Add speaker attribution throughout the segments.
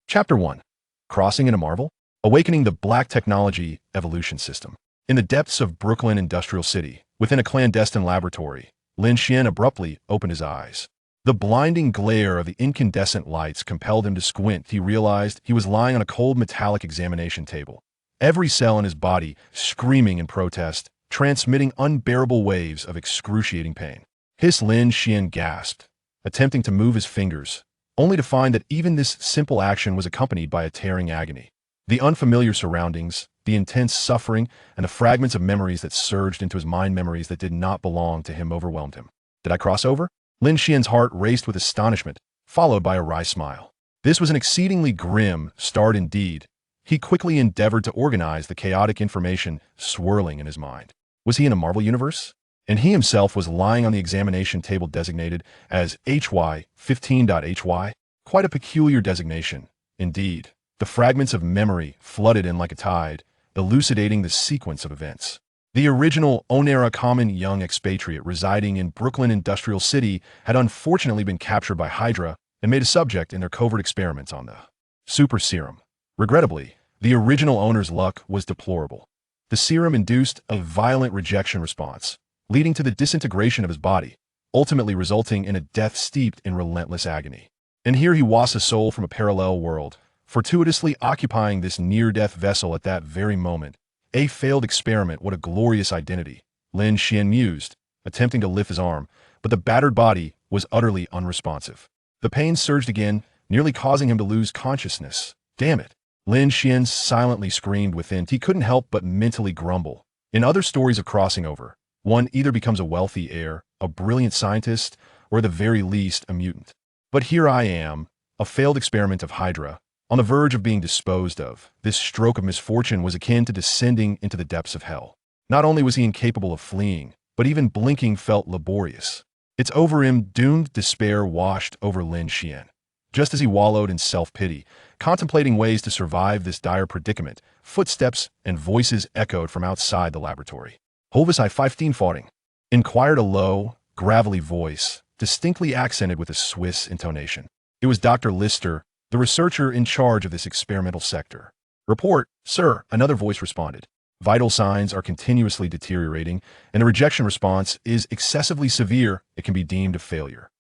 Speaker 1: Chapter 1. Crossing into Marvel? Awakening the Black Technology Evolution System. In the depths of Brooklyn Industrial City, within a clandestine laboratory, Lin Xuan abruptly opened his eyes. The blinding glare of the incandescent lights compelled him to squint. He realized he was lying on a cold metallic examination table, every cell in his body screaming in protest, transmitting unbearable waves of excruciating pain. Lin Xuan gasped, attempting to move his fingers, only to find that even this simple action was accompanied by a tearing agony. The unfamiliar surroundings, the intense suffering, and the fragments of memories that surged into his mind, memories that did not belong to him, overwhelmed him. Did I cross over? Lin Xian's heart raced with astonishment, followed by a wry smile. This was an exceedingly grim start indeed. He quickly endeavored to organize the chaotic information swirling in his mind. Was he in a Marvel universe? And he himself was lying on the examination table designated as HY15.HY? Quite a peculiar designation, indeed. The fragments of memory flooded in like a tide, elucidating the sequence of events. The original Onera common young expatriate residing in Brooklyn Industrial City had unfortunately been captured by Hydra and made a subject in their covert experiments on the super serum. Regrettably, the original owner's luck was deplorable. The serum induced a violent rejection response, leading to the disintegration of his body, ultimately resulting in a death steeped in relentless agony. And here he was, a soul from a parallel world, fortuitously occupying this near-death vessel at that very moment. A failed experiment, what a glorious identity, Lin Xuan mused, attempting to lift his arm, but the battered body was utterly unresponsive. The pain surged again, nearly causing him to lose consciousness. Damn it! Lin Xuan silently screamed within. He couldn't help but mentally grumble. In other stories of crossing over, one either becomes a wealthy heir, a brilliant scientist, or at the very least a mutant. But here I am, a failed experiment of Hydra, on the verge of being disposed of. This stroke of misfortune was akin to descending into the depths of hell. Not only was he incapable of fleeing, but even blinking felt laborious. It's over him. Doomed despair washed over Lin Xuan. Just as he wallowed in self-pity, contemplating ways to survive this dire predicament, footsteps and voices echoed from outside the laboratory. "Holvis I-15 foughting?" inquired a low, gravelly voice, distinctly accented with a Swiss intonation. It was Dr. Lister, the researcher in charge of this experimental sector. "Report, sir," another voice responded. "Vital signs are continuously deteriorating, and the rejection response is excessively severe. It can be deemed a failure."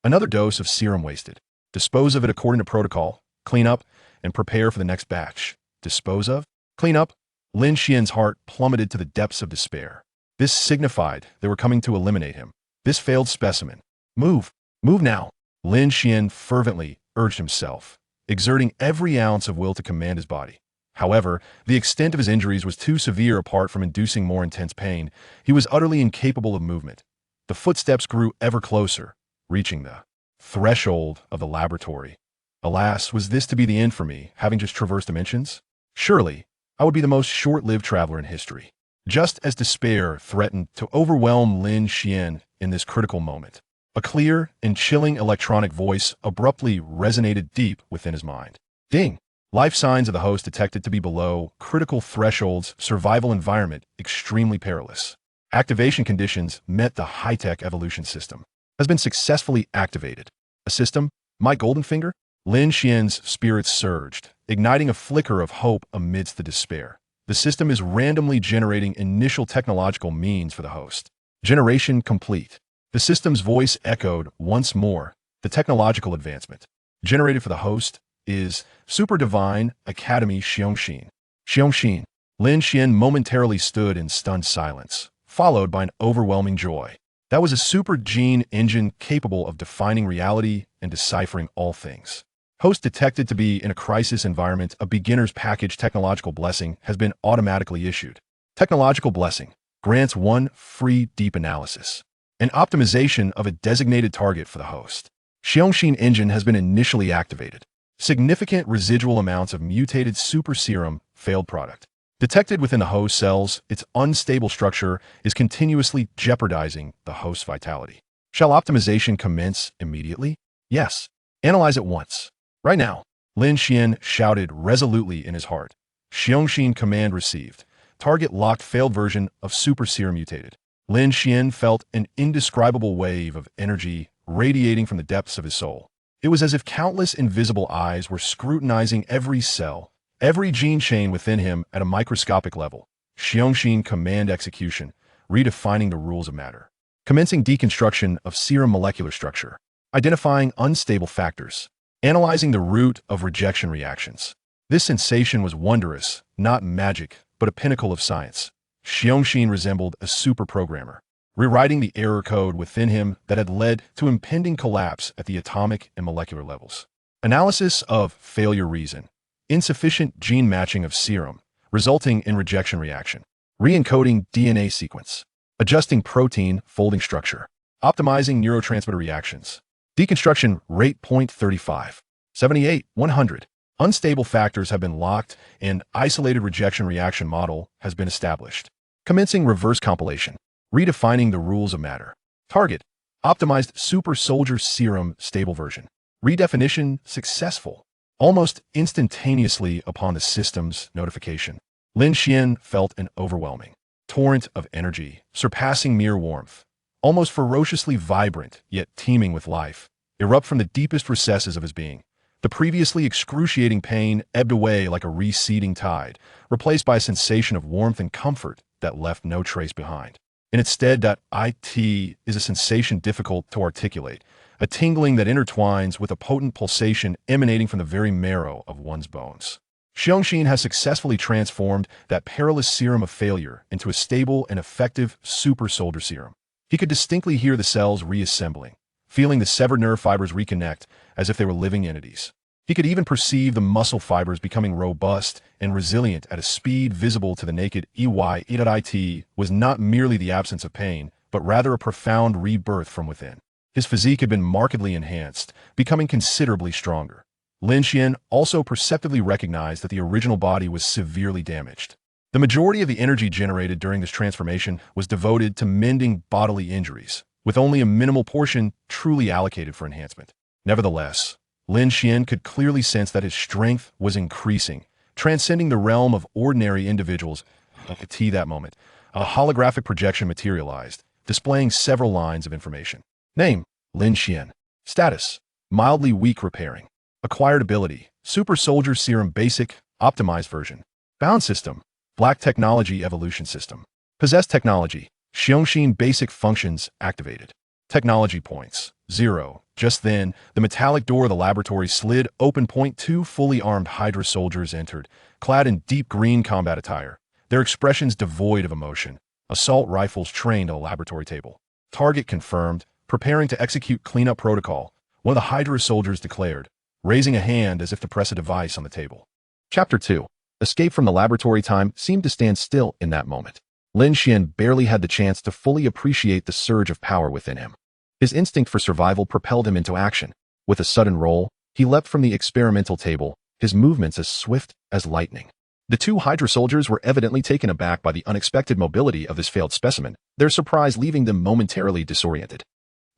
Speaker 1: Another dose of serum wasted. "Dispose of it according to protocol. Clean up and prepare for the next batch." Dispose of? Clean up? Lin Xian's heart plummeted to the depths of despair. This signified they were coming to eliminate him. This failed specimen. Move! Move now! Lin Xuan fervently urged himself, exerting every ounce of will to command his body. However, the extent of his injuries was too severe. Apart from inducing more intense pain, he was utterly incapable of movement. The footsteps grew ever closer, reaching the threshold of the laboratory. Alas, was this to be the end for me, having just traversed dimensions? Surely, I would be the most short-lived traveler in history. Just as despair threatened to overwhelm Lin Xuan in this critical moment, a clear and chilling electronic voice abruptly resonated deep within his mind. Ding! Life signs of the host detected to be below critical thresholds. Survival environment extremely perilous. Activation conditions met. The high-tech evolution system has been successfully activated. A system? My golden finger? Lin Xian's spirits surged, igniting a flicker of hope amidst the despair. The system is randomly generating initial technological means for the host. Generation complete. The system's voice echoed once more. The technological advancement generated for the host is Super Divine Academy Xiongxin. Xiongxin. Lin Xuan momentarily stood in stunned silence, followed by an overwhelming joy. That was a super gene engine capable of defining reality and deciphering all things. Host detected to be in a crisis environment. A beginner's package technological blessing has been automatically issued. Technological blessing grants 1 free deep analysis and optimization of a designated target for the host. Xiongxin engine has been initially activated. Significant residual amounts of mutated super serum failed product detected within the host cells. Its unstable structure is continuously jeopardizing the host's vitality. Shall optimization commence immediately? Yes. Analyze at once. Right now. Lin Xuan shouted resolutely in his heart. Xiongxin command received. Target locked. Failed version of super serum mutated. Lin Xuan felt an indescribable wave of energy radiating from the depths of his soul. It was as if countless invisible eyes were scrutinizing every cell, every gene chain within him at a microscopic level. Xiongxin command execution, redefining the rules of matter. Commencing deconstruction of serum molecular structure. Identifying unstable factors. Analyzing the root of rejection reactions. This sensation was wondrous, not magic, but a pinnacle of science. Xiongxin resembled a super programmer, rewriting the error code within him that had led to impending collapse at the atomic and molecular levels. Analysis of failure reason. Insufficient gene matching of serum, resulting in rejection reaction. Re-encoding DNA sequence. Adjusting protein folding structure. Optimizing neurotransmitter reactions. Deconstruction rate 0.35. 78, 100. Unstable factors have been locked and isolated rejection reaction model has been established. Commencing reverse compilation. Redefining the rules of matter. Target. Optimized super soldier serum stable version. Redefinition successful. Almost instantaneously upon the system's notification, Lin Xuan felt an overwhelming torrent of energy, surpassing mere warmth, almost ferociously vibrant, yet teeming with life, erupt from the deepest recesses of his being. The previously excruciating pain ebbed away like a receding tide, replaced by a sensation of warmth and comfort that left no trace behind. In its stead, it is a sensation difficult to articulate, a tingling that intertwines with a potent pulsation emanating from the very marrow of one's bones. Xiongxin has successfully transformed that perilous serum of failure into a stable and effective super soldier serum. He could distinctly hear the cells reassembling, feeling the severed nerve fibers reconnect as if they were living entities. He could even perceive the muscle fibers becoming robust and resilient at a speed visible to the naked eye. It was not merely the absence of pain, but rather a profound rebirth from within. His physique had been markedly enhanced, becoming considerably stronger. Lin Xuan also perceptibly recognized that the original body was severely damaged. The majority of the energy generated during this transformation was devoted to mending bodily injuries, with only a minimal portion truly allocated for enhancement. Nevertheless, Lin Xuan could clearly sense that his strength was increasing, transcending the realm of ordinary individuals. At that moment, a holographic projection materialized, displaying several lines of information. Name, Lin Xuan. Status, mildly weak repairing. Acquired ability, Super Soldier Serum Basic, Optimized version. Bound system, Black Technology Evolution System. Possessed technology, Xiongxin Basic Functions activated. Technology points, 0. Just then, the metallic door of the laboratory slid open. Two fully armed Hydra soldiers entered, clad in deep green combat attire, their expressions devoid of emotion. Assault rifles trained on a laboratory table. Target confirmed, preparing to execute cleanup protocol, one of the Hydra soldiers declared, raising a hand as if to press a device on the table. Chapter 2. Escape from the laboratory. Time seemed to stand still in that moment. Lin Xuan barely had the chance to fully appreciate the surge of power within him. His instinct for survival propelled him into action. With a sudden roll, he leapt from the experimental table, his movements as swift as lightning. The two Hydra soldiers were evidently taken aback by the unexpected mobility of this failed specimen, their surprise leaving them momentarily disoriented.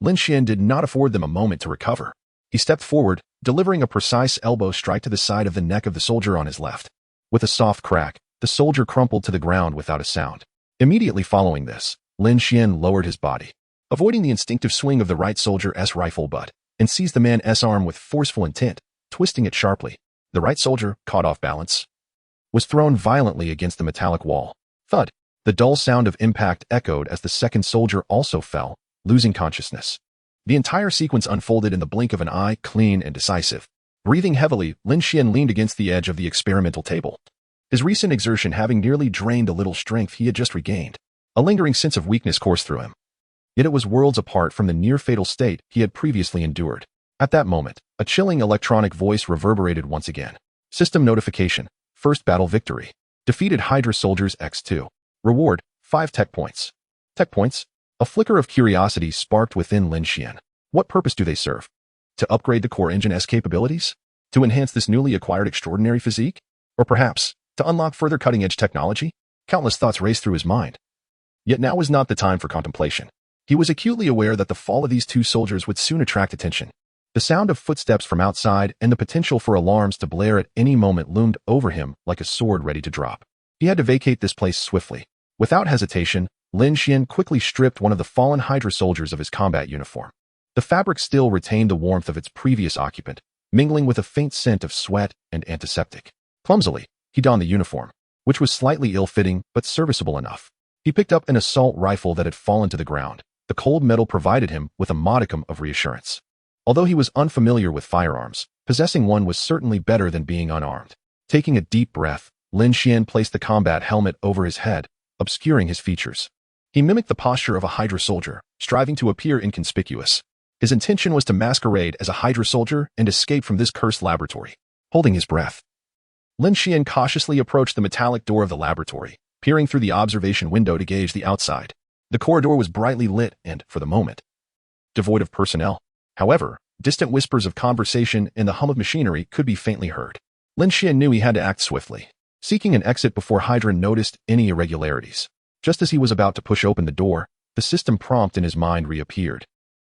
Speaker 1: Lin Xuan did not afford them a moment to recover. He stepped forward, delivering a precise elbow strike to the side of the neck of the soldier on his left. With a soft crack, the soldier crumpled to the ground without a sound. Immediately following this, Lin Xuan lowered his body, avoiding the instinctive swing of the right soldier's rifle butt, and seized the man's arm with forceful intent, twisting it sharply. The right soldier, caught off balance, was thrown violently against the metallic wall. Thud! The dull sound of impact echoed as the second soldier also fell, losing consciousness. The entire sequence unfolded in the blink of an eye, clean and decisive. Breathing heavily, Lin Xuan leaned against the edge of the experimental table. His recent exertion having nearly drained a little strength he had just regained. A lingering sense of weakness coursed through him. Yet it was worlds apart from the near-fatal state he had previously endured. At that moment, a chilling electronic voice reverberated once again. System notification. First battle victory. Defeated Hydra soldiers X2. Reward, 5 tech points. Tech points? A flicker of curiosity sparked within Lin Xuan. What purpose do they serve? To upgrade the core engine's capabilities? To enhance this newly acquired extraordinary physique? Or perhaps, to unlock further cutting-edge technology? Countless thoughts raced through his mind. Yet now was not the time for contemplation. He was acutely aware that the fall of these two soldiers would soon attract attention. The sound of footsteps from outside and the potential for alarms to blare at any moment loomed over him like a sword ready to drop. He had to vacate this place swiftly. Without hesitation, Lin Xuan quickly stripped one of the fallen Hydra soldiers of his combat uniform. The fabric still retained the warmth of its previous occupant, mingling with a faint scent of sweat and antiseptic. Clumsily, he donned the uniform, which was slightly ill-fitting but serviceable enough. He picked up an assault rifle that had fallen to the ground. The cold metal provided him with a modicum of reassurance. Although he was unfamiliar with firearms, possessing one was certainly better than being unarmed. Taking a deep breath, Lin Xuan placed the combat helmet over his head, obscuring his features. He mimicked the posture of a Hydra soldier, striving to appear inconspicuous. His intention was to masquerade as a Hydra soldier and escape from this cursed laboratory. Holding his breath, Lin Xuan cautiously approached the metallic door of the laboratory, peering through the observation window to gauge the outside. The corridor was brightly lit and, for the moment, devoid of personnel. However, distant whispers of conversation and the hum of machinery could be faintly heard. Lin Xuan knew he had to act swiftly, seeking an exit before Hydra noticed any irregularities. Just as he was about to push open the door, the system prompt in his mind reappeared.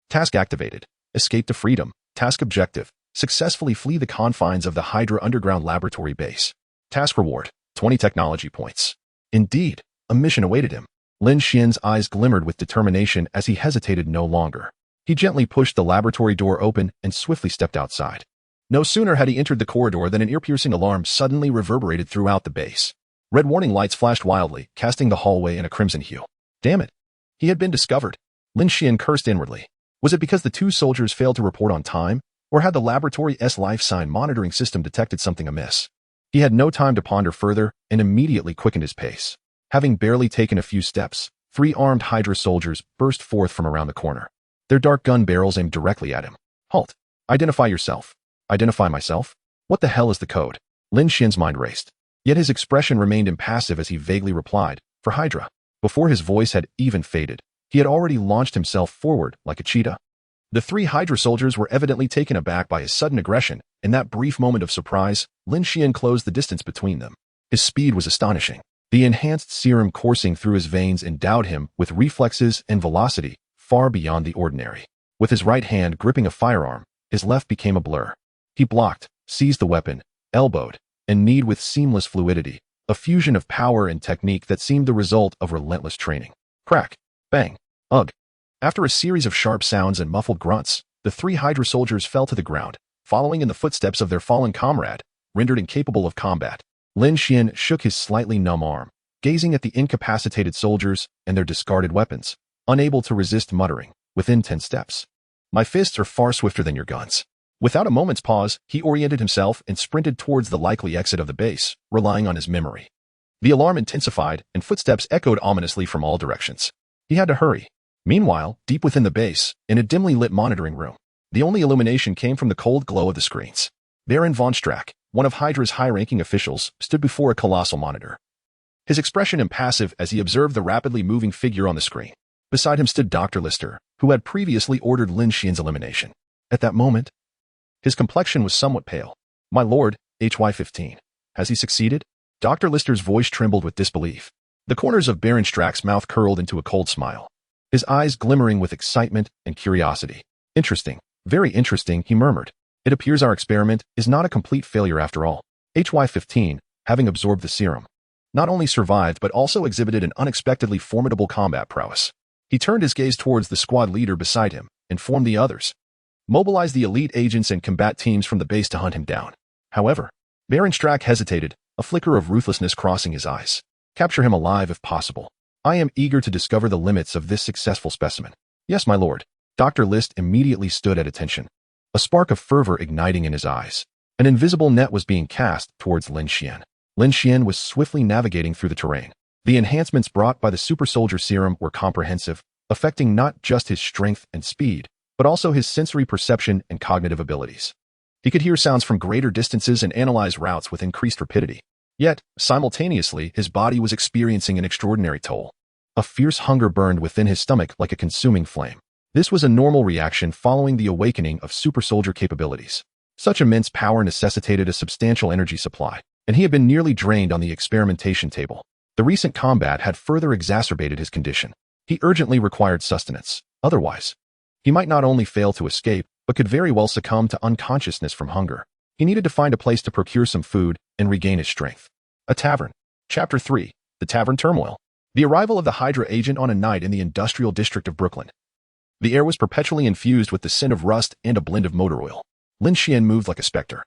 Speaker 1: Task activated. Escape to freedom. Task objective. Successfully flee the confines of the Hydra underground laboratory base. Task reward. 20 technology points. Indeed, a mission awaited him. Lin Xuan's eyes glimmered with determination as he hesitated no longer. He gently pushed the laboratory door open and swiftly stepped outside. No sooner had he entered the corridor than an ear-piercing alarm suddenly reverberated throughout the base. Red warning lights flashed wildly, casting the hallway in a crimson hue. Damn it! He had been discovered. Lin Xuan cursed inwardly. Was it because the two soldiers failed to report on time, or had the laboratory's life sign monitoring system detected something amiss? He had no time to ponder further and immediately quickened his pace. Having barely taken a few steps, 3 armed Hydra soldiers burst forth from around the corner. Their dark gun barrels aimed directly at him. Halt! Identify yourself. Identify myself? What the hell is the code? Lin Xuan's mind raced. Yet his expression remained impassive as he vaguely replied, for Hydra. Before his voice had even faded, he had already launched himself forward like a cheetah. The 3 Hydra soldiers were evidently taken aback by his sudden aggression. In that brief moment of surprise, Lin Xuan closed the distance between them. His speed was astonishing. The enhanced serum coursing through his veins endowed him with reflexes and velocity far beyond the ordinary. With his right hand gripping a firearm, his left became a blur. He blocked, seized the weapon, elbowed, and kneed with seamless fluidity, a fusion of power and technique that seemed the result of relentless training. Crack, bang, ugh. After a series of sharp sounds and muffled grunts, the 3 Hydra soldiers fell to the ground, following in the footsteps of their fallen comrade, rendered incapable of combat. Lin Xuan shook his slightly numb arm, gazing at the incapacitated soldiers and their discarded weapons, unable to resist muttering, within 10 steps. My fists are far swifter than your guns. Without a moment's pause, he oriented himself and sprinted towards the likely exit of the base, relying on his memory. The alarm intensified, and footsteps echoed ominously from all directions. He had to hurry. Meanwhile, deep within the base, in a dimly lit monitoring room, the only illumination came from the cold glow of the screens. Baron von Strack, one of Hydra's high-ranking officials, stood before a colossal monitor. His expression impassive as he observed the rapidly moving figure on the screen. Beside him stood Dr. Lister, who had previously ordered Lin Xuan's elimination. At that moment, his complexion was somewhat pale. My lord, HY-15. Has he succeeded? Dr. Lister's voice trembled with disbelief. The corners of Baron Strack's mouth curled into a cold smile, his eyes glimmering with excitement and curiosity. Interesting, very interesting, he murmured. It appears our experiment is not a complete failure after all. HY-15, having absorbed the serum, not only survived but also exhibited an unexpectedly formidable combat prowess. He turned his gaze towards the squad leader beside him, informed the others. Mobilize the elite agents and combat teams from the base to hunt him down. However, Baron Strack hesitated, a flicker of ruthlessness crossing his eyes. Capture him alive if possible. I am eager to discover the limits of this successful specimen. Yes, my lord. Dr. List immediately stood at attention, a spark of fervor igniting in his eyes. An invisible net was being cast towards Lin Xuan. Lin Xuan was swiftly navigating through the terrain. The enhancements brought by the super soldier serum were comprehensive, affecting not just his strength and speed, but also his sensory perception and cognitive abilities. He could hear sounds from greater distances and analyze routes with increased rapidity. Yet, simultaneously, his body was experiencing an extraordinary toll. A fierce hunger burned within his stomach like a consuming flame. This was a normal reaction following the awakening of super soldier capabilities. Such immense power necessitated a substantial energy supply, and he had been nearly drained on the experimentation table. The recent combat had further exacerbated his condition. He urgently required sustenance. Otherwise, he might not only fail to escape, but could very well succumb to unconsciousness from hunger. He needed to find a place to procure some food and regain his strength. A tavern. Chapter 3. The Tavern Turmoil. The arrival of the Hydra agent on a night in the industrial district of Brooklyn. The air was perpetually infused with the scent of rust and a blend of motor oil. Lin Xuan moved like a specter,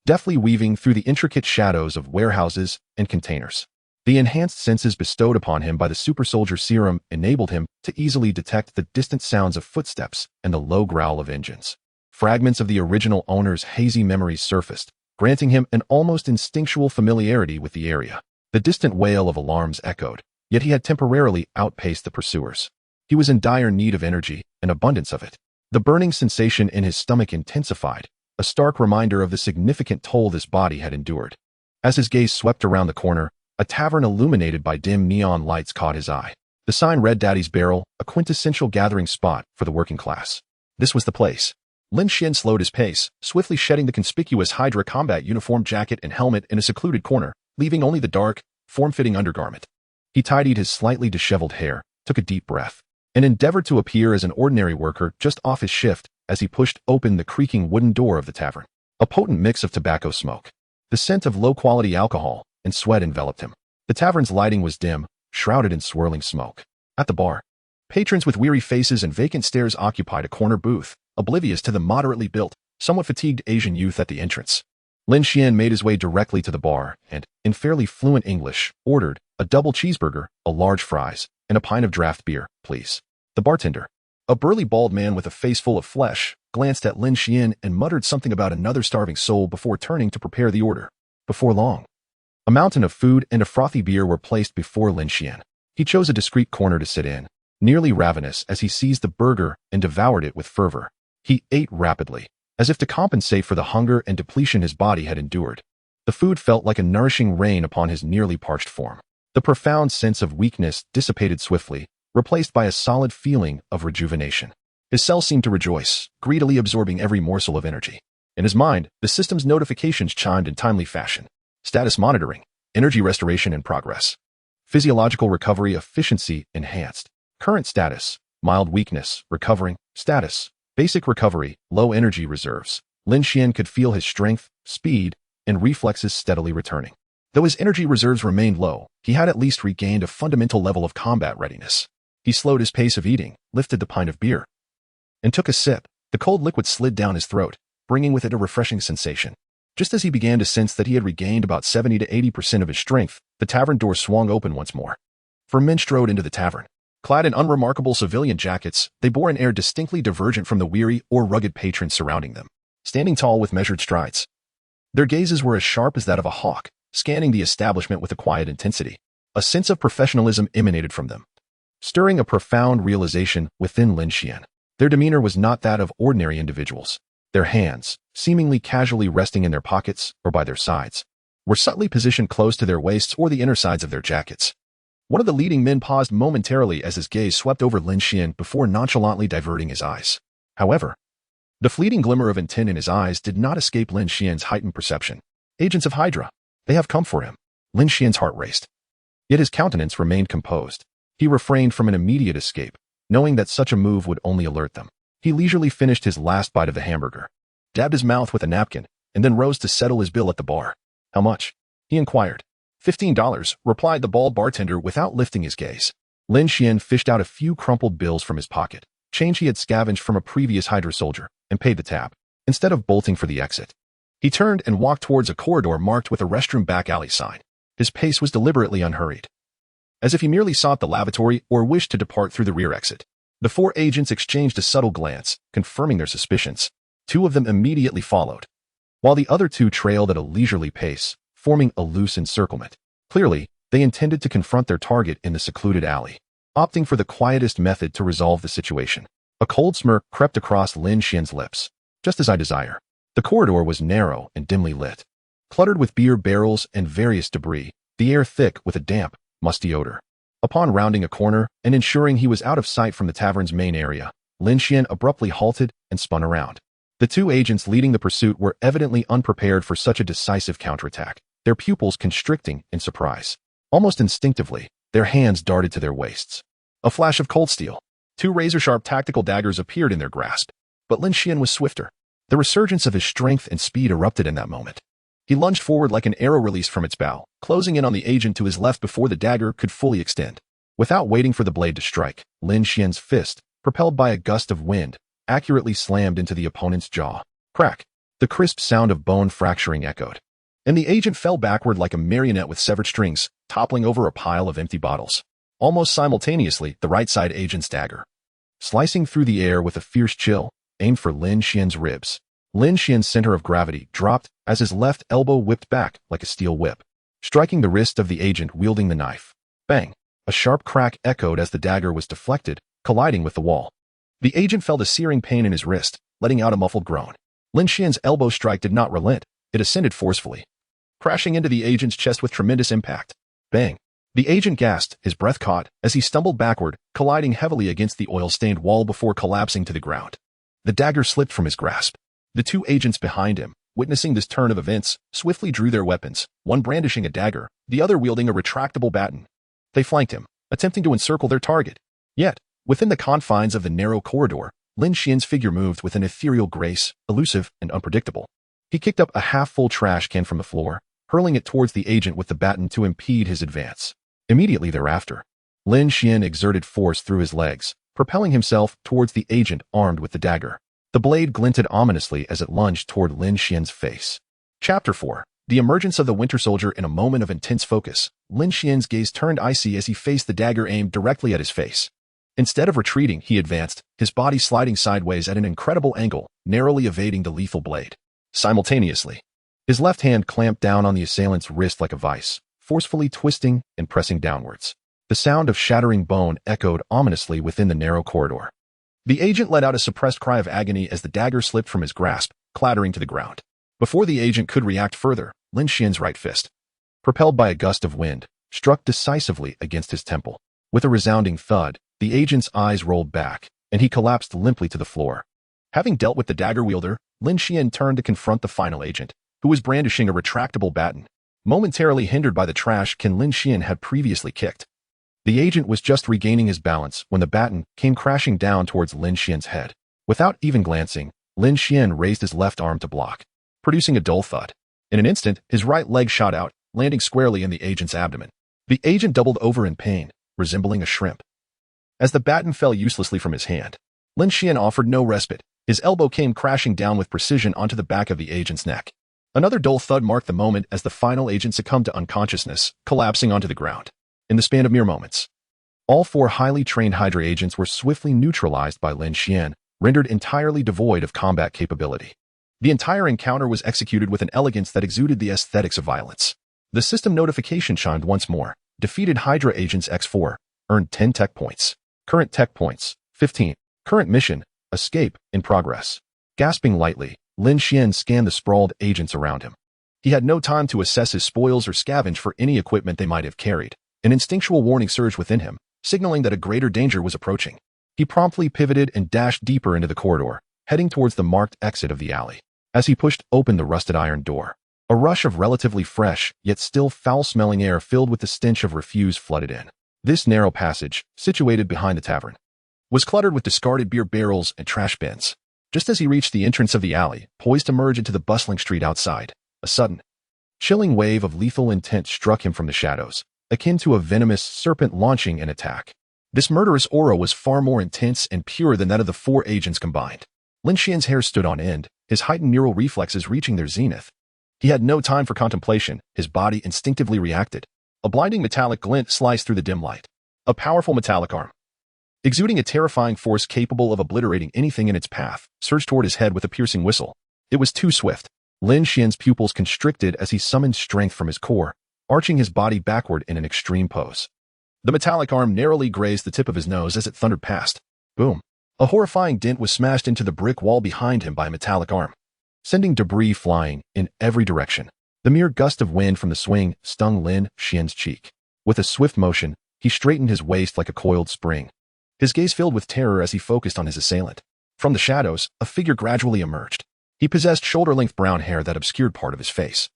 Speaker 1: deftly weaving through the intricate shadows of warehouses and containers. The enhanced senses bestowed upon him by the super soldier serum enabled him to easily detect the distant sounds of footsteps and the low growl of engines. Fragments of the original owner's hazy memories surfaced, granting him an almost instinctual familiarity with the area. The distant wail of alarms echoed, yet he had temporarily outpaced the pursuers. He was in dire need of energy, an abundance of it. The burning sensation in his stomach intensified, a stark reminder of the significant toll this body had endured. As his gaze swept around the corner, a tavern illuminated by dim neon lights caught his eye. The sign read Daddy's Barrel, a quintessential gathering spot for the working class. This was the place. Lin Xuan slowed his pace, swiftly shedding the conspicuous Hydra combat uniform jacket and helmet in a secluded corner, leaving only the dark, form-fitting undergarment. He tidied his slightly disheveled hair, took a deep breath, and endeavored to appear as an ordinary worker just off his shift as he pushed open the creaking wooden door of the tavern. A potent mix of tobacco smoke, the scent of low-quality alcohol, and sweat enveloped him. The tavern's lighting was dim, shrouded in swirling smoke. At the bar, patrons with weary faces and vacant stares occupied a corner booth, oblivious to the moderately built, somewhat fatigued Asian youth at the entrance. Lin Xuan made his way directly to the bar and, in fairly fluent English, ordered a double cheeseburger, a large fries, and a pint of draft beer, please. The bartender, a burly bald man with a face full of flesh, glanced at Lin Xuan and muttered something about another starving soul before turning to prepare the order. Before long, a mountain of food and a frothy beer were placed before Lin Xuan. He chose a discreet corner to sit in, nearly ravenous as he seized the burger and devoured it with fervor. He ate rapidly, as if to compensate for the hunger and depletion his body had endured. The food felt like a nourishing rain upon his nearly parched form. The profound sense of weakness dissipated swiftly, replaced by a solid feeling of rejuvenation. His cells seemed to rejoice, greedily absorbing every morsel of energy. In his mind, the system's notifications chimed in timely fashion. Status monitoring, energy restoration in progress. Physiological recovery efficiency enhanced. Current status, mild weakness, recovering. Status, basic recovery, low energy reserves. Lin Xuan could feel his strength, speed, and reflexes steadily returning. Though his energy reserves remained low, he had at least regained a fundamental level of combat readiness. He slowed his pace of eating, lifted the pint of beer, and took a sip. The cold liquid slid down his throat, bringing with it a refreshing sensation. Just as he began to sense that he had regained about 70 to 80% of his strength, the tavern door swung open once more. 4 men strode into the tavern. Clad in unremarkable civilian jackets, they bore an air distinctly divergent from the weary or rugged patrons surrounding them, standing tall with measured strides. Their gazes were as sharp as that of a hawk, scanning the establishment with a quiet intensity. A sense of professionalism emanated from them, stirring a profound realization within Lin Xuan. Their demeanor was not that of ordinary individuals. Their hands, seemingly casually resting in their pockets or by their sides, were subtly positioned close to their waists or the inner sides of their jackets. One of the leading men paused momentarily as his gaze swept over Lin Xuan before nonchalantly diverting his eyes. However, the fleeting glimmer of intent in his eyes did not escape Lin Xuan's heightened perception. Agents of Hydra, they have come for him. Lin Xuan's heart raced. Yet his countenance remained composed. He refrained from an immediate escape, knowing that such a move would only alert them. He leisurely finished his last bite of the hamburger, dabbed his mouth with a napkin, and then rose to settle his bill at the bar. How much? He inquired. $15, replied the bald bartender without lifting his gaze. Lin Xuan fished out a few crumpled bills from his pocket, change he had scavenged from a previous Hydra soldier, and paid the tab. Instead of bolting for the exit, he turned and walked towards a corridor marked with a restroom back alley sign. His pace was deliberately unhurried, as if he merely sought the lavatory or wished to depart through the rear exit. The 4 agents exchanged a subtle glance, confirming their suspicions. 2 of them immediately followed, while the other 2 trailed at a leisurely pace, forming a loose encirclement. Clearly, they intended to confront their target in the secluded alley, opting for the quietest method to resolve the situation. A cold smirk crept across Lin Xuan's lips. Just as I desire. The corridor was narrow and dimly lit, cluttered with beer barrels and various debris, the air thick with a damp, musty odor. Upon rounding a corner and ensuring he was out of sight from the tavern's main area, Lin Xuan abruptly halted and spun around. The 2 agents leading the pursuit were evidently unprepared for such a decisive counterattack, their pupils constricting in surprise. Almost instinctively, their hands darted to their waists. A flash of cold steel. 2 razor-sharp tactical daggers appeared in their grasp, but Lin Xuan was swifter. The resurgence of his strength and speed erupted in that moment. He lunged forward like an arrow released from its bow, closing in on the agent to his left before the dagger could fully extend. Without waiting for the blade to strike, Lin Xuan's fist propelled by a gust of wind, accurately slammed into the opponent's jaw. Crack! The crisp sound of bone fracturing echoed, and the agent fell backward like a marionette with severed strings, toppling over a pile of empty bottles. Almost simultaneously, the right side agent's dagger, slicing through the air with a fierce chill, aimed for Lin Xuan's ribs. Lin Xuan's center of gravity dropped as his left elbow whipped back like a steel whip, striking the wrist of the agent wielding the knife. Bang! A sharp crack echoed as the dagger was deflected, colliding with the wall. The agent felt a searing pain in his wrist, letting out a muffled groan. Lin Xuan's elbow strike did not relent. It ascended forcefully, crashing into the agent's chest with tremendous impact. Bang! The agent gasped, his breath caught, as he stumbled backward, colliding heavily against the oil-stained wall before collapsing to the ground. The dagger slipped from his grasp. The two agents behind him, witnessing this turn of events, swiftly drew their weapons, one brandishing a dagger, the other wielding a retractable baton. They flanked him, attempting to encircle their target. Yet, within the confines of the narrow corridor, Lin Xuan's figure moved with an ethereal grace, elusive and unpredictable. He kicked up a half-full trash can from the floor, hurling it towards the agent with the baton to impede his advance. Immediately thereafter, Lin Xuan exerted force through his legs, propelling himself towards the agent armed with the dagger. The blade glinted ominously as it lunged toward Lin Xuan's face. Chapter 4. The emergence of the Winter Soldier. In a moment of intense focus, Lin Xuan's gaze turned icy as he faced the dagger aimed directly at his face. Instead of retreating, he advanced, his body sliding sideways at an incredible angle, narrowly evading the lethal blade. Simultaneously, his left hand clamped down on the assailant's wrist like a vice, forcefully twisting and pressing downwards. The sound of shattering bone echoed ominously within the narrow corridor. The agent let out a suppressed cry of agony as the dagger slipped from his grasp, clattering to the ground. Before the agent could react further, Lin Xuan's right fist, propelled by a gust of wind, struck decisively against his temple. With a resounding thud, the agent's eyes rolled back, and he collapsed limply to the floor. Having dealt with the dagger wielder, Lin Xuan turned to confront the final agent, who was brandishing a retractable baton. Momentarily hindered by the trash can Lin Xuan had previously kicked. The agent was just regaining his balance when the baton came crashing down towards Lin Xuan's head. Without even glancing, Lin Xuan raised his left arm to block, producing a dull thud. In an instant, his right leg shot out, landing squarely in the agent's abdomen. The agent doubled over in pain, resembling a shrimp. As the baton fell uselessly from his hand, Lin Xuan offered no respite. His elbow came crashing down with precision onto the back of the agent's neck. Another dull thud marked the moment as the final agent succumbed to unconsciousness, collapsing onto the ground. In the span of mere moments, all four highly trained Hydra agents were swiftly neutralized by Lin Xuan, rendered entirely devoid of combat capability. The entire encounter was executed with an elegance that exuded the aesthetics of violence. The system notification chimed once more. Defeated Hydra agents X4, earned 10 tech points. Current tech points, 15. Current mission, escape, in progress. Gasping lightly, Lin Xuan scanned the sprawled agents around him. He had no time to assess his spoils or scavenge for any equipment they might have carried. An instinctual warning surged within him, signaling that a greater danger was approaching. He promptly pivoted and dashed deeper into the corridor, heading towards the marked exit of the alley. As he pushed open the rusted iron door, a rush of relatively fresh, yet still foul-smelling air filled with the stench of refuse flooded in. This narrow passage, situated behind the tavern, was cluttered with discarded beer barrels and trash bins. Just as he reached the entrance of the alley, poised to merge into the bustling street outside, a sudden, chilling wave of lethal intent struck him from the shadows, akin to a venomous serpent launching an attack. This murderous aura was far more intense and pure than that of the four agents combined. Lin Xuan's hair stood on end, his heightened neural reflexes reaching their zenith. He had no time for contemplation, his body instinctively reacted. A blinding metallic glint sliced through the dim light. A powerful metallic arm, exuding a terrifying force capable of obliterating anything in its path, surged toward his head with a piercing whistle. It was too swift. Lin Xuan's pupils constricted as he summoned strength from his core, arching his body backward in an extreme pose. The metallic arm narrowly grazed the tip of his nose as it thundered past. Boom. A horrifying dent was smashed into the brick wall behind him by a metallic arm, sending debris flying in every direction. The mere gust of wind from the swing stung Lin Xuan's cheek. With a swift motion, he straightened his waist like a coiled spring, his gaze filled with terror as he focused on his assailant. From the shadows, a figure gradually emerged. He possessed shoulder-length brown hair that obscured part of his face,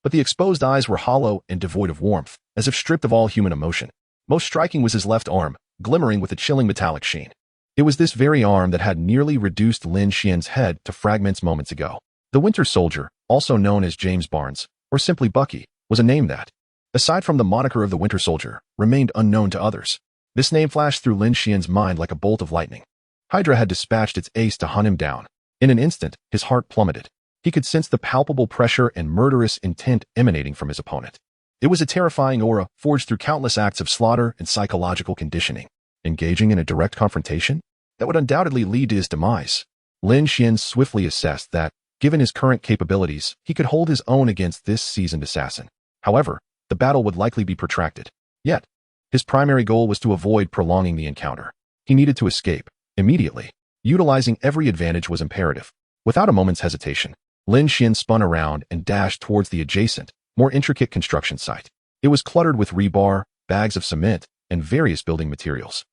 Speaker 1: but the exposed eyes were hollow and devoid of warmth, as if stripped of all human emotion. Most striking was his left arm, glimmering with a chilling metallic sheen. It was this very arm that had nearly reduced Lin Xuan's head to fragments moments ago. The Winter Soldier, also known as James Barnes, or simply Bucky, was a name that, aside from the moniker of the Winter Soldier, remained unknown to others. This name flashed through Lin Xuan's mind like a bolt of lightning. Hydra had dispatched its ace to hunt him down. In an instant, his heart plummeted. He could sense the palpable pressure and murderous intent emanating from his opponent. It was a terrifying aura forged through countless acts of slaughter and psychological conditioning. Engaging in a direct confrontation? That would undoubtedly lead to his demise. Lin Xuan swiftly assessed that, given his current capabilities, he could hold his own against this seasoned assassin. However, the battle would likely be protracted. Yet, his primary goal was to avoid prolonging the encounter. He needed to escape, immediately. Utilizing every advantage was imperative. Without a moment's hesitation, Lin Xuan spun around and dashed towards the adjacent, more intricate construction site. It was cluttered with rebar, bags of cement, and various building materials,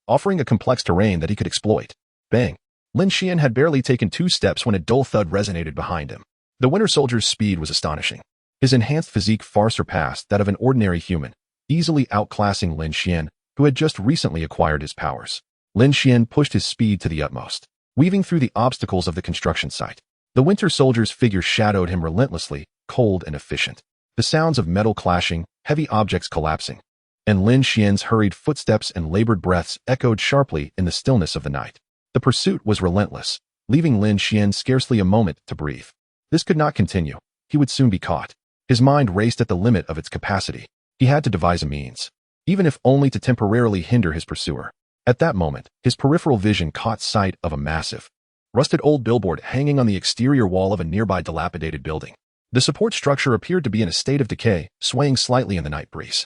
Speaker 1: offering a complex terrain that he could exploit. Bang! Lin Xuan had barely taken 2 steps when a dull thud resonated behind him. The Winter Soldier's speed was astonishing. His enhanced physique far surpassed that of an ordinary human, easily outclassing Lin Xuan, who had just recently acquired his powers. Lin Xuan pushed his speed to the utmost, weaving through the obstacles of the construction site. The Winter Soldier's figure shadowed him relentlessly, cold and efficient. The sounds of metal clashing, heavy objects collapsing, and Lin Xuan's hurried footsteps and labored breaths echoed sharply in the stillness of the night. The pursuit was relentless, leaving Lin Xuan scarcely a moment to breathe. This could not continue. He would soon be caught. His mind raced at the limit of its capacity. He had to devise a means, even if only to temporarily hinder his pursuer. At that moment, his peripheral vision caught sight of a massive, rusted old billboard hanging on the exterior wall of a nearby dilapidated building. The support structure appeared to be in a state of decay, swaying slightly in the night breeze.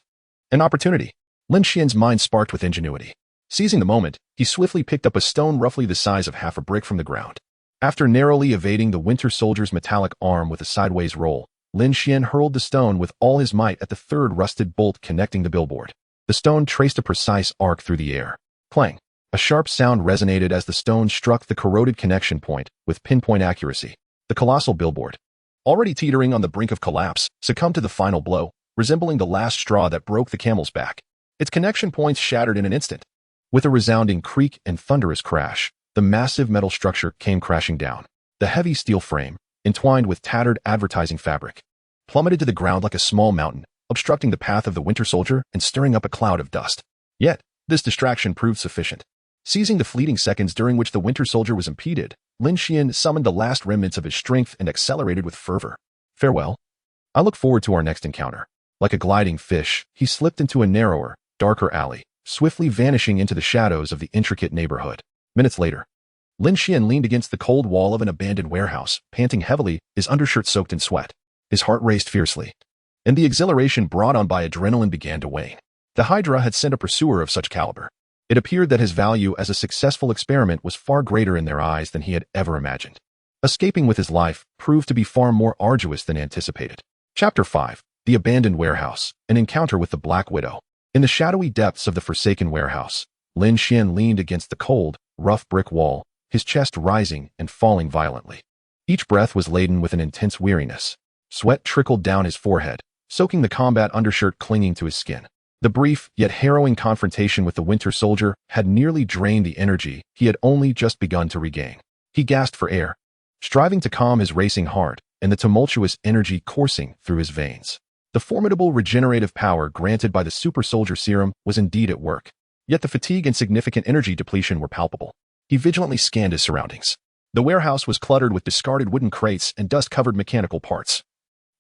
Speaker 1: An opportunity. Lin Xuan's mind sparked with ingenuity. Seizing the moment, he swiftly picked up a stone roughly the size of half a brick from the ground. After narrowly evading the Winter Soldier's metallic arm with a sideways roll, Lin Xuan hurled the stone with all his might at the third rusted bolt connecting the billboard. The stone traced a precise arc through the air. Clang! A sharp sound resonated as the stone struck the corroded connection point with pinpoint accuracy. The colossal billboard, already teetering on the brink of collapse, succumbed to the final blow, resembling the last straw that broke the camel's back. Its connection points shattered in an instant. With a resounding creak and thunderous crash, the massive metal structure came crashing down. The heavy steel frame, entwined with tattered advertising fabric, plummeted to the ground like a small mountain, obstructing the path of the Winter Soldier and stirring up a cloud of dust. Yet, this distraction proved sufficient. Seizing the fleeting seconds during which the Winter Soldier was impeded, Lin Xuan summoned the last remnants of his strength and accelerated with fervor. Farewell. I look forward to our next encounter. Like a gliding fish, he slipped into a narrower, darker alley, swiftly vanishing into the shadows of the intricate neighborhood. Minutes later, Lin Xuan leaned against the cold wall of an abandoned warehouse, panting heavily, his undershirt soaked in sweat. His heart raced fiercely, and the exhilaration brought on by adrenaline began to wane. The Hydra had sent a pursuer of such caliber. It appeared that his value as a successful experiment was far greater in their eyes than he had ever imagined. Escaping with his life proved to be far more arduous than anticipated. Chapter 5. The Abandoned Warehouse, an encounter with the Black Widow. In the shadowy depths of the forsaken warehouse, Lin Xuan leaned against the cold, rough brick wall, his chest rising and falling violently. Each breath was laden with an intense weariness. Sweat trickled down his forehead, soaking the combat undershirt clinging to his skin. The brief, yet harrowing confrontation with the Winter Soldier had nearly drained the energy he had only just begun to regain. He gasped for air, striving to calm his racing heart and the tumultuous energy coursing through his veins. The formidable regenerative power granted by the Super Soldier Serum was indeed at work, yet the fatigue and significant energy depletion were palpable. He vigilantly scanned his surroundings. The warehouse was cluttered with discarded wooden crates and dust-covered mechanical parts,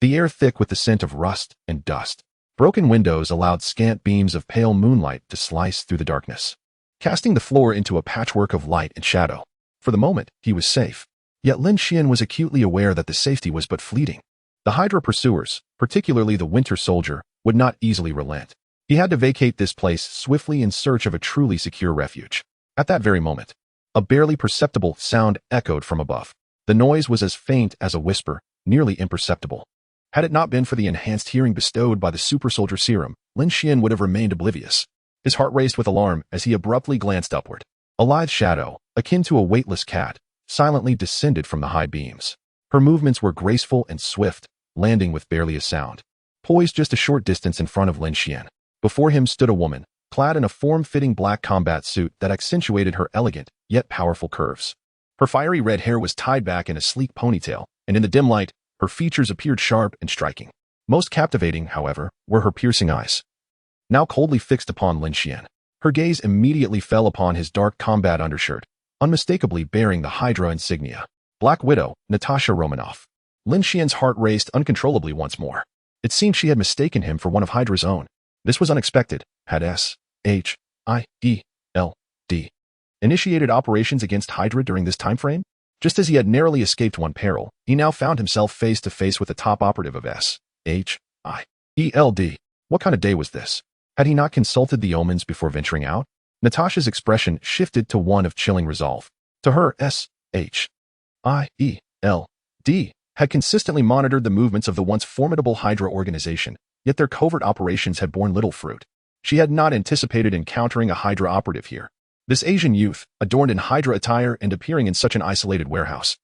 Speaker 1: the air thick with the scent of rust and dust. Broken windows allowed scant beams of pale moonlight to slice through the darkness, casting the floor into a patchwork of light and shadow. For the moment, he was safe. Yet Lin Xuan was acutely aware that the safety was but fleeting. The Hydra pursuers, particularly the Winter Soldier, would not easily relent. He had to vacate this place swiftly in search of a truly secure refuge. At that very moment, a barely perceptible sound echoed from above. The noise was as faint as a whisper, nearly imperceptible. Had it not been for the enhanced hearing bestowed by the Super Soldier Serum, Lin Xuan would have remained oblivious. His heart raced with alarm as he abruptly glanced upward. A lithe shadow, akin to a weightless cat, silently descended from the high beams. Her movements were graceful and swift, landing with barely a sound. Poised just a short distance in front of Lin Xuan, before him stood a woman, clad in a form-fitting black combat suit that accentuated her elegant, yet powerful curves. Her fiery red hair was tied back in a sleek ponytail, and in the dim light, her features appeared sharp and striking. Most captivating, however, were her piercing eyes, now coldly fixed upon Lin Xuan. Her gaze immediately fell upon his dark combat undershirt, unmistakably bearing the Hydra insignia. Black Widow, Natasha Romanoff. Lin Xian's heart raced uncontrollably once more. It seemed she had mistaken him for one of Hydra's own. This was unexpected. Had S.H.I.E.L.D. initiated operations against Hydra during this time frame? Just as he had narrowly escaped one peril, he now found himself face to face with the top operative of S.H.I.E.L.D. What kind of day was this? Had he not consulted the omens before venturing out? Natasha's expression shifted to one of chilling resolve. To her, S.H.I.E.L.D. had consistently monitored the movements of the once formidable Hydra organization, yet their covert operations had borne little fruit. She had not anticipated encountering a Hydra operative here. This Asian youth, adorned in Hydra attire and appearing in such an isolated warehouse,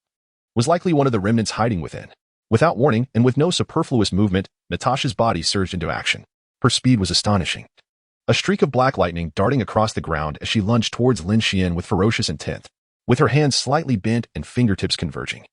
Speaker 1: was likely one of the remnants hiding within. Without warning and with no superfluous movement, Natasha's body surged into action. Her speed was astonishing. A streak of black lightning darting across the ground as she lunged towards Lin Xian with ferocious intent, with her hands slightly bent and fingertips converging.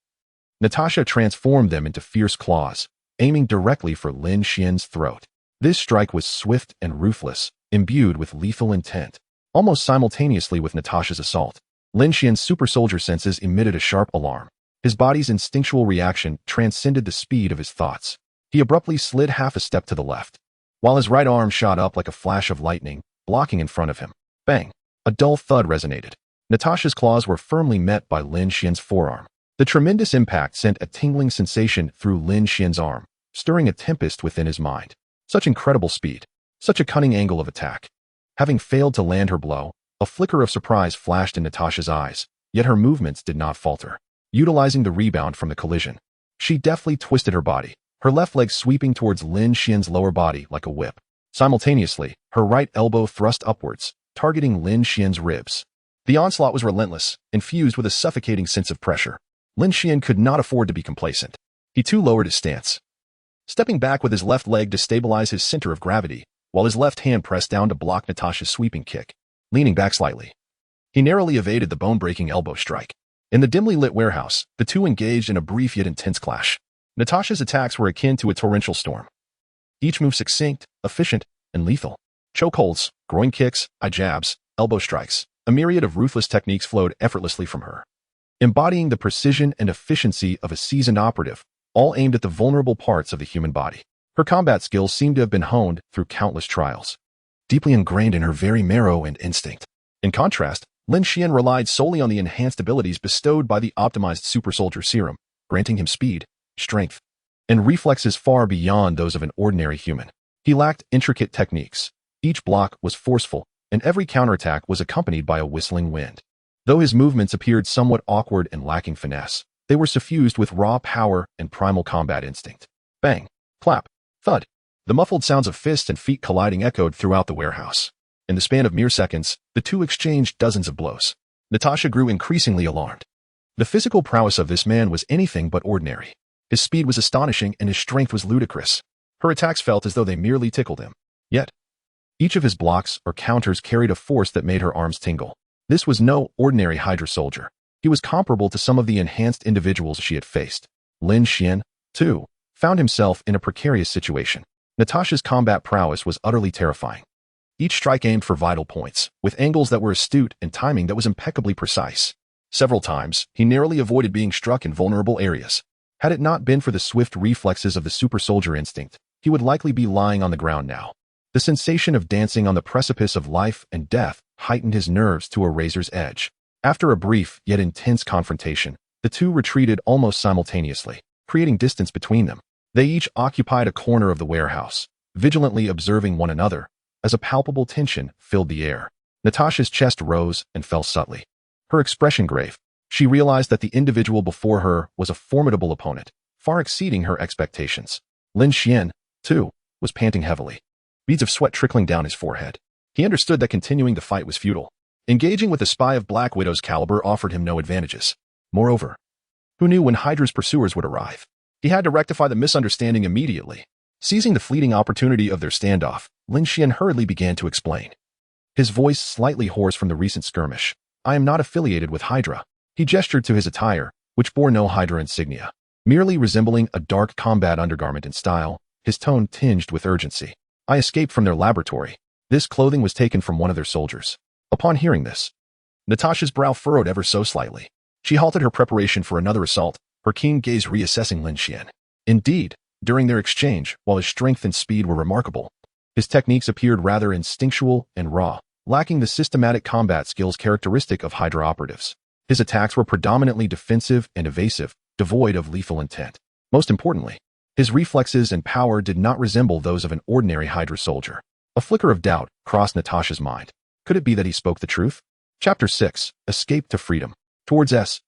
Speaker 1: Natasha transformed them into fierce claws, aiming directly for Lin Xian's throat. This strike was swift and ruthless, imbued with lethal intent. Almost simultaneously with Natasha's assault, Lin Xian's super soldier senses emitted a sharp alarm. His body's instinctual reaction transcended the speed of his thoughts. He abruptly slid half a step to the left, while his right arm shot up like a flash of lightning, blocking in front of him. Bang! A dull thud resonated. Natasha's claws were firmly met by Lin Xian's forearm. The tremendous impact sent a tingling sensation through Lin Xian's arm, stirring a tempest within his mind. Such incredible speed. Such a cunning angle of attack. Having failed to land her blow, a flicker of surprise flashed in Natasha's eyes, yet her movements did not falter. Utilizing the rebound from the collision, she deftly twisted her body, her left leg sweeping towards Lin Xian's lower body like a whip. Simultaneously, her right elbow thrust upwards, targeting Lin Xian's ribs. The onslaught was relentless, infused with a suffocating sense of pressure. Lin Xian could not afford to be complacent. He too lowered his stance, stepping back with his left leg to stabilize his center of gravity, while his left hand pressed down to block Natasha's sweeping kick. Leaning back slightly, he narrowly evaded the bone-breaking elbow strike. In the dimly lit warehouse, the two engaged in a brief yet intense clash. Natasha's attacks were akin to a torrential storm, each move succinct, efficient, and lethal. Chokeholds, groin kicks, eye jabs, elbow strikes, a myriad of ruthless techniques flowed effortlessly from her, embodying the precision and efficiency of a seasoned operative, all aimed at the vulnerable parts of the human body. Her combat skills seemed to have been honed through countless trials, deeply ingrained in her very marrow and instinct. In contrast, Lin Xian relied solely on the enhanced abilities bestowed by the optimized super soldier serum, granting him speed, strength, and reflexes far beyond those of an ordinary human. He lacked intricate techniques. Each block was forceful, and every counterattack was accompanied by a whistling wind. Though his movements appeared somewhat awkward and lacking finesse, they were suffused with raw power and primal combat instinct. Bang! Clap! Thud! The muffled sounds of fists and feet colliding echoed throughout the warehouse. In the span of mere seconds, the two exchanged dozens of blows. Natasha grew increasingly alarmed. The physical prowess of this man was anything but ordinary. His speed was astonishing and his strength was ludicrous. Her attacks felt as though they merely tickled him. Yet, each of his blocks or counters carried a force that made her arms tingle. This was no ordinary Hydra soldier. He was comparable to some of the enhanced individuals she had faced. Lin Xian, too, found himself in a precarious situation. Natasha's combat prowess was utterly terrifying. Each strike aimed for vital points, with angles that were astute and timing that was impeccably precise. Several times, he narrowly avoided being struck in vulnerable areas. Had it not been for the swift reflexes of the super soldier instinct, he would likely be lying on the ground now. The sensation of dancing on the precipice of life and death heightened his nerves to a razor's edge. After a brief yet intense confrontation, the two retreated almost simultaneously, creating distance between them. They each occupied a corner of the warehouse, vigilantly observing one another, as a palpable tension filled the air. Natasha's chest rose and fell subtly, her expression grave. She realized that the individual before her was a formidable opponent, far exceeding her expectations. Lin Xian, too, was panting heavily, beads of sweat trickling down his forehead. He understood that continuing the fight was futile. Engaging with a spy of Black Widow's caliber offered him no advantages. Moreover, who knew when Hydra's pursuers would arrive? He had to rectify the misunderstanding immediately. Seizing the fleeting opportunity of their standoff, Lin Xian hurriedly began to explain, his voice slightly hoarse from the recent skirmish. I am not affiliated with Hydra. He gestured to his attire, which bore no Hydra insignia, merely resembling a dark combat undergarment in style, his tone tinged with urgency. I escaped from their laboratory. This clothing was taken from one of their soldiers. Upon hearing this, Natasha's brow furrowed ever so slightly. She halted her preparation for another assault, her keen gaze reassessing Lin Xuan. Indeed, during their exchange, while his strength and speed were remarkable, his techniques appeared rather instinctual and raw, lacking the systematic combat skills characteristic of Hydra operatives. His attacks were predominantly defensive and evasive, devoid of lethal intent. Most importantly, his reflexes and power did not resemble those of an ordinary Hydra soldier. A flicker of doubt crossed Natasha's mind. Could it be that he spoke the truth? Chapter 6. Escape to Freedom. Towards S-H-I-E-L-D.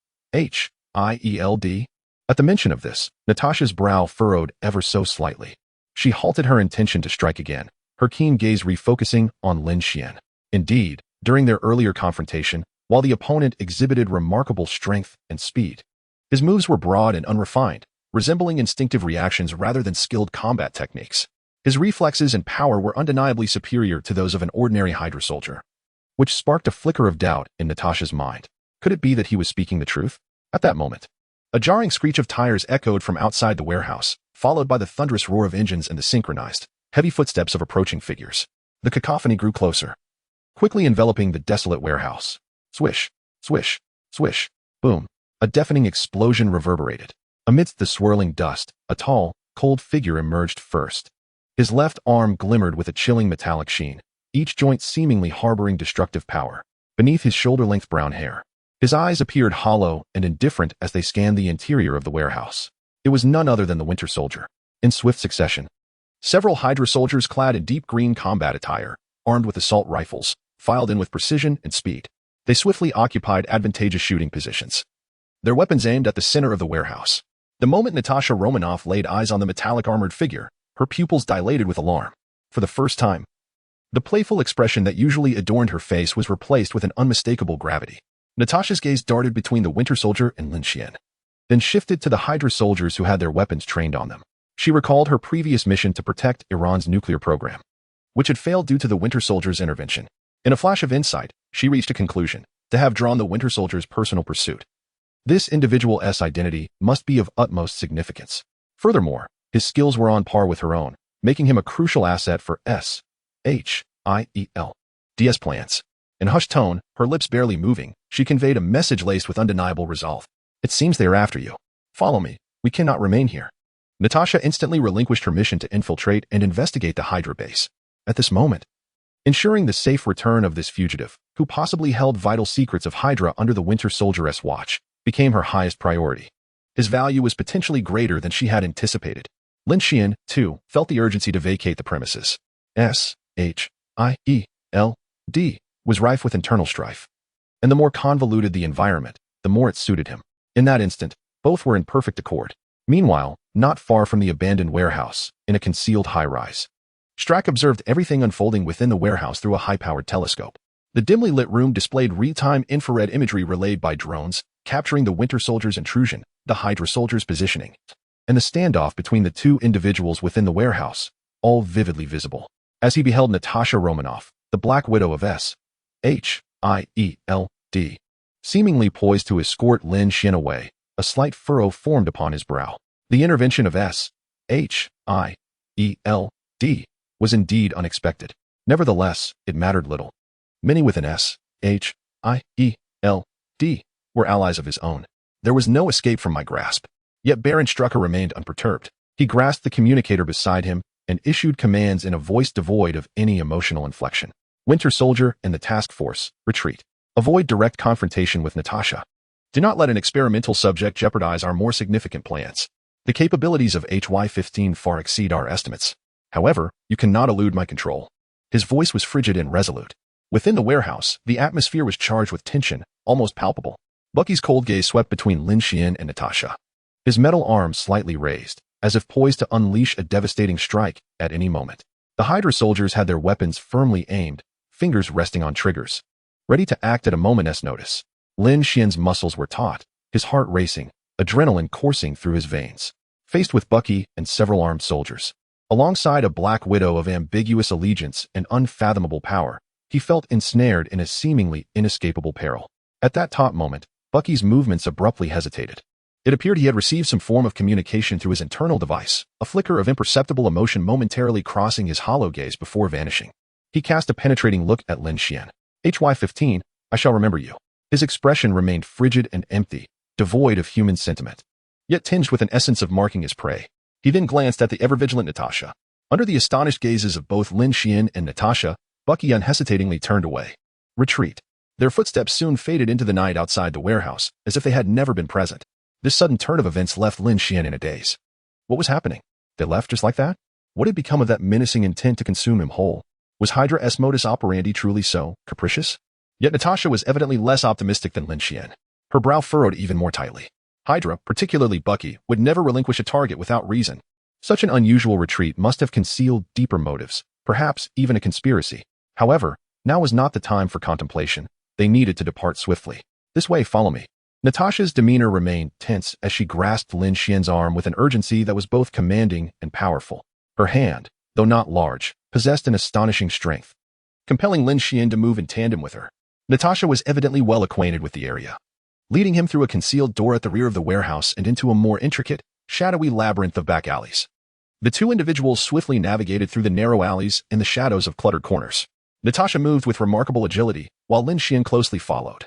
Speaker 1: At the mention of this, Natasha's brow furrowed ever so slightly. She halted her intention to strike again, her keen gaze refocusing on Lin Xuan. Indeed, during their earlier confrontation, while the opponent exhibited remarkable strength and speed, his moves were broad and unrefined, resembling instinctive reactions rather than skilled combat techniques. His reflexes and power were undeniably superior to those of an ordinary Hydra soldier, which sparked a flicker of doubt in Natasha's mind. Could it be that he was speaking the truth? At that moment, a jarring screech of tires echoed from outside the warehouse, followed by the thunderous roar of engines and the synchronized, heavy footsteps of approaching figures. The cacophony grew closer, quickly enveloping the desolate warehouse. Swish, swish, swish, boom. A deafening explosion reverberated. Amidst the swirling dust, a tall, cold figure emerged first. His left arm glimmered with a chilling metallic sheen, each joint seemingly harboring destructive power. Beneath his shoulder-length brown hair, his eyes appeared hollow and indifferent as they scanned the interior of the warehouse. It was none other than the Winter Soldier. In swift succession, several Hydra soldiers clad in deep green combat attire, armed with assault rifles, filed in with precision and speed. They swiftly occupied advantageous shooting positions, their weapons aimed at the center of the warehouse. The moment Natasha Romanoff laid eyes on the metallic armored figure, her pupils dilated with alarm. For the first time, the playful expression that usually adorned her face was replaced with an unmistakable gravity. Natasha's gaze darted between the Winter Soldier and Lin Xuan, then shifted to the Hydra soldiers who had their weapons trained on them. She recalled her previous mission to protect Iran's nuclear program, which had failed due to the Winter Soldier's intervention. In a flash of insight, she reached a conclusion: to have drawn the Winter Soldier's personal pursuit, this individual's identity must be of utmost significance. Furthermore, his skills were on par with her own, making him a crucial asset for S-H-I-E-L-D's plans. In hushed tone, her lips barely moving, she conveyed a message laced with undeniable resolve. It seems they are after you. Follow me. We cannot remain here. Natasha instantly relinquished her mission to infiltrate and investigate the Hydra base. At this moment, ensuring the safe return of this fugitive, who possibly held vital secrets of Hydra under the Winter Soldier's watch, became her highest priority. His value was potentially greater than she had anticipated. Lin Xuan, too, felt the urgency to vacate the premises. S-H-I-E-L-D was rife with internal strife, and the more convoluted the environment, the more it suited him. In that instant, both were in perfect accord. Meanwhile, not far from the abandoned warehouse, in a concealed high-rise, Strack observed everything unfolding within the warehouse through a high-powered telescope. The dimly lit room displayed real-time infrared imagery relayed by drones, capturing the Winter Soldier's intrusion, the Hydra soldier's positioning, and the standoff between the two individuals within the warehouse, all vividly visible. As he beheld Natasha Romanoff, the Black Widow of S-H-I-E-L-D, seemingly poised to escort Lin Xuan away, a slight furrow formed upon his brow. The intervention of S-H-I-E-L-D was indeed unexpected. Nevertheless, it mattered little. Many with an S-H-I-E-L-D were allies of his own. There was no escape from my grasp. Yet Baron Strucker remained unperturbed. He grasped the communicator beside him and issued commands in a voice devoid of any emotional inflection. Winter Soldier and the task force, retreat. Avoid direct confrontation with Natasha. Do not let an experimental subject jeopardize our more significant plans. The capabilities of HY-15 far exceed our estimates. However, you cannot elude my control. His voice was frigid and resolute. Within the warehouse, the atmosphere was charged with tension, almost palpable. Bucky's cold gaze swept between Lin Xuan and Natasha, his metal arm slightly raised, as if poised to unleash a devastating strike at any moment. The Hydra soldiers had their weapons firmly aimed, fingers resting on triggers, ready to act at a moment's notice. Lin Xuan's muscles were taut, his heart racing, adrenaline coursing through his veins. Faced with Bucky and several armed soldiers, alongside a Black Widow of ambiguous allegiance and unfathomable power, he felt ensnared in a seemingly inescapable peril. At that taut moment, Bucky's movements abruptly hesitated. It appeared he had received some form of communication through his internal device, a flicker of imperceptible emotion momentarily crossing his hollow gaze before vanishing. He cast a penetrating look at Lin Xuan. HY-15, I shall remember you. His expression remained frigid and empty, devoid of human sentiment, yet tinged with an essence of marking his prey. He then glanced at the ever-vigilant Natasha. Under the astonished gazes of both Lin Xuan and Natasha, Bucky unhesitatingly turned away. Retreat. Their footsteps soon faded into the night outside the warehouse, as if they had never been present. This sudden turn of events left Lin Xuan in a daze. What was happening? They left just like that? What had become of that menacing intent to consume him whole? Was Hydra's modus operandi truly so capricious? Yet Natasha was evidently less optimistic than Lin Xuan. Her brow furrowed even more tightly. Hydra, particularly Bucky, would never relinquish a target without reason. Such an unusual retreat must have concealed deeper motives, perhaps even a conspiracy. However, now was not the time for contemplation. They needed to depart swiftly. This way, follow me. Natasha's demeanor remained tense as she grasped Lin Xuan's arm with an urgency that was both commanding and powerful. Her hand, though not large, possessed an astonishing strength, compelling Lin Xuan to move in tandem with her. Natasha was evidently well acquainted with the area, leading him through a concealed door at the rear of the warehouse and into a more intricate, shadowy labyrinth of back alleys. The two individuals swiftly navigated through the narrow alleys and the shadows of cluttered corners. Natasha moved with remarkable agility, while Lin Xuan closely followed,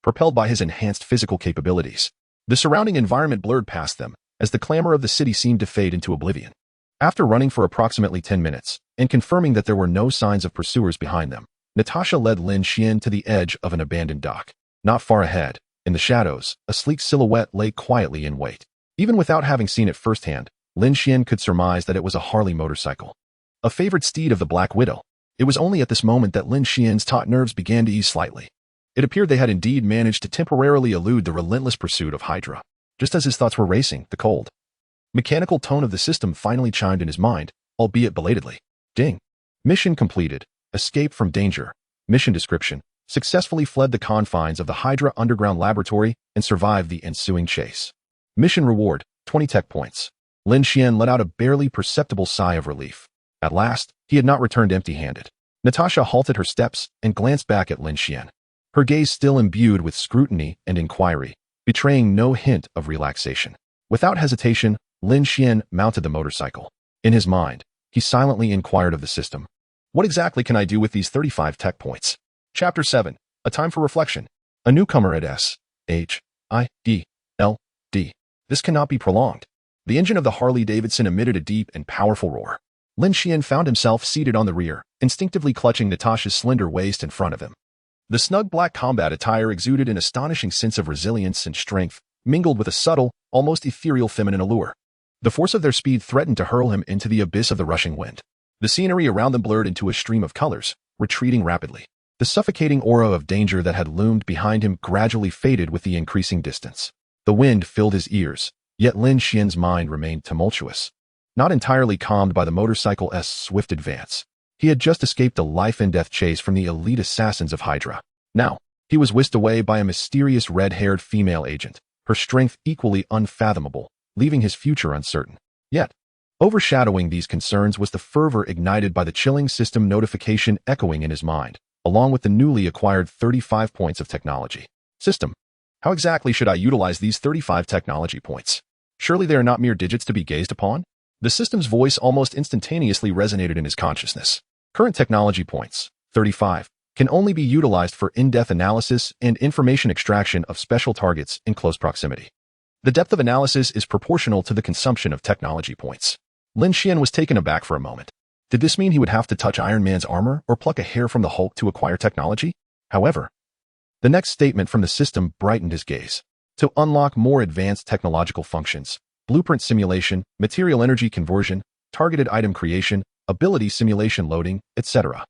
Speaker 1: propelled by his enhanced physical capabilities. The surrounding environment blurred past them, as the clamor of the city seemed to fade into oblivion. After running for approximately 10 minutes, and confirming that there were no signs of pursuers behind them, Natasha led Lin Xuan to the edge of an abandoned dock. Not far ahead, in the shadows, a sleek silhouette lay quietly in wait. Even without having seen it firsthand, Lin Xuan could surmise that it was a Harley motorcycle, a favorite steed of the Black Widow. It was only at this moment that Lin Xian's taut nerves began to ease slightly. It appeared they had indeed managed to temporarily elude the relentless pursuit of Hydra. Just as his thoughts were racing, the cold, mechanical tone of the system finally chimed in his mind, albeit belatedly. Ding. Mission completed. Escape from danger. Mission description. Successfully fled the confines of the Hydra underground laboratory and survived the ensuing chase. Mission reward, 20 tech points. Lin Xuan let out a barely perceptible sigh of relief. At last, he had not returned empty-handed. Natasha halted her steps and glanced back at Lin Xuan, her gaze still imbued with scrutiny and inquiry, betraying no hint of relaxation. Without hesitation, Lin Xuan mounted the motorcycle. In his mind, he silently inquired of the system. What exactly can I do with these 35 tech points? Chapter 7. A time for reflection. A newcomer at S.H.I.D.L.D. This cannot be prolonged. The engine of the Harley-Davidson emitted a deep and powerful roar. Lin Xuan found himself seated on the rear, instinctively clutching Natasha's slender waist in front of him. The snug black combat attire exuded an astonishing sense of resilience and strength, mingled with a subtle, almost ethereal feminine allure. The force of their speed threatened to hurl him into the abyss of the rushing wind. The scenery around them blurred into a stream of colors, retreating rapidly. The suffocating aura of danger that had loomed behind him gradually faded with the increasing distance. The wind filled his ears, yet Lin Xian's mind remained tumultuous. Not entirely calmed by the motorcycle's swift advance, he had just escaped a life-and-death chase from the elite assassins of Hydra. Now, he was whisked away by a mysterious red-haired female agent, her strength equally unfathomable, leaving his future uncertain. Yet, overshadowing these concerns was the fervor ignited by the chilling system notification echoing in his mind, along with the newly acquired 35 points of technology. System. How exactly should I utilize these 35 technology points? Surely they are not mere digits to be gazed upon? The system's voice almost instantaneously resonated in his consciousness. Current technology points, 35, can only be utilized for in-depth analysis and information extraction of special targets in close proximity. The depth of analysis is proportional to the consumption of technology points. Lin Xuan was taken aback for a moment. Did this mean he would have to touch Iron Man's armor or pluck a hair from the Hulk to acquire technology? However, the next statement from the system brightened his gaze. To unlock more advanced technological functions, blueprint simulation, material energy conversion, targeted item creation, ability simulation loading, etc.,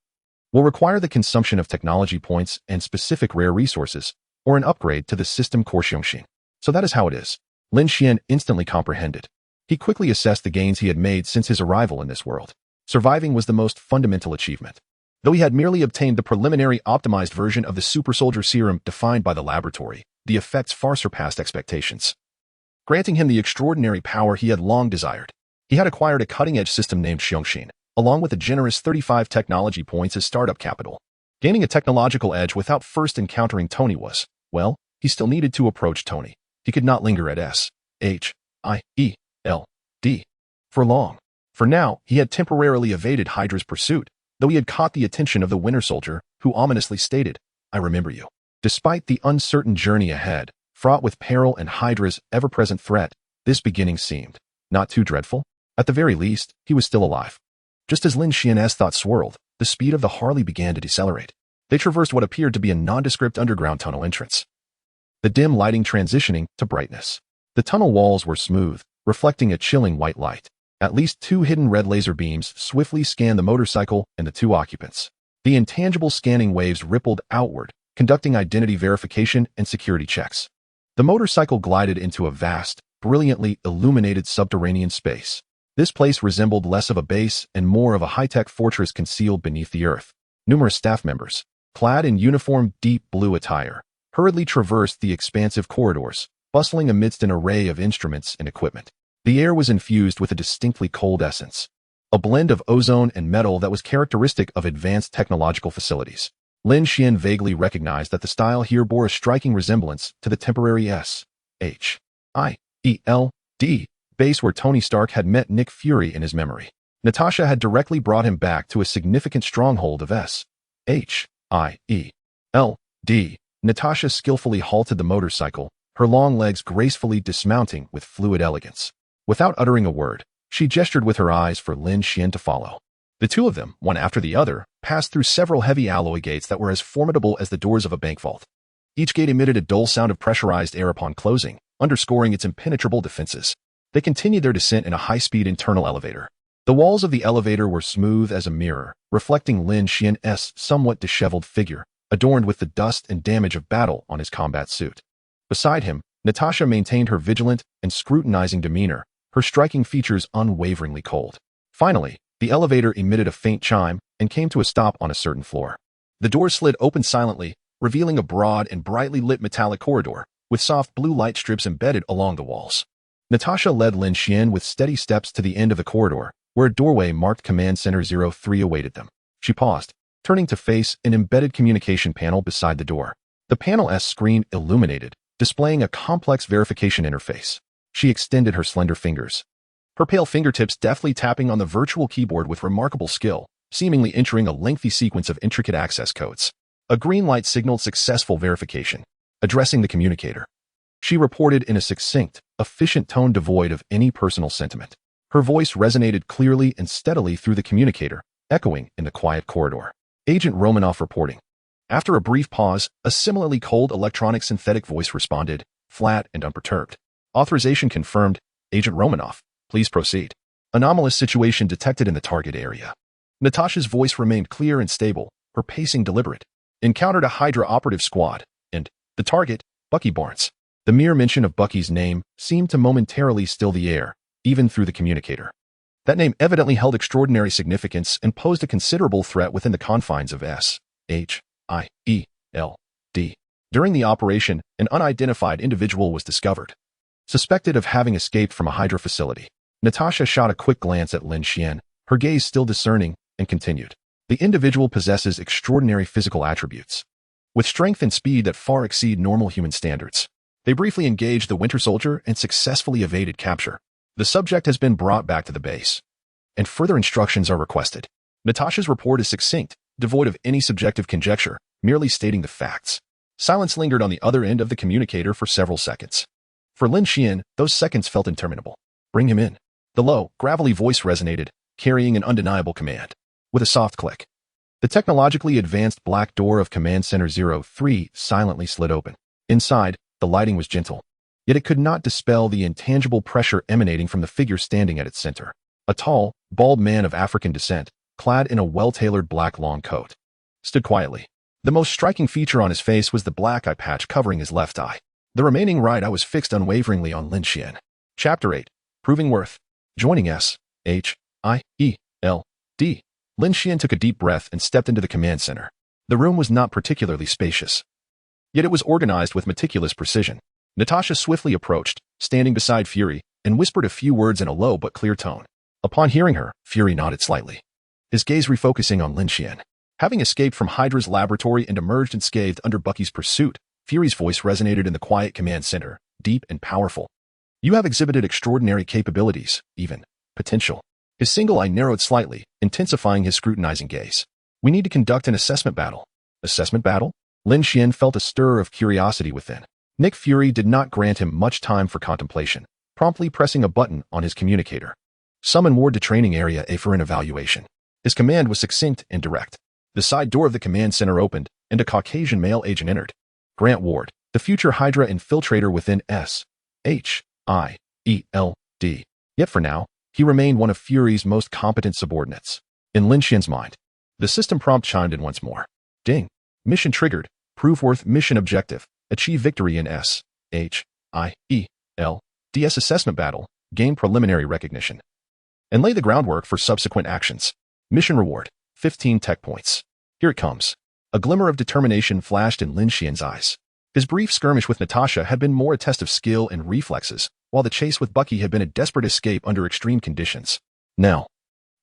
Speaker 1: will require the consumption of technology points and specific rare resources, or an upgrade to the system core Xiongxin. So that is how it is. Lin Xuan instantly comprehended. He quickly assessed the gains he had made since his arrival in this world. Surviving was the most fundamental achievement. Though he had merely obtained the preliminary optimized version of the super soldier serum defined by the laboratory, the effects far surpassed expectations, granting him the extraordinary power he had long desired. He had acquired a cutting-edge system named Xiongxin, along with a generous 35 technology points as startup capital. Gaining a technological edge without first encountering Tony was, well, he still needed to approach Tony. He could not linger at S.H.I.E.L.D. for long. For now, he had temporarily evaded Hydra's pursuit, though he had caught the attention of the Winter Soldier, who ominously stated, "I remember you." Despite the uncertain journey ahead, fraught with peril and Hydra's ever-present threat, this beginning seemed not too dreadful. At the very least, he was still alive. Just as Lin Xuan's thoughts swirled, the speed of the Harley began to decelerate. They traversed what appeared to be a nondescript underground tunnel entrance, the dim lighting transitioning to brightness. The tunnel walls were smooth, reflecting a chilling white light. At least 2 hidden red laser beams swiftly scanned the motorcycle and the 2 occupants. The intangible scanning waves rippled outward, conducting identity verification and security checks. The motorcycle glided into a vast, brilliantly illuminated subterranean space. This place resembled less of a base and more of a high-tech fortress concealed beneath the earth. Numerous staff members, clad in uniform deep blue attire, hurriedly traversed the expansive corridors, bustling amidst an array of instruments and equipment. The air was infused with a distinctly cold essence, a blend of ozone and metal that was characteristic of advanced technological facilities. Lin Xuan vaguely recognized that the style here bore a striking resemblance to the temporary S.H.I.E.L.D. base where Tony Stark had met Nick Fury in his memory. Natasha had directly brought him back to a significant stronghold of S.H.I.E.L.D. Natasha skillfully halted the motorcycle, her long legs gracefully dismounting with fluid elegance. Without uttering a word, she gestured with her eyes for Lin Xuan to follow. The 2 of them, one after the other, passed through several heavy alloy gates that were as formidable as the doors of a bank vault. Each gate emitted a dull sound of pressurized air upon closing, underscoring its impenetrable defenses. They continued their descent in a high-speed internal elevator. The walls of the elevator were smooth as a mirror, reflecting Lin Xuan's somewhat disheveled figure, adorned with the dust and damage of battle on his combat suit. Beside him, Natasha maintained her vigilant and scrutinizing demeanor, her striking features unwaveringly cold. Finally, the elevator emitted a faint chime and came to a stop on a certain floor. The doors slid open silently, revealing a broad and brightly lit metallic corridor, with soft blue light strips embedded along the walls. Natasha led Lin Xuan with steady steps to the end of the corridor, where a doorway marked Command Center 03 awaited them. She paused, turning to face an embedded communication panel beside the door. The panel's screen illuminated, displaying a complex verification interface. She extended her slender fingers, her pale fingertips deftly tapping on the virtual keyboard with remarkable skill, seemingly entering a lengthy sequence of intricate access codes. A green light signaled successful verification. Addressing the communicator, she reported in a succinct, efficient tone devoid of any personal sentiment. Her voice resonated clearly and steadily through the communicator, echoing in the quiet corridor. Agent Romanoff reporting. After a brief pause, a similarly cold electronic synthetic voice responded, flat and unperturbed. Authorization confirmed. Agent Romanoff, please proceed. Anomalous situation detected in the target area. Natasha's voice remained clear and stable, her pacing deliberate. Encountered a Hydra operative squad, and the target, Bucky Barnes. The mere mention of Bucky's name seemed to momentarily still the air, even through the communicator. That name evidently held extraordinary significance and posed a considerable threat within the confines of S.H.I.E.L.D. During the operation, an unidentified individual was discovered, suspected of having escaped from a Hydra facility. Natasha shot a quick glance at Lin Xuan, her gaze still discerning, and continued. The individual possesses extraordinary physical attributes, with strength and speed that far exceed normal human standards. They briefly engaged the Winter Soldier and successfully evaded capture. The subject has been brought back to the base, and further instructions are requested. Natasha's report is succinct, devoid of any subjective conjecture, merely stating the facts. Silence lingered on the other end of the communicator for several seconds. For Lin Xuan, those seconds felt interminable. Bring him in. The low, gravelly voice resonated, carrying an undeniable command. With a soft click, the technologically advanced black door of Command Center 03 silently slid open. Inside, the lighting was gentle, yet it could not dispel the intangible pressure emanating from the figure standing at its center. A tall, bald man of African descent, clad in a well-tailored black long coat, stood quietly. The most striking feature on his face was the black eye patch covering his left eye. The remaining right eye was fixed unwaveringly on Lin Xuan. Chapter 8. Proving Worth. Joining S.H.I.E.L.D. Lin Xuan took a deep breath and stepped into the command center. The room was not particularly spacious, yet it was organized with meticulous precision. Natasha swiftly approached, standing beside Fury, and whispered a few words in a low but clear tone. Upon hearing her, Fury nodded slightly, his gaze refocusing on Lin Xuan. Having escaped from Hydra's laboratory and emerged unscathed under Bucky's pursuit, Fury's voice resonated in the quiet command center, deep and powerful. You have exhibited extraordinary capabilities, even potential. His single eye narrowed slightly, intensifying his scrutinizing gaze. We need to conduct an assessment battle. Assessment battle? Lin Xuan felt a stir of curiosity within. Nick Fury did not grant him much time for contemplation, promptly pressing a button on his communicator. Summon Ward to Training Area A for an evaluation. His command was succinct and direct. The side door of the command center opened, and a Caucasian male agent entered. Grant Ward, the future Hydra infiltrator within SHIELD. Yet for now, he remained one of Fury's most competent subordinates. In Lin Xuan's mind, the system prompt chimed in once more. Ding. Mission triggered. Proof worth mission objective. Achieve victory in SHIELD's assessment battle. Gain preliminary recognition. And lay the groundwork for subsequent actions. Mission reward. 15 tech points. Here it comes. A glimmer of determination flashed in Lin Xuan's eyes. His brief skirmish with Natasha had been more a test of skill and reflexes, while the chase with Bucky had been a desperate escape under extreme conditions. Now,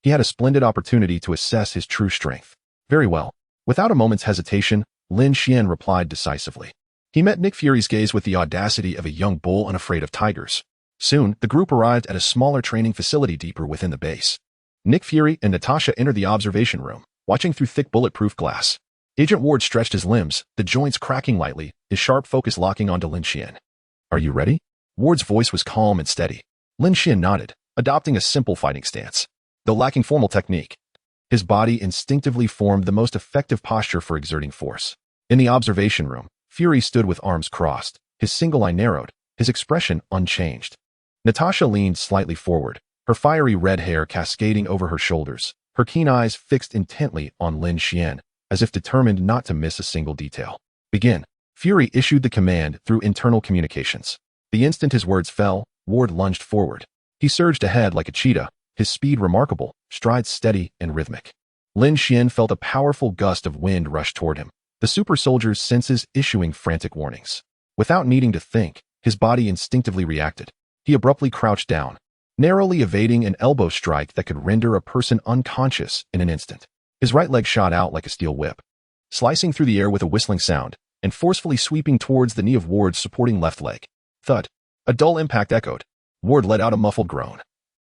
Speaker 1: he had a splendid opportunity to assess his true strength. Very well. Without a moment's hesitation, Lin Xuan replied decisively. He met Nick Fury's gaze with the audacity of a young bull unafraid of tigers. Soon, the group arrived at a smaller training facility deeper within the base. Nick Fury and Natasha entered the observation room, watching through thick bulletproof glass. Agent Ward stretched his limbs, the joints cracking lightly, his sharp focus locking onto Lin Xuan. Are you ready? Ward's voice was calm and steady. Lin Xuan nodded, adopting a simple fighting stance. Though lacking formal technique, his body instinctively formed the most effective posture for exerting force. In the observation room, Fury stood with arms crossed, his single eye narrowed, his expression unchanged. Natasha leaned slightly forward, her fiery red hair cascading over her shoulders, her keen eyes fixed intently on Lin Xuan, as if determined not to miss a single detail. Begin. Fury issued the command through internal communications. The instant his words fell, Ward lunged forward. He surged ahead like a cheetah, his speed remarkable, strides steady and rhythmic. Lin Xuan felt a powerful gust of wind rush toward him, the super soldier's senses issuing frantic warnings. Without needing to think, his body instinctively reacted. He abruptly crouched down, narrowly evading an elbow strike that could render a person unconscious in an instant. His right leg shot out like a steel whip, slicing through the air with a whistling sound, and forcefully sweeping towards the knee of Ward's supporting left leg. Thud. A dull impact echoed. Ward let out a muffled groan,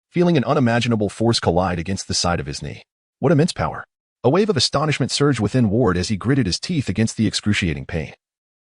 Speaker 1: feeling an unimaginable force collide against the side of his knee. What immense power! A wave of astonishment surged within Ward as he gritted his teeth against the excruciating pain.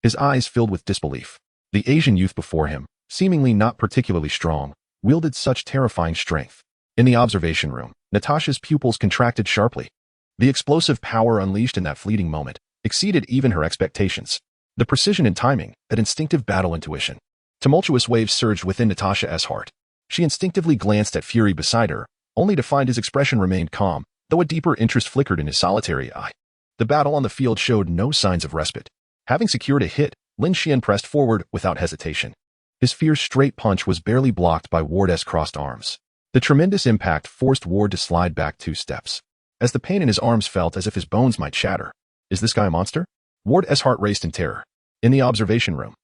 Speaker 1: His eyes filled with disbelief. The Asian youth before him, seemingly not particularly strong, wielded such terrifying strength. In the observation room, Natasha's pupils contracted sharply. The explosive power unleashed in that fleeting moment exceeded even her expectations. The precision and timing, that instinctive battle intuition. Tumultuous waves surged within Natasha's heart. She instinctively glanced at Fury beside her, only to find his expression remained calm, though a deeper interest flickered in his solitary eye. The battle on the field showed no signs of respite. Having secured a hit, Lin Xuan pressed forward without hesitation. His fierce straight punch was barely blocked by Ward's crossed arms. The tremendous impact forced Ward to slide back 2 steps. As the pain in his arms felt as if his bones might shatter. Is this guy a monster? Ward's heart raced in terror. In the observation room,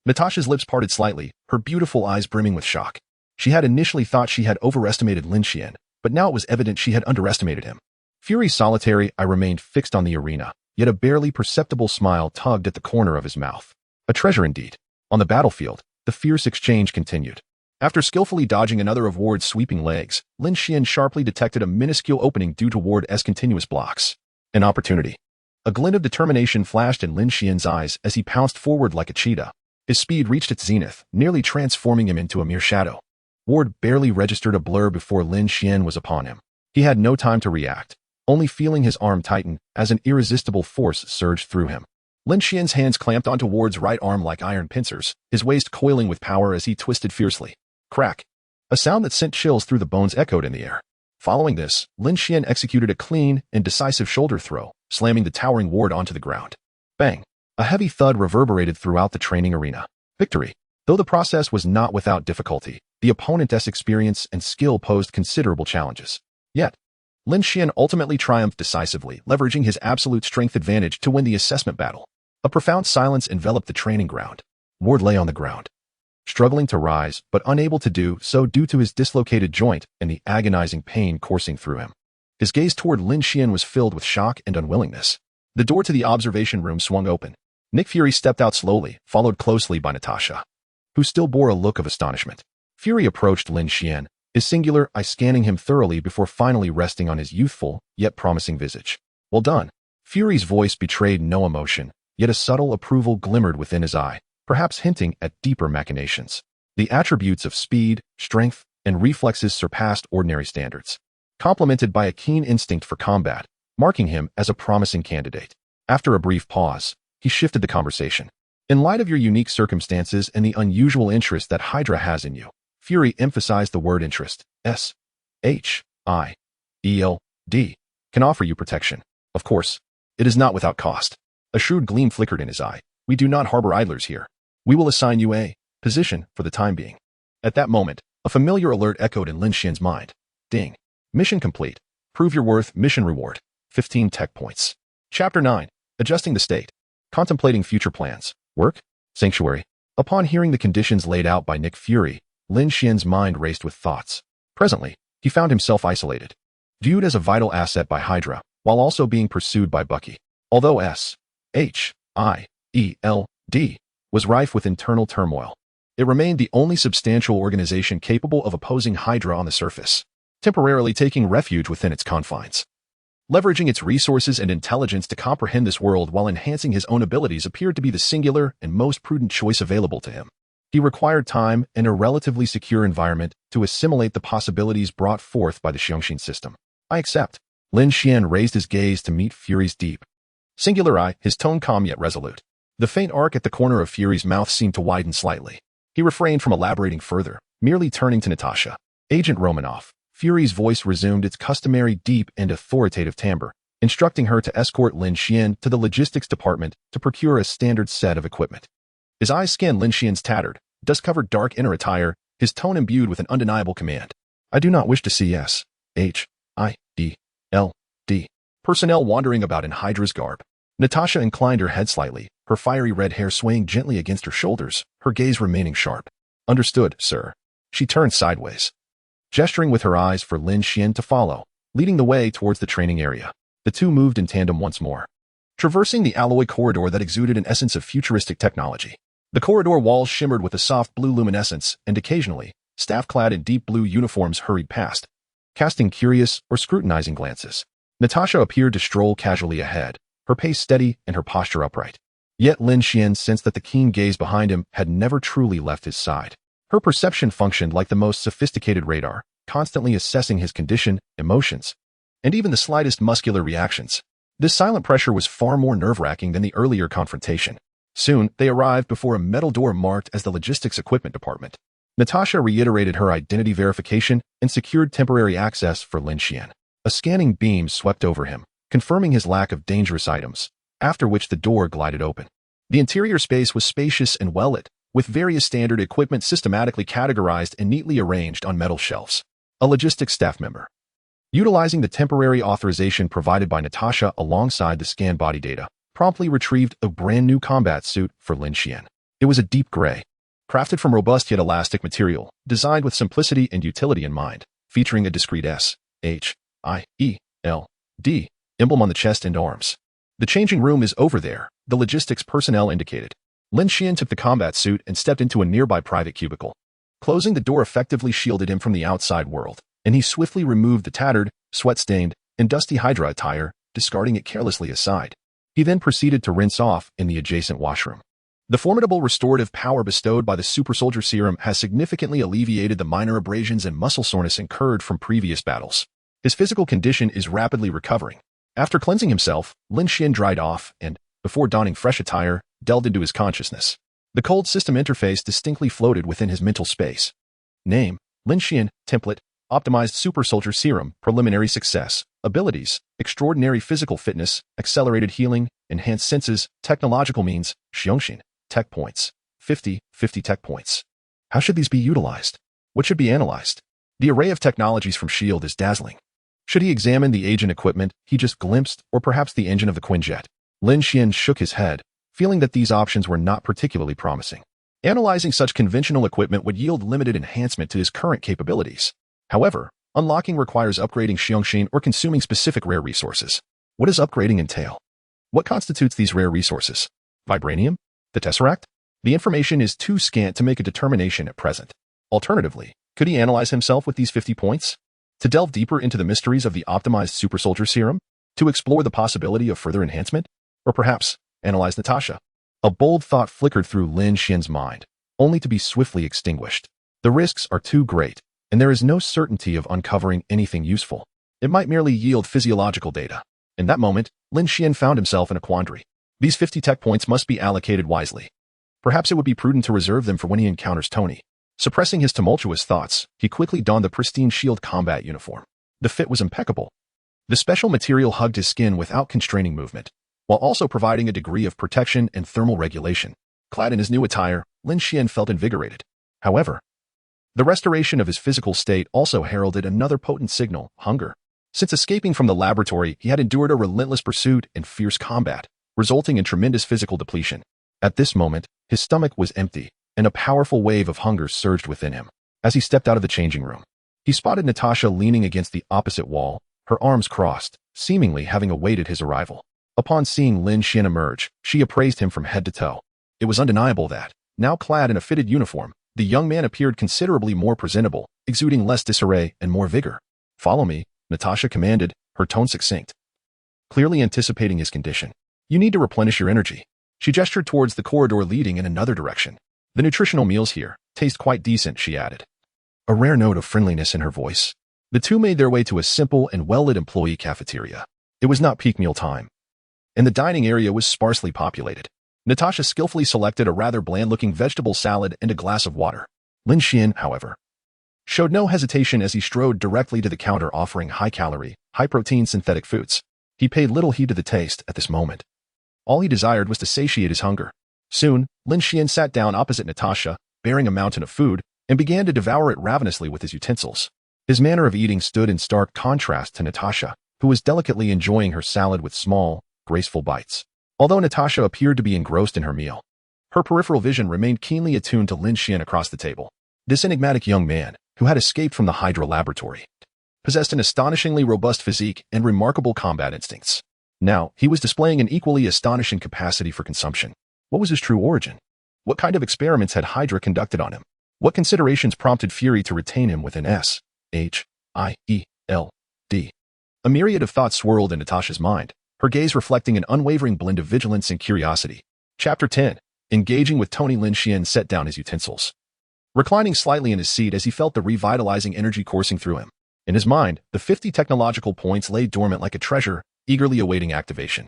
Speaker 1: Natasha's lips parted slightly, her beautiful eyes brimming with shock. She had initially thought she had overestimated Lin Xuan, but now it was evident she had underestimated him. Fury's solitary eye remained fixed on the arena, yet a barely perceptible smile tugged at the corner of his mouth. A treasure indeed. On the battlefield, the fierce exchange continued. After skillfully dodging another of Ward's sweeping legs, Lin Xuan sharply detected a minuscule opening due to Ward's continuous blocks. An opportunity. A glint of determination flashed in Lin Xuan's eyes as he pounced forward like a cheetah. His speed reached its zenith, nearly transforming him into a mere shadow. Ward barely registered a blur before Lin Xuan was upon him. He had no time to react, only feeling his arm tighten as an irresistible force surged through him. Lin Xuan's hands clamped onto Ward's right arm like iron pincers, his waist coiling with power as he twisted fiercely. Crack. A sound that sent chills through the bones echoed in the air. Following this, Lin Xuan executed a clean and decisive shoulder throw, slamming the towering Ward onto the ground. Bang. A heavy thud reverberated throughout the training arena. Victory. Though the process was not without difficulty, the opponent's experience and skill posed considerable challenges. Yet, Lin Xuan ultimately triumphed decisively, leveraging his absolute strength advantage to win the assessment battle. A profound silence enveloped the training ground. Ward lay on the ground, struggling to rise, but unable to do so due to his dislocated joint and the agonizing pain coursing through him. His gaze toward Lin Xuan was filled with shock and unwillingness. The door to the observation room swung open. Nick Fury stepped out slowly, followed closely by Natasha, who still bore a look of astonishment. Fury approached Lin Xuan, his singular eye scanning him thoroughly before finally resting on his youthful, yet promising visage. Well done. Fury's voice betrayed no emotion, yet a subtle approval glimmered within his eye, perhaps hinting at deeper machinations. The attributes of speed, strength, and reflexes surpassed ordinary standards, complemented by a keen instinct for combat, marking him as a promising candidate. After a brief pause, he shifted the conversation. In light of your unique circumstances and the unusual interest that Hydra has in you, Fury emphasized the word interest. S-H-I-E-L-D can offer you protection. Of course, it is not without cost. A shrewd gleam flickered in his eye. We do not harbor idlers here. We will assign you a position for the time being. At that moment, a familiar alert echoed in Lin Xuan's mind. Ding. Mission complete. Prove your worth. Mission reward. 15 tech points. Chapter 9. Adjusting the state. Contemplating future plans. Work. Sanctuary. Upon hearing the conditions laid out by Nick Fury, Lin Xuan's mind raced with thoughts. Presently, he found himself isolated, viewed as a vital asset by Hydra, while also being pursued by Bucky. Although S-H-I-E-L-D was rife with internal turmoil, it remained the only substantial organization capable of opposing Hydra on the surface, temporarily taking refuge within its confines. Leveraging its resources and intelligence to comprehend this world while enhancing his own abilities appeared to be the singular and most prudent choice available to him. He required time and a relatively secure environment to assimilate the possibilities brought forth by the Xiongxin system. I accept. Lin Xuan raised his gaze to meet Fury's deep, singular eye, his tone calm yet resolute. The faint arc at the corner of Fury's mouth seemed to widen slightly. He refrained from elaborating further, merely turning to Natasha. Agent Romanoff. Fury's voice resumed its customary deep and authoritative timbre, instructing her to escort Lin Xuan to the logistics department to procure a standard set of equipment. His eyes scanned Lin Xuan's tattered, dust-covered dark inner attire, his tone imbued with an undeniable command. I do not wish to see S-H-I-E-L-D personnel wandering about in Hydra's garb. Natasha inclined her head slightly, her fiery red hair swaying gently against her shoulders, her gaze remaining sharp. Understood, sir. She turned sideways, gesturing with her eyes for Lin Xuan to follow, leading the way towards the training area. The two moved in tandem once more, traversing the alloy corridor that exuded an essence of futuristic technology. The corridor walls shimmered with a soft blue luminescence, and occasionally, staff-clad in deep blue uniforms hurried past, casting curious or scrutinizing glances. Natasha appeared to stroll casually ahead, her pace steady and her posture upright. Yet Lin Xuan sensed that the keen gaze behind him had never truly left his side. Her perception functioned like the most sophisticated radar, constantly assessing his condition, emotions, and even the slightest muscular reactions. This silent pressure was far more nerve-wracking than the earlier confrontation. Soon, they arrived before a metal door marked as the Logistics Equipment Department. Natasha reiterated her identity verification and secured temporary access for Lin Xuan. A scanning beam swept over him, confirming his lack of dangerous items, after which the door glided open. The interior space was spacious and well-lit, with various standard equipment systematically categorized and neatly arranged on metal shelves. A logistics staff member, utilizing the temporary authorization provided by Natasha alongside the scanned body data, promptly retrieved a brand-new combat suit for Lin Xuan. It was a deep gray, crafted from robust yet elastic material, designed with simplicity and utility in mind, featuring a discreet S-H-I-E-L-D emblem on the chest and arms. The changing room is over there, the logistics personnel indicated. Lin Xuan took the combat suit and stepped into a nearby private cubicle. Closing the door effectively shielded him from the outside world, and he swiftly removed the tattered, sweat-stained, and dusty Hydra attire, discarding it carelessly aside. He then proceeded to rinse off in the adjacent washroom. The formidable restorative power bestowed by the super soldier serum has significantly alleviated the minor abrasions and muscle soreness incurred from previous battles. His physical condition is rapidly recovering. After cleansing himself, Lin Xuan dried off and, before donning fresh attire, delved into his consciousness. The cold system interface distinctly floated within his mental space. Name: Lin Xuan. Template: Optimized Super Soldier Serum. Preliminary success. Abilities: Extraordinary physical fitness, accelerated healing, enhanced senses, technological means, Xiongxin. Tech points: 50 tech points. How should these be utilized? What should be analyzed? The array of technologies from S.H.I.E.L.D. is dazzling. Should he examine the agent equipment he just glimpsed, or perhaps the engine of the Quinjet? Lin Xuan shook his head, feeling that these options were not particularly promising. Analyzing such conventional equipment would yield limited enhancement to his current capabilities. However, unlocking requires upgrading Xiongxin or consuming specific rare resources. What does upgrading entail? What constitutes these rare resources? Vibranium? The Tesseract? The information is too scant to make a determination at present. Alternatively, could he analyze himself with these 50 points? To delve deeper into the mysteries of the optimized super soldier serum? To explore the possibility of further enhancement? Or perhaps, analyzed Natasha. A bold thought flickered through Lin Xuan's mind, only to be swiftly extinguished. The risks are too great, and there is no certainty of uncovering anything useful. It might merely yield physiological data. In that moment, Lin Xuan found himself in a quandary. These 50 tech points must be allocated wisely. Perhaps it would be prudent to reserve them for when he encounters Tony. Suppressing his tumultuous thoughts, he quickly donned the pristine shield combat uniform. The fit was impeccable. The special material hugged his skin without constraining movement, while also providing a degree of protection and thermal regulation. Clad in his new attire, Lin Xuan felt invigorated. However, the restoration of his physical state also heralded another potent signal: hunger. Since escaping from the laboratory, he had endured a relentless pursuit and fierce combat, resulting in tremendous physical depletion. At this moment, his stomach was empty, and a powerful wave of hunger surged within him. As he stepped out of the changing room, he spotted Natasha leaning against the opposite wall, her arms crossed, seemingly having awaited his arrival. Upon seeing Lin Xuan emerge, she appraised him from head to toe. It was undeniable that, now clad in a fitted uniform, the young man appeared considerably more presentable, exuding less disarray and more vigor. "Follow me," Natasha commanded, her tone succinct. Clearly anticipating his condition. "You need to replenish your energy." She gestured towards the corridor leading in another direction. "The nutritional meals here taste quite decent," she added, a rare note of friendliness in her voice. The two made their way to a simple and well-lit employee cafeteria. It was not peak meal time, and the dining area was sparsely populated. Natasha skillfully selected a rather bland-looking vegetable salad and a glass of water. Lin Xuan, however, showed no hesitation as he strode directly to the counter offering high-calorie, high-protein synthetic foods. He paid little heed to the taste at this moment. All he desired was to satiate his hunger. Soon, Lin Xuan sat down opposite Natasha, bearing a mountain of food, and began to devour it ravenously with his utensils. His manner of eating stood in stark contrast to Natasha, who was delicately enjoying her salad with small, graceful bites. Although Natasha appeared to be engrossed in her meal, her peripheral vision remained keenly attuned to Lin Xuan across the table. This enigmatic young man, who had escaped from the Hydra laboratory, possessed an astonishingly robust physique and remarkable combat instincts. Now, he was displaying an equally astonishing capacity for consumption. What was his true origin? What kind of experiments had Hydra conducted on him? What considerations prompted Fury to retain him within Schield? A myriad of thoughts swirled in Natasha's mind, her gaze reflecting an unwavering blend of vigilance and curiosity. Chapter 10. Engaging with Tony. Lin Xuan set down his utensils, reclining slightly in his seat as he felt the revitalizing energy coursing through him. In his mind, the 50 technological points lay dormant like a treasure, eagerly awaiting activation.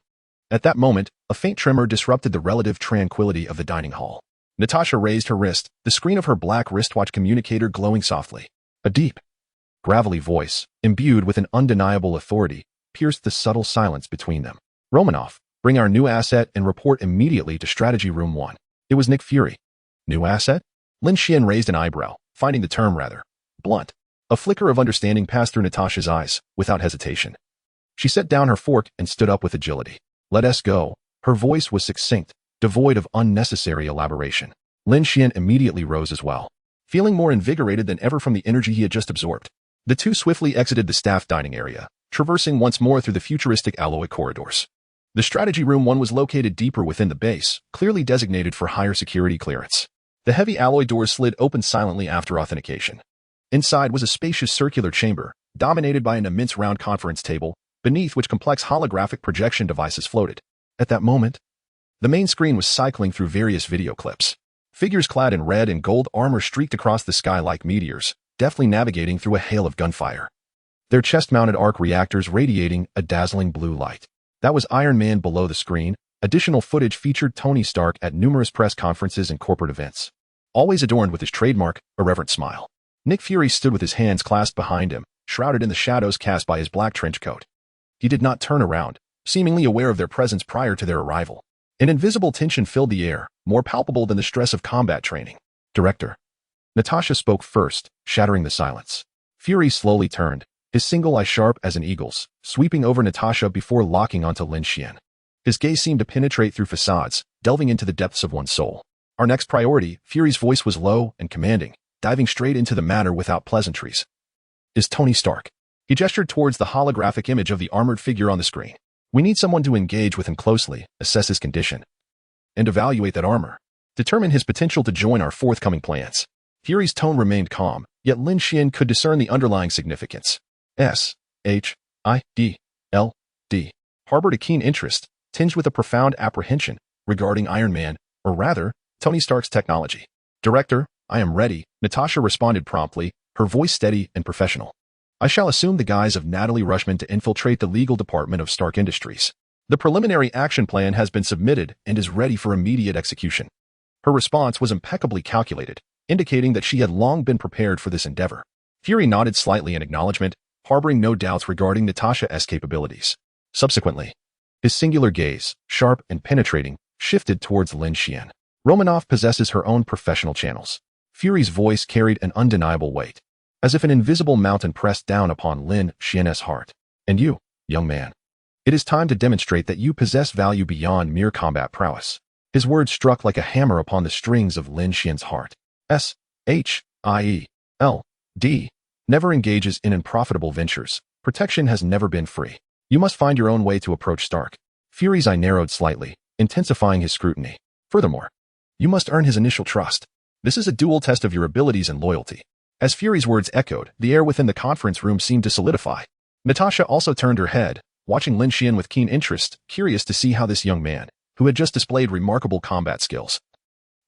Speaker 1: At that moment, a faint tremor disrupted the relative tranquility of the dining hall. Natasha raised her wrist, the screen of her black wristwatch communicator glowing softly. A deep, gravelly voice, imbued with an undeniable authority, pierced the subtle silence between them. "Romanov, bring our new asset and report immediately to Strategy Room 1. It was Nick Fury. New asset? Lin Xuan raised an eyebrow, finding the term rather blunt. A flicker of understanding passed through Natasha's eyes, without hesitation. She set down her fork and stood up with agility. "Let us go." Her voice was succinct, devoid of unnecessary elaboration. Lin Xuan immediately rose as well, feeling more invigorated than ever from the energy he had just absorbed. The two swiftly exited the staff dining area, traversing once more through the futuristic alloy corridors. The Strategy Room 1 was located deeper within the base, clearly designated for higher security clearance. The heavy alloy doors slid open silently after authentication. Inside was a spacious circular chamber, dominated by an immense round conference table, beneath which complex holographic projection devices floated. At that moment, the main screen was cycling through various video clips. Figures clad in red and gold armor streaked across the sky like meteors, deftly navigating through a hail of gunfire, their chest-mounted arc reactors radiating a dazzling blue light. That was Iron Man below the screen. Additional footage featured Tony Stark at numerous press conferences and corporate events, always adorned with his trademark, irreverent smile. Nick Fury stood with his hands clasped behind him, shrouded in the shadows cast by his black trench coat. He did not turn around, seemingly aware of their presence prior to their arrival. An invisible tension filled the air, more palpable than the stress of combat training. "Director." Natasha spoke first, shattering the silence. Fury slowly turned, his single eye sharp as an eagle's, sweeping over Natasha before locking onto Lin Xuan. His gaze seemed to penetrate through facades, delving into the depths of one's soul. "Our next priority," Fury's voice was low and commanding, diving straight into the matter without pleasantries, "is Tony Stark." He gestured towards the holographic image of the armored figure on the screen. "We need someone to engage with him closely, assess his condition, and evaluate that armor. Determine his potential to join our forthcoming plans." Fury's tone remained calm, yet Lin Xuan could discern the underlying significance. Schild harbored a keen interest, tinged with a profound apprehension regarding Iron Man, or rather, Tony Stark's technology. "Director, I am ready," Natasha responded promptly, her voice steady and professional. "I shall assume the guise of Natalie Rushman to infiltrate the legal department of Stark Industries. The preliminary action plan has been submitted and is ready for immediate execution." Her response was impeccably calculated, indicating that she had long been prepared for this endeavor. Fury nodded slightly in acknowledgement, harboring no doubts regarding Natasha's capabilities. Subsequently, his singular gaze, sharp and penetrating, shifted towards Lin Xuan. "Romanoff possesses her own professional channels." Fury's voice carried an undeniable weight, as if an invisible mountain pressed down upon Lin Xuan's heart. "And you, young man, it is time to demonstrate that you possess value beyond mere combat prowess." His words struck like a hammer upon the strings of Lin Xuan's heart. "SHIELD never engages in unprofitable ventures. Protection has never been free. You must find your own way to approach Stark." Fury's eye narrowed slightly, intensifying his scrutiny. "Furthermore, you must earn his initial trust. This is a dual test of your abilities and loyalty." As Fury's words echoed, the air within the conference room seemed to solidify. Natasha also turned her head, watching Lin Xuan with keen interest, curious to see how this young man, who had just displayed remarkable combat skills,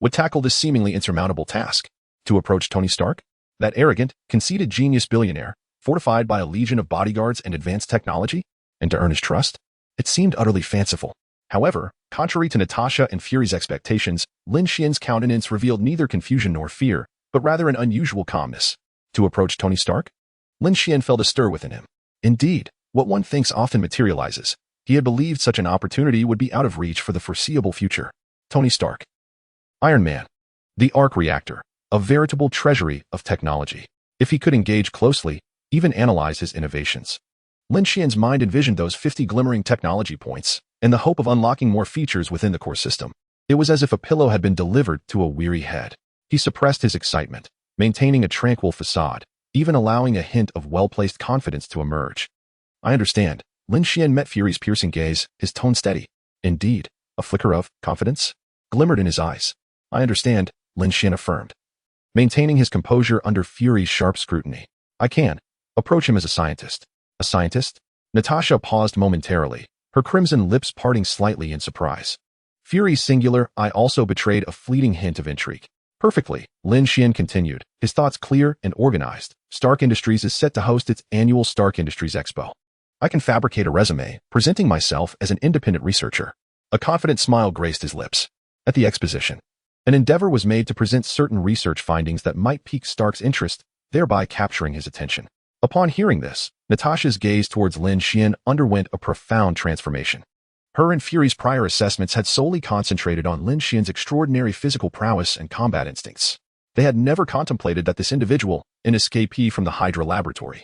Speaker 1: would tackle this seemingly insurmountable task. To approach Tony Stark? That arrogant, conceited genius billionaire, fortified by a legion of bodyguards and advanced technology? And to earn his trust? It seemed utterly fanciful. However, contrary to Natasha and Fury's expectations, Lin Xuan's countenance revealed neither confusion nor fear, but rather an unusual calmness. To approach Tony Stark? Lin Xuan felt a stir within him. Indeed, what one thinks often materializes. He had believed such an opportunity would be out of reach for the foreseeable future. Tony Stark. Iron Man. The arc reactor. A veritable treasury of technology. If he could engage closely, even analyze his innovations. Lin Xuan's mind envisioned those 50 glimmering technology points, in the hope of unlocking more features within the core system. It was as if a pillow had been delivered to a weary head. He suppressed his excitement, maintaining a tranquil facade, even allowing a hint of well-placed confidence to emerge. "I understand." Lin Xuan met Fury's piercing gaze, his tone steady. Indeed, a flicker of confidence glimmered in his eyes. "I understand," Lin Xuan affirmed, maintaining his composure under Fury's sharp scrutiny. "I can approach him as a scientist." "A scientist?" Natasha paused momentarily, her crimson lips parting slightly in surprise. Fury's singular eye also betrayed a fleeting hint of intrigue. "Perfectly," Lin Xuan continued, his thoughts clear and organized. "Stark Industries is set to host its annual Stark Industries Expo. I can fabricate a resume, presenting myself as an independent researcher." A confident smile graced his lips. At the exposition, an endeavor was made to present certain research findings that might pique Stark's interest, thereby capturing his attention. Upon hearing this, Natasha's gaze towards Lin Xuan underwent a profound transformation. Her and Fury's prior assessments had solely concentrated on Lin Xuan's extraordinary physical prowess and combat instincts. They had never contemplated that this individual, an escapee from the Hydra laboratory,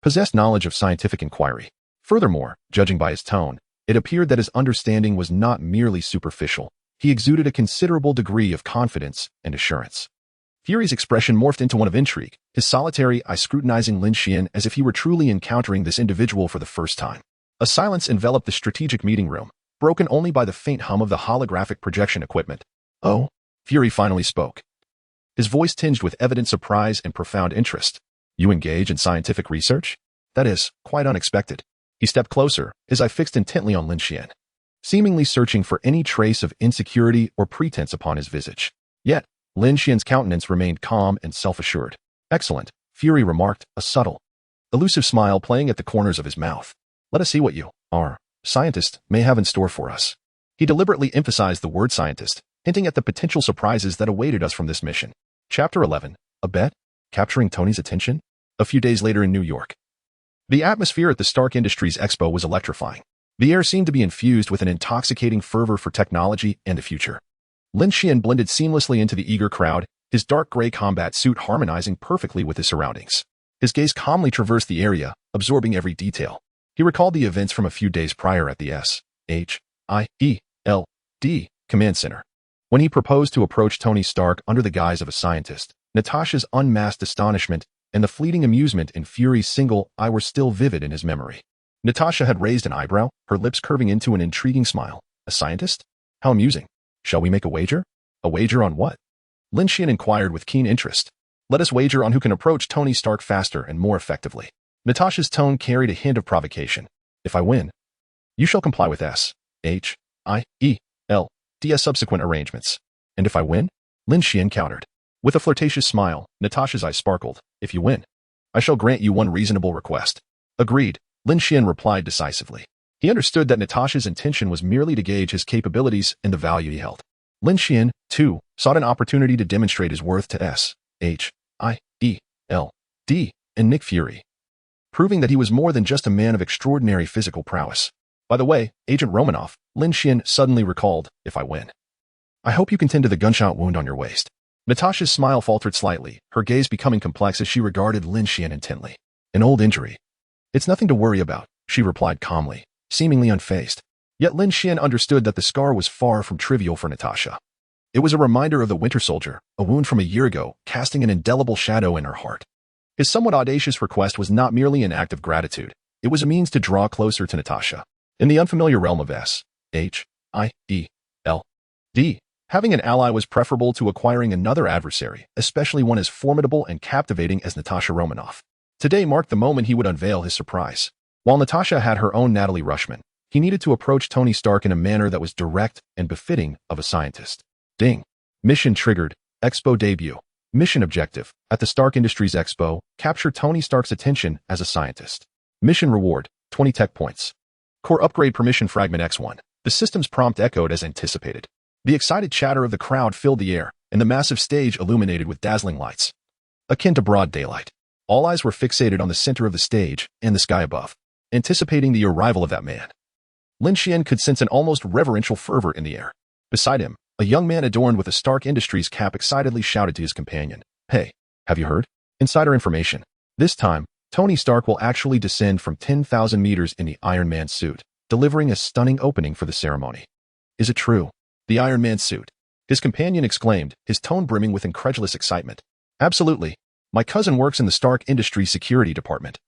Speaker 1: possessed knowledge of scientific inquiry. Furthermore, judging by his tone, it appeared that his understanding was not merely superficial. He exuded a considerable degree of confidence and assurance. Fury's expression morphed into one of intrigue, his solitary eye scrutinizing Lin Xuan as if he were truly encountering this individual for the first time. A silence enveloped the strategic meeting room, broken only by the faint hum of the holographic projection equipment. "Oh?" Fury finally spoke, his voice tinged with evident surprise and profound interest. "You engage in scientific research? That is quite unexpected." He stepped closer, his eye fixed intently on Lin Xuan, seemingly searching for any trace of insecurity or pretense upon his visage. Yet, Lin Xuan's countenance remained calm and self-assured. "Excellent," Fury remarked, a subtle, elusive smile playing at the corners of his mouth. "Let us see what you, our scientist, may have in store for us." He deliberately emphasized the word scientist, hinting at the potential surprises that awaited us from this mission. Chapter 11. A bet? Capturing Tony's attention? A few days later in New York. The atmosphere at the Stark Industries Expo was electrifying. The air seemed to be infused with an intoxicating fervor for technology and the future. Lin Xuan blended seamlessly into the eager crowd, his dark gray combat suit harmonizing perfectly with his surroundings. His gaze calmly traversed the area, absorbing every detail. He recalled the events from a few days prior at the SHIELD Command Center. When he proposed to approach Tony Stark under the guise of a scientist, Natasha's unmasked astonishment and the fleeting amusement in Fury's single eye were still vivid in his memory. Natasha had raised an eyebrow, her lips curving into an intriguing smile. "A scientist? How amusing. Shall we make a wager?" "A wager on what?" Lin Xuan inquired with keen interest. "Let us wager on who can approach Tony Stark faster and more effectively." Natasha's tone carried a hint of provocation. "If I win, you shall comply with subsequent arrangements. And if I win? Lin Xuan countered. With a flirtatious smile, Natasha's eyes sparkled. If you win, I shall grant you one reasonable request. Agreed, Lin Xuan replied decisively. He understood that Natasha's intention was merely to gauge his capabilities and the value he held. Lin Xuan, too, sought an opportunity to demonstrate his worth to S.H.I.E.L.D. and Nick Fury, proving that he was more than just a man of extraordinary physical prowess. By the way, Agent Romanoff, Lin Xuan suddenly recalled, if I win, I hope you can tend to the gunshot wound on your waist. Natasha's smile faltered slightly, her gaze becoming complex as she regarded Lin Xuan intently. An old injury. It's nothing to worry about, she replied calmly, seemingly unfazed. Yet Lin Xuan understood that the scar was far from trivial for Natasha. It was a reminder of the Winter Soldier, a wound from a year ago, casting an indelible shadow in her heart. His somewhat audacious request was not merely an act of gratitude, it was a means to draw closer to Natasha. In the unfamiliar realm of S.H.I.E.L.D., having an ally was preferable to acquiring another adversary, especially one as formidable and captivating as Natasha Romanoff. Today marked the moment he would unveil his surprise. While Natasha had her own Natalie Rushman, he needed to approach Tony Stark in a manner that was direct and befitting of a scientist. Ding. Mission triggered. Expo debut. Mission objective. At the Stark Industries Expo, capture Tony Stark's attention as a scientist. Mission reward. 20 tech points. Core upgrade permission fragment X1. The system's prompt echoed as anticipated. The excited chatter of the crowd filled the air, and the massive stage illuminated with dazzling lights, akin to broad daylight. All eyes were fixated on the center of the stage and the sky above, anticipating the arrival of that man. Lin Xuan could sense an almost reverential fervor in the air. Beside him, a young man adorned with a Stark Industries cap excitedly shouted to his companion, Hey, have you heard? Insider information. This time, Tony Stark will actually descend from 10,000 meters in the Iron Man suit, delivering a stunning opening for the ceremony. Is it true? The Iron Man suit. His companion exclaimed, his tone brimming with incredulous excitement. Absolutely. My cousin works in the Stark Industries security department.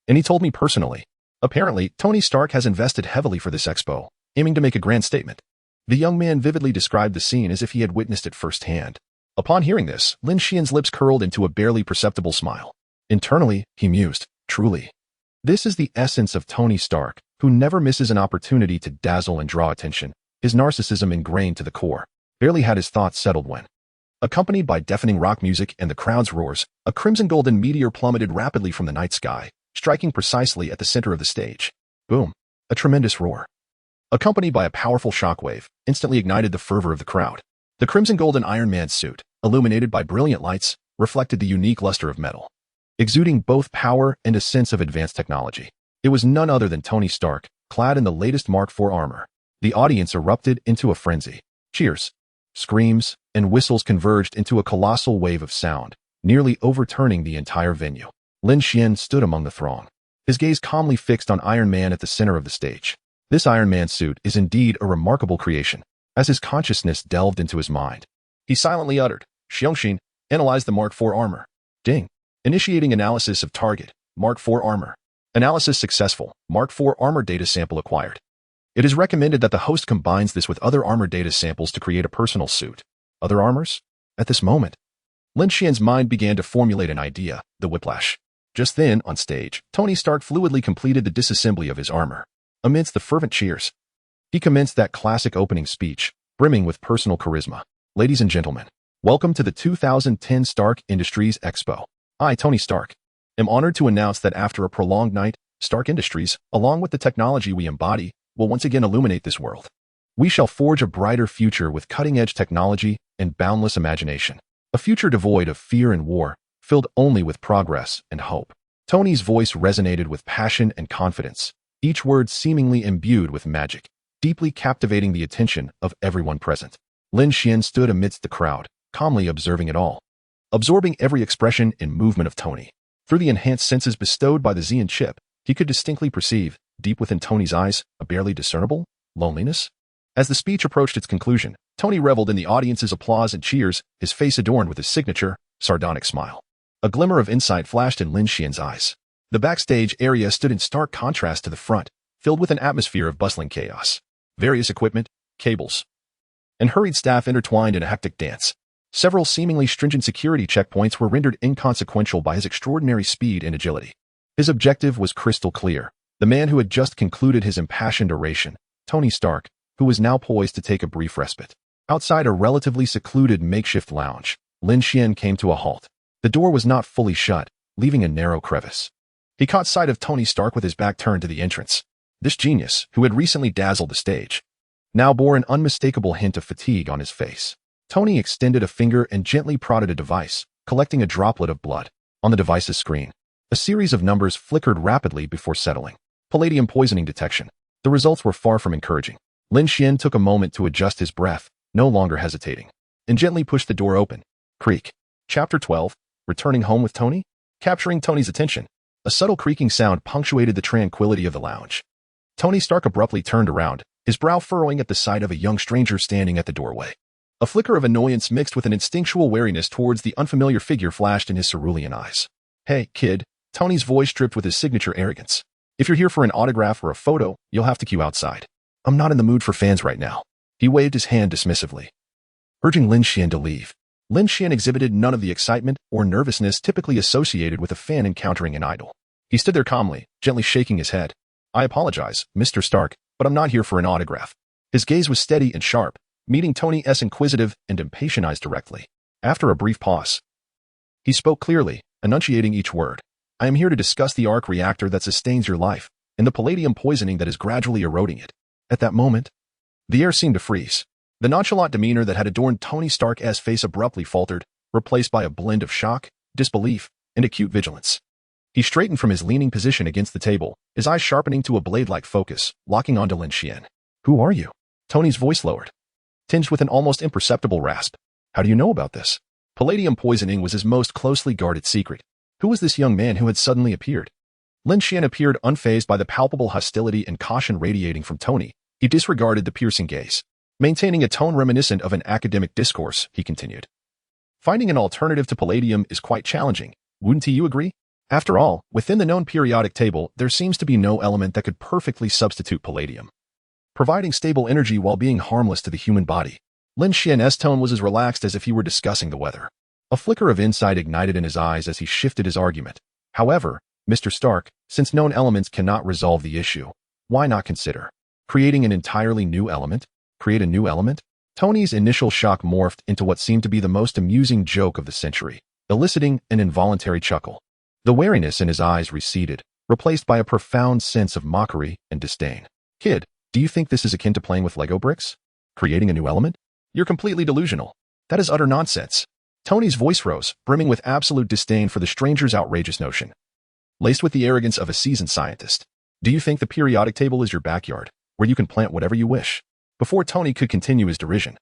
Speaker 1: And he told me personally. Apparently, Tony Stark has invested heavily for this expo, aiming to make a grand statement. The young man vividly described the scene as if he had witnessed it firsthand. Upon hearing this, Lin Xuan's lips curled into a barely perceptible smile. Internally, he mused, truly. This is the essence of Tony Stark, who never misses an opportunity to dazzle and draw attention, his narcissism ingrained to the core. Barely had his thoughts settled when, accompanied by deafening rock music and the crowd's roars, a crimson-golden meteor plummeted rapidly from the night sky, striking precisely at the center of the stage. Boom. A tremendous roar, accompanied by a powerful shockwave, instantly ignited the fervor of the crowd. The crimson-golden Iron Man suit, illuminated by brilliant lights, reflected the unique luster of metal, exuding both power and a sense of advanced technology. It was none other than Tony Stark, clad in the latest Mark IV armor. The audience erupted into a frenzy. Cheers, screams, and whistles converged into a colossal wave of sound, nearly overturning the entire venue. Lin Xuan stood among the throng, his gaze calmly fixed on Iron Man at the center of the stage. This Iron Man suit is indeed a remarkable creation. As his consciousness delved into his mind, he silently uttered, Xiongxin, analyze the Mark IV armor. Ding. Initiating analysis of target, Mark IV armor. Analysis successful, Mark IV armor data sample acquired. It is recommended that the host combines this with other armor data samples to create a personal suit. Other armors? At this moment, Lin Xuan's mind began to formulate an idea, the whiplash. Just then, on stage, Tony Stark fluidly completed the disassembly of his armor. Amidst the fervent cheers, he commenced that classic opening speech, brimming with personal charisma. Ladies and gentlemen, welcome to the 2010 Stark Industries Expo. I, Tony Stark, am honored to announce that after a prolonged night, Stark Industries, along with the technology we embody, will once again illuminate this world. We shall forge a brighter future with cutting-edge technology and boundless imagination. A future devoid of fear and war, filled only with progress and hope. Tony's voice resonated with passion and confidence, each word seemingly imbued with magic, deeply captivating the attention of everyone present. Lin Xuan stood amidst the crowd, calmly observing it all, absorbing every expression and movement of Tony. Through the enhanced senses bestowed by the Xian chip, he could distinctly perceive, deep within Tony's eyes, a barely discernible loneliness. As the speech approached its conclusion, Tony reveled in the audience's applause and cheers, his face adorned with his signature, sardonic smile. A glimmer of insight flashed in Lin Xuan's eyes. The backstage area stood in stark contrast to the front, filled with an atmosphere of bustling chaos. Various equipment, cables, and hurried staff intertwined in a hectic dance. Several seemingly stringent security checkpoints were rendered inconsequential by his extraordinary speed and agility. His objective was crystal clear. The man who had just concluded his impassioned oration, Tony Stark, who was now poised to take a brief respite. Outside a relatively secluded makeshift lounge, Lin Xuan came to a halt. The door was not fully shut, leaving a narrow crevice. He caught sight of Tony Stark with his back turned to the entrance. This genius, who had recently dazzled the stage, now bore an unmistakable hint of fatigue on his face. Tony extended a finger and gently prodded a device, collecting a droplet of blood. On the device's screen, a series of numbers flickered rapidly before settling. Palladium poisoning detection. The results were far from encouraging. Lin Xuan took a moment to adjust his breath, no longer hesitating, and gently pushed the door open. Creak. Chapter 12. Returning home with Tony? Capturing Tony's attention, a subtle creaking sound punctuated the tranquility of the lounge. Tony Stark abruptly turned around, his brow furrowing at the sight of a young stranger standing at the doorway. A flicker of annoyance mixed with an instinctual wariness towards the unfamiliar figure flashed in his cerulean eyes. "Hey, kid," Tony's voice dripped with his signature arrogance. "If you're here for an autograph or a photo, you'll have to queue outside. I'm not in the mood for fans right now." He waved his hand dismissively, urging Lin Xuan to leave. Lin Xuan exhibited none of the excitement or nervousness typically associated with a fan encountering an idol. He stood there calmly, gently shaking his head. "I apologize, Mr. Stark, but I'm not here for an autograph." His gaze was steady and sharp, meeting Tony's inquisitive and impatient eyes directly. After a brief pause, he spoke clearly, enunciating each word. "I am here to discuss the arc reactor that sustains your life, and the palladium poisoning that is gradually eroding it." At that moment, the air seemed to freeze. The nonchalant demeanor that had adorned Tony Stark's face abruptly faltered, replaced by a blend of shock, disbelief, and acute vigilance. He straightened from his leaning position against the table, his eyes sharpening to a blade-like focus, locking onto Lin Xuan. "Who are you?" Tony's voice lowered, tinged with an almost imperceptible rasp. "How do you know about this?" Palladium poisoning was his most closely guarded secret. Who was this young man who had suddenly appeared? Lin Xuan appeared unfazed by the palpable hostility and caution radiating from Tony. He disregarded the piercing gaze. Maintaining a tone reminiscent of an academic discourse, he continued. "Finding an alternative to palladium is quite challenging, wouldn't you agree? After all, within the known periodic table, there seems to be no element that could perfectly substitute palladium, providing stable energy while being harmless to the human body." Lin Xuan's tone was as relaxed as if he were discussing the weather. A flicker of insight ignited in his eyes as he shifted his argument. "However, Mr. Stark, since known elements cannot resolve the issue, why not consider creating an entirely new element?" "Create a new element?" Tony's initial shock morphed into what seemed to be the most amusing joke of the century, eliciting an involuntary chuckle. The wariness in his eyes receded, replaced by a profound sense of mockery and disdain. "Kid, do you think this is akin to playing with Lego bricks? Creating a new element? You're completely delusional. That is utter nonsense." Tony's voice rose, brimming with absolute disdain for the stranger's outrageous notion, laced with the arrogance of a seasoned scientist. "Do you think the periodic table is your backyard, where you can plant whatever you wish?" Before Tony could continue his derision,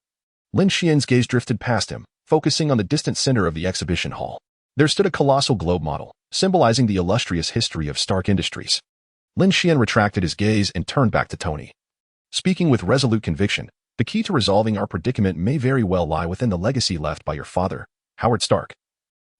Speaker 1: Lin Xuan's gaze drifted past him, focusing on the distant center of the exhibition hall. There stood a colossal globe model, symbolizing the illustrious history of Stark Industries. Lin Xuan retracted his gaze and turned back to Tony, speaking with resolute conviction. "The key to resolving our predicament may very well lie within the legacy left by your father, Howard Stark,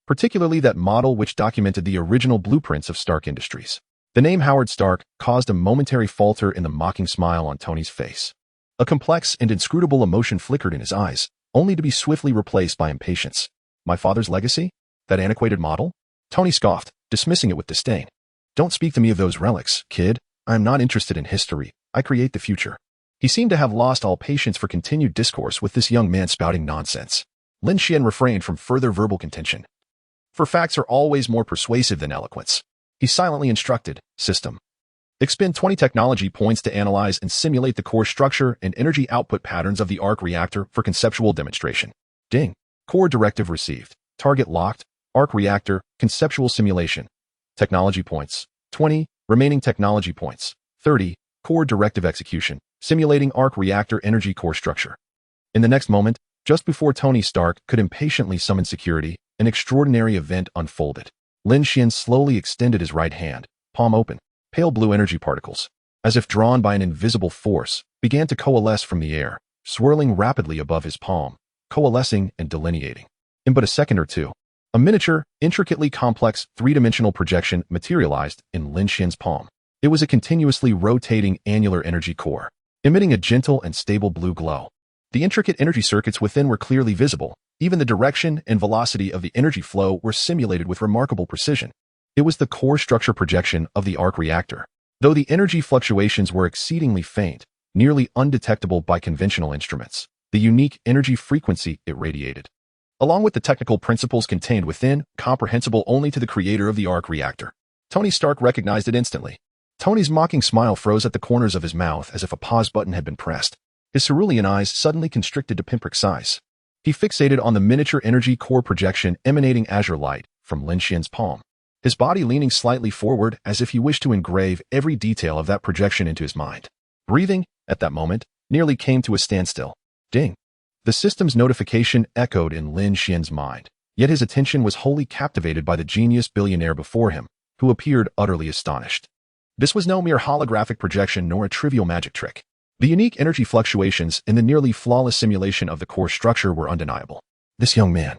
Speaker 1: particularly that model which documented the original blueprints of Stark Industries." The name Howard Stark caused a momentary falter in the mocking smile on Tony's face. A complex and inscrutable emotion flickered in his eyes, only to be swiftly replaced by impatience. "My father's legacy? That antiquated model?" Tony scoffed, dismissing it with disdain. "Don't speak to me of those relics, kid. I am not interested in history. I create the future." He seemed to have lost all patience for continued discourse with this young man spouting nonsense. Lin Xuan refrained from further verbal contention, for facts are always more persuasive than eloquence. He silently instructed, "System. Expend 20 technology points to analyze and simulate the core structure and energy output patterns of the arc reactor for conceptual demonstration." Ding. Core directive received. Target locked. Arc reactor, conceptual simulation. Technology points, 20. Remaining technology points, 30. Core directive execution, simulating arc reactor energy core structure. In the next moment, just before Tony Stark could impatiently summon security, an extraordinary event unfolded. Lin Xuan slowly extended his right hand, palm open. Pale blue energy particles, as if drawn by an invisible force, began to coalesce from the air, swirling rapidly above his palm, coalescing and delineating. In but a second or two, a miniature, intricately complex, three-dimensional projection materialized in Lin Xuan's palm. It was a continuously rotating annular energy core, emitting a gentle and stable blue glow. The intricate energy circuits within were clearly visible. Even the direction and velocity of the energy flow were simulated with remarkable precision. It was the core structure projection of the arc reactor. Though the energy fluctuations were exceedingly faint, nearly undetectable by conventional instruments, the unique energy frequency it radiated, along with the technical principles contained within, comprehensible only to the creator of the arc reactor. Tony Stark recognized it instantly. Tony's mocking smile froze at the corners of his mouth as if a pause button had been pressed. His cerulean eyes suddenly constricted to pinprick size. He fixated on the miniature energy core projection emanating azure light from Lin Xuan's palm, his body leaning slightly forward as if he wished to engrave every detail of that projection into his mind. Breathing, at that moment, nearly came to a standstill. Ding! The system's notification echoed in Lin Xuan's mind, yet his attention was wholly captivated by the genius billionaire before him, who appeared utterly astonished. This was no mere holographic projection nor a trivial magic trick. The unique energy fluctuations in the nearly flawless simulation of the core structure were undeniable. This young man,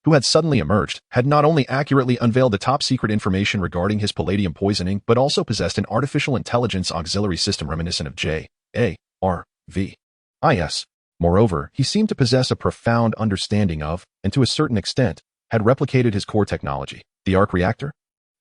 Speaker 1: who had suddenly emerged, had not only accurately unveiled the top-secret information regarding his palladium poisoning, but also possessed an artificial intelligence auxiliary system reminiscent of JARVIS. Moreover, he seemed to possess a profound understanding of, and to a certain extent, had replicated his core technology, the arc reactor.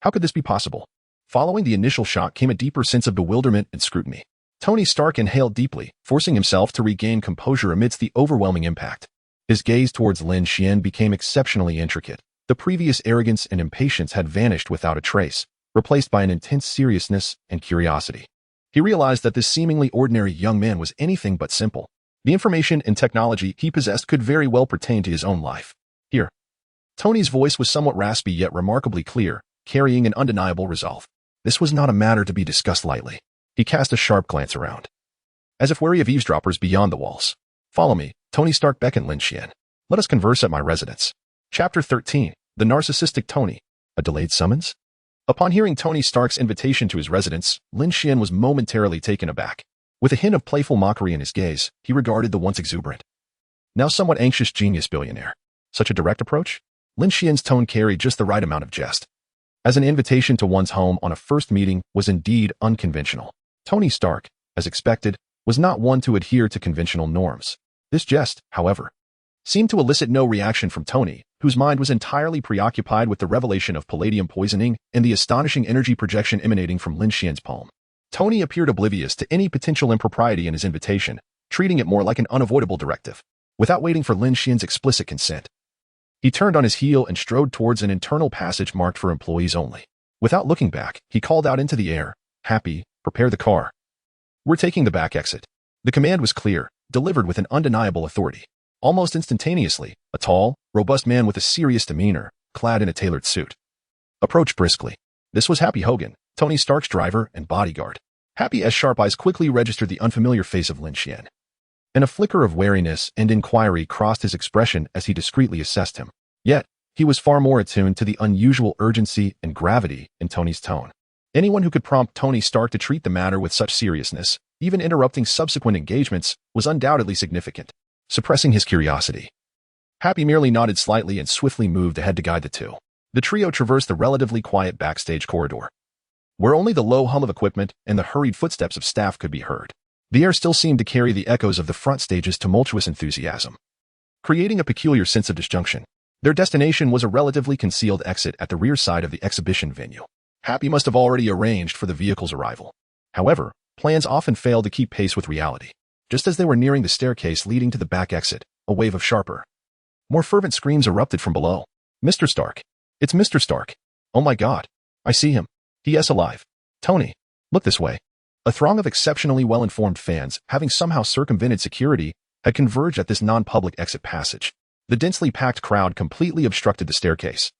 Speaker 1: How could this be possible? Following the initial shock came a deeper sense of bewilderment and scrutiny. Tony Stark inhaled deeply, forcing himself to regain composure amidst the overwhelming impact. His gaze towards Lin Xuan became exceptionally intricate. The previous arrogance and impatience had vanished without a trace, replaced by an intense seriousness and curiosity. He realized that this seemingly ordinary young man was anything but simple. The information and technology he possessed could very well pertain to his own life. Here. Tony's voice was somewhat raspy yet remarkably clear, carrying an undeniable resolve. This was not a matter to be discussed lightly. He cast a sharp glance around, as if wary of eavesdroppers beyond the walls. Follow me, Tony Stark beckoned Lin Xuan. Let us converse at my residence. Chapter 13, The Narcissistic Tony. A delayed summons? Upon hearing Tony Stark's invitation to his residence, Lin Xuan was momentarily taken aback. With a hint of playful mockery in his gaze, he regarded the once exuberant, now somewhat anxious genius billionaire. Such a direct approach? Lin Xuan's tone carried just the right amount of jest, as an invitation to one's home on a first meeting was indeed unconventional. Tony Stark, as expected, was not one to adhere to conventional norms. This jest, however, seemed to elicit no reaction from Tony, whose mind was entirely preoccupied with the revelation of palladium poisoning and the astonishing energy projection emanating from Lin Xuan's palm. Tony appeared oblivious to any potential impropriety in his invitation, treating it more like an unavoidable directive. Without waiting for Lin Xuan's explicit consent, he turned on his heel and strode towards an internal passage marked for employees only. Without looking back, he called out into the air, "Happy, prepare the car. We're taking the back exit." The command was clear, delivered with an undeniable authority. Almost instantaneously, a tall, robust man with a serious demeanor, clad in a tailored suit, approached briskly. This was Happy Hogan, Tony Stark's driver and bodyguard. Happy's sharp eyes quickly registered the unfamiliar face of Lin Xuan, and a flicker of wariness and inquiry crossed his expression as he discreetly assessed him. Yet, he was far more attuned to the unusual urgency and gravity in Tony's tone. Anyone who could prompt Tony Stark to treat the matter with such seriousness, even interrupting subsequent engagements, was undoubtedly significant. Suppressing his curiosity, Happy merely nodded slightly and swiftly moved ahead to guide the two. The trio traversed the relatively quiet backstage corridor, where only the low hum of equipment and the hurried footsteps of staff could be heard. The air still seemed to carry the echoes of the front stage's tumultuous enthusiasm, creating a peculiar sense of disjunction. Their destination was a relatively concealed exit at the rear side of the exhibition venue. Happy must have already arranged for the vehicle's arrival. However, plans often failed to keep pace with reality. Just as they were nearing the staircase leading to the back exit, a wave of sharper, more fervent screams erupted from below. "Mr. Stark! It's Mr. Stark! Oh my God! I see him! He is alive! Tony, look this way!" A throng of exceptionally well-informed fans, having somehow circumvented security, had converged at this non-public exit passage. The densely packed crowd completely obstructed the staircase,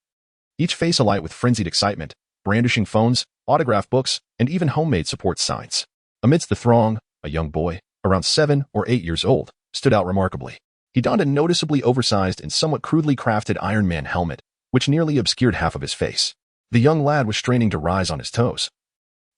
Speaker 1: each face alight with frenzied excitement, brandishing phones, autograph books, and even homemade support signs. Amidst the throng, a young boy, around 7 or 8 years old, stood out remarkably. He donned a noticeably oversized and somewhat crudely crafted Iron Man helmet, which nearly obscured half of his face. The young lad was straining to rise on his toes,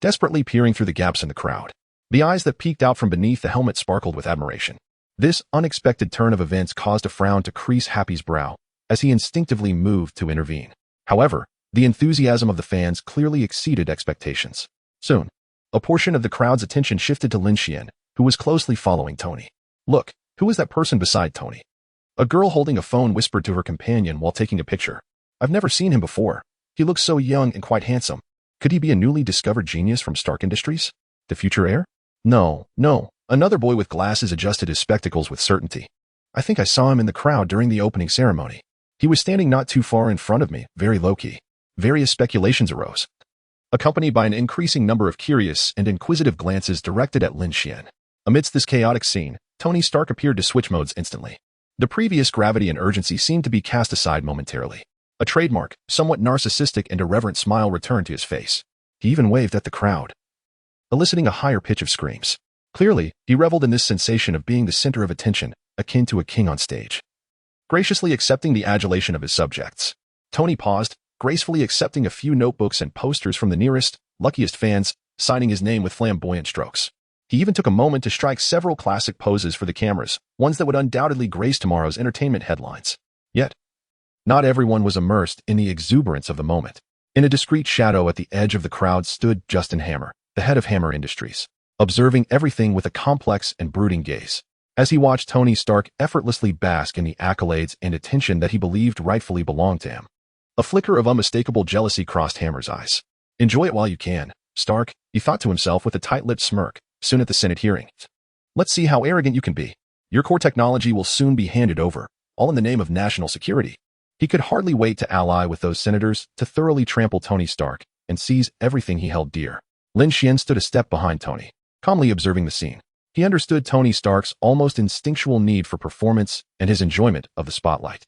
Speaker 1: desperately peering through the gaps in the crowd. The eyes that peeked out from beneath the helmet sparkled with admiration. This unexpected turn of events caused a frown to crease Happy's brow, as he instinctively moved to intervene. However, the enthusiasm of the fans clearly exceeded expectations. Soon, a portion of the crowd's attention shifted to Lin Xuan, who was closely following Tony. "Look, who is that person beside Tony?" A girl holding a phone whispered to her companion while taking a picture. "I've never seen him before. He looks so young and quite handsome. Could he be a newly discovered genius from Stark Industries? The future heir?" No, Another boy with glasses adjusted his spectacles with certainty. I think I saw him in the crowd during the opening ceremony. He was standing not too far in front of me, very low-key. Various speculations arose, accompanied by an increasing number of curious and inquisitive glances directed at Lin Xuan. Amidst this chaotic scene, Tony Stark appeared to switch modes instantly. The previous gravity and urgency seemed to be cast aside momentarily. A trademark, somewhat narcissistic and irreverent smile returned to his face. He even waved at the crowd, eliciting a higher pitch of screams. Clearly, he reveled in this sensation of being the center of attention, akin to a king on stage. Graciously accepting the adulation of his subjects, Tony paused, gracefully accepting a few notebooks and posters from the nearest, luckiest fans, signing his name with flamboyant strokes. He even took a moment to strike several classic poses for the cameras, ones that would undoubtedly grace tomorrow's entertainment headlines. Yet, not everyone was immersed in the exuberance of the moment. In a discreet shadow at the edge of the crowd stood Justin Hammer, the head of Hammer Industries, observing everything with a complex and brooding gaze. As he watched Tony Stark effortlessly bask in the accolades and attention that he believed rightfully belonged to him, a flicker of unmistakable jealousy crossed Hammer's eyes. Enjoy it while you can, Stark, he thought to himself with a tight-lipped smirk, soon at the Senate hearing. Let's see how arrogant you can be. Your core technology will soon be handed over, all in the name of national security. He could hardly wait to ally with those senators to thoroughly trample Tony Stark and seize everything he held dear. Lin Xuan stood a step behind Tony, calmly observing the scene. He understood Tony Stark's almost instinctual need for performance and his enjoyment of the spotlight.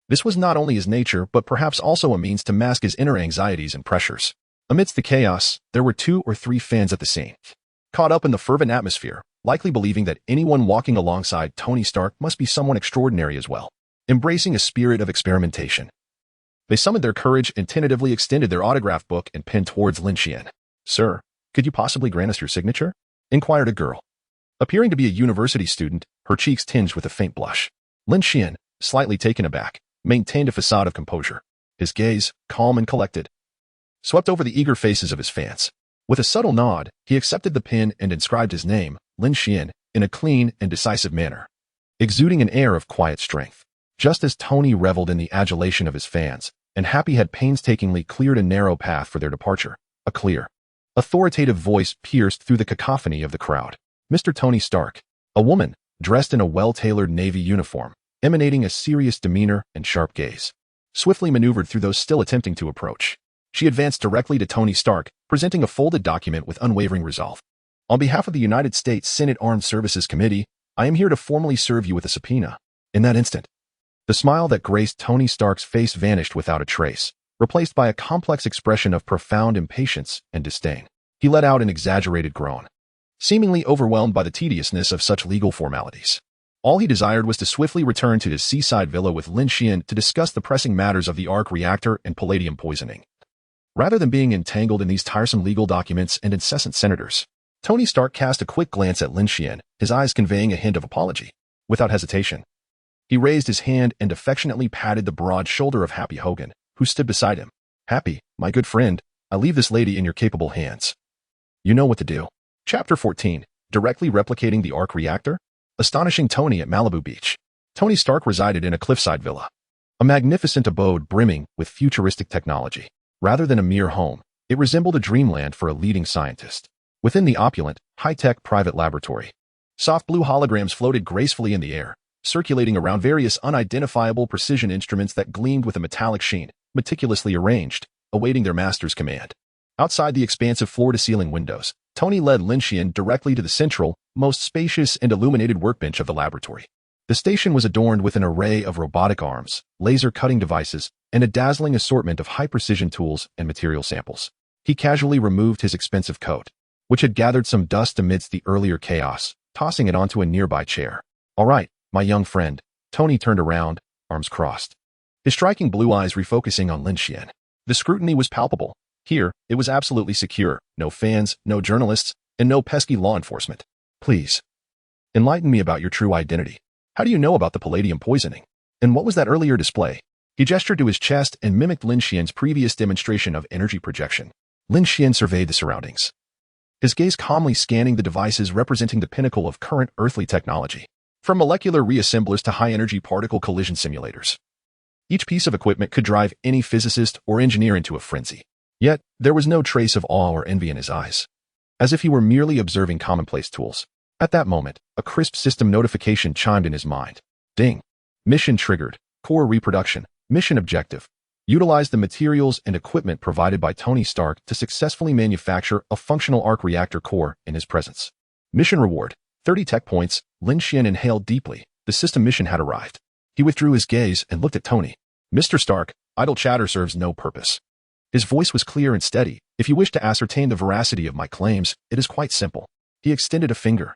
Speaker 1: This was not only his nature, but perhaps also a means to mask his inner anxieties and pressures. Amidst the chaos, there were 2 or 3 fans at the scene, caught up in the fervent atmosphere, likely believing that anyone walking alongside Tony Stark must be someone extraordinary as well, embracing a spirit of experimentation. They summoned their courage and tentatively extended their autograph book and pen towards Lin Xuan. Sir, could you possibly grant us your signature? Inquired a girl. Appearing to be a university student, her cheeks tinged with a faint blush. Lin Xuan, slightly taken aback, maintained a facade of composure. His gaze, calm and collected, swept over the eager faces of his fans. With a subtle nod, he accepted the pen and inscribed his name, Lin Xuan, in a clean and decisive manner, exuding an air of quiet strength. Just as Tony reveled in the adulation of his fans, and Happy had painstakingly cleared a narrow path for their departure, a clear, authoritative voice pierced through the cacophony of the crowd. Mr. Tony Stark, a woman, dressed in a well-tailored Navy uniform, emanating a serious demeanor and sharp gaze, swiftly maneuvered through those still attempting to approach. She advanced directly to Tony Stark, presenting a folded document with unwavering resolve. On behalf of the United States Senate Armed Services Committee, I am here to formally serve you with a subpoena. In that instant, the smile that graced Tony Stark's face vanished without a trace, replaced by a complex expression of profound impatience and disdain. He let out an exaggerated groan, seemingly overwhelmed by the tediousness of such legal formalities. All he desired was to swiftly return to his seaside villa with Lin Xuan to discuss the pressing matters of the arc reactor and palladium poisoning. Rather than being entangled in these tiresome legal documents and incessant senators, Tony Stark cast a quick glance at Lin Xuan, his eyes conveying a hint of apology. Without hesitation, he raised his hand and affectionately patted the broad shoulder of Happy Hogan, who stood beside him. Happy, my good friend, I leave this lady in your capable hands. You know what to do. Chapter 14, directly replicating the arc reactor? Astonishing Tony at Malibu Beach. Tony Stark resided in a cliffside villa, a magnificent abode brimming with futuristic technology. Rather than a mere home, it resembled a dreamland for a leading scientist. Within the opulent, high-tech private laboratory, soft blue holograms floated gracefully in the air, circulating around various unidentifiable precision instruments that gleamed with a metallic sheen, meticulously arranged, awaiting their master's command. Outside the expansive floor-to-ceiling windows, Tony led Lin Xuan directly to the central, most spacious and illuminated workbench of the laboratory. The station was adorned with an array of robotic arms, laser cutting devices, and a dazzling assortment of high-precision tools and material samples. He casually removed his expensive coat, which had gathered some dust amidst the earlier chaos, tossing it onto a nearby chair. All right, my young friend. Tony turned around, arms crossed, his striking blue eyes refocusing on Lin Xuan. The scrutiny was palpable. Here, it was absolutely secure. No fans, no journalists, and no pesky law enforcement. Please, enlighten me about your true identity. How do you know about the palladium poisoning? And what was that earlier display? He gestured to his chest and mimicked Lin Xuan's previous demonstration of energy projection. Lin Xuan surveyed the surroundings, his gaze calmly scanning the devices representing the pinnacle of current earthly technology, from molecular reassemblers to high-energy particle collision simulators. Each piece of equipment could drive any physicist or engineer into a frenzy. Yet, there was no trace of awe or envy in his eyes, as if he were merely observing commonplace tools. At that moment, a crisp system notification chimed in his mind. Ding. Mission triggered. Core reproduction. Mission objective. Utilize the materials and equipment provided by Tony Stark to successfully manufacture a functional arc reactor core in his presence. Mission reward. 30 tech points. Lin Xuan inhaled deeply. The system mission had arrived. He withdrew his gaze and looked at Tony. Mr. Stark, idle chatter serves no purpose. His voice was clear and steady. If you wish to ascertain the veracity of my claims, it is quite simple. He extended a finger,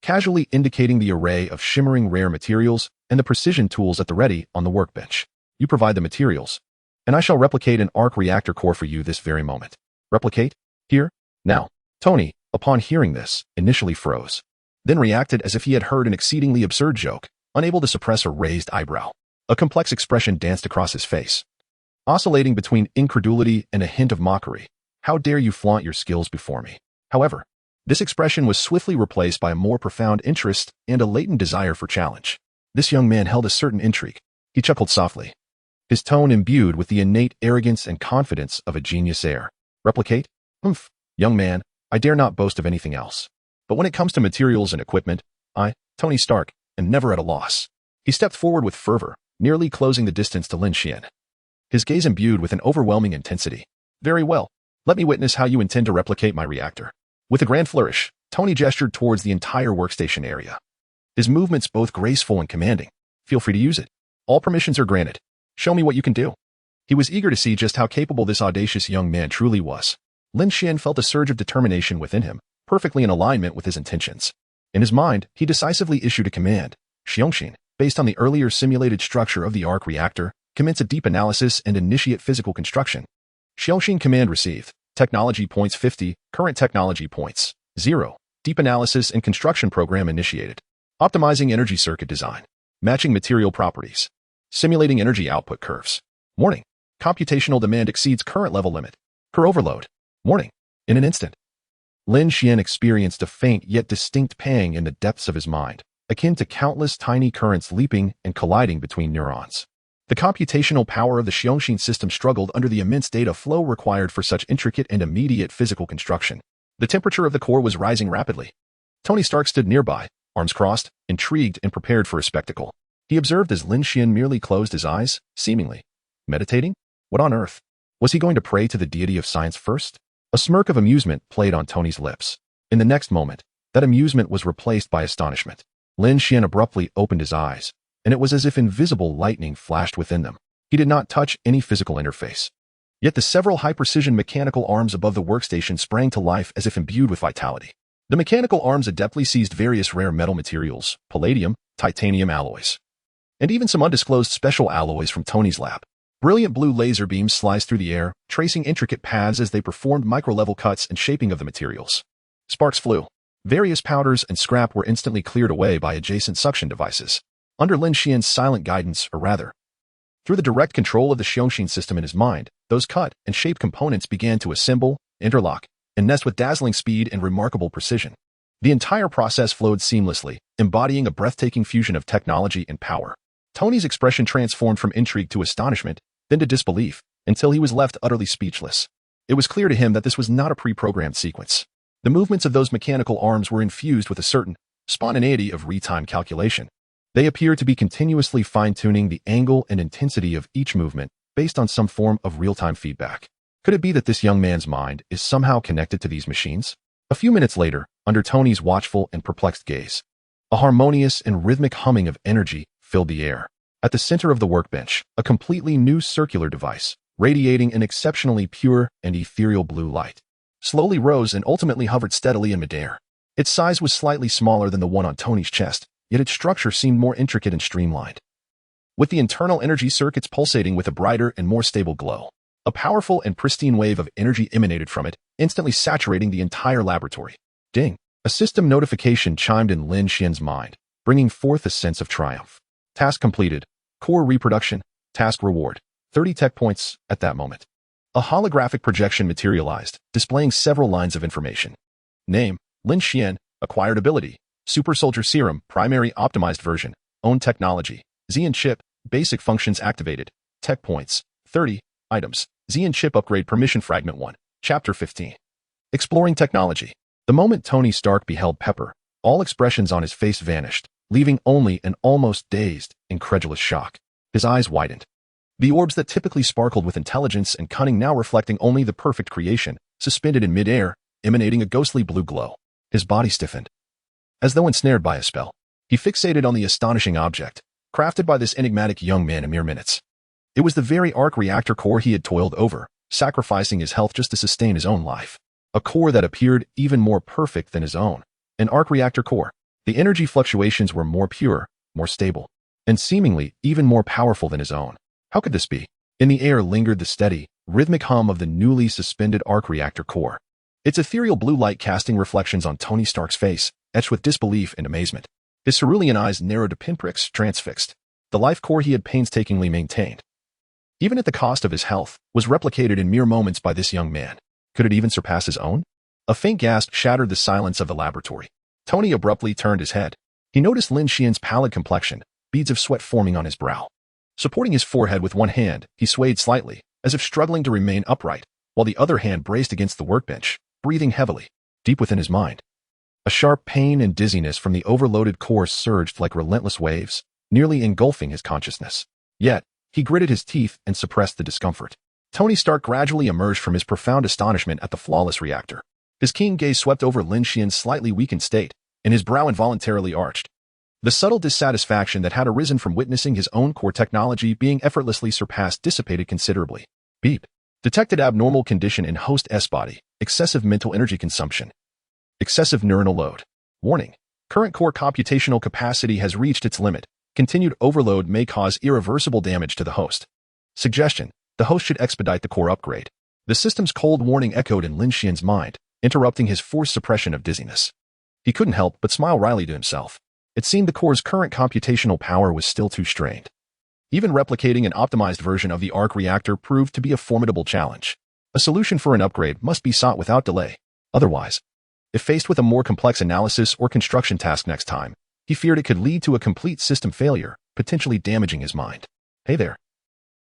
Speaker 1: casually indicating the array of shimmering rare materials and the precision tools at the ready on the workbench. You provide the materials, and I shall replicate an arc reactor core for you this very moment. Replicate? Here? Now. Tony, upon hearing this, initially froze, then reacted as if he had heard an exceedingly absurd joke, unable to suppress a raised eyebrow. A complex expression danced across his face, oscillating between incredulity and a hint of mockery. How dare you flaunt your skills before me? However, this expression was swiftly replaced by a more profound interest and a latent desire for challenge. This young man held a certain intrigue. He chuckled softly, his tone imbued with the innate arrogance and confidence of a genius heir. Replicate? Humph, young man, I dare not boast of anything else. But when it comes to materials and equipment, I, Tony Stark, am never at a loss. He stepped forward with fervor, nearly closing the distance to Lin Xuan, his gaze imbued with an overwhelming intensity. Very well. Let me witness how you intend to replicate my reactor. With a grand flourish, Tony gestured towards the entire workstation area, his movements both graceful and commanding. Feel free to use it. All permissions are granted. Show me what you can do. He was eager to see just how capable this audacious young man truly was. Lin Xuan felt a surge of determination within him, perfectly in alignment with his intentions. In his mind, he decisively issued a command. Xiongxin, based on the earlier simulated structure of the arc reactor, commence a deep analysis and initiate physical construction. Xiongxin command received. Technology points 50, current technology points 0. Deep analysis and construction program initiated. Optimizing energy circuit design. Matching material properties. Simulating energy output curves. Warning. Computational demand exceeds current level limit. Per overload. Warning. In an instant. Lin Xuan experienced a faint yet distinct pang in the depths of his mind, akin to countless tiny currents leaping and colliding between neurons. The computational power of the Xiongxin system struggled under the immense data flow required for such intricate and immediate physical construction. The temperature of the core was rising rapidly. Tony Stark stood nearby, arms crossed, intrigued and prepared for a spectacle. He observed as Lin Xuan merely closed his eyes, seemingly meditating. What on earth? Was he going to pray to the deity of science first? A smirk of amusement played on Tony's lips. In the next moment, that amusement was replaced by astonishment. Lin Xuan abruptly opened his eyes, and it was as if invisible lightning flashed within them. He did not touch any physical interface. Yet the several high-precision mechanical arms above the workstation sprang to life as if imbued with vitality. The mechanical arms adeptly seized various rare metal materials, palladium, titanium alloys, and even some undisclosed special alloys from Tony's lab. Brilliant blue laser beams sliced through the air, tracing intricate paths as they performed micro-level cuts and shaping of the materials. Sparks flew. Various powders and scrap were instantly cleared away by adjacent suction devices. Under Lin Xuan's silent guidance, or rather, through the direct control of the Xiongxin system in his mind, those cut and shaped components began to assemble, interlock, and nest with dazzling speed and remarkable precision. The entire process flowed seamlessly, embodying a breathtaking fusion of technology and power. Tony's expression transformed from intrigue to astonishment, then to disbelief, until he was left utterly speechless. It was clear to him that this was not a pre-programmed sequence. The movements of those mechanical arms were infused with a certain spontaneity of real-time calculation. They appeared to be continuously fine-tuning the angle and intensity of each movement based on some form of real-time feedback. Could it be that this young man's mind is somehow connected to these machines? A few minutes later, under Tony's watchful and perplexed gaze, a harmonious and rhythmic humming of energy filled the air. At the center of the workbench, a completely new circular device, radiating an exceptionally pure and ethereal blue light, slowly rose and ultimately hovered steadily in midair. Its size was slightly smaller than the one on Tony's chest, yet its structure seemed more intricate and streamlined, with the internal energy circuits pulsating with a brighter and more stable glow. A powerful and pristine wave of energy emanated from it, instantly saturating the entire laboratory. Ding! A system notification chimed in Lin Xuan's mind, bringing forth a sense of triumph. Task completed. Core reproduction. Task reward. 30 tech points. At that moment, a holographic projection materialized, displaying several lines of information. Name: Lin Xuan. Acquired ability: Super Soldier Serum, primary optimized version. Own technology: Xian chip. Basic functions activated. Tech points: 30. Items: Xian chip upgrade permission fragment 1. Chapter 15. Exploring technology. The moment Tony Stark beheld Pepper, All expressions on his face vanished, leaving only an almost dazed, incredulous shock. His eyes widened. The orbs that typically sparkled with intelligence and cunning now reflecting only the perfect creation, suspended in mid-air, emanating a ghostly blue glow. His body stiffened. As though ensnared by a spell, he fixated on the astonishing object, crafted by this enigmatic young man in mere minutes. It was the very arc reactor core he had toiled over, sacrificing his health just to sustain his own life. A core that appeared even more perfect than his own. An arc reactor core. The energy fluctuations were more pure, more stable, and seemingly even more powerful than his own. How could this be? In the air lingered the steady, rhythmic hum of the newly suspended arc reactor core. Its ethereal blue light casting reflections on Tony Stark's face, etched with disbelief and amazement. His cerulean eyes narrowed to pinpricks, transfixed. The life core he had painstakingly maintained, even at the cost of his health, was replicated in mere moments by this young man. Could it even surpass his own? A faint gasp shattered the silence of the laboratory. Tony abruptly turned his head. He noticed Lin Xuan's pallid complexion, beads of sweat forming on his brow. Supporting his forehead with one hand, he swayed slightly, as if struggling to remain upright, while the other hand braced against the workbench, breathing heavily. Deep within his mind, a sharp pain and dizziness from the overloaded core surged like relentless waves, nearly engulfing his consciousness. Yet, he gritted his teeth and suppressed the discomfort. Tony Stark gradually emerged from his profound astonishment at the flawless reactor. His keen gaze swept over Lin Xuan's slightly weakened state, and his brow involuntarily arched. The subtle dissatisfaction that had arisen from witnessing his own core technology being effortlessly surpassed dissipated considerably. Beep. Detected abnormal condition in host S body, excessive mental energy consumption. Excessive neuronal load. Warning. Current core computational capacity has reached its limit. Continued overload may cause irreversible damage to the host. Suggestion. The host should expedite the core upgrade. The system's cold warning echoed in Lin Xuan's mind, interrupting his forced suppression of dizziness. He couldn't help but smile wryly to himself. It seemed the core's current computational power was still too strained. Even replicating an optimized version of the arc reactor proved to be a formidable challenge. A solution for an upgrade must be sought without delay. Otherwise, if faced with a more complex analysis or construction task next time, he feared it could lead to a complete system failure, potentially damaging his mind. Hey there.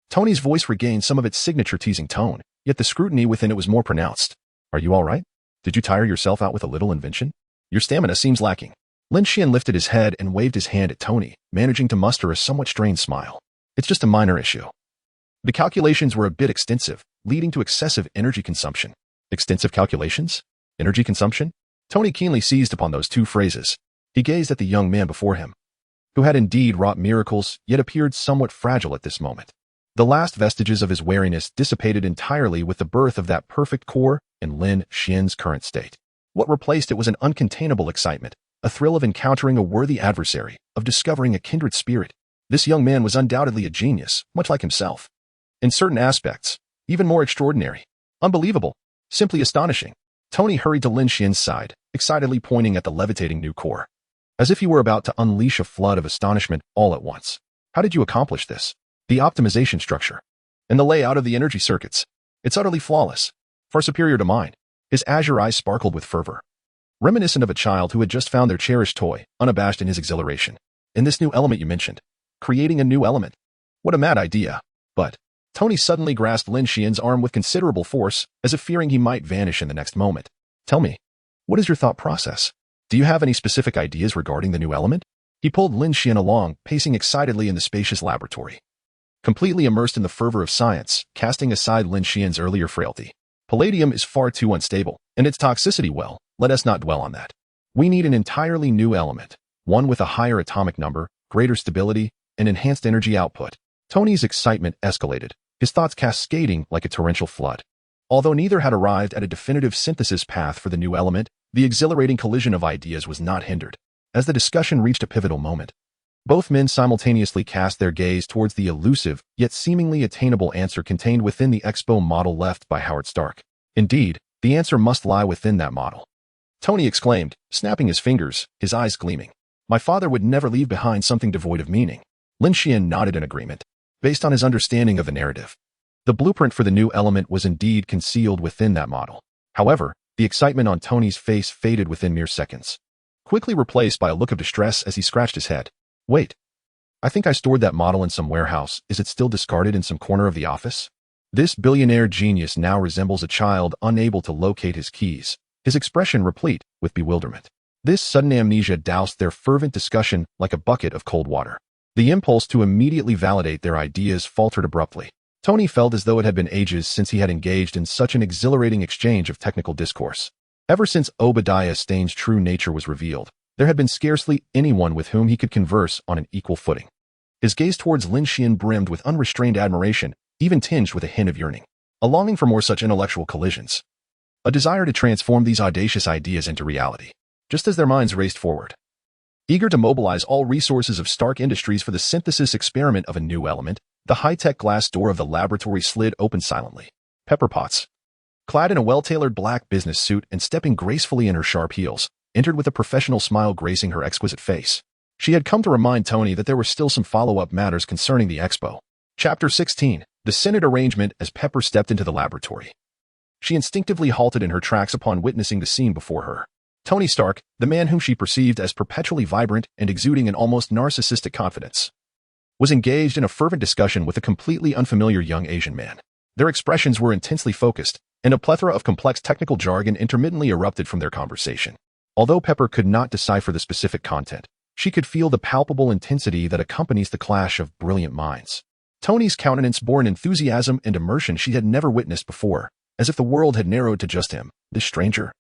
Speaker 1: Tony's voice regained some of its signature teasing tone, yet the scrutiny within it was more pronounced. Are you all right? Did you tire yourself out with a little invention? Your stamina seems lacking. Lin Xuan lifted his head and waved his hand at Tony, managing to muster a somewhat strained smile. It's just a minor issue. The calculations were a bit extensive, leading to excessive energy consumption. Extensive calculations? Energy consumption? Tony keenly seized upon those two phrases. He gazed at the young man before him, who had indeed wrought miracles, yet appeared somewhat fragile at this moment. The last vestiges of his wariness dissipated entirely with the birth of that perfect core in Lin Xuan's current state. What replaced it was an uncontainable excitement, a thrill of encountering a worthy adversary, of discovering a kindred spirit. This young man was undoubtedly a genius, much like himself. In certain aspects, even more extraordinary. Unbelievable. Simply astonishing. Tony hurried to Lin Xuan's side, excitedly pointing at the levitating new core, as if he were about to unleash a flood of astonishment all at once. How did you accomplish this? The optimization structure and the layout of the energy circuits. It's utterly flawless, far superior to mine. His azure eyes sparkled with fervor, reminiscent of a child who had just found their cherished toy, unabashed in his exhilaration. In this new element you mentioned, creating a new element. What a mad idea. But Tony suddenly grasped Lin Xuan's arm with considerable force, as if fearing he might vanish in the next moment. Tell me, what is your thought process? Do you have any specific ideas regarding the new element? He pulled Lin Xuan along, pacing excitedly in the spacious laboratory, completely immersed in the fervor of science, casting aside Lin Xuan's earlier frailty. Palladium is far too unstable, and its toxicity, well, let us not dwell on that. We need an entirely new element, one with a higher atomic number, greater stability, and enhanced energy output. Tony's excitement escalated, his thoughts cascading like a torrential flood. Although neither had arrived at a definitive synthesis path for the new element, the exhilarating collision of ideas was not hindered. As the discussion reached a pivotal moment, both men simultaneously cast their gaze towards the elusive, yet seemingly attainable answer contained within the Expo model left by Howard Stark. Indeed, the answer must lie within that model. Tony exclaimed, snapping his fingers, his eyes gleaming. My father would never leave behind something devoid of meaning. Lin Xuan nodded in agreement, based on his understanding of the narrative. The blueprint for the new element was indeed concealed within that model. However, the excitement on Tony's face faded within mere seconds, quickly replaced by a look of distress as he scratched his head. Wait. I think I stored that model in some warehouse. Is it still discarded in some corner of the office? This billionaire genius now resembles a child unable to locate his keys, his expression replete with bewilderment. This sudden amnesia doused their fervent discussion like a bucket of cold water. The impulse to immediately validate their ideas faltered abruptly. Tony felt as though it had been ages since he had engaged in such an exhilarating exchange of technical discourse. Ever since Obadiah Stane's true nature was revealed, there had been scarcely anyone with whom he could converse on an equal footing. His gaze towards Lin Xuan brimmed with unrestrained admiration, even tinged with a hint of yearning. A longing for more such intellectual collisions. A desire to transform these audacious ideas into reality. Just as their minds raced forward. Eager to mobilize all resources of Stark Industries for the synthesis experiment of a new element, the high-tech glass door of the laboratory slid open silently. Pepper Potts, clad in a well-tailored black business suit and stepping gracefully in her sharp heels, entered with a professional smile gracing her exquisite face. She had come to remind Tony that there were still some follow-up matters concerning the expo. Chapter 16. The Senate Arrangement. As Pepper stepped into the laboratory, she instinctively halted in her tracks upon witnessing the scene before her. Tony Stark, the man whom she perceived as perpetually vibrant and exuding an almost narcissistic confidence, was engaged in a fervent discussion with a completely unfamiliar young Asian man. Their expressions were intensely focused, and a plethora of complex technical jargon intermittently erupted from their conversation. Although Pepper could not decipher the specific content, she could feel the palpable intensity that accompanies the clash of brilliant minds. Tony's countenance bore an enthusiasm and immersion she had never witnessed before, as if the world had narrowed to just him, this stranger,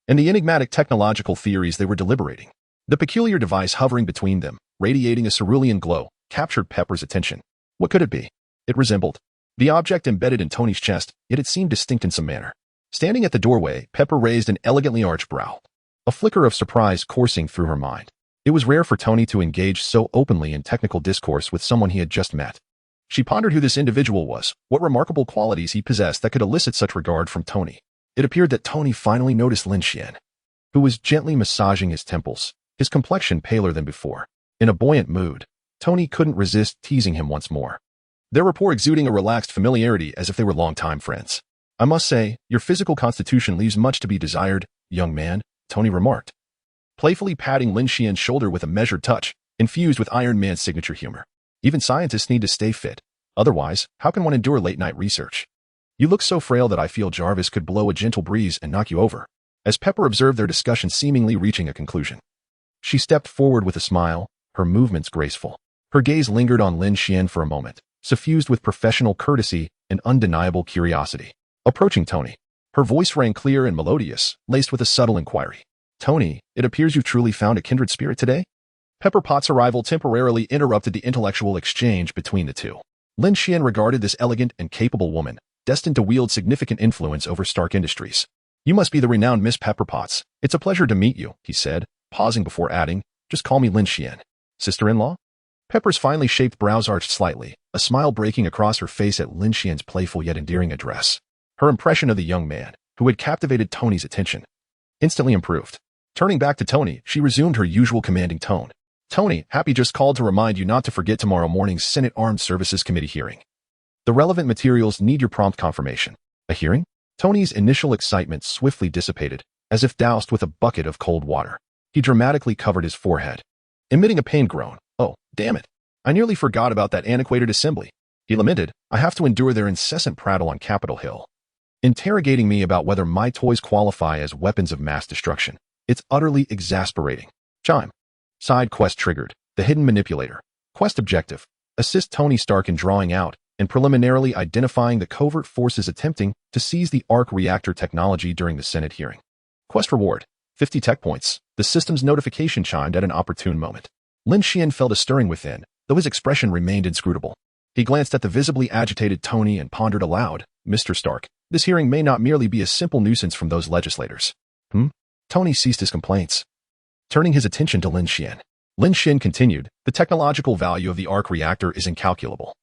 Speaker 1: and the enigmatic technological theories they were deliberating. The peculiar device hovering between them, radiating a cerulean glow, captured Pepper's attention. What could it be? It resembled the object embedded in Tony's chest, yet it seemed distinct in some manner. Standing at the doorway, Pepper raised an elegantly arched brow, a flicker of surprise coursing through her mind. It was rare for Tony to engage so openly in technical discourse with someone he had just met. She pondered who this individual was, what remarkable qualities he possessed that could elicit such regard from Tony. It appeared that Tony finally noticed Lin Xuan, who was gently massaging his temples, his complexion paler than before. In a buoyant mood, Tony couldn't resist teasing him once more, their rapport exuding a relaxed familiarity as if they were longtime friends. I must say, your physical constitution leaves much to be desired, young man, Tony remarked, playfully patting Lin Xuan's shoulder with a measured touch, infused with Iron Man's signature humor. Even scientists need to stay fit. Otherwise, how can one endure late-night research? You look so frail that I feel Jarvis could blow a gentle breeze and knock you over. As Pepper observed their discussion seemingly reaching a conclusion, she stepped forward with a smile, her movements graceful. Her gaze lingered on Lin Xuan for a moment, suffused with professional courtesy and undeniable curiosity. Approaching Tony, her voice rang clear and melodious, laced with a subtle inquiry. Tony, it appears you've truly found a kindred spirit today? Pepper Potts' arrival temporarily interrupted the intellectual exchange between the two. Lin Xuan regarded this elegant and capable woman, destined to wield significant influence over Stark Industries. You must be the renowned Miss Pepper Potts. It's a pleasure to meet you, he said, pausing before adding, just call me Lin Xuan. Sister-in-law? Pepper's finely shaped brows arched slightly, a smile breaking across her face at Lin Xian's playful yet endearing address. Her impression of the young man, who had captivated Tony's attention, instantly improved. Turning back to Tony, she resumed her usual commanding tone. Tony, Happy just called to remind you not to forget tomorrow morning's Senate Armed Services Committee hearing. The relevant materials need your prompt confirmation. A hearing? Tony's initial excitement swiftly dissipated, as if doused with a bucket of cold water. He dramatically covered his forehead, emitting a pained groan. Oh, damn it. I nearly forgot about that antiquated assembly. He lamented, I have to endure their incessant prattle on Capitol Hill, interrogating me about whether my toys qualify as weapons of mass destruction. It's utterly exasperating. Chime. Side quest triggered. The hidden manipulator. Quest objective. Assist Tony Stark in drawing out and preliminarily identifying the covert forces attempting to seize the arc reactor technology during the Senate hearing. Quest reward. 50 tech points. The system's notification chimed at an opportune moment. Lin Xuan felt a stirring within, though his expression remained inscrutable. He glanced at the visibly agitated Tony and pondered aloud, Mr. Stark, this hearing may not merely be a simple nuisance from those legislators. Tony ceased his complaints, turning his attention to Lin Xuan. Lin Xuan continued, the technological value of the arc reactor is incalculable.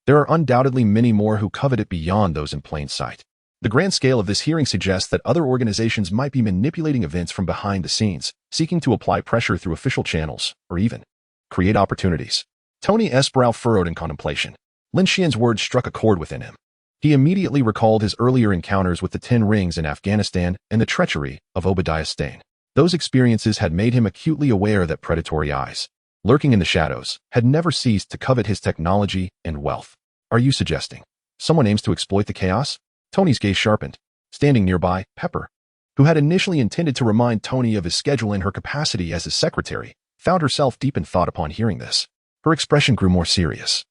Speaker 1: There are undoubtedly many more who covet it beyond those in plain sight. The grand scale of this hearing suggests that other organizations might be manipulating events from behind the scenes, seeking to apply pressure through official channels, or even create opportunities. Tony's brow furrowed in contemplation. Lin Xuan's words struck a chord within him. He immediately recalled his earlier encounters with the 10 Rings in Afghanistan and the treachery of Obadiah Stane. Those experiences had made him acutely aware that predatory eyes, lurking in the shadows, had never ceased to covet his technology and wealth. Are you suggesting someone aims to exploit the chaos? Tony's gaze sharpened. Standing nearby, Pepper, who had initially intended to remind Tony of his schedule in her capacity as his secretary, found herself deep in thought upon hearing this. Her expression grew more serious.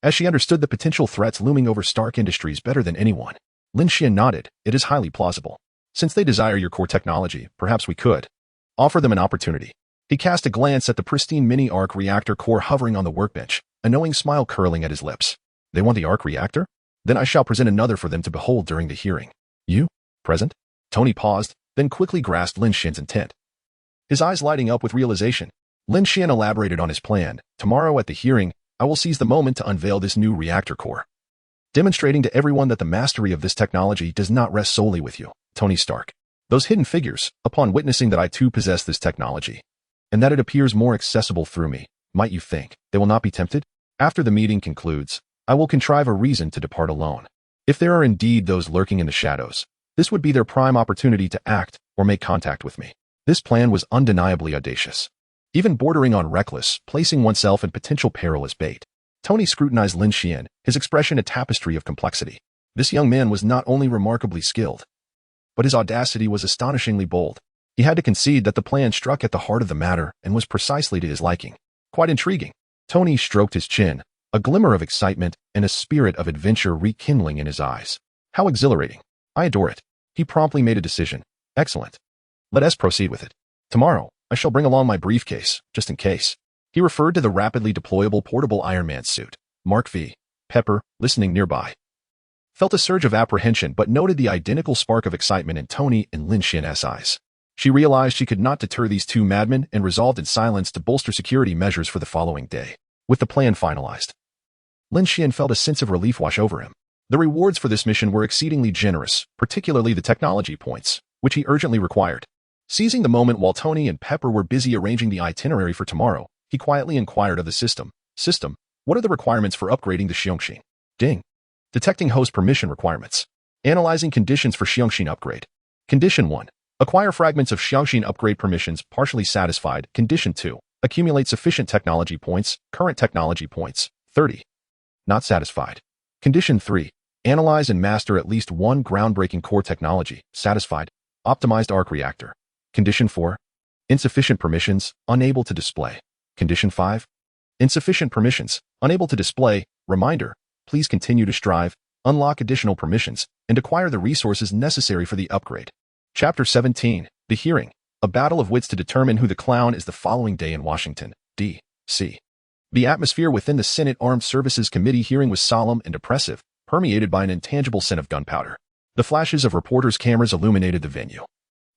Speaker 1: As she understood the potential threats looming over Stark Industries better than anyone, Lin Xuan nodded. It is highly plausible. Since they desire your core technology, perhaps we could offer them an opportunity. He cast a glance at the pristine mini-arc reactor core hovering on the workbench, a knowing smile curling at his lips. They want the arc reactor? Then I shall present another for them to behold during the hearing. You? Present? Tony paused, then quickly grasped Lin Xuan's intent. His eyes lighting up with realization, Lin Xuan elaborated on his plan. Tomorrow at the hearing, I will seize the moment to unveil this new reactor core, demonstrating to everyone that the mastery of this technology does not rest solely with you, Tony Stark. Those hidden figures, upon witnessing that I too possess this technology, and that it appears more accessible through me, might you think, they will not be tempted? After the meeting concludes, I will contrive a reason to depart alone. If there are indeed those lurking in the shadows, this would be their prime opportunity to act or make contact with me. This plan was undeniably audacious, even bordering on reckless, placing oneself in potential peril as bait. Tony scrutinized Lin Xuan, his expression a tapestry of complexity. This young man was not only remarkably skilled, but his audacity was astonishingly bold. He had to concede that the plan struck at the heart of the matter and was precisely to his liking. Quite intriguing. Tony stroked his chin, a glimmer of excitement and a spirit of adventure rekindling in his eyes. How exhilarating. I adore it. He promptly made a decision. Excellent. Let us proceed with it. Tomorrow, I shall bring along my briefcase, just in case. He referred to the rapidly deployable portable Iron Man suit. Mark V. Pepper, listening nearby, felt a surge of apprehension but noted the identical spark of excitement in Tony and Lin Xuan's eyes. She realized she could not deter these two madmen and resolved in silence to bolster security measures for the following day. With the plan finalized, Lin Xuan felt a sense of relief wash over him. The rewards for this mission were exceedingly generous, particularly the technology points, which he urgently required. Seizing the moment while Tony and Pepper were busy arranging the itinerary for tomorrow, he quietly inquired of the system. System, what are the requirements for upgrading the Xiongxin? Ding. Detecting host permission requirements. Analyzing conditions for Xiongxin upgrade. Condition 1. Acquire fragments of Xiongxin upgrade permissions partially satisfied. Condition 2. Accumulate sufficient technology points. Current technology points, 30. Not satisfied. Condition 3. Analyze and master at least one groundbreaking core technology. Satisfied. Optimized arc reactor. Condition 4. Insufficient permissions. Unable to display. Condition 5. Insufficient permissions. Unable to display. Reminder. Please continue to strive, unlock additional permissions, and acquire the resources necessary for the upgrade. Chapter 17. The Hearing. A battle of wits to determine who the clown is the following day in Washington, D.C. The atmosphere within the Senate Armed Services Committee hearing was solemn and oppressive, permeated by an intangible scent of gunpowder. The flashes of reporters' cameras illuminated the venue,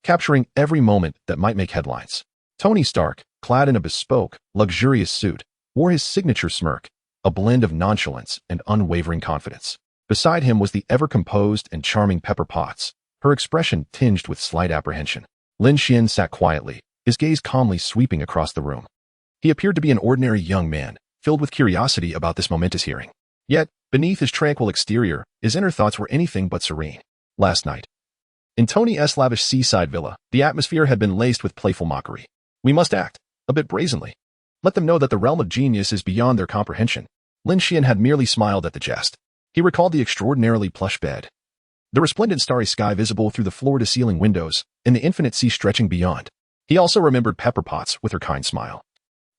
Speaker 1: capturing every moment that might make headlines. Tony Stark, clad in a bespoke, luxurious suit, wore his signature smirk, a blend of nonchalance and unwavering confidence. Beside him was the ever-composed and charming Pepper Potts, her expression tinged with slight apprehension. Lin Xuan sat quietly, his gaze calmly sweeping across the room. He appeared to be an ordinary young man, filled with curiosity about this momentous hearing. Yet, beneath his tranquil exterior, his inner thoughts were anything but serene. Last night, in Tony's lavish seaside villa, the atmosphere had been laced with playful mockery. We must act, a bit brazenly. Let them know that the realm of genius is beyond their comprehension. Lin Xuan had merely smiled at the jest. He recalled the extraordinarily plush bed, the resplendent starry sky visible through the floor-to-ceiling windows, and the infinite sea stretching beyond. He also remembered Pepper Potts with her kind smile,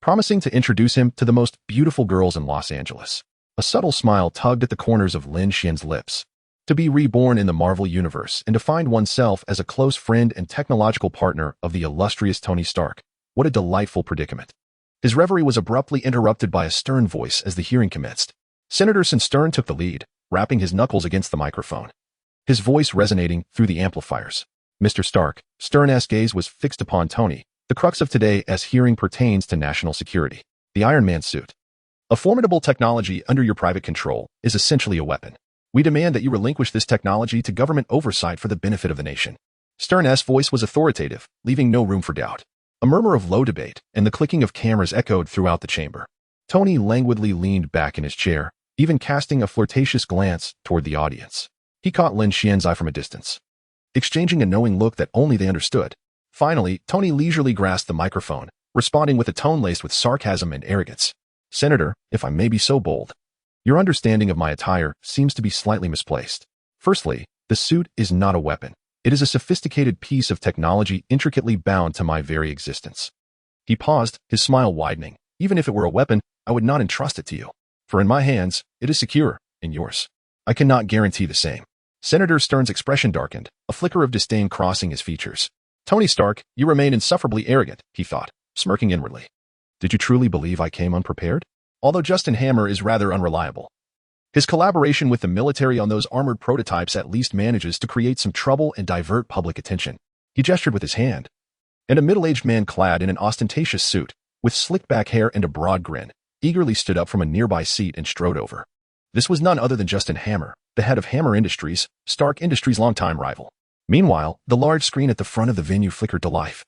Speaker 1: promising to introduce him to the most beautiful girls in Los Angeles. A subtle smile tugged at the corners of Lin Xuan's lips. To be reborn in the Marvel Universe and to find oneself as a close friend and technological partner of the illustrious Tony Stark. What a delightful predicament. His reverie was abruptly interrupted by a stern voice as the hearing commenced. Senator Stern took the lead, rapping his knuckles against the microphone, his voice resonating through the amplifiers. Mr. Stark, Stern's gaze was fixed upon Tony, the crux of today as hearing pertains to national security. The Iron Man suit, a formidable technology under your private control, is essentially a weapon. We demand that you relinquish this technology to government oversight for the benefit of the nation. Stern's voice was authoritative, leaving no room for doubt. A murmur of low debate and the clicking of cameras echoed throughout the chamber. Tony languidly leaned back in his chair, even casting a flirtatious glance toward the audience. He caught Lin Xuan's eye from a distance, exchanging a knowing look that only they understood. Finally, Tony leisurely grasped the microphone, responding with a tone laced with sarcasm and arrogance. Senator, if I may be so bold, your understanding of my attire seems to be slightly misplaced. Firstly, the suit is not a weapon. It is a sophisticated piece of technology intricately bound to my very existence. He paused, his smile widening. Even if it were a weapon, I would not entrust it to you. For in my hands, it is secure. In yours, I cannot guarantee the same. Senator Stern's expression darkened, a flicker of disdain crossing his features. Tony Stark, you remain insufferably arrogant, he thought, smirking inwardly. Did you truly believe I came unprepared? Although Justin Hammer is rather unreliable. His collaboration with the military on those armored prototypes at least manages to create some trouble and divert public attention. He gestured with his hand. And a middle-aged man clad in an ostentatious suit, with slick-back hair and a broad grin, eagerly stood up from a nearby seat and strode over. This was none other than Justin Hammer, the head of Hammer Industries, Stark Industries' longtime rival. Meanwhile, the large screen at the front of the venue flickered to life,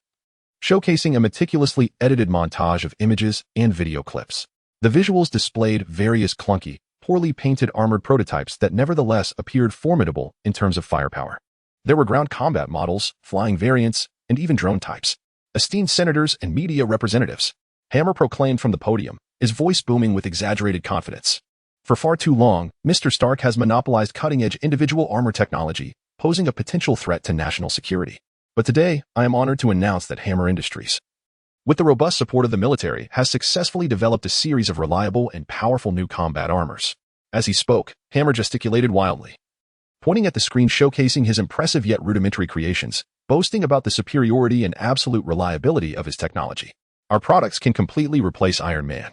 Speaker 1: showcasing a meticulously edited montage of images and video clips. The visuals displayed various clunky, poorly painted armored prototypes that nevertheless appeared formidable in terms of firepower. There were ground combat models, flying variants, and even drone types. Esteemed senators and media representatives, Hammer proclaimed from the podium, his voice booming with exaggerated confidence. For far too long, Mr. Stark has monopolized cutting-edge individual armor technology, posing a potential threat to national security. But today, I am honored to announce that Hammer Industries, with the robust support of the military, has successfully developed a series of reliable and powerful new combat armors. As he spoke, Hammer gesticulated wildly, pointing at the screen showcasing his impressive yet rudimentary creations, boasting about the superiority and absolute reliability of his technology. Our products can completely replace Iron Man,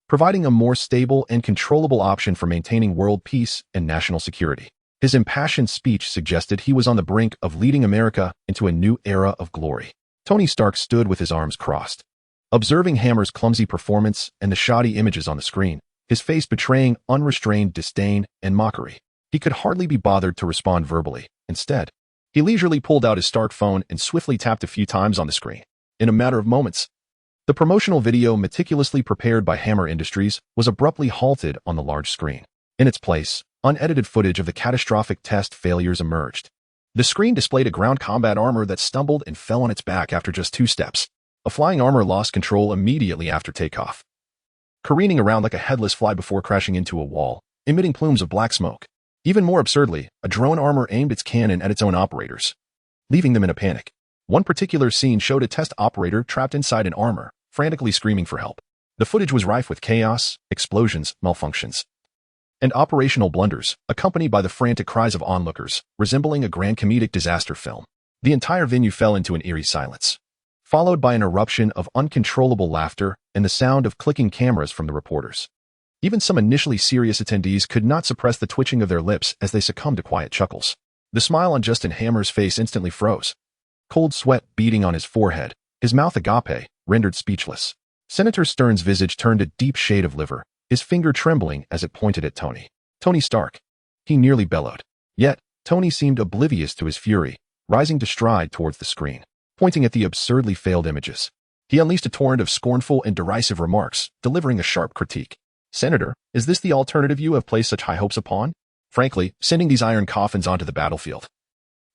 Speaker 1: providing a more stable and controllable option for maintaining world peace and national security. His impassioned speech suggested he was on the brink of leading America into a new era of glory. Tony Stark stood with his arms crossed, observing Hammer's clumsy performance and the shoddy images on the screen, his face betraying unrestrained disdain and mockery. He could hardly be bothered to respond verbally. Instead, he leisurely pulled out his Stark phone and swiftly tapped a few times on the screen. In a matter of moments, the promotional video meticulously prepared by Hammer Industries was abruptly halted on the large screen. In its place, unedited footage of the catastrophic test failures emerged. The screen displayed a ground combat armor that stumbled and fell on its back after just 2 steps. A flying armor lost control immediately after takeoff, careening around like a headless fly before crashing into a wall, emitting plumes of black smoke. Even more absurdly, a drone armor aimed its cannon at its own operators, leaving them in a panic. One particular scene showed a test operator trapped inside an armor, frantically screaming for help. The footage was rife with chaos, explosions, malfunctions, and operational blunders, accompanied by the frantic cries of onlookers, resembling a grand comedic disaster film. The entire venue fell into an eerie silence, followed by an eruption of uncontrollable laughter and the sound of clicking cameras from the reporters. Even some initially serious attendees could not suppress the twitching of their lips as they succumbed to quiet chuckles. The smile on Justin Hammer's face instantly froze, cold sweat beading on his forehead, his mouth agape, rendered speechless. Senator Stern's visage turned a deep shade of liver, his finger trembling as it pointed at Tony. Tony Stark. He nearly bellowed. Yet, Tony seemed oblivious to his fury, rising to stride towards the screen, pointing at the absurdly failed images. He unleashed a torrent of scornful and derisive remarks, delivering a sharp critique. Senator, is this the alternative you have placed such high hopes upon? Frankly, sending these iron coffins onto the battlefield.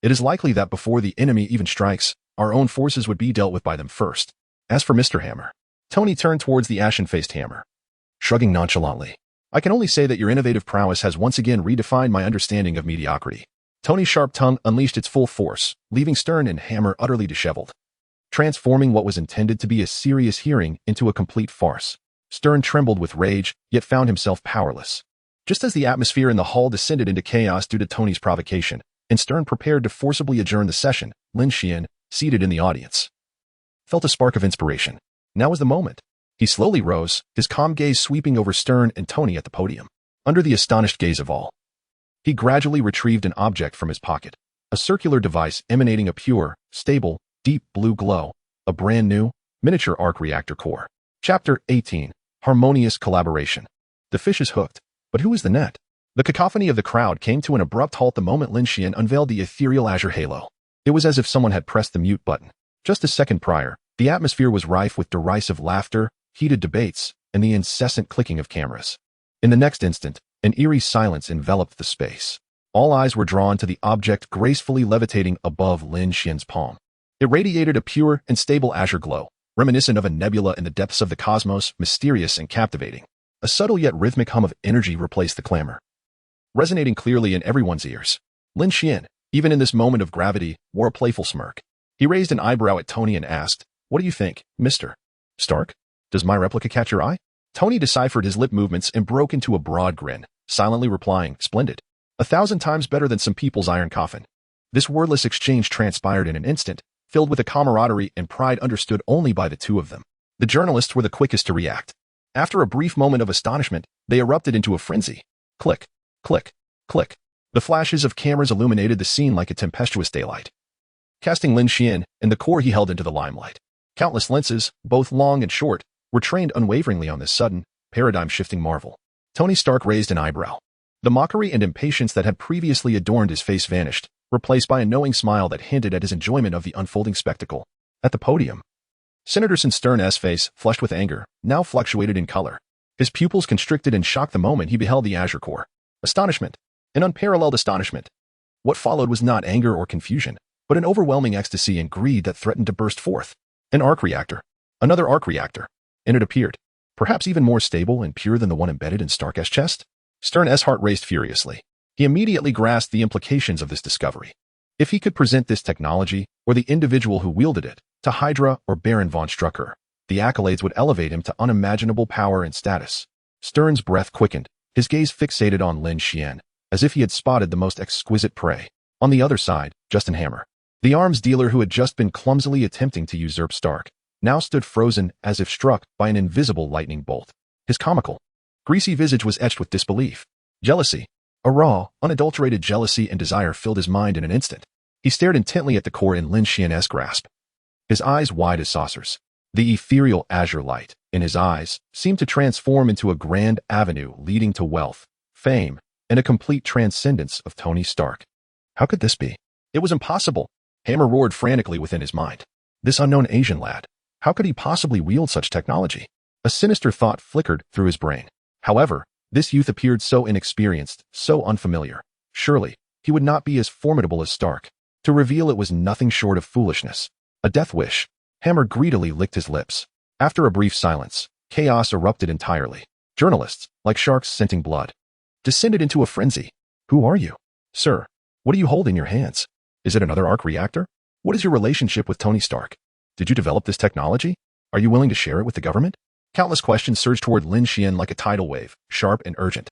Speaker 1: It is likely that before the enemy even strikes, our own forces would be dealt with by them first. As for Mr. Hammer, Tony turned towards the ashen-faced Hammer, shrugging nonchalantly. I can only say that your innovative prowess has once again redefined my understanding of mediocrity. Tony's sharp tongue unleashed its full force, leaving Stern and Hammer utterly disheveled, transforming what was intended to be a serious hearing into a complete farce. Stern trembled with rage, yet found himself powerless. Just as the atmosphere in the hall descended into chaos due to Tony's provocation, and Stern prepared to forcibly adjourn the session, Lin Xuan, seated in the audience, felt a spark of inspiration. Now was the moment. He slowly rose, his calm gaze sweeping over Stern and Tony at the podium. Under the astonished gaze of all, he gradually retrieved an object from his pocket, a circular device emanating a pure, stable, deep blue glow, a brand new, miniature arc reactor core. Chapter 18. Harmonious Collaboration. The fish is hooked, but who is the net? The cacophony of the crowd came to an abrupt halt the moment Lin Xuan unveiled the ethereal azure halo. It was as if someone had pressed the mute button. Just a second prior, the atmosphere was rife with derisive laughter, heated debates, and the incessant clicking of cameras. In the next instant, an eerie silence enveloped the space. All eyes were drawn to the object gracefully levitating above Lin Xuan's palm. It radiated a pure and stable azure glow, reminiscent of a nebula in the depths of the cosmos, mysterious and captivating. A subtle yet rhythmic hum of energy replaced the clamor, resonating clearly in everyone's ears. Lin Xuan, Even in this moment of gravity, wore a playful smirk. He raised an eyebrow at Tony and asked, "What do you think, Mr. Stark? Does my replica catch your eye?" Tony deciphered his lip movements and broke into a broad grin, silently replying, "Splendid. 1,000 times better than some people's iron coffin." This wordless exchange transpired in an instant, filled with a camaraderie and pride understood only by the two of them. The journalists were the quickest to react. After a brief moment of astonishment, they erupted into a frenzy. Click, click, click. The flashes of cameras illuminated the scene like a tempestuous daylight, casting Lin Xuan and the core he held into the limelight. Countless lenses, both long and short, were trained unwaveringly on this sudden, paradigm-shifting marvel. Tony Stark raised an eyebrow. The mockery and impatience that had previously adorned his face vanished, replaced by a knowing smile that hinted at his enjoyment of the unfolding spectacle. At the podium, Senator Stern's face, flushed with anger, now fluctuated in color. His pupils constricted in shock the moment he beheld the Azure Core. Astonishment. An unparalleled astonishment. What followed was not anger or confusion, but an overwhelming ecstasy and greed that threatened to burst forth. An arc reactor. Another arc reactor. And it appeared. Perhaps even more stable and pure than the one embedded in Stark's chest? Stern's heart raced furiously. He immediately grasped the implications of this discovery. If he could present this technology, or the individual who wielded it, to Hydra or Baron von Strucker, the accolades would elevate him to unimaginable power and status. Stern's breath quickened, his gaze fixated on Lin Xuan, as if he had spotted the most exquisite prey. On the other side, Justin Hammer, the arms dealer who had just been clumsily attempting to usurp Stark, now stood frozen as if struck by an invisible lightning bolt. His comical, greasy visage was etched with disbelief. Jealousy, a raw, unadulterated jealousy and desire filled his mind in an instant. He stared intently at the core in Lin Xuan's grasp, his eyes wide as saucers. The ethereal azure light in his eyes seemed to transform into a grand avenue leading to wealth, fame, and a complete transcendence of Tony Stark. How could this be? It was impossible. Hammer roared frantically within his mind. This unknown Asian lad, how could he possibly wield such technology? A sinister thought flickered through his brain. However, this youth appeared so inexperienced, so unfamiliar. Surely, he would not be as formidable as Stark. To reveal it was nothing short of foolishness. A death wish. Hammer greedily licked his lips. After a brief silence, chaos erupted entirely. Journalists, like sharks scenting blood, descended into a frenzy. Who are you? Sir, what do you hold in your hands? Is it another arc reactor? What is your relationship with Tony Stark? Did you develop this technology? Are you willing to share it with the government? Countless questions surged toward Lin Xuan like a tidal wave, sharp and urgent.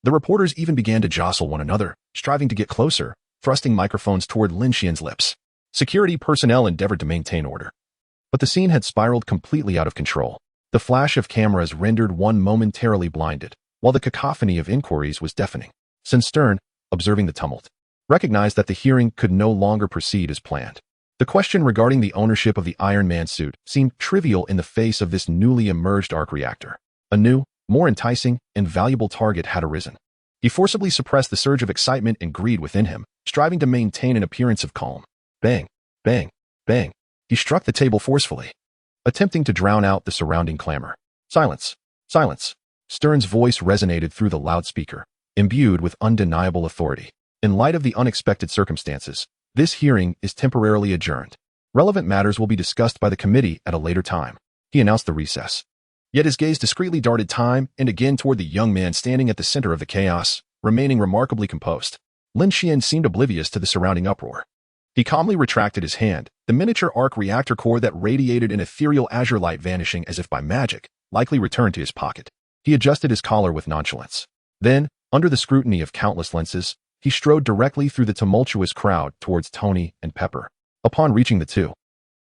Speaker 1: The reporters even began to jostle one another, striving to get closer, thrusting microphones toward Lin Xuan's lips. Security personnel endeavored to maintain order. But the scene had spiraled completely out of control. The flash of cameras rendered one momentarily blinded, while the cacophony of inquiries was deafening. Stern, observing the tumult, recognized that the hearing could no longer proceed as planned. The question regarding the ownership of the Iron Man suit seemed trivial in the face of this newly emerged arc reactor. A new, more enticing, and valuable target had arisen. He forcibly suppressed the surge of excitement and greed within him, striving to maintain an appearance of calm. Bang, bang, bang. He struck the table forcefully, attempting to drown out the surrounding clamor. Silence, silence. Stern's voice resonated through the loudspeaker, imbued with undeniable authority. In light of the unexpected circumstances, this hearing is temporarily adjourned. Relevant matters will be discussed by the committee at a later time. He announced the recess. Yet his gaze discreetly darted time and again toward the young man standing at the center of the chaos, remaining remarkably composed. Lin Xuan seemed oblivious to the surrounding uproar. He calmly retracted his hand, the miniature arc reactor core that radiated an ethereal azure light vanishing as if by magic, likely returned to his pocket. He adjusted his collar with nonchalance. Then, under the scrutiny of countless lenses, he strode directly through the tumultuous crowd towards Tony and Pepper. Upon reaching the two,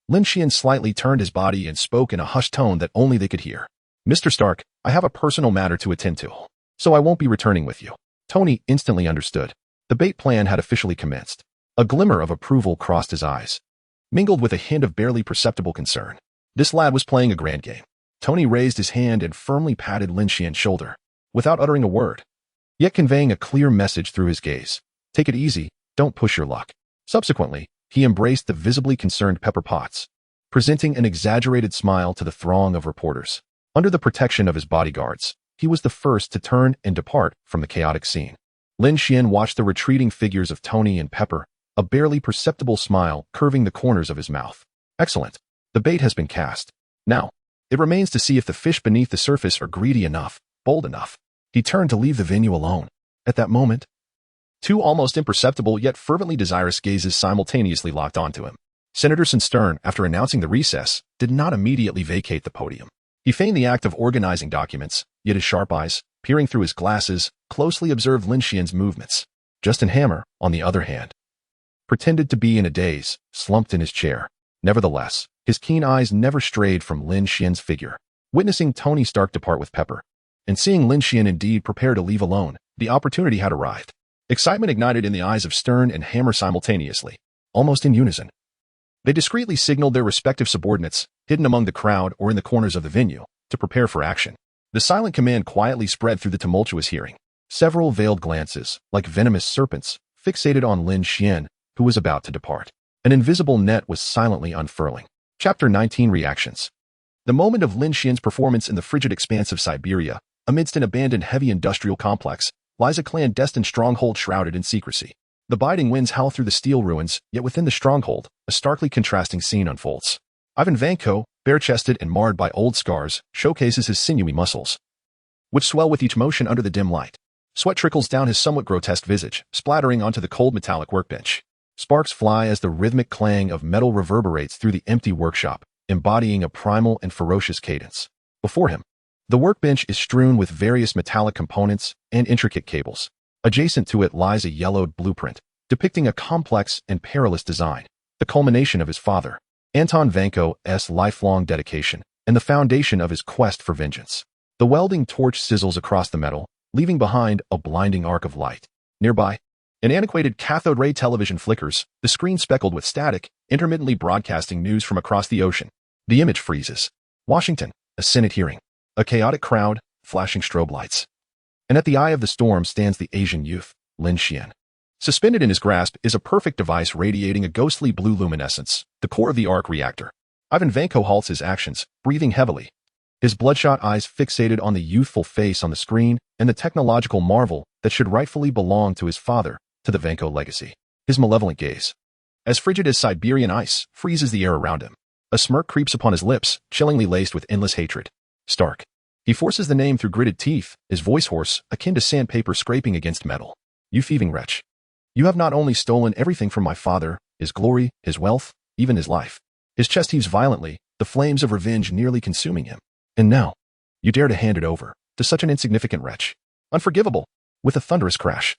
Speaker 1: Lin Xuan slightly turned his body and spoke in a hushed tone that only they could hear. "Mr. Stark, I have a personal matter to attend to, so I won't be returning with you." Tony instantly understood. The bait plan had officially commenced. A glimmer of approval crossed his eyes, mingled with a hint of barely perceptible concern. This lad was playing a grand game. Tony raised his hand and firmly patted Lin Xuan's shoulder, without uttering a word, yet conveying a clear message through his gaze. "Take it easy, don't push your luck." Subsequently, he embraced the visibly concerned Pepper Potts, presenting an exaggerated smile to the throng of reporters. Under the protection of his bodyguards, he was the first to turn and depart from the chaotic scene. Lin Xuan watched the retreating figures of Tony and Pepper, a barely perceptible smile curving the corners of his mouth. Excellent. The bait has been cast. Now, it remains to see if the fish beneath the surface are greedy enough, bold enough. He turned to leave the venue alone. At that moment, Two almost imperceptible yet fervently desirous gazes simultaneously locked onto him. Senator Stern, after announcing the recess, did not immediately vacate the podium. He feigned the act of organizing documents, yet his sharp eyes, peering through his glasses, closely observed Lin Xuan's movements. Justin Hammer, on the other hand, pretended to be in a daze, slumped in his chair. Nevertheless, his keen eyes never strayed from Lin Xuan's figure. Witnessing Tony Stark depart with Pepper, and seeing Lin Xuan indeed prepare to leave alone, the opportunity had arrived. Excitement ignited in the eyes of Stern and Hammer simultaneously, almost in unison. They discreetly signaled their respective subordinates, hidden among the crowd or in the corners of the venue, to prepare for action. The silent command quietly spread through the tumultuous hearing. Several veiled glances, like venomous serpents, fixated on Lin Xuan, who was about to depart. An invisible net was silently unfurling. Chapter 19 Reactions. The moment of Lin Xuan's performance in the frigid expanse of Siberia, amidst an abandoned heavy industrial complex, lies a clandestine stronghold shrouded in secrecy. The biting winds howl through the steel ruins, yet within the stronghold, a starkly contrasting scene unfolds. Ivan Vanko, bare-chested and marred by old scars, showcases his sinewy muscles, which swell with each motion under the dim light. Sweat trickles down his somewhat grotesque visage, splattering onto the cold metallic workbench. Sparks fly as the rhythmic clang of metal reverberates through the empty workshop, embodying a primal and ferocious cadence. Before him, the workbench is strewn with various metallic components and intricate cables. Adjacent to it lies a yellowed blueprint, depicting a complex and perilous design, the culmination of his father, Anton Vanko's lifelong dedication, and the foundation of his quest for vengeance. The welding torch sizzles across the metal, leaving behind a blinding arc of light. Nearby, an antiquated cathode ray television flickers, the screen speckled with static, intermittently broadcasting news from across the ocean. The image freezes. Washington, a Senate hearing. A chaotic crowd, flashing strobe lights. And at the eye of the storm stands the Asian youth, Lin Xuan. Suspended in his grasp is a perfect device radiating a ghostly blue luminescence, the core of the arc reactor. Ivan Vanko halts his actions, breathing heavily, his bloodshot eyes fixated on the youthful face on the screen and the technological marvel that should rightfully belong to his father, to the Vanko legacy. His malevolent gaze, as frigid as Siberian ice, freezes the air around him. A smirk creeps upon his lips, chillingly laced with endless hatred. Stark. He forces the name through gritted teeth, his voice hoarse, akin to sandpaper scraping against metal. You thieving wretch. You have not only stolen everything from my father, his glory, his wealth, even his life. His chest heaves violently, the flames of revenge nearly consuming him. And now, you dare to hand it over to such an insignificant wretch. Unforgivable. With a thunderous crash,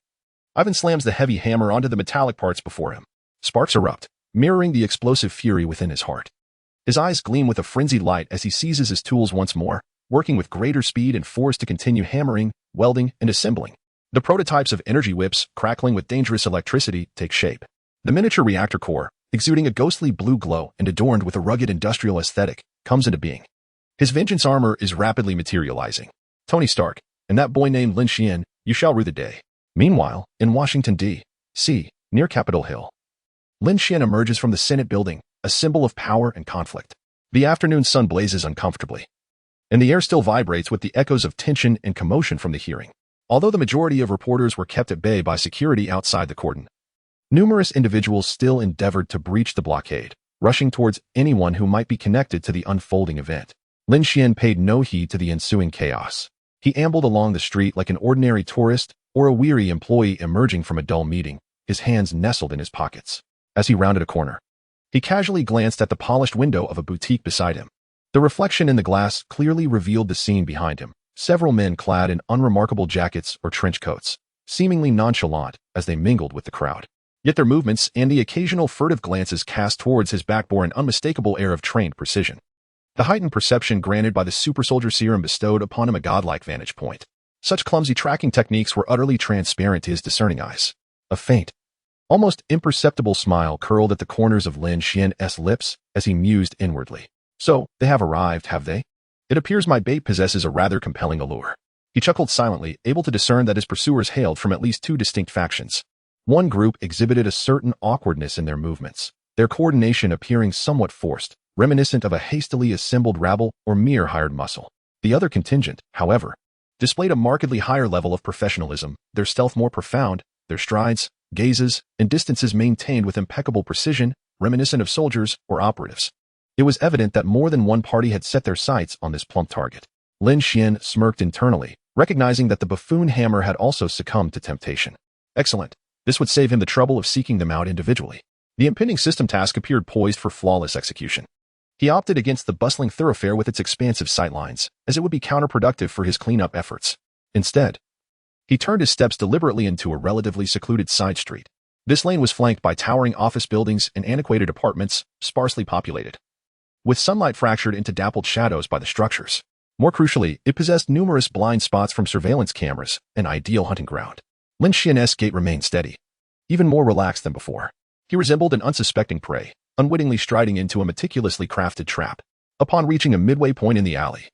Speaker 1: Ivan slams the heavy hammer onto the metallic parts before him. Sparks erupt, mirroring the explosive fury within his heart. His eyes gleam with a frenzied light as he seizes his tools once more, working with greater speed and force to continue hammering, welding, and assembling. The prototypes of energy whips, crackling with dangerous electricity, take shape. The miniature reactor core, exuding a ghostly blue glow and adorned with a rugged industrial aesthetic, comes into being. His vengeance armor is rapidly materializing. Tony Stark, and that boy named Lin Xuan, you shall rue the day. Meanwhile, in Washington, D.C., near Capitol Hill, Lin Xuan emerges from the Senate building, a symbol of power and conflict. The afternoon sun blazes uncomfortably, and the air still vibrates with the echoes of tension and commotion from the hearing. Although the majority of reporters were kept at bay by security outside the cordon, numerous individuals still endeavored to breach the blockade, rushing towards anyone who might be connected to the unfolding event. Lin Xuan paid no heed to the ensuing chaos. He ambled along the street like an ordinary tourist or a weary employee emerging from a dull meeting, his hands nestled in his pockets. As he rounded a corner, he casually glanced at the polished window of a boutique beside him. The reflection in the glass clearly revealed the scene behind him. Several men clad in unremarkable jackets or trench coats, seemingly nonchalant as they mingled with the crowd. Yet their movements and the occasional furtive glances cast towards his back bore an unmistakable air of trained precision. The heightened perception granted by the super soldier serum bestowed upon him a godlike vantage point. Such clumsy tracking techniques were utterly transparent to his discerning eyes. A faint, almost imperceptible smile curled at the corners of Lin Xuan's lips as he mused inwardly. So, they have arrived, have they? It appears my bait possesses a rather compelling allure. He chuckled silently, able to discern that his pursuers hailed from at least two distinct factions. One group exhibited a certain awkwardness in their movements, their coordination appearing somewhat forced, reminiscent of a hastily assembled rabble or mere hired muscle. The other contingent, however, displayed a markedly higher level of professionalism, their stealth more profound, their strides, gazes, and distances maintained with impeccable precision, reminiscent of soldiers or operatives. It was evident that more than one party had set their sights on this plump target. Lin Xuan smirked internally, recognizing that the buffoon hammer had also succumbed to temptation. Excellent. This would save him the trouble of seeking them out individually. The impending system task appeared poised for flawless execution. He opted against the bustling thoroughfare with its expansive sightlines, as it would be counterproductive for his cleanup efforts. Instead, he turned his steps deliberately into a relatively secluded side street. This lane was flanked by towering office buildings and antiquated apartments, sparsely populated, with sunlight fractured into dappled shadows by the structures. More crucially, it possessed numerous blind spots from surveillance cameras, an ideal hunting ground. Lin Xuan's gait remained steady, even more relaxed than before. He resembled an unsuspecting prey, unwittingly striding into a meticulously crafted trap. Upon reaching a midway point in the alley,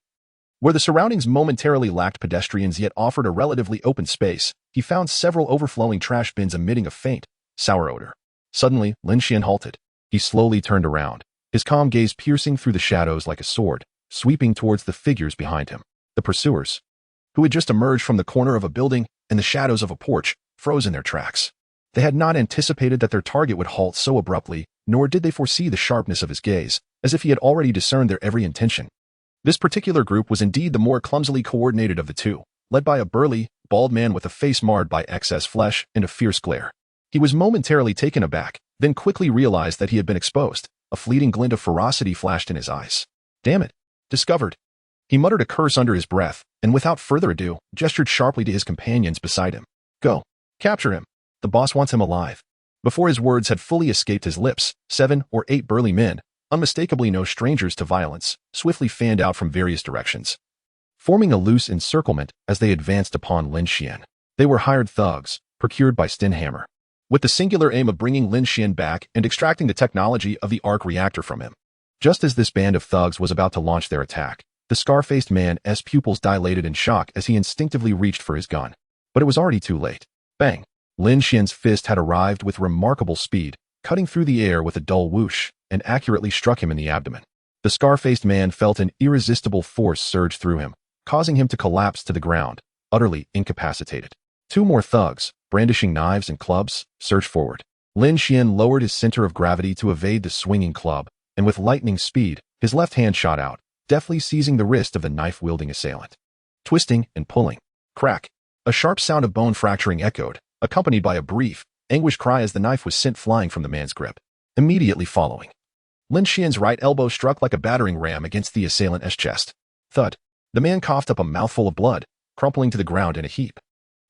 Speaker 1: where the surroundings momentarily lacked pedestrians yet offered a relatively open space, he found several overflowing trash bins emitting a faint, sour odor. Suddenly, Lin Xuan halted. He slowly turned around, his calm gaze piercing through the shadows like a sword, sweeping towards the figures behind him. The pursuers, who had just emerged from the corner of a building and the shadows of a porch, froze in their tracks. They had not anticipated that their target would halt so abruptly, nor did they foresee the sharpness of his gaze, as if he had already discerned their every intention. This particular group was indeed the more clumsily coordinated of the two, led by a burly, bald man with a face marred by excess flesh and a fierce glare. He was momentarily taken aback, then quickly realized that he had been exposed. A fleeting glint of ferocity flashed in his eyes. Damn it! Discovered! He muttered a curse under his breath, and without further ado, gestured sharply to his companions beside him. Go! Capture him! The boss wants him alive. Before his words had fully escaped his lips, 7 or 8 burly men, unmistakably no strangers to violence, swiftly fanned out from various directions, forming a loose encirclement as they advanced upon Lin Xuan. They were hired thugs, procured by Stinhammer, with the singular aim of bringing Lin Xuan back and extracting the technology of the arc reactor from him. Just as this band of thugs was about to launch their attack, the scar-faced man's pupils dilated in shock as he instinctively reached for his gun. But it was already too late. Bang! Lin Xuan's fist had arrived with remarkable speed, cutting through the air with a dull whoosh, and accurately struck him in the abdomen. The scar-faced man felt an irresistible force surge through him, causing him to collapse to the ground, utterly incapacitated. 2 more thugs, brandishing knives and clubs, surged forward. Lin Xuan lowered his center of gravity to evade the swinging club, and with lightning speed, his left hand shot out, deftly seizing the wrist of the knife-wielding assailant. Twisting and pulling. Crack! A sharp sound of bone fracturing echoed, accompanied by a brief, anguished cry as the knife was sent flying from the man's grip. Immediately following, Lin Xuan's right elbow struck like a battering ram against the assailant's chest. Thud! The man coughed up a mouthful of blood, crumpling to the ground in a heap.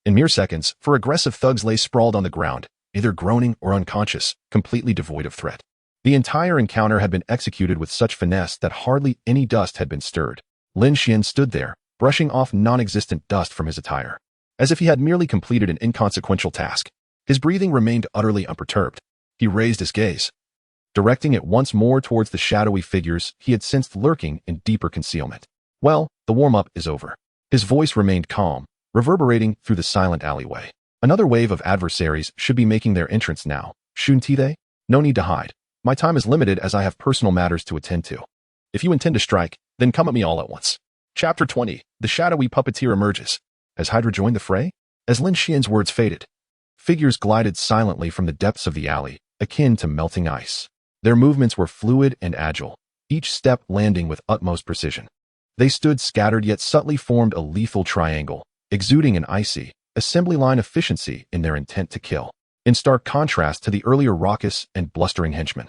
Speaker 1: In mere seconds, 4 aggressive thugs lay sprawled on the ground, either groaning or unconscious, completely devoid of threat. The entire encounter had been executed with such finesse that hardly any dust had been stirred. Lin Xuan stood there, brushing off non-existent dust from his attire, as if he had merely completed an inconsequential task. His breathing remained utterly unperturbed. He raised his gaze, directing it once more towards the shadowy figures he had sensed lurking in deeper concealment. Well, the warm-up is over. His voice remained calm, reverberating through the silent alleyway. Another wave of adversaries should be making their entrance now. Shouldn't they? No need to hide. My time is limited as I have personal matters to attend to. If you intend to strike, then come at me all at once. Chapter 20. The shadowy puppeteer emerges. Has Hydra joined the fray? As Lin Xuan's words faded, figures glided silently from the depths of the alley, akin to melting ice. Their movements were fluid and agile, each step landing with utmost precision. They stood scattered yet subtly formed a lethal triangle, exuding an icy, assembly line efficiency in their intent to kill. In stark contrast to the earlier raucous and blustering henchmen,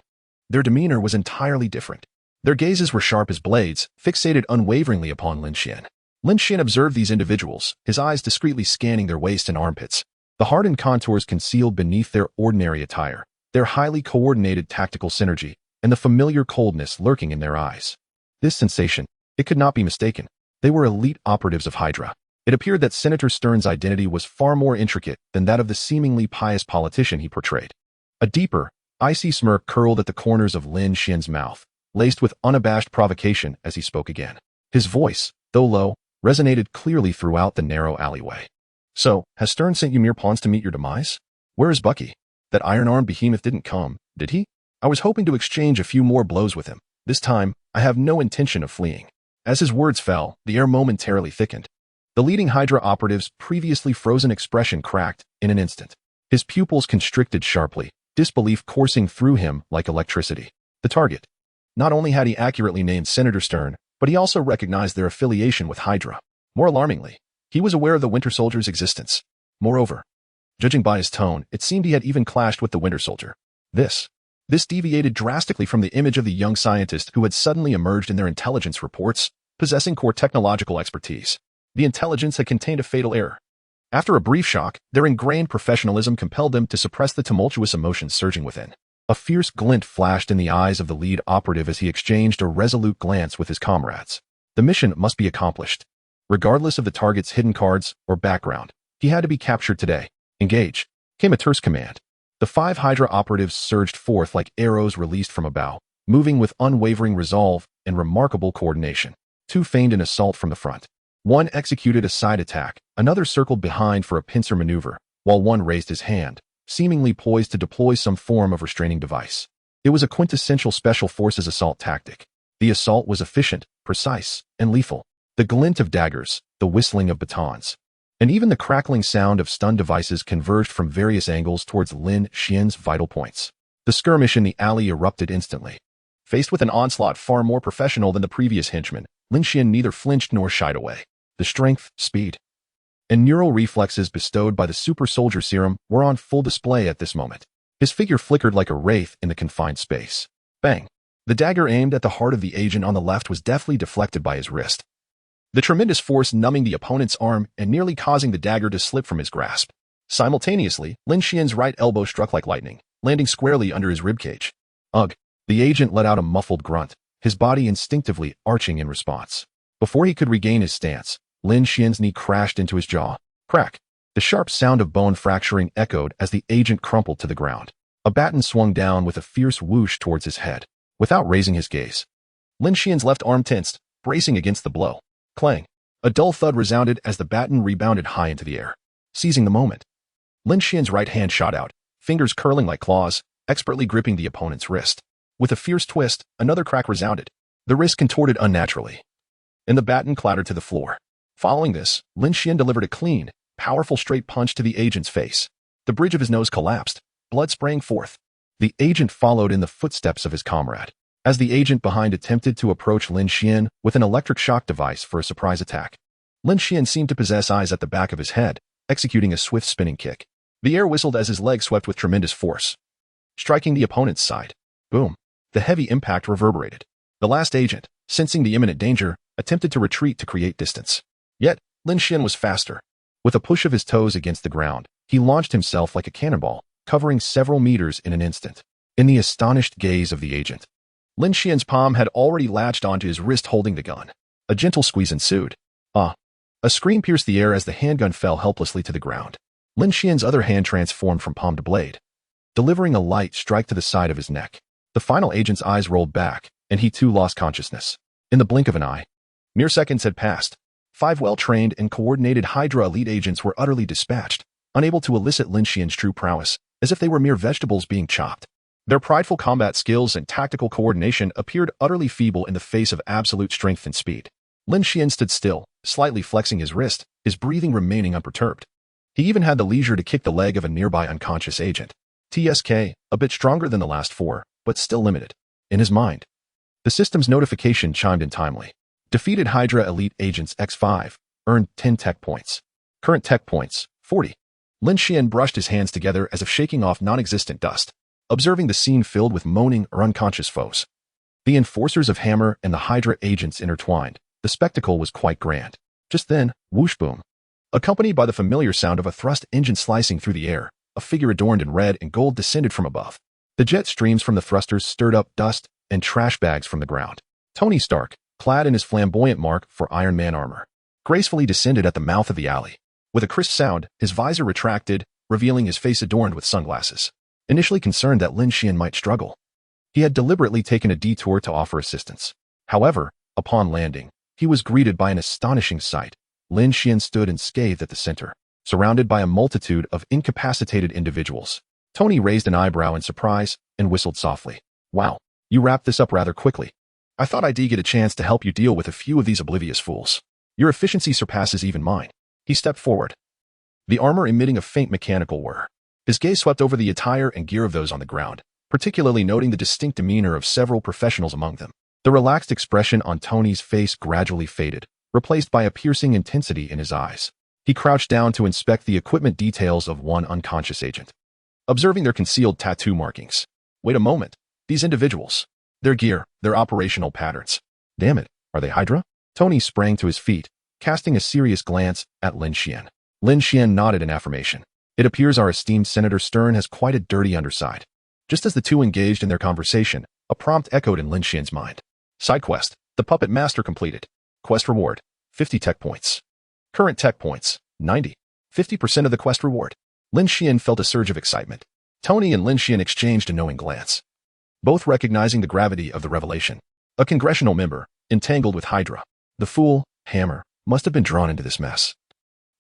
Speaker 1: their demeanor was entirely different. Their gazes were sharp as blades, fixated unwaveringly upon Lin Xuan. Lin Xuan observed these individuals, his eyes discreetly scanning their waist and armpits. The hardened contours concealed beneath their ordinary attire, their highly coordinated tactical synergy, and the familiar coldness lurking in their eyes. This sensation, it could not be mistaken. They were elite operatives of Hydra. It appeared that Senator Stern's identity was far more intricate than that of the seemingly pious politician he portrayed. A deeper, icy smirk curled at the corners of Lin Xuan's mouth, laced with unabashed provocation as he spoke again. His voice, though low, resonated clearly throughout the narrow alleyway. So, has Stern sent you mere pawns to meet your demise? Where is Bucky? That iron-armed behemoth didn't come, did he? I was hoping to exchange a few more blows with him. This time, I have no intention of fleeing. As his words fell, the air momentarily thickened. The leading Hydra operative's previously frozen expression cracked in an instant. His pupils constricted sharply, disbelief coursing through him like electricity. The target. Not only had he accurately named Senator Stern, but he also recognized their affiliation with Hydra. More alarmingly, he was aware of the Winter Soldier's existence. Moreover, Judging by his tone, it seemed he had even clashed with the Winter Soldier. This deviated drastically from the image of the young scientist who had suddenly emerged in their intelligence reports, possessing core technological expertise. The intelligence had contained a fatal error. After a brief shock, their ingrained professionalism compelled them to suppress the tumultuous emotions surging within. A fierce glint flashed in the eyes of the lead operative as he exchanged a resolute glance with his comrades. The mission must be accomplished. Regardless of the target's hidden cards or background, he had to be captured today. Engage, came a terse command. The 5 Hydra operatives surged forth like arrows released from a bow, moving with unwavering resolve and remarkable coordination. 2 feigned an assault from the front. 1 executed a side attack, another circled behind for a pincer maneuver, while 1 raised his hand, seemingly poised to deploy some form of restraining device. It was a quintessential Special Forces assault tactic. The assault was efficient, precise, and lethal. The glint of daggers, the whistling of batons, and even the crackling sound of stun devices converged from various angles towards Lin Xuan's vital points. The skirmish in the alley erupted instantly. Faced with an onslaught far more professional than the previous henchman, Lin Xuan neither flinched nor shied away. The strength, speed, and neural reflexes bestowed by the super soldier serum were on full display at this moment. His figure flickered like a wraith in the confined space. Bang! The dagger aimed at the heart of the agent on the left was deftly deflected by his wrist, the tremendous force numbing the opponent's arm and nearly causing the dagger to slip from his grasp. Simultaneously, Lin Xuan's right elbow struck like lightning, landing squarely under his ribcage. Ugh! The agent let out a muffled grunt, his body instinctively arching in response. Before he could regain his stance, Lin Xuan's knee crashed into his jaw. Crack! The sharp sound of bone fracturing echoed as the agent crumpled to the ground. A baton swung down with a fierce whoosh towards his head. Without raising his gaze, Lin Xuan's left arm tensed, bracing against the blow. Clang! A dull thud resounded as the baton rebounded high into the air. Seizing the moment, Lin Xuan's right hand shot out, fingers curling like claws, expertly gripping the opponent's wrist. With a fierce twist, another crack resounded. The wrist contorted unnaturally, and the baton clattered to the floor. Following this, Lin Xuan delivered a clean, powerful straight punch to the agent's face. The bridge of his nose collapsed, blood sprang forth. The agent followed in the footsteps of his comrade, as the agent behind attempted to approach Lin Xuan with an electric shock device for a surprise attack. Lin Xuan seemed to possess eyes at the back of his head, executing a swift spinning kick. The air whistled as his leg swept with tremendous force, striking the opponent's side. Boom! The heavy impact reverberated. The last agent, sensing the imminent danger, attempted to retreat to create distance. Yet, Lin Xuan was faster. With a push of his toes against the ground, he launched himself like a cannonball, covering several meters in an instant. In the astonished gaze of the agent, Lin Xuan's palm had already latched onto his wrist holding the gun. A gentle squeeze ensued. Ah! A scream pierced the air as the handgun fell helplessly to the ground. Lin Xuan's other hand transformed from palm to blade, delivering a light strike to the side of his neck. The final agent's eyes rolled back, and he too lost consciousness. In the blink of an eye, mere seconds had passed. 5 well-trained and coordinated Hydra elite agents were utterly dispatched, unable to elicit Lin Xuan's true prowess, as if they were mere vegetables being chopped. Their prideful combat skills and tactical coordination appeared utterly feeble in the face of absolute strength and speed. Lin Xuan stood still, slightly flexing his wrist, his breathing remaining unperturbed. He even had the leisure to kick the leg of a nearby unconscious agent. TSK, a bit stronger than the last 4, but still limited. In his mind, the system's notification chimed in timely. Defeated Hydra Elite Agents X5, earned 10 tech points. Current tech points, 40. Lin Xuan brushed his hands together as if shaking off non-existent dust, observing the scene filled with moaning or unconscious foes. The enforcers of Hammer and the Hydra agents intertwined. The spectacle was quite grand. Just then, whoosh boom. Accompanied by the familiar sound of a thrust engine slicing through the air, a figure adorned in red and gold descended from above. The jet streams from the thrusters stirred up dust and trash bags from the ground. Tony Stark, clad in his flamboyant Mark for Iron Man armor, gracefully descended at the mouth of the alley. With a crisp sound, his visor retracted, revealing his face adorned with sunglasses. Initially concerned that Lin Xuan might struggle, he had deliberately taken a detour to offer assistance. However, upon landing, he was greeted by an astonishing sight. Lin Xuan stood unscathed at the center, surrounded by a multitude of incapacitated individuals. Tony raised an eyebrow in surprise and whistled softly. Wow, you wrapped this up rather quickly. I thought I'd get a chance to help you deal with a few of these oblivious fools. Your efficiency surpasses even mine. He stepped forward, the armor emitting a faint mechanical whir. His gaze swept over the attire and gear of those on the ground, particularly noting the distinct demeanor of several professionals among them. The relaxed expression on Tony's face gradually faded, replaced by a piercing intensity in his eyes. He crouched down to inspect the equipment details of one unconscious agent, observing their concealed tattoo markings. Wait a moment. These individuals. Their gear, their operational patterns. Damn it, are they Hydra? Tony sprang to his feet, casting a serious glance at Lin Xuan. Lin Xuan nodded in affirmation. It appears our esteemed Senator Stern has quite a dirty underside. Just as the two engaged in their conversation, a prompt echoed in Lin Xuan's mind. Side quest, the Puppet Master completed. Quest reward, 50 tech points. Current tech points, 90. 50% of the quest reward. Lin Xuan felt a surge of excitement. Tony and Lin Xuan exchanged a knowing glance, both recognizing the gravity of the revelation. A congressional member, entangled with Hydra. The fool, Hammer, must have been drawn into this mess.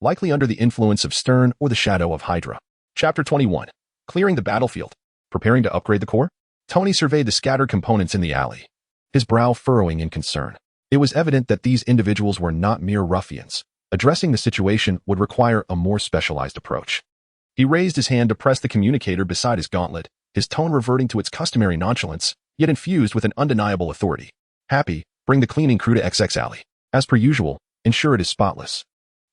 Speaker 1: Likely under the influence of Stern or the shadow of Hydra. Chapter 21. Clearing the battlefield. Preparing to upgrade the core? Tony surveyed the scattered components in the alley, his brow furrowing in concern. It was evident that these individuals were not mere ruffians. Addressing the situation would require a more specialized approach. He raised his hand to press the communicator beside his gauntlet, his tone reverting to its customary nonchalance, yet infused with an undeniable authority. Happy, bring the cleaning crew to XX Alley. As per usual, ensure it is spotless.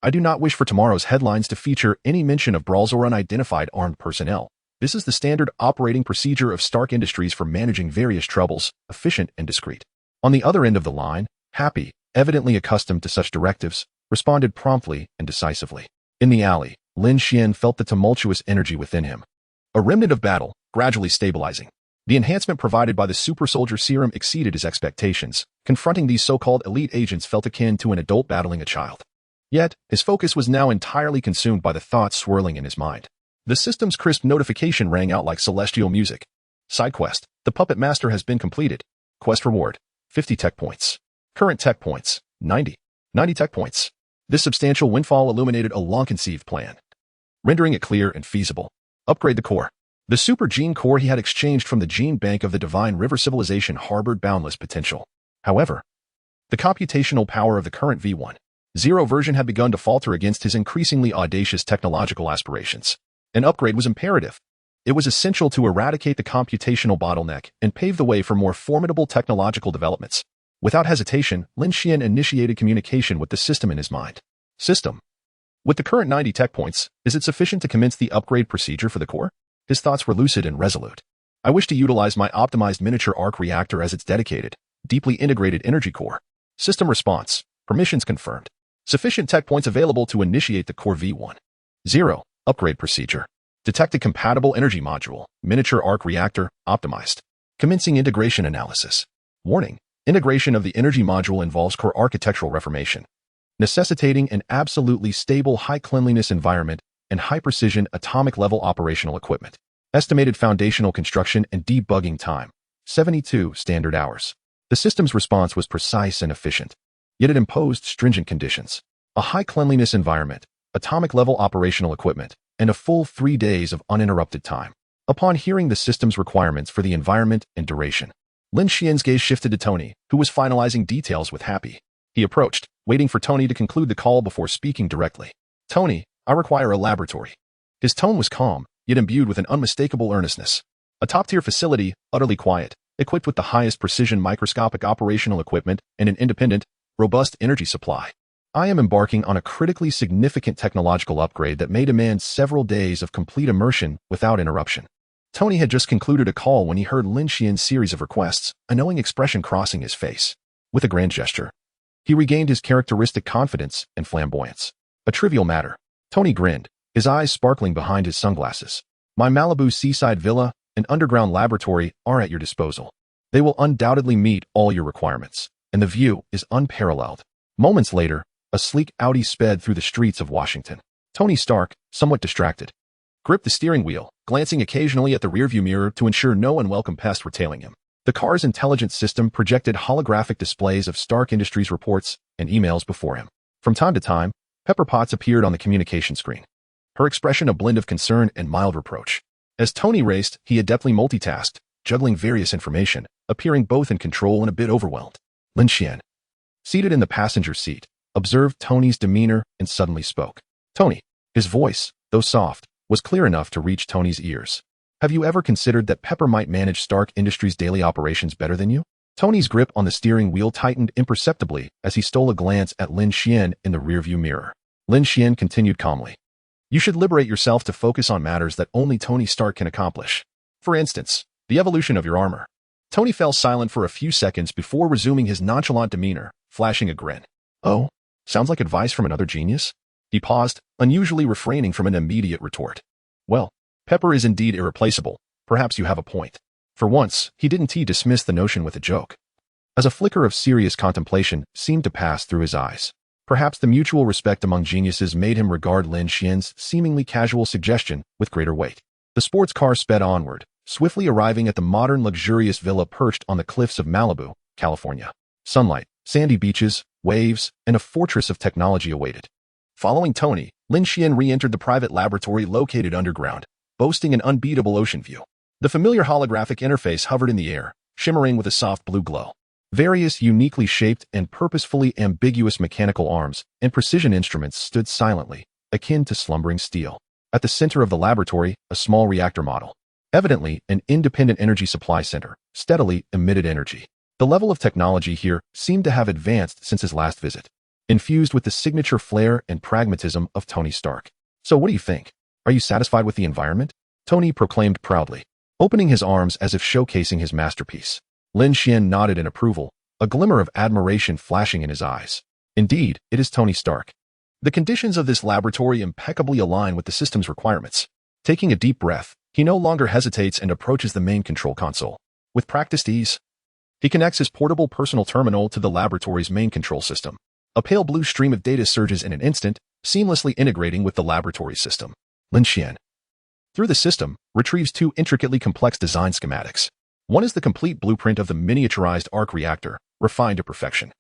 Speaker 1: I do not wish for tomorrow's headlines to feature any mention of brawls or unidentified armed personnel. This is the standard operating procedure of Stark Industries for managing various troubles, efficient and discreet. On the other end of the line, Happy, evidently accustomed to such directives, responded promptly and decisively. In the alley, Lin Xuan felt the tumultuous energy within him. A remnant of battle, gradually stabilizing. The enhancement provided by the super soldier serum exceeded his expectations. Confronting these so-called elite agents felt akin to an adult battling a child. Yet, his focus was now entirely consumed by the thoughts swirling in his mind. The system's crisp notification rang out like celestial music. Side quest, the Puppet Master has been completed. Quest reward, 50 tech points. Current tech points, 90. 90 tech points. This substantial windfall illuminated a long-conceived plan, rendering it clear and feasible. Upgrade the core. The super gene core he had exchanged from the gene bank of the Divine River civilization harbored boundless potential. However, the computational power of the current V1.0 version had begun to falter against his increasingly audacious technological aspirations. An upgrade was imperative. It was essential to eradicate the computational bottleneck and pave the way for more formidable technological developments. Without hesitation, Lin Xuan initiated communication with the system in his mind. System. With the current 90 tech points, is it sufficient to commence the upgrade procedure for the core? His thoughts were lucid and resolute. I wish to utilize my optimized miniature arc reactor as its dedicated, deeply integrated energy core. System response. Permissions confirmed. Sufficient tech points available to initiate the core V1.0 upgrade procedure. Detected compatible energy module, miniature arc reactor, optimized. Commencing integration analysis. Warning. Integration of the energy module involves core architectural reformation, necessitating an absolutely stable high-cleanliness environment and high-precision atomic-level operational equipment. Estimated foundational construction and debugging time, 72 standard hours. The system's response was precise and efficient, yet it imposed stringent conditions. A high-cleanliness environment, atomic-level operational equipment, and a full 3 days of uninterrupted time. Upon hearing the system's requirements for the environment and duration, Lin Xuan's gaze shifted to Tony, who was finalizing details with Happy. He approached, waiting for Tony to conclude the call before speaking directly. Tony, I require a laboratory. His tone was calm, yet imbued with an unmistakable earnestness. A top-tier facility, utterly quiet, equipped with the highest precision microscopic operational equipment and an independent, robust energy supply. I am embarking on a critically significant technological upgrade that may demand several days of complete immersion without interruption. Tony had just concluded a call when he heard Lin Xuan's series of requests, a knowing expression crossing his face. With a grand gesture, he regained his characteristic confidence and flamboyance. A trivial matter. Tony grinned, his eyes sparkling behind his sunglasses. My Malibu seaside villa and underground laboratory are at your disposal. They will undoubtedly meet all your requirements, and the view is unparalleled. Moments later, a sleek Audi sped through the streets of Washington. Tony Stark, somewhat distracted, gripped the steering wheel, glancing occasionally at the rearview mirror to ensure no unwelcome pests were tailing him. The car's intelligence system projected holographic displays of Stark Industries reports and emails before him. From time to time, Pepper Potts appeared on the communication screen, her expression a blend of concern and mild reproach. As Tony raced, he adeptly multitasked, juggling various information, appearing both in control and a bit overwhelmed. Lin Xuan, seated in the passenger seat, observed Tony's demeanor and suddenly spoke. Tony, his voice, though soft, was clear enough to reach Tony's ears. Have you ever considered that Pepper might manage Stark Industries' daily operations better than you? Tony's grip on the steering wheel tightened imperceptibly as he stole a glance at Lin Xuan in the rearview mirror. Lin Xuan continued calmly. You should liberate yourself to focus on matters that only Tony Stark can accomplish. For instance, the evolution of your armor. Tony fell silent for a few seconds before resuming his nonchalant demeanor, flashing a grin. Oh, sounds like advice from another genius? He paused, unusually refraining from an immediate retort. Well, Pepper is indeed irreplaceable. Perhaps you have a point. For once, he didn't dismiss the notion with a joke. As a flicker of serious contemplation seemed to pass through his eyes. Perhaps the mutual respect among geniuses made him regard Lin Xuan's seemingly casual suggestion with greater weight. The sports car sped onward, swiftly arriving at the modern luxurious villa perched on the cliffs of Malibu, California. Sunlight, sandy beaches, waves, and a fortress of technology awaited. Following Tony, Lin Xuan re-entered the private laboratory located underground, boasting an unbeatable ocean view. The familiar holographic interface hovered in the air, shimmering with a soft blue glow. Various uniquely shaped and purposefully ambiguous mechanical arms and precision instruments stood silently, akin to slumbering steel. At the center of the laboratory, a small reactor model. Evidently, an independent energy supply center, steadily emitted energy. The level of technology here seemed to have advanced since his last visit, infused with the signature flair and pragmatism of Tony Stark. So what do you think? Are you satisfied with the environment? Tony proclaimed proudly, opening his arms as if showcasing his masterpiece. Lin Xuan nodded in approval, a glimmer of admiration flashing in his eyes. Indeed, it is Tony Stark. The conditions of this laboratory impeccably align with the system's requirements. Taking a deep breath, he no longer hesitates and approaches the main control console. With practiced ease, he connects his portable personal terminal to the laboratory's main control system. A pale blue stream of data surges in an instant, seamlessly integrating with the laboratory system. Lin Xuan, through the system, retrieves two intricately complex design schematics. One is the complete blueprint of the miniaturized arc reactor, refined to perfection,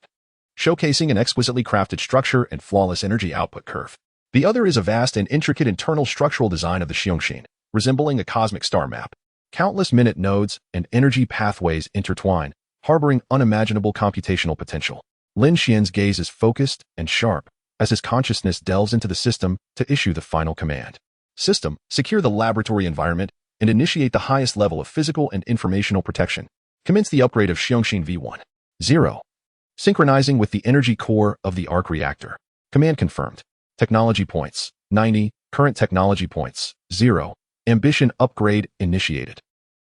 Speaker 1: showcasing an exquisitely crafted structure and flawless energy output curve. The other is a vast and intricate internal structural design of the Xiongxin, resembling a cosmic star map. Countless minute nodes and energy pathways intertwine, harboring unimaginable computational potential. Lin Xuan's gaze is focused and sharp as his consciousness delves into the system to issue the final command. System, secure the laboratory environment and initiate the highest level of physical and informational protection. Commence the upgrade of Xiongxin V1. 0. Synchronizing with the energy core of the arc reactor. Command confirmed. Technology points, 90. Current technology points, 0. Ambition upgrade initiated.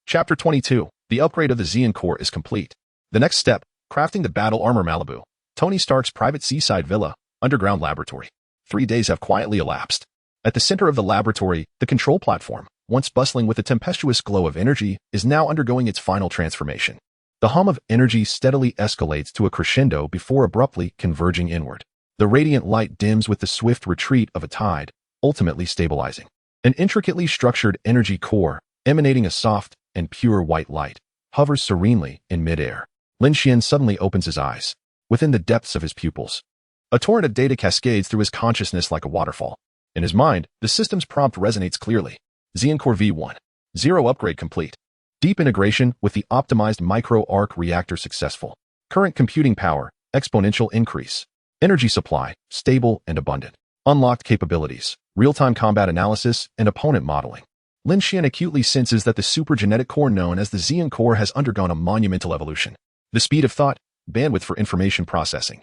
Speaker 1: Chapter 22. The upgrade of the Xian core is complete. The next step, crafting the battle armor Malibu. Tony Stark's private seaside villa, underground laboratory. 3 days have quietly elapsed. At the center of the laboratory, the control platform, once bustling with a tempestuous glow of energy, is now undergoing its final transformation. The hum of energy steadily escalates to a crescendo before abruptly converging inward. The radiant light dims with the swift retreat of a tide, ultimately stabilizing. An intricately structured energy core, emanating a soft and pure white light, hovers serenely in midair. Lin Xuan suddenly opens his eyes. Within the depths of his pupils, a torrent of data cascades through his consciousness like a waterfall. In his mind, the system's prompt resonates clearly. Xian Core V1. 0 upgrade complete. Deep integration with the optimized micro-arc reactor successful. Current computing power, exponential increase. Energy supply, stable and abundant. Unlocked capabilities, real-time combat analysis, and opponent modeling. Lin Xuan acutely senses that the supergenetic core known as the Xian Core has undergone a monumental evolution. The speed of thought, bandwidth for information processing,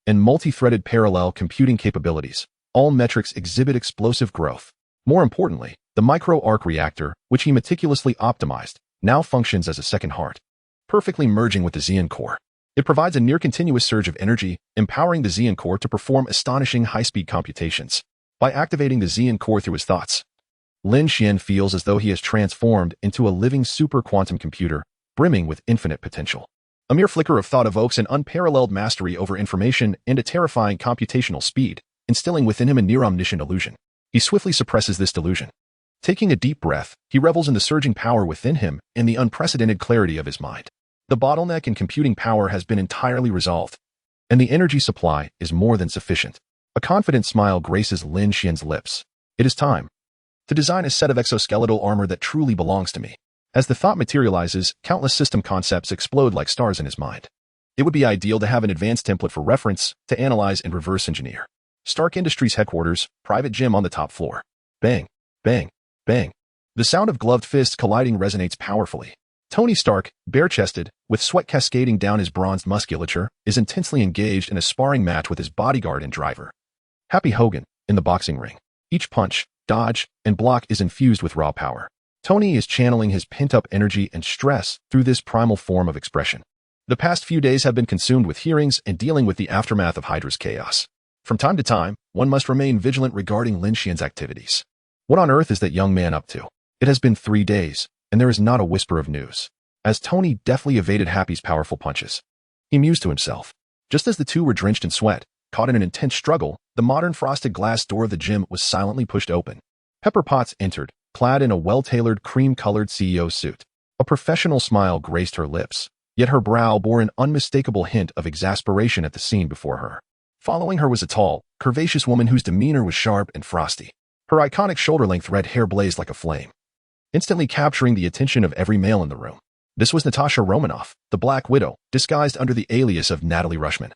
Speaker 1: and multi-threaded parallel computing capabilities, all metrics exhibit explosive growth. More importantly, the micro-arc reactor, which he meticulously optimized, now functions as a second heart, perfectly merging with the Xian Core. It provides a near-continuous surge of energy, empowering the Xian Core to perform astonishing high-speed computations. By activating the Xian Core through his thoughts, Lin Xuan feels as though he has transformed into a living super-quantum computer, brimming with infinite potential. A mere flicker of thought evokes an unparalleled mastery over information and a terrifying computational speed, instilling within him a near-omniscient illusion. He swiftly suppresses this delusion. Taking a deep breath, he revels in the surging power within him and the unprecedented clarity of his mind. The bottleneck in computing power has been entirely resolved, and the energy supply is more than sufficient. A confident smile graces Lin Xuan's lips. It is time to design a set of exoskeletal armor that truly belongs to me. As the thought materializes, countless system concepts explode like stars in his mind. It would be ideal to have an advanced template for reference to analyze and reverse engineer. Stark Industries headquarters, private gym on the top floor. Bang, bang, bang. The sound of gloved fists colliding resonates powerfully. Tony Stark, bare-chested, with sweat cascading down his bronzed musculature, is intensely engaged in a sparring match with his bodyguard and driver, Happy Hogan, in the boxing ring. Each punch, dodge, and block is infused with raw power. Tony is channeling his pent-up energy and stress through this primal form of expression. The past few days have been consumed with hearings and dealing with the aftermath of Hydra's chaos. From time to time, one must remain vigilant regarding Lin Xuan's activities. What on earth is that young man up to? It has been 3 days, and there is not a whisper of news. As Tony deftly evaded Happy's powerful punches, he mused to himself. Just as the two were drenched in sweat, caught in an intense struggle, the modern frosted glass door of the gym was silently pushed open. Pepper Potts entered, clad in a well-tailored cream-colored CEO suit. A professional smile graced her lips, yet her brow bore an unmistakable hint of exasperation at the scene before her. Following her was a tall, curvaceous woman whose demeanor was sharp and frosty. Her iconic shoulder-length red hair blazed like a flame, instantly capturing the attention of every male in the room. This was Natasha Romanoff, the Black Widow, disguised under the alias of Natalie Rushman,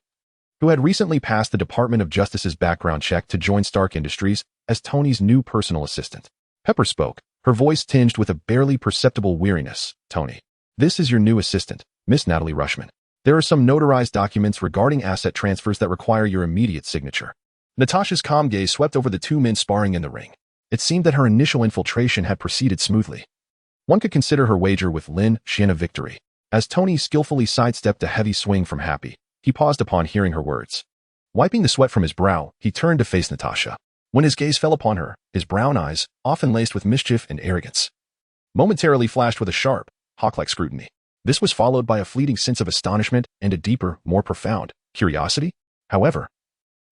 Speaker 1: who had recently passed the Department of Justice's background check to join Stark Industries as Tony's new personal assistant. Pepper spoke, her voice tinged with a barely perceptible weariness. Tony, this is your new assistant, Miss Natalie Rushman. There are some notarized documents regarding asset transfers that require your immediate signature. Natasha's calm gaze swept over the two men sparring in the ring. It seemed that her initial infiltration had proceeded smoothly. One could consider her wager with Lin Xuan a victory. As Tony skillfully sidestepped a heavy swing from Happy, he paused upon hearing her words. Wiping the sweat from his brow, he turned to face Natasha. When his gaze fell upon her, his brown eyes, often laced with mischief and arrogance, momentarily flashed with a sharp, hawk-like scrutiny. This was followed by a fleeting sense of astonishment and a deeper, more profound curiosity. However,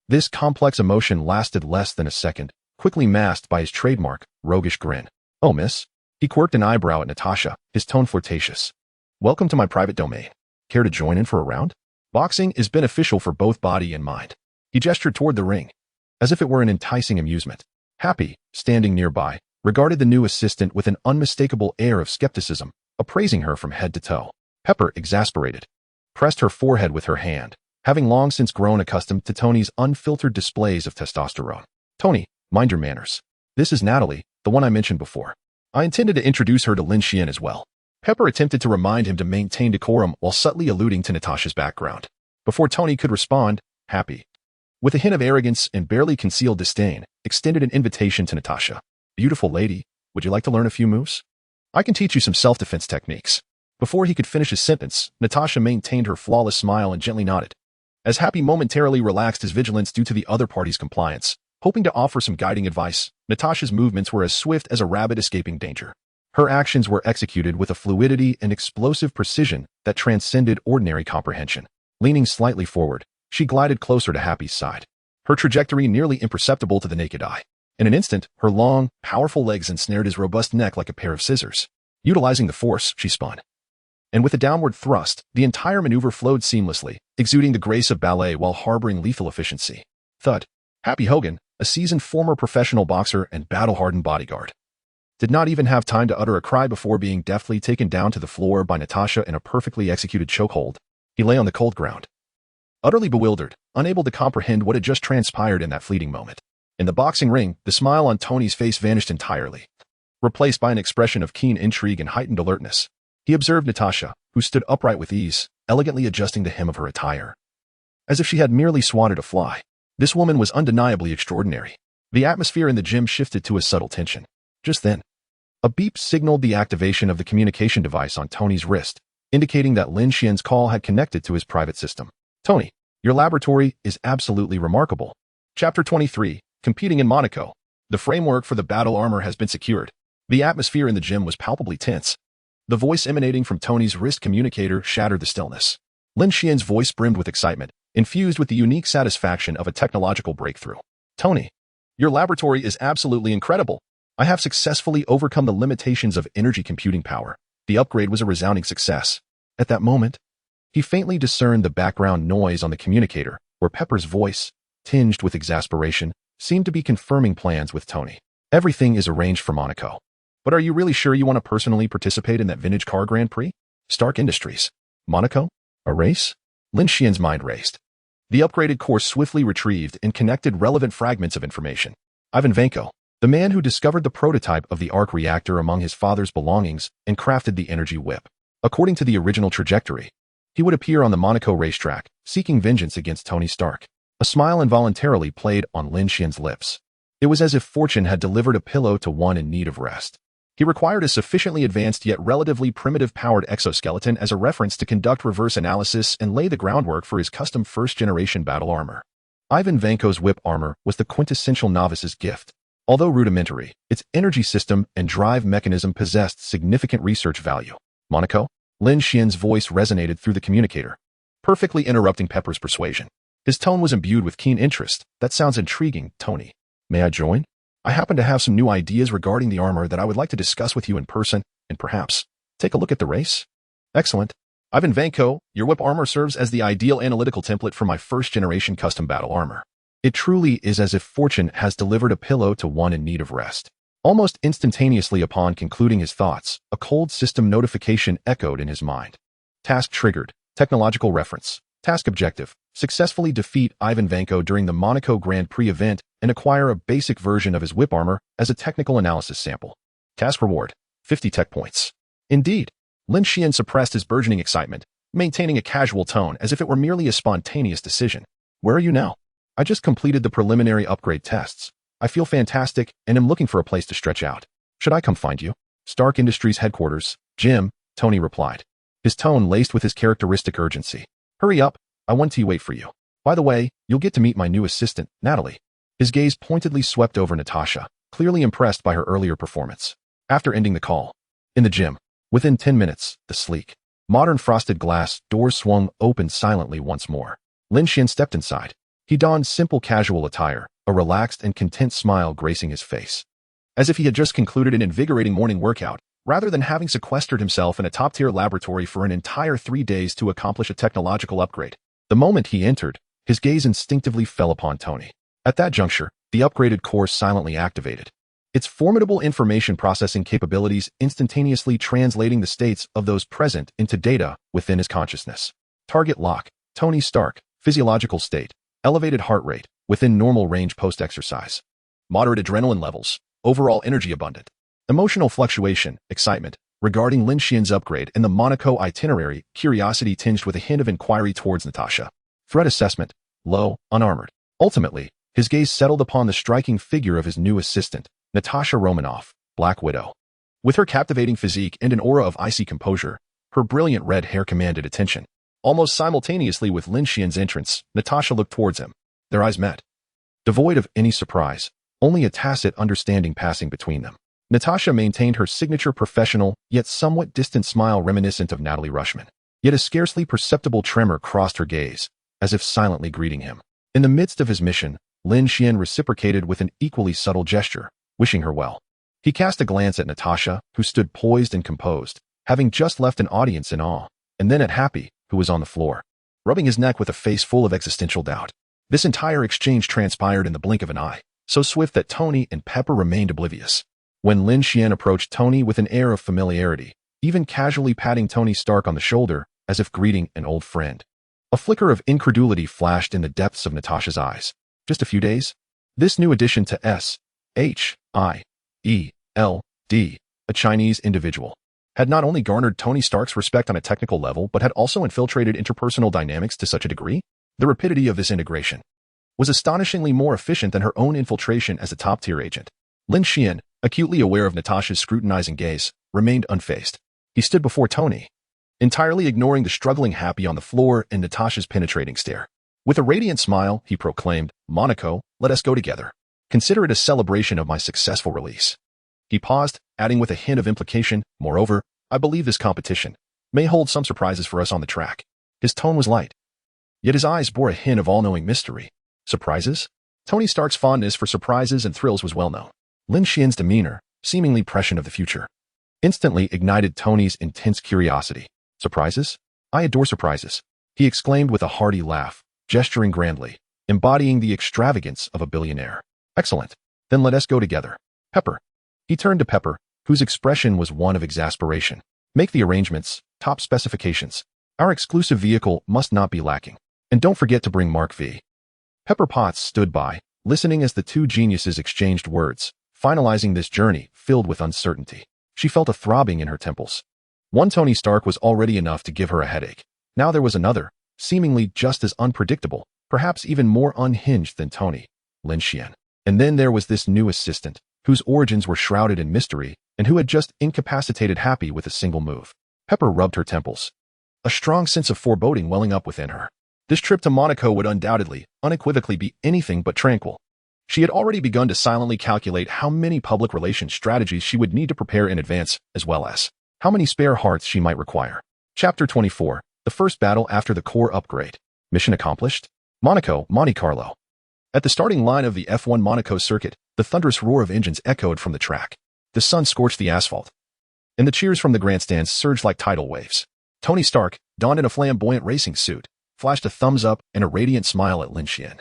Speaker 1: this complex emotion lasted less than a second, quickly masked by his trademark, roguish grin. Oh, miss. He quirked an eyebrow at Natasha, his tone flirtatious. Welcome to my private domain. Care to join in for a round? Boxing is beneficial for both body and mind. He gestured toward the ring, as if it were an enticing amusement. Happy, standing nearby, regarded the new assistant with an unmistakable air of skepticism, appraising her from head to toe. Pepper, exasperated, pressed her forehead with her hand, having long since grown accustomed to Tony's unfiltered displays of testosterone. Tony, mind your manners. This is Natalie, the one I mentioned before. I intended to introduce her to Lin Xuan as well. Pepper attempted to remind him to maintain decorum while subtly alluding to Natasha's background. Before Tony could respond, Happy, with a hint of arrogance and barely concealed disdain, extended an invitation to Natasha. Beautiful lady, would you like to learn a few moves? I can teach you some self-defense techniques. Before he could finish his sentence, Natasha maintained her flawless smile and gently nodded. As Happy momentarily relaxed his vigilance due to the other party's compliance, hoping to offer some guiding advice, Natasha's movements were as swift as a rabbit escaping danger. Her actions were executed with a fluidity and explosive precision that transcended ordinary comprehension. Leaning slightly forward, she glided closer to Happy's side, her trajectory nearly imperceptible to the naked eye. In an instant, her long, powerful legs ensnared his robust neck like a pair of scissors. Utilizing the force, she spun. And with a downward thrust, the entire maneuver flowed seamlessly, exuding the grace of ballet while harboring lethal efficiency. Thud. Happy Hogan, a seasoned former professional boxer and battle-hardened bodyguard, did not even have time to utter a cry before being deftly taken down to the floor by Natasha in a perfectly executed chokehold. He lay on the cold ground, utterly bewildered, unable to comprehend what had just transpired in that fleeting moment. In the boxing ring, the smile on Tony's face vanished entirely, replaced by an expression of keen intrigue and heightened alertness. He observed Natasha, who stood upright with ease, elegantly adjusting the hem of her attire, as if she had merely swatted a fly. This woman was undeniably extraordinary. The atmosphere in the gym shifted to a subtle tension. Just then, a beep signaled the activation of the communication device on Tony's wrist, indicating that Lin Xuan's call had connected to his private system. Tony, your laboratory is absolutely remarkable. Chapter 23, Competing in Monaco. The framework for the battle armor has been secured. The atmosphere in the gym was palpably tense. The voice emanating from Tony's wrist communicator shattered the stillness. Lin Xuan's voice brimmed with excitement, infused with the unique satisfaction of a technological breakthrough. Tony, your laboratory is absolutely incredible. I have successfully overcome the limitations of energy computing power. The upgrade was a resounding success. At that moment, he faintly discerned the background noise on the communicator, where Pepper's voice, tinged with exasperation, seemed to be confirming plans with Tony. Everything is arranged for Monaco. But are you really sure you want to personally participate in that vintage car Grand Prix? Stark Industries. Monaco? A race? Lin Xuan's mind raced. The upgraded course swiftly retrieved and connected relevant fragments of information. Ivan Vanko, the man who discovered the prototype of the arc reactor among his father's belongings and crafted the energy whip. According to the original trajectory, he would appear on the Monaco racetrack, seeking vengeance against Tony Stark. A smile involuntarily played on Lin Xuan's lips. It was as if fortune had delivered a pillow to one in need of rest. He required a sufficiently advanced yet relatively primitive-powered exoskeleton as a reference to conduct reverse analysis and lay the groundwork for his custom first-generation battle armor. Ivan Vanko's whip armor was the quintessential novice's gift. Although rudimentary, its energy system and drive mechanism possessed significant research value. Monaco? Lin Xuan's voice resonated through the communicator, perfectly interrupting Pepper's persuasion. His tone was imbued with keen interest. That sounds intriguing, Tony. May I join? I happen to have some new ideas regarding the armor that I would like to discuss with you in person, and perhaps take a look at the race. Excellent. Ivan Vanko, your whip armor serves as the ideal analytical template for my first-generation custom battle armor. It truly is as if fortune has delivered a pillow to one in need of rest. Almost instantaneously upon concluding his thoughts, a cold system notification echoed in his mind. Task triggered. Technological reference. Task objective. Successfully defeat Ivan Vanko during the Monaco Grand Prix event and acquire a basic version of his whip armor as a technical analysis sample. Task reward. 50 tech points. Indeed. Lin Xuan suppressed his burgeoning excitement, maintaining a casual tone as if it were merely a spontaneous decision. Where are you now? I just completed the preliminary upgrade tests. I feel fantastic and am looking for a place to stretch out. Should I come find you? Stark Industries headquarters. Jim, Tony replied, his tone laced with his characteristic urgency. Hurry up. I want to wait for you. By the way, you'll get to meet my new assistant, Natalie. His gaze pointedly swept over Natasha, clearly impressed by her earlier performance. After ending the call, in the gym, within 10 minutes, the sleek, modern frosted glass doors swung open silently once more. Lin Xuan stepped inside. He donned simple casual attire, a relaxed and content smile gracing his face. As if he had just concluded an invigorating morning workout, rather than having sequestered himself in a top-tier laboratory for an entire 3 days to accomplish a technological upgrade. The moment he entered, his gaze instinctively fell upon Tony. At that juncture, the upgraded core silently activated, its formidable information processing capabilities instantaneously translating the states of those present into data within his consciousness. Target lock. Tony Stark. Physiological state. Elevated heart rate, within normal range post-exercise. Moderate adrenaline levels. Overall energy abundant. Emotional fluctuation, excitement, regarding Lin Xuan's upgrade and the Monaco itinerary, curiosity tinged with a hint of inquiry towards Natasha. Threat assessment. Low, unarmored. Ultimately, his gaze settled upon the striking figure of his new assistant, Natasha Romanoff, Black Widow. With her captivating physique and an aura of icy composure, her brilliant red hair commanded attention. Almost simultaneously with Lin Xuan's entrance, Natasha looked towards him. Their eyes met. Devoid of any surprise, only a tacit understanding passing between them. Natasha maintained her signature professional, yet somewhat distant smile reminiscent of Natalie Rushman. Yet a scarcely perceptible tremor crossed her gaze, as if silently greeting him. In the midst of his mission, Lin Xuan reciprocated with an equally subtle gesture, wishing her well. He cast a glance at Natasha, who stood poised and composed, having just left an audience in awe, and then at Happy, who was on the floor, rubbing his neck with a face full of existential doubt. This entire exchange transpired in the blink of an eye, so swift that Tony and Pepper remained oblivious. When Lin Xuan approached Tony with an air of familiarity, even casually patting Tony Stark on the shoulder, as if greeting an old friend, a flicker of incredulity flashed in the depths of Natasha's eyes. Just a few days? This new addition to S.H.I.E.L.D., a Chinese individual, had not only garnered Tony Stark's respect on a technical level but had also infiltrated interpersonal dynamics to such a degree. The rapidity of this integration was astonishingly more efficient than her own infiltration as a top-tier agent. Lin Xuan, acutely aware of Natasha's scrutinizing gaze, remained unfazed. He stood before Tony, entirely ignoring the struggling Happy on the floor and Natasha's penetrating stare. With a radiant smile, he proclaimed, "Monaco, let us go together. Consider it a celebration of my successful release." He paused, adding with a hint of implication, "Moreover, I believe this competition may hold some surprises for us on the track." His tone was light, yet his eyes bore a hint of all-knowing mystery. Surprises? Tony Stark's fondness for surprises and thrills was well known. Lin Xuan's demeanor, seemingly prescient of the future, instantly ignited Tony's intense curiosity. Surprises? I adore surprises, he exclaimed with a hearty laugh, gesturing grandly, embodying the extravagance of a billionaire. Excellent. Then let us go together. Pepper. He turned to Pepper, whose expression was one of exasperation. Make the arrangements, top specifications. Our exclusive vehicle must not be lacking. And don't forget to bring Mark V. Pepper Potts stood by, listening as the two geniuses exchanged words, finalizing this journey filled with uncertainty. She felt a throbbing in her temples. One Tony Stark was already enough to give her a headache. Now there was another, seemingly just as unpredictable, perhaps even more unhinged than Tony, Lin Xuan. And then there was this new assistant, whose origins were shrouded in mystery and who had just incapacitated Happy with a single move. Pepper rubbed her temples, a strong sense of foreboding welling up within her. This trip to Monaco would undoubtedly, unequivocally be anything but tranquil. She had already begun to silently calculate how many public relations strategies she would need to prepare in advance, as well as how many spare hearts she might require. Chapter 24, the first battle after the core upgrade. Mission accomplished? Monaco, Monte Carlo. At the starting line of the F1 Monaco circuit, the thunderous roar of engines echoed from the track. The sun scorched the asphalt, and the cheers from the grandstands surged like tidal waves. Tony Stark, donned in a flamboyant racing suit, flashed a thumbs up and a radiant smile at Lin Xuan,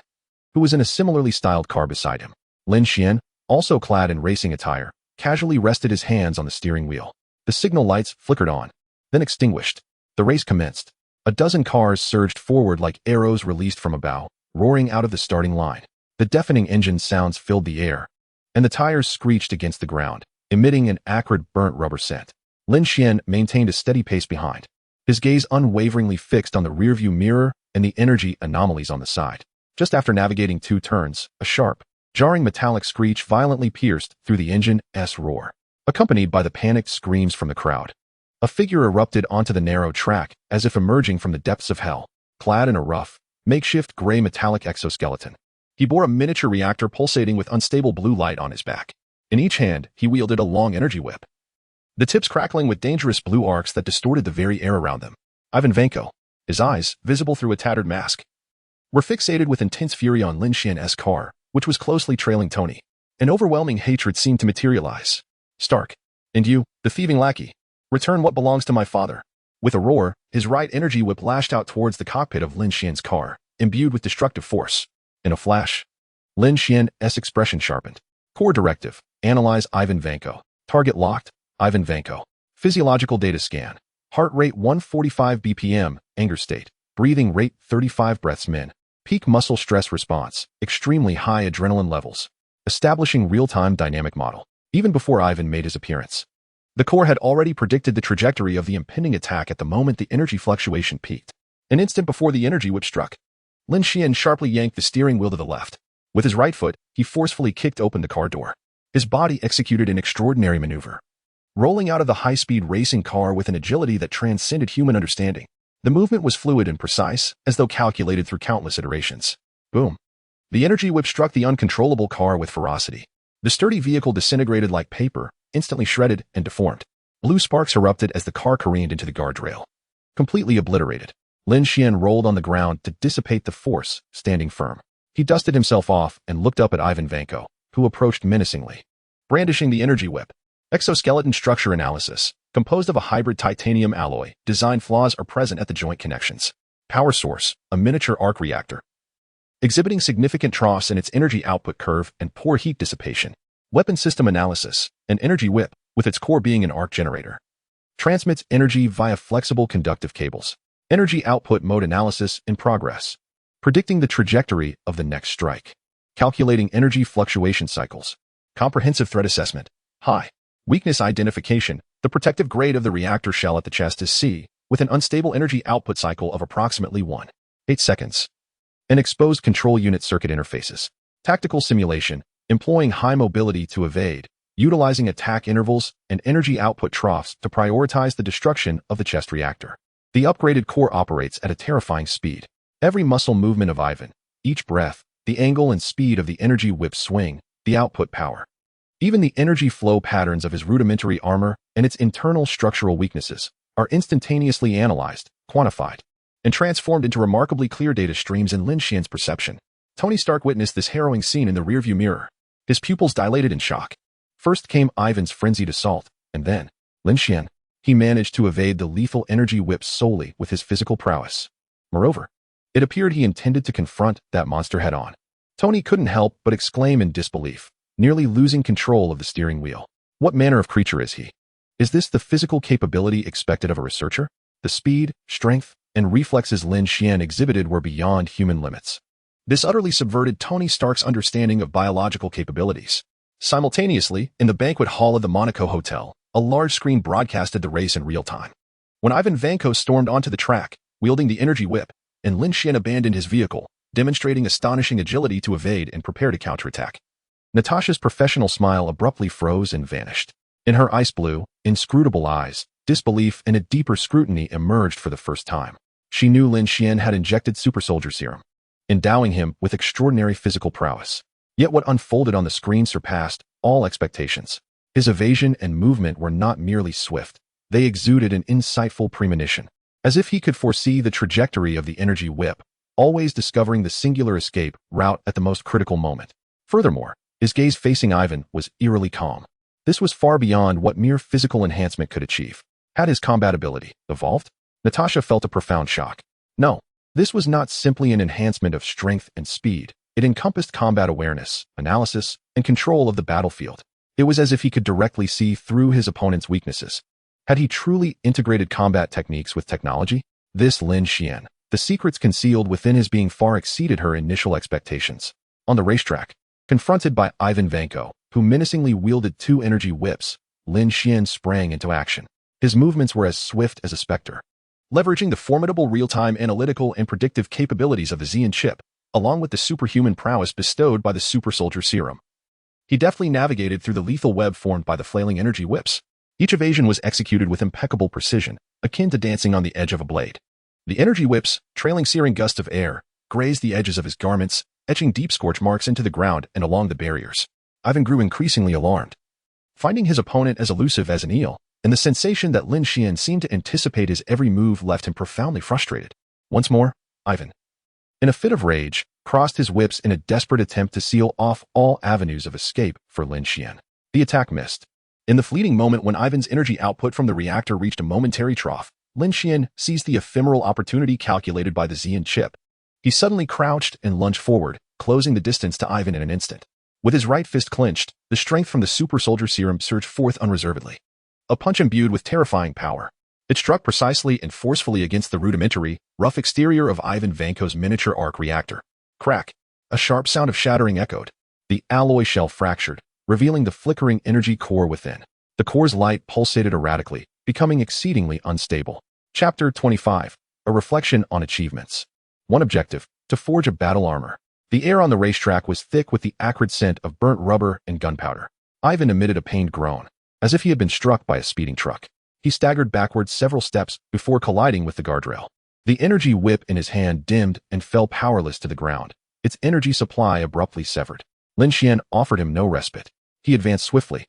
Speaker 1: who was in a similarly styled car beside him. Lin Xuan, also clad in racing attire, casually rested his hands on the steering wheel. The signal lights flickered on, then extinguished. The race commenced. A dozen cars surged forward like arrows released from a bow, roaring out of the starting line. The deafening engine sounds filled the air, and the tires screeched against the ground, emitting an acrid burnt rubber scent. Lin Xuan maintained a steady pace behind, his gaze unwaveringly fixed on the rearview mirror and the energy anomalies on the side. Just after navigating 2 turns, a sharp, jarring metallic screech violently pierced through the engine's roar, accompanied by the panicked screams from the crowd. A figure erupted onto the narrow track as if emerging from the depths of hell, clad in a rough, makeshift gray metallic exoskeleton. He bore a miniature reactor pulsating with unstable blue light on his back. In each hand, he wielded a long energy whip, the tips crackling with dangerous blue arcs that distorted the very air around them. Ivan Vanko, his eyes, visible through a tattered mask, were fixated with intense fury on Lin Xuan's car, which was closely trailing Tony. An overwhelming hatred seemed to materialize. Stark, and you, the thieving lackey, return what belongs to my father. With a roar, his right energy whip lashed out towards the cockpit of Lin Xuan's car, imbued with destructive force. In a flash, Lin Xuan's expression sharpened. Core directive, analyze Ivan Vanko. Target locked, Ivan Vanko. Physiological data scan. Heart rate 145 BPM, anger state. Breathing rate 35 breaths min. Peak muscle stress response, extremely high adrenaline levels. Establishing real-time dynamic model. Even before Ivan made his appearance, the core had already predicted the trajectory of the impending attack at the moment the energy fluctuation peaked. An instant before the energy whip struck, Lin Xuan sharply yanked the steering wheel to the left. With his right foot, he forcefully kicked open the car door. His body executed an extraordinary maneuver, rolling out of the high-speed racing car with an agility that transcended human understanding. The movement was fluid and precise, as though calculated through countless iterations. Boom. The energy whip struck the uncontrollable car with ferocity. The sturdy vehicle disintegrated like paper, instantly shredded and deformed. Blue sparks erupted as the car careened into the guardrail. Completely obliterated, Lin Xuan rolled on the ground to dissipate the force, standing firm. He dusted himself off and looked up at Ivan Vanko, who approached menacingly, brandishing the energy whip. Exoskeleton structure analysis. Composed of a hybrid titanium alloy, design flaws are present at the joint connections. Power source, a miniature arc reactor, exhibiting significant troughs in its energy output curve and poor heat dissipation. Weapon system analysis, an energy whip, with its core being an arc generator, transmits energy via flexible conductive cables. Energy output mode analysis in progress, predicting the trajectory of the next strike. Calculating energy fluctuation cycles. Comprehensive threat assessment. High. Weakness identification. The protective grade of the reactor shell at the chest is C, with an unstable energy output cycle of approximately 1.8 seconds. An exposed control unit circuit interfaces. Tactical simulation, employing high mobility to evade, utilizing attack intervals and energy output troughs to prioritize the destruction of the chest reactor. The upgraded core operates at a terrifying speed. Every muscle movement of Ivan, each breath, the angle and speed of the energy whip swing, the output power. Even the energy flow patterns of his rudimentary armor and its internal structural weaknesses are instantaneously analyzed, quantified, and transformed into remarkably clear data streams in Lin Xuan's perception. Tony Stark witnessed this harrowing scene in the rearview mirror. His pupils dilated in shock. First came Ivan's frenzied assault, and then Lin Xuan. He managed to evade the lethal energy whip solely with his physical prowess. Moreover, it appeared he intended to confront that monster head-on. Tony couldn't help but exclaim in disbelief, nearly losing control of the steering wheel. What manner of creature is he? Is this the physical capability expected of a researcher? The speed, strength, and reflexes Lin Xuan exhibited were beyond human limits. This utterly subverted Tony Stark's understanding of biological capabilities. Simultaneously, in the banquet hall of the Monaco Hotel, a large screen broadcasted the race in real time. When Ivan Vanko stormed onto the track, wielding the energy whip, and Lin Xuan abandoned his vehicle, demonstrating astonishing agility to evade and prepare to counterattack. Natasha's professional smile abruptly froze and vanished. In her ice blue, inscrutable eyes, disbelief and a deeper scrutiny emerged for the first time. She knew Lin Xuan had injected super soldier serum, endowing him with extraordinary physical prowess. Yet what unfolded on the screen surpassed all expectations. His evasion and movement were not merely swift. They exuded an insightful premonition, as if he could foresee the trajectory of the energy whip, always discovering the singular escape route at the most critical moment. Furthermore, his gaze facing Ivan was eerily calm. This was far beyond what mere physical enhancement could achieve. Had his combat ability evolved? Natasha felt a profound shock. No, this was not simply an enhancement of strength and speed. It encompassed combat awareness, analysis, and control of the battlefield. It was as if he could directly see through his opponent's weaknesses. Had he truly integrated combat techniques with technology? This Lin Xuan, the secrets concealed within his being far exceeded her initial expectations. On the racetrack, confronted by Ivan Vanko, who menacingly wielded two energy whips, Lin Xuan sprang into action. His movements were as swift as a specter. Leveraging the formidable real-time analytical and predictive capabilities of the Xian chip, along with the superhuman prowess bestowed by the super soldier serum, he deftly navigated through the lethal web formed by the flailing energy whips. Each evasion was executed with impeccable precision, akin to dancing on the edge of a blade. The energy whips, trailing searing gusts of air, grazed the edges of his garments, etching deep scorch marks into the ground and along the barriers. Ivan grew increasingly alarmed. Finding his opponent as elusive as an eel, and the sensation that Lin Xuan seemed to anticipate his every move left him profoundly frustrated. Once more, Ivan, in a fit of rage, crossed his whips in a desperate attempt to seal off all avenues of escape for Lin Xuan. The attack missed. In the fleeting moment when Ivan's energy output from the reactor reached a momentary trough, Lin Xuan seized the ephemeral opportunity calculated by the Xian chip. He suddenly crouched and lunged forward, closing the distance to Ivan in an instant. With his right fist clenched, the strength from the super soldier serum surged forth unreservedly. A punch imbued with terrifying power. It struck precisely and forcefully against the rudimentary, rough exterior of Ivan Vanko's miniature arc reactor. Crack! A sharp sound of shattering echoed. The alloy shell fractured, revealing the flickering energy core within. The core's light pulsated erratically, becoming exceedingly unstable. Chapter 25. A reflection on achievements. One objective, to forge a battle armor. The air on the racetrack was thick with the acrid scent of burnt rubber and gunpowder. Ivan emitted a pained groan, as if he had been struck by a speeding truck. He staggered backwards several steps before colliding with the guardrail. The energy whip in his hand dimmed and fell powerless to the ground, its energy supply abruptly severed. Lin Xuan offered him no respite. He advanced swiftly,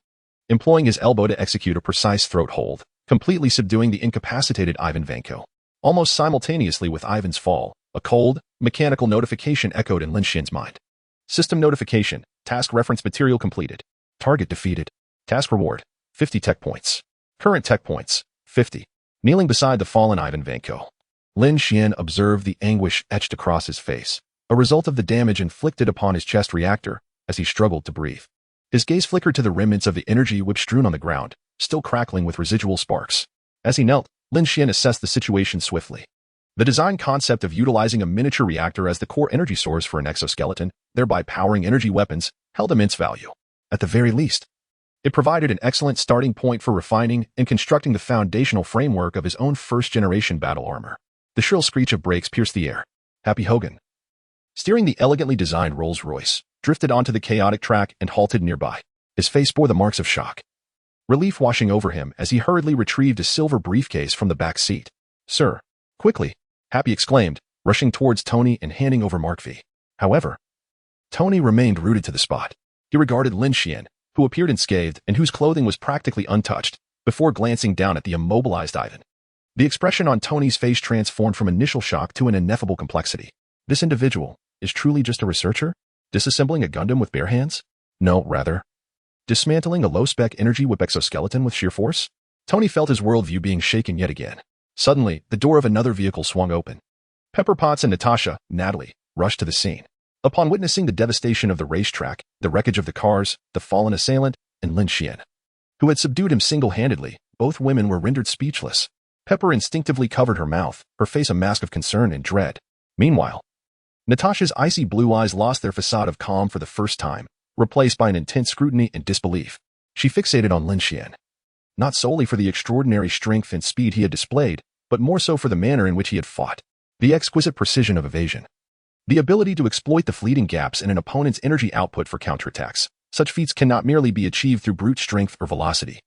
Speaker 1: employing his elbow to execute a precise throat hold, completely subduing the incapacitated Ivan Vanko. Almost simultaneously with Ivan's fall, a cold, mechanical notification echoed in Lin Xuan's mind. System notification, task reference material completed. Target defeated. Task reward, 50 tech points. Current tech points, 50. Kneeling beside the fallen Ivan Vanko, Lin Xuan observed the anguish etched across his face, a result of the damage inflicted upon his chest reactor as he struggled to breathe. His gaze flickered to the remnants of the energy whip strewn on the ground, still crackling with residual sparks. As he knelt, Lin Xuan assessed the situation swiftly. The design concept of utilizing a miniature reactor as the core energy source for an exoskeleton, thereby powering energy weapons, held immense value. At the very least, it provided an excellent starting point for refining and constructing the foundational framework of his own first-generation battle armor. The shrill screech of brakes pierced the air. Happy Hogan, steering the elegantly designed Rolls-Royce, drifted onto the chaotic track and halted nearby. His face bore the marks of shock, relief washing over him as he hurriedly retrieved a silver briefcase from the back seat. Sir, quickly, Happy exclaimed, rushing towards Tony and handing over Mark V. However, Tony remained rooted to the spot. He regarded Lin Xuan, who appeared unscathed and whose clothing was practically untouched, before glancing down at the immobilized Ivan. The expression on Tony's face transformed from initial shock to an ineffable complexity. This individual is truly just a researcher? Disassembling a Gundam with bare hands? No, rather, dismantling a low-spec energy whip exoskeleton with sheer force? Tony felt his worldview being shaken yet again. Suddenly, the door of another vehicle swung open. Pepper Potts and Natasha, Natalie, rushed to the scene. Upon witnessing the devastation of the racetrack, the wreckage of the cars, the fallen assailant, and Lin Xuan, who had subdued him single-handedly, both women were rendered speechless. Pepper instinctively covered her mouth, her face a mask of concern and dread. Meanwhile, Natasha's icy blue eyes lost their facade of calm for the first time, replaced by an intense scrutiny and disbelief. She fixated on Lin Xuan, not solely for the extraordinary strength and speed he had displayed, but more so for the manner in which he had fought. The exquisite precision of evasion, the ability to exploit the fleeting gaps in an opponent's energy output for counterattacks, Such feats cannot merely be achieved through brute strength or velocity.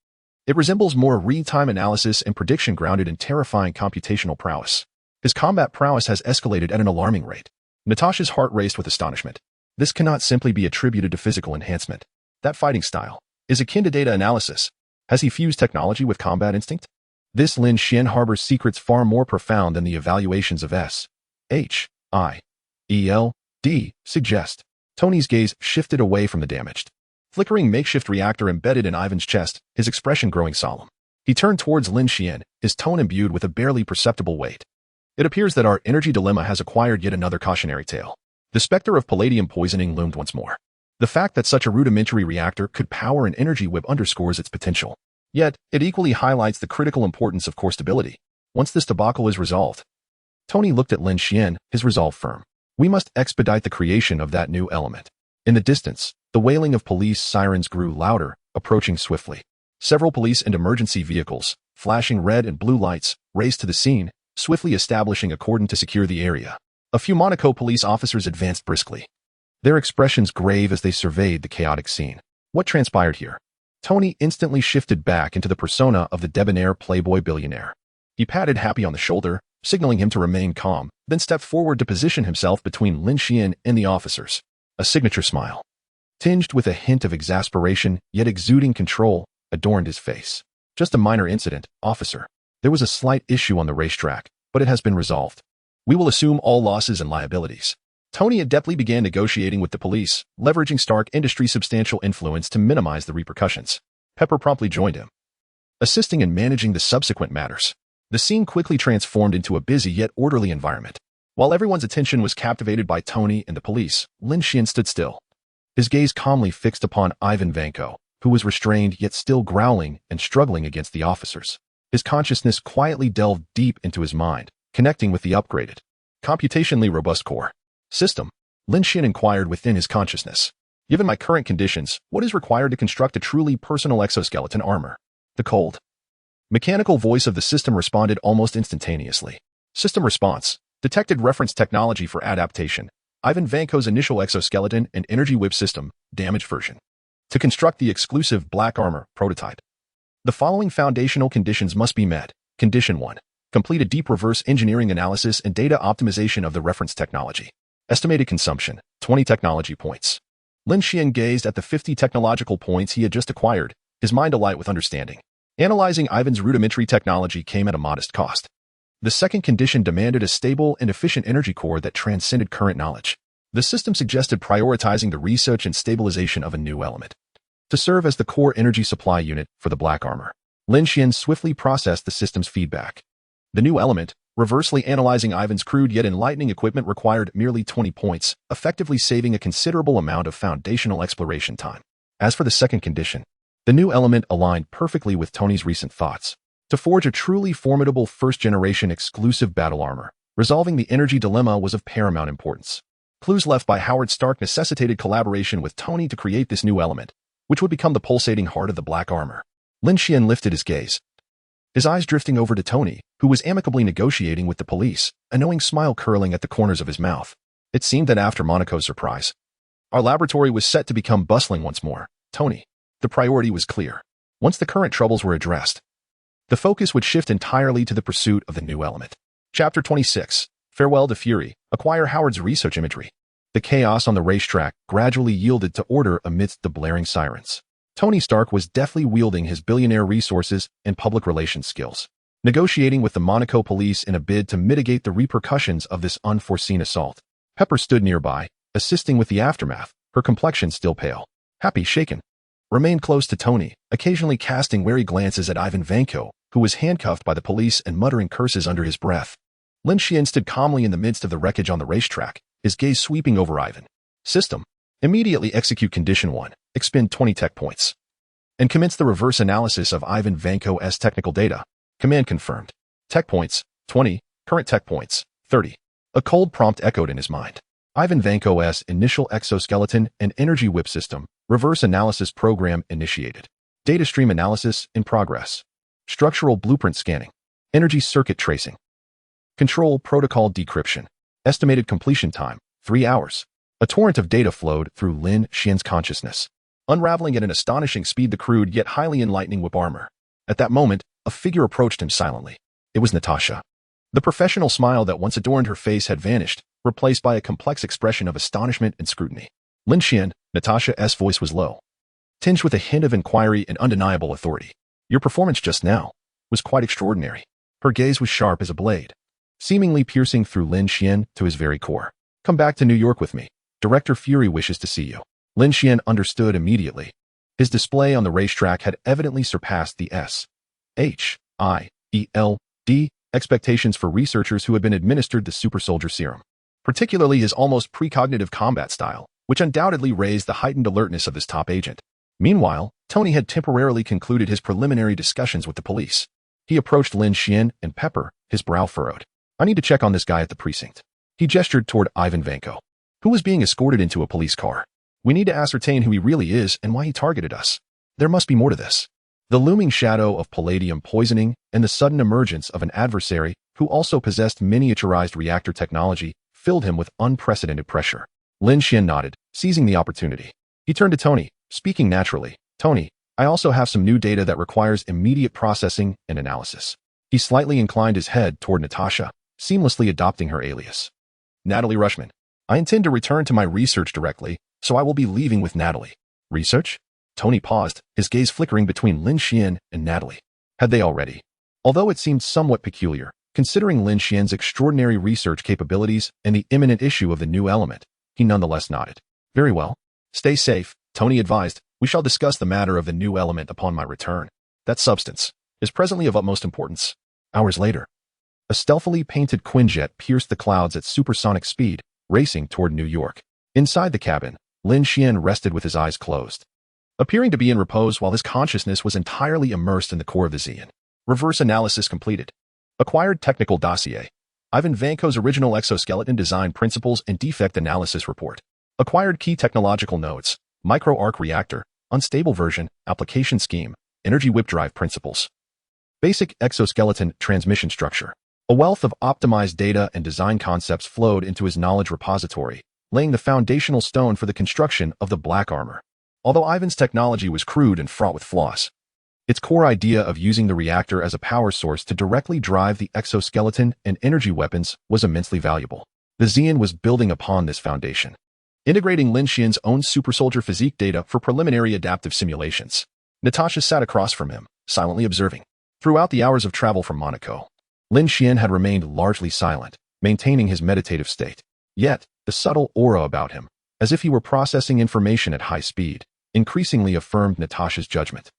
Speaker 1: It resembles more real-time analysis and prediction grounded in terrifying computational prowess. His combat prowess has escalated at an alarming rate. Natasha's heart raced with astonishment. This cannot simply be attributed to physical enhancement. That fighting style is akin to data analysis. Has he fused technology with combat instinct? This Lin Xuan harbors secrets far more profound than the evaluations of S, H, I, E, L, D suggest. Tony's gaze shifted away from the damaged, flickering makeshift reactor embedded in Ivan's chest, his expression growing solemn. He turned towards Lin Xuan, his tone imbued with a barely perceptible weight. It appears that our energy dilemma has acquired yet another cautionary tale. The specter of palladium poisoning loomed once more. The fact that such a rudimentary reactor could power an energy whip underscores its potential. Yet, it equally highlights the critical importance of core stability. Once this debacle is resolved, Tony looked at Lin Xuan, his resolve firm. We must expedite the creation of that new element. In the distance, the wailing of police sirens grew louder, approaching swiftly. Several police and emergency vehicles, flashing red and blue lights, raced to the scene, swiftly establishing a cordon to secure the area. A few Monaco police officers advanced briskly, their expressions grave as they surveyed the chaotic scene. What transpired here? Tony instantly shifted back into the persona of the debonair playboy billionaire. He patted Happy on the shoulder, signaling him to remain calm, then stepped forward to position himself between Lin Xuan and the officers. A signature smile, tinged with a hint of exasperation, yet exuding control, adorned his face. Just a minor incident, officer. There was a slight issue on the racetrack, but it has been resolved. We will assume all losses and liabilities. Tony adeptly began negotiating with the police, leveraging Stark Industries' substantial influence to minimize the repercussions. Pepper promptly joined him, assisting in managing the subsequent matters. The scene quickly transformed into a busy yet orderly environment. While everyone's attention was captivated by Tony and the police, Lin Xuan stood still, his gaze calmly fixed upon Ivan Vanko, who was restrained yet still growling and struggling against the officers. His consciousness quietly delved deep into his mind, connecting with the upgraded, computationally robust core system. Lin Xuan inquired within his consciousness. Given my current conditions, what is required to construct a truly personal exoskeleton armor? The cold, mechanical voice of the system responded almost instantaneously. System response. Detected reference technology for adaptation. Ivan Vanko's initial exoskeleton and energy whip system, damaged version. To construct the exclusive black armor prototype, the following foundational conditions must be met. Condition 1. Complete a deep reverse engineering analysis and data optimization of the reference technology. Estimated consumption, 20 technology points. Lin Xuan gazed at the 50 technological points he had just acquired, his mind alight with understanding. Analyzing Ivan's rudimentary technology came at a modest cost. The second condition demanded a stable and efficient energy core that transcended current knowledge. The system suggested prioritizing the research and stabilization of a new element to serve as the core energy supply unit for the black armor. Lin Xuan swiftly processed the system's feedback. The new element, reversely analyzing Ivan's crude yet enlightening equipment, required merely 20 points, effectively saving a considerable amount of foundational exploration time. As for the second condition, the new element aligned perfectly with Tony's recent thoughts. To forge a truly formidable first-generation exclusive battle armor, resolving the energy dilemma was of paramount importance. Clues left by Howard Stark necessitated collaboration with Tony to create this new element, which would become the pulsating heart of the black armor. Lin Xuan lifted his gaze, his eyes drifting over to Tony, who was amicably negotiating with the police, a knowing smile curling at the corners of his mouth. It seemed that after Monaco's surprise, our laboratory was set to become bustling once more. Tony, the priority was clear. Once the current troubles were addressed, the focus would shift entirely to the pursuit of the new element. Chapter 26. Farewell to Fury. Acquire Howard's research imagery. The chaos on the racetrack gradually yielded to order amidst the blaring sirens. Tony Stark was deftly wielding his billionaire resources and public relations skills, negotiating with the Monaco police in a bid to mitigate the repercussions of this unforeseen assault. Pepper stood nearby, assisting with the aftermath, her complexion still pale. Happy, shaken, remained close to Tony, occasionally casting wary glances at Ivan Vanko, who was handcuffed by the police and muttering curses under his breath. Lin Xuan stood calmly in the midst of the wreckage on the racetrack, his gaze sweeping over Ivan. System. Immediately execute Condition 1, expend 20 tech points, and commence the reverse analysis of Ivan Vanko's technical data. Command confirmed. Tech points, 20, current tech points, 30. A cold prompt echoed in his mind. Ivan Vanko's initial exoskeleton and energy whip system, reverse analysis program initiated. Data stream analysis in progress. Structural blueprint scanning. Energy circuit tracing. Control protocol decryption. Estimated completion time, 3 hours. A torrent of data flowed through Lin Xuan's consciousness. unraveling at an astonishing speed the crude yet highly enlightening whip armor. At that moment, a figure approached him silently. It was Natasha. The professional smile that once adorned her face had vanished, replaced by a complex expression of astonishment and scrutiny. Lin Xuan, Natasha's voice was low, tinged with a hint of inquiry and undeniable authority. Your performance just now was quite extraordinary. Her gaze was sharp as a blade, seemingly piercing through Lin Xuan to his very core. Come back to New York with me. Director Fury wishes to see you. Lin Xuan understood immediately. His display on the racetrack had evidently surpassed the SHIELD expectations for researchers who had been administered the super soldier serum, particularly his almost precognitive combat style, which undoubtedly raised the heightened alertness of his top agent. Meanwhile, Tony had temporarily concluded his preliminary discussions with the police. He approached Lin Xuan and Pepper, his brow furrowed. I need to check on this guy at the precinct. He gestured toward Ivan Vanko, who was being escorted into a police car. We need to ascertain who he really is and why he targeted us. There must be more to this. The looming shadow of palladium poisoning and the sudden emergence of an adversary who also possessed miniaturized reactor technology filled him with unprecedented pressure. Lin Xuan nodded, seizing the opportunity. He turned to Tony, speaking naturally. Tony, I also have some new data that requires immediate processing and analysis. He slightly inclined his head toward Natasha, seamlessly adopting her alias. Natalie Rushman. I intend to return to my research directly, so I will be leaving with Natalie. Research? Tony paused, his gaze flickering between Lin Xuan and Natalie. Had they already? Although it seemed somewhat peculiar, considering Lin Xuan's extraordinary research capabilities and the imminent issue of the new element, he nonetheless nodded. Very well. Stay safe, Tony advised. We shall discuss the matter of the new element upon my return. That substance is presently of utmost importance. Hours later, a stealthily painted Quinjet pierced the clouds at supersonic speed, racing toward New York. Inside the cabin, Lin Xuan rested with his eyes closed, appearing to be in repose while his consciousness was entirely immersed in the core of the Xian. Reverse analysis completed. Acquired technical dossier. Ivan Vanko's original exoskeleton design principles and defect analysis report. Acquired key technological nodes. Micro-arc reactor, unstable version, application scheme, energy whip drive principles. Basic exoskeleton transmission structure. A wealth of optimized data and design concepts flowed into his knowledge repository, laying the foundational stone for the construction of the black armor. Although Ivan's technology was crude and fraught with flaws, its core idea of using the reactor as a power source to directly drive the exoskeleton and energy weapons was immensely valuable. The Xian was building upon this foundation, integrating Lin Xuan's own super soldier physique data for preliminary adaptive simulations. Natasha sat across from him, silently observing. Throughout the hours of travel from Monaco, Lin Xuan had remained largely silent, maintaining his meditative state. Yet, the subtle aura about him, as if he were processing information at high speed, increasingly affirmed Natasha's judgment.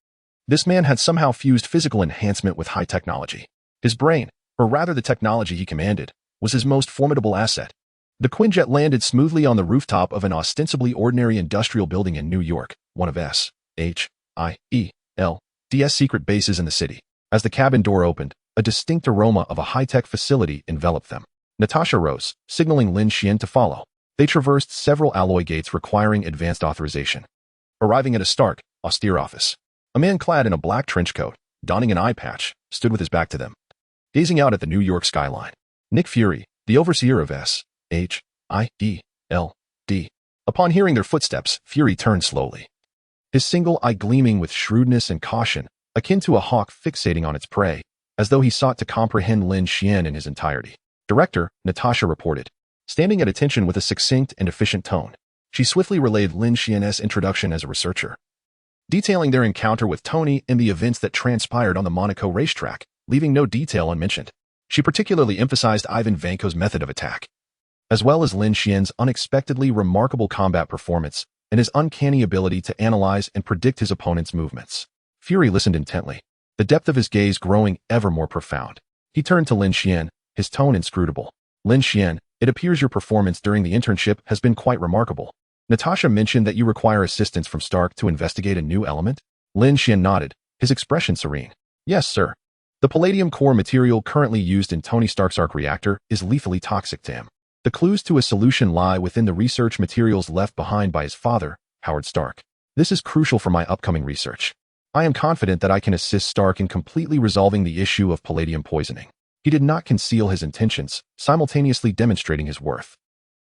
Speaker 1: This man had somehow fused physical enhancement with high technology. His brain, or rather the technology he commanded, was his most formidable asset. The Quinjet landed smoothly on the rooftop of an ostensibly ordinary industrial building in New York, one of SHIELD's secret bases in the city. As the cabin door opened, a distinct aroma of a high-tech facility enveloped them. Natasha rose, signaling Lin Xuan to follow. They traversed several alloy gates requiring advanced authorization. Arriving at a stark, austere office, a man clad in a black trench coat, donning an eye patch, stood with his back to them, gazing out at the New York skyline. Nick Fury, the overseer of SHIELD. Upon hearing their footsteps, Fury turned slowly, his single eye gleaming with shrewdness and caution, akin to a hawk fixating on its prey, as though he sought to comprehend Lin Xuan in his entirety. Director, Natasha reported, standing at attention with a succinct and efficient tone. She swiftly relayed Lin Xuan's introduction as a researcher, detailing their encounter with Tony and the events that transpired on the Monaco racetrack, leaving no detail unmentioned. She particularly emphasized Ivan Vanko's method of attack, as well as Lin Xuan's unexpectedly remarkable combat performance and his uncanny ability to analyze and predict his opponent's movements. Fury listened intently, the depth of his gaze growing ever more profound. He turned to Lin Xuan, his tone inscrutable. Lin Xuan, it appears your performance during the internship has been quite remarkable. Natasha mentioned that you require assistance from Stark to investigate a new element? Lin Xuan nodded, his expression serene. Yes, sir. The palladium core material currently used in Tony Stark's arc reactor is lethally toxic to him. The clues to a solution lie within the research materials left behind by his father, Howard Stark. This is crucial for my upcoming research. I am confident that I can assist Stark in completely resolving the issue of palladium poisoning. He did not conceal his intentions, simultaneously demonstrating his worth.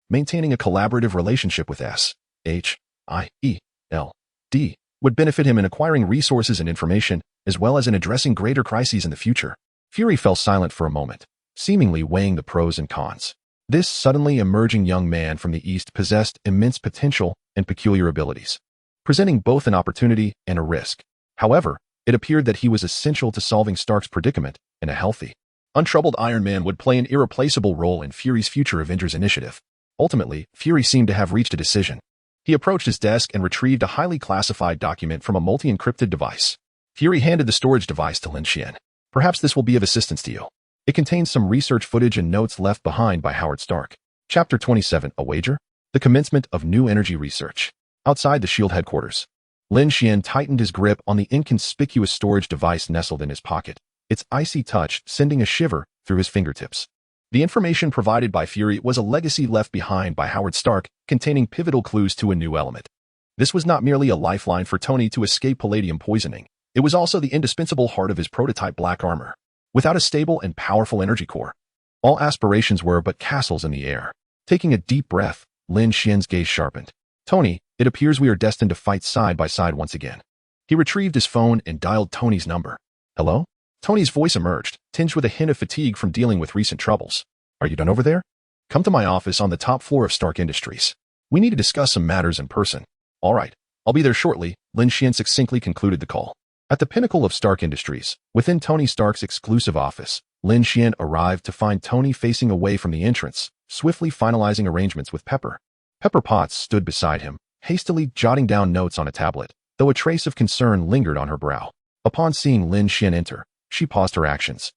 Speaker 1: Maintaining a collaborative relationship with SHIELD. D would benefit him in acquiring resources and information, as well as in addressing greater crises in the future. Fury fell silent for a moment, seemingly weighing the pros and cons. This suddenly emerging young man from the East possessed immense potential and peculiar abilities, presenting both an opportunity and a risk. However, it appeared that he was essential to solving Stark's predicament, and a healthy, untroubled Iron Man would play an irreplaceable role in Fury's future Avengers initiative. Ultimately, Fury seemed to have reached a decision. He approached his desk and retrieved a highly classified document from a multi-encrypted device. Fury handed the storage device to Lin Xuan. Perhaps this will be of assistance to you. It contains some research footage and notes left behind by Howard Stark. Chapter 27, A Wager? The commencement of new energy research. Outside the S.H.I.E.L.D. headquarters, Lin Xuan tightened his grip on the inconspicuous storage device nestled in his pocket, its icy touch sending a shiver through his fingertips. The information provided by Fury was a legacy left behind by Howard Stark, containing pivotal clues to a new element. This was not merely a lifeline for Tony to escape palladium poisoning. It was also the indispensable heart of his prototype black armor. Without a stable and powerful energy core, all aspirations were but castles in the air. Taking a deep breath, Lin Xuan's gaze sharpened. Tony, it appears we are destined to fight side by side once again. He retrieved his phone and dialed Tony's number. Hello? Tony's voice emerged, tinged with a hint of fatigue from dealing with recent troubles. Are you done over there? Come to my office on the top floor of Stark Industries. We need to discuss some matters in person. All right, I'll be there shortly, Lin Xuan succinctly concluded the call. At the pinnacle of Stark Industries, within Tony Stark's exclusive office, Lin Xuan arrived to find Tony facing away from the entrance, swiftly finalizing arrangements with Pepper. Pepper Potts stood beside him, hastily jotting down notes on a tablet, though a trace of concern lingered on her brow. Upon seeing Lin Xuan enter, she paused her actions,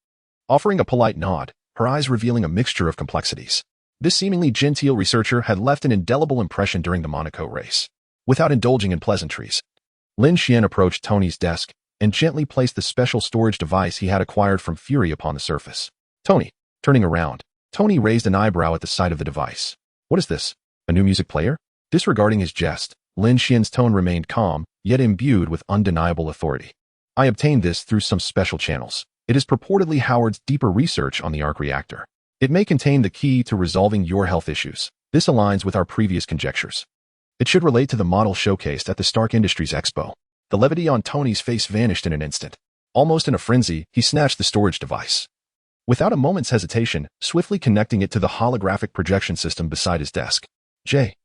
Speaker 1: offering a polite nod, her eyes revealing a mixture of complexities. This seemingly genteel researcher had left an indelible impression during the Monaco race. Without indulging in pleasantries, Lin Xuan approached Tony's desk and gently placed the special storage device he had acquired from Fury upon the surface. Tony, turning around, Tony raised an eyebrow at the sight of the device. What is this? A new music player? Disregarding his jest, Lin Xuan's tone remained calm, yet imbued with undeniable authority. I obtained this through some special channels. It is purportedly Howard's deeper research on the arc reactor. It may contain the key to resolving your health issues. This aligns with our previous conjectures. It should relate to the model showcased at the Stark Industries Expo. The levity on Tony's face vanished in an instant. Almost in a frenzy, he snatched the storage device. Without a moment's hesitation, swiftly connecting it to the holographic projection system beside his desk. JARVIS.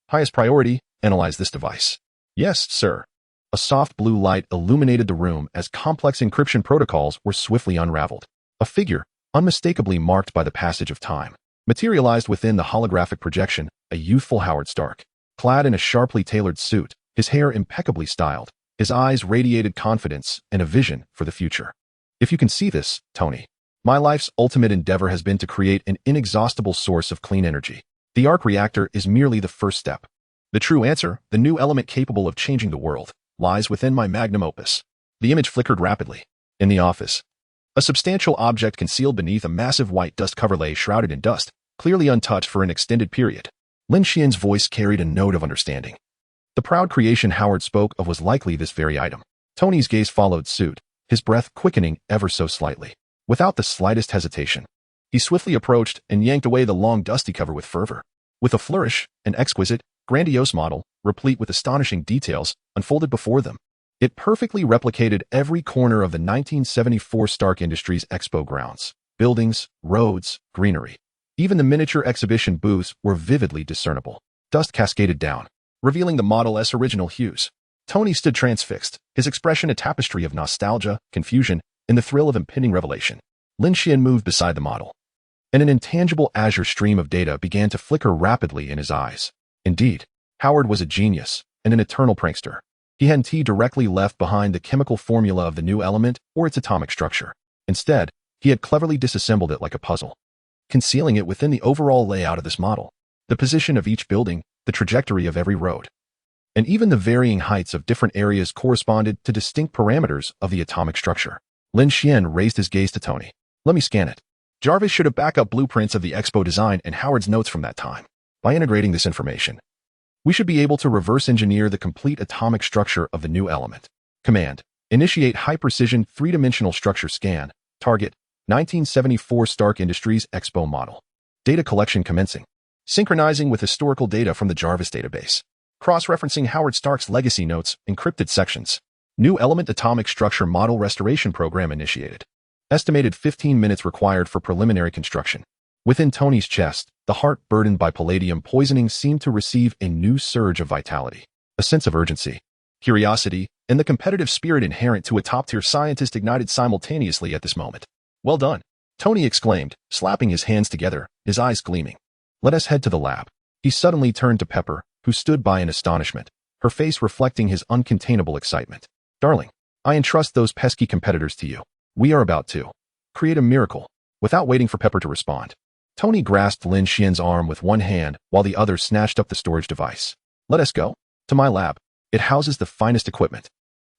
Speaker 1: Highest priority, analyze this device. Yes, sir. A soft blue light illuminated the room as complex encryption protocols were swiftly unraveled. A figure, unmistakably marked by the passage of time, materialized within the holographic projection, a youthful Howard Stark. Clad in a sharply tailored suit, his hair impeccably styled, his eyes radiated confidence and a vision for the future. If you can see this, Tony, my life's ultimate endeavor has been to create an inexhaustible source of clean energy. The arc reactor is merely the first step. The true answer, the new element capable of changing the world, lies within my magnum opus. The image flickered rapidly. In the office, a substantial object concealed beneath a massive white dust cover lay shrouded in dust, clearly untouched for an extended period. Lin Xuan's voice carried a note of understanding. The proud creation Howard spoke of was likely this very item. Tony's gaze followed suit, his breath quickening ever so slightly. Without the slightest hesitation, he swiftly approached and yanked away the long dusty cover with fervor. With a flourish, an exquisite, grandiose model, replete with astonishing details, unfolded before them. It perfectly replicated every corner of the 1974 Stark Industries Expo grounds. Buildings, roads, greenery. Even the miniature exhibition booths were vividly discernible. Dust cascaded down, revealing the Model S original hues. Tony stood transfixed, his expression a tapestry of nostalgia, confusion, and the thrill of impending revelation. Lin Xuan moved beside the model, and an intangible azure stream of data began to flicker rapidly in his eyes. Indeed, Howard was a genius and an eternal prankster. He hadn't directly left behind the chemical formula of the new element or its atomic structure. Instead, he had cleverly disassembled it like a puzzle, concealing it within the overall layout of this model. The position of each building, the trajectory of every road, and even the varying heights of different areas corresponded to distinct parameters of the atomic structure. Lin Xuan raised his gaze to Tony. Let me scan it. JARVIS should have backup blueprints of the Expo design and Howard's notes from that time. By integrating this information, we should be able to reverse engineer the complete atomic structure of the new element. Command: initiate high-precision three-dimensional structure scan. Target: 1974 Stark Industries Expo model. Data collection commencing. synchronizing with historical data from the JARVIS database, cross-referencing Howard Stark's legacy notes, encrypted sections. New element atomic structure model restoration program initiated. Estimated 15 minutes required for preliminary construction. Within Tony's chest, the heart burdened by palladium poisoning seemed to receive a new surge of vitality. A sense of urgency, curiosity, and the competitive spirit inherent to a top-tier scientist ignited simultaneously at this moment. Well done, Tony exclaimed, slapping his hands together, his eyes gleaming. Let us head to the lab. He suddenly turned to Pepper, who stood by in astonishment, her face reflecting his uncontainable excitement. Darling, I entrust those pesky competitors to you. We are about to create a miracle. Without waiting for Pepper to respond, Tony grasped Lin Xuan's arm with one hand while the other snatched up the storage device. Let us go to my lab. It houses the finest equipment.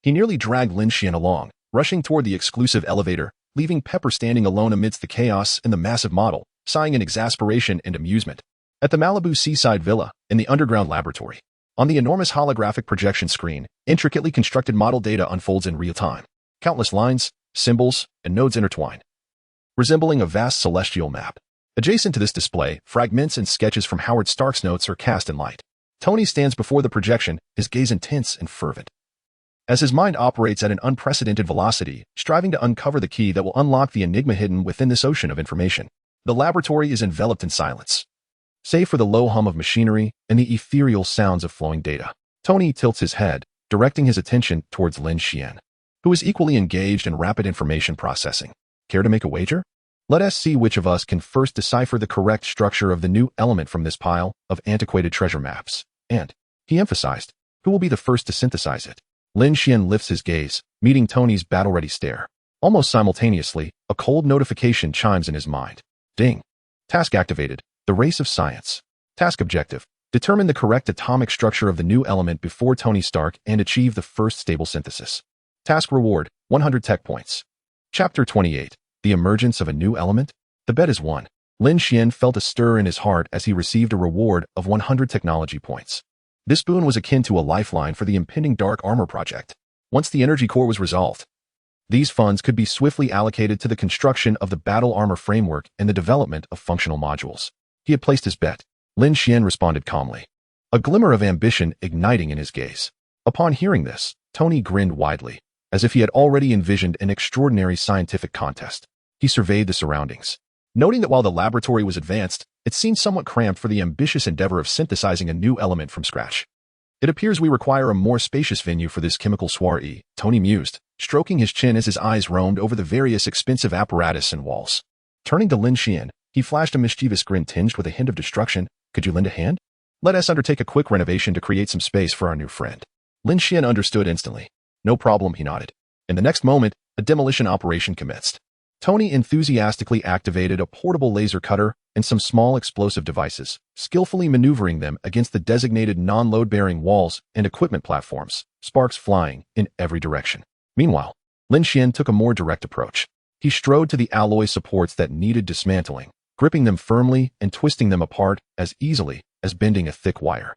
Speaker 1: He nearly dragged Lin Xuan along, rushing toward the exclusive elevator, leaving Pepper standing alone amidst the chaos and the massive model, sighing in exasperation and amusement. At the Malibu seaside villa, in the underground laboratory, on the enormous holographic projection screen, intricately constructed model data unfolds in real time. Countless lines, symbols, and nodes intertwine, resembling a vast celestial map. Adjacent to this display, fragments and sketches from Howard Stark's notes are cast in light. Tony stands before the projection, his gaze intense and fervent, as his mind operates at an unprecedented velocity, striving to uncover the key that will unlock the enigma hidden within this ocean of information. The laboratory is enveloped in silence, save for the low hum of machinery and the ethereal sounds of flowing data. Tony tilts his head, directing his attention towards Lin Xuan, who is equally engaged in rapid information processing. Care to make a wager? Let us see which of us can first decipher the correct structure of the new element from this pile of antiquated treasure maps. And, he emphasized, who will be the first to synthesize it? Lin Xuan lifts his gaze, meeting Tony's battle-ready stare. Almost simultaneously, a cold notification chimes in his mind. Ding. Task activated. The race of science. Task objective. Determine the correct atomic structure of the new element before Tony Stark and achieve the first stable synthesis. Task reward, 100 tech points. Chapter 28. The emergence of a new element? The bet is won. Lin Xuan felt a stir in his heart as he received a reward of 100 technology points. This boon was akin to a lifeline for the impending Dark Armor project. Once the energy core was resolved, these funds could be swiftly allocated to the construction of the battle armor framework and the development of functional modules. He had placed his bet. Lin Xuan responded calmly, a glimmer of ambition igniting in his gaze. Upon hearing this, Tony grinned widely, as if he had already envisioned an extraordinary scientific contest. He surveyed the surroundings, noting that while the laboratory was advanced, it seemed somewhat cramped for the ambitious endeavor of synthesizing a new element from scratch. It appears we require a more spacious venue for this chemical soiree, Tony mused, stroking his chin as his eyes roamed over the various expensive apparatus and walls. Turning to Lin Xuan, he flashed a mischievous grin tinged with a hint of destruction. Could you lend a hand? Let us undertake a quick renovation to create some space for our new friend. Lin Xuan understood instantly. No problem, he nodded. In the next moment, a demolition operation commenced. Tony enthusiastically activated a portable laser cutter and some small explosive devices, skillfully maneuvering them against the designated non-load-bearing walls and equipment platforms, sparks flying in every direction. Meanwhile, Lin Xuan took a more direct approach. He strode to the alloy supports that needed dismantling, gripping them firmly and twisting them apart as easily as bending a thick wire.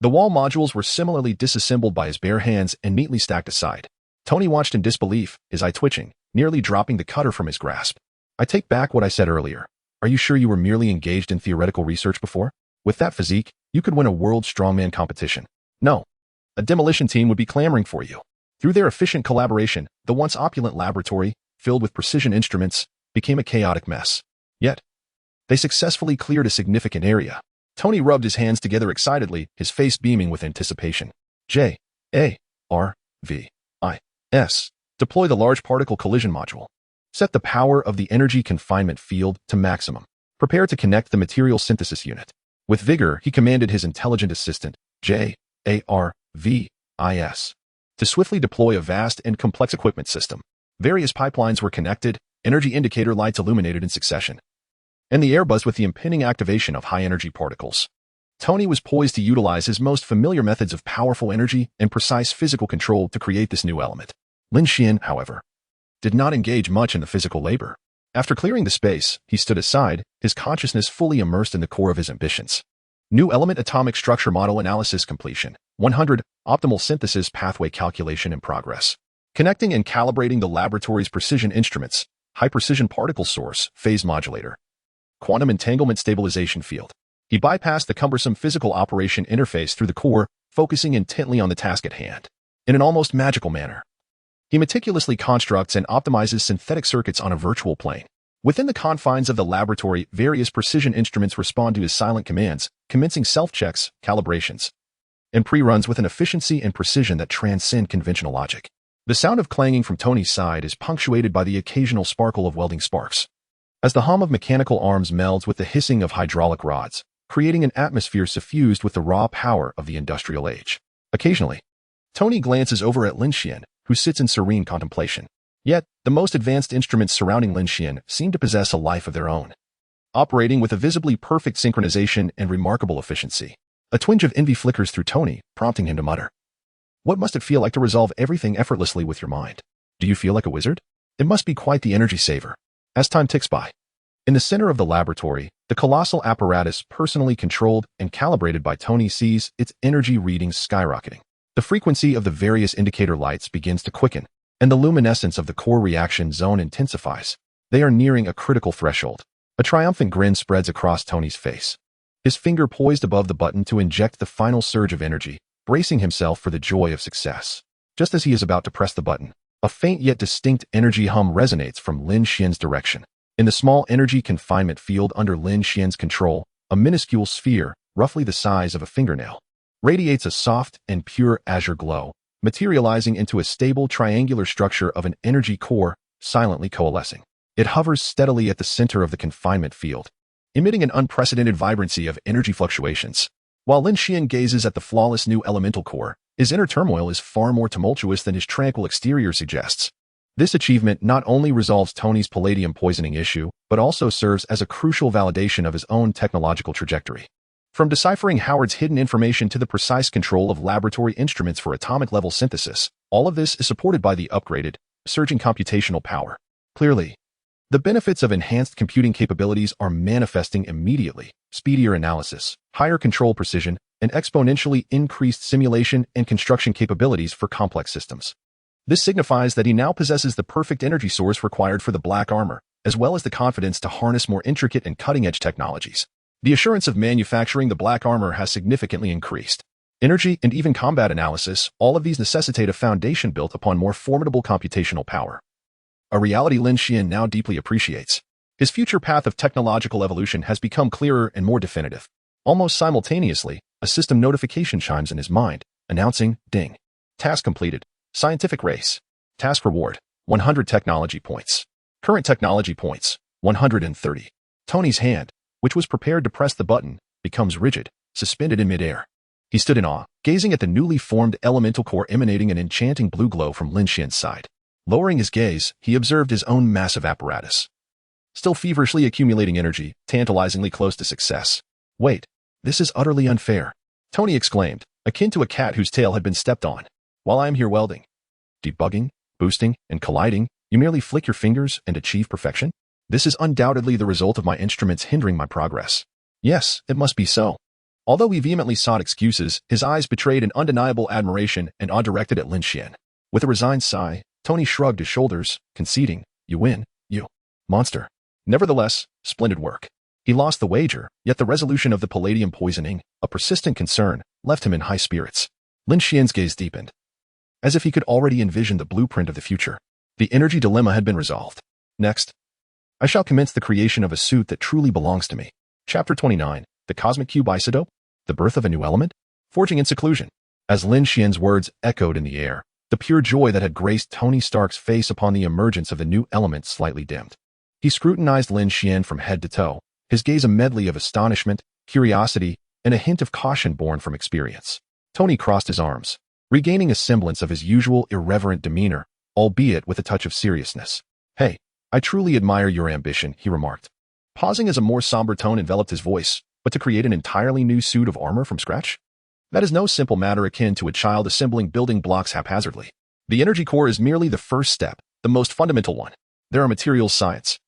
Speaker 1: The wall modules were similarly disassembled by his bare hands and neatly stacked aside. Tony watched in disbelief, his eye twitching, nearly dropping the cutter from his grasp. I take back what I said earlier. Are you sure you were merely engaged in theoretical research before? With that physique, you could win a world strongman competition. No. A demolition team would be clamoring for you. Through their efficient collaboration, the once opulent laboratory, filled with precision instruments, became a chaotic mess. Yet, they successfully cleared a significant area. Tony rubbed his hands together excitedly, his face beaming with anticipation. JARVIS. Deploy the Large Particle Collision Module. Set the power of the energy confinement field to maximum. Prepare to connect the material synthesis unit. With vigor, he commanded his intelligent assistant, JARVIS, to swiftly deploy a vast and complex equipment system. Various pipelines were connected, energy indicator lights illuminated in succession, and the air buzzed with the impending activation of high-energy particles. Tony was poised to utilize his most familiar methods of powerful energy and precise physical control to create this new element. Lin Xuan, however, did not engage much in the physical labor. After clearing the space, he stood aside, his consciousness fully immersed in the core of his ambitions. New element atomic structure model analysis completion. 100. Optimal synthesis pathway calculation in progress. Connecting and calibrating the laboratory's precision instruments. High precision particle source, phase modulator. Quantum entanglement stabilization field. He bypassed the cumbersome physical operation interface through the core, focusing intently on the task at hand. In an almost magical manner, he meticulously constructs and optimizes synthetic circuits on a virtual plane. Within the confines of the laboratory, various precision instruments respond to his silent commands, commencing self-checks, calibrations, and pre-runs with an efficiency and precision that transcend conventional logic. The sound of clanging from Tony's side is punctuated by the occasional sparkle of welding sparks, as the hum of mechanical arms melds with the hissing of hydraulic rods, creating an atmosphere suffused with the raw power of the industrial age. Occasionally, Tony glances over at Lin Xuan, who sits in serene contemplation. Yet, the most advanced instruments surrounding Lin Xuan seem to possess a life of their own, operating with a visibly perfect synchronization and remarkable efficiency. A twinge of envy flickers through Tony, prompting him to mutter, "What must it feel like to resolve everything effortlessly with your mind? Do you feel like a wizard? It must be quite the energy saver." As time ticks by, in the center of the laboratory, the colossal apparatus personally controlled and calibrated by Tony sees its energy readings skyrocketing. The frequency of the various indicator lights begins to quicken, and the luminescence of the core reaction zone intensifies. They are nearing a critical threshold. A triumphant grin spreads across Tony's face, his finger poised above the button to inject the final surge of energy, bracing himself for the joy of success. Just as he is about to press the button, a faint yet distinct energy hum resonates from Lin Xuan's direction. In the small energy confinement field under Lin Xuan's control, a minuscule sphere, roughly the size of a fingernail, radiates a soft and pure azure glow, materializing into a stable triangular structure of an energy core, silently coalescing. It hovers steadily at the center of the confinement field, emitting an unprecedented vibrancy of energy fluctuations. While Lin Xuan gazes at the flawless new elemental core, his inner turmoil is far more tumultuous than his tranquil exterior suggests. This achievement not only resolves Tony's palladium poisoning issue, but also serves as a crucial validation of his own technological trajectory. From deciphering Howard's hidden information to the precise control of laboratory instruments for atomic-level synthesis, all of this is supported by the upgraded, surging computational power. Clearly, the benefits of enhanced computing capabilities are manifesting immediately: speedier analysis, higher control precision, and exponentially increased simulation and construction capabilities for complex systems. This signifies that he now possesses the perfect energy source required for the black armor, as well as the confidence to harness more intricate and cutting-edge technologies. The assurance of manufacturing the black armor has significantly increased. Energy and even combat analysis, all of these necessitate a foundation built upon more formidable computational power. A reality Lin Xuan now deeply appreciates. His future path of technological evolution has become clearer and more definitive. Almost simultaneously, a system notification chimes in his mind, announcing, "Ding. Task completed. Scientific race. Task reward, 100 technology points. Current technology points, 130. Tony's hand, which was prepared to press the button, becomes rigid, suspended in midair. He stood in awe, gazing at the newly formed elemental core emanating an enchanting blue glow from Lin Xuan's side. Lowering his gaze, he observed his own massive apparatus, still feverishly accumulating energy, tantalizingly close to success. "Wait, this is utterly unfair," Tony exclaimed, akin to a cat whose tail had been stepped on. "While I am here welding, debugging, boosting, and colliding, you merely flick your fingers and achieve perfection? This is undoubtedly the result of my instruments hindering my progress." Yes, it must be so. Although he vehemently sought excuses, his eyes betrayed an undeniable admiration and awe directed at Lin Xuan. With a resigned sigh, Tony shrugged his shoulders, conceding, "You win, you monster." Nevertheless, splendid work. He lost the wager, yet the resolution of the palladium poisoning, a persistent concern, left him in high spirits. Lin Xuan's gaze deepened, as if he could already envision the blueprint of the future. The energy dilemma had been resolved. Next, I shall commence the creation of a suit that truly belongs to me. Chapter 29, The Cosmic Cube Isotope? The Birth of a New Element? Forging in Seclusion. As Lin Xuan's words echoed in the air, the pure joy that had graced Tony Stark's face upon the emergence of the new element slightly dimmed. He scrutinized Lin Xuan from head to toe, his gaze a medley of astonishment, curiosity, and a hint of caution born from experience. Tony crossed his arms, regaining a semblance of his usual irreverent demeanor, albeit with a touch of seriousness. "Hey, I truly admire your ambition," he remarked, pausing as a more somber tone enveloped his voice. "But to create an entirely new suit of armor from scratch? That is no simple matter akin to a child assembling building blocks haphazardly. The energy core is merely the first step, the most fundamental one. There are materials science,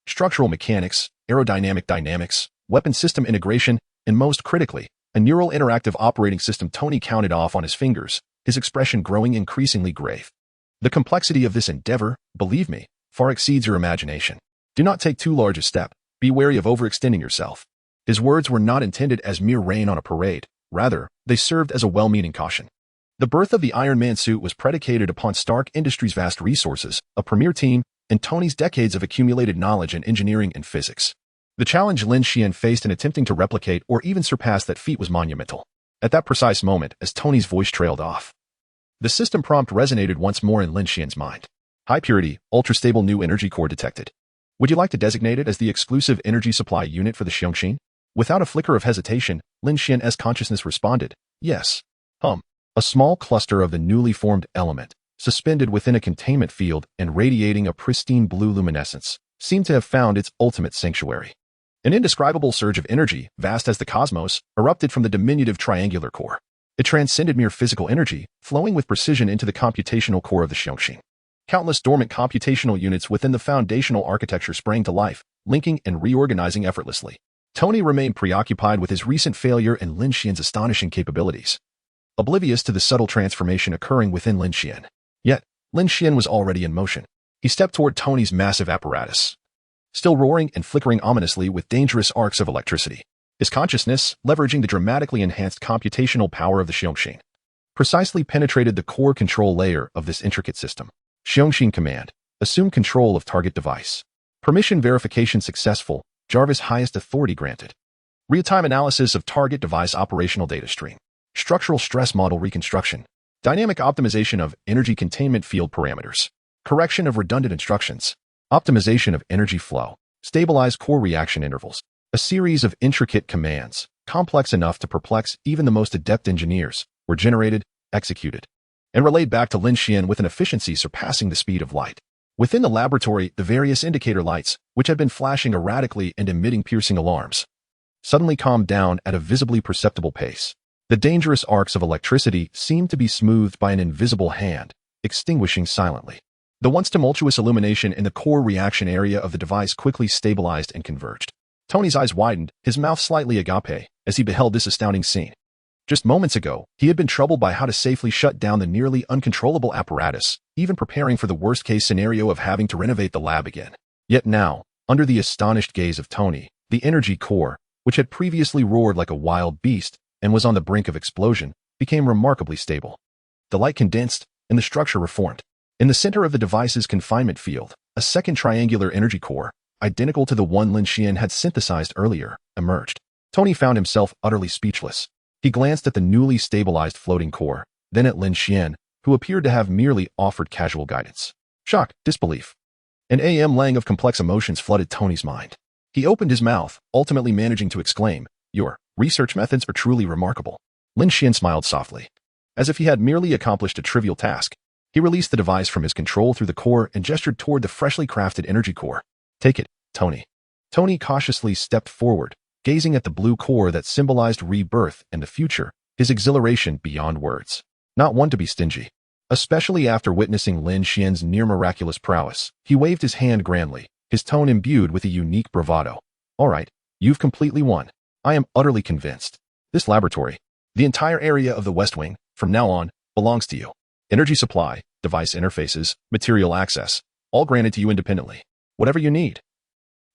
Speaker 1: structural mechanics, aerodynamic dynamics, weapon system integration, and most critically, a neural interactive operating system." Tony counted off on his fingers, his expression growing increasingly grave. "The complexity of this endeavor, believe me, far exceeds your imagination. Do not take too large a step. Be wary of overextending yourself." His words were not intended as mere rain on a parade. Rather, they served as a well-meaning caution. The birth of the Iron Man suit was predicated upon Stark Industries' vast resources, a premier team, and Tony's decades of accumulated knowledge in engineering and physics. The challenge Lin Xuan faced in attempting to replicate or even surpass that feat was monumental. At that precise moment, as Tony's voice trailed off, the system prompt resonated once more in Lin Xuan's mind. High-purity, ultra-stable new energy core detected. Would you like to designate it as the exclusive energy supply unit for the Xiongxin? Without a flicker of hesitation, Lin Xuan's consciousness responded, yes. A small cluster of the newly formed element, suspended within a containment field and radiating a pristine blue luminescence, seemed to have found its ultimate sanctuary. An indescribable surge of energy, vast as the cosmos, erupted from the diminutive triangular core. It transcended mere physical energy, flowing with precision into the computational core of the Xiongxin. Countless dormant computational units within the foundational architecture sprang to life, linking and reorganizing effortlessly. Tony remained preoccupied with his recent failure and Lin Xuan's astonishing capabilities, oblivious to the subtle transformation occurring within Lin Xuan. Yet, Lin Xuan was already in motion. He stepped toward Tony's massive apparatus, still roaring and flickering ominously with dangerous arcs of electricity. His consciousness, leveraging the dramatically enhanced computational power of the Xiongxin, precisely penetrated the core control layer of this intricate system. Xiongxin command. Assume control of target device. Permission verification successful. JARVIS highest authority granted. Real-time analysis of target device operational data stream. Structural stress model reconstruction. Dynamic optimization of energy containment field parameters. Correction of redundant instructions. Optimization of energy flow. Stabilize core reaction intervals. A series of intricate commands, complex enough to perplex even the most adept engineers, were generated, executed, and relayed back to Lin Xuan with an efficiency surpassing the speed of light. Within the laboratory, the various indicator lights, which had been flashing erratically and emitting piercing alarms, suddenly calmed down at a visibly perceptible pace. The dangerous arcs of electricity seemed to be smoothed by an invisible hand, extinguishing silently. The once tumultuous illumination in the core reaction area of the device quickly stabilized and converged. Tony's eyes widened, his mouth slightly agape, as he beheld this astounding scene. Just moments ago, he had been troubled by how to safely shut down the nearly uncontrollable apparatus, even preparing for the worst-case scenario of having to renovate the lab again. Yet now, under the astonished gaze of Tony, the energy core, which had previously roared like a wild beast and was on the brink of explosion, became remarkably stable. The light condensed, and the structure reformed. In the center of the device's confinement field, a second triangular energy core, identical to the one Lin Xuan had synthesized earlier, emerged. Tony found himself utterly speechless. He glanced at the newly stabilized floating core, then at Lin Xuan, who appeared to have merely offered casual guidance. Shock, disbelief, an lang of complex emotions flooded Tony's mind. He opened his mouth, ultimately managing to exclaim, "Your research methods are truly remarkable." Lin Xuan smiled softly. As if he had merely accomplished a trivial task, he released the device from his control through the core and gestured toward the freshly crafted energy core. "Take it, Tony." Tony cautiously stepped forward, gazing at the blue core that symbolized rebirth and the future, his exhilaration beyond words. Not one to be stingy. Especially after witnessing Lin Xuan's near-miraculous prowess, he waved his hand grandly, his tone imbued with a unique bravado. "All right, you've completely won. I am utterly convinced. This laboratory, the entire area of the West Wing, from now on, belongs to you. Energy supply, device interfaces, material access, all granted to you independently. Whatever you need.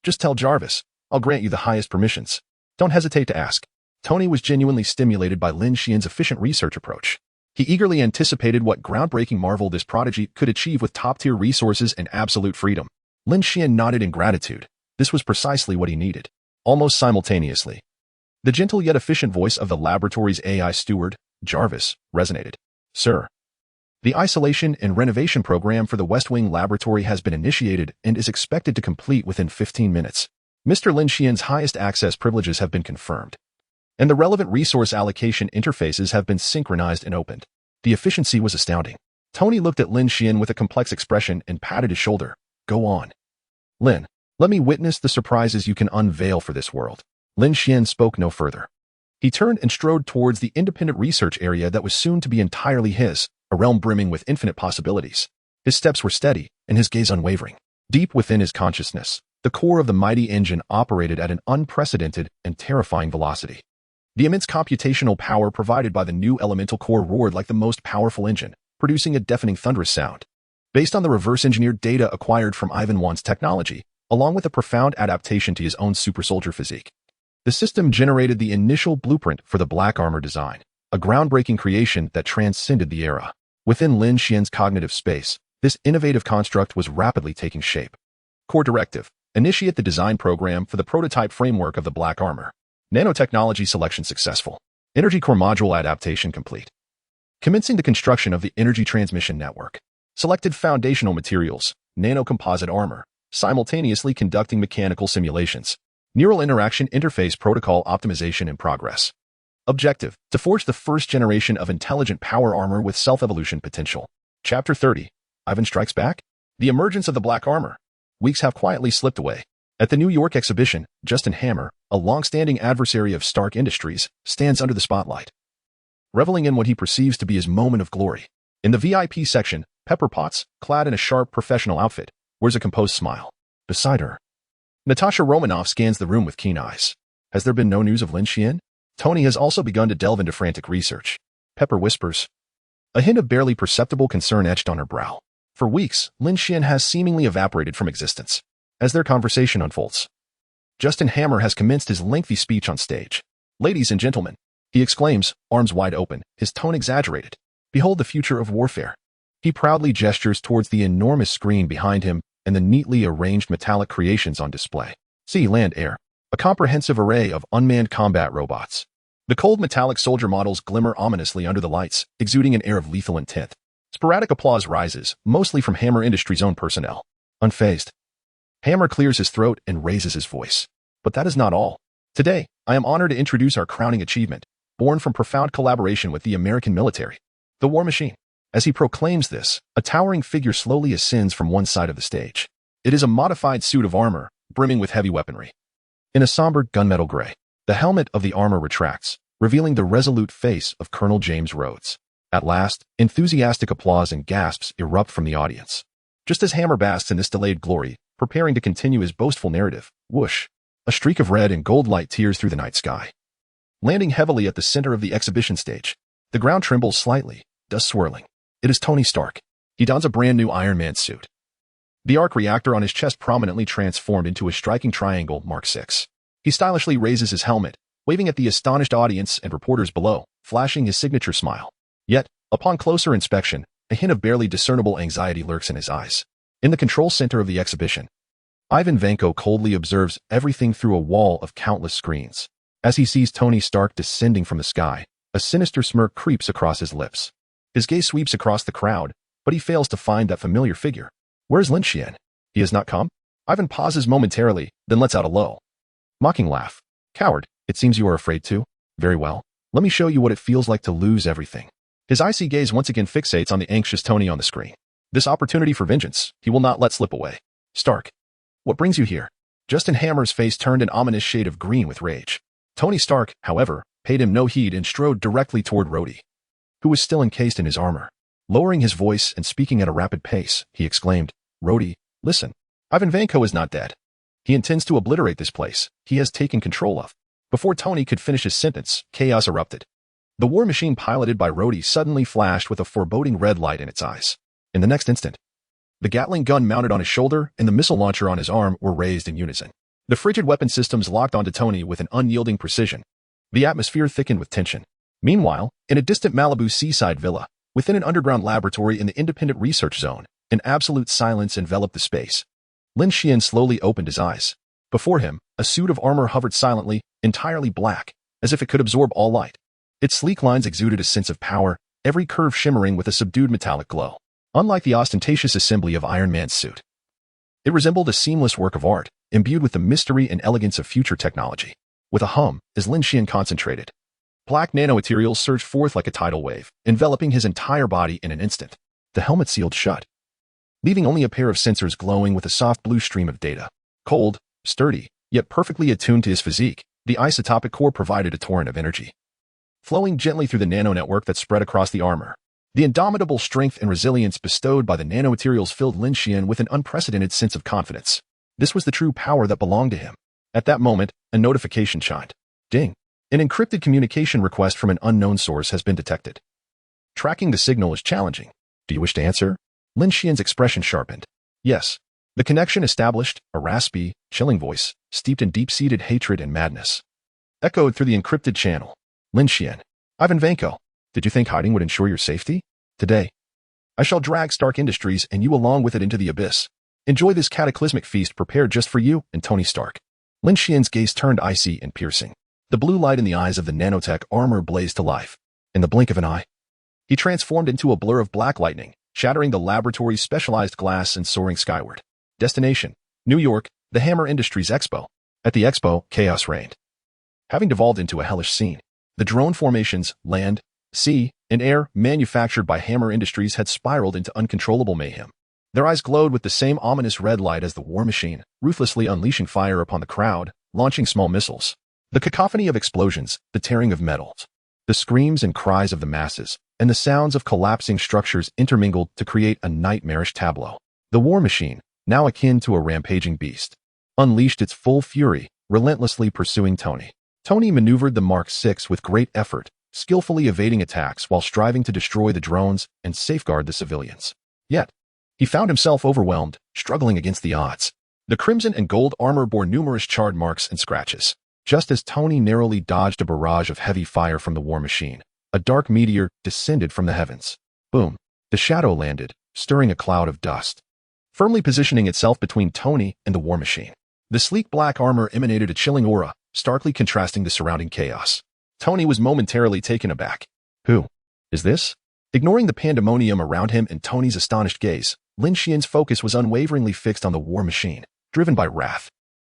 Speaker 1: Just tell JARVIS. I'll grant you the highest permissions. Don't hesitate to ask." Tony was genuinely stimulated by Lin Xuan's efficient research approach. He eagerly anticipated what groundbreaking marvel this prodigy could achieve with top-tier resources and absolute freedom. Lin Xuan nodded in gratitude. This was precisely what he needed. Almost simultaneously, the gentle yet efficient voice of the laboratory's AI steward, JARVIS, resonated. "Sir, the isolation and renovation program for the West Wing laboratory has been initiated and is expected to complete within 15 minutes. Mr. Lin Xuan's highest access privileges have been confirmed, and the relevant resource allocation interfaces have been synchronized and opened." The efficiency was astounding. Tony looked at Lin Xuan with a complex expression and patted his shoulder. "Go on, Lin. Let me witness the surprises you can unveil for this world." Lin Xuan spoke no further. He turned and strode towards the independent research area that was soon to be entirely his, a realm brimming with infinite possibilities. His steps were steady, and his gaze unwavering. Deep within his consciousness, the core of the mighty engine operated at an unprecedented and terrifying velocity. The immense computational power provided by the new elemental core roared like the most powerful engine, producing a deafening thunderous sound. Based on the reverse-engineered data acquired from Ivan Wan's technology, along with a profound adaptation to his own super-soldier physique, The system generated the initial blueprint for the black armor design, a groundbreaking creation that transcended the era. Within Lin Xuan's cognitive space, this innovative construct was rapidly taking shape. Core directive: initiate the design program for the prototype framework of the black armor. Nanotechnology selection successful. Energy core module adaptation complete. Commencing the construction of the energy transmission network. Selected foundational materials, nanocomposite armor, simultaneously conducting mechanical simulations. Neural interaction interface protocol optimization in progress. Objective: to forge the first generation of intelligent power armor with self-evolution potential. Chapter 30. Ivan Strikes Back? The emergence of the black armor. Weeks have quietly slipped away. At the New York exhibition, Justin Hammer, a long-standing adversary of Stark Industries, stands under the spotlight, reveling in what he perceives to be his moment of glory. In the VIP section, Pepper Potts, clad in a sharp professional outfit, wears a composed smile. Beside her, Natasha Romanoff scans the room with keen eyes. Has there been no news of Lin Xuan? Tony has also begun to delve into frantic research. Pepper whispers, a hint of barely perceptible concern etched on her brow. For weeks, Lin Xuan has seemingly evaporated from existence. As their conversation unfolds, Justin Hammer has commenced his lengthy speech on stage. Ladies and gentlemen, he exclaims, arms wide open, his tone exaggerated. Behold the future of warfare. He proudly gestures towards the enormous screen behind him and the neatly arranged metallic creations on display. Sea, land, air. A comprehensive array of unmanned combat robots. The cold metallic soldier models glimmer ominously under the lights, exuding an air of lethal intent. Sporadic applause rises, mostly from Hammer Industries' own personnel. Unfazed, Hammer clears his throat and raises his voice. But that is not all. Today, I am honored to introduce our crowning achievement, born from profound collaboration with the American military, the War Machine. As he proclaims this, a towering figure slowly ascends from one side of the stage. It is a modified suit of armor, brimming with heavy weaponry. In a somber gunmetal gray, the helmet of the armor retracts, revealing the resolute face of Colonel James Rhodes. At last, enthusiastic applause and gasps erupt from the audience. Just as Hammer basks in this delayed glory, preparing to continue his boastful narrative, whoosh, a streak of red and gold light tears through the night sky. Landing heavily at the center of the exhibition stage, the ground trembles slightly, dust swirling. It is Tony Stark. He dons a brand new Iron Man suit. The arc reactor on his chest prominently transformed into a striking triangle Mark 6. He stylishly raises his helmet, waving at the astonished audience and reporters below, flashing his signature smile. Yet, upon closer inspection, a hint of barely discernible anxiety lurks in his eyes. In the control center of the exhibition, Ivan Vanko coldly observes everything through a wall of countless screens. As he sees Tony Stark descending from the sky, a sinister smirk creeps across his lips. His gaze sweeps across the crowd, but he fails to find that familiar figure. Where's Lin Xuan? He has not come? Ivan pauses momentarily, then lets out a low, mocking laugh. Coward, it seems you are afraid too? Very well. Let me show you what it feels like to lose everything. His icy gaze once again fixates on the anxious Tony on the screen. This opportunity for vengeance, he will not let slip away. Stark, what brings you here? Justin Hammer's face turned an ominous shade of green with rage. Tony Stark, however, paid him no heed and strode directly toward Rhodey, who was still encased in his armor. Lowering his voice and speaking at a rapid pace, he exclaimed, Rhodey, listen. Ivan Vanko is not dead. He intends to obliterate this place he has taken control of. Before Tony could finish his sentence, chaos erupted. The war machine piloted by Rhodey suddenly flashed with a foreboding red light in its eyes. In the next instant, the Gatling gun mounted on his shoulder and the missile launcher on his arm were raised in unison. The frigid weapon systems locked onto Tony with an unyielding precision. The atmosphere thickened with tension. Meanwhile, in a distant Malibu seaside villa, within an underground laboratory in the Independent Research Zone, an absolute silence enveloped the space. Lin Xuan slowly opened his eyes. Before him, a suit of armor hovered silently, entirely black, as if it could absorb all light. Its sleek lines exuded a sense of power, every curve shimmering with a subdued metallic glow. Unlike the ostentatious assembly of Iron Man's suit, it resembled a seamless work of art, imbued with the mystery and elegance of future technology. With a hum, as Lin Xuan concentrated, black nanomaterials surged forth like a tidal wave, enveloping his entire body in an instant. The helmet sealed shut, leaving only a pair of sensors glowing with a soft blue stream of data. Cold, sturdy, yet perfectly attuned to his physique, the isotopic core provided a torrent of energy, flowing gently through the nano-network that spread across the armor. The indomitable strength and resilience bestowed by the nanomaterials filled Lin Xuan with an unprecedented sense of confidence. This was the true power that belonged to him. At that moment, a notification chimed. Ding. An encrypted communication request from an unknown source has been detected. Tracking the signal is challenging. Do you wish to answer? Lin Xuan's expression sharpened. Yes. The connection established, a raspy, chilling voice, steeped in deep-seated hatred and madness. echoed through the encrypted channel. Lin Xuan. Ivan Vanko. Did you think hiding would ensure your safety? Today, I shall drag Stark Industries and you along with it into the abyss. Enjoy this cataclysmic feast prepared just for you and Tony Stark. Lin Xuan's gaze turned icy and piercing. The blue light in the eyes of the nanotech armor blazed to life. In the blink of an eye, he transformed into a blur of black lightning, shattering the laboratory's specialized glass and soaring skyward. Destination: New York, the Hammer Industries Expo. At the expo, chaos reigned. Having devolved into a hellish scene, the drone formations, land, sea, and air manufactured by Hammer Industries had spiraled into uncontrollable mayhem. Their eyes glowed with the same ominous red light as the war machine, ruthlessly unleashing fire upon the crowd, launching small missiles. The cacophony of explosions, the tearing of metals, the screams and cries of the masses, and the sounds of collapsing structures intermingled to create a nightmarish tableau. The war machine, now akin to a rampaging beast, unleashed its full fury, relentlessly pursuing Tony. Tony maneuvered the Mark VI with great effort, skillfully evading attacks while striving to destroy the drones and safeguard the civilians. Yet, he found himself overwhelmed, struggling against the odds. The crimson and gold armor bore numerous charred marks and scratches. Just as Tony narrowly dodged a barrage of heavy fire from the war machine, a dark meteor descended from the heavens. Boom! The shadow landed, stirring a cloud of dust, firmly positioning itself between Tony and the war machine. The sleek black armor emanated a chilling aura, starkly contrasting the surrounding chaos. Tony was momentarily taken aback. Who is this? Ignoring the pandemonium around him and Tony's astonished gaze, Lin Xuan's focus was unwaveringly fixed on the war machine, driven by wrath.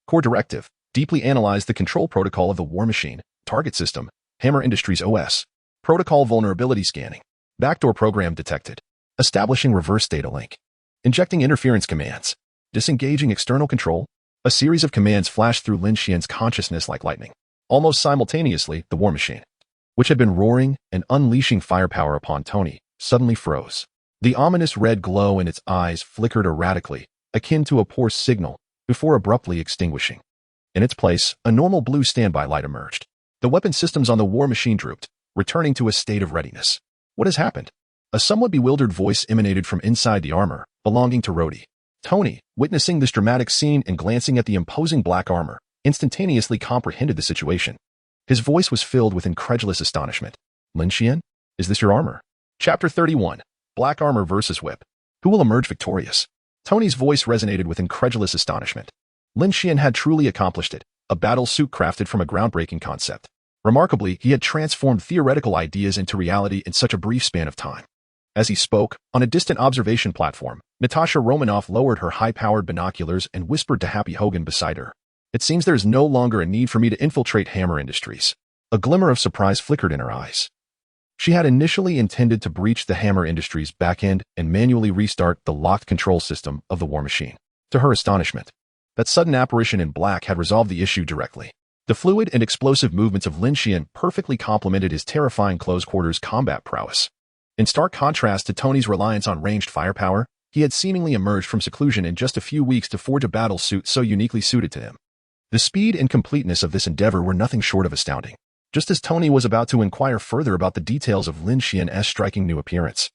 Speaker 1: Core directive: deeply analyze the control protocol of the war machine. Target system: Hammer Industries OS. Protocol vulnerability scanning. Backdoor program detected. Establishing reverse data link. Injecting interference commands. Disengaging external control. A series of commands flashed through Lin Xuan's consciousness like lightning. Almost simultaneously, the war machine, which had been roaring and unleashing firepower upon Tony, suddenly froze. The ominous red glow in its eyes flickered erratically, akin to a poor signal, before abruptly extinguishing. In its place, a normal blue standby light emerged. The weapon systems on the war machine drooped, returning to a state of readiness. What has happened? A somewhat bewildered voice emanated from inside the armor, belonging to Rhodey. Tony, witnessing this dramatic scene and glancing at the imposing black armor, instantaneously comprehended the situation. His voice was filled with incredulous astonishment. Lin Xuan, is this your armor? Chapter 31. Black Armor vs. Whip. Who will emerge victorious? Tony's voice resonated with incredulous astonishment. Lin Xuan had truly accomplished it, a battle suit crafted from a groundbreaking concept. Remarkably, he had transformed theoretical ideas into reality in such a brief span of time. As he spoke, on a distant observation platform, Natasha Romanoff lowered her high-powered binoculars and whispered to Happy Hogan beside her. It seems there is no longer a need for me to infiltrate Hammer Industries. A glimmer of surprise flickered in her eyes. She had initially intended to breach the Hammer Industries backend and manually restart the locked control system of the war machine. To her astonishment, that sudden apparition in black had resolved the issue directly. The fluid and explosive movements of Lin Xuan perfectly complemented his terrifying close-quarters combat prowess. In stark contrast to Tony's reliance on ranged firepower, he had seemingly emerged from seclusion in just a few weeks to forge a battle suit so uniquely suited to him. The speed and completeness of this endeavor were nothing short of astounding. Just as Tony was about to inquire further about the details of Lin Xuan's striking new appearance,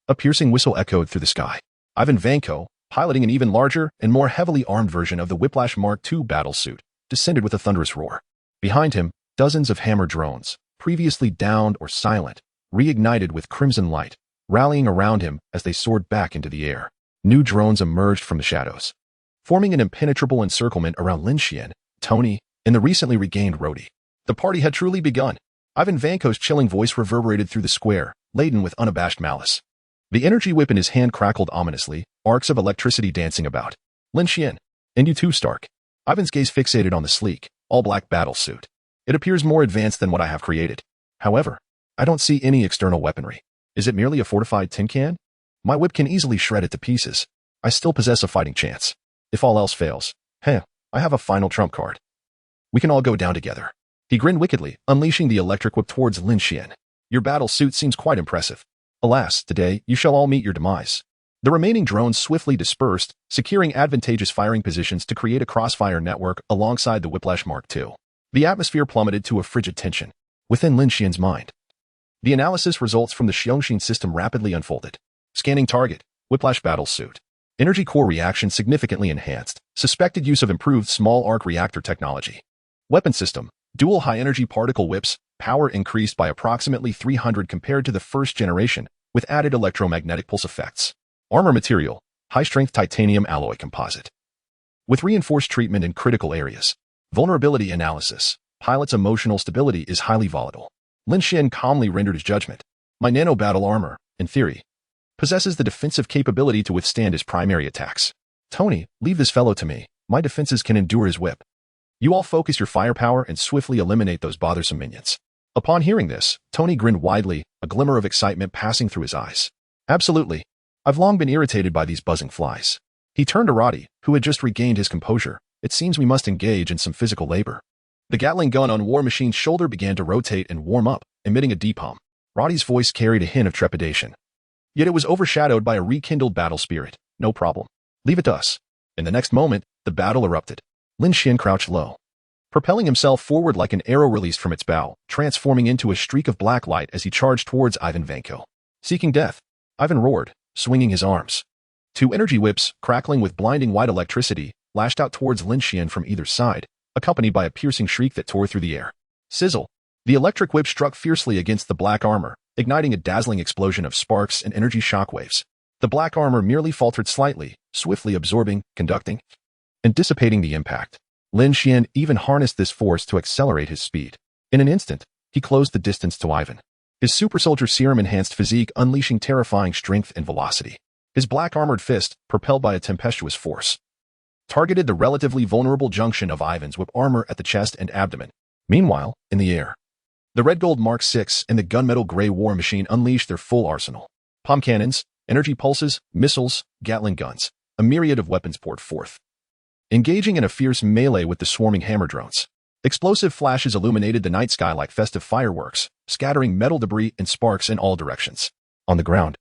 Speaker 1: a piercing whistle echoed through the sky. Ivan Vanko, piloting an even larger and more heavily armed version of the Whiplash Mark II battlesuit, descended with a thunderous roar. Behind him, dozens of Hammer drones, previously downed or silent, reignited with crimson light, rallying around him as they soared back into the air. New drones emerged from the shadows, forming an impenetrable encirclement around Lin Xuan, Tony, and the recently regained Rhodey. The party had truly begun. Ivan Vanko's chilling voice reverberated through the square, laden with unabashed malice. The energy whip in his hand crackled ominously, arcs of electricity dancing about. Lin Xuan, and you too, Stark. Ivan's gaze fixated on the sleek, all-black battlesuit. It appears more advanced than what I have created. However, I don't see any external weaponry. Is it merely a fortified tin can? My whip can easily shred it to pieces. I still possess a fighting chance. If all else fails, I have a final trump card. We can all go down together. He grinned wickedly, unleashing the electric whip towards Lin Xuan. Your battle suit seems quite impressive. Alas, today you shall all meet your demise. The remaining drones swiftly dispersed, securing advantageous firing positions to create a crossfire network alongside the Whiplash Mark II. The atmosphere plummeted to a frigid tension within Lin Xuan's mind. The analysis results from the Xiongxin system rapidly unfolded. Scanning target, Whiplash battle suit. Energy core reaction significantly enhanced. Suspected use of improved small arc reactor technology. Weapon system, Dual high-energy particle whips, power increased by approximately 300 compared to the first generation, with added electromagnetic pulse effects. Armor material, high-strength titanium alloy composite. With reinforced treatment in critical areas. Vulnerability analysis. Pilot's emotional stability is highly volatile. Lin Xuan calmly rendered his judgment. My nano-battle armor, in theory, possesses the defensive capability to withstand his primary attacks. Tony, leave this fellow to me. My defenses can endure his whip. You all focus your firepower and swiftly eliminate those bothersome minions. Upon hearing this, Tony grinned widely, a glimmer of excitement passing through his eyes. Absolutely. I've long been irritated by these buzzing flies. He turned to Roddy, who had just regained his composure. It seems we must engage in some physical labor. The Gatling gun on War Machine's shoulder began to rotate and warm up, emitting a deep hum. Roddy's voice carried a hint of trepidation. Yet it was overshadowed by a rekindled battle spirit. No problem. Leave it to us. In the next moment, the battle erupted. Lin Xuan crouched low, propelling himself forward like an arrow released from its bow, transforming into a streak of black light as he charged towards Ivan Vanko. Seeking death, Ivan roared, swinging his arms. Two energy whips, crackling with blinding white electricity, lashed out towards Lin Xuan from either side, accompanied by a piercing shriek that tore through the air. Sizzle! The electric whip struck fiercely against the black armor, igniting a dazzling explosion of sparks and energy shockwaves. The black armor merely faltered slightly, swiftly absorbing, conducting, and dissipating the impact. Lin Xuan even harnessed this force to accelerate his speed. In an instant, he closed the distance to Ivan. His super soldier serum-enhanced physique unleashing terrifying strength and velocity. His black-armored fist, propelled by a tempestuous force, targeted the relatively vulnerable junction of Ivan's whip armor at the chest and abdomen. Meanwhile, in the air, the Red Gold Mark VI and the gunmetal gray War Machine unleashed their full arsenal. Palm cannons, energy pulses, missiles, Gatling guns, a myriad of weapons poured forth, engaging in a fierce melee with the swarming hammer drones. Explosive flashes illuminated the night sky like festive fireworks, scattering metal debris and sparks in all directions. On the ground,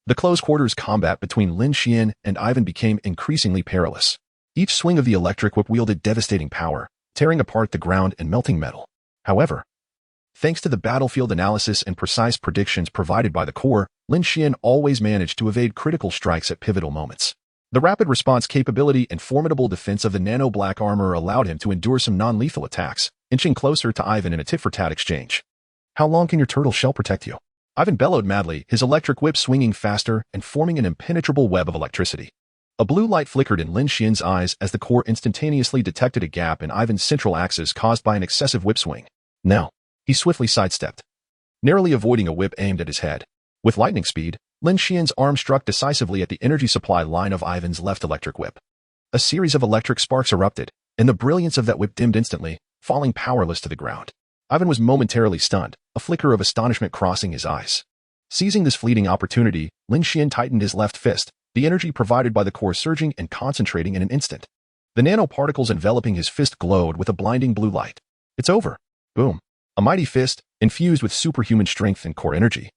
Speaker 1: the close-quarters combat between Lin Xuan and Ivan became increasingly perilous. Each swing of the electric whip wielded devastating power, tearing apart the ground and melting metal. However, thanks to the battlefield analysis and precise predictions provided by the Corps, Lin Xuan always managed to evade critical strikes at pivotal moments. The rapid response capability and formidable defense of the nano-black armor allowed him to endure some non-lethal attacks, inching closer to Ivan in a tit-for-tat exchange. How long can your turtle shell protect you? Ivan bellowed madly, his electric whip swinging faster and forming an impenetrable web of electricity. A blue light flickered in Lin Xuan's eyes as the Corps instantaneously detected a gap in Ivan's central axis caused by an excessive whip swing. Now, he swiftly sidestepped, narrowly avoiding a whip aimed at his head. With lightning speed, Lin Xuan's arm struck decisively at the energy supply line of Ivan's left electric whip. A series of electric sparks erupted, and the brilliance of that whip dimmed instantly, falling powerless to the ground. Ivan was momentarily stunned, a flicker of astonishment crossing his eyes. Seizing this fleeting opportunity, Lin Xuan tightened his left fist, the energy provided by the Corps surging and concentrating in an instant. The nanoparticles enveloping his fist glowed with a blinding blue light. It's over. Boom. A mighty fist, infused with superhuman strength and core energy,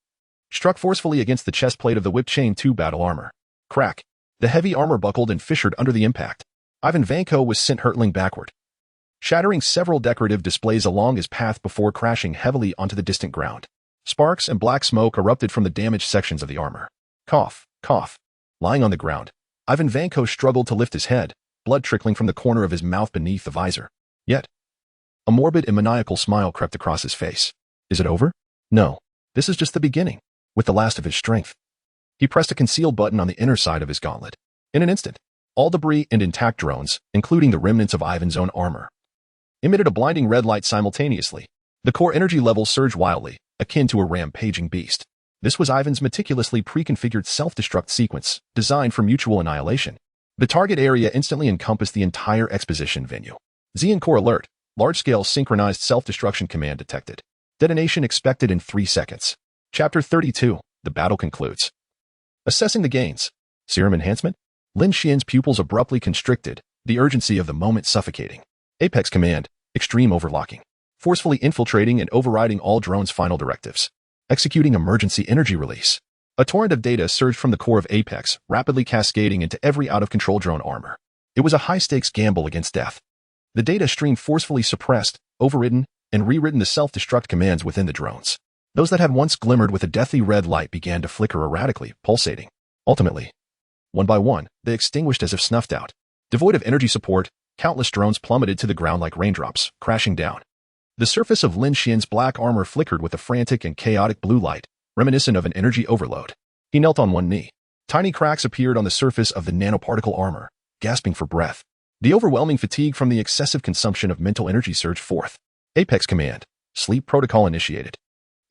Speaker 1: struck forcefully against the chest plate of the Whip Chain 2 battle armor. Crack. The heavy armor buckled and fissured under the impact. Ivan Vanko was sent hurtling backward, shattering several decorative displays along his path before crashing heavily onto the distant ground. Sparks and black smoke erupted from the damaged sections of the armor. Cough, cough. Lying on the ground, Ivan Vanko struggled to lift his head, blood trickling from the corner of his mouth beneath the visor. Yet, a morbid and maniacal smile crept across his face. Is it over? No. This is just the beginning. With the last of his strength, he pressed a conceal button on the inner side of his gauntlet. In an instant, all debris and intact drones, including the remnants of Ivan's own armor, emitted a blinding red light simultaneously. The core energy levels surged wildly, akin to a rampaging beast. This was Ivan's meticulously pre-configured self-destruct sequence, designed for mutual annihilation. The target area instantly encompassed the entire exposition venue. Xian Core alert. Large-scale synchronized self-destruction command detected. Detonation expected in 3 seconds. Chapter 32. The battle concludes. Assessing the gains. Serum enhancement? Lin Xuan's pupils abruptly constricted, the urgency of the moment suffocating. Apex command. Extreme overlocking. Forcefully infiltrating and overriding all drones' final directives. Executing emergency energy release. A torrent of data surged from the core of Apex, rapidly cascading into every out-of-control drone armor. It was a high-stakes gamble against death. The data stream forcefully suppressed, overridden, and rewritten the self-destruct commands within the drones. Those that had once glimmered with a deathly red light began to flicker erratically, pulsating. Ultimately, one by one, they extinguished as if snuffed out. Devoid of energy support, countless drones plummeted to the ground like raindrops, crashing down. The surface of Lin Xuan's black armor flickered with a frantic and chaotic blue light, reminiscent of an energy overload. He knelt on one knee. Tiny cracks appeared on the surface of the nanoparticle armor, gasping for breath. The overwhelming fatigue from the excessive consumption of mental energy surged forth. Apex command. Sleep protocol initiated.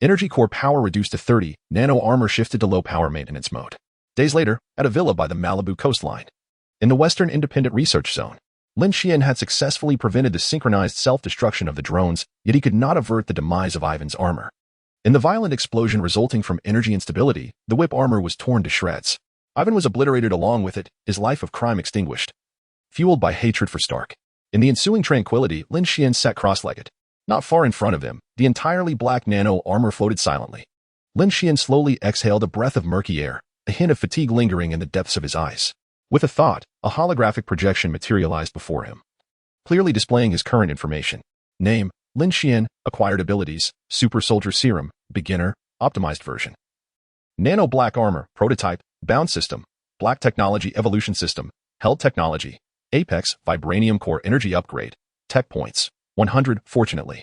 Speaker 1: Energy core power reduced to 30, nano armor shifted to low power maintenance mode. Days later, at a villa by the Malibu coastline. In the Western Independent Research Zone, Lin Xuan had successfully prevented the synchronized self-destruction of the drones, yet he could not avert the demise of Ivan's armor. In the violent explosion resulting from energy instability, the whip armor was torn to shreds. Ivan was obliterated along with it, his life of crime extinguished. Fueled by hatred for Stark. In the ensuing tranquility, Lin Xuan sat cross-legged. Not far in front of him, the entirely black nano armor floated silently. Lin Xuan slowly exhaled a breath of murky air, a hint of fatigue lingering in the depths of his eyes. With a thought, a holographic projection materialized before him, clearly displaying his current information. Name, Lin Xuan, acquired abilities, Super Soldier Serum, Beginner, Optimized version. Nano Black Armor, Prototype, Bound System, Black Technology Evolution System, Held Technology, Apex, Vibranium Core Energy Upgrade, Tech Points, 100, fortunately.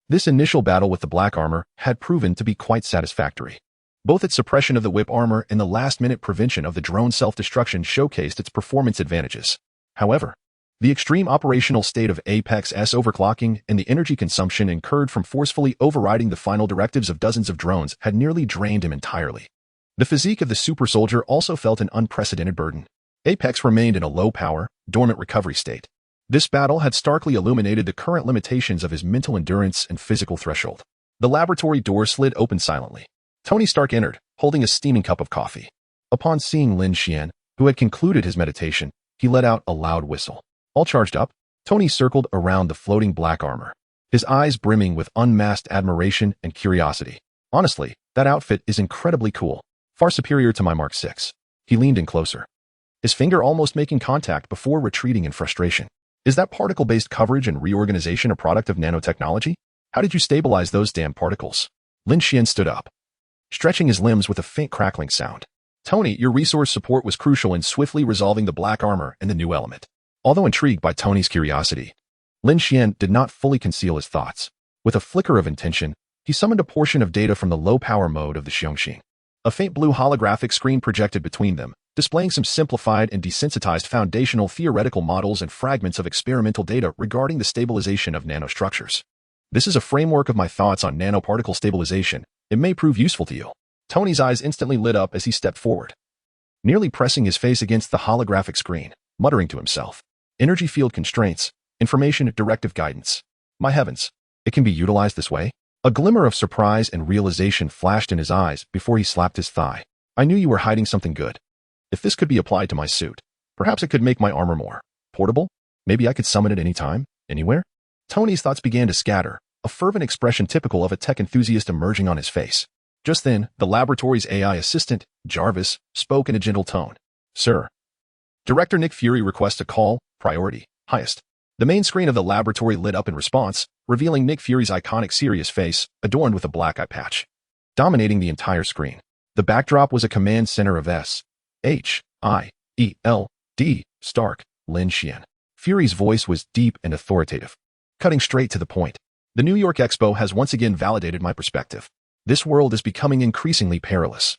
Speaker 1: This initial battle with the Black Armor had proven to be quite satisfactory. Both its suppression of the whip armor and the last-minute prevention of the drone self-destruction showcased its performance advantages. However, the extreme operational state of Apex's overclocking and the energy consumption incurred from forcefully overriding the final directives of dozens of drones had nearly drained him entirely. The physique of the super soldier also felt an unprecedented burden. Apex remained in a low-power, dormant recovery state. This battle had starkly illuminated the current limitations of his mental endurance and physical threshold. The laboratory door slid open silently. Tony Stark entered, holding a steaming cup of coffee. Upon seeing Lin Xuan, who had concluded his meditation, he let out a loud whistle. All charged up, Tony circled around the floating black armor, his eyes brimming with unmasked admiration and curiosity. Honestly, that outfit is incredibly cool, far superior to my Mark 6. He leaned in closer, his finger almost making contact before retreating in frustration. Is that particle-based coverage and reorganization a product of nanotechnology? How did you stabilize those damn particles? Lin Xuan stood up, stretching his limbs with a faint crackling sound. Tony, your resource support was crucial in swiftly resolving the black armor and the new element. Although intrigued by Tony's curiosity, Lin Xuan did not fully conceal his thoughts. With a flicker of intention, he summoned a portion of data from the low-power mode of the Xiongxing. A faint blue holographic screen projected between them, displaying some simplified and desensitized foundational theoretical models and fragments of experimental data regarding the stabilization of nanostructures. This is a framework of my thoughts on nanoparticle stabilization. It may prove useful to you. Tony's eyes instantly lit up as he stepped forward, nearly pressing his face against the holographic screen, muttering to himself. Energy field constraints, information directive guidance. My heavens, it can be utilized this way? A glimmer of surprise and realization flashed in his eyes before he slapped his thigh. I knew you were hiding something good. If this could be applied to my suit, perhaps it could make my armor more portable? Maybe I could summon it anytime, anywhere? Tony's thoughts began to scatter, a fervent expression typical of a tech enthusiast emerging on his face. Just then, the laboratory's AI assistant, JARVIS, spoke in a gentle tone. Sir. Director Nick Fury requests a call, priority, highest. The main screen of the laboratory lit up in response, revealing Nick Fury's iconic serious face, adorned with a black eye patch. Dominating the entire screen. The backdrop was a command center of S-H-I-E-L-D, Stark, Lin Xuan. Fury's voice was deep and authoritative, cutting straight to the point. The New York Expo has once again validated my perspective. This world is becoming increasingly perilous,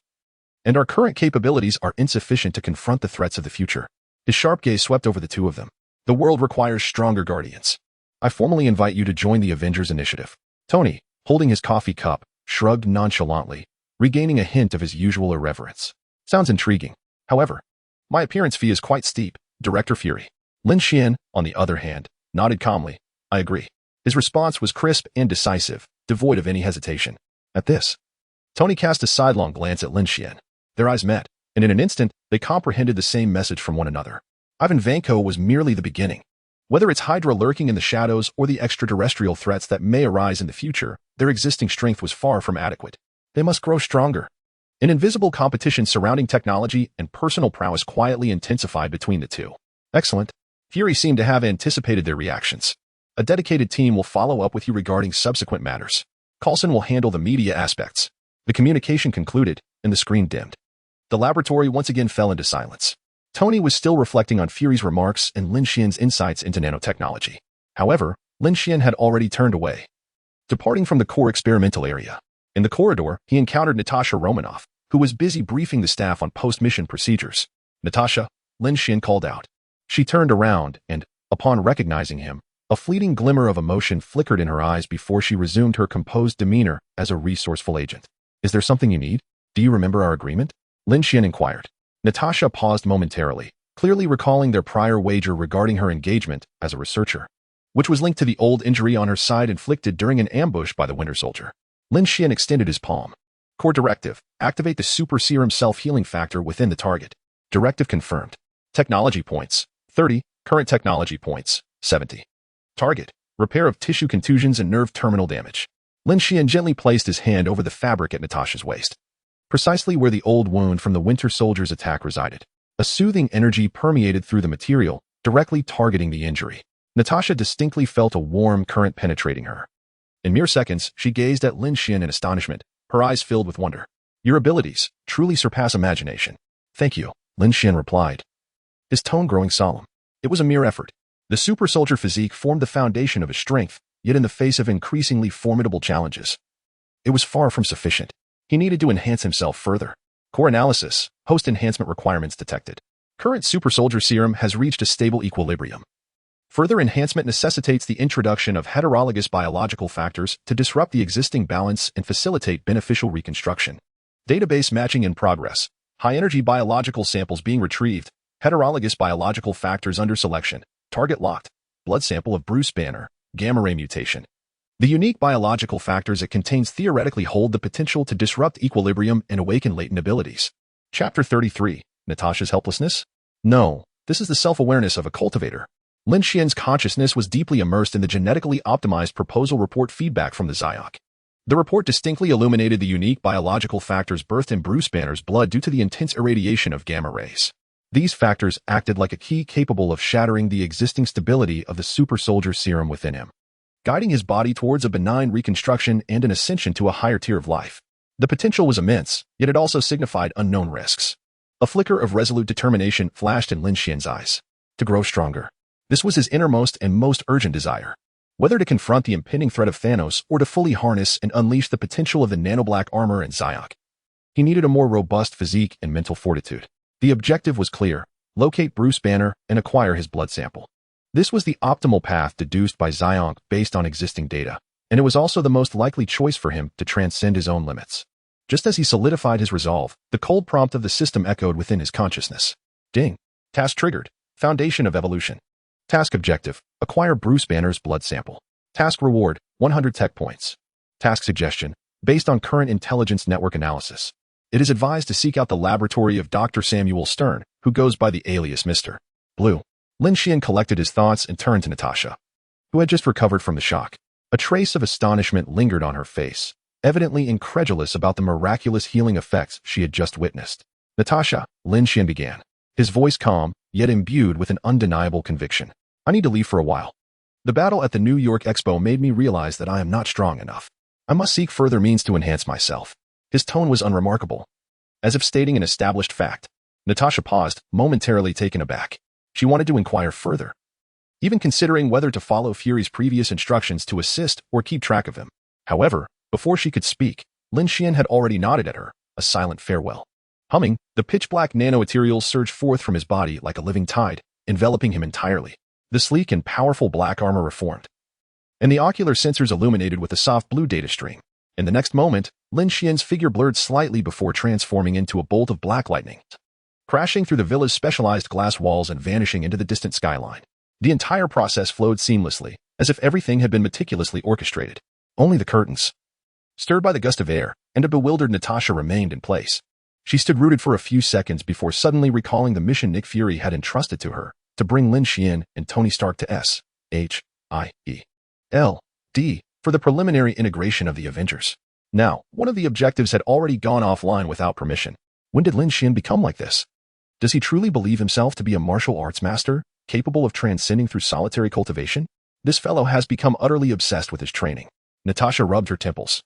Speaker 1: and our current capabilities are insufficient to confront the threats of the future. His sharp gaze swept over the two of them. The world requires stronger guardians. I formally invite you to join the Avengers initiative. Tony, holding his coffee cup, shrugged nonchalantly, regaining a hint of his usual irreverence. Sounds intriguing. However, my appearance fee is quite steep, Director Fury. Lin Xuan, on the other hand, nodded calmly. I agree. His response was crisp and decisive, devoid of any hesitation. At this, Tony cast a sidelong glance at Lin Xuan. Their eyes met, and in an instant, they comprehended the same message from one another. Ivan Vanko was merely the beginning. Whether it's Hydra lurking in the shadows or the extraterrestrial threats that may arise in the future, their existing strength was far from adequate. They must grow stronger. An invisible competition surrounding technology and personal prowess quietly intensified between the two. Excellent. Fury seemed to have anticipated their reactions. A dedicated team will follow up with you regarding subsequent matters. Coulson will handle the media aspects. The communication concluded, and the screen dimmed. The laboratory once again fell into silence. Tony was still reflecting on Fury's remarks and Lin Xuan's insights into nanotechnology. However, Lin Xuan had already turned away, departing from the core experimental area. In the corridor, he encountered Natasha Romanoff, who was busy briefing the staff on post-mission procedures. "Natasha," Lin Xuan called out. She turned around and, upon recognizing him, a fleeting glimmer of emotion flickered in her eyes before she resumed her composed demeanor as a resourceful agent. "Is there something you need? Do you remember our agreement?" Lin Xuan inquired. Natasha paused momentarily, clearly recalling their prior wager regarding her engagement as a researcher, which was linked to the old injury on her side inflicted during an ambush by the Winter Soldier. Lin Xuan extended his palm. "Core directive, activate the super serum self-healing factor within the target." Directive confirmed. Technology points, 30. Current technology points, 70. Target, repair of tissue contusions and nerve terminal damage. Lin Xuan gently placed his hand over the fabric at Natasha's waist, precisely where the old wound from the Winter Soldier's attack resided. A soothing energy permeated through the material, directly targeting the injury. Natasha distinctly felt a warm current penetrating her. In mere seconds, she gazed at Lin Xuan in astonishment, her eyes filled with wonder. "Your abilities truly surpass imagination." "Thank you," Lin Xuan replied, his tone growing solemn. It was a mere effort. The super soldier physique formed the foundation of his strength, yet in the face of increasingly formidable challenges, it was far from sufficient. He needed to enhance himself further. Core analysis, host enhancement requirements detected. Current super soldier serum has reached a stable equilibrium. Further enhancement necessitates the introduction of heterologous biological factors to disrupt the existing balance and facilitate beneficial reconstruction. Database matching in progress. High-energy biological samples being retrieved. Heterologous biological factors under selection. Target locked. Blood sample of Bruce Banner. Gamma ray mutation. The unique biological factors it contains theoretically hold the potential to disrupt equilibrium and awaken latent abilities. Chapter 33. Natasha's helplessness? No, this is the self-awareness of a cultivator. Lin Xuan's consciousness was deeply immersed in the genetically optimized proposal report feedback from the Zyok. The report distinctly illuminated the unique biological factors birthed in Bruce Banner's blood due to the intense irradiation of gamma rays. These factors acted like a key capable of shattering the existing stability of the super soldier serum within him, guiding his body towards a benign reconstruction and an ascension to a higher tier of life. The potential was immense, yet it also signified unknown risks. A flicker of resolute determination flashed in Lin Xuan's eyes. To grow stronger. This was his innermost and most urgent desire. Whether to confront the impending threat of Thanos or to fully harness and unleash the potential of the nanoblack armor and Zyok, he needed a more robust physique and mental fortitude. The objective was clear: locate Bruce Banner and acquire his blood sample. This was the optimal path deduced by Zyok based on existing data, and it was also the most likely choice for him to transcend his own limits. Just as he solidified his resolve, the cold prompt of the system echoed within his consciousness. Ding. Task triggered. Foundation of evolution. Task objective: acquire Bruce Banner's blood sample. Task reward: 100 tech points. Task suggestion: based on current intelligence network analysis, it is advised to seek out the laboratory of Dr. Samuel Stern, who goes by the alias Mr. Blue. Lin Xuan collected his thoughts and turned to Natasha, who had just recovered from the shock. A trace of astonishment lingered on her face, evidently incredulous about the miraculous healing effects she had just witnessed. "Natasha," Lin Xuan began, his voice calm, yet imbued with an undeniable conviction. "I need to leave for a while. The battle at the New York Expo made me realize that I am not strong enough. I must seek further means to enhance myself." His tone was unremarkable, as if stating an established fact. Natasha paused, momentarily taken aback. She wanted to inquire further, even considering whether to follow Fury's previous instructions to assist or keep track of him. However, before she could speak, Lin Xuan had already nodded at her, a silent farewell. Humming, the pitch-black nanomaterials surged forth from his body like a living tide, enveloping him entirely. The sleek and powerful black armor reformed, and the ocular sensors illuminated with a soft blue data stream. In the next moment, Lin Xuan's figure blurred slightly before transforming into a bolt of black lightning, crashing through the villa's specialized glass walls and vanishing into the distant skyline. The entire process flowed seamlessly, as if everything had been meticulously orchestrated. Only the curtains, stirred by the gust of air, and a bewildered Natasha remained in place. She stood rooted for a few seconds before suddenly recalling the mission Nick Fury had entrusted to her, to bring Lin Xuan and Tony Stark to S.H.I.E.L.D. for the preliminary integration of the Avengers. Now, one of the objectives had already gone offline without permission. When did Lin Xuan become like this? Does he truly believe himself to be a martial arts master, capable of transcending through solitary cultivation? This fellow has become utterly obsessed with his training. Natasha rubbed her temples,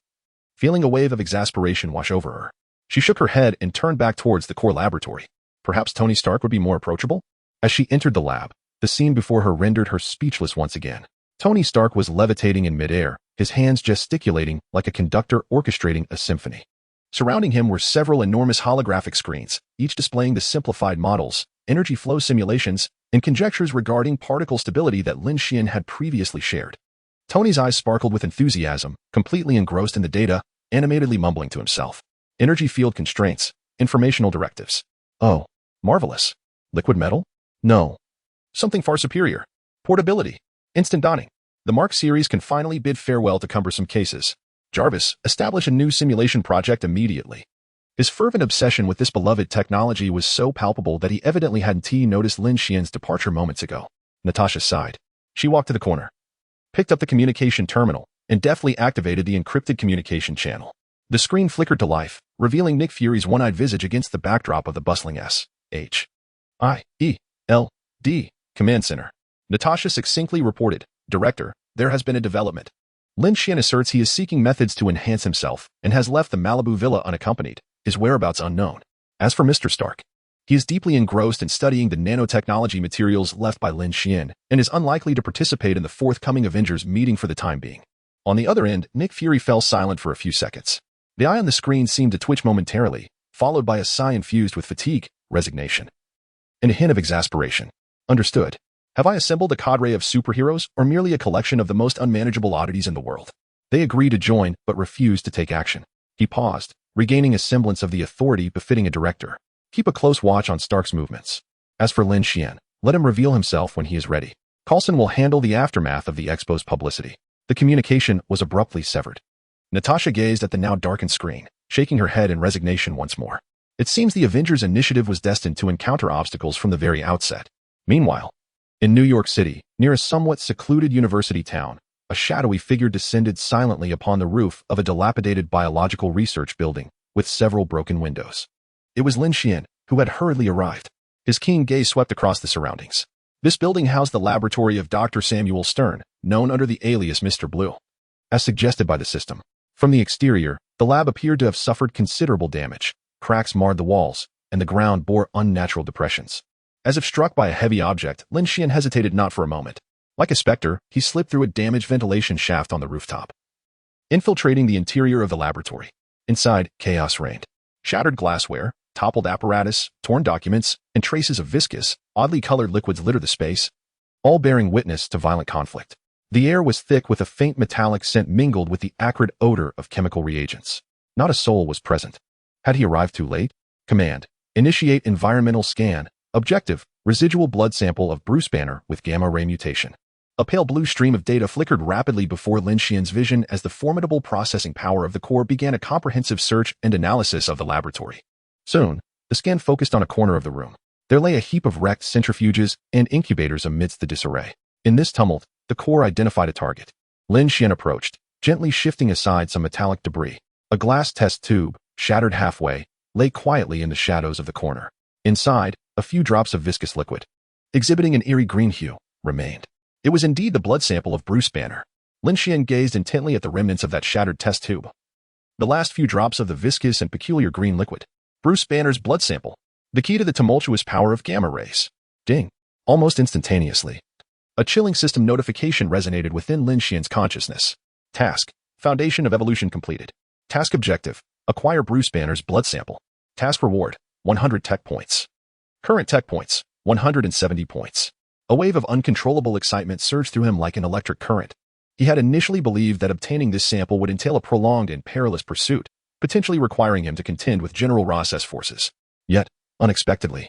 Speaker 1: feeling a wave of exasperation wash over her. She shook her head and turned back towards the core laboratory. Perhaps Tony Stark would be more approachable? As she entered the lab, the scene before her rendered her speechless once again. Tony Stark was levitating in midair, his hands gesticulating like a conductor orchestrating a symphony. Surrounding him were several enormous holographic screens, each displaying the simplified models, energy flow simulations, and conjectures regarding particle stability that Lin Xuan had previously shared. Tony's eyes sparkled with enthusiasm, completely engrossed in the data, animatedly mumbling to himself. Energy field constraints, informational directives. Oh, marvelous. Liquid metal? No. Something far superior. Portability. Instant donning. The Mark series can finally bid farewell to cumbersome cases. JARVIS, establish a new simulation project immediately. His fervent obsession with this beloved technology was so palpable that he evidently hadn't noticed Lin Xuan's departure moments ago. Natasha sighed. She walked to the corner, picked up the communication terminal, and deftly activated the encrypted communication channel. The screen flickered to life, revealing Nick Fury's one-eyed visage against the backdrop of the bustling S.H.I.E.L.D. command center. Natasha succinctly reported, Director, there has been a development. Lin Xuan asserts he is seeking methods to enhance himself and has left the Malibu villa unaccompanied, his whereabouts unknown. As for Mr. Stark, he is deeply engrossed in studying the nanotechnology materials left by Lin Xuan and is unlikely to participate in the forthcoming Avengers meeting for the time being. On the other end, Nick Fury fell silent for a few seconds. The eye on the screen seemed to twitch momentarily, followed by a sigh infused with fatigue, resignation, and a hint of exasperation. Understood. Have I assembled a cadre of superheroes or merely a collection of the most unmanageable oddities in the world? They agree to join but refuse to take action. He paused, regaining a semblance of the authority befitting a director. Keep a close watch on Stark's movements. As for Lin Xuan, let him reveal himself when he is ready. Coulson will handle the aftermath of the expo's publicity. The communication was abruptly severed. Natasha gazed at the now darkened screen, shaking her head in resignation once more. It seems the Avengers initiative was destined to encounter obstacles from the very outset. Meanwhile, in New York City, near a somewhat secluded university town, a shadowy figure descended silently upon the roof of a dilapidated biological research building with several broken windows. It was Lin Xuan, who had hurriedly arrived. His keen gaze swept across the surroundings. This building housed the laboratory of Dr. Samuel Stern, known under the alias Mr. Blue. As suggested by the system, from the exterior, the lab appeared to have suffered considerable damage. Cracks marred the walls, and the ground bore unnatural depressions. As if struck by a heavy object, Lin Xuan hesitated not for a moment. Like a specter, he slipped through a damaged ventilation shaft on the rooftop, infiltrating the interior of the laboratory. Inside, chaos reigned. Shattered glassware, toppled apparatus, torn documents, and traces of viscous, oddly colored liquids littered the space, all bearing witness to violent conflict. The air was thick with a faint metallic scent mingled with the acrid odor of chemical reagents. Not a soul was present. Had he arrived too late? Command. Initiate environmental scan. Objective. Residual blood sample of Bruce Banner with gamma-ray mutation. A pale blue stream of data flickered rapidly before Lin Xuan's vision as the formidable processing power of the core began a comprehensive search and analysis of the laboratory. Soon, the scan focused on a corner of the room. There lay a heap of wrecked centrifuges and incubators amidst the disarray. In this tumult, the core identified a target. Lin Xuan approached, gently shifting aside some metallic debris. A glass test tube, shattered halfway, lay quietly in the shadows of the corner. Inside, a few drops of viscous liquid, exhibiting an eerie green hue, remained. It was indeed the blood sample of Bruce Banner. Lin Xuan gazed intently at the remnants of that shattered test tube. The last few drops of the viscous and peculiar green liquid. Bruce Banner's blood sample. The key to the tumultuous power of gamma rays. Ding. Almost instantaneously, a chilling system notification resonated within Lin Xuan's consciousness. Task. Foundation of evolution completed. Task objective. Acquire Bruce Banner's blood sample. Task reward. 100 tech points. Current tech points. 170 points. A wave of uncontrollable excitement surged through him like an electric current. He had initially believed that obtaining this sample would entail a prolonged and perilous pursuit, potentially requiring him to contend with General Ross's forces. Yet, unexpectedly,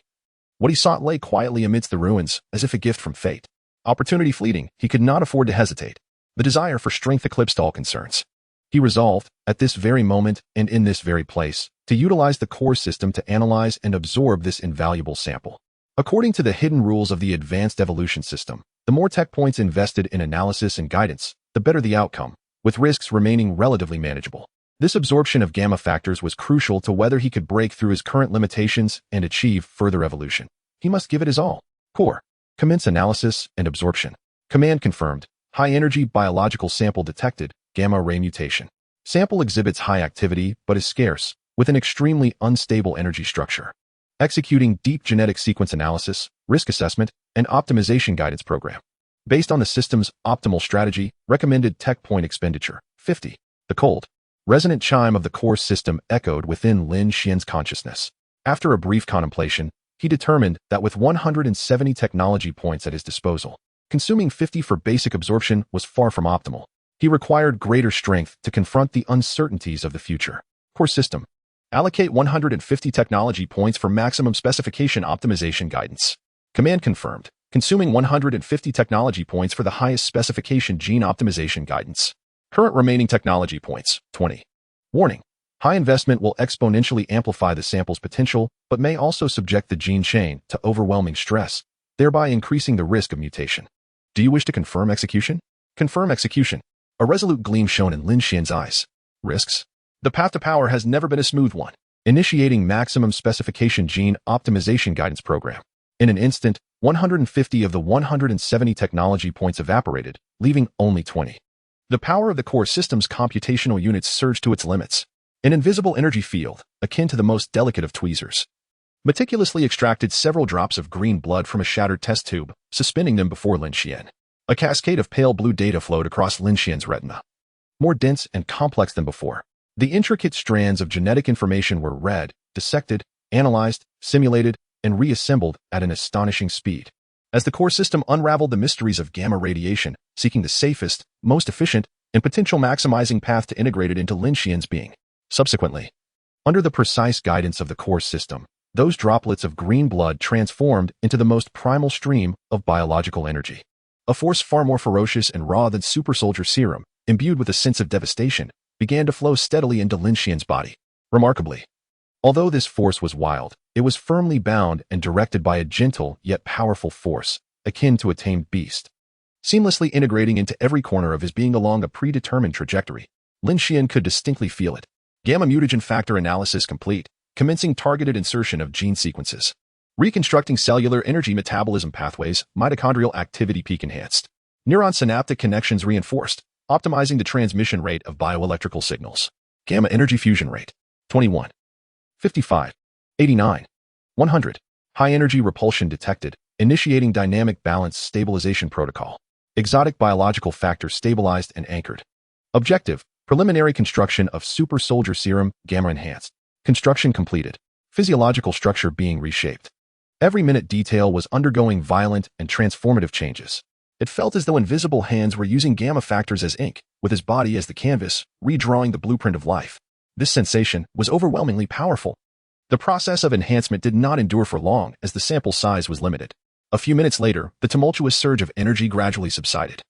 Speaker 1: what he sought lay quietly amidst the ruins, as if a gift from fate. Opportunity fleeting, he could not afford to hesitate. The desire for strength eclipsed all concerns. He resolved, at this very moment and in this very place, to utilize the core system to analyze and absorb this invaluable sample. According to the hidden rules of the advanced evolution system, the more tech points invested in analysis and guidance, the better the outcome, with risks remaining relatively manageable. This absorption of gamma factors was crucial to whether he could break through his current limitations and achieve further evolution. He must give it his all. Core. Commence analysis and absorption. Command confirmed. High-energy biological sample detected. Gamma-ray mutation. Sample exhibits high activity but is scarce, with an extremely unstable energy structure. Executing deep genetic sequence analysis, risk assessment, and optimization guidance program. Based on the system's optimal strategy, recommended tech point expenditure, 50. The cold, resonant chime of the core system echoed within Lin Xuan's consciousness. After a brief contemplation, he determined that with 170 technology points at his disposal, consuming 50 for basic absorption was far from optimal. He required greater strength to confront the uncertainties of the future. Core system. Allocate 150 technology points for maximum specification optimization guidance. Command confirmed. Consuming 150 technology points for the highest specification gene optimization guidance. Current remaining technology points, 20. Warning. High investment will exponentially amplify the sample's potential, but may also subject the gene chain to overwhelming stress, thereby increasing the risk of mutation. Do you wish to confirm execution? Confirm execution. A resolute gleam shone in Lin Xuan's eyes. Risks? The path to power has never been a smooth one. Initiating maximum specification gene optimization guidance program. In an instant, 150 of the 170 technology points evaporated, leaving only 20. The power of the core system's computational units surged to its limits. An invisible energy field, akin to the most delicate of tweezers, meticulously extracted several drops of green blood from a shattered test tube, suspending them before Lin Xuan. A cascade of pale blue data flowed across Lin Xuan's retina. More dense and complex than before. The intricate strands of genetic information were read, dissected, analyzed, simulated, and reassembled at an astonishing speed. As the core system unraveled the mysteries of gamma radiation, seeking the safest, most efficient, and potential maximizing path to integrate it into Lin Xuan's being. Subsequently, under the precise guidance of the core system, those droplets of green blood transformed into the most primal stream of biological energy. A force far more ferocious and raw than super soldier serum, imbued with a sense of devastation, began to flow steadily into Lin Xuan's body. Remarkably, although this force was wild, it was firmly bound and directed by a gentle yet powerful force, akin to a tamed beast. Seamlessly integrating into every corner of his being along a predetermined trajectory, Lin Xuan could distinctly feel it. Gamma mutagen factor analysis complete, commencing targeted insertion of gene sequences. Reconstructing cellular energy metabolism pathways, mitochondrial activity peak enhanced. Neuron synaptic connections reinforced, optimizing the transmission rate of bioelectrical signals. Gamma energy fusion rate, 21. 55. 89. 100. High energy repulsion detected, initiating dynamic balance stabilization protocol. Exotic biological factor stabilized and anchored. Objective, preliminary construction of super soldier serum, gamma enhanced. Construction completed. Physiological structure being reshaped. Every minute detail was undergoing violent and transformative changes. It felt as though invisible hands were using gamma factors as ink, with his body as the canvas, redrawing the blueprint of life. This sensation was overwhelmingly powerful. The process of enhancement did not endure for long as the sample size was limited. A few minutes later, the tumultuous surge of energy gradually subsided,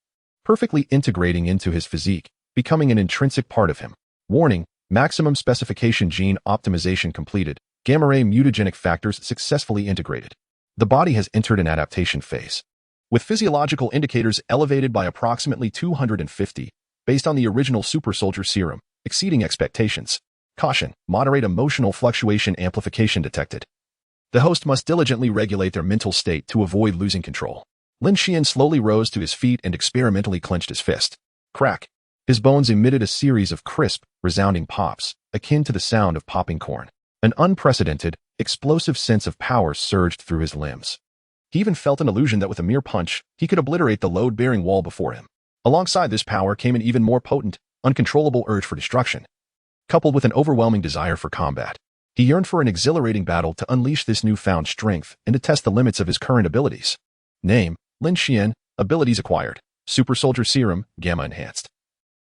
Speaker 1: perfectly integrating into his physique, becoming an intrinsic part of him. Warning, maximum specification gene optimization completed, gamma-ray mutagenic factors successfully integrated. The body has entered an adaptation phase, with physiological indicators elevated by approximately 250, based on the original super soldier serum, exceeding expectations. Caution, moderate emotional fluctuation amplification detected. The host must diligently regulate their mental state to avoid losing control. Lin Xuan slowly rose to his feet and experimentally clenched his fist. Crack. His bones emitted a series of crisp, resounding pops, akin to the sound of popping corn. An unprecedented, explosive sense of power surged through his limbs. He even felt an illusion that with a mere punch, he could obliterate the load-bearing wall before him. Alongside this power came an even more potent, uncontrollable urge for destruction, coupled with an overwhelming desire for combat. He yearned for an exhilarating battle to unleash this newfound strength and to test the limits of his current abilities. Name, Lin Xuan. Abilities acquired. Super Soldier Serum, Gamma Enhanced.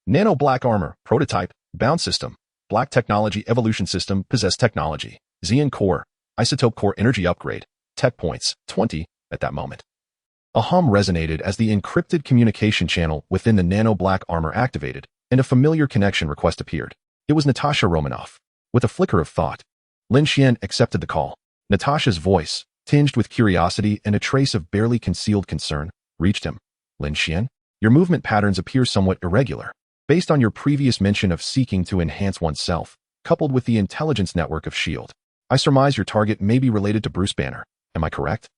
Speaker 1: Nano Black Armor, Prototype, Bound System. Black Technology Evolution System, Possessed Technology. Xeon Core, Isotope Core Energy Upgrade. Tech Points, 20, at that moment. A hum resonated as the encrypted communication channel within the Nano Black Armor activated, and a familiar connection request appeared. It was Natasha Romanoff. With a flicker of thought, Lin Xuan accepted the call. Natasha's voice, tinged with curiosity and a trace of barely concealed concern, reached him. Lin Xuan, your movement patterns appear somewhat irregular. Based on your previous mention of seeking to enhance oneself, coupled with the intelligence network of S.H.I.E.L.D., I surmise your target may be related to Bruce Banner. Am I correct?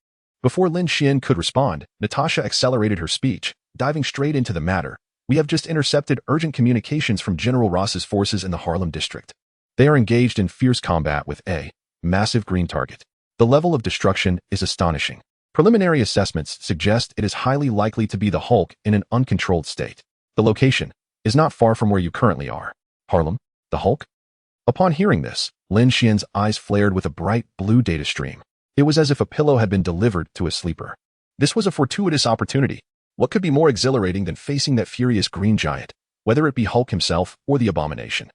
Speaker 1: Before Lin Xuan could respond, Natasha accelerated her speech, diving straight into the matter. We have just intercepted urgent communications from General Ross's forces in the Harlem district. They are engaged in fierce combat with a massive green target. The level of destruction is astonishing. Preliminary assessments suggest it is highly likely to be the Hulk in an uncontrolled state. The location is not far from where you currently are. Harlem, the Hulk? Upon hearing this, Lin Xuan's eyes flared with a bright blue data stream. It was as if a pillow had been delivered to a sleeper. This was a fortuitous opportunity. What could be more exhilarating than facing that furious green giant, whether it be Hulk himself or the Abomination,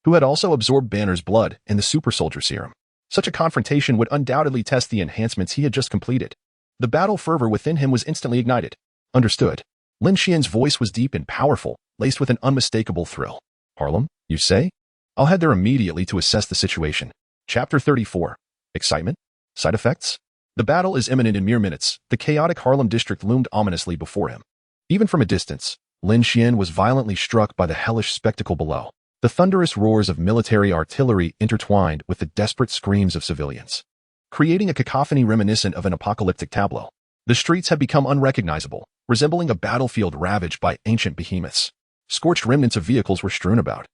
Speaker 1: who had also absorbed Banner's blood and the super soldier serum? Such a confrontation would undoubtedly test the enhancements he had just completed. The battle fervor within him was instantly ignited. Understood. Lin Xuan's voice was deep and powerful, laced with an unmistakable thrill. Harlem, you say? I'll head there immediately to assess the situation. Chapter 34. Excitement? Side effects? The battle is imminent in mere minutes. The chaotic Harlem district loomed ominously before him. Even from a distance, Lin Xuan was violently struck by the hellish spectacle below. The thunderous roars of military artillery intertwined with the desperate screams of civilians, creating a cacophony reminiscent of an apocalyptic tableau. The streets had become unrecognizable, resembling a battlefield ravaged by ancient behemoths. Scorched remnants of vehicles were strewn about,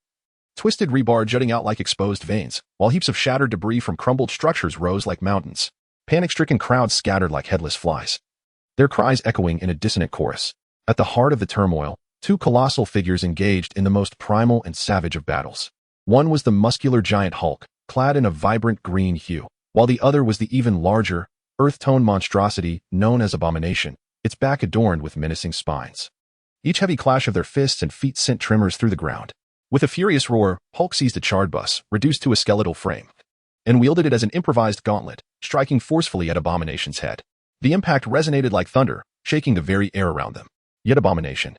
Speaker 1: twisted rebar jutting out like exposed veins, while heaps of shattered debris from crumbled structures rose like mountains. Panic-stricken crowds scattered like headless flies, their cries echoing in a dissonant chorus. At the heart of the turmoil, two colossal figures engaged in the most primal and savage of battles. One was the muscular giant Hulk, clad in a vibrant green hue, while the other was the even larger, earth-tone monstrosity known as Abomination, its back adorned with menacing spines. Each heavy clash of their fists and feet sent tremors through the ground. With a furious roar, Hulk seized a charred bus, reduced to a skeletal frame, and wielded it as an improvised gauntlet, striking forcefully at Abomination's head. The impact resonated like thunder, shaking the very air around them. Yet Abomination,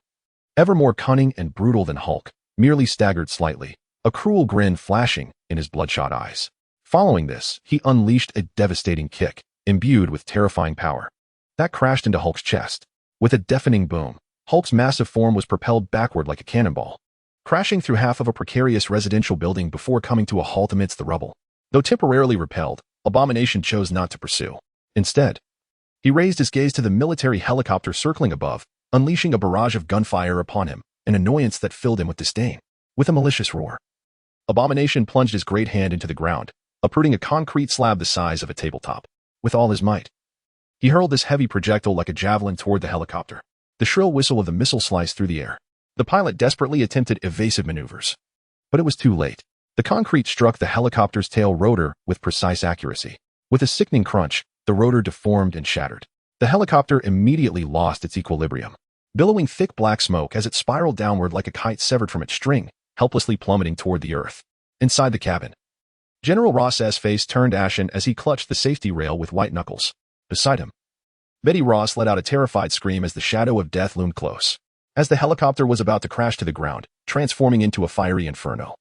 Speaker 1: ever more cunning and brutal than Hulk, merely staggered slightly, a cruel grin flashing in his bloodshot eyes. Following this, he unleashed a devastating kick, imbued with terrifying power, that crashed into Hulk's chest. With a deafening boom, Hulk's massive form was propelled backward like a cannonball, crashing through half of a precarious residential building before coming to a halt amidst the rubble. Though temporarily repelled, Abomination chose not to pursue. Instead, he raised his gaze to the military helicopter circling above, unleashing a barrage of gunfire upon him, an annoyance that filled him with disdain. With a malicious roar, Abomination plunged his great hand into the ground, uprooting a concrete slab the size of a tabletop. With all his might, he hurled this heavy projectile like a javelin toward the helicopter. The shrill whistle of the missile sliced through the air. The pilot desperately attempted evasive maneuvers, but it was too late. The concrete struck the helicopter's tail rotor with precise accuracy. With a sickening crunch, the rotor deformed and shattered. The helicopter immediately lost its equilibrium, billowing thick black smoke as it spiraled downward like a kite severed from its string, helplessly plummeting toward the earth. Inside the cabin, General Ross's face turned ashen as he clutched the safety rail with white knuckles. Beside him, Betty Ross let out a terrified scream as the shadow of death loomed close. As the helicopter was about to crash to the ground, transforming into a fiery inferno,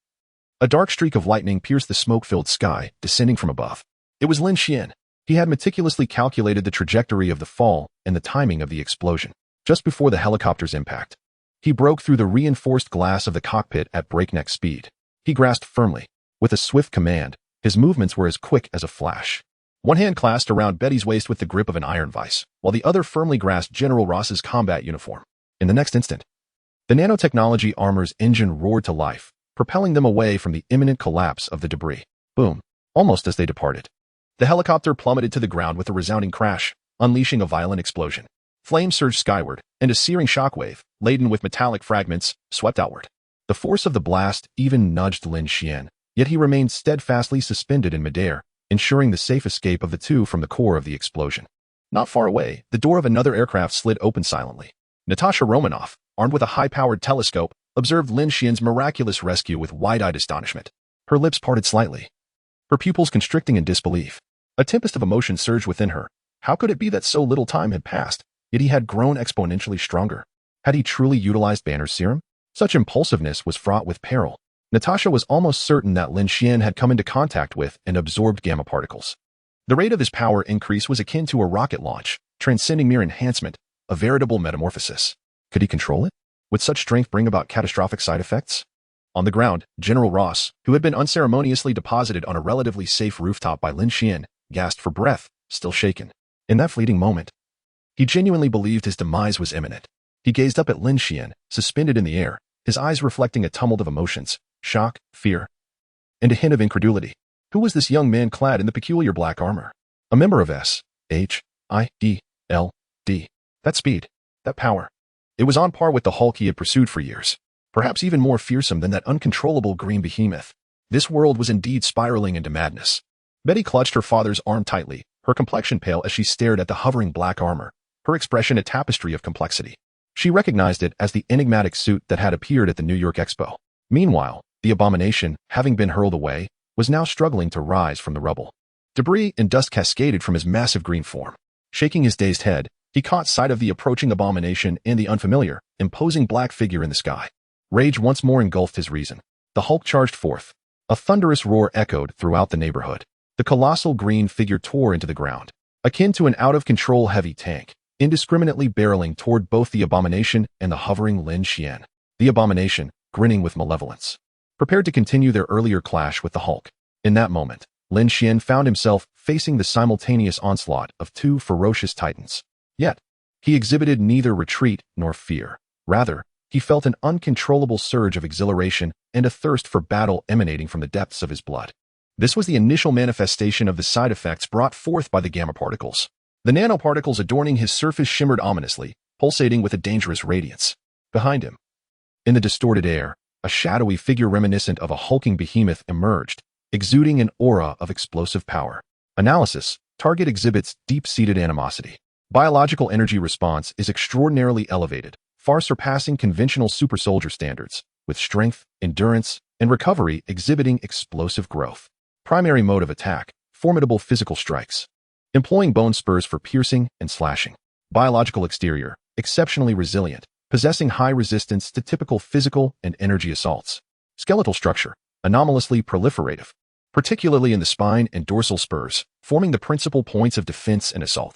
Speaker 1: a dark streak of lightning pierced the smoke-filled sky, descending from above. It was Lin Xuan. He had meticulously calculated the trajectory of the fall and the timing of the explosion. Just before the helicopter's impact, he broke through the reinforced glass of the cockpit at breakneck speed. He grasped firmly. With a swift command, his movements were as quick as a flash. One hand clasped around Betty's waist with the grip of an iron vise, while the other firmly grasped General Ross's combat uniform. In the next instant, the nanotechnology armor's engine roared to life, propelling them away from the imminent collapse of the debris. Boom! Almost as they departed, the helicopter plummeted to the ground with a resounding crash, unleashing a violent explosion. Flames surged skyward, and a searing shockwave, laden with metallic fragments, swept outward. The force of the blast even nudged Lin Xuan, yet he remained steadfastly suspended in midair, ensuring the safe escape of the two from the core of the explosion. Not far away, the door of another aircraft slid open silently. Natasha Romanoff, armed with a high-powered telescope, observed Lin Xuan's miraculous rescue with wide-eyed astonishment. Her lips parted slightly, her pupils constricting in disbelief. A tempest of emotion surged within her. How could it be that so little time had passed, yet he had grown exponentially stronger? Had he truly utilized Banner's serum? Such impulsiveness was fraught with peril. Natasha was almost certain that Lin Xuan had come into contact with and absorbed gamma particles. The rate of his power increase was akin to a rocket launch, transcending mere enhancement, a veritable metamorphosis. Could he control it? Would such strength bring about catastrophic side effects? On the ground, General Ross, who had been unceremoniously deposited on a relatively safe rooftop by Lin Xuan, gasped for breath, still shaken. In that fleeting moment, he genuinely believed his demise was imminent. He gazed up at Lin Xuan, suspended in the air, his eyes reflecting a tumult of emotions, shock, fear, and a hint of incredulity. Who was this young man clad in the peculiar black armor? A member of S.H. I-D-L-D. That speed, that power. It was on par with the Hulk he had pursued for years, perhaps even more fearsome than that uncontrollable green behemoth. This world was indeed spiraling into madness. Betty clutched her father's arm tightly, her complexion pale as she stared at the hovering black armor, her expression a tapestry of complexity. She recognized it as the enigmatic suit that had appeared at the New York Expo. Meanwhile, the abomination, having been hurled away, was now struggling to rise from the rubble. Debris and dust cascaded from his massive green form. Shaking his dazed head, he caught sight of the approaching abomination and the unfamiliar, imposing black figure in the sky. Rage once more engulfed his reason. The Hulk charged forth. A thunderous roar echoed throughout the neighborhood. The colossal green figure tore into the ground, akin to an out-of-control heavy tank, indiscriminately barreling toward both the abomination and the hovering Lin Xuan. The abomination, grinning with malevolence, prepared to continue their earlier clash with the Hulk. In that moment, Lin Xuan found himself facing the simultaneous onslaught of two ferocious titans. Yet, he exhibited neither retreat nor fear. Rather, he felt an uncontrollable surge of exhilaration and a thirst for battle emanating from the depths of his blood. This was the initial manifestation of the side effects brought forth by the gamma particles. The nanoparticles adorning his surface shimmered ominously, pulsating with a dangerous radiance. Behind him, in the distorted air, a shadowy figure reminiscent of a hulking behemoth emerged, exuding an aura of explosive power. Analysis: target exhibits deep-seated animosity. Biological energy response is extraordinarily elevated, far surpassing conventional super-soldier standards, with strength, endurance, and recovery exhibiting explosive growth. Primary mode of attack: formidable physical strikes, employing bone spurs for piercing and slashing. Biological exterior: exceptionally resilient, possessing high resistance to typical physical and energy assaults. Skeletal structure: anomalously proliferative, particularly in the spine and dorsal spurs, forming the principal points of defense and assault.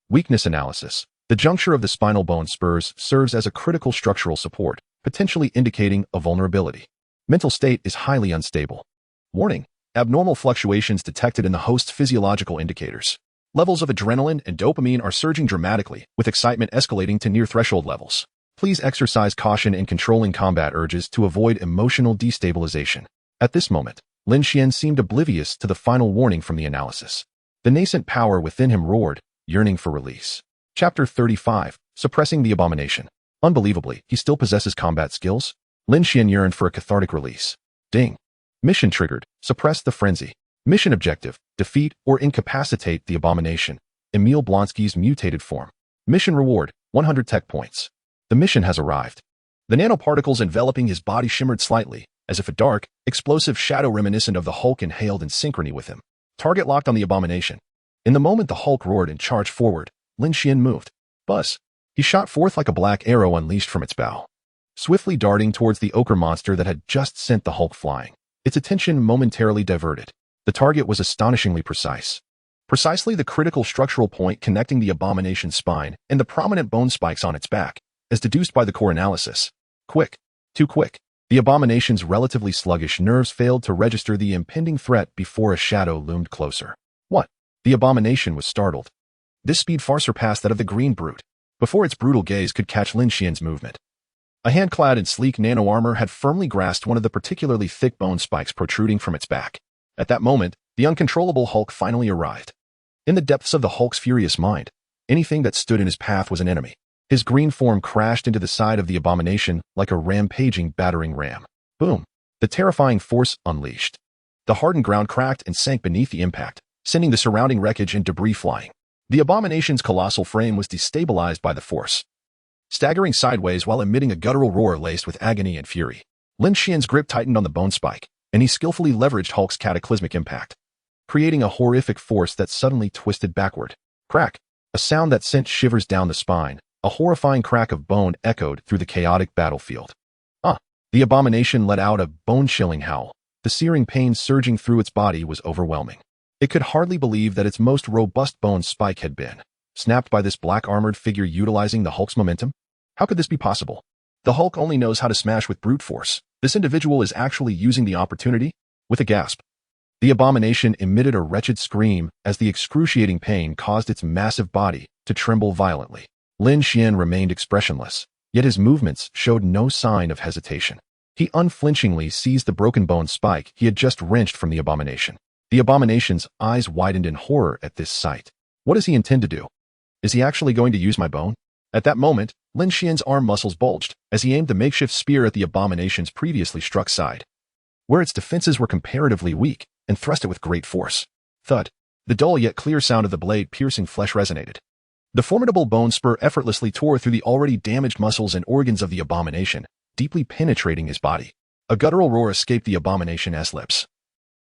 Speaker 1: Weakness analysis: the juncture of the spinal bone spurs serves as a critical structural support, potentially indicating a vulnerability. Mental state is highly unstable. Warning: abnormal fluctuations detected in the host's physiological indicators. Levels of adrenaline and dopamine are surging dramatically, with excitement escalating to near threshold levels. Please exercise caution in controlling combat urges to avoid emotional destabilization. At this moment, Lin Xuan seemed oblivious to the final warning from the analysis. The nascent power within him roared, yearning for release. Chapter 35, Suppressing the Abomination. Unbelievably, he still possesses combat skills? Lin Xuan yearned for a cathartic release. Ding. Mission triggered. Suppress the frenzy. Mission objective: defeat or incapacitate the abomination, Emil Blonsky's mutated form. Mission reward: 100 tech points. The mission has arrived. The nanoparticles enveloping his body shimmered slightly, as if a dark, explosive shadow reminiscent of the Hulk inhaled in synchrony with him. Target locked on the abomination. In the moment the Hulk roared and charged forward, Lin Xuan moved. Buzz. He shot forth like a black arrow unleashed from its bow, swiftly darting towards the ochre monster that had just sent the Hulk flying. Its attention momentarily diverted. The target was astonishingly precise. Precisely the critical structural point connecting the abomination's spine and the prominent bone spikes on its back, as deduced by the core analysis. Quick. Too quick. The abomination's relatively sluggish nerves failed to register the impending threat before a shadow loomed closer. What? The abomination was startled. This speed far surpassed that of the green brute. Before its brutal gaze could catch Lin Xuan's movement, a hand clad in sleek nano-armor had firmly grasped one of the particularly thick bone spikes protruding from its back. At that moment, the uncontrollable Hulk finally arrived. In the depths of the Hulk's furious mind, anything that stood in his path was an enemy. His green form crashed into the side of the abomination like a rampaging battering ram. Boom! The terrifying force unleashed. The hardened ground cracked and sank beneath the impact, sending the surrounding wreckage and debris flying. The abomination's colossal frame was destabilized by the force, staggering sideways while emitting a guttural roar laced with agony and fury. Lin Xuan's grip tightened on the bone spike, and he skillfully leveraged Hulk's cataclysmic impact, creating a horrific force that suddenly twisted backward. Crack! A sound that sent shivers down the spine. A horrifying crack of bone echoed through the chaotic battlefield. The abomination let out a bone-chilling howl. The searing pain surging through its body was overwhelming. It could hardly believe that its most robust bone spike had been snapped by this black-armored figure utilizing the Hulk's momentum. How could this be possible? The Hulk only knows how to smash with brute force. This individual is actually using the opportunity? With a gasp, the abomination emitted a wretched scream as the excruciating pain caused its massive body to tremble violently. Lin Xuan remained expressionless, yet his movements showed no sign of hesitation. He unflinchingly seized the broken bone spike he had just wrenched from the abomination. The abomination's eyes widened in horror at this sight. What does he intend to do? Is he actually going to use my bone? At that moment, Lin Xian's arm muscles bulged as he aimed the makeshift spear at the abomination's previously struck side, where its defenses were comparatively weak, and thrust it with great force. Thud. The dull yet clear sound of the blade piercing flesh resonated. The formidable bone spur effortlessly tore through the already damaged muscles and organs of the abomination, deeply penetrating his body. A guttural roar escaped the abomination's lips.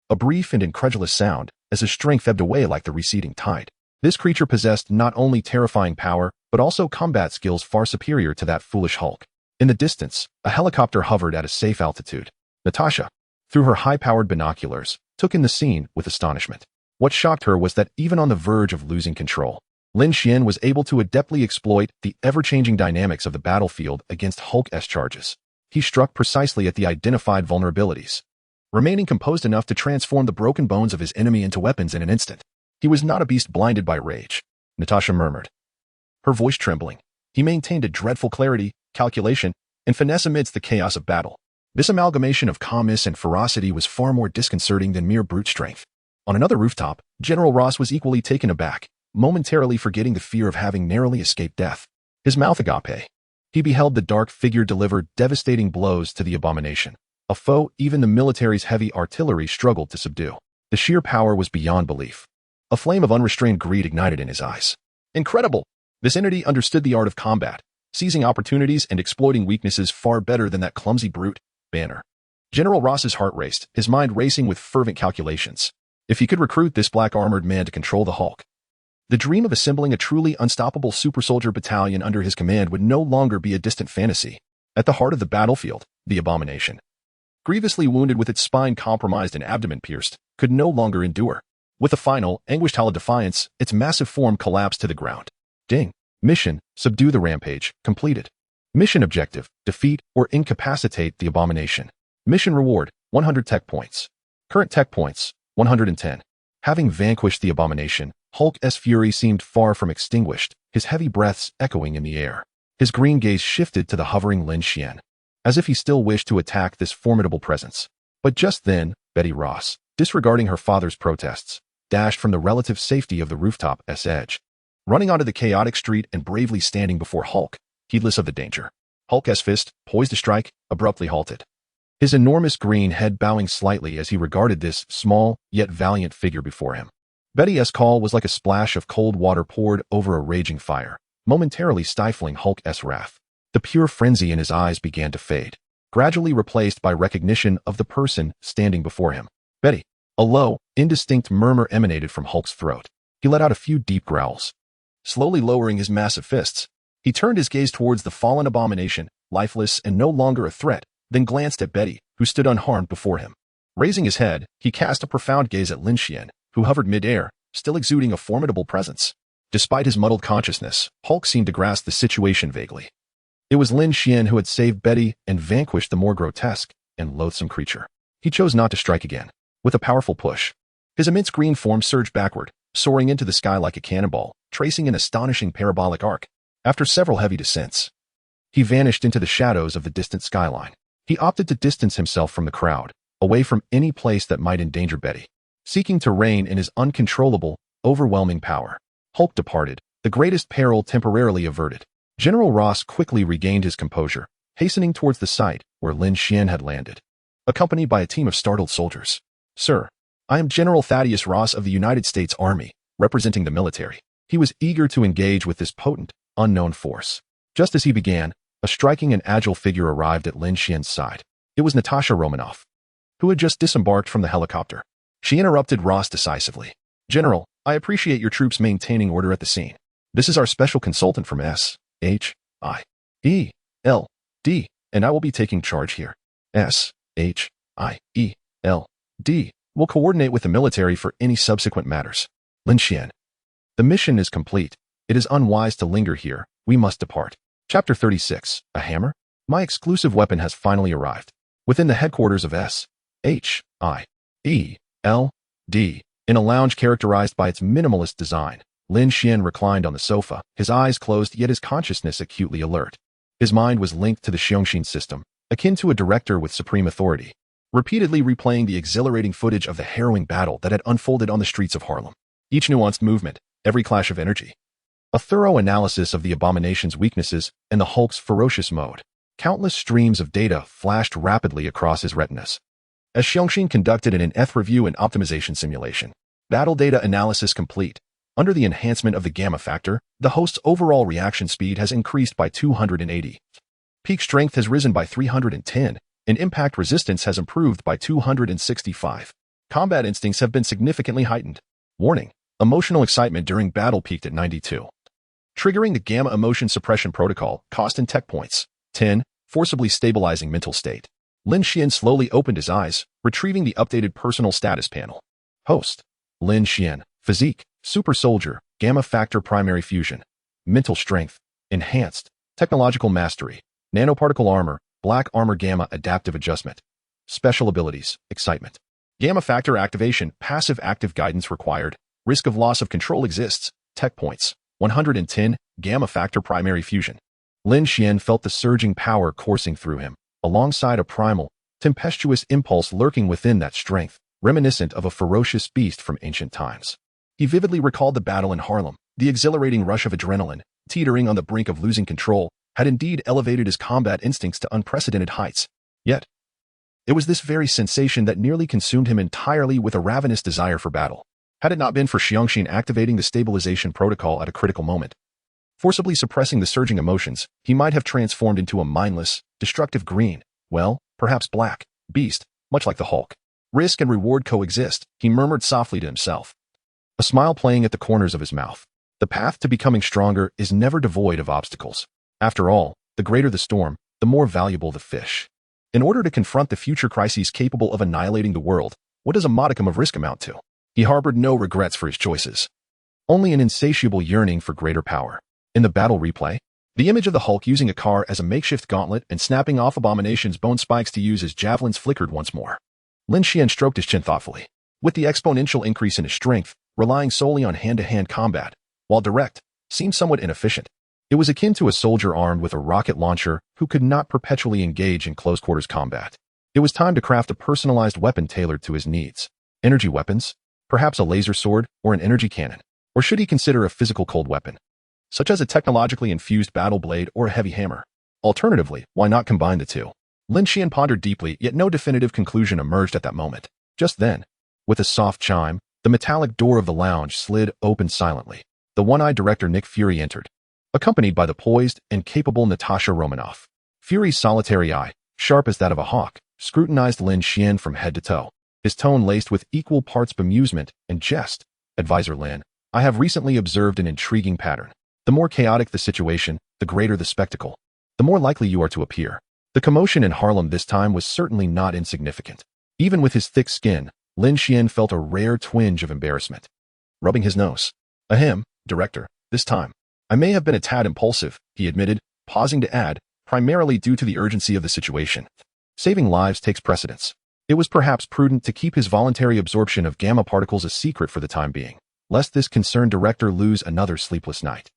Speaker 1: A brief and incredulous sound, as his strength ebbed away like the receding tide. This creature possessed not only terrifying power, but also combat skills far superior to that foolish Hulk. In the distance, a helicopter hovered at a safe altitude. Natasha, through her high-powered binoculars, took in the scene with astonishment. What shocked her was that even on the verge of losing control, Lin Xuan was able to adeptly exploit the ever-changing dynamics of the battlefield against Hulk's charges. He struck precisely at the identified vulnerabilities, remaining composed enough to transform the broken bones of his enemy into weapons in an instant. He was not a beast blinded by rage, Natasha murmured, her voice trembling. He maintained a dreadful clarity, calculation, and finesse amidst the chaos of battle. This amalgamation of calmness and ferocity was far more disconcerting than mere brute strength. On another rooftop, General Ross was equally taken aback, momentarily forgetting the fear of having narrowly escaped death. His mouth agape. He beheld the dark figure deliver devastating blows to the abomination, a foe even the military's heavy artillery struggled to subdue. The sheer power was beyond belief. A flame of unrestrained greed ignited in his eyes. Incredible! This entity understood the art of combat, seizing opportunities and exploiting weaknesses far better than that clumsy brute, Banner. General Ross's heart raced, his mind racing with fervent calculations. If he could recruit this black-armored man to control the Hulk, the dream of assembling a truly unstoppable super-soldier battalion under his command would no longer be a distant fantasy. At the heart of the battlefield, the abomination, grievously wounded with its spine compromised and abdomen pierced, could no longer endure. With a final, anguished howl of defiance, its massive form collapsed to the ground. Ding. Mission, subdue the rampage, completed. Mission objective, defeat or incapacitate the abomination. Mission reward, 100 tech points. Current tech points, 110. Having vanquished the abomination, Hulk's fury seemed far from extinguished, his heavy breaths echoing in the air. His green gaze shifted to the hovering Lin Xuan, as if he still wished to attack this formidable presence. But just then, Betty Ross, disregarding her father's protests, dashed from the relative safety of the rooftop's edge, running onto the chaotic street and bravely standing before Hulk, heedless of the danger. Hulk's fist, poised to strike, abruptly halted, his enormous green head bowing slightly as he regarded this small, yet valiant figure before him. Betty's call was like a splash of cold water poured over a raging fire, momentarily stifling Hulk's wrath. The pure frenzy in his eyes began to fade, gradually replaced by recognition of the person standing before him. Betty. A low, indistinct murmur emanated from Hulk's throat. He let out a few deep growls. Slowly lowering his massive fists, he turned his gaze towards the fallen abomination, lifeless and no longer a threat, then glanced at Betty, who stood unharmed before him. Raising his head, he cast a profound gaze at Lin Xuan, who hovered mid-air, still exuding a formidable presence. Despite his muddled consciousness, Hulk seemed to grasp the situation vaguely. It was Lin Xuan who had saved Betty and vanquished the more grotesque and loathsome creature. He chose not to strike again. With a powerful push, his immense green form surged backward, soaring into the sky like a cannonball, tracing an astonishing parabolic arc. After several heavy descents, he vanished into the shadows of the distant skyline. He opted to distance himself from the crowd, away from any place that might endanger Betty. Seeking to reign in his uncontrollable, overwhelming power, Hulk departed, the greatest peril temporarily averted. General Ross quickly regained his composure, hastening towards the site where Lin Xuan had landed, accompanied by a team of startled soldiers. Sir, I am General Thaddeus Ross of the United States Army, representing the military. He was eager to engage with this potent, unknown force. Just as he began, a striking and agile figure arrived at Lin Xuan's side. It was Natasha Romanoff, who had just disembarked from the helicopter. She interrupted Ross decisively. General, I appreciate your troops maintaining order at the scene. This is our special consultant from S.H.I.E.L.D., and I will be taking charge here. S.H.I.E.L.D. will coordinate with the military for any subsequent matters. Lin Xuan. The mission is complete. It is unwise to linger here. We must depart. Chapter 36. A hammer? My exclusive weapon has finally arrived. Within the headquarters of S.H.I.E.L.D., in a lounge characterized by its minimalist design, Lin Xuan reclined on the sofa, his eyes closed yet his consciousness acutely alert. His mind was linked to the Xiongxin system, akin to a director with supreme authority, repeatedly replaying the exhilarating footage of the harrowing battle that had unfolded on the streets of Harlem. Each nuanced movement, every clash of energy, A thorough analysis of the abomination's weaknesses and the Hulk's ferocious mode. Countless streams of data flashed rapidly across his retinas. As Xiongxin conducted an in-depth review and optimization simulation. Battle data analysis complete. Under the enhancement of the gamma factor, the host's overall reaction speed has increased by 280. Peak strength has risen by 310, and impact resistance has improved by 265. Combat instincts have been significantly heightened. Warning: emotional excitement during battle peaked at 92. Triggering the gamma emotion suppression protocol, cost and tech points. 10. Forcibly stabilizing mental state. Lin Xuan slowly opened his eyes, retrieving the updated personal status panel. Host: Lin Xuan. Physique: super soldier, gamma factor primary fusion. Mental strength: enhanced. Technological mastery: nanoparticle armor, black armor gamma adaptive adjustment. Special abilities: excitement. Gamma factor activation, passive active guidance required. Risk of loss of control exists. Tech points: 110. Gamma factor primary fusion. Lin Xuan felt the surging power coursing through him, alongside a primal, tempestuous impulse lurking within that strength, reminiscent of a ferocious beast from ancient times. He vividly recalled the battle in Harlem. The exhilarating rush of adrenaline, teetering on the brink of losing control, had indeed elevated his combat instincts to unprecedented heights. Yet, it was this very sensation that nearly consumed him entirely with a ravenous desire for battle. Had it not been for Xiongxin activating the stabilization protocol at a critical moment, forcibly suppressing the surging emotions, he might have transformed into a mindless, destructive green, well, perhaps black, beast, much like the Hulk. Risk and reward coexist, he murmured softly to himself. A smile playing at the corners of his mouth. The path to becoming stronger is never devoid of obstacles. After all, the greater the storm, the more valuable the fish. In order to confront the future crises capable of annihilating the world, what does a modicum of risk amount to? He harbored no regrets for his choices. Only an insatiable yearning for greater power. In the battle replay, the image of the Hulk using a car as a makeshift gauntlet and snapping off Abomination's bone spikes to use as javelins flickered once more. Lin Xuan stroked his chin thoughtfully. With the exponential increase in his strength, relying solely on hand-to-hand combat, while direct, seemed somewhat inefficient. It was akin to a soldier armed with a rocket launcher who could not perpetually engage in close-quarters combat. It was time to craft a personalized weapon tailored to his needs. Energy weapons? Perhaps a laser sword or an energy cannon? Or should he consider a physical cold weapon, such as a technologically infused battle blade or a heavy hammer? Alternatively, why not combine the two? Lin Xuan pondered deeply, yet no definitive conclusion emerged at that moment. Just then, with a soft chime, the metallic door of the lounge slid open silently. The one-eyed director Nick Fury entered, accompanied by the poised and capable Natasha Romanoff. Fury's solitary eye, sharp as that of a hawk, scrutinized Lin Xuan from head to toe, his tone laced with equal parts bemusement and jest. Advisor Lin, I have recently observed an intriguing pattern. The more chaotic the situation, the greater the spectacle. The more likely you are to appear. The commotion in Harlem this time was certainly not insignificant. Even with his thick skin, Lin Xuan felt a rare twinge of embarrassment. Rubbing his nose. Ahem, director, this time. I may have been a tad impulsive, he admitted, pausing to add, primarily due to the urgency of the situation. Saving lives takes precedence. It was perhaps prudent to keep his voluntary absorption of gamma particles a secret for the time being, lest this concerned director lose another sleepless night.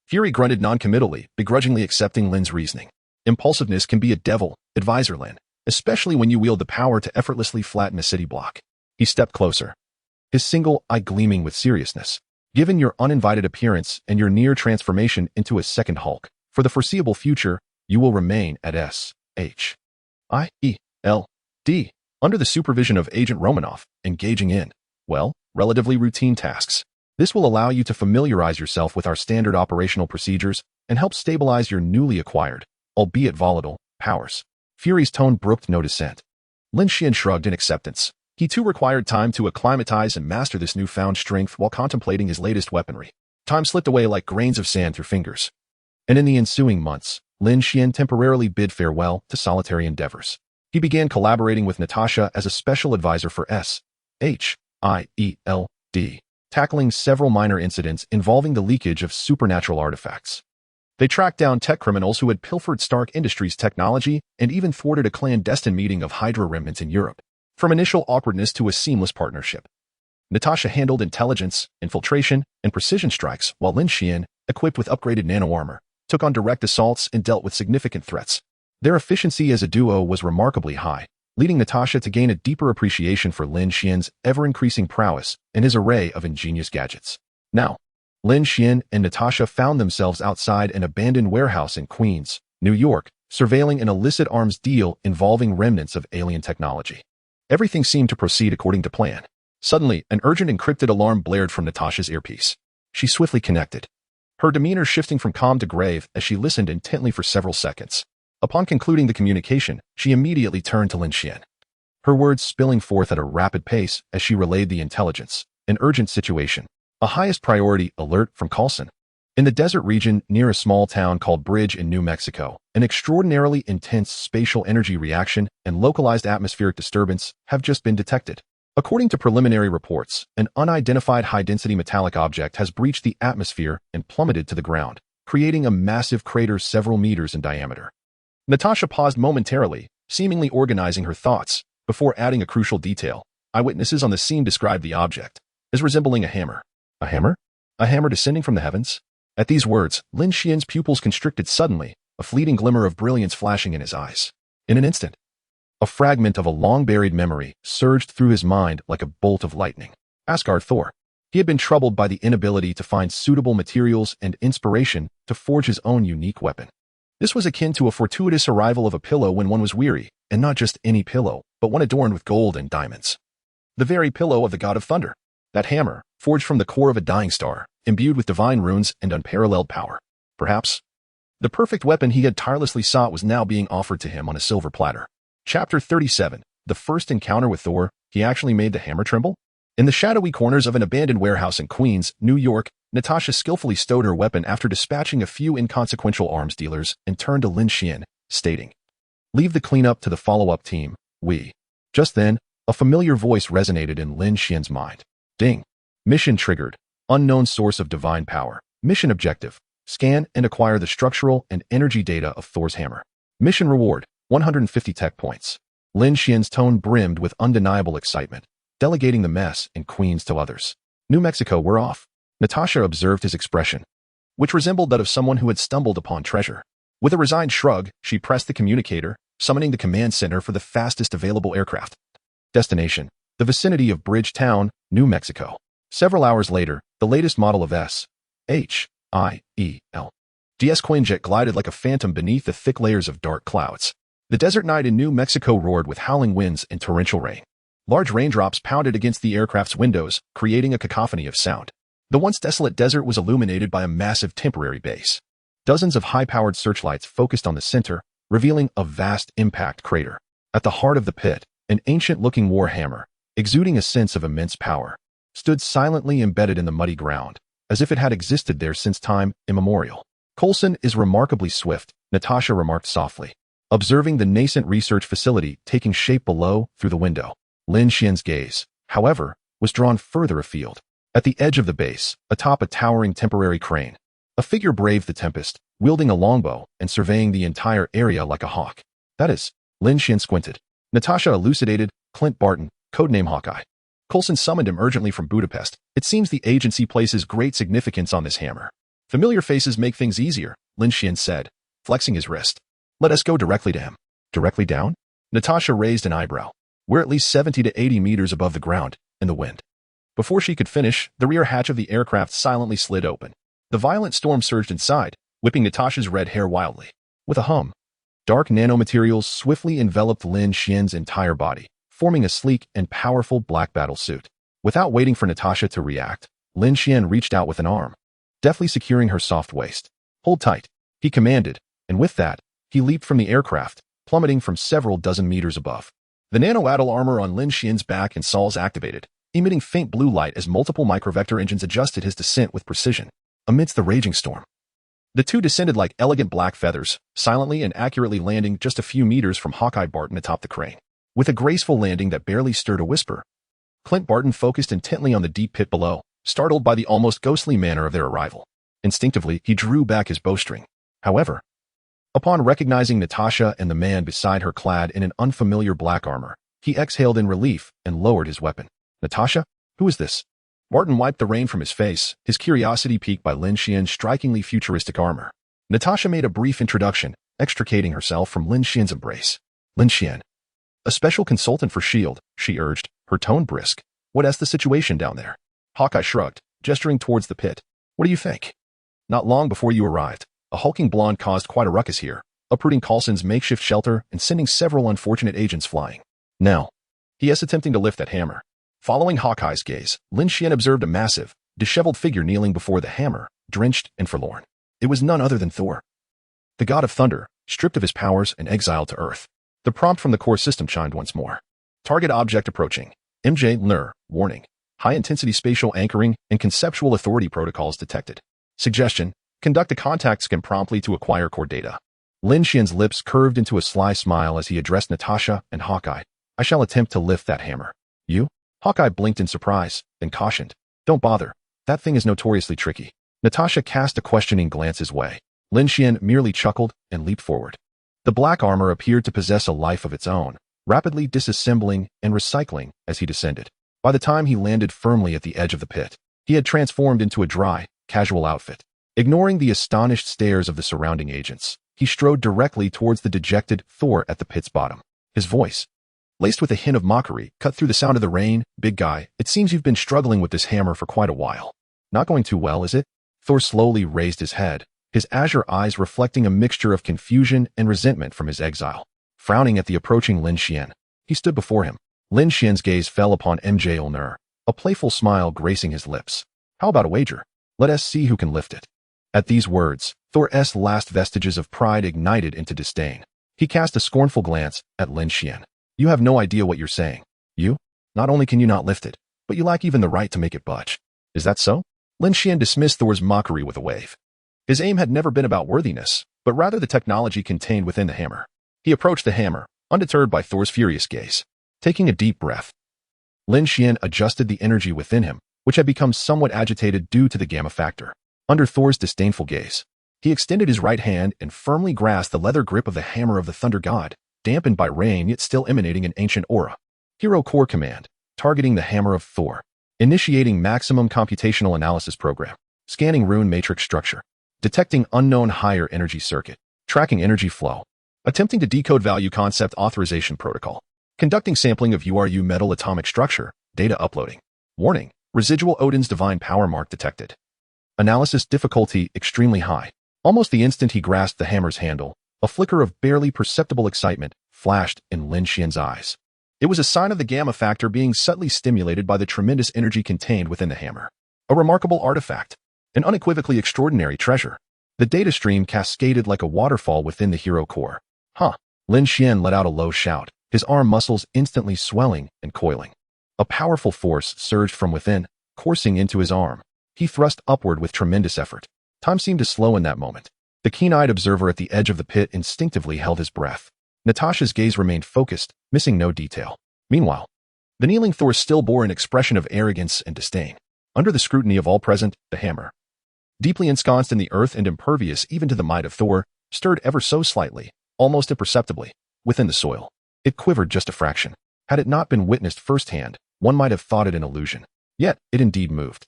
Speaker 1: Fury grunted noncommittally, begrudgingly accepting Lin's reasoning. Impulsiveness can be a devil, Advisor Lin, especially when you wield the power to effortlessly flatten a city block. He stepped closer, his single eye gleaming with seriousness. Given your uninvited appearance and your near transformation into a second Hulk, for the foreseeable future, you will remain at S.H.I.E.L.D. under the supervision of Agent Romanoff, engaging in, well, relatively routine tasks. This will allow you to familiarize yourself with our standard operational procedures and help stabilize your newly acquired, albeit volatile, powers. Fury's tone brooked no dissent. Lin Xuan shrugged in acceptance. He too required time to acclimatize and master this newfound strength while contemplating his latest weaponry. Time slipped away like grains of sand through fingers. And in the ensuing months, Lin Xuan temporarily bid farewell to solitary endeavors. He began collaborating with Natasha as a special advisor for S.H.I.E.L.D., tackling several minor incidents involving the leakage of supernatural artifacts. They tracked down tech criminals who had pilfered Stark Industries' technology and even thwarted a clandestine meeting of Hydra remnants in Europe. From initial awkwardness to a seamless partnership, Natasha handled intelligence, infiltration, and precision strikes, while Lin Xuan, equipped with upgraded nano-armor, took on direct assaults and dealt with significant threats. Their efficiency as a duo was remarkably high, leading Natasha to gain a deeper appreciation for Lin Xuan's ever-increasing prowess and his array of ingenious gadgets. Now, Lin Xuan and Natasha found themselves outside an abandoned warehouse in Queens, New York, surveilling an illicit arms deal involving remnants of alien technology. Everything seemed to proceed according to plan. Suddenly, an urgent encrypted alarm blared from Natasha's earpiece. She swiftly connected, her demeanor shifting from calm to grave as she listened intently for several seconds. Upon concluding the communication, she immediately turned to Lin Xuan, her words spilling forth at a rapid pace as she relayed the intelligence. An urgent situation. A highest priority alert from Coulson. In the desert region near a small town called Bridge in New Mexico, an extraordinarily intense spatial energy reaction and localized atmospheric disturbance have just been detected. According to preliminary reports, an unidentified high-density metallic object has breached the atmosphere and plummeted to the ground, creating a massive crater several meters in diameter. Natasha paused momentarily, seemingly organizing her thoughts, before adding a crucial detail. Eyewitnesses on the scene described the object as resembling a hammer. A hammer? A hammer descending from the heavens? At these words, Lin Xuan's pupils constricted suddenly, a fleeting glimmer of brilliance flashing in his eyes. In an instant, a fragment of a long-buried memory surged through his mind like a bolt of lightning. Asgard Thor. He had been troubled by the inability to find suitable materials and inspiration to forge his own unique weapon. This was akin to a fortuitous arrival of a pillow when one was weary, and not just any pillow, but one adorned with gold and diamonds. The very pillow of the god of thunder. That hammer, forged from the core of a dying star, imbued with divine runes and unparalleled power. Perhaps the perfect weapon he had tirelessly sought was now being offered to him on a silver platter. Chapter 37. The first encounter with Thor. He actually made the hammer tremble? In the shadowy corners of an abandoned warehouse in Queens, New York, Natasha skillfully stowed her weapon after dispatching a few inconsequential arms dealers and turned to Lin Xuan, stating, "Leave the cleanup to the follow-up team, we." Just then, a familiar voice resonated in Lin Xuan's mind. Ding. Mission triggered. Unknown source of divine power. Mission objective. Scan and acquire the structural and energy data of Thor's hammer. Mission reward. 150 tech points. Lin Xuan's tone brimmed with undeniable excitement, delegating the mess in Queens to others. New Mexico, we're off. Natasha observed his expression, which resembled that of someone who had stumbled upon treasure. With a resigned shrug, she pressed the communicator, summoning the command center for the fastest available aircraft. Destination: the vicinity of Bridge Town, New Mexico. Several hours later, the latest model of S.H.I.E.L. DS Quinjet glided like a phantom beneath the thick layers of dark clouds. The desert night in New Mexico roared with howling winds and torrential rain. Large raindrops pounded against the aircraft's windows, creating a cacophony of sound. The once desolate desert was illuminated by a massive temporary base. Dozens of high-powered searchlights focused on the center, revealing a vast impact crater. At the heart of the pit, an ancient-looking war hammer, exuding a sense of immense power, stood silently embedded in the muddy ground, as if it had existed there since time immemorial. Coulson is remarkably swift, Natasha remarked softly, observing the nascent research facility taking shape below through the window. Lin Xuan's gaze, however, was drawn further afield. At the edge of the base, atop a towering temporary crane, a figure braved the tempest, wielding a longbow and surveying the entire area like a hawk. That is, Lin Xuan squinted. Natasha elucidated, Clint Barton, codename Hawkeye. Coulson summoned him urgently from Budapest. It seems the agency places great significance on this hammer. Familiar faces make things easier, Lin Xuan said, flexing his wrist. Let us go directly to him. Directly down? Natasha raised an eyebrow. We're at least 70 to 80 meters above the ground, in the wind. Before she could finish, the rear hatch of the aircraft silently slid open. The violent storm surged inside, whipping Natasha's red hair wildly. With a hum, dark nanomaterials swiftly enveloped Lin Xuan's entire body, forming a sleek and powerful black battle suit. Without waiting for Natasha to react, Lin Xuan reached out with an arm, deftly securing her soft waist. Hold tight, he commanded, and with that, he leaped from the aircraft, plummeting from several dozen meters above. The nano-addle armor on Lin Xuan's back and saws activated, emitting faint blue light as multiple microvector engines adjusted his descent with precision. Amidst the raging storm, the two descended like elegant black feathers, silently and accurately landing just a few meters from Hawkeye Barton atop the crane. With a graceful landing that barely stirred a whisper, Clint Barton focused intently on the deep pit below, startled by the almost ghostly manner of their arrival. Instinctively, he drew back his bowstring. However, upon recognizing Natasha and the man beside her clad in an unfamiliar black armor, he exhaled in relief and lowered his weapon. Natasha? Who is this? Barton wiped the rain from his face, his curiosity piqued by Lin Xuan's strikingly futuristic armor. Natasha made a brief introduction, extricating herself from Lin Xuan's embrace. Lin Xuan. A special consultant for S.H.I.E.L.D., she urged, her tone brisk. What's the situation down there? Hawkeye shrugged, gesturing towards the pit. What do you think? Not long before you arrived, a hulking blonde caused quite a ruckus here, uprooting Coulson's makeshift shelter and sending several unfortunate agents flying. Now, he is attempting to lift that hammer. Following Hawkeye's gaze, Lin Xuan observed a massive, disheveled figure kneeling before the hammer, drenched and forlorn. It was none other than Thor, the god of thunder, stripped of his powers and exiled to Earth. The prompt from the core system chimed once more. Target object approaching. MJ warning. High-intensity spatial anchoring and conceptual authority protocols detected. Suggestion: conduct a contact scan promptly to acquire core data. Lin Xuan's lips curved into a sly smile as he addressed Natasha and Hawkeye. I shall attempt to lift that hammer. You? Hawkeye blinked in surprise, then cautioned. Don't bother. That thing is notoriously tricky. Natasha cast a questioning glance his way. Lin Xuan merely chuckled and leaped forward. The black armor appeared to possess a life of its own, rapidly disassembling and recycling as he descended. By the time he landed firmly at the edge of the pit, he had transformed into a dry, casual outfit. Ignoring the astonished stares of the surrounding agents, he strode directly towards the dejected Thor at the pit's bottom. His voice, laced with a hint of mockery, cut through the sound of the rain. Big guy, it seems you've been struggling with this hammer for quite a while. Not going too well, is it? Thor slowly raised his head, his azure eyes reflecting a mixture of confusion and resentment from his exile. Frowning at the approaching Lin Xuan, he stood before him. Lin Xuan's gaze fell upon MJ, a playful smile gracing his lips. How about a wager? Let us see who can lift it. At these words, Thor's last vestiges of pride ignited into disdain. He cast a scornful glance at Lin Xuan. You have no idea what you're saying. You? Not only can you not lift it, but you lack even the right to make it budge. Is that so? Lin Xuan dismissed Thor's mockery with a wave. His aim had never been about worthiness, but rather the technology contained within the hammer. He approached the hammer, undeterred by Thor's furious gaze. Taking a deep breath, Lin Xuan adjusted the energy within him, which had become somewhat agitated due to the gamma factor. Under Thor's disdainful gaze, he extended his right hand and firmly grasped the leather grip of the hammer of the thunder god, dampened by rain yet still emanating an ancient aura. Hero Core Command, targeting the hammer of Thor. Initiating maximum computational analysis program. Scanning rune matrix structure. Detecting unknown higher energy circuit. Tracking energy flow. Attempting to decode value concept authorization protocol. Conducting sampling of URU metal atomic structure. Data uploading. Warning: residual Odin's divine power mark detected. Analysis difficulty extremely high. Almost the instant he grasped the hammer's handle, a flicker of barely perceptible excitement flashed in Lin Xuan's eyes. It was a sign of the gamma factor being subtly stimulated by the tremendous energy contained within the hammer. A remarkable artifact. An unequivocally extraordinary treasure. The data stream cascaded like a waterfall within the hero core. Huh. Lin Xuan let out a low shout, his arm muscles instantly swelling and coiling. A powerful force surged from within, coursing into his arm. He thrust upward with tremendous effort. Time seemed to slow in that moment. The keen-eyed observer at the edge of the pit instinctively held his breath. Natasha's gaze remained focused, missing no detail. Meanwhile, the kneeling Thor still bore an expression of arrogance and disdain. Under the scrutiny of all present, the hammer, deeply ensconced in the earth and impervious even to the might of Thor, stirred ever so slightly, almost imperceptibly, within the soil. It quivered just a fraction. Had it not been witnessed firsthand, one might have thought it an illusion. Yet, it indeed moved.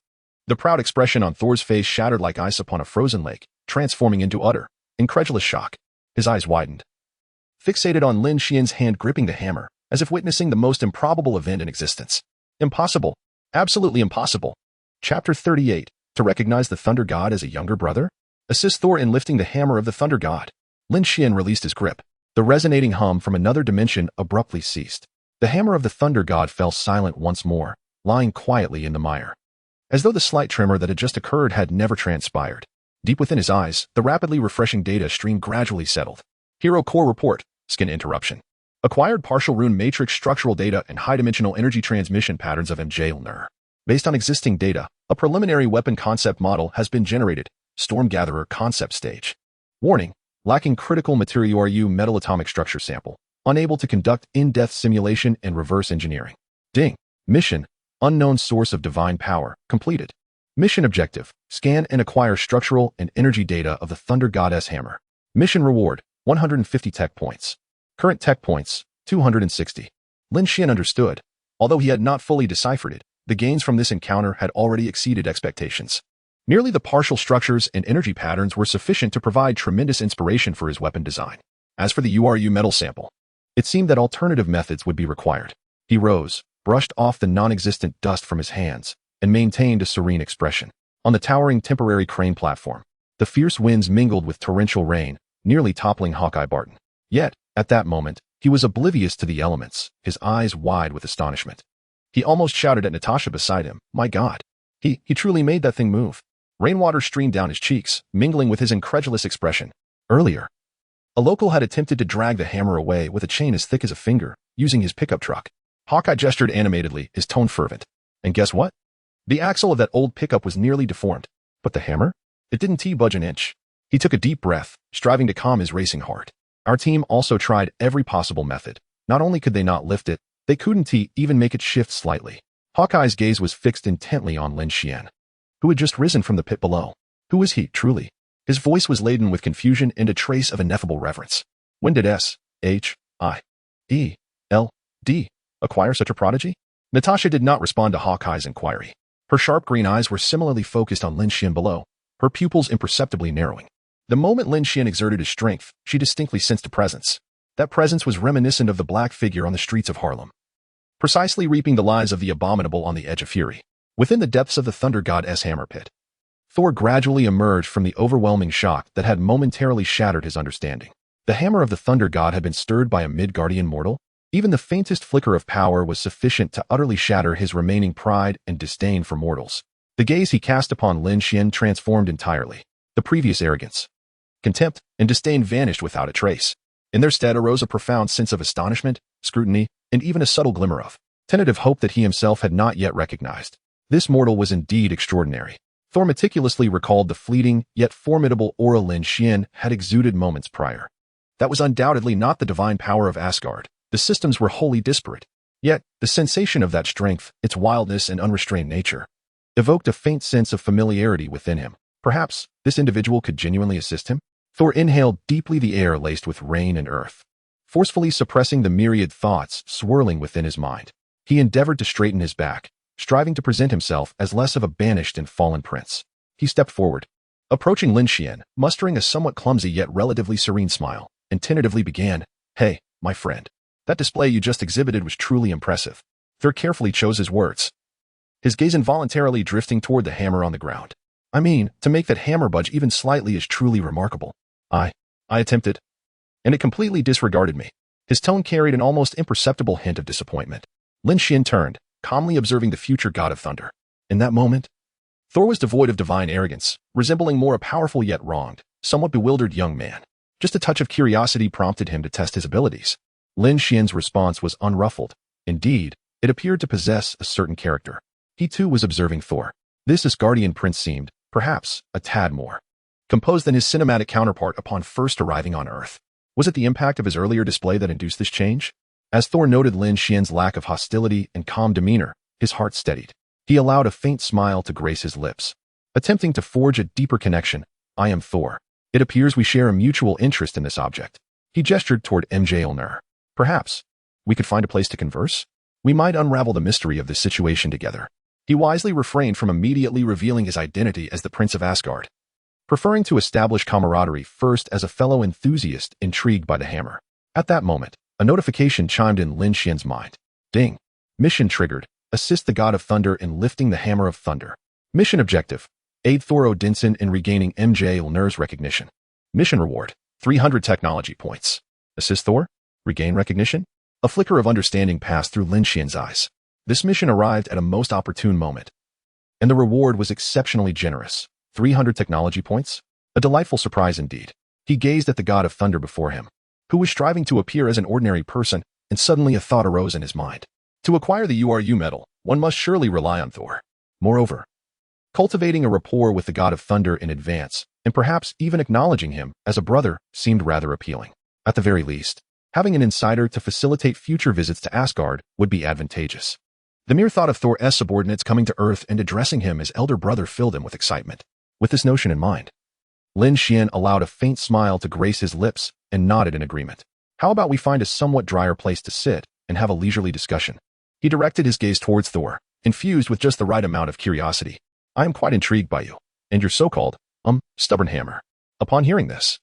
Speaker 1: The proud expression on Thor's face shattered like ice upon a frozen lake, transforming into utter, incredulous shock. His eyes widened, fixated on Lin Xuan's hand gripping the hammer, as if witnessing the most improbable event in existence. Impossible. Absolutely impossible. Chapter 38. To recognize the Thunder God as a younger brother? Assist Thor in lifting the hammer of the Thunder God. Lin Xuan released his grip. The resonating hum from another dimension abruptly ceased. The hammer of the Thunder God fell silent once more, lying quietly in the mire, as though the slight tremor that had just occurred had never transpired. Deep within his eyes, the rapidly refreshing data stream gradually settled. Hero Core Report. Skin interruption. Acquired partial rune matrix structural data and high-dimensional energy transmission patterns of MJ. Based on existing data, a preliminary weapon concept model has been generated. Storm Gatherer concept stage. Warning: lacking critical material metal atomic structure sample. Unable to conduct in-depth simulation and reverse engineering. Ding. Mission: unknown source of divine power. Completed. Mission objective: scan and acquire structural and energy data of the Thunder Goddess hammer. Mission reward: 150 tech points. Current tech points: 260. Lin Xuan understood. Although he had not fully deciphered it, the gains from this encounter had already exceeded expectations. Merely the partial structures and energy patterns were sufficient to provide tremendous inspiration for his weapon design. As for the URU metal sample, it seemed that alternative methods would be required. He rose, brushed off the non-existent dust from his hands, and maintained a serene expression. On the towering temporary crane platform, the fierce winds mingled with torrential rain, nearly toppling Hawkeye Barton. Yet, at that moment, he was oblivious to the elements, his eyes wide with astonishment. He almost shouted at Natasha beside him, "My God! He truly made that thing move." Rainwater streamed down his cheeks, mingling with his incredulous expression. Earlier, a local had attempted to drag the hammer away with a chain as thick as a finger, using his pickup truck. Hawkeye gestured animatedly, his tone fervent. And guess what? The axle of that old pickup was nearly deformed. But the hammer? It didn't budge an inch. He took a deep breath, striving to calm his racing heart. Our team also tried every possible method. Not only could they not lift it, they couldn't even make it shift slightly. Hawkeye's gaze was fixed intently on Lin Xuan, who had just risen from the pit below. Who was he, truly? His voice was laden with confusion and a trace of ineffable reverence. When did S.H.I.E.L.D. acquire such a prodigy? Natasha did not respond to Hawkeye's inquiry. Her sharp green eyes were similarly focused on Lin Xuan below, her pupils imperceptibly narrowing. The moment Lin Xuan exerted his strength, she distinctly sensed a presence. That presence was reminiscent of the black figure on the streets of Harlem, precisely reaping the lives of the abominable on the edge of fury. Within the depths of the Thunder God's hammer pit, Thor gradually emerged from the overwhelming shock that had momentarily shattered his understanding. The hammer of the Thunder God had been stirred by a Midgardian mortal. Even the faintest flicker of power was sufficient to utterly shatter his remaining pride and disdain for mortals. The gaze he cast upon Lin Xuan transformed entirely. The previous arrogance, contempt, and disdain vanished without a trace. In their stead arose a profound sense of astonishment, scrutiny, and even a subtle glimmer of tentative hope that he himself had not yet recognized. This mortal was indeed extraordinary. Thor meticulously recalled the fleeting, yet formidable aura Lin Xuan had exuded moments prior. That was undoubtedly not the divine power of Asgard. The systems were wholly disparate. Yet, the sensation of that strength, its wildness and unrestrained nature, evoked a faint sense of familiarity within him. Perhaps, this individual could genuinely assist him? Thor inhaled deeply the air laced with rain and earth, forcefully suppressing the myriad thoughts swirling within his mind. He endeavored to straighten his back, striving to present himself as less of a banished and fallen prince. He stepped forward, approaching Lin Xuan, mustering a somewhat clumsy yet relatively serene smile, and tentatively began, "Hey, my friend. That display you just exhibited was truly impressive." Thor carefully chose his words, his gaze involuntarily drifting toward the hammer on the ground. "I mean, to make that hammer budge even slightly is truly remarkable. I attempted, and it completely disregarded me." His tone carried an almost imperceptible hint of disappointment. Lin Xuan turned, calmly observing the future god of thunder. In that moment, Thor was devoid of divine arrogance, resembling more a powerful yet wronged, somewhat bewildered young man. Just a touch of curiosity prompted him to test his abilities. Lin Xuan's response was unruffled. Indeed, it appeared to possess a certain character. He too was observing Thor. This Asgardian prince seemed, perhaps, a tad more composed than his cinematic counterpart upon first arriving on Earth. Was it the impact of his earlier display that induced this change? As Thor noted Lin Xuan's lack of hostility and calm demeanor, his heart steadied. He allowed a faint smile to grace his lips, attempting to forge a deeper connection. "I am Thor. It appears we share a mutual interest in this object." He gestured toward Mjolnir. "Perhaps we could find a place to converse? We might unravel the mystery of this situation together." He wisely refrained from immediately revealing his identity as the Prince of Asgard, preferring to establish camaraderie first as a fellow enthusiast intrigued by the hammer. At that moment, a notification chimed in Lin Xuan's mind. Ding. Mission triggered. Assist the God of Thunder in lifting the Hammer of Thunder. Mission objective. Aid Thor Odinson in regaining Mjolnir's recognition. Mission reward. 300 technology points. Assist Thor? Regain recognition? A flicker of understanding passed through Lin Xuan's eyes. This mission arrived at a most opportune moment, and the reward was exceptionally generous. 300 technology points? A delightful surprise indeed. He gazed at the God of Thunder before him, who was striving to appear as an ordinary person, and suddenly a thought arose in his mind. To acquire the URU medal, one must surely rely on Thor. Moreover, cultivating a rapport with the God of Thunder in advance, and perhaps even acknowledging him as a brother, seemed rather appealing. At the very least, having an insider to facilitate future visits to Asgard would be advantageous. The mere thought of Thor's subordinates coming to Earth and addressing him as elder brother filled him with excitement. With this notion in mind, Lin Xuan allowed a faint smile to grace his lips and nodded in agreement. "How about we find a somewhat drier place to sit and have a leisurely discussion?" He directed his gaze towards Thor, infused with just the right amount of curiosity. "I am quite intrigued by you, and your so-called, stubborn hammer." Upon hearing this,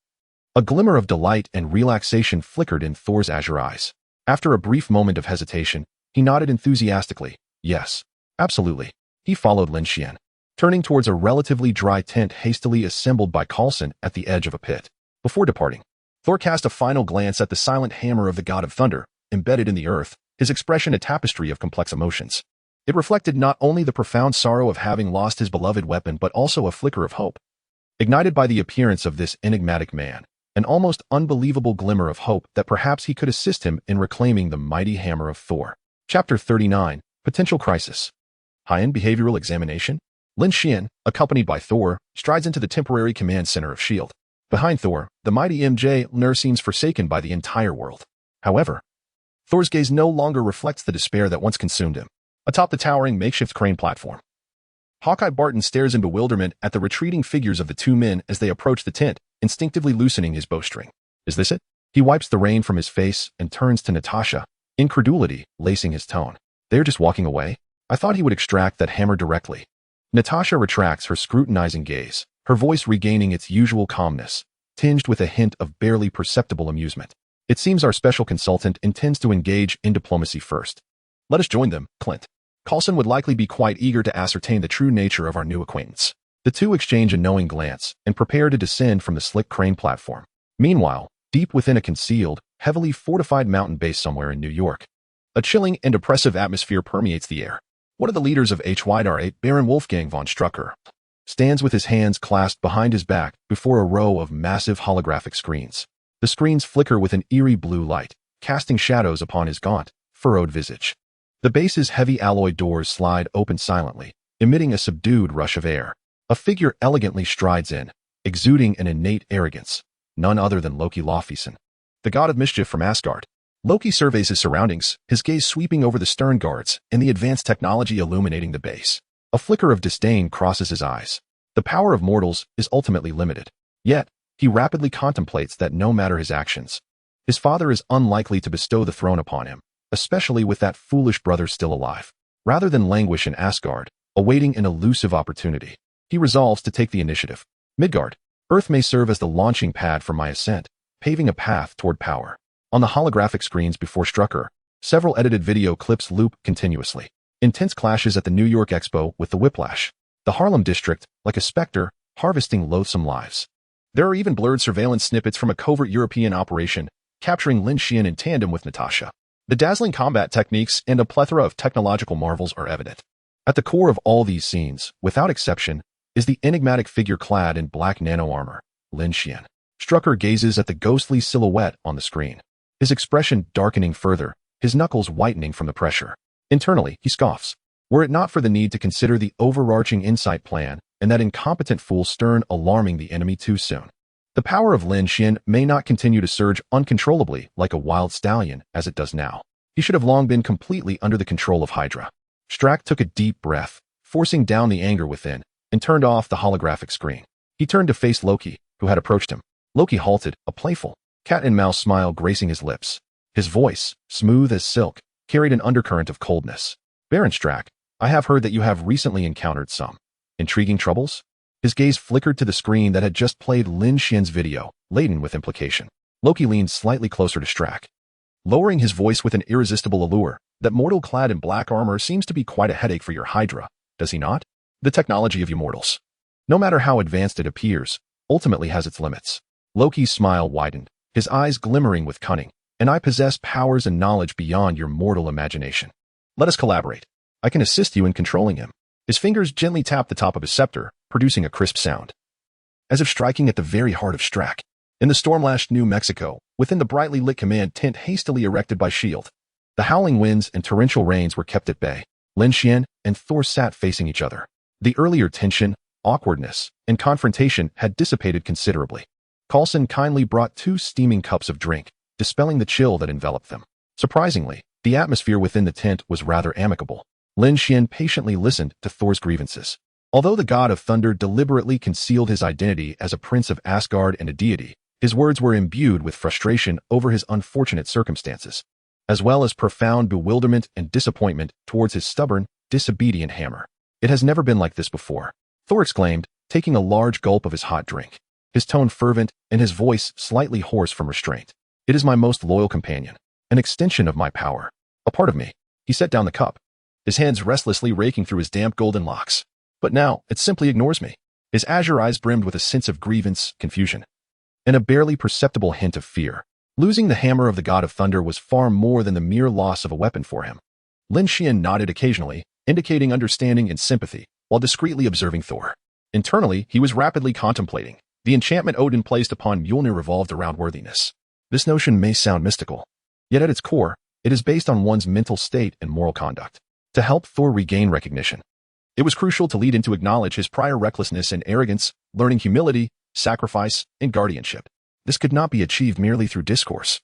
Speaker 1: a glimmer of delight and relaxation flickered in Thor's azure eyes. After a brief moment of hesitation, he nodded enthusiastically. "Yes, absolutely." He followed Lin Xuan turning towards a relatively dry tent hastily assembled by Coulson at the edge of a pit. Before departing, Thor cast a final glance at the silent hammer of the god of thunder, embedded in the earth, his expression a tapestry of complex emotions. It reflected not only the profound sorrow of having lost his beloved weapon but also a flicker of hope. Ignited by the appearance of this enigmatic man, an almost unbelievable glimmer of hope that perhaps he could assist him in reclaiming the mighty hammer of Thor. Chapter 39, Potential Crisis. High-end behavioral examination. Lin Xuan, accompanied by Thor, strides into the temporary command center of S.H.I.E.L.D. Behind Thor, the mighty Mjolnir seems forsaken by the entire world. However, Thor's gaze no longer reflects the despair that once consumed him. Atop the towering makeshift crane platform, Hawkeye Barton stares in bewilderment at the retreating figures of the two men as they approach the tent, instinctively loosening his bowstring. Is this it? He wipes the rain from his face and turns to Natasha, incredulity lacing his tone. They're just walking away? I thought he would extract that hammer directly. Natasha retracts her scrutinizing gaze, her voice regaining its usual calmness, tinged with a hint of barely perceptible amusement. It seems our special consultant intends to engage in diplomacy first. Let us join them, Clint. Coulson would likely be quite eager to ascertain the true nature of our new acquaintance. The two exchange a knowing glance and prepare to descend from the slick crane platform. Meanwhile, deep within a concealed, heavily fortified mountain base somewhere in New York, a chilling and oppressive atmosphere permeates the air. One of the leaders of HYR8, Baron Wolfgang von Strucker, stands with his hands clasped behind his back before a row of massive holographic screens. The screens flicker with an eerie blue light, casting shadows upon his gaunt, furrowed visage. The base's heavy alloy doors slide open silently, emitting a subdued rush of air. A figure elegantly strides in, exuding an innate arrogance, none other than Loki Laufeyson, the god of mischief from Asgard. Loki surveys his surroundings, his gaze sweeping over the stern guards and the advanced technology illuminating the base. A flicker of disdain crosses his eyes. The power of mortals is ultimately limited. Yet, he rapidly contemplates that no matter his actions, his father is unlikely to bestow the throne upon him, especially with that foolish brother still alive. Rather than languish in Asgard, awaiting an elusive opportunity, he resolves to take the initiative. Midgard, Earth may serve as the launching pad for my ascent, paving a path toward power. On the holographic screens before Strucker, several edited video clips loop continuously. Intense clashes at the New York Expo with the Whiplash. The Harlem district, like a specter, harvesting loathsome lives. There are even blurred surveillance snippets from a covert European operation, capturing Lin Xuan in tandem with Natasha. The dazzling combat techniques and a plethora of technological marvels are evident. At the core of all these scenes, without exception, is the enigmatic figure clad in black nano-armor, Lin Xuan. Strucker gazes at the ghostly silhouette on the screen, his expression darkening further, his knuckles whitening from the pressure. Internally, he scoffs. Were it not for the need to consider the overarching insight plan and that incompetent fool Stern alarming the enemy too soon, the power of Lin Xuan may not continue to surge uncontrollably like a wild stallion as it does now. He should have long been completely under the control of Hydra. Strack took a deep breath, forcing down the anger within, and turned off the holographic screen. He turned to face Loki, who had approached him. Loki halted, a playful, cat-and-mouse smile gracing his lips. His voice, smooth as silk, carried an undercurrent of coldness. Baron Strack, I have heard that you have recently encountered some intriguing troubles? His gaze flickered to the screen that had just played Lin Xuan's video, laden with implication. Loki leaned slightly closer to Strack, lowering his voice with an irresistible allure. That mortal clad in black armor seems to be quite a headache for your Hydra, does he not? The technology of you mortals, no matter how advanced it appears, ultimately has its limits. Loki's smile widened, his eyes glimmering with cunning. And I possess powers and knowledge beyond your mortal imagination. Let us collaborate. I can assist you in controlling him. His fingers gently tapped the top of his scepter, producing a crisp sound, as if striking at the very heart of Strack. In the storm-lashed New Mexico, within the brightly lit command tent hastily erected by S.H.I.E.L.D., the howling winds and torrential rains were kept at bay. Lin Xuan and Thor sat facing each other. The earlier tension, awkwardness, and confrontation had dissipated considerably. Coulson kindly brought 2 steaming cups of drink, dispelling the chill that enveloped them. Surprisingly, the atmosphere within the tent was rather amicable. Lin Xuan patiently listened to Thor's grievances. Although the god of thunder deliberately concealed his identity as a prince of Asgard and a deity, his words were imbued with frustration over his unfortunate circumstances, as well as profound bewilderment and disappointment towards his stubborn, disobedient hammer. It has never been like this before, Thor exclaimed, taking a large gulp of his hot drink, his tone fervent and his voice slightly hoarse from restraint. It is my most loyal companion, an extension of my power, a part of me. He set down the cup, his hands restlessly raking through his damp golden locks. But now, it simply ignores me. His azure eyes brimmed with a sense of grievance, confusion, and a barely perceptible hint of fear. Losing the hammer of the god of thunder was far more than the mere loss of a weapon for him. Lin Xuan nodded occasionally, indicating understanding and sympathy, while discreetly observing Thor. Internally, he was rapidly contemplating. The enchantment Odin placed upon Mjolnir revolved around worthiness. This notion may sound mystical, yet at its core, it is based on one's mental state and moral conduct. To help Thor regain recognition, it was crucial to lead him to acknowledge his prior recklessness and arrogance, learning humility, sacrifice, and guardianship. This could not be achieved merely through discourse.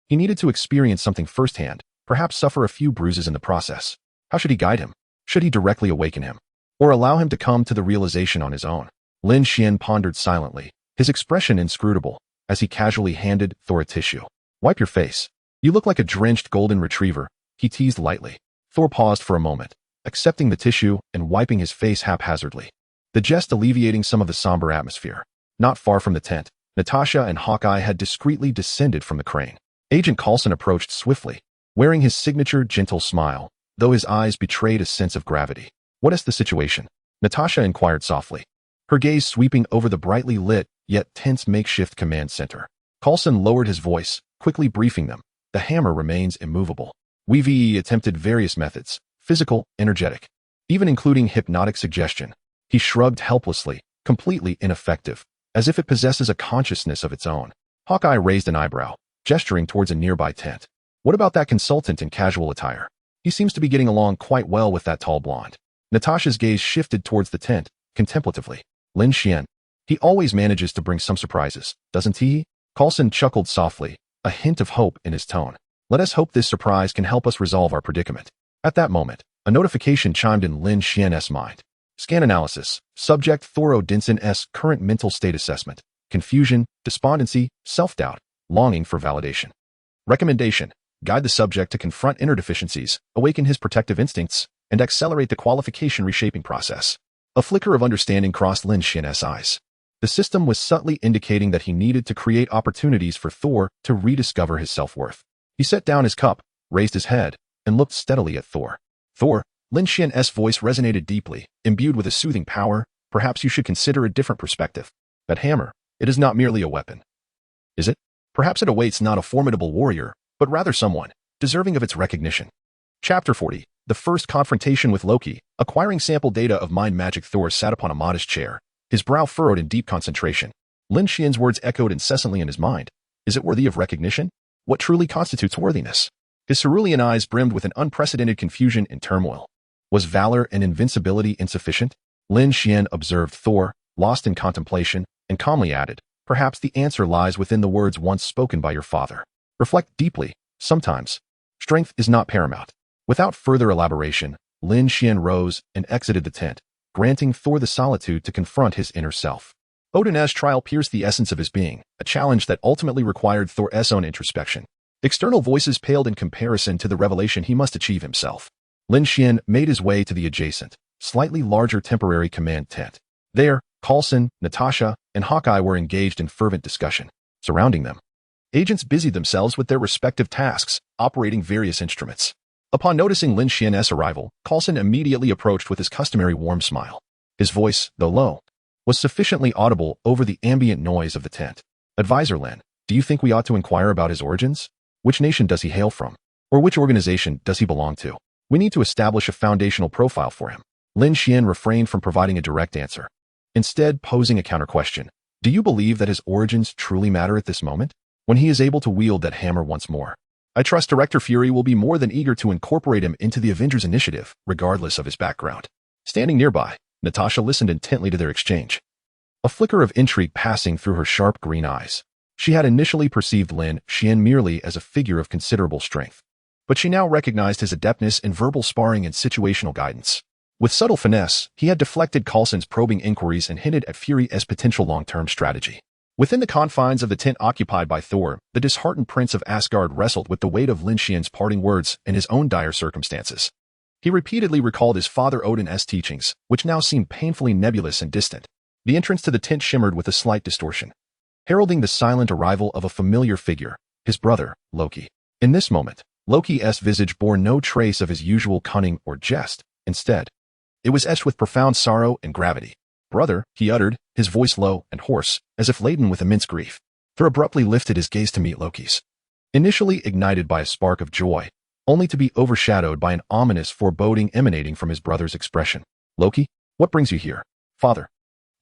Speaker 1: He needed to experience something firsthand, perhaps suffer a few bruises in the process. How should he guide him? Should he directly awaken him, or allow him to come to the realization on his own? Lin Xuan pondered silently, his expression inscrutable, as he casually handed Thor a tissue. Wipe your face. You look like a drenched golden retriever, he teased lightly. Thor paused for a moment, accepting the tissue and wiping his face haphazardly, the jest alleviating some of the somber atmosphere. Not far from the tent, Natasha and Hawkeye had discreetly descended from the crane. Agent Coulson approached swiftly, wearing his signature gentle smile, though his eyes betrayed a sense of gravity. What is the situation? Natasha inquired softly, her gaze sweeping over the brightly lit, yet tense makeshift command center. Coulson lowered his voice, quickly briefing them. The hammer remains immovable. We've attempted various methods, physical, energetic, even including hypnotic suggestion. He shrugged helplessly, completely ineffective, as if it possesses a consciousness of its own. Hawkeye raised an eyebrow, gesturing towards a nearby tent. What about that consultant in casual attire? He seems to be getting along quite well with that tall blonde. Natasha's gaze shifted towards the tent, contemplatively. Lin Xuan. He always manages to bring some surprises, doesn't he? Coulson chuckled softly, a hint of hope in his tone. Let us hope this surprise can help us resolve our predicament. At that moment, a notification chimed in Lin Xuan's mind. Scan analysis. Subject Thor Odinson's current mental state assessment. Confusion, despondency, self-doubt, longing for validation. Recommendation. Guide the subject to confront inner deficiencies, awaken his protective instincts, and accelerate the qualification reshaping process. A flicker of understanding crossed Lin Xuan's eyes. The system was subtly indicating that he needed to create opportunities for Thor to rediscover his self-worth. He set down his cup, raised his head, and looked steadily at Thor. Thor, Lin Xuan's voice resonated deeply, imbued with a soothing power. Perhaps you should consider a different perspective. That hammer, it is not merely a weapon. Is it? Perhaps it awaits not a formidable warrior, but rather someone deserving of its recognition. Chapter 40. The first confrontation with Loki. Acquiring sample data of mind magic. Thor sat upon a modest chair, his brow furrowed in deep concentration. Lin Xuan's words echoed incessantly in his mind. Is it worthy of recognition? What truly constitutes worthiness? His cerulean eyes brimmed with an unprecedented confusion and turmoil. Was valor and invincibility insufficient? Lin Xuan observed Thor, lost in contemplation, and calmly added, perhaps the answer lies within the words once spoken by your father. Reflect deeply. Sometimes, strength is not paramount. Without further elaboration, Lin Xuan rose and exited the tent, granting Thor the solitude to confront his inner self. Odin's trial pierced the essence of his being, a challenge that ultimately required Thor's own introspection. External voices paled in comparison to the revelation he must achieve himself. Lin Xuan made his way to the adjacent, slightly larger temporary command tent. There, Coulson, Natasha, and Hawkeye were engaged in fervent discussion. Surrounding them, agents busied themselves with their respective tasks, operating various instruments. Upon noticing Lin Xuan's arrival, Coulson immediately approached with his customary warm smile. His voice, though low, was sufficiently audible over the ambient noise of the tent. Advisor Lin, do you think we ought to inquire about his origins? Which nation does he hail from? Or which organization does he belong to? We need to establish a foundational profile for him. Lin Xuan refrained from providing a direct answer, instead posing a counter-question. Do you believe that his origins truly matter at this moment, when he is able to wield that hammer once more? I trust Director Fury will be more than eager to incorporate him into the Avengers initiative, regardless of his background. Standing nearby, Natasha listened intently to their exchange, a flicker of intrigue passing through her sharp green eyes. She had initially perceived Lin Xuan merely as a figure of considerable strength, but she now recognized his adeptness in verbal sparring and situational guidance. With subtle finesse, he had deflected Coulson's probing inquiries and hinted at Fury's potential long-term strategy. Within the confines of the tent occupied by Thor, the disheartened prince of Asgard wrestled with the weight of Lin Xuan's parting words and his own dire circumstances. He repeatedly recalled his father Odin's teachings, which now seemed painfully nebulous and distant. The entrance to the tent shimmered with a slight distortion, heralding the silent arrival of a familiar figure, his brother, Loki. In this moment, Loki's visage bore no trace of his usual cunning or jest. Instead, It was etched with profound sorrow and gravity. "Brother," he uttered, his voice low and hoarse, as if laden with immense grief. Thor abruptly lifted his gaze to meet Loki's. Initially ignited by a spark of joy, only to be overshadowed by an ominous foreboding emanating from his brother's expression. "Loki, what brings you here?" "Father."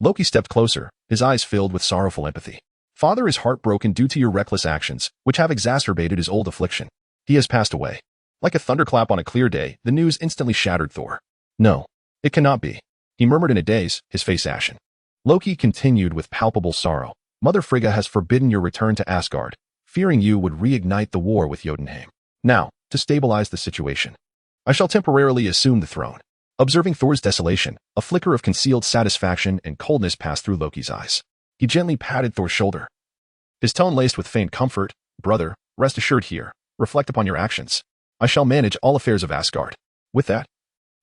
Speaker 1: Loki stepped closer, his eyes filled with sorrowful empathy. "Father is heartbroken due to your reckless actions, which have exacerbated his old affliction. He has passed away." Like a thunderclap on a clear day, the news instantly shattered Thor. "No, it cannot be," he murmured in a daze, his face ashen. Loki continued with palpable sorrow. "Mother Frigga has forbidden your return to Asgard, fearing you would reignite the war with Jotunheim. Now, to stabilize the situation, I shall temporarily assume the throne." Observing Thor's desolation, a flicker of concealed satisfaction and coldness passed through Loki's eyes. He gently patted Thor's shoulder, his tone laced with faint comfort. "Brother, rest assured here. Reflect upon your actions. I shall manage all affairs of Asgard." With that,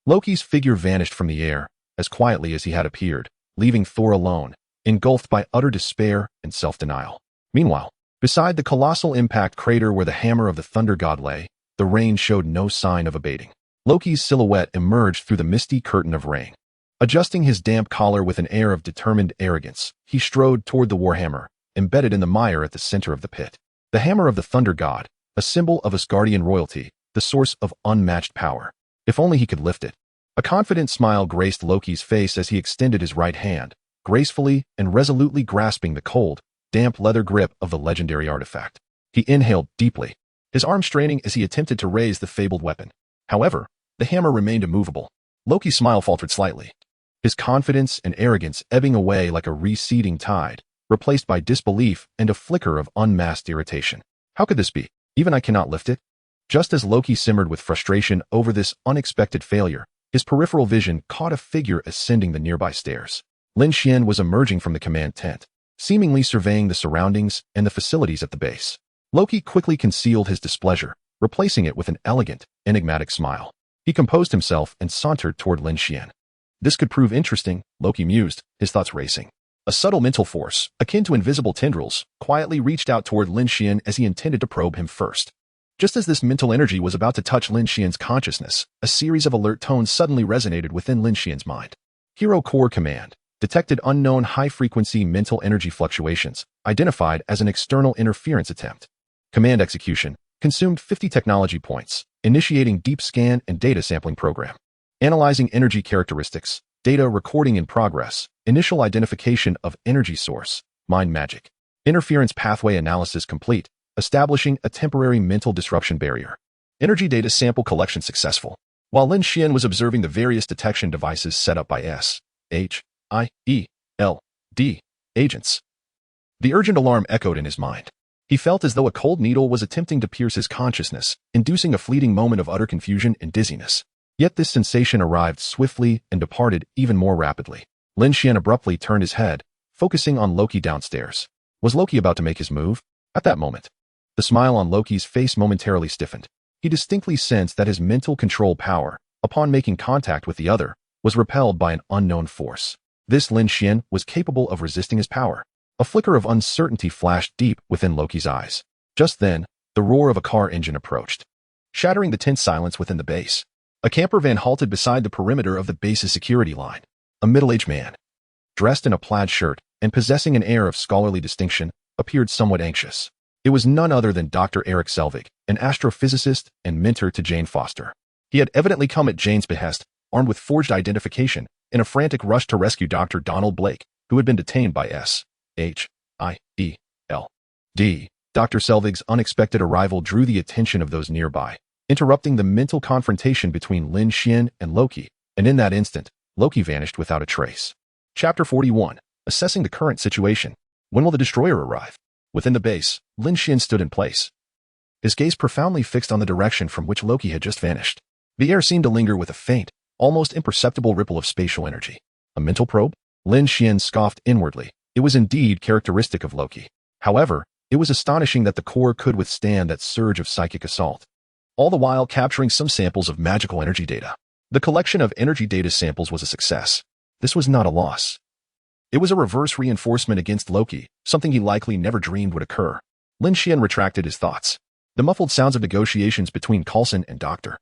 Speaker 1: Loki's figure vanished from the air, as quietly as he had appeared, leaving Thor alone, engulfed by utter despair and self-denial. Meanwhile, beside the colossal impact crater where the hammer of the thunder god lay, the rain showed no sign of abating. Loki's silhouette emerged through the misty curtain of rain. Adjusting his damp collar with an air of determined arrogance, he strode toward the warhammer, embedded in the mire at the center of the pit. The hammer of the thunder god, a symbol of Asgardian royalty, the source of unmatched power. If only he could lift it. A confident smile graced Loki's face as he extended his right hand, gracefully and resolutely grasping the cold, damp leather grip of the legendary artifact. He inhaled deeply, his arm straining as he attempted to raise the fabled weapon. However, the hammer remained immovable. Loki's smile faltered slightly, his confidence and arrogance ebbing away like a receding tide, replaced by disbelief and a flicker of unmasked irritation. How could this be? Even I cannot lift it? Just as Loki simmered with frustration over this unexpected failure, his peripheral vision caught a figure ascending the nearby stairs. Lin Xuan was emerging from the command tent, seemingly surveying the surroundings and the facilities at the base. Loki quickly concealed his displeasure, replacing it with an elegant, enigmatic smile. He composed himself and sauntered toward Lin Xuan. This could prove interesting, Loki mused, his thoughts racing. A subtle mental force, akin to invisible tendrils, quietly reached out toward Lin Xuan as he intended to probe him first. Just as this mental energy was about to touch Lin Xuan's consciousness, a series of alert tones suddenly resonated within Lin Xuan's mind. Hero Core Command detected unknown high-frequency mental energy fluctuations, identified as an external interference attempt. Command execution consumed 50 technology points, initiating deep scan and data sampling program. Analyzing energy characteristics, data recording in progress, initial identification of energy source, mind magic. Interference pathway analysis complete, establishing a temporary mental disruption barrier. Energy data sample collection successful. While Lin Xuan was observing the various detection devices set up by S.H.I.E.L.D. agents, the urgent alarm echoed in his mind. He felt as though a cold needle was attempting to pierce his consciousness, inducing a fleeting moment of utter confusion and dizziness. Yet this sensation arrived swiftly and departed even more rapidly. Lin Xuan abruptly turned his head, focusing on Loki downstairs. Was Loki about to make his move? At that moment, the smile on Loki's face momentarily stiffened. He distinctly sensed that his mental control power, upon making contact with the other, was repelled by an unknown force. This Lin Xuan was capable of resisting his power. A flicker of uncertainty flashed deep within Loki's eyes. Just then, the roar of a car engine approached, shattering the tense silence within the base. A camper van halted beside the perimeter of the base's security line. A middle-aged man, dressed in a plaid shirt and possessing an air of scholarly distinction, appeared somewhat anxious. It was none other than Dr. Eric Selvig, an astrophysicist and mentor to Jane Foster. He had evidently come at Jane's behest, armed with forged identification, in a frantic rush to rescue Dr. Donald Blake, who had been detained by S.H.I.E.L.D. Dr. Selvig's unexpected arrival drew the attention of those nearby, interrupting the mental confrontation between Lin Xuan and Loki, and in that instant, Loki vanished without a trace. Chapter 41. Assessing the current situation. When will the destroyer arrive? Within the base, Lin Xuan stood in place, his gaze profoundly fixed on the direction from which Loki had just vanished. The air seemed to linger with a faint, almost imperceptible ripple of spatial energy. A mental probe? Lin Xuan scoffed inwardly. It was indeed characteristic of Loki. However, it was astonishing that the core could withstand that surge of psychic assault, all the while capturing some samples of magical energy data. The collection of energy data samples was a success. This was not a loss. It was a reverse reinforcement against Loki, something he likely never dreamed would occur. Lin Xuan retracted his thoughts. The muffled sounds of negotiations between Coulson and Dr.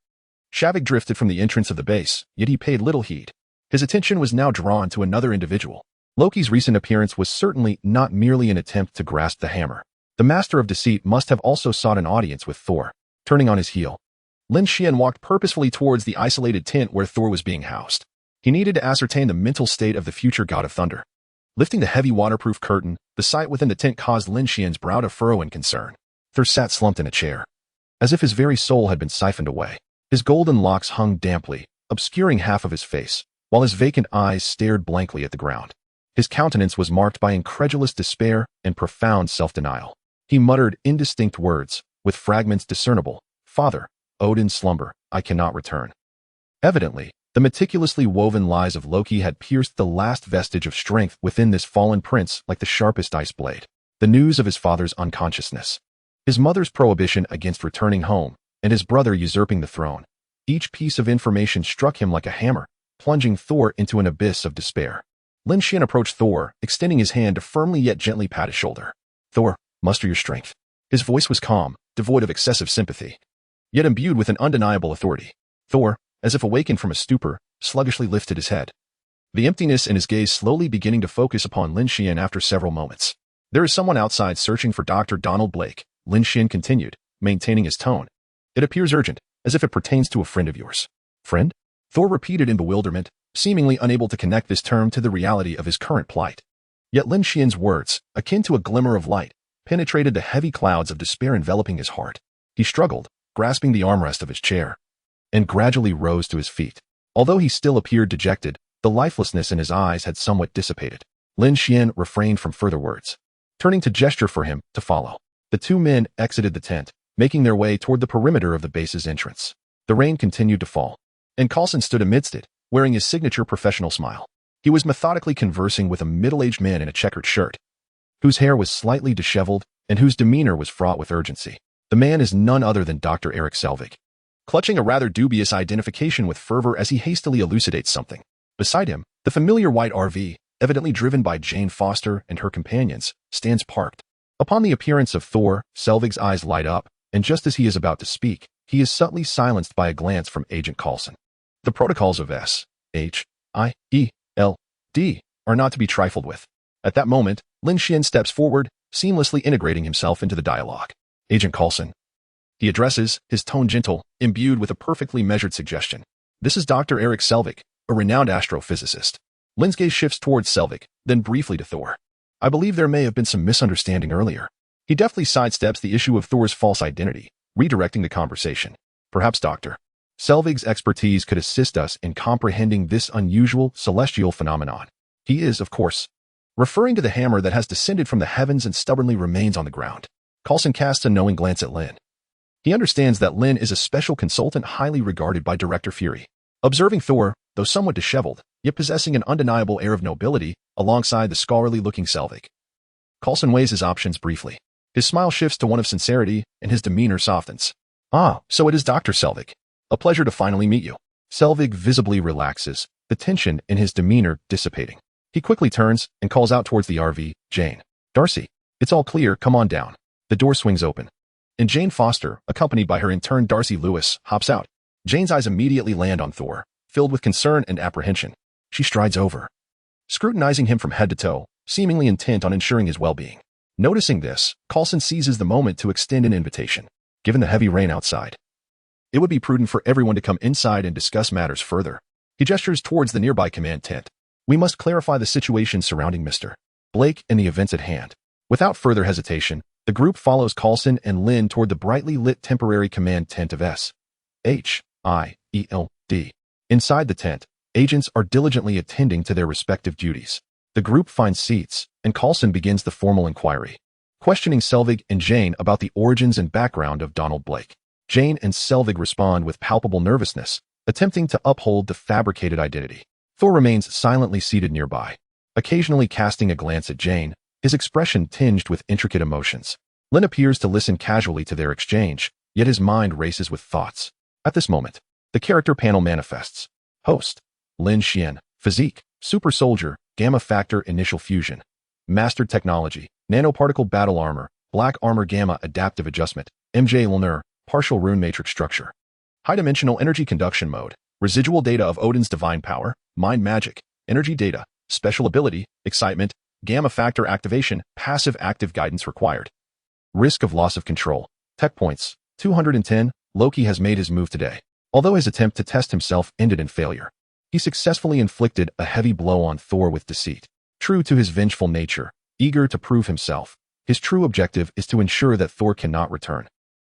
Speaker 1: Shavik drifted from the entrance of the base, yet he paid little heed. His attention was now drawn to another individual. Loki's recent appearance was certainly not merely an attempt to grasp the hammer. The Master of Deceit must have also sought an audience with Thor. Turning on his heel, Lin Xuan walked purposefully towards the isolated tent where Thor was being housed. He needed to ascertain the mental state of the future god of thunder. Lifting the heavy waterproof curtain, the sight within the tent caused Lin Xian's brow to furrow in concern. Thor sat slumped in a chair, as if his very soul had been siphoned away. His golden locks hung damply, obscuring half of his face, while his vacant eyes stared blankly at the ground. His countenance was marked by incredulous despair and profound self-denial. He muttered indistinct words, with fragments discernible. "Father, Odin's slumber, I cannot return." Evidently, the meticulously woven lies of Loki had pierced the last vestige of strength within this fallen prince like the sharpest ice blade. The news of his father's unconsciousness, his mother's prohibition against returning home, and his brother usurping the throne. Each piece of information struck him like a hammer, plunging Thor into an abyss of despair. Lin Xuan approached Thor, extending his hand to firmly yet gently pat his shoulder. "Thor, muster your strength." His voice was calm, devoid of excessive sympathy, yet imbued with an undeniable authority. Thor, as if awakened from a stupor, sluggishly lifted his head, the emptiness in his gaze slowly beginning to focus upon Lin Xuan after several moments. "There is someone outside searching for Dr. Donald Blake," Lin Xuan continued, maintaining his tone. "It appears urgent, as if it pertains to a friend of yours." "Friend?" Thor repeated in bewilderment, seemingly unable to connect this term to the reality of his current plight. Yet Lin Xian's words, akin to a glimmer of light, penetrated the heavy clouds of despair enveloping his heart. He struggled, grasping the armrest of his chair, and gradually rose to his feet. Although he still appeared dejected, the lifelessness in his eyes had somewhat dissipated. Lin Xuan refrained from further words, turning to gesture for him to follow. The two men exited the tent, making their way toward the perimeter of the base's entrance. The rain continued to fall, and Coulson stood amidst it, wearing his signature professional smile. He was methodically conversing with a middle-aged man in a checkered shirt, whose hair was slightly disheveled and whose demeanor was fraught with urgency. The man is none other than Dr. Eric Selvig, clutching a rather dubious identification with fervor as he hastily elucidates something. Beside him, the familiar white RV, evidently driven by Jane Foster and her companions, stands parked. Upon the appearance of Thor, Selvig's eyes light up, and just as he is about to speak, he is subtly silenced by a glance from Agent Coulson. The protocols of S.H.I.E.L.D. are not to be trifled with. At that moment, Lin Xuan steps forward, seamlessly integrating himself into the dialogue. "Agent Coulson." He addresses, his tone gentle, imbued with a perfectly measured suggestion. "This is Dr. Eric Selvig, a renowned astrophysicist." Lin's gaze shifts towards Selvig, then briefly to Thor. "I believe there may have been some misunderstanding earlier." He deftly sidesteps the issue of Thor's false identity, redirecting the conversation. "Perhaps Dr. Selvig's expertise could assist us in comprehending this unusual celestial phenomenon. He is, of course, referring to the hammer that has descended from the heavens and stubbornly remains on the ground." Coulson casts a knowing glance at Lin. He understands that Lin is a special consultant highly regarded by Director Fury. Observing Thor, though somewhat disheveled, yet possessing an undeniable air of nobility, alongside the scholarly-looking Selvig, Coulson weighs his options briefly. His smile shifts to one of sincerity, and his demeanor softens. "Ah, so it is Dr. Selvig. A pleasure to finally meet you." Selvig visibly relaxes, the tension in his demeanor dissipating. He quickly turns and calls out towards the RV, "Jane. Darcy. It's all clear, come on down." The door swings open, and Jane Foster, accompanied by her intern Darcy Lewis, hops out. Jane's eyes immediately land on Thor, filled with concern and apprehension. She strides over, scrutinizing him from head to toe, seemingly intent on ensuring his well-being. Noticing this, Coulson seizes the moment to extend an invitation. Given the heavy rain outside, it would be prudent for everyone to come inside and discuss matters further. He gestures towards the nearby command tent. "We must clarify the situation surrounding Mr. Blake and the events at hand." Without further hesitation, the group follows Coulson and Lin toward the brightly lit temporary command tent of S.H.I.E.L.D. Inside the tent, agents are diligently attending to their respective duties. The group finds seats, and Coulson begins the formal inquiry, questioning Selvig and Jane about the origins and background of Donald Blake. Jane and Selvig respond with palpable nervousness, attempting to uphold the fabricated identity. Thor remains silently seated nearby, occasionally casting a glance at Jane, his expression tinged with intricate emotions. Lin appears to listen casually to their exchange, yet his mind races with thoughts. At this moment, the character panel manifests. Host: Lin Xuan. Physique: super soldier, gamma factor initial fusion. Mastered technology: nanoparticle battle armor, black armor gamma adaptive adjustment, MJ Lunar, partial rune matrix structure. High-dimensional energy conduction mode, residual data of Odin's divine power, mind magic, energy data, special ability, excitement, gamma factor activation, passive active guidance required. Risk of loss of control. Tech points, 210. Loki has made his move today. Although his attempt to test himself ended in failure, he successfully inflicted a heavy blow on Thor with deceit. True to his vengeful nature, eager to prove himself, his true objective is to ensure that Thor cannot return,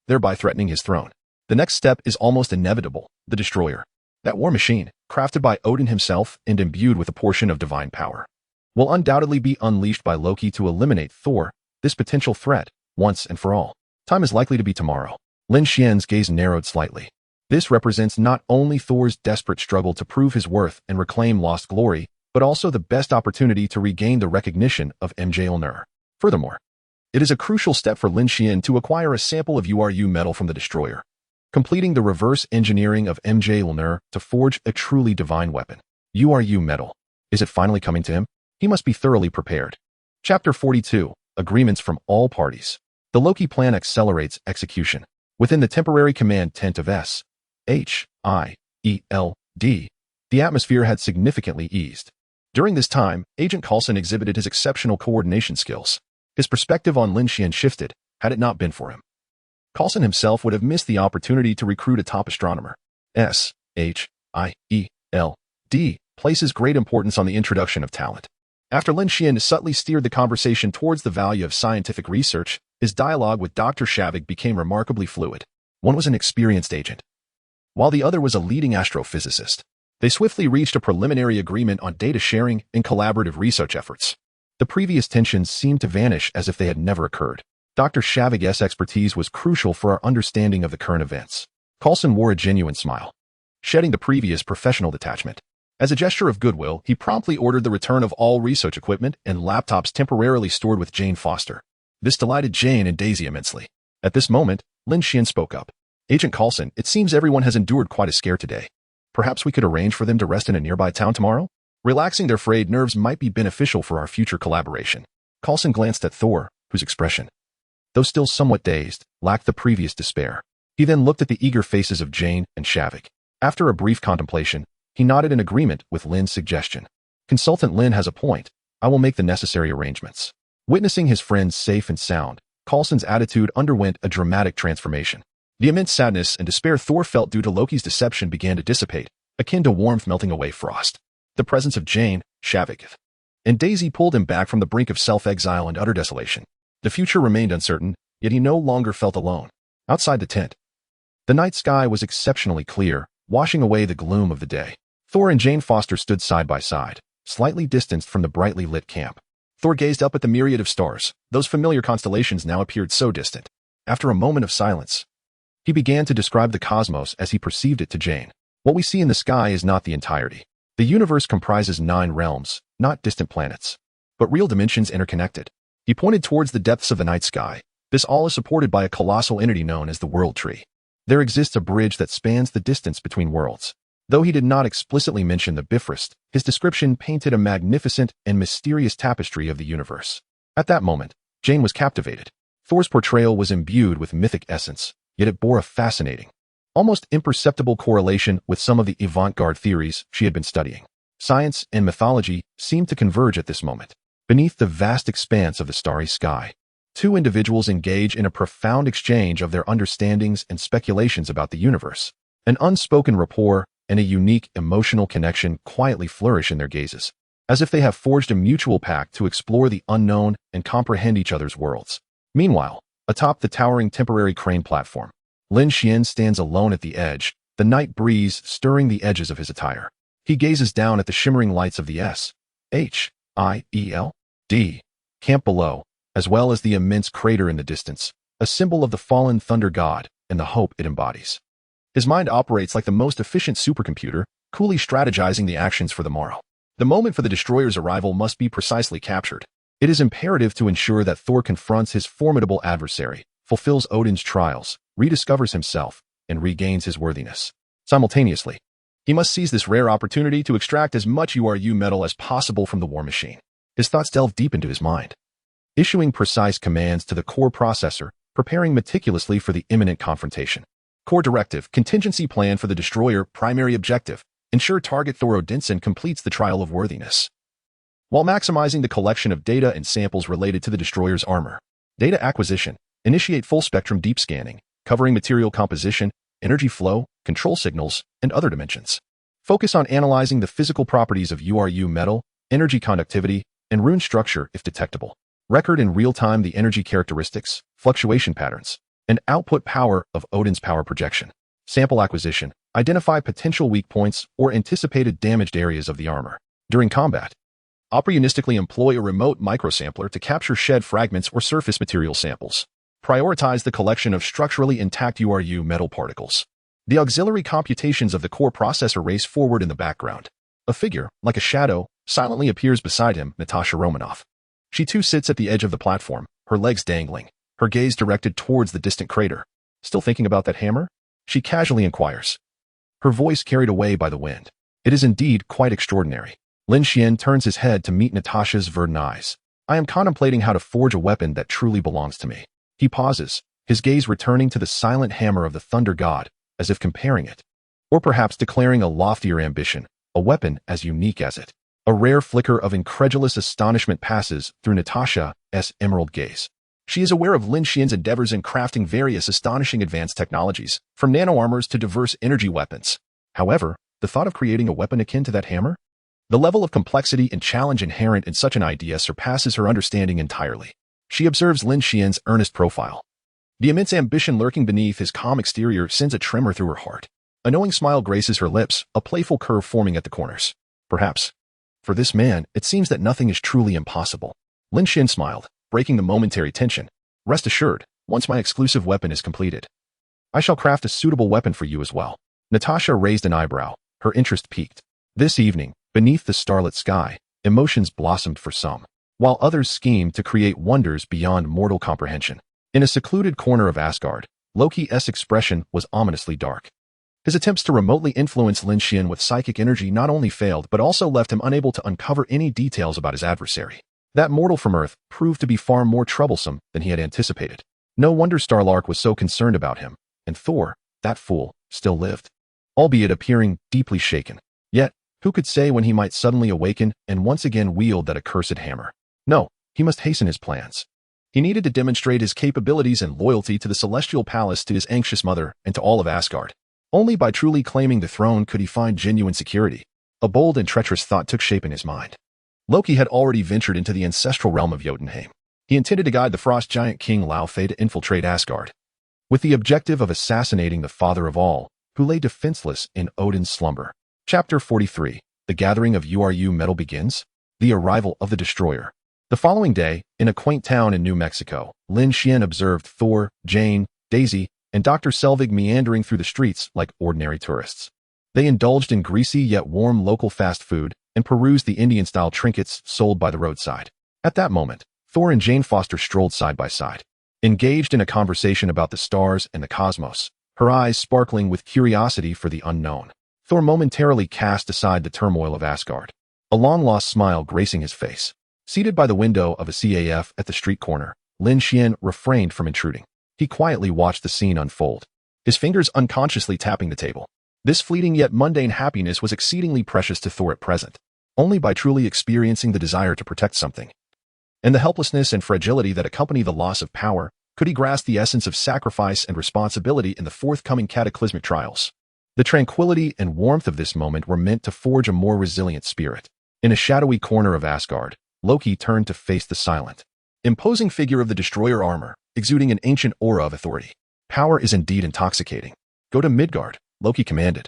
Speaker 1: thereby threatening his throne. The next step is almost inevitable, the Destroyer. That war machine, crafted by Odin himself and imbued with a portion of divine power, will undoubtedly be unleashed by Loki to eliminate Thor, this potential threat, once and for all. Time is likely to be tomorrow. Lin Xuan's gaze narrowed slightly. This represents not only Thor's desperate struggle to prove his worth and reclaim lost glory, but also the best opportunity to regain the recognition of Mjolnir. Furthermore, it is a crucial step for Lin Xuan to acquire a sample of URU metal from the Destroyer, completing the reverse engineering of Mjolnir to forge a truly divine weapon. URU metal. Is it finally coming to him? He must be thoroughly prepared. Chapter 42. Agreements from all parties. The Loki plan accelerates execution. Within the temporary command tent of Smield, the atmosphere had significantly eased. During this time, Agent Coulson exhibited his exceptional coordination skills. His perspective on Lin Xuan shifted, had it not been for him. Coulson himself would have missed the opportunity to recruit a top astronomer. Smield places great importance on the introduction of talent. After Lin Xuan subtly steered the conversation towards the value of scientific research, his dialogue with Dr. Shavik became remarkably fluid. One was an experienced agent, while the other was a leading astrophysicist. They swiftly reached a preliminary agreement on data sharing and collaborative research efforts. The previous tensions seemed to vanish as if they had never occurred. Dr. Shavik's expertise was crucial for our understanding of the current events. Coulson wore a genuine smile, shedding the previous professional detachment. As a gesture of goodwill, he promptly ordered the return of all research equipment and laptops temporarily stored with Jane Foster. This delighted Jane and Daisy immensely. At this moment, Lin Xuan spoke up. Agent Coulson, it seems everyone has endured quite a scare today. Perhaps we could arrange for them to rest in a nearby town tomorrow? Relaxing their frayed nerves might be beneficial for our future collaboration. Coulson glanced at Thor, whose expression, though still somewhat dazed, lacked the previous despair. He then looked at the eager faces of Jane and Shavik. After a brief contemplation, he nodded in agreement with Lin's suggestion. Consultant Lin has a point. I will make the necessary arrangements. Witnessing his friends safe and sound, Coulson's attitude underwent a dramatic transformation. The immense sadness and despair Thor felt due to Loki's deception began to dissipate, akin to warmth melting away frost. The presence of Jane, Shavik, and Daisy pulled him back from the brink of self-exile and utter desolation. The future remained uncertain, yet he no longer felt alone. Outside the tent, the night sky was exceptionally clear, washing away the gloom of the day. Thor and Jane Foster stood side by side, slightly distanced from the brightly lit camp. Thor gazed up at the myriad of stars. Those familiar constellations now appeared so distant. After a moment of silence, he began to describe the cosmos as he perceived it to Jane. What we see in the sky is not the entirety. The universe comprises 9 realms, not distant planets, but real dimensions interconnected. He pointed towards the depths of the night sky. This all is supported by a colossal entity known as the World Tree. There exists a bridge that spans the distance between worlds. Though he did not explicitly mention the Bifrost, his description painted a magnificent and mysterious tapestry of the universe. At that moment, Jane was captivated. Thor's portrayal was imbued with mythic essence, yet it bore a fascinating, almost imperceptible correlation with some of the avant-garde theories she had been studying. Science and mythology seemed to converge at this moment. Beneath the vast expanse of the starry sky, 2 individuals engage in a profound exchange of their understandings and speculations about the universe. An unspoken rapport and a unique emotional connection quietly flourish in their gazes, as if they have forged a mutual pact to explore the unknown and comprehend each other's worlds. Meanwhile, atop the towering temporary crane platform, Lin Xuan stands alone at the edge, the night breeze stirring the edges of his attire. He gazes down at the shimmering lights of the Smield camp below, as well as the immense crater in the distance, a symbol of the fallen thunder god and the hope it embodies. His mind operates like the most efficient supercomputer, coolly strategizing the actions for the morrow. The moment for the destroyer's arrival must be precisely captured. It is imperative to ensure that Thor confronts his formidable adversary, fulfills Odin's trials, rediscovers himself, and regains his worthiness. Simultaneously, he must seize this rare opportunity to extract as much URU metal as possible from the war machine. His thoughts delve deep into his mind, issuing precise commands to the core processor, preparing meticulously for the imminent confrontation. Core Directive, Contingency Plan for the Destroyer, Primary Objective, ensure target Thor Odinson completes the trial of worthiness, while maximizing the collection of data and samples related to the Destroyer's armor. Data acquisition, initiate full-spectrum deep scanning, covering material composition, energy flow, control signals, and other dimensions. Focus on analyzing the physical properties of URU metal, energy conductivity, and rune structure if detectable. Record in real time the energy characteristics, fluctuation patterns, and output power of Odin's power projection. Sample acquisition, identify potential weak points or anticipated damaged areas of the armor. During combat, opportunistically employ a remote microsampler to capture shed fragments or surface material samples. Prioritize the collection of structurally intact URU metal particles. The auxiliary computations of the core processor race forward in the background. A figure, like a shadow, silently appears beside him, Natasha Romanoff. She too sits at the edge of the platform, her legs dangling, her gaze directed towards the distant crater. Still thinking about that hammer? She casually inquires, her voice carried away by the wind. It is indeed quite extraordinary. Lin Xuan turns his head to meet Natasha's verdant eyes. I am contemplating how to forge a weapon that truly belongs to me. He pauses, his gaze returning to the silent hammer of the thunder god, as if comparing it, or perhaps declaring a loftier ambition, a weapon as unique as it. A rare flicker of incredulous astonishment passes through Natasha's emerald gaze. She is aware of Lin Xuan's endeavors in crafting various astonishing advanced technologies, from nanoarmors to diverse energy weapons. However, the thought of creating a weapon akin to that hammer? The level of complexity and challenge inherent in such an idea surpasses her understanding entirely. She observes Lin Xuan's earnest profile. The immense ambition lurking beneath his calm exterior sends a tremor through her heart. A knowing smile graces her lips, a playful curve forming at the corners. Perhaps, for this man, it seems that nothing is truly impossible. Lin Xuan smiled, breaking the momentary tension. Rest assured, once my exclusive weapon is completed, I shall craft a suitable weapon for you as well. Natasha raised an eyebrow, her interest piqued. This evening, beneath the starlit sky, emotions blossomed for some, while others schemed to create wonders beyond mortal comprehension. In a secluded corner of Asgard, Loki's expression was ominously dark. His attempts to remotely influence Lin Xuan with psychic energy not only failed but also left him unable to uncover any details about his adversary. That mortal from Earth proved to be far more troublesome than he had anticipated. No wonder Starlark was so concerned about him, and Thor, that fool, still lived, albeit appearing deeply shaken. Yet, who could say when he might suddenly awaken and once again wield that accursed hammer? No, he must hasten his plans. He needed to demonstrate his capabilities and loyalty to the Celestial Palace, to his anxious mother, and to all of Asgard. Only by truly claiming the throne could he find genuine security. A bold and treacherous thought took shape in his mind. Loki had already ventured into the ancestral realm of Jotunheim. He intended to guide the frost giant King Laufey to infiltrate Asgard, with the objective of assassinating the father of all, who lay defenseless in Odin's slumber. Chapter 43. The gathering of URU metal begins. The arrival of the Destroyer. The following day, in a quaint town in New Mexico, Lin Xuan observed Thor, Jane, Daisy, and Dr. Selvig meandering through the streets like ordinary tourists. They indulged in greasy yet warm local fast food and perused the Indian-style trinkets sold by the roadside. At that moment, Thor and Jane Foster strolled side by side, engaged in a conversation about the stars and the cosmos, her eyes sparkling with curiosity for the unknown. Thor momentarily cast aside the turmoil of Asgard, a long-lost smile gracing his face. Seated by the window of a CAF at the street corner, Lin Xuan refrained from intruding. He quietly watched the scene unfold, his fingers unconsciously tapping the table. This fleeting yet mundane happiness was exceedingly precious to Thor at present. Only by truly experiencing the desire to protect something, and the helplessness and fragility that accompany the loss of power, could he grasp the essence of sacrifice and responsibility in the forthcoming cataclysmic trials. The tranquility and warmth of this moment were meant to forge a more resilient spirit. In a shadowy corner of Asgard, Loki turned to face the silent, imposing figure of the Destroyer armor, exuding an ancient aura of authority. Power is indeed intoxicating. Go to Midgard, Loki commanded,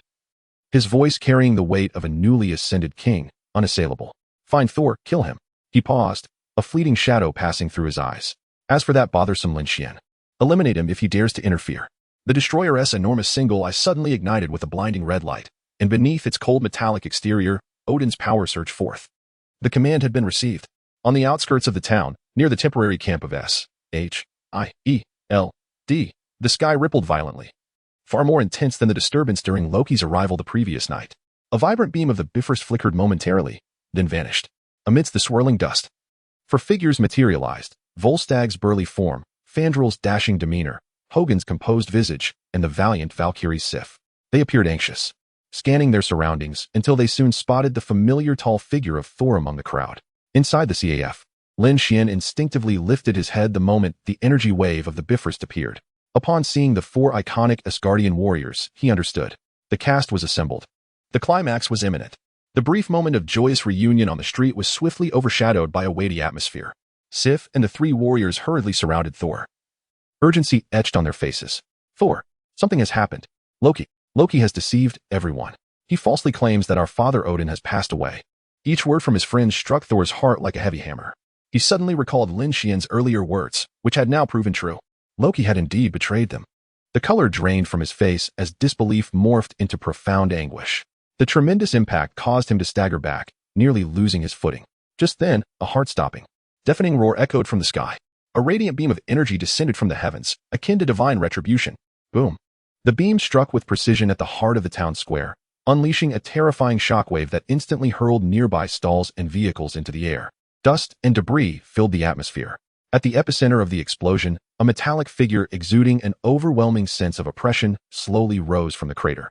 Speaker 1: his voice carrying the weight of a newly ascended king, unassailable. Find Thor, kill him. He paused, a fleeting shadow passing through his eyes. As for that bothersome Lin Xuan, eliminate him if he dares to interfere. The Destroyer's enormous single eye suddenly ignited with a blinding red light, and beneath its cold metallic exterior, Odin's power surged forth. The command had been received. On the outskirts of the town, near the temporary camp of S.H.I.E.L.D., the sky rippled violently, far more intense than the disturbance during Loki's arrival the previous night. A vibrant beam of the Bifrost flickered momentarily, then vanished, amidst the swirling dust. For figures materialized, Volstag's burly form, Fandrel's dashing demeanor, Hogan's composed visage, and the valiant Valkyrie Sif. They appeared anxious, scanning their surroundings until they soon spotted the familiar tall figure of Thor among the crowd. Inside the CAF, Lin Xuan instinctively lifted his head the moment the energy wave of the Bifrost appeared. Upon seeing the four iconic Asgardian warriors, he understood. The cast was assembled. The climax was imminent. The brief moment of joyous reunion on the street was swiftly overshadowed by a weighty atmosphere. Sif and the three warriors hurriedly surrounded Thor. Urgency etched on their faces. Thor, something has happened. Loki has deceived everyone. He falsely claims that our father Odin has passed away. Each word from his friend struck Thor's heart like a heavy hammer. He suddenly recalled Lin Xuan's earlier words, which had now proven true. Loki had indeed betrayed them. The color drained from his face as disbelief morphed into profound anguish. The tremendous impact caused him to stagger back, nearly losing his footing. Just then, a heart-stopping, deafening roar echoed from the sky. A radiant beam of energy descended from the heavens, akin to divine retribution. Boom. The beam struck with precision at the heart of the town square, unleashing a terrifying shockwave that instantly hurled nearby stalls and vehicles into the air. Dust and debris filled the atmosphere. At the epicenter of the explosion, a metallic figure exuding an overwhelming sense of oppression slowly rose from the crater.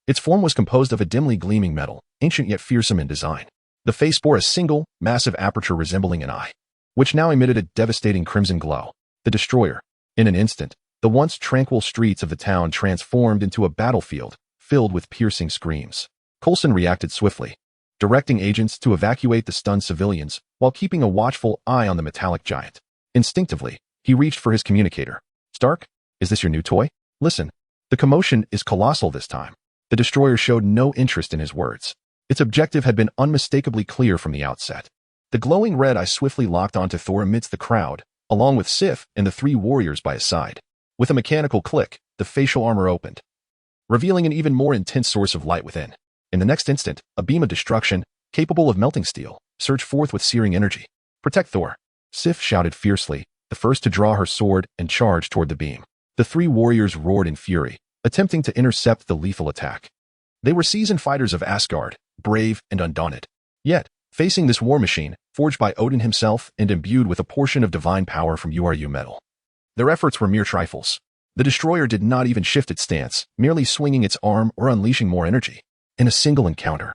Speaker 1: Its form was composed of a dimly gleaming metal, ancient yet fearsome in design. The face bore a single, massive aperture resembling an eye, which now emitted a devastating crimson glow. The Destroyer. In an instant, the once tranquil streets of the town transformed into a battlefield, filled with piercing screams. Coulson reacted swiftly, directing agents to evacuate the stunned civilians while keeping a watchful eye on the metallic giant. Instinctively, he reached for his communicator. Stark, is this your new toy? Listen, the commotion is colossal this time. The Destroyer showed no interest in his words. Its objective had been unmistakably clear from the outset. The glowing red eye swiftly locked onto Thor amidst the crowd, along with Sif and the three warriors by his side. With a mechanical click, the facial armor opened, revealing an even more intense source of light within. In the next instant, a beam of destruction, capable of melting steel, surged forth with searing energy. Protect Thor! Sif shouted fiercely, the first to draw her sword and charge toward the beam. The three warriors roared in fury, attempting to intercept the lethal attack. They were seasoned fighters of Asgard, brave and undaunted. Yet, facing this war machine, forged by Odin himself and imbued with a portion of divine power from URU metal, their efforts were mere trifles. The Destroyer did not even shift its stance, merely swinging its arm or unleashing more energy. In a single encounter,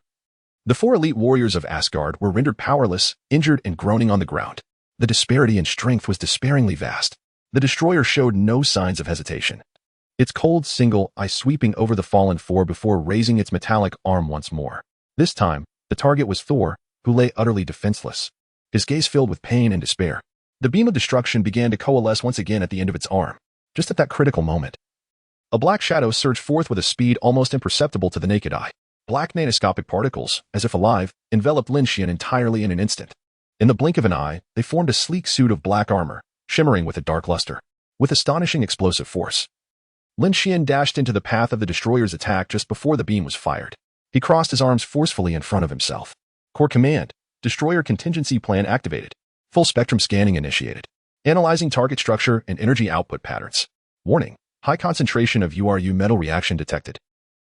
Speaker 1: the four elite warriors of Asgard were rendered powerless, injured, and groaning on the ground. The disparity in strength was despairingly vast. The Destroyer showed no signs of hesitation, its cold single eye sweeping over the fallen four before raising its metallic arm once more. This time, the target was Thor, who lay utterly defenseless, his gaze filled with pain and despair. The beam of destruction began to coalesce once again at the end of its arm. Just at that critical moment, a black shadow surged forth with a speed almost imperceptible to the naked eye. Black nanoscopic particles, as if alive, enveloped Lin Xuan entirely in an instant. In the blink of an eye, they formed a sleek suit of black armor, shimmering with a dark luster. With astonishing explosive force, Lin Xuan dashed into the path of the Destroyer's attack just before the beam was fired. He crossed his arms forcefully in front of himself. Core Command, Destroyer Contingency Plan activated. Full spectrum scanning initiated. Analyzing target structure and energy output patterns. Warning, high concentration of URU metal reaction detected.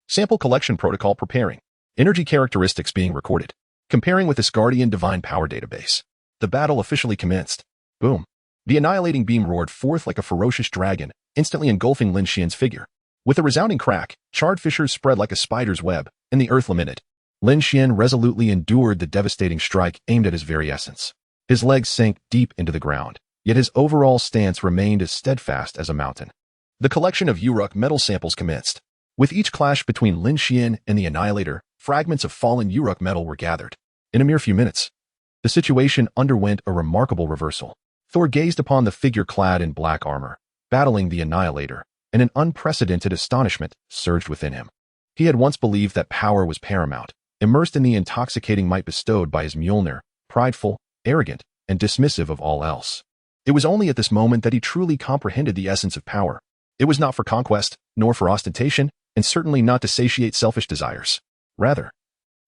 Speaker 1: Sample collection protocol preparing. Energy characteristics being recorded. Comparing with Asgardian Divine Power Database. The battle officially commenced. Boom. The annihilating beam roared forth like a ferocious dragon, instantly engulfing Lin Xuan's figure. With a resounding crack, charred fissures spread like a spider's web, and the earth lamented. Lin Xuan resolutely endured the devastating strike aimed at his very essence. His legs sank deep into the ground, yet his overall stance remained as steadfast as a mountain. The collection of Uruk metal samples commenced. With each clash between Lin Xuan and the Annihilator, fragments of fallen Uruk metal were gathered. In a mere few minutes, the situation underwent a remarkable reversal. Thor gazed upon the figure clad in black armor, battling the Annihilator, and an unprecedented astonishment surged within him. He had once believed that power was paramount, immersed in the intoxicating might bestowed by his Mjolnir, prideful, arrogant, and dismissive of all else. It was only at this moment that he truly comprehended the essence of power. It was not for conquest, nor for ostentation, and certainly not to satiate selfish desires. Rather,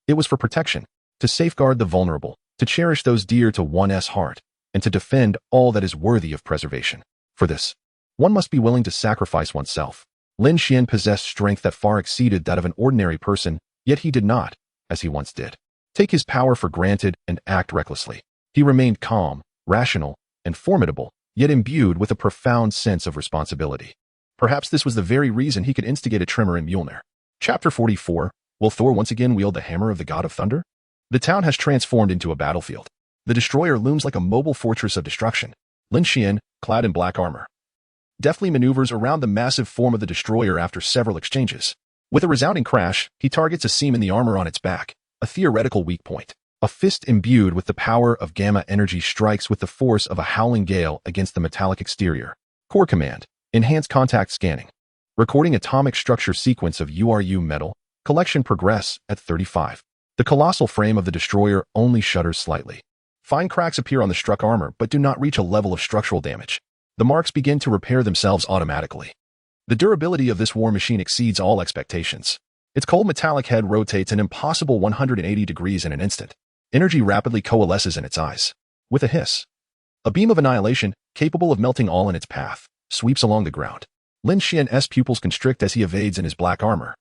Speaker 1: it was for protection, to safeguard the vulnerable, to cherish those dear to one's heart, and to defend all that is worthy of preservation. For this, one must be willing to sacrifice oneself. Lin Xuan possessed strength that far exceeded that of an ordinary person, yet he did not, as he once did, take his power for granted and act recklessly. He remained calm, rational, and formidable, yet imbued with a profound sense of responsibility. Perhaps this was the very reason he could instigate a tremor in Mjolnir. Chapter 44. Will Thor once again wield the hammer of the God of Thunder? The town has transformed into a battlefield. The destroyer looms like a mobile fortress of destruction. Lin Xuan, clad in black armor, deftly maneuvers around the massive form of the destroyer after several exchanges. With a resounding crash, he targets a seam in the armor on its back, a theoretical weak point. A fist imbued with the power of gamma energy strikes with the force of a howling gale against the metallic exterior. Core command. Enhance contact scanning. Recording atomic structure sequence of URU metal. Collection progress at 35. The colossal frame of the destroyer only shudders slightly. Fine cracks appear on the struck armor but do not reach a level of structural damage. The marks begin to repair themselves automatically. The durability of this war machine exceeds all expectations. Its cold metallic head rotates an impossible 180 degrees in an instant. Energy rapidly coalesces in its eyes. With a hiss, a beam of annihilation, capable of melting all in its path, sweeps along the ground. Lin Xuan's pupils constrict as he evades in his black armor.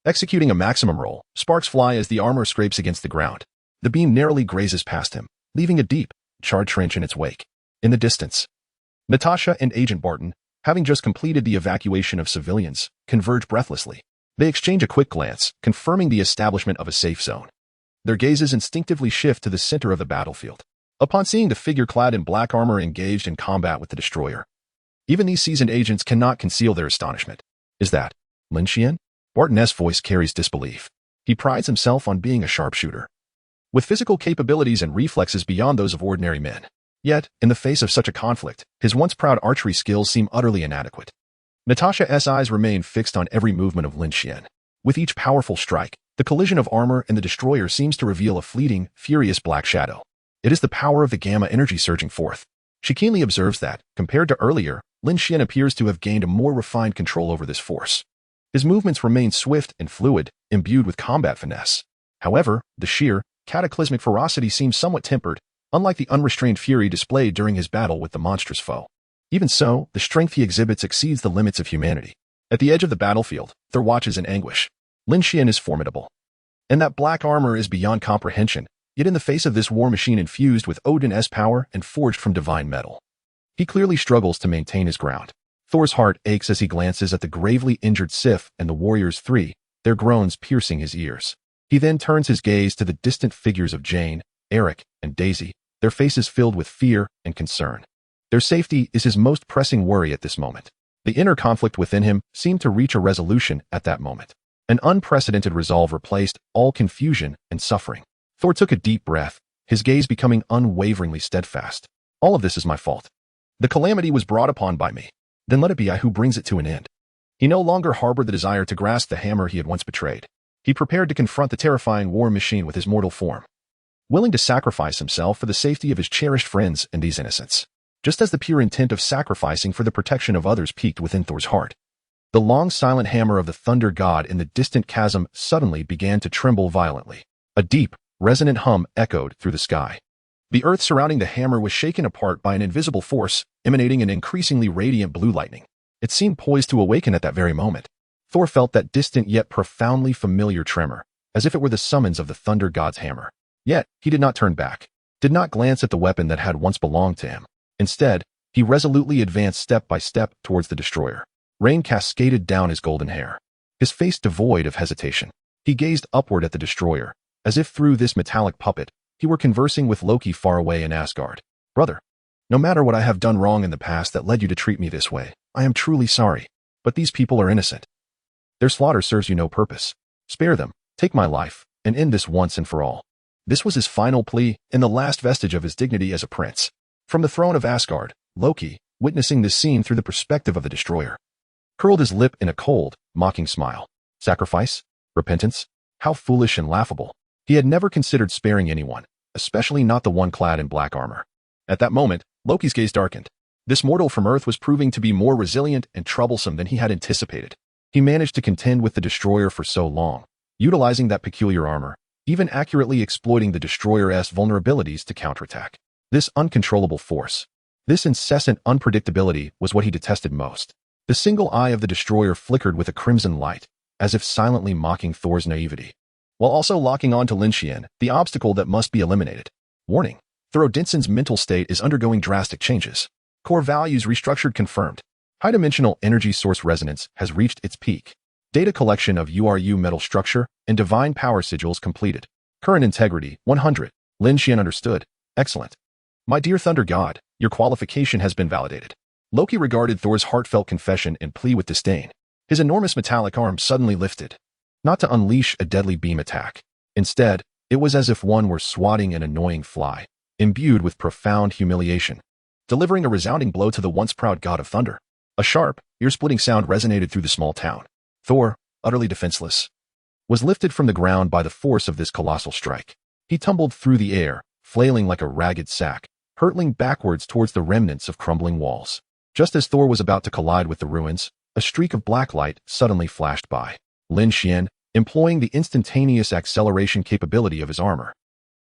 Speaker 1: Executing a maximum roll, sparks fly as the armor scrapes against the ground. The beam narrowly grazes past him, leaving a deep, charred trench in its wake. In the distance, Natasha and Agent Barton, having just completed the evacuation of civilians, converge breathlessly. They exchange a quick glance, confirming the establishment of a safe zone. Their gazes instinctively shift to the center of the battlefield. Upon seeing the figure clad in black armor engaged in combat with the destroyer, even these seasoned agents cannot conceal their astonishment. Is that Lin Xuan? Barton's voice carries disbelief. He prides himself on being a sharpshooter, with physical capabilities and reflexes beyond those of ordinary men. Yet, in the face of such a conflict, his once proud archery skills seem utterly inadequate. Natasha's eyes remain fixed on every movement of Lin Xuan. With each powerful strike, the collision of armor and the destroyer seems to reveal a fleeting, furious black shadow. It is the power of the gamma energy surging forth. She keenly observes that, compared to earlier, Lin Xuan appears to have gained a more refined control over this force. His movements remain swift and fluid, imbued with combat finesse. However, the sheer, cataclysmic ferocity seems somewhat tempered, unlike the unrestrained fury displayed during his battle with the monstrous foe. Even so, the strength he exhibits exceeds the limits of humanity. At the edge of the battlefield, Thor watches in anguish. Lin Xuan is formidable, and that black armor is beyond comprehension, yet in the face of this war machine infused with Odin's power and forged from divine metal, he clearly struggles to maintain his ground. Thor's heart aches as he glances at the gravely injured Sif and the warriors three, their groans piercing his ears. He then turns his gaze to the distant figures of Jane, Eric, and Daisy, their faces filled with fear and concern. Their safety is his most pressing worry at this moment. The inner conflict within him seemed to reach a resolution at that moment. An unprecedented resolve replaced all confusion and suffering. Thor took a deep breath, his gaze becoming unwaveringly steadfast. All of this is my fault. The calamity was brought upon by me. Then let it be I who brings it to an end. He no longer harbored the desire to grasp the hammer he had once betrayed. He prepared to confront the terrifying war machine with his mortal form, willing to sacrifice himself for the safety of his cherished friends and these innocents. Just as the pure intent of sacrificing for the protection of others peaked within Thor's heart, the long silent hammer of the thunder god in the distant chasm suddenly began to tremble violently. A deep, resonant hum echoed through the sky. The earth surrounding the hammer was shaken apart by an invisible force, emanating an increasingly radiant blue lightning. It seemed poised to awaken at that very moment. Thor felt that distant yet profoundly familiar tremor, as if it were the summons of the thunder god's hammer. Yet, he did not turn back, did not glance at the weapon that had once belonged to him. Instead, he resolutely advanced step by step towards the destroyer. Rain cascaded down his golden hair, his face devoid of hesitation. He gazed upward at the destroyer, as if through this metallic puppet, he were conversing with Loki far away in Asgard. Brother, no matter what I have done wrong in the past that led you to treat me this way, I am truly sorry. But these people are innocent. Their slaughter serves you no purpose. Spare them, take my life, and end this once and for all. This was his final plea, and the last vestige of his dignity as a prince. From the throne of Asgard, Loki, witnessing this scene through the perspective of the destroyer, curled his lip in a cold, mocking smile. Sacrifice? Repentance? How foolish and laughable. He had never considered sparing anyone, especially not the one clad in black armor. At that moment, Loki's gaze darkened. This mortal from Earth was proving to be more resilient and troublesome than he had anticipated. He managed to contend with the destroyer for so long, utilizing that peculiar armor, even accurately exploiting the destroyer's vulnerabilities to counterattack. This uncontrollable force, this incessant unpredictability was what he detested most. The single eye of the destroyer flickered with a crimson light, as if silently mocking Thor's naivety, while also locking on to Lin Xuan, the obstacle that must be eliminated. Warning: Thor Odinson's mental state is undergoing drastic changes. Core values restructured confirmed. High-dimensional energy source resonance has reached its peak. Data collection of URU metal structure and divine power sigils completed. Current integrity, 100. Lin Xuan understood. Excellent. My dear Thunder God, your qualification has been validated. Loki regarded Thor's heartfelt confession and plea with disdain. His enormous metallic arm suddenly lifted. Not to unleash a deadly beam attack. Instead, it was as if one were swatting an annoying fly, imbued with profound humiliation, delivering a resounding blow to the once proud god of thunder. A sharp, ear-splitting sound resonated through the small town. Thor, utterly defenseless, was lifted from the ground by the force of this colossal strike. He tumbled through the air, flailing like a ragged sack, hurtling backwards towards the remnants of crumbling walls. Just as Thor was about to collide with the ruins, a streak of black light suddenly flashed by. Lin Xuan, employing the instantaneous acceleration capability of his armor,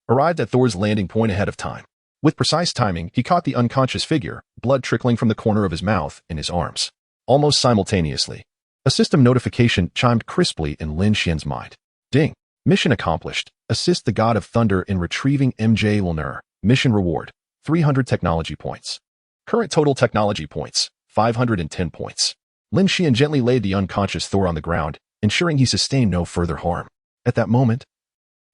Speaker 1: arrived at Thor's landing point ahead of time. With precise timing, he caught the unconscious figure, blood trickling from the corner of his mouth, in his arms. Almost simultaneously, a system notification chimed crisply in Lin Xuan's mind. Ding! Mission accomplished. Assist the God of Thunder in retrieving MJ Lilner. Mission reward, 300 technology points. Current total technology points, 510 points. Lin Xuan gently laid the unconscious Thor on the ground, ensuring he sustained no further harm. At that moment,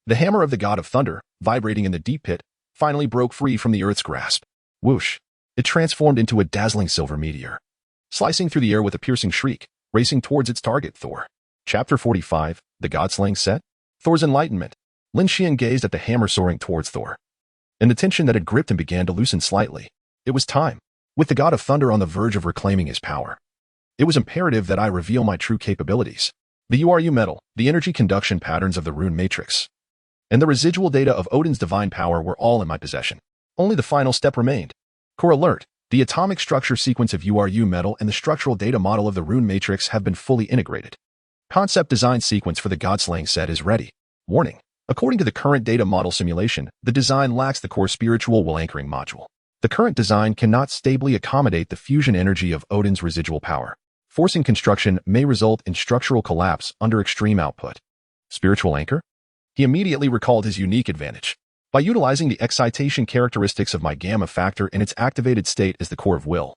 Speaker 1: the hammer of the God of Thunder, vibrating in the deep pit, finally broke free from the Earth's grasp. Whoosh! It transformed into a dazzling silver meteor, slicing through the air with a piercing shriek, racing towards its target, Thor. Chapter 45, The God-Slaying Set? Thor's Enlightenment. Lin Xuan gazed at the hammer soaring towards Thor, and the tension that had gripped him began to loosen slightly. It was time. With the God of Thunder on the verge of reclaiming his power, it was imperative that I reveal my true capabilities. The URU metal, the energy conduction patterns of the rune matrix, and the residual data of Odin's divine power were all in my possession. Only the final step remained. Core alert! The atomic structure sequence of URU metal and the structural data model of the rune matrix have been fully integrated. Concept design sequence for the God-Slaying set is ready. Warning. According to the current data model simulation, the design lacks the core spiritual will anchoring module. The current design cannot stably accommodate the fusion energy of Odin's residual power. Forcing construction may result in structural collapse under extreme output. Spiritual anchor? He immediately recalled his unique advantage. By utilizing the excitation characteristics of my gamma factor in its activated state as the core of will,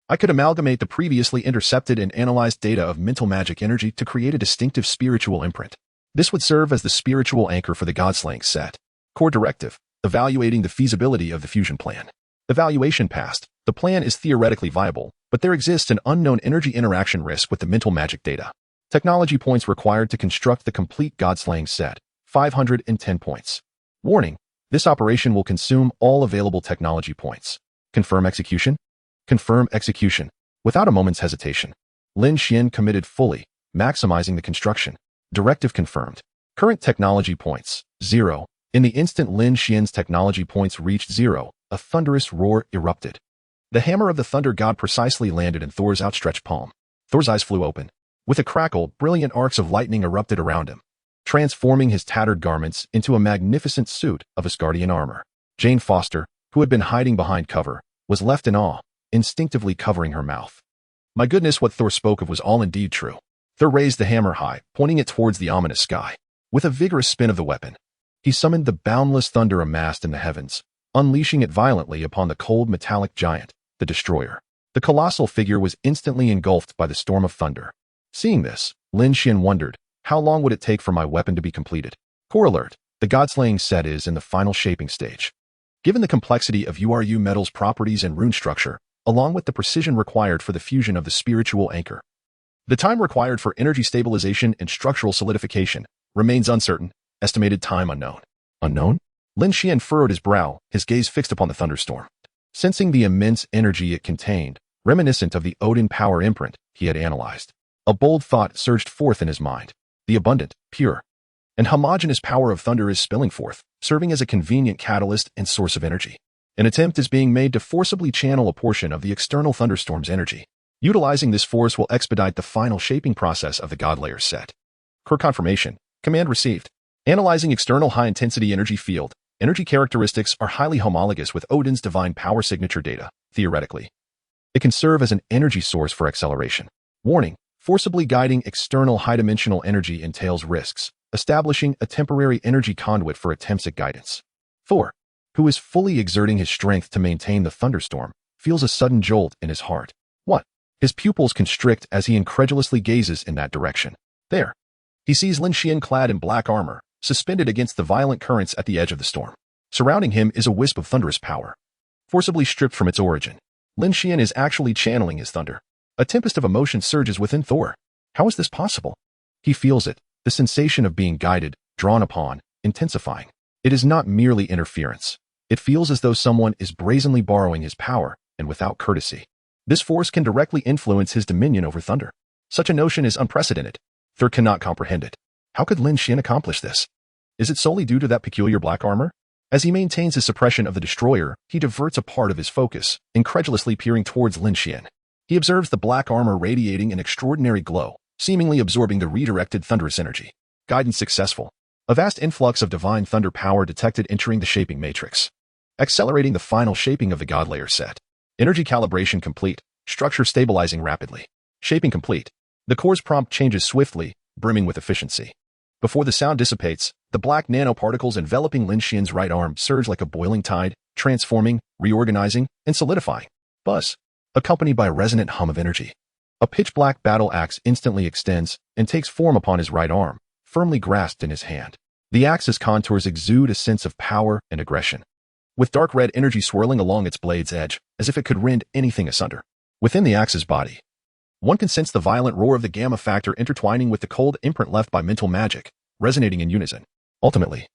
Speaker 1: I could amalgamate the previously intercepted and analyzed data of mental magic energy to create a distinctive spiritual imprint. This would serve as the spiritual anchor for the God-Slaying set. Core directive: evaluating the feasibility of the fusion plan. Evaluation passed. The plan is theoretically viable, but there exists an unknown energy interaction risk with the mental magic data. Technology points required to construct the complete God-Slaying set, 510 points. Warning: this operation will consume all available technology points. Confirm execution? Confirm execution. Without a moment's hesitation, Lin Xuan committed fully, maximizing the construction. Directive confirmed. Current technology points, 0. In the instant Lin Xuan's technology points reached 0, a thunderous roar erupted. The hammer of the thunder god precisely landed in Thor's outstretched palm. Thor's eyes flew open. With a crackle, brilliant arcs of lightning erupted around him, transforming his tattered garments into a magnificent suit of Asgardian armor. Jane Foster, who had been hiding behind cover, was left in awe, instinctively covering her mouth. My goodness, what Thor spoke of was all indeed true. Thor raised the hammer high, pointing it towards the ominous sky. With a vigorous spin of the weapon, he summoned the boundless thunder amassed in the heavens, unleashing it violently upon the cold metallic giant, the destroyer. The colossal figure was instantly engulfed by the storm of thunder. Seeing this, Lin Xuan wondered, how long would it take for my weapon to be completed? Core alert: the God-Slaying set is in the final shaping stage. Given the complexity of URU metal's properties and rune structure, along with the precision required for the fusion of the spiritual anchor, the time required for energy stabilization and structural solidification remains uncertain. Estimated time unknown. Unknown? Lin Xuan furrowed his brow, his gaze fixed upon the thunderstorm. Sensing the immense energy it contained, reminiscent of the Odin power imprint he had analyzed, a bold thought surged forth in his mind. The abundant, pure, and homogeneous power of thunder is spilling forth, serving as a convenient catalyst and source of energy. An attempt is being made to forcibly channel a portion of the external thunderstorm's energy. Utilizing this force will expedite the final shaping process of the God Layer set. Core confirmation. Command received. Analyzing external high-intensity energy field. Energy characteristics are highly homologous with Odin's divine power signature data, theoretically. It can serve as an energy source for acceleration. Warning: forcibly guiding external high-dimensional energy entails risks. Establishing a temporary energy conduit for attempts at guidance. Thor, who is fully exerting his strength to maintain the thunderstorm, feels a sudden jolt in his heart. What? His pupils constrict as he incredulously gazes in that direction. There, he sees Lin Xuan clad in black armor, suspended against the violent currents at the edge of the storm. Surrounding him is a wisp of thunderous power, forcibly stripped from its origin. Lin Xuan is actually channeling his thunder. A tempest of emotion surges within Thor. How is this possible? He feels it, the sensation of being guided, drawn upon, intensifying. It is not merely interference. It feels as though someone is brazenly borrowing his power, and without courtesy. This force can directly influence his dominion over thunder. Such a notion is unprecedented. Thor cannot comprehend it. How could Lin Xuan accomplish this? Is it solely due to that peculiar black armor? As he maintains his suppression of the destroyer, he diverts a part of his focus, incredulously peering towards Lin Xuan. He observes the black armor radiating an extraordinary glow, seemingly absorbing the redirected thunderous energy. Guidance successful. A vast influx of divine thunder power detected entering the shaping matrix, accelerating the final shaping of the God layer set. Energy calibration complete, structure stabilizing rapidly. Shaping complete. The core's prompt changes swiftly, brimming with efficiency. Before the sound dissipates, the black nanoparticles enveloping Lin Xuan's right arm surge like a boiling tide, transforming, reorganizing, and solidifying. Buzz, accompanied by a resonant hum of energy. A pitch-black battle axe instantly extends and takes form upon his right arm, firmly grasped in his hand. The axe's contours exude a sense of power and aggression, with dark red energy swirling along its blade's edge, as if it could rend anything asunder. Within the axe's body, one can sense the violent roar of the gamma factor intertwining with the cold imprint left by mental magic, resonating in unison. Ultimately,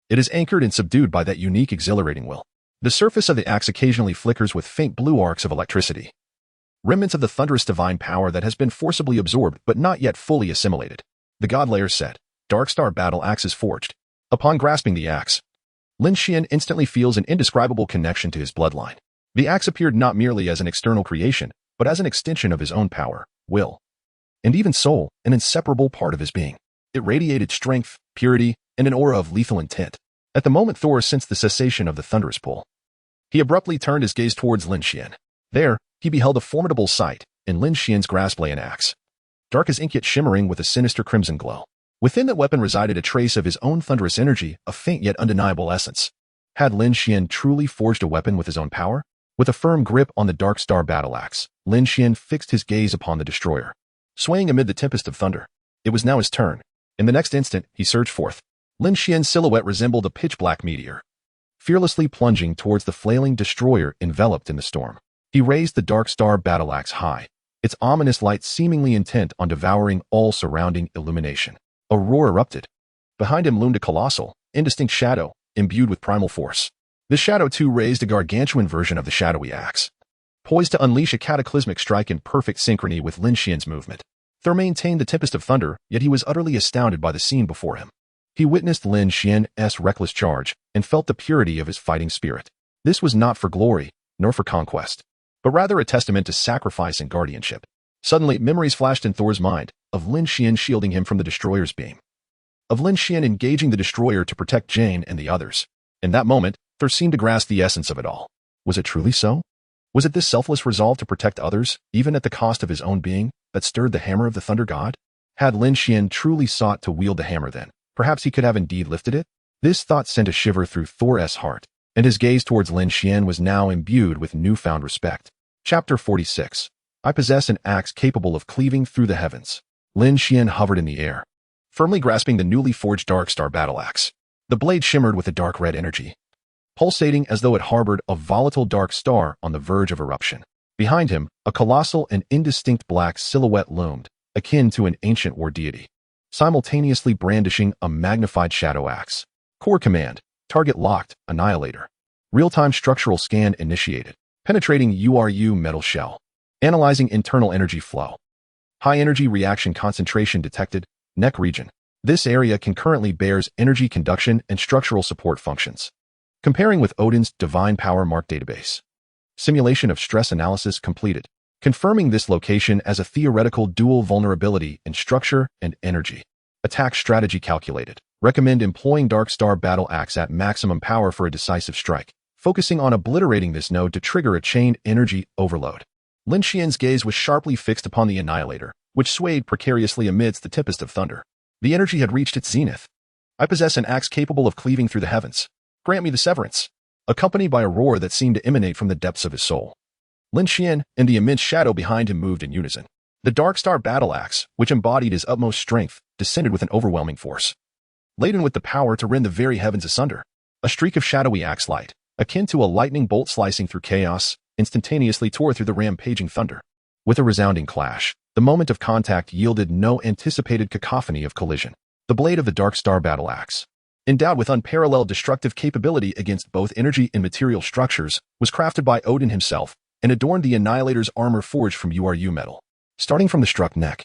Speaker 1: it is anchored and subdued by that unique exhilarating will. The surface of the axe occasionally flickers with faint blue arcs of electricity, remnants of the thunderous divine power that has been forcibly absorbed but not yet fully assimilated. The God layer set. Dark Star battle axe is forged. Upon grasping the axe, Lin Xuan instantly feels an indescribable connection to his bloodline. The axe appeared not merely as an external creation, but as an extension of his own power, will, and even soul, an inseparable part of his being. It radiated strength, purity, and an aura of lethal intent. At the moment Thor sensed the cessation of the thunderous pull, he abruptly turned his gaze towards Lin Xuan. There, he beheld a formidable sight. In Lin Xuan's grasp lay an axe, dark as ink yet shimmering with a sinister crimson glow. Within that weapon resided a trace of his own thunderous energy, a faint yet undeniable essence. Had Lin Xuan truly forged a weapon with his own power? With a firm grip on the Dark Star battle axe, Lin Xuan fixed his gaze upon the destroyer, swaying amid the tempest of thunder. It was now his turn. In the next instant, he surged forth. Lin Xuan's silhouette resembled a pitch-black meteor, fearlessly plunging towards the flailing destroyer enveloped in the storm. He raised the Dark Star battle axe high, its ominous light seemingly intent on devouring all surrounding illumination. A roar erupted. Behind him loomed a colossal, indistinct shadow, imbued with primal force. This shadow too raised a gargantuan version of the shadowy axe, poised to unleash a cataclysmic strike in perfect synchrony with Lin Xuan's movement. Thor maintained the tempest of thunder, yet he was utterly astounded by the scene before him. He witnessed Lin Xuan's reckless charge and felt the purity of his fighting spirit. This was not for glory, nor for conquest, but rather a testament to sacrifice and guardianship. Suddenly, memories flashed in Thor's mind, of Lin Xuan shielding him from the destroyer's beam, of Lin Xuan engaging the destroyer to protect Jane and the others. In that moment, Thor seemed to grasp the essence of it all. Was it truly so? Was it this selfless resolve to protect others, even at the cost of his own being, that stirred the hammer of the Thunder God? Had Lin Xuan truly sought to wield the hammer then, perhaps he could have indeed lifted it? This thought sent a shiver through Thor's heart, and his gaze towards Lin Xuan was now imbued with newfound respect. Chapter 46. I possess an axe capable of cleaving through the heavens. Lin Xuan hovered in the air, firmly grasping the newly forged Dark Star battle axe. The blade shimmered with a dark red energy, pulsating as though it harbored a volatile dark star on the verge of eruption. Behind him, a colossal and indistinct black silhouette loomed, akin to an ancient war deity, simultaneously brandishing a magnified shadow axe. Core command, target locked, annihilator. Real-time structural scan initiated, penetrating URU metal shell, analyzing internal energy flow. High energy reaction concentration detected, neck region. This area concurrently bears energy conduction and structural support functions. Comparing with Odin's Divine Power Mark database. Simulation of stress analysis completed, confirming this location as a theoretical dual vulnerability in structure and energy. Attack strategy calculated. Recommend employing Dark Star battle axe at maximum power for a decisive strike, focusing on obliterating this node to trigger a chained energy overload. Lin Xuan's gaze was sharply fixed upon the annihilator, which swayed precariously amidst the tempest of thunder. The energy had reached its zenith. I possess an axe capable of cleaving through the heavens. Grant me the severance. Accompanied by a roar that seemed to emanate from the depths of his soul, Lin Xuan and the immense shadow behind him moved in unison. The Dark Star battle axe, which embodied his utmost strength, descended with an overwhelming force. Laden with the power to rend the very heavens asunder, a streak of shadowy axe light, akin to a lightning bolt slicing through chaos, instantaneously tore through the rampaging thunder. With a resounding clash, the moment of contact yielded no anticipated cacophony of collision. The blade of the Dark Star battle axe, endowed with unparalleled destructive capability against both energy and material structures, was crafted by Odin himself and adorned the Annihilator's armor forged from URU metal. Starting from the struck neck,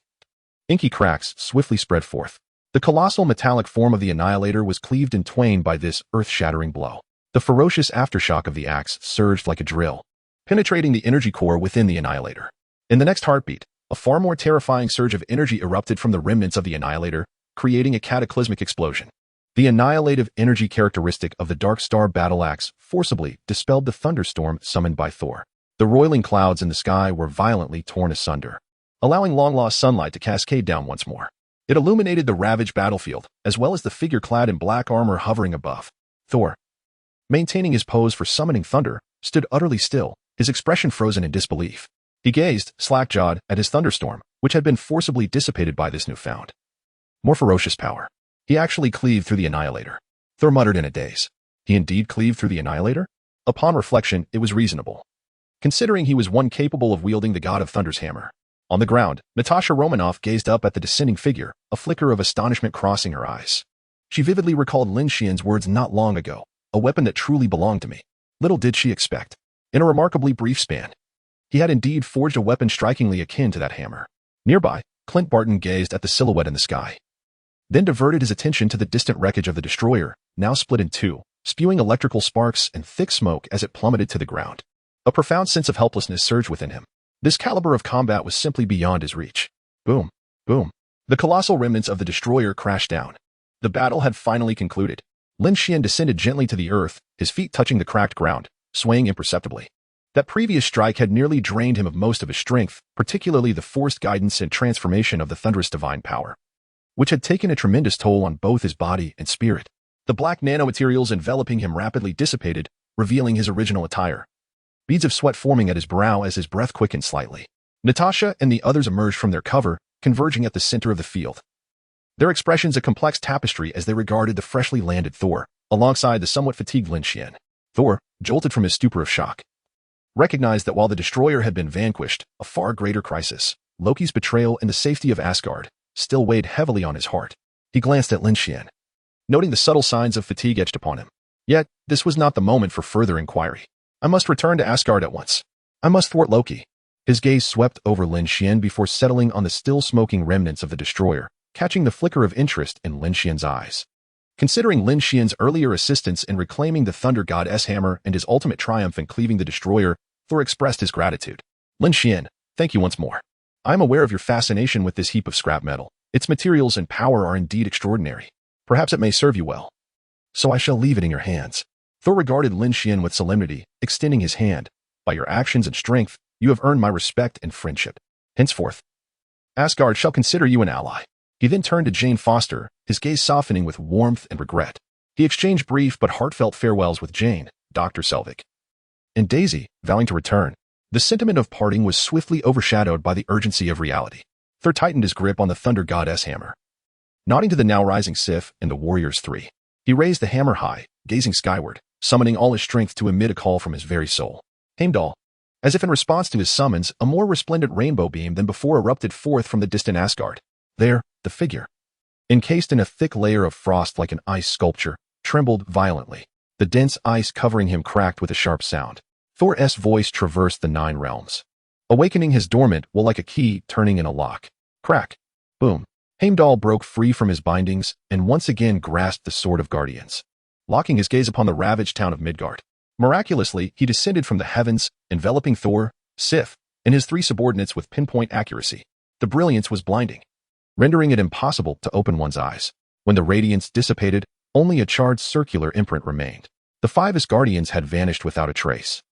Speaker 1: inky cracks swiftly spread forth. The colossal metallic form of the Annihilator was cleaved in twain by this earth-shattering blow. The ferocious aftershock of the axe surged like a drill, penetrating the energy core within the Annihilator. In the next heartbeat, a far more terrifying surge of energy erupted from the remnants of the Annihilator, creating a cataclysmic explosion. The annihilative energy characteristic of the Dark Star battle axe forcibly dispelled the thunderstorm summoned by Thor. The roiling clouds in the sky were violently torn asunder, allowing long-lost sunlight to cascade down once more. It illuminated the ravaged battlefield, as well as the figure clad in black armor hovering above. Thor, maintaining his pose for summoning thunder, stood utterly still, his expression frozen in disbelief. He gazed, slack-jawed, at his thunderstorm, which had been forcibly dissipated by this newfound, more ferocious power. He actually cleaved through the Annihilator. Thor muttered in a daze. He indeed cleaved through the Annihilator? Upon reflection, it was reasonable, considering he was one capable of wielding the God of Thunder's hammer. On the ground, Natasha Romanoff gazed up at the descending figure, a flicker of astonishment crossing her eyes. She vividly recalled Lin Xuan's words not long ago, a weapon that truly belonged to me. Little did she expect. In a remarkably brief span, he had indeed forged a weapon strikingly akin to that hammer. Nearby, Clint Barton gazed at the silhouette in the sky, then diverted his attention to the distant wreckage of the destroyer, now split in two, spewing electrical sparks and thick smoke as it plummeted to the ground. A profound sense of helplessness surged within him. This caliber of combat was simply beyond his reach. Boom, boom. The colossal remnants of the destroyer crashed down. The battle had finally concluded. Lin Xuan descended gently to the earth, his feet touching the cracked ground, swaying imperceptibly. That previous strike had nearly drained him of most of his strength, particularly the forced guidance and transformation of the thunderous divine power, which had taken a tremendous toll on both his body and spirit. The black nanomaterials enveloping him rapidly dissipated, revealing his original attire, beads of sweat forming at his brow as his breath quickened slightly. Natasha and the others emerged from their cover, converging at the center of the field, their expressions a complex tapestry as they regarded the freshly landed Thor, alongside the somewhat fatigued Lin Xuan. Thor, jolted from his stupor of shock, recognized that while the destroyer had been vanquished, a far greater crisis, Loki's betrayal and the safety of Asgard, still weighed heavily on his heart. He glanced at Lin Xuan, noting the subtle signs of fatigue etched upon him. Yet, this was not the moment for further inquiry. I must return to Asgard at once. I must thwart Loki. His gaze swept over Lin Xuan before settling on the still smoking remnants of the destroyer, catching the flicker of interest in Lin Xuan's eyes. Considering Lin Xuan's earlier assistance in reclaiming the Thunder God's hammer and his ultimate triumph in cleaving the destroyer, Thor expressed his gratitude. Lin Xuan, thank you once more. I am aware of your fascination with this heap of scrap metal. Its materials and power are indeed extraordinary. Perhaps it may serve you well. So I shall leave it in your hands. Thor regarded Lin Xuan with solemnity, extending his hand. By your actions and strength, you have earned my respect and friendship. Henceforth, Asgard shall consider you an ally. He then turned to Jane Foster, his gaze softening with warmth and regret. He exchanged brief but heartfelt farewells with Jane, Dr. Selvig, and Daisy, vowing to return. The sentiment of parting was swiftly overshadowed by the urgency of reality. Thor tightened his grip on the Thunder God's hammer. Nodding to the now rising Sif and the warriors three, he raised the hammer high, gazing skyward, summoning all his strength to emit a call from his very soul. Heimdall, as if in response to his summons, a more resplendent rainbow beam than before erupted forth from the distant Asgard. There, the figure, encased in a thick layer of frost like an ice sculpture, trembled violently. The dense ice covering him cracked with a sharp sound. Thor's voice traversed the 9 realms, awakening his dormant will like a key turning in a lock. Crack. Boom. Heimdall broke free from his bindings and once again grasped the Sword of Guardians, locking his gaze upon the ravaged town of Midgard. Miraculously, he descended from the heavens, enveloping Thor, Sif, and his 3 subordinates with pinpoint accuracy. The brilliance was blinding, rendering it impossible to open one's eyes. When the radiance dissipated, only a charred circular imprint remained. The 5 Asgardians had vanished without a trace,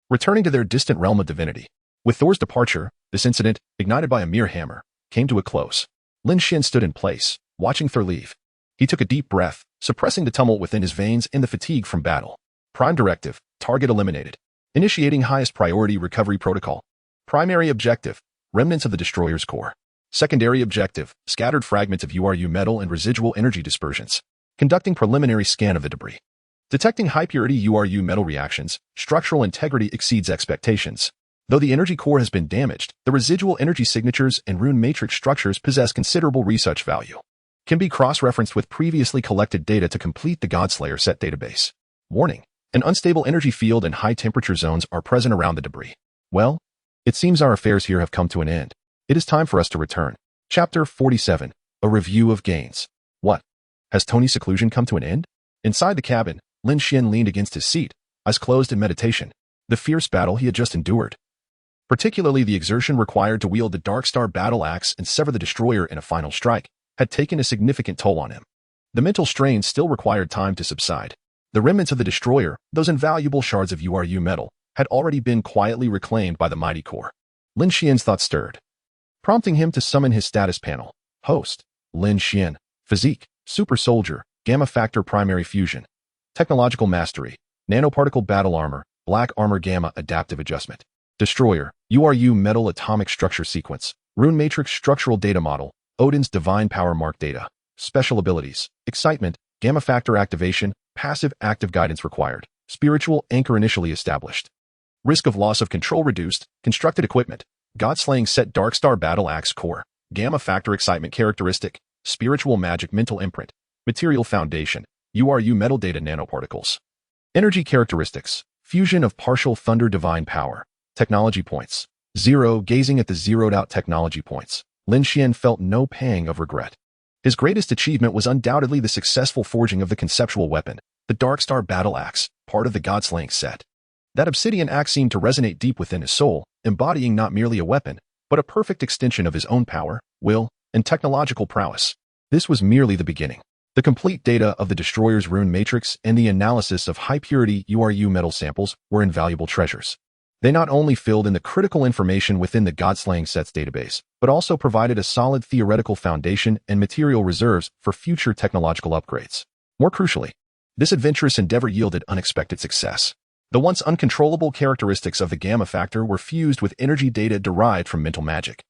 Speaker 1: returning to their distant realm of divinity. With Thor's departure, this incident, ignited by a mere hammer, came to a close. Lin Xuan stood in place, watching Thor leave. He took a deep breath, suppressing the tumult within his veins and the fatigue from battle. Prime directive, target eliminated. Initiating highest priority recovery protocol. Primary objective, remnants of the destroyer's core. Secondary objective, scattered fragments of URU metal and residual energy dispersions. Conducting preliminary scan of the debris. Detecting high-purity URU metal reactions, structural integrity exceeds expectations. Though the energy core has been damaged, the residual energy signatures and rune matrix structures possess considerable research value. Can be cross-referenced with previously collected data to complete the Godslayer set database. Warning: an unstable energy field and high-temperature zones are present around the debris. Well, it seems our affairs here have come to an end. It is time for us to return. Chapter 47. A Review of Gains. What? Has Tony's seclusion come to an end? Inside the cabin, Lin Xuan leaned against his seat, eyes closed in meditation. The fierce battle he had just endured, particularly the exertion required to wield the Darkstar battle axe and sever the destroyer in a final strike, had taken a significant toll on him. The mental strain still required time to subside. The remnants of the destroyer, those invaluable shards of URU metal, had already been quietly reclaimed by the mighty core. Lin Xuan's thoughts stirred, prompting him to summon his status panel. Host: Lin Xuan. Physique: Super Soldier, Gamma Factor Primary Fusion. Technological Mastery: Nanoparticle Battle Armor, Black Armor Gamma Adaptive Adjustment. Destroyer: URU Metal Atomic Structure Sequence, Rune Matrix Structural Data Model, Odin's Divine Power Mark Data. Special Abilities: Excitement, Gamma Factor Activation, Passive Active Guidance Required, Spiritual Anchor Initially Established. Risk of Loss of Control Reduced, Constructed Equipment, Godslaying Set Darkstar Battle Axe Core, Gamma Factor Excitement Characteristic, Spiritual Magic Mental Imprint, Material Foundation, URU Metal Data Nanoparticles. Energy Characteristics: Fusion of Partial Thunder Divine Power. Technology Points: 0. Gazing at the zeroed-out technology points, Lin Xuan felt no pang of regret. His greatest achievement was undoubtedly the successful forging of the conceptual weapon, the Darkstar Battle Axe, part of the Godslaying set. That obsidian axe seemed to resonate deep within his soul, embodying not merely a weapon, but a perfect extension of his own power, will, and technological prowess. This was merely the beginning. The complete data of the destroyer's rune matrix and the analysis of high-purity URU metal samples were invaluable treasures. They not only filled in the critical information within the Godslaying Sets database, but also provided a solid theoretical foundation and material reserves for future technological upgrades. More crucially, this adventurous endeavor yielded unexpected success. The once uncontrollable characteristics of the Gamma Factor were fused with energy data derived from mental magic,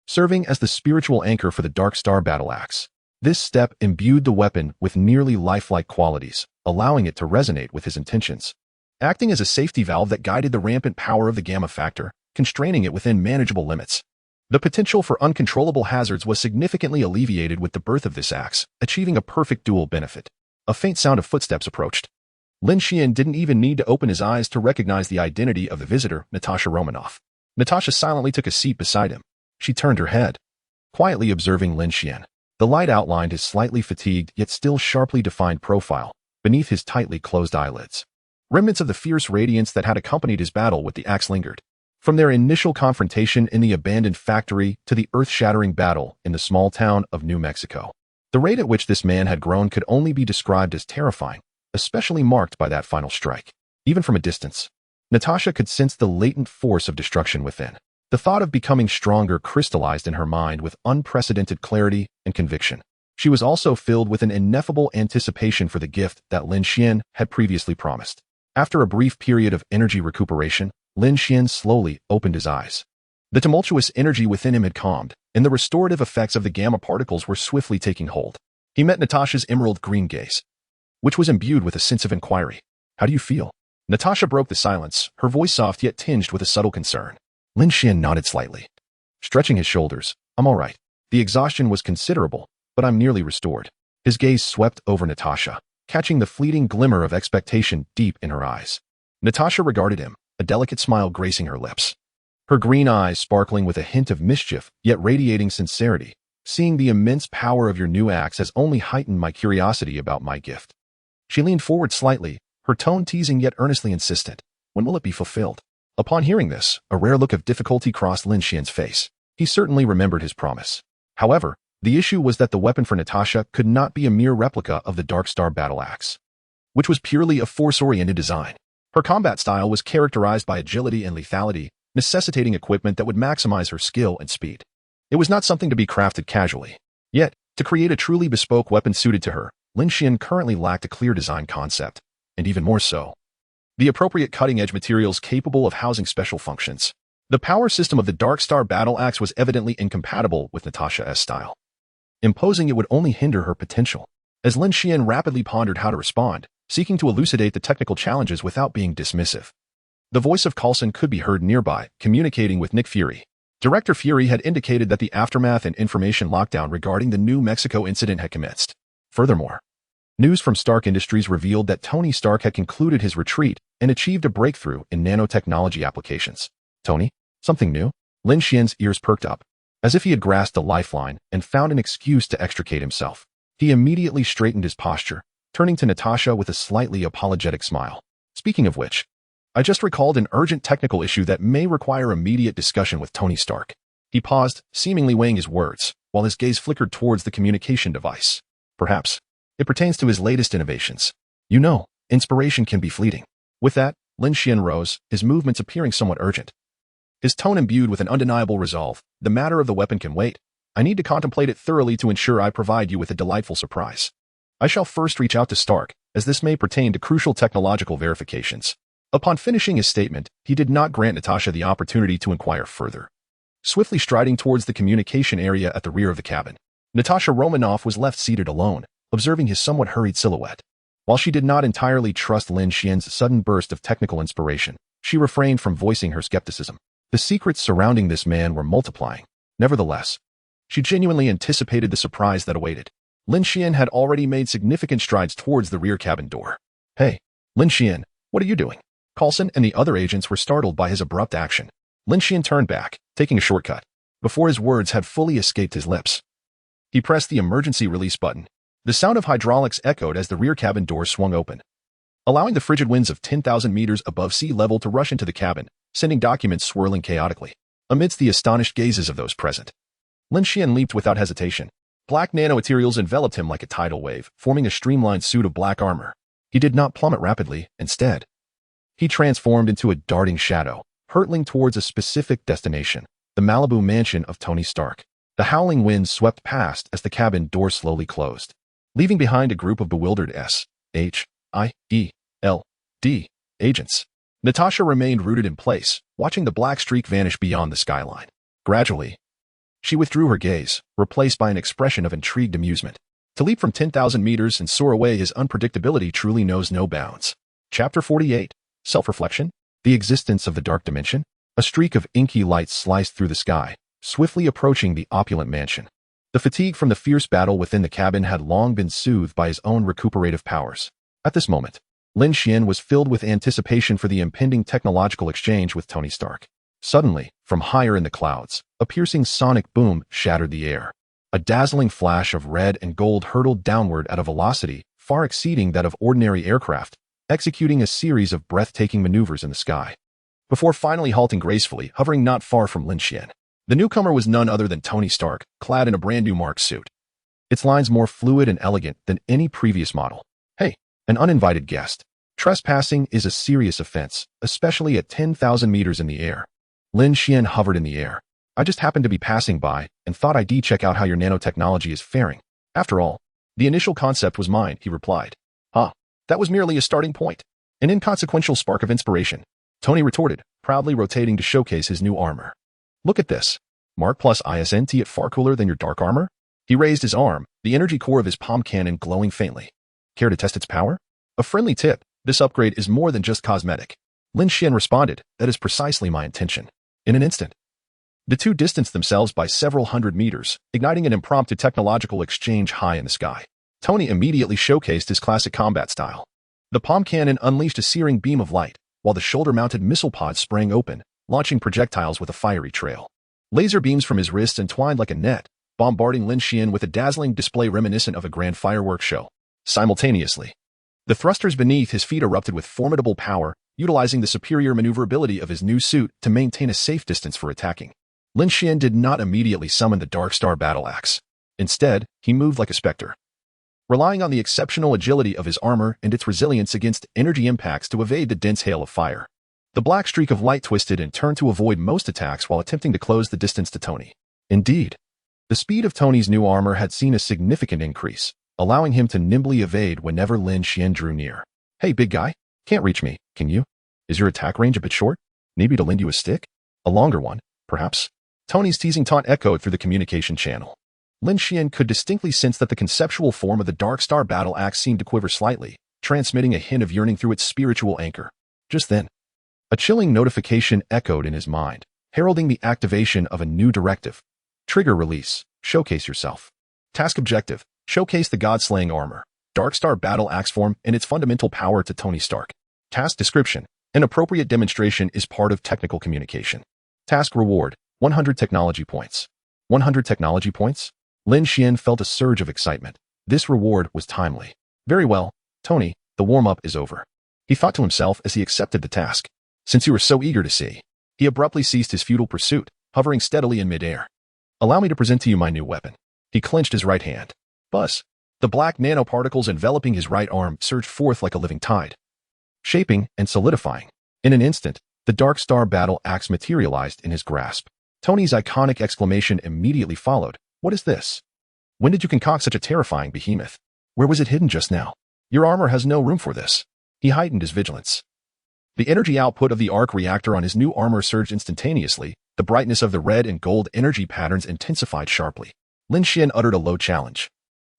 Speaker 1: serving as the spiritual anchor for the Darkstar Battle Axe. This step imbued the weapon with nearly lifelike qualities, allowing it to resonate with his intentions, acting as a safety valve that guided the rampant power of the Gamma Factor, constraining it within manageable limits. The potential for uncontrollable hazards was significantly alleviated with the birth of this axe, achieving a perfect dual benefit. A faint sound of footsteps approached. Lin Xuan didn't even need to open his eyes to recognize the identity of the visitor, Natasha Romanoff. Natasha silently took a seat beside him. She turned her head, quietly observing Lin Xuan. The light outlined his slightly fatigued yet still sharply defined profile beneath his tightly closed eyelids. Remnants of the fierce radiance that had accompanied his battle with the axe lingered. From their initial confrontation in the abandoned factory to the earth-shattering battle in the small town of New Mexico, the rate at which this man had grown could only be described as terrifying, especially marked by that final strike. Even from a distance, Natasha could sense the latent force of destruction within. The thought of becoming stronger crystallized in her mind with unprecedented clarity and conviction. She was also filled with an ineffable anticipation for the gift that Lin Xuan had previously promised. After a brief period of energy recuperation, Lin Xuan slowly opened his eyes. The tumultuous energy within him had calmed, and the restorative effects of the gamma particles were swiftly taking hold. He met Natasha's emerald green gaze, which was imbued with a sense of inquiry. "How do you feel?" Natasha broke the silence, her voice soft yet tinged with a subtle concern. Lin Xuan nodded slightly, stretching his shoulders. "I'm all right. The exhaustion was considerable, but I'm nearly restored." His gaze swept over Natasha, catching the fleeting glimmer of expectation deep in her eyes. Natasha regarded him, a delicate smile gracing her lips, her green eyes sparkling with a hint of mischief, yet radiating sincerity. "Seeing the immense power of your new axe has only heightened my curiosity about my gift." She leaned forward slightly, her tone teasing yet earnestly insistent. "When will it be fulfilled?" Upon hearing this, a rare look of difficulty crossed Lin Xuan's face. He certainly remembered his promise. However, the issue was that the weapon for Natasha could not be a mere replica of the Darkstar battle axe, which was purely a force-oriented design. Her combat style was characterized by agility and lethality, necessitating equipment that would maximize her skill and speed. It was not something to be crafted casually. Yet, to create a truly bespoke weapon suited to her, Lin Xuan currently lacked a clear design concept, and even more so, the appropriate cutting-edge materials capable of housing special functions. The power system of the Dark Star battle axe was evidently incompatible with Natasha's style. Imposing it would only hinder her potential. As Lin Xuan rapidly pondered how to respond, seeking to elucidate the technical challenges without being dismissive. The voice of Coulson could be heard nearby, communicating with Nick Fury. Director Fury had indicated that the aftermath and information lockdown regarding the New Mexico incident had commenced. Furthermore, news from Stark Industries revealed that Tony Stark had concluded his retreat and achieved a breakthrough in nanotechnology applications. Tony? Something new? Lin Xuan's ears perked up, as if he had grasped a lifeline and found an excuse to extricate himself. He immediately straightened his posture, turning to Natasha with a slightly apologetic smile. Speaking of which, I just recalled an urgent technical issue that may require immediate discussion with Tony Stark. He paused, seemingly weighing his words, while his gaze flickered towards the communication device. Perhaps it pertains to his latest innovations. You know, inspiration can be fleeting. With that, Lin Xuan rose, his movements appearing somewhat urgent. His tone imbued with an undeniable resolve. The matter of the weapon can wait. I need to contemplate it thoroughly to ensure I provide you with a delightful surprise. I shall first reach out to Stark, as this may pertain to crucial technological verifications. Upon finishing his statement, he did not grant Natasha the opportunity to inquire further. Swiftly striding towards the communication area at the rear of the cabin, Natasha Romanoff was left seated alone, observing his somewhat hurried silhouette. While she did not entirely trust Lin Xuan's sudden burst of technical inspiration, she refrained from voicing her skepticism. The secrets surrounding this man were multiplying. Nevertheless, she genuinely anticipated the surprise that awaited. Lin Xuan had already made significant strides towards the rear cabin door. Hey, Lin Xuan, what are you doing? Coulson and the other agents were startled by his abrupt action. Lin Xuan turned back, taking a shortcut, before his words had fully escaped his lips. He pressed the emergency release button. The sound of hydraulics echoed as the rear cabin door swung open, allowing the frigid winds of 10,000 meters above sea level to rush into the cabin, sending documents swirling chaotically. Amidst the astonished gazes of those present, Lin Xuan leaped without hesitation. Black nanomaterials enveloped him like a tidal wave, forming a streamlined suit of black armor. He did not plummet rapidly. Instead, he transformed into a darting shadow, hurtling towards a specific destination, the Malibu mansion of Tony Stark. The howling winds swept past as the cabin door slowly closed, leaving behind a group of bewildered S.H.I.E.L.D. agents. Natasha remained rooted in place, watching the black streak vanish beyond the skyline. Gradually, she withdrew her gaze, replaced by an expression of intrigued amusement. To leap from 10,000 meters and soar away, his unpredictability truly knows no bounds. Chapter 48. Self-reflection. The existence of the dark dimension. A streak of inky light sliced through the sky, swiftly approaching the opulent mansion. The fatigue from the fierce battle within the cabin had long been soothed by his own recuperative powers. At this moment, Lin Xuan was filled with anticipation for the impending technological exchange with Tony Stark. Suddenly, from higher in the clouds, a piercing sonic boom shattered the air. A dazzling flash of red and gold hurtled downward at a velocity far exceeding that of ordinary aircraft, executing a series of breathtaking maneuvers in the sky, before finally halting gracefully, hovering not far from Lin Xuan. The newcomer was none other than Tony Stark, clad in a brand-new Mark suit, its lines more fluid and elegant than any previous model. Hey, an uninvited guest. Trespassing is a serious offense, especially at 10,000 meters in the air. Lin Xuan hovered in the air. I just happened to be passing by and thought I'd check out how your nanotechnology is faring. After all, the initial concept was mine, he replied. That was merely a starting point. An inconsequential spark of inspiration, Tony retorted, proudly rotating to showcase his new armor. Look at this. Mark plus ISNT it far cooler than your dark armor? He raised his arm, the energy core of his palm cannon glowing faintly. Care to test its power? A friendly tip, this upgrade is more than just cosmetic. Lin Xuan responded, that is precisely my intention. In an instant, the two distanced themselves by several hundred meters, igniting an impromptu technological exchange high in the sky. Tony immediately showcased his classic combat style. The palm cannon unleashed a searing beam of light, while the shoulder-mounted missile pod sprang open, launching projectiles with a fiery trail. Laser beams from his wrists entwined like a net, bombarding Lin Xuan with a dazzling display reminiscent of a grand fireworks show. Simultaneously, the thrusters beneath his feet erupted with formidable power, utilizing the superior maneuverability of his new suit to maintain a safe distance for attacking. Lin Xuan did not immediately summon the Dark Star battle axe. Instead, he moved like a specter, relying on the exceptional agility of his armor and its resilience against energy impacts to evade the dense hail of fire. The black streak of light twisted and turned to avoid most attacks while attempting to close the distance to Tony. Indeed, the speed of Tony's new armor had seen a significant increase, allowing him to nimbly evade whenever Lin Xuan drew near. Hey, big guy. Can't reach me, can you? Is your attack range a bit short? Need me to lend you a stick? A longer one, perhaps? Tony's teasing taunt echoed through the communication channel. Lin Xuan could distinctly sense that the conceptual form of the Dark Star battle axe seemed to quiver slightly, transmitting a hint of yearning through its spiritual anchor. Just then, a chilling notification echoed in his mind, heralding the activation of a new directive. Trigger release. Showcase yourself. Task objective. Showcase the God-slaying armor, Dark Star battle axe form, and its fundamental power to Tony Stark. Task description. An appropriate demonstration is part of technical communication. Task reward. 100 technology points. 100 technology points? Lin Xuan felt a surge of excitement. This reward was timely. Very well, Tony, the warm-up is over. He thought to himself as he accepted the task. Since you were so eager to see. He abruptly ceased his futile pursuit, hovering steadily in midair. Allow me to present to you my new weapon. He clenched his right hand. Buzz. The black nanoparticles enveloping his right arm surged forth like a living tide, shaping and solidifying. In an instant, the Dark Star battle axe materialized in his grasp. Tony's iconic exclamation immediately followed. What is this? When did you concoct such a terrifying behemoth? Where was it hidden just now? Your armor has no room for this. He heightened his vigilance. The energy output of the arc reactor on his new armor surged instantaneously. The brightness of the red and gold energy patterns intensified sharply. Lin Xuan uttered a low challenge.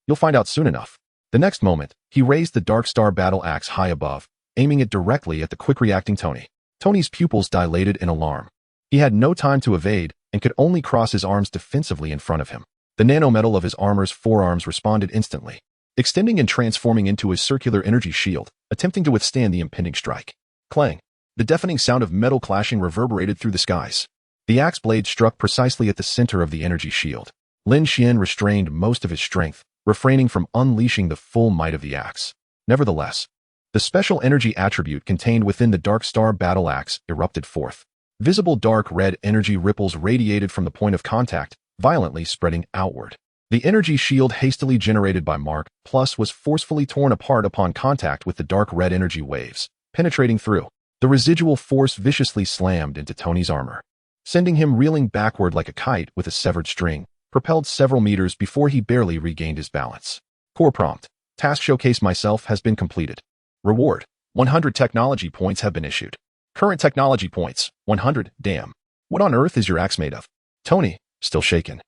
Speaker 1: You'll find out soon enough. The next moment, he raised the Dark Star battle axe high above, aiming it directly at the quick-reacting Tony. Tony's pupils dilated in alarm. He had no time to evade and could only cross his arms defensively in front of him. The nanometal of his armor's forearms responded instantly, extending and transforming into a circular energy shield, attempting to withstand the impending strike. Clang! The deafening sound of metal clashing reverberated through the skies. The axe blade struck precisely at the center of the energy shield. Lin Xuan restrained most of his strength, refraining from unleashing the full might of the axe. Nevertheless, the special energy attribute contained within the Dark Star battle axe erupted forth. Visible dark red energy ripples radiated from the point of contact, violently spreading outward. The energy shield hastily generated by Mark Plus was forcefully torn apart upon contact with the dark red energy waves, penetrating through. The residual force viciously slammed into Tony's armor, sending him reeling backward like a kite with a severed string, propelled several meters before he barely regained his balance. Core prompt. Task showcase myself has been completed. Reward. 100 technology points have been issued. Current technology points. 100. Damn. What on earth is your axe made of? Tony, still shaken,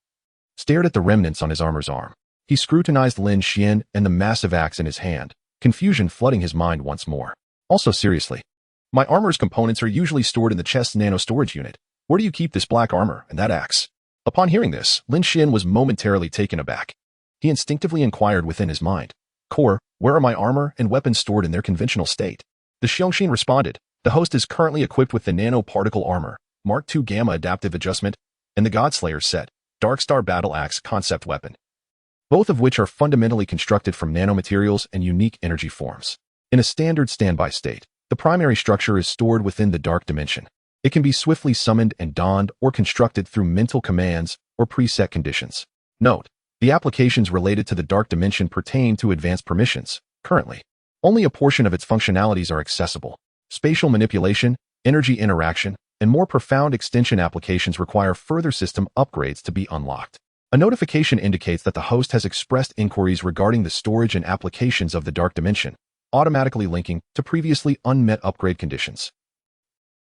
Speaker 1: stared at the remnants on his armor's arm. He scrutinized Lin Xuan and the massive axe in his hand, confusion flooding his mind once more. Also seriously, my armor's components are usually stored in the chest's nano-storage unit. Where do you keep this black armor and that axe? Upon hearing this, Lin Xuan was momentarily taken aback. He instinctively inquired within his mind. Core, where are my armor and weapons stored in their conventional state? The Xiongxin responded. The host is currently equipped with the nanoparticle armor, Mark II Gamma Adaptive Adjustment, and the Godslayer set, Dark Star Battle Axe concept weapon, both of which are fundamentally constructed from nanomaterials and unique energy forms. In a standard standby state, the primary structure is stored within the dark dimension. It can be swiftly summoned and donned or constructed through mental commands or preset conditions. Note, the applications related to the dark dimension pertain to advanced permissions. Currently, only a portion of its functionalities are accessible. Spatial manipulation, energy interaction, and more profound extension applications require further system upgrades to be unlocked. A notification indicates that the host has expressed inquiries regarding the storage and applications of the dark dimension, automatically linking to previously unmet upgrade conditions.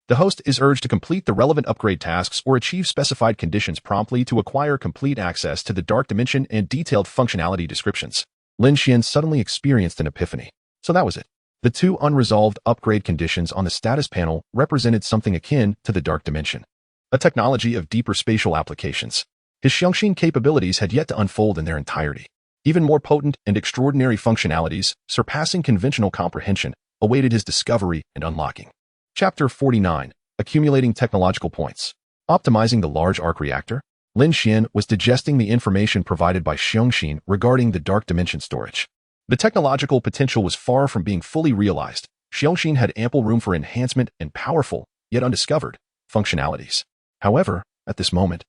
Speaker 1: The host is urged to complete the relevant upgrade tasks or achieve specified conditions promptly to acquire complete access to the dark dimension and detailed functionality descriptions. Lin Xuan suddenly experienced an epiphany. So that was it. The two unresolved upgrade conditions on the status panel represented something akin to the dark dimension, a technology of deeper spatial applications. His Xiongxin capabilities had yet to unfold in their entirety. Even more potent and extraordinary functionalities, surpassing conventional comprehension, awaited his discovery and unlocking. Chapter 49. Accumulating Technological Points. Optimizing the Large Arc Reactor. Lin Xuan was digesting the information provided by Xiongxin regarding the dark dimension storage. The technological potential was far from being fully realized. Xiongxin had ample room for enhancement and powerful, yet undiscovered, functionalities. However, at this moment,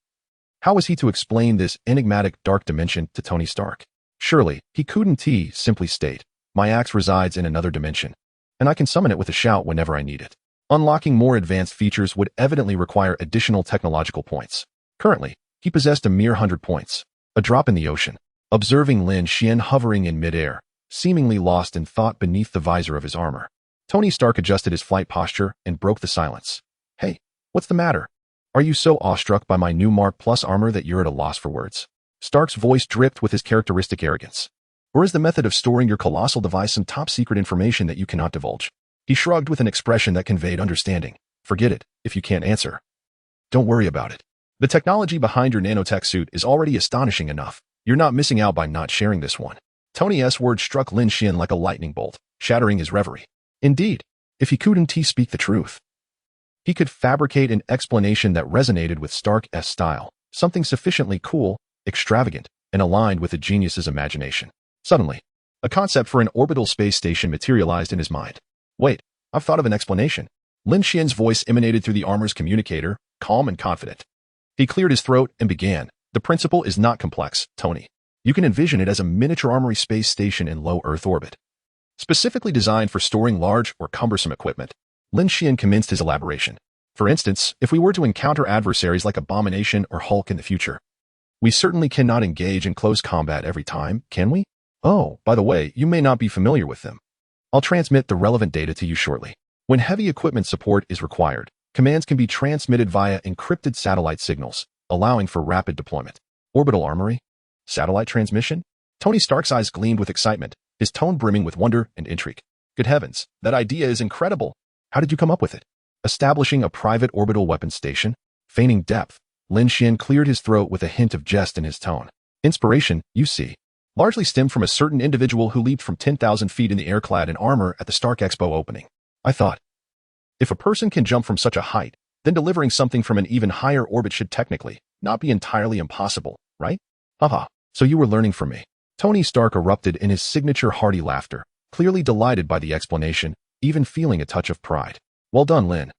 Speaker 1: how was he to explain this enigmatic dark dimension to Tony Stark? Surely, he couldn't simply state, my axe resides in another dimension, and I can summon it with a shout whenever I need it. Unlocking more advanced features would evidently require additional technological points. Currently, he possessed a mere 100 points, a drop in the ocean. Observing Lin Xuan hovering in midair, seemingly lost in thought beneath the visor of his armor, Tony Stark adjusted his flight posture and broke the silence. Hey, what's the matter? Are you so awestruck by my new Mark Plus armor that you're at a loss for words? Stark's voice dripped with his characteristic arrogance. Or is the method of storing your colossal device some top-secret information that you cannot divulge? He shrugged with an expression that conveyed understanding. Forget it, if you can't answer. Don't worry about it. The technology behind your nanotech suit is already astonishing enough. You're not missing out by not sharing this one. Tony's words struck Lin Xuan like a lightning bolt, shattering his reverie. Indeed, if he couldn't speak the truth, he could fabricate an explanation that resonated with Stark's style, something sufficiently cool, extravagant, and aligned with the genius's imagination. Suddenly, a concept for an orbital space station materialized in his mind. Wait, I've thought of an explanation. Lin Xuan's voice emanated through the armor's communicator, calm and confident. He cleared his throat and began. The principle is not complex, Tony. You can envision it as a miniature armory space station in low Earth orbit, specifically designed for storing large or cumbersome equipment. Lin Xuan commenced his elaboration. For instance, if we were to encounter adversaries like Abomination or Hulk in the future, we certainly cannot engage in close combat every time, can we? Oh, by the way, you may not be familiar with them. I'll transmit the relevant data to you shortly. When heavy equipment support is required, commands can be transmitted via encrypted satellite signals, allowing for rapid deployment. Orbital armory? Satellite transmission? Tony Stark's eyes gleamed with excitement, his tone brimming with wonder and intrigue. Good heavens, that idea is incredible. How did you come up with it? Establishing a private orbital weapons station? Feigning depth, Lin Xuan cleared his throat with a hint of jest in his tone. Inspiration, you see, largely stemmed from a certain individual who leaped from 10,000 feet in the air clad in armor at the Stark Expo opening. I thought, if a person can jump from such a height, then delivering something from an even higher orbit should technically not be entirely impossible, right? Haha, so you were learning from me. Tony Stark erupted in his signature hearty laughter, clearly delighted by the explanation, even feeling a touch of pride. Well done, Lin.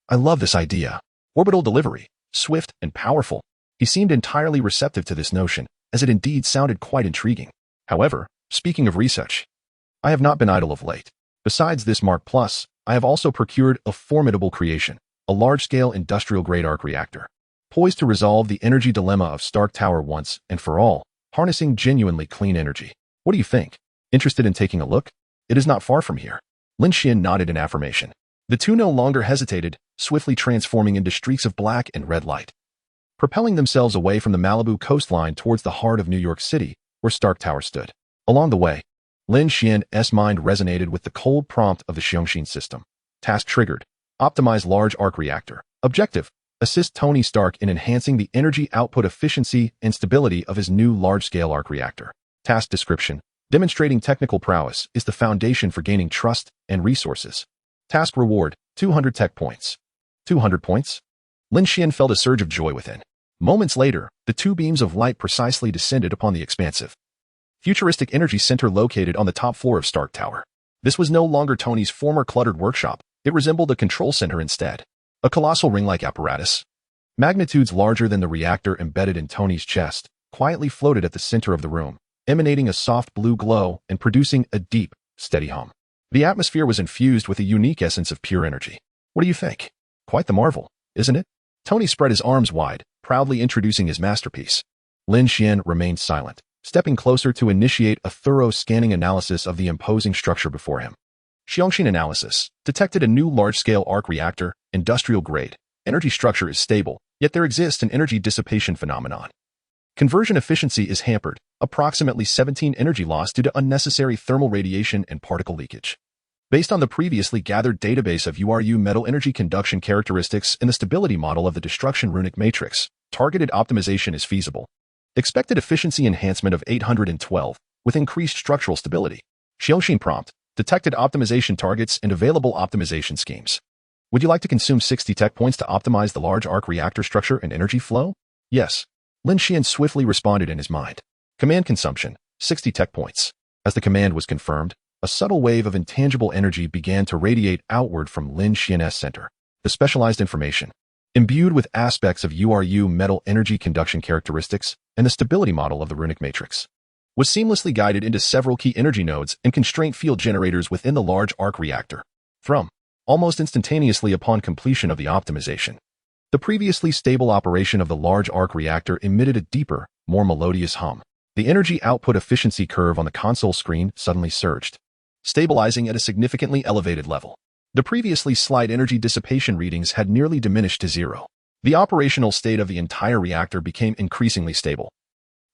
Speaker 1: I love this idea. Orbital delivery, swift and powerful. He seemed entirely receptive to this notion, as it indeed sounded quite intriguing. However, speaking of research, I have not been idle of late. Besides this Mark Plus, I have also procured a formidable creation, a large-scale industrial-grade arc reactor, poised to resolve the energy dilemma of Stark Tower once and for all, harnessing genuinely clean energy. What do you think? Interested in taking a look? It is not far from here. Lin Xuan nodded in affirmation. The two no longer hesitated, swiftly transforming into streaks of black and red light, propelling themselves away from the Malibu coastline towards the heart of New York City, where Stark Tower stood. Along the way, Lin Xuan's mind resonated with the cold prompt of the Xiongxin system. Task triggered. Optimize large arc reactor. Objective. Assist Tony Stark in enhancing the energy output efficiency and stability of his new large-scale arc reactor. Task description. Demonstrating technical prowess is the foundation for gaining trust and resources. Task reward. 200 tech points. 200 points? Lin Xuan felt a surge of joy within. Moments later, the two beams of light precisely descended upon the expansive, futuristic energy center located on the top floor of Stark Tower. This was no longer Tony's former cluttered workshop. It resembled a control center instead. A colossal ring-like apparatus, magnitudes larger than the reactor embedded in Tony's chest, quietly floated at the center of the room, emanating a soft blue glow and producing a deep, steady hum. The atmosphere was infused with a unique essence of pure energy. What do you think? Quite the marvel, isn't it? Tony spread his arms wide, proudly introducing his masterpiece. Lin Xuan remained silent, stepping closer to initiate a thorough scanning analysis of the imposing structure before him. Xiongxin analysis detected a new large-scale arc reactor, industrial grade. Energy structure is stable, yet there exists an energy dissipation phenomenon. Conversion efficiency is hampered, approximately 17 energy loss due to unnecessary thermal radiation and particle leakage. Based on the previously gathered database of URU metal energy conduction characteristics and the stability model of the destruction runic matrix, targeted optimization is feasible. Expected efficiency enhancement of 812, with increased structural stability. Xiongxin prompt. Detected optimization targets and available optimization schemes. Would you like to consume 60 tech points to optimize the large arc reactor structure and energy flow? Yes. Lin Xuan swiftly responded in his mind. Command consumption, 60 tech points. As the command was confirmed, a subtle wave of intangible energy began to radiate outward from Lin Xuan's center. The specialized information, imbued with aspects of URU metal energy conduction characteristics and the stability model of the runic matrix, was seamlessly guided into several key energy nodes and constraint field generators within the large arc reactor. Almost instantaneously upon completion of the optimization, the previously stable operation of the large arc reactor emitted a deeper, more melodious hum. The energy output efficiency curve on the console screen suddenly surged. stabilizing at a significantly elevated level. The previously slight energy dissipation readings had nearly diminished to zero. The operational state of the entire reactor became increasingly stable,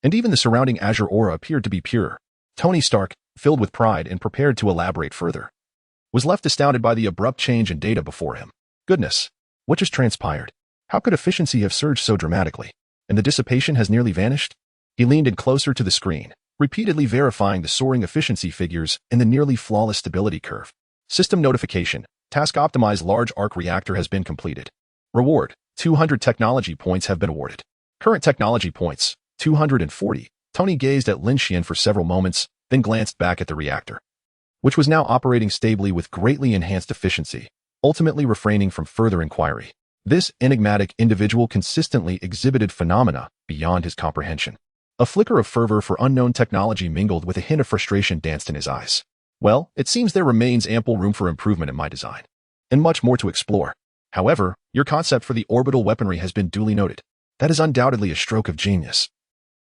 Speaker 1: and even the surrounding azure aura appeared to be pure. Tony Stark, filled with pride and prepared to elaborate further, was left astounded by the abrupt change in data before him. Goodness, what just transpired? How could efficiency have surged so dramatically? And the dissipation has nearly vanished? He leaned in closer to the screen, repeatedly verifying the soaring efficiency figures and the nearly flawless stability curve. System notification. Task optimized large arc reactor has been completed. Reward. 200 technology points have been awarded. Current technology points. 240. Tony gazed at Lin Xuan for several moments, then glanced back at the reactor, which was now operating stably with greatly enhanced efficiency, ultimately refraining from further inquiry. This enigmatic individual consistently exhibited phenomena beyond his comprehension. A flicker of fervor for unknown technology mingled with a hint of frustration danced in his eyes. Well, it seems there remains ample room for improvement in my design, and much more to explore. However, your concept for the orbital weaponry has been duly noted. That is undoubtedly a stroke of genius,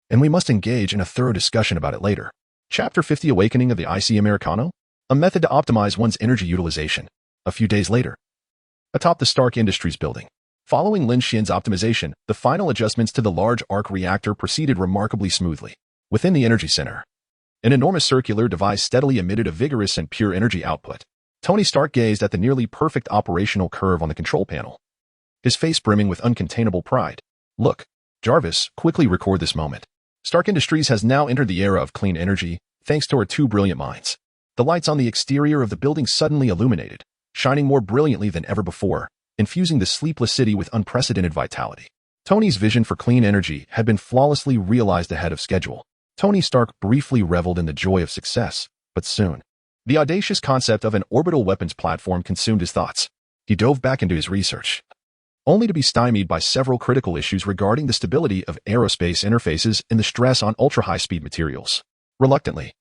Speaker 1: and we must engage in a thorough discussion about it later. Chapter 50 Awakening of the IC Americano? A method to optimize one's energy utilization. A few days later, atop the Stark Industries building. Following Lin Xuan's optimization, the final adjustments to the large arc reactor proceeded remarkably smoothly. Within the energy center, an enormous circular device steadily emitted a vigorous and pure energy output. Tony Stark gazed at the nearly perfect operational curve on the control panel, his face brimming with uncontainable pride. Look, Jarvis, quickly record this moment. Stark Industries has now entered the era of clean energy, thanks to our two brilliant minds. The lights on the exterior of the building suddenly illuminated, shining more brilliantly than ever before, infusing the sleepless city with unprecedented vitality. Tony's vision for clean energy had been flawlessly realized ahead of schedule. Tony Stark briefly reveled in the joy of success, but soon, the audacious concept of an orbital weapons platform consumed his thoughts. He dove back into his research, only to be stymied by several critical issues regarding the stability of aerospace interfaces and the stress on ultra-high-speed materials. Reluctantly,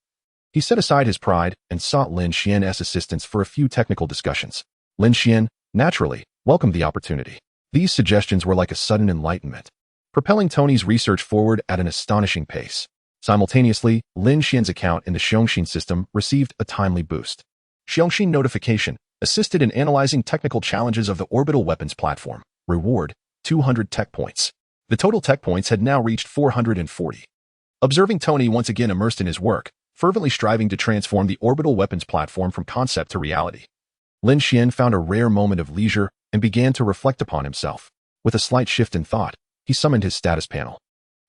Speaker 1: he set aside his pride and sought Lin Xuan's assistance for a few technical discussions. Lin Xuan, naturally, welcomed the opportunity. These suggestions were like a sudden enlightenment, propelling Tony's research forward at an astonishing pace. Simultaneously, Lin Xuan's account in the Xiongxin system received a timely boost. Xiongxin notification assisted in analyzing technical challenges of the orbital weapons platform. Reward, 200 tech points. The total tech points had now reached 440. Observing Tony once again immersed in his work, fervently striving to transform the orbital weapons platform from concept to reality, Lin Xuan found a rare moment of leisure and began to reflect upon himself. With a slight shift in thought, he summoned his status panel.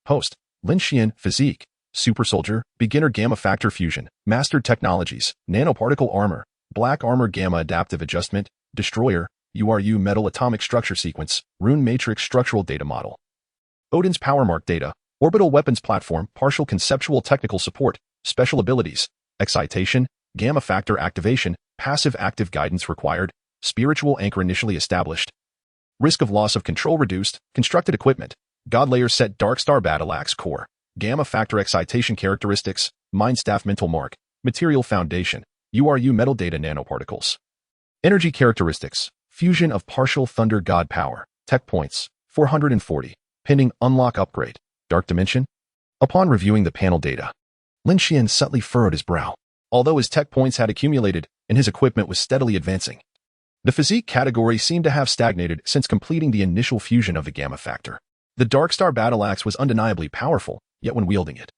Speaker 1: Host, Lin Xuan, Physique, Super Soldier, Beginner Gamma Factor Fusion, Mastered Technologies, Nanoparticle Armor, Black Armor Gamma Adaptive Adjustment, Destroyer, URU Metal Atomic Structure Sequence, Rune Matrix Structural Data Model. Odin's Power Mark Data, Orbital Weapons Platform, Partial Conceptual Technical Support, Special Abilities, Excitation, Gamma Factor Activation, Passive Active Guidance Required, Spiritual Anchor Initially Established, Risk of Loss of Control Reduced, Constructed Equipment, God Layer Set Darkstar Battle Axe Core, Gamma Factor Excitation Characteristics, Mind Staff Mental Mark, Material Foundation, URU Metal Data Nanoparticles. Energy Characteristics, Fusion of Partial Thunder God Power, Tech Points, 440, Pending Unlock Upgrade, Dark Dimension. Upon reviewing the panel data, Lin Xuan subtly furrowed his brow. Although his tech points had accumulated and his equipment was steadily advancing, the physique category seemed to have stagnated since completing the initial fusion of the Gamma Factor. The Darkstar Battle Axe was undeniably powerful, yet when wielding it,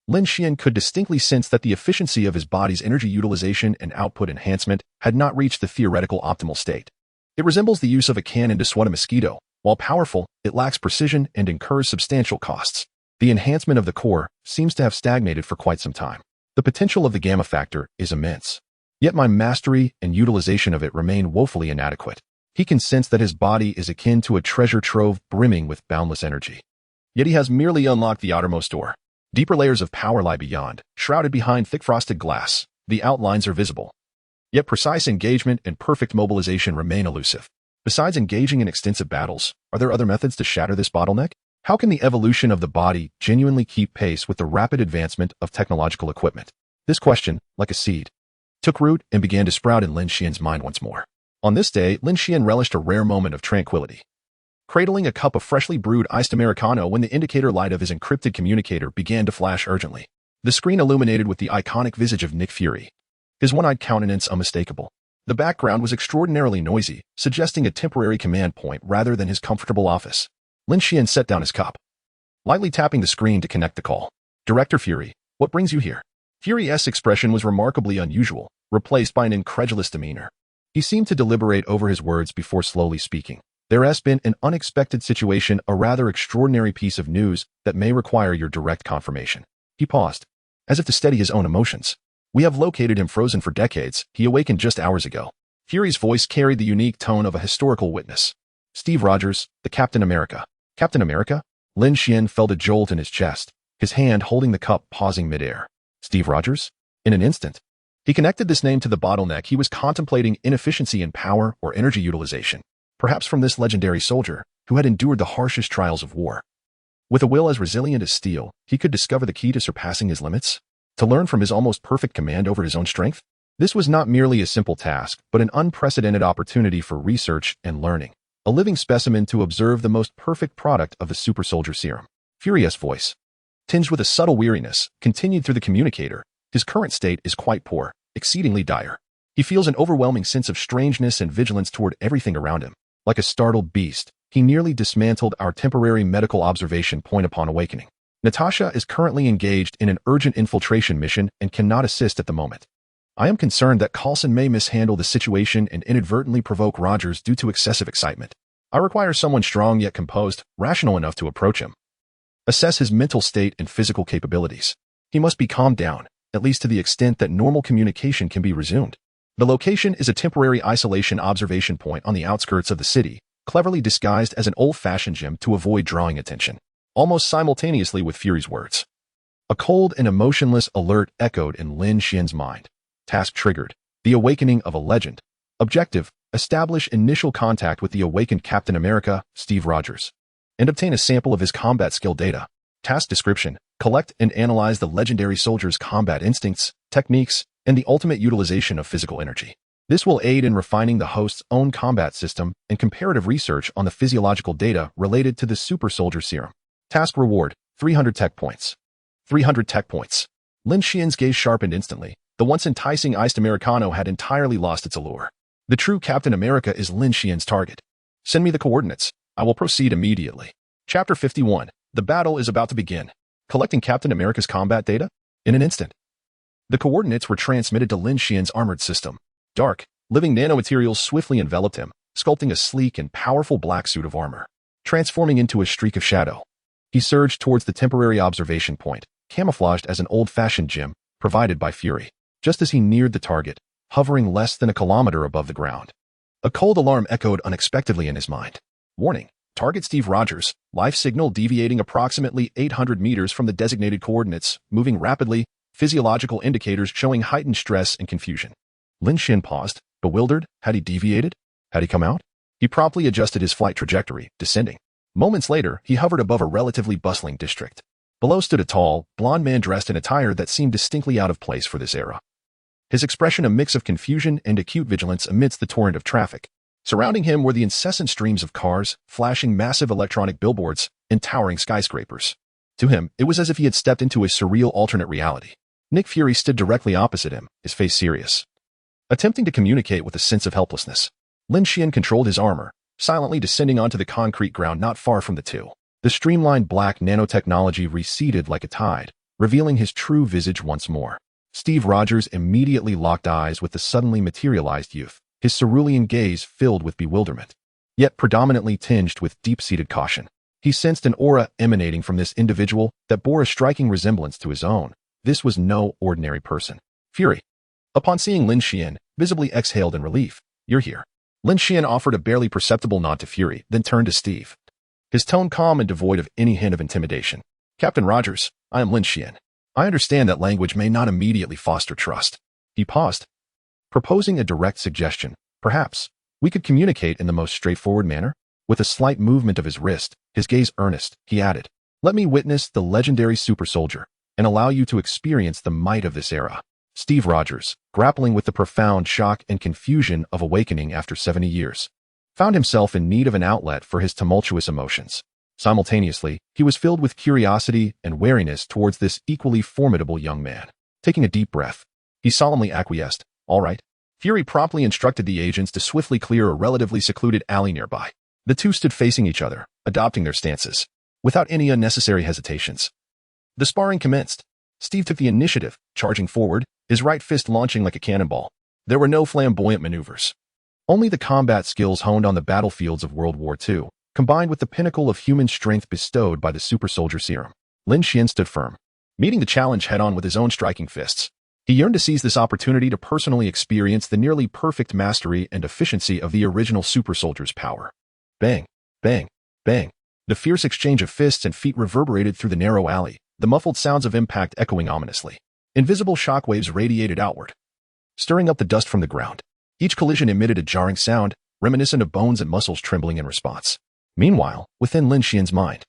Speaker 1: Lin Xuan could distinctly sense that the efficiency of his body's energy utilization and output enhancement had not reached the theoretical optimal state. It resembles the use of a cannon to swat a mosquito. While powerful, it lacks precision and incurs substantial costs. The enhancement of the core seems to have stagnated for quite some time. The potential of the Gamma Factor is immense, yet my mastery and utilization of it remain woefully inadequate. He can sense that his body is akin to a treasure trove brimming with boundless energy. Yet he has merely unlocked the outermost door. Deeper layers of power lie beyond, shrouded behind thick frosted glass. The outlines are visible, yet precise engagement and perfect mobilization remain elusive. Besides engaging in extensive battles, are there other methods to shatter this bottleneck? How can the evolution of the body genuinely keep pace with the rapid advancement of technological equipment? This question, like a seed, took root and began to sprout in Lin Xuan's mind once more. On this day, Lin Xuan relished a rare moment of tranquility, cradling a cup of freshly brewed iced Americano when the indicator light of his encrypted communicator began to flash urgently. The screen illuminated with the iconic visage of Nick Fury, his one-eyed countenance unmistakable. The background was extraordinarily noisy, suggesting a temporary command point rather than his comfortable office. Lin Xuan set down his cup, lightly tapping the screen to connect the call. Director Fury, what brings you here? Fury's expression was remarkably unusual, replaced by an incredulous demeanor. He seemed to deliberate over his words before slowly speaking. There has been an unexpected situation, a rather extraordinary piece of news that may require your direct confirmation. He paused, as if to steady his own emotions. We have located him frozen for decades. He awakened just hours ago. Fury's voice carried the unique tone of a historical witness. Steve Rogers, the Captain America. Captain America? Lin Xuan felt a jolt in his chest, his hand holding the cup pausing midair. Steve Rogers? In an instant, he connected this name to the bottleneck. He was contemplating inefficiency in power or energy utilization, perhaps from this legendary soldier who had endured the harshest trials of war. With a will as resilient as steel, he could discover the key to surpassing his limits, to learn from his almost perfect command over his own strength. This was not merely a simple task, but an unprecedented opportunity for research and learning, a living specimen to observe the most perfect product of the super soldier serum. Fury's voice, tinged with a subtle weariness, continued through the communicator. His current state is quite poor, exceedingly dire. He feels an overwhelming sense of strangeness and vigilance toward everything around him. Like a startled beast, he nearly dismantled our temporary medical observation point upon awakening. Natasha is currently engaged in an urgent infiltration mission and cannot assist at the moment. I am concerned that Coulson may mishandle the situation and inadvertently provoke Rogers due to excessive excitement. I require someone strong yet composed, rational enough to approach him. Assess his mental state and physical capabilities. He must be calmed down, at least to the extent that normal communication can be resumed. The location is a temporary isolation observation point on the outskirts of the city, cleverly disguised as an old-fashioned gym to avoid drawing attention. Almost simultaneously with Fury's words, a cold and emotionless alert echoed in Lin Xuan's mind. Task triggered. The awakening of a legend. Objective: establish initial contact with the awakened Captain America, Steve Rogers, and obtain a sample of his combat skill data. Task description: collect and analyze the legendary soldier's combat instincts, techniques, and the ultimate utilization of physical energy. This will aid in refining the host's own combat system and comparative research on the physiological data related to the super soldier serum. Task reward: 300 tech points. 300 tech points. Lin Xuan's gaze sharpened instantly. The once enticing iced Americano had entirely lost its allure. The true Captain America is Lin Xuan's target. Send me the coordinates. I will proceed immediately. Chapter 51. The battle is about to begin. Collecting Captain America's combat data? In an instant, the coordinates were transmitted to Lin Xuan's armored system. Dark, living nanomaterials swiftly enveloped him, sculpting a sleek and powerful black suit of armor. Transforming into a streak of shadow, he surged towards the temporary observation point, camouflaged as an old-fashioned gym provided by Fury. Just as he neared the target, hovering less than a kilometer above the ground, a cold alarm echoed unexpectedly in his mind. Warning: target Steve Rogers, life signal deviating approximately 800 meters from the designated coordinates, moving rapidly, physiological indicators showing heightened stress and confusion. Lin Xuan paused, bewildered. Had he deviated? Had he come out? He promptly adjusted his flight trajectory, descending. Moments later, he hovered above a relatively bustling district. Below stood a tall, blond man dressed in attire that seemed distinctly out of place for this era. His expression a mix of confusion and acute vigilance amidst the torrent of traffic. Surrounding him were the incessant streams of cars, flashing massive electronic billboards, and towering skyscrapers. To him, it was as if he had stepped into a surreal alternate reality. Nick Fury stood directly opposite him, his face serious, attempting to communicate with a sense of helplessness. Lin Xuan controlled his armor, silently descending onto the concrete ground not far from the two. The streamlined black nanotechnology receded like a tide, revealing his true visage once more. Steve Rogers immediately locked eyes with the suddenly materialized youth, his cerulean gaze filled with bewilderment, yet predominantly tinged with deep-seated caution. He sensed an aura emanating from this individual that bore a striking resemblance to his own. This was no ordinary person. Fury, upon seeing Lin Xuan, visibly exhaled in relief. "You're here." Lin Xuan offered a barely perceptible nod to Fury, then turned to Steve, his tone calm and devoid of any hint of intimidation. "Captain Rogers, I am Lin Xuan. I understand that language may not immediately foster trust." He paused, proposing a direct suggestion. "Perhaps we could communicate in the most straightforward manner?" With a slight movement of his wrist, his gaze earnest, he added, "Let me witness the legendary super soldier and allow you to experience the might of this era." Steve Rogers, grappling with the profound shock and confusion of awakening after 70 years, found himself in need of an outlet for his tumultuous emotions. Simultaneously, he was filled with curiosity and wariness towards this equally formidable young man. Taking a deep breath, he solemnly acquiesced, All right. Fury promptly instructed the agents to swiftly clear a relatively secluded alley nearby. The two stood facing each other, adopting their stances, without any unnecessary hesitations. The sparring commenced. Steve took the initiative, charging forward, his right fist launching like a cannonball. There were no flamboyant maneuvers. Only the combat skills honed on the battlefields of World War II, combined with the pinnacle of human strength bestowed by the super soldier serum. Lin Xuan stood firm, meeting the challenge head-on with his own striking fists. He yearned to seize this opportunity to personally experience the nearly perfect mastery and efficiency of the original super soldier's power. Bang, bang, bang. The fierce exchange of fists and feet reverberated through the narrow alley, the muffled sounds of impact echoing ominously. Invisible shockwaves radiated outward, stirring up the dust from the ground. Each collision emitted a jarring sound, reminiscent of bones and muscles trembling in response. Meanwhile, within Lin Xuan's mind,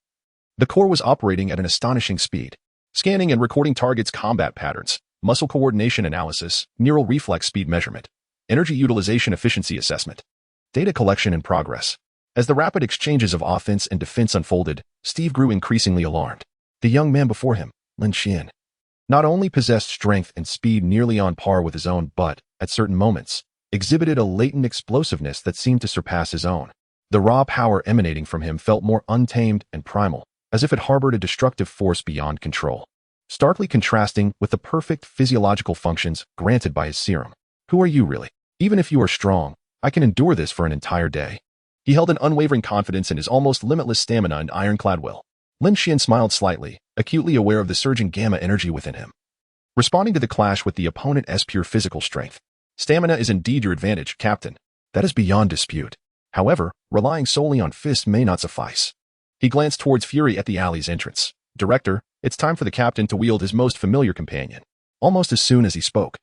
Speaker 1: the core was operating at an astonishing speed, scanning and recording targets' combat patterns, muscle coordination analysis, neural reflex speed measurement, energy utilization efficiency assessment, data collection in progress. As the rapid exchanges of offense and defense unfolded, Steve grew increasingly alarmed. The young man before him, Lin Xuan, not only possessed strength and speed nearly on par with his own, but, at certain moments, exhibited a latent explosiveness that seemed to surpass his own. The raw power emanating from him felt more untamed and primal, as if it harbored a destructive force beyond control, starkly contrasting with the perfect physiological functions granted by his serum. Who are you really? Even if you are strong, I can endure this for an entire day. He held an unwavering confidence in his almost limitless stamina and ironclad will. Lin Xuan smiled slightly, acutely aware of the surging gamma energy within him, responding to the clash with the opponent's pure physical strength. Stamina is indeed your advantage, Captain. That is beyond dispute. However, relying solely on fists may not suffice. He glanced towards Fury at the alley's entrance. Director, it's time for the captain to wield his most familiar companion. Almost as soon as he spoke,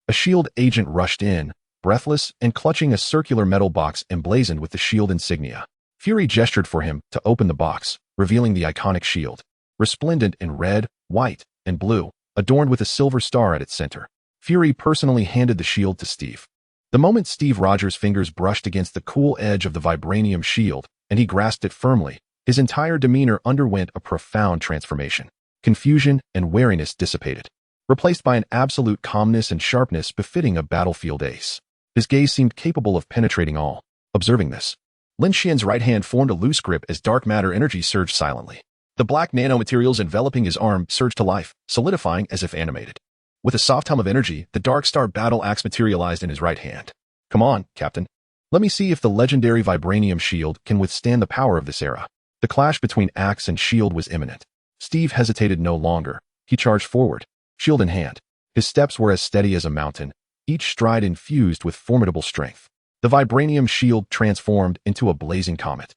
Speaker 1: a SHIELD agent rushed in, breathless and clutching a circular metal box emblazoned with the SHIELD insignia. Fury gestured for him to open the box, revealing the iconic SHIELD, resplendent in red, white, and blue, adorned with a silver star at its center. Fury personally handed the SHIELD to Steve. The moment Steve Rogers' fingers brushed against the cool edge of the vibranium SHIELD, and he grasped it firmly, his entire demeanor underwent a profound transformation. Confusion and wariness dissipated, replaced by an absolute calmness and sharpness befitting a battlefield ace. His gaze seemed capable of penetrating all. Observing this, Lin Xuan's right hand formed a loose grip as dark matter energy surged silently. The black nanomaterials enveloping his arm surged to life, solidifying as if animated. With a soft hum of energy, the Dark Star battle axe materialized in his right hand. Come on, Captain. Let me see if the legendary vibranium SHIELD can withstand the power of this era. The clash between axe and SHIELD was imminent. Steve hesitated no longer. He charged forward, SHIELD in hand. His steps were as steady as a mountain, each stride infused with formidable strength. The vibranium SHIELD transformed into a blazing comet,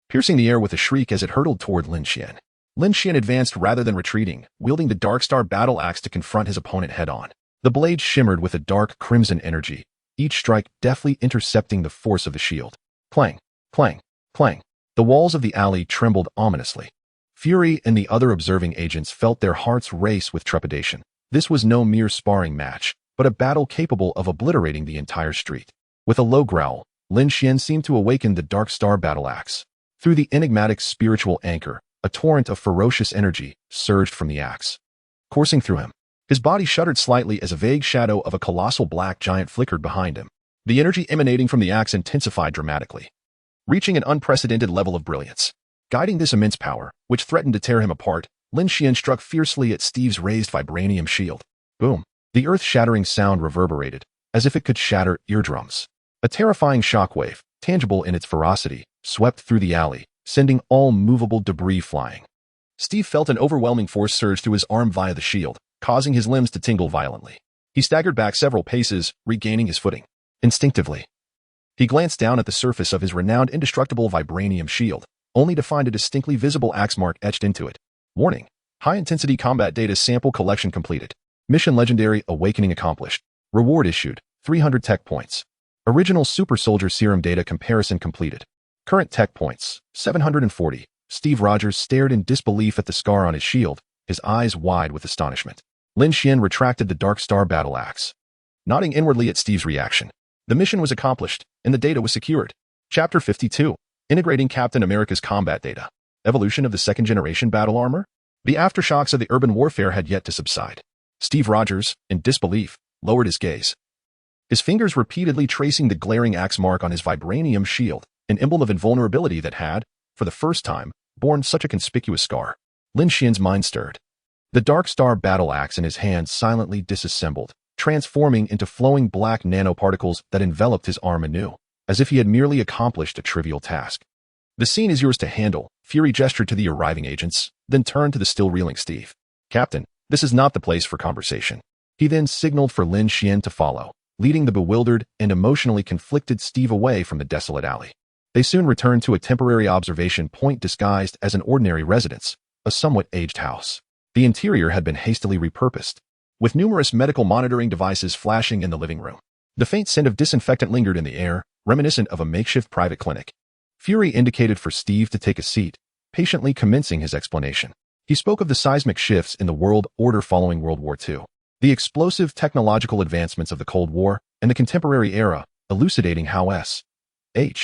Speaker 1: piercing the air with a shriek as it hurtled toward Lin Xuan. Lin Xuan advanced rather than retreating, wielding the Dark Star battle axe to confront his opponent head-on. The blade shimmered with a dark crimson energy, each strike deftly intercepting the force of the SHIELD. Clang, clang, clang. The walls of the alley trembled ominously. Fury and the other observing agents felt their hearts race with trepidation. This was no mere sparring match, but a battle capable of obliterating the entire street. With a low growl, Lin Xuan seemed to awaken the Dark Star battle axe. Through the enigmatic spiritual anchor, a torrent of ferocious energy surged from the axe, coursing through him. His body shuddered slightly as a vague shadow of a colossal black giant flickered behind him. The energy emanating from the axe intensified dramatically, reaching an unprecedented level of brilliance. Guiding this immense power, which threatened to tear him apart, Lin Xuan struck fiercely at Steve's raised vibranium SHIELD. Boom! The earth-shattering sound reverberated, as if it could shatter eardrums. A terrifying shockwave, tangible in its ferocity, swept through the alley, sending all movable debris flying. Steve felt an overwhelming force surge through his arm via the SHIELD, causing his limbs to tingle violently. He staggered back several paces, regaining his footing. Instinctively, he glanced down at the surface of his renowned indestructible vibranium SHIELD, only to find a distinctly visible axe mark etched into it. Warning: high-intensity combat data sample collection completed. Mission legendary awakening accomplished. Reward issued, 300 tech points. Original super soldier serum data comparison completed. Current tech points, 740. Steve Rogers stared in disbelief at the scar on his SHIELD, his eyes wide with astonishment. Lin Xuan retracted the Dark Star battle axe, nodding inwardly at Steve's reaction. The mission was accomplished, and the data was secured. Chapter 52. Integrating Captain America's combat data. Evolution of the second-generation battle armor? The aftershocks of the urban warfare had yet to subside. Steve Rogers, in disbelief, lowered his gaze. his fingers repeatedly tracing the glaring axe mark on his vibranium shield, an emblem of invulnerability that had, for the first time, borne such a conspicuous scar. Lin Xuan's mind stirred. The Dark Star battle axe in his hand silently disassembled, transforming into flowing black nanoparticles that enveloped his arm anew, as if he had merely accomplished a trivial task. "The scene is yours to handle," Fury gestured to the arriving agents, then turned to the still reeling Steve. "Captain, this is not the place for conversation." He then signaled for Lin Xuan to follow, leading the bewildered and emotionally conflicted Steve away from the desolate alley. They soon returned to a temporary observation point disguised as an ordinary residence, a somewhat aged house. The interior had been hastily repurposed, with numerous medical monitoring devices flashing in the living room. The faint scent of disinfectant lingered in the air, reminiscent of a makeshift private clinic. Fury indicated for Steve to take a seat, patiently commencing his explanation. He spoke of the seismic shifts in the world order following World War II, the explosive technological advancements of the Cold War, and the contemporary era, elucidating how SHIELD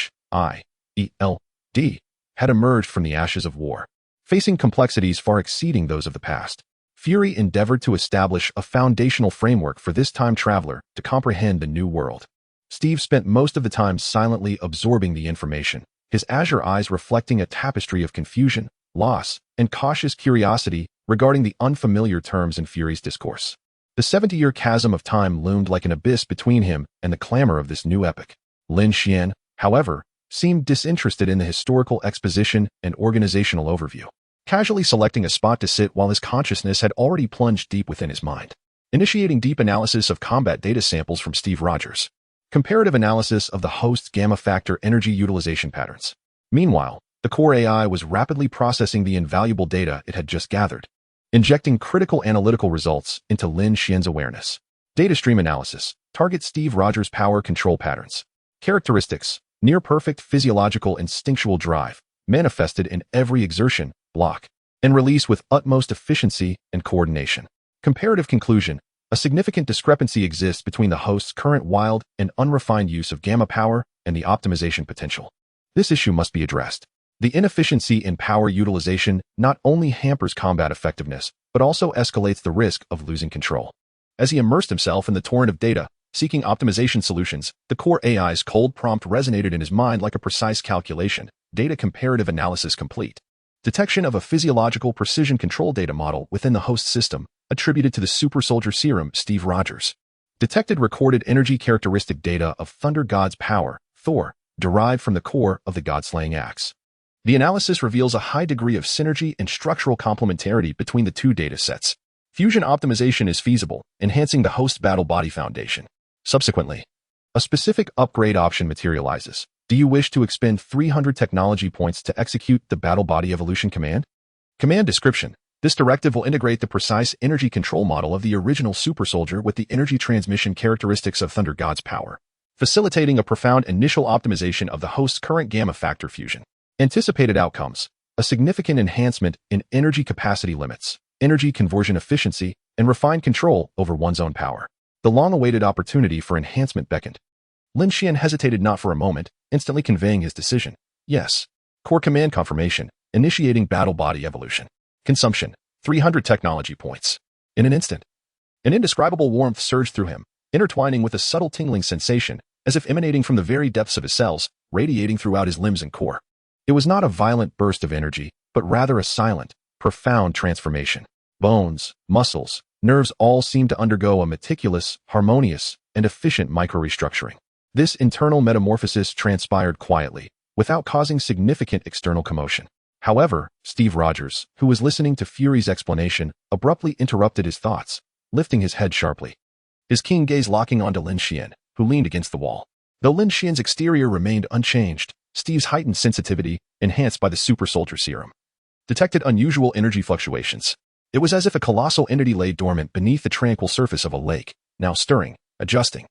Speaker 1: had emerged from the ashes of war, facing complexities far exceeding those of the past. Fury endeavored to establish a foundational framework for this time traveler to comprehend the new world. Steve spent most of the time silently absorbing the information, his azure eyes reflecting a tapestry of confusion, loss, and cautious curiosity regarding the unfamiliar terms in Fury's discourse. The 70-year chasm of time loomed like an abyss between him and the clamor of this new epoch. Lin Xuan, however, seemed disinterested in the historical exposition and organizational overview, casually selecting a spot to sit while his consciousness had already plunged deep within his mind. Initiating deep analysis of combat data samples from Steve Rogers. Comparative analysis of the host's gamma factor energy utilization patterns. Meanwhile, the core AI was rapidly processing the invaluable data it had just gathered, injecting critical analytical results into Lin Xuan's awareness. Data stream analysis. Target Steve Rogers' power control patterns. Characteristics. Near-perfect physiological instinctual drive, manifested in every exertion, block, and release with utmost efficiency and coordination. Comparative conclusion. A significant discrepancy exists between the host's current wild and unrefined use of gamma power and the optimization potential. This issue must be addressed. The inefficiency in power utilization not only hampers combat effectiveness, but also escalates the risk of losing control. As he immersed himself in the torrent of data, seeking optimization solutions, the core AI's cold prompt resonated in his mind like a precise calculation. Data comparative analysis complete. Detection of a physiological precision control data model within the host system, attributed to the super soldier serum Steve Rogers. Detected recorded energy characteristic data of Thunder God's power, Thor, derived from the core of the God-slaying axe. The analysis reveals a high degree of synergy and structural complementarity between the two data sets. Fusion optimization is feasible, enhancing the host's battle body foundation. Subsequently, a specific upgrade option materializes. Do you wish to expend 300 technology points to execute the battle body evolution command? Command description. This directive will integrate the precise energy control model of the original super soldier with the energy transmission characteristics of Thunder God's power, facilitating a profound initial optimization of the host's current gamma factor fusion. Anticipated outcomes. A significant enhancement in energy capacity limits, energy conversion efficiency, and refined control over one's own power. The long-awaited opportunity for enhancement beckoned. Lin Xuan hesitated not for a moment, instantly conveying his decision. Yes. Core command confirmation, initiating battle body evolution. Consumption, 300 technology points. In an instant, an indescribable warmth surged through him, intertwining with a subtle tingling sensation, as if emanating from the very depths of his cells, radiating throughout his limbs and core. It was not a violent burst of energy, but rather a silent, profound transformation. Bones, muscles, nerves all seemed to undergo a meticulous, harmonious, and efficient micro-restructuring. This internal metamorphosis transpired quietly, without causing significant external commotion. However, Steve Rogers, who was listening to Fury's explanation, abruptly interrupted his thoughts, lifting his head sharply. His keen gaze locking onto Lin Xuan, who leaned against the wall. Though Lin Xuan's exterior remained unchanged, Steve's heightened sensitivity, enhanced by the super soldier serum, detected unusual energy fluctuations. It was as if a colossal entity lay dormant beneath the tranquil surface of a lake, now stirring, adjusting.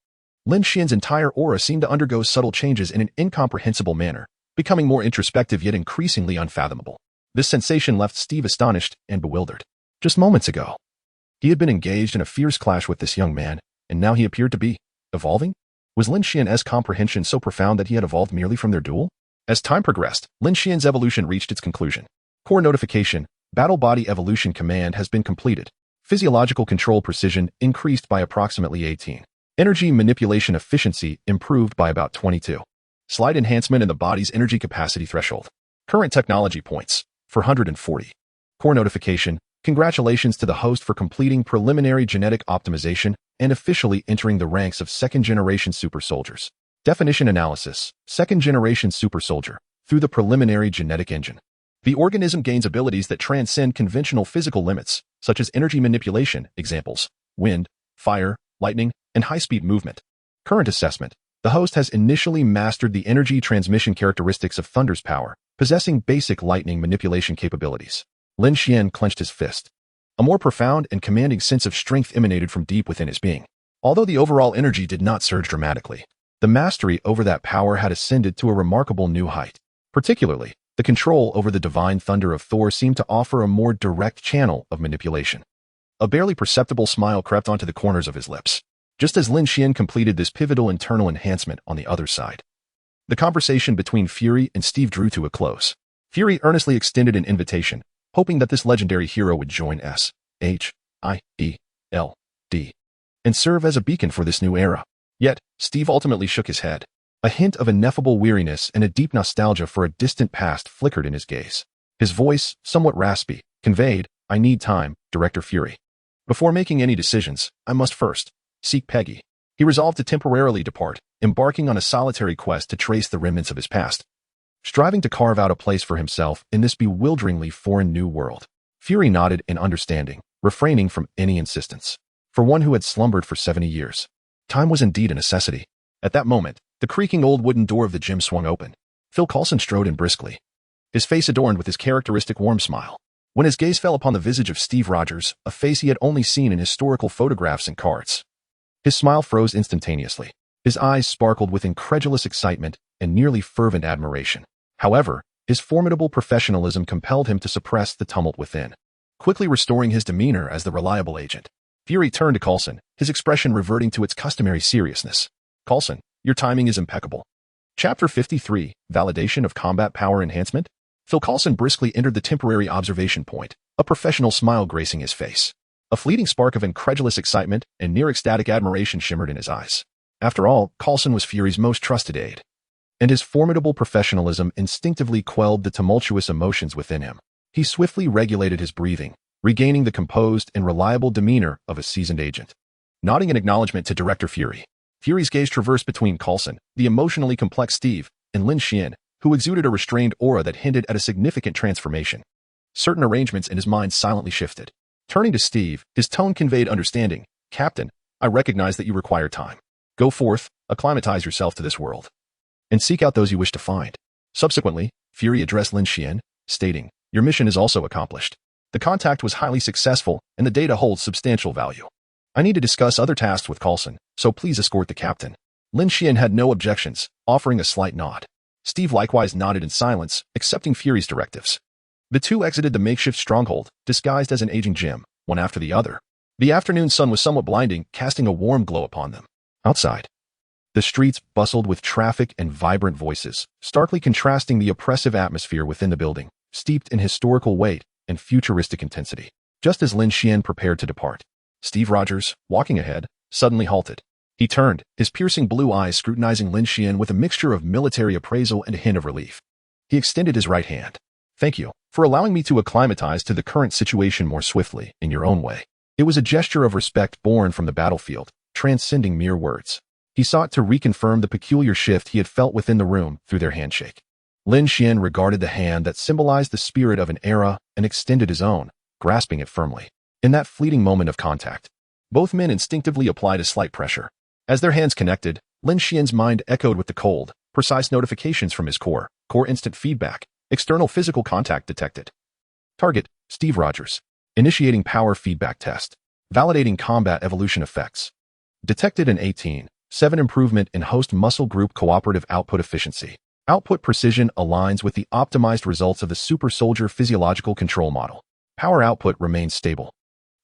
Speaker 1: Lin Xuan's entire aura seemed to undergo subtle changes in an incomprehensible manner, becoming more introspective yet increasingly unfathomable. This sensation left Steve astonished and bewildered. Just moments ago, he had been engaged in a fierce clash with this young man, and now he appeared to be evolving? Was Lin Xuan's comprehension so profound that he had evolved merely from their duel? As time progressed, Lin Xuan's evolution reached its conclusion. Core notification, battle body evolution command has been completed. Physiological control precision increased by approximately 18. Energy manipulation efficiency improved by about 22. Slight enhancement in the body's energy capacity threshold. Current technology points, 440. Core notification, congratulations to the host for completing preliminary genetic optimization and officially entering the ranks of second-generation super soldiers. Definition analysis, second-generation super soldier, through the preliminary genetic engine. The organism gains abilities that transcend conventional physical limits, such as energy manipulation, examples, wind, fire, lightning, and high-speed movement. Current assessment, the host has initially mastered the energy transmission characteristics of Thunder's power, possessing basic lightning manipulation capabilities. Lin Xuan clenched his fist. A more profound and commanding sense of strength emanated from deep within his being. Although the overall energy did not surge dramatically, the mastery over that power had ascended to a remarkable new height. Particularly, the control over the divine thunder of Thor seemed to offer a more direct channel of manipulation. A barely perceptible smile crept onto the corners of his lips, just as Lin Xuan completed this pivotal internal enhancement on the other side. The conversation between Fury and Steve drew to a close. Fury earnestly extended an invitation, hoping that this legendary hero would join SHIELD and serve as a beacon for this new era. Yet, Steve ultimately shook his head. A hint of ineffable weariness and a deep nostalgia for a distant past flickered in his gaze. His voice, somewhat raspy, conveyed, "I need time, Director Fury. Before making any decisions, I must first seek Peggy." He resolved to temporarily depart, embarking on a solitary quest to trace the remnants of his past, striving to carve out a place for himself in this bewilderingly foreign new world. Fury nodded in understanding, refraining from any insistence. For one who had slumbered for 70 years, time was indeed a necessity. At that moment, the creaking old wooden door of the gym swung open. Phil Coulson strode in briskly, his face adorned with his characteristic warm smile. When his gaze fell upon the visage of Steve Rogers, a face he had only seen in historical photographs and cards, his smile froze instantaneously. His eyes sparkled with incredulous excitement and nearly fervent admiration. However, his formidable professionalism compelled him to suppress the tumult within, quickly restoring his demeanor as the reliable agent. Fury turned to Coulson, his expression reverting to its customary seriousness. "Coulson, your timing is impeccable." Chapter 53, Validation of Combat Power Enhancement. Phil Coulson briskly entered the temporary observation point, a professional smile gracing his face. A fleeting spark of incredulous excitement and near-ecstatic admiration shimmered in his eyes. After all, Coulson was Fury's most trusted aide, and his formidable professionalism instinctively quelled the tumultuous emotions within him. He swiftly regulated his breathing, regaining the composed and reliable demeanor of a seasoned agent. Nodding in acknowledgement to Director Fury, Fury's gaze traversed between Coulson, the emotionally complex Steve, and Lin Xuan, who exuded a restrained aura that hinted at a significant transformation. Certain arrangements in his mind silently shifted. Turning to Steve, his tone conveyed understanding. "Captain, I recognize that you require time. Go forth, acclimatize yourself to this world, and seek out those you wish to find." Subsequently, Fury addressed Lin Xuan, stating, "Your mission is also accomplished. The contact was highly successful, and the data holds substantial value. I need to discuss other tasks with Coulson, so please escort the captain." Lin Xuan had no objections, offering a slight nod. Steve likewise nodded in silence, accepting Fury's directives. The two exited the makeshift stronghold, disguised as an aging gym, one after the other. The afternoon sun was somewhat blinding, casting a warm glow upon them. Outside, the streets bustled with traffic and vibrant voices, starkly contrasting the oppressive atmosphere within the building, steeped in historical weight and futuristic intensity. Just as Lin Xuan prepared to depart, Steve Rogers, walking ahead, suddenly halted. He turned, his piercing blue eyes scrutinizing Lin Xuan with a mixture of military appraisal and a hint of relief. He extended his right hand. "Thank you for allowing me to acclimatize to the current situation more swiftly, in your own way." It was a gesture of respect born from the battlefield, transcending mere words. He sought to reconfirm the peculiar shift he had felt within the room through their handshake. Lin Xuan regarded the hand that symbolized the spirit of an era and extended his own, grasping it firmly. In that fleeting moment of contact, both men instinctively applied a slight pressure. As their hands connected, Lin Xuan's mind echoed with the cold, precise notifications from his core instant feedback, external physical contact detected. Target, Steve Rogers. Initiating power feedback test. Validating combat evolution effects. Detected an 18.7 improvement in host muscle group cooperative output efficiency. Output precision aligns with the optimized results of the super soldier physiological control model. Power output remains stable.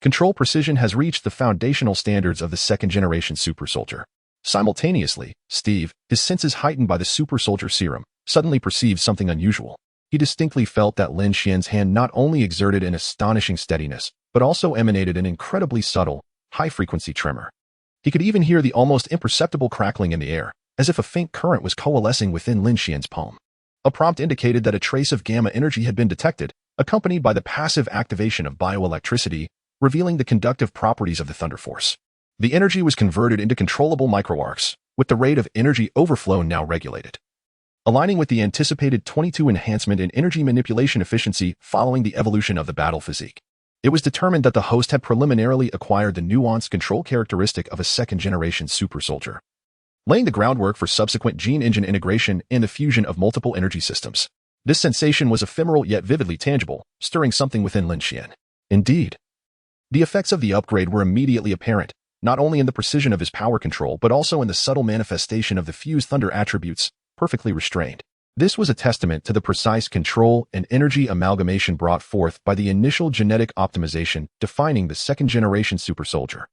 Speaker 1: Control precision has reached the foundational standards of the second-generation super soldier. Simultaneously, Steve, his senses heightened by the super soldier serum, suddenly perceived something unusual. He distinctly felt that Lin Xuan's hand not only exerted an astonishing steadiness, but also emanated an incredibly subtle, high-frequency tremor. He could even hear the almost imperceptible crackling in the air, as if a faint current was coalescing within Lin Xuan's palm. A prompt indicated that a trace of gamma energy had been detected, accompanied by the passive activation of bioelectricity, revealing the conductive properties of the Thunder Force. The energy was converted into controllable microarcs, with the rate of energy overflow now regulated, aligning with the anticipated 22 enhancement in energy manipulation efficiency following the evolution of the battle physique. It was determined that the host had preliminarily acquired the nuanced control characteristic of a second-generation super soldier, laying the groundwork for subsequent gene engine integration and the fusion of multiple energy systems. This sensation was ephemeral yet vividly tangible, stirring something within Lin Xuan. Indeed, the effects of the upgrade were immediately apparent, not only in the precision of his power control but also in the subtle manifestation of the fused thunder attributes, perfectly restrained. This was a testament to the precise control and energy amalgamation brought forth by the initial genetic optimization defining the second-generation super soldier.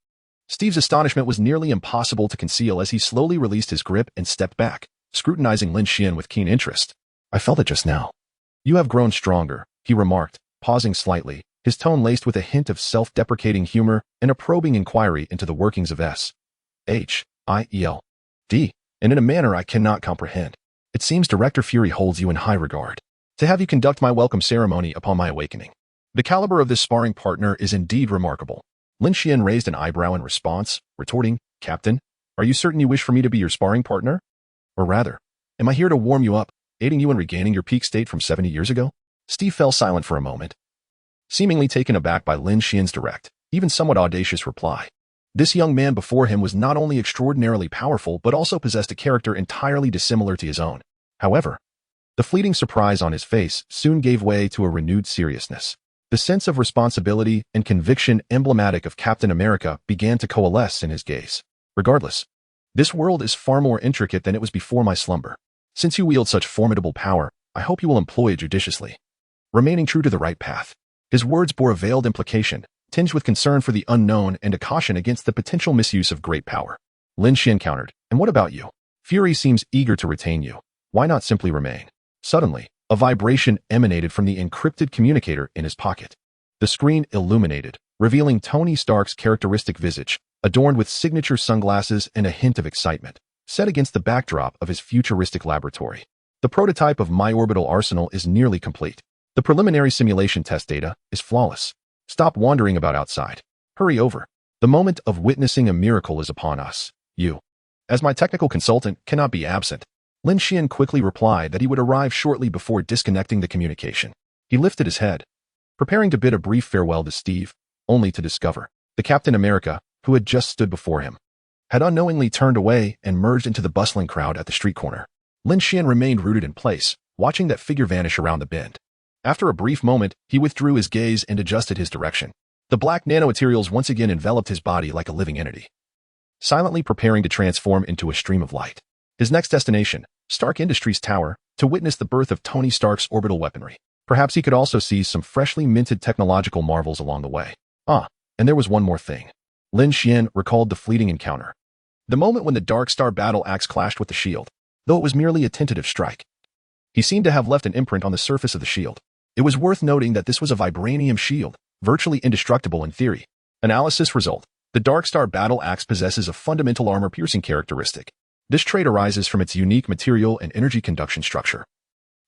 Speaker 1: Steve's astonishment was nearly impossible to conceal as he slowly released his grip and stepped back, scrutinizing Lin Xuan with keen interest. "I felt it just now. You have grown stronger," he remarked, pausing slightly, his tone laced with a hint of self-deprecating humor and a probing inquiry into the workings of S.H.I.E.L.D., and in a manner I cannot comprehend. "It seems Director Fury holds you in high regard. To have you conduct my welcome ceremony upon my awakening. The caliber of this sparring partner is indeed remarkable." Lin Xuan raised an eyebrow in response, retorting, "Captain, are you certain you wish for me to be your sparring partner? Or rather, am I here to warm you up, aiding you in regaining your peak state from 70 years ago?" Steve fell silent for a moment, seemingly taken aback by Lin Xuan's direct, even somewhat audacious reply. This young man before him was not only extraordinarily powerful but also possessed a character entirely dissimilar to his own. However, the fleeting surprise on his face soon gave way to a renewed seriousness. The sense of responsibility and conviction emblematic of Captain America began to coalesce in his gaze. "Regardless, this world is far more intricate than it was before my slumber. Since you wield such formidable power, I hope you will employ it judiciously, remaining true to the right path." His words bore a veiled implication, tinged with concern for the unknown and a caution against the potential misuse of great power. Lin Xuan countered, "And what about you? Fury seems eager to retain you. Why not simply remain?" Suddenly, a vibration emanated from the encrypted communicator in his pocket. The screen illuminated, revealing Tony Stark's characteristic visage, adorned with signature sunglasses and a hint of excitement, set against the backdrop of his futuristic laboratory. "The prototype of my orbital arsenal is nearly complete. The preliminary simulation test data is flawless. Stop wandering about outside. Hurry over. The moment of witnessing a miracle is upon us. You, as my technical consultant, cannot be absent." Lin Xuan quickly replied that he would arrive shortly before disconnecting the communication. He lifted his head, preparing to bid a brief farewell to Steve, only to discover the Captain America, who had just stood before him, had unknowingly turned away and merged into the bustling crowd at the street corner. Lin Xuan remained rooted in place, watching that figure vanish around the bend. After a brief moment, he withdrew his gaze and adjusted his direction. The black nanomaterials once again enveloped his body like a living entity, silently preparing to transform into a stream of light. His next destination, Stark Industries Tower, to witness the birth of Tony Stark's orbital weaponry. Perhaps he could also seize some freshly minted technological marvels along the way. And there was one more thing. Lin Xuan recalled the fleeting encounter. The moment when the Dark Star battle axe clashed with the shield, though it was merely a tentative strike. He seemed to have left an imprint on the surface of the shield. It was worth noting that this was a vibranium shield, virtually indestructible in theory. Analysis result: the Dark Star battle axe possesses a fundamental armor-piercing characteristic. This trait arises from its unique material and energy conduction structure,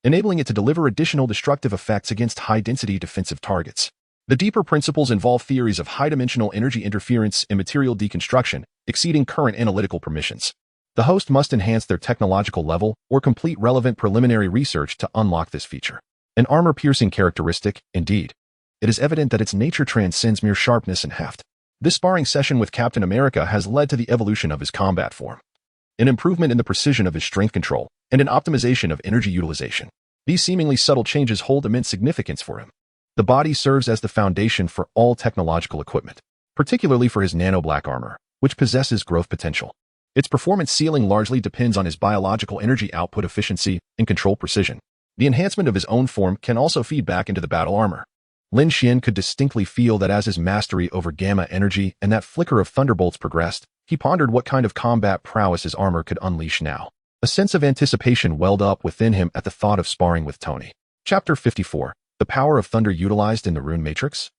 Speaker 1: enabling it to deliver additional destructive effects against high-density defensive targets. The deeper principles involve theories of high-dimensional energy interference and material deconstruction, exceeding current analytical permissions. The host must enhance their technological level or complete relevant preliminary research to unlock this feature. An armor-piercing characteristic, indeed. It is evident that its nature transcends mere sharpness and heft. This sparring session with Captain America has led to the evolution of his combat form, an improvement in the precision of his strength control, and an optimization of energy utilization. These seemingly subtle changes hold immense significance for him. The body serves as the foundation for all technological equipment, particularly for his nano-black armor, which possesses growth potential. Its performance ceiling largely depends on his biological energy output efficiency and control precision. The enhancement of his own form can also feed back into the battle armor. Lin Xuan could distinctly feel that as his mastery over gamma energy and that flicker of thunderbolts progressed, he pondered what kind of combat prowess his armor could unleash now. A sense of anticipation welled up within him at the thought of sparring with Tony. Chapter 54. The power of thunder utilized in the rune matrix?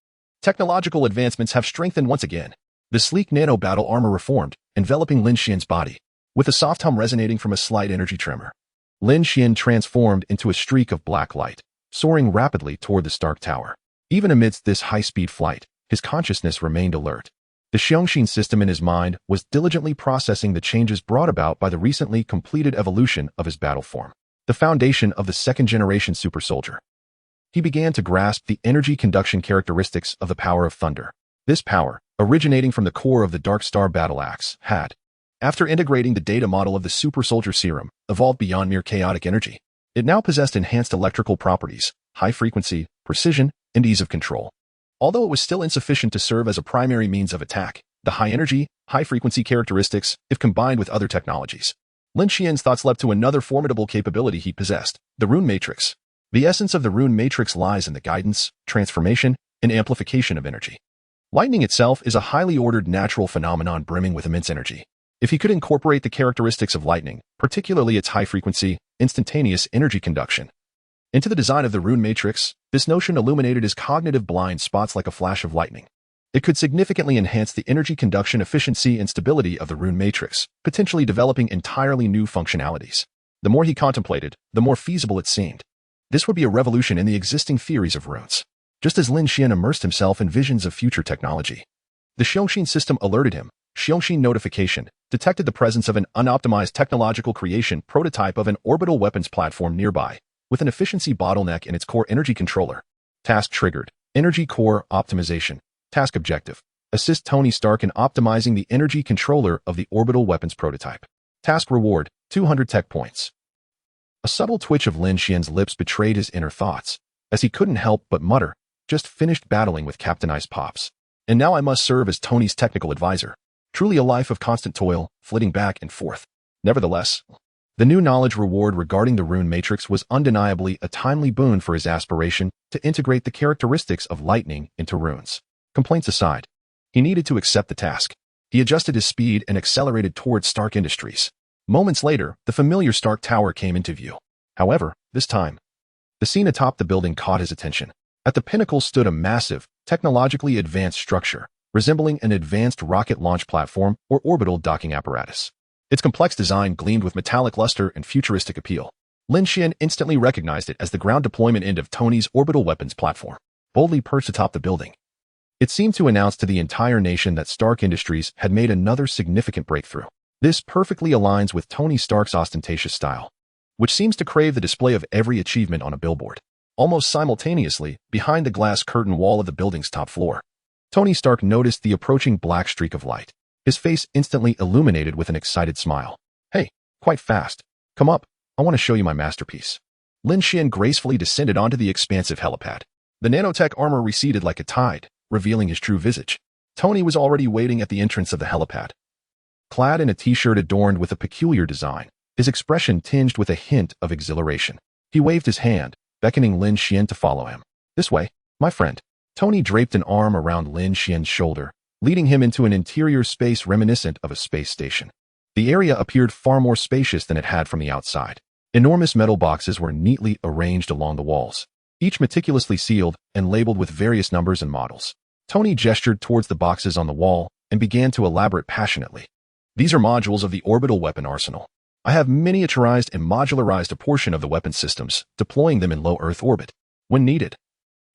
Speaker 1: Technological advancements have strengthened once again. The sleek nano battle armor reformed, enveloping Lin Xuan's body, with a soft hum resonating from a slight energy tremor. Lin Xuan transformed into a streak of black light, soaring rapidly toward the Stark Tower. Even amidst this high-speed flight, his consciousness remained alert. The Xiongxin system in his mind was diligently processing the changes brought about by the recently completed evolution of his battle form, the foundation of the second-generation super soldier. He began to grasp the energy conduction characteristics of the power of thunder. This power, originating from the core of the Dark Star battle axe, had, after integrating the data model of the super soldier serum, evolved beyond mere chaotic energy. It now possessed enhanced electrical properties, high frequency, precision, and ease of control. Although it was still insufficient to serve as a primary means of attack, the high-energy, high-frequency characteristics, if combined with other technologies. Lin Xuan's thoughts leapt to another formidable capability he possessed, the rune matrix. The essence of the rune matrix lies in the guidance, transformation, and amplification of energy. Lightning itself is a highly ordered natural phenomenon brimming with immense energy. If he could incorporate the characteristics of lightning, particularly its high-frequency, instantaneous energy conduction, into the design of the rune matrix, this notion illuminated his cognitive blind spots like a flash of lightning. It could significantly enhance the energy conduction efficiency and stability of the rune matrix, potentially developing entirely new functionalities. The more he contemplated, the more feasible it seemed. This would be a revolution in the existing theories of runes. Just as Lin Xuan immersed himself in visions of future technology, the Xiongxin system alerted him. Xiongxin notification detected the presence of an unoptimized technological creation prototype of an orbital weapons platform nearby, with an efficiency bottleneck in its core energy controller. Task triggered. Energy core optimization. Task objective. Assist Tony Stark in optimizing the energy controller of the orbital weapons prototype. Task reward, 200 tech points. A subtle twitch of Lin Xuan's lips betrayed his inner thoughts, as he couldn't help but mutter, just finished battling with Captain Ice Pops. And now I must serve as Tony's technical advisor. Truly a life of constant toil, flitting back and forth. Nevertheless, the new knowledge reward regarding the rune matrix was undeniably a timely boon for his aspiration to integrate the characteristics of lightning into runes. Complaints aside, he needed to accept the task. He adjusted his speed and accelerated towards Stark Industries. Moments later, the familiar Stark Tower came into view. However, this time, the scene atop the building caught his attention. At the pinnacle stood a massive, technologically advanced structure, resembling an advanced rocket launch platform or orbital docking apparatus. Its complex design gleamed with metallic luster and futuristic appeal. Lin Xuan instantly recognized it as the ground deployment end of Tony's orbital weapons platform, boldly perched atop the building. It seemed to announce to the entire nation that Stark Industries had made another significant breakthrough. This perfectly aligns with Tony Stark's ostentatious style, which seems to crave the display of every achievement on a billboard. Almost simultaneously, behind the glass curtain wall of the building's top floor, Tony Stark noticed the approaching black streak of light. His face instantly illuminated with an excited smile. Hey, quite fast. Come up, I want to show you my masterpiece. Lin Xuan gracefully descended onto the expansive helipad. The nanotech armor receded like a tide, revealing his true visage. Tony was already waiting at the entrance of the helipad. Clad in a t-shirt adorned with a peculiar design, his expression tinged with a hint of exhilaration. He waved his hand, beckoning Lin Xuan to follow him. This way, my friend. Tony draped an arm around Lin Xuan's shoulder, leading him into an interior space reminiscent of a space station. The area appeared far more spacious than it had from the outside. Enormous metal boxes were neatly arranged along the walls, each meticulously sealed and labeled with various numbers and models. Tony gestured towards the boxes on the wall and began to elaborate passionately. These are modules of the orbital weapon arsenal. I have miniaturized and modularized a portion of the weapon systems, deploying them in low Earth orbit. When needed,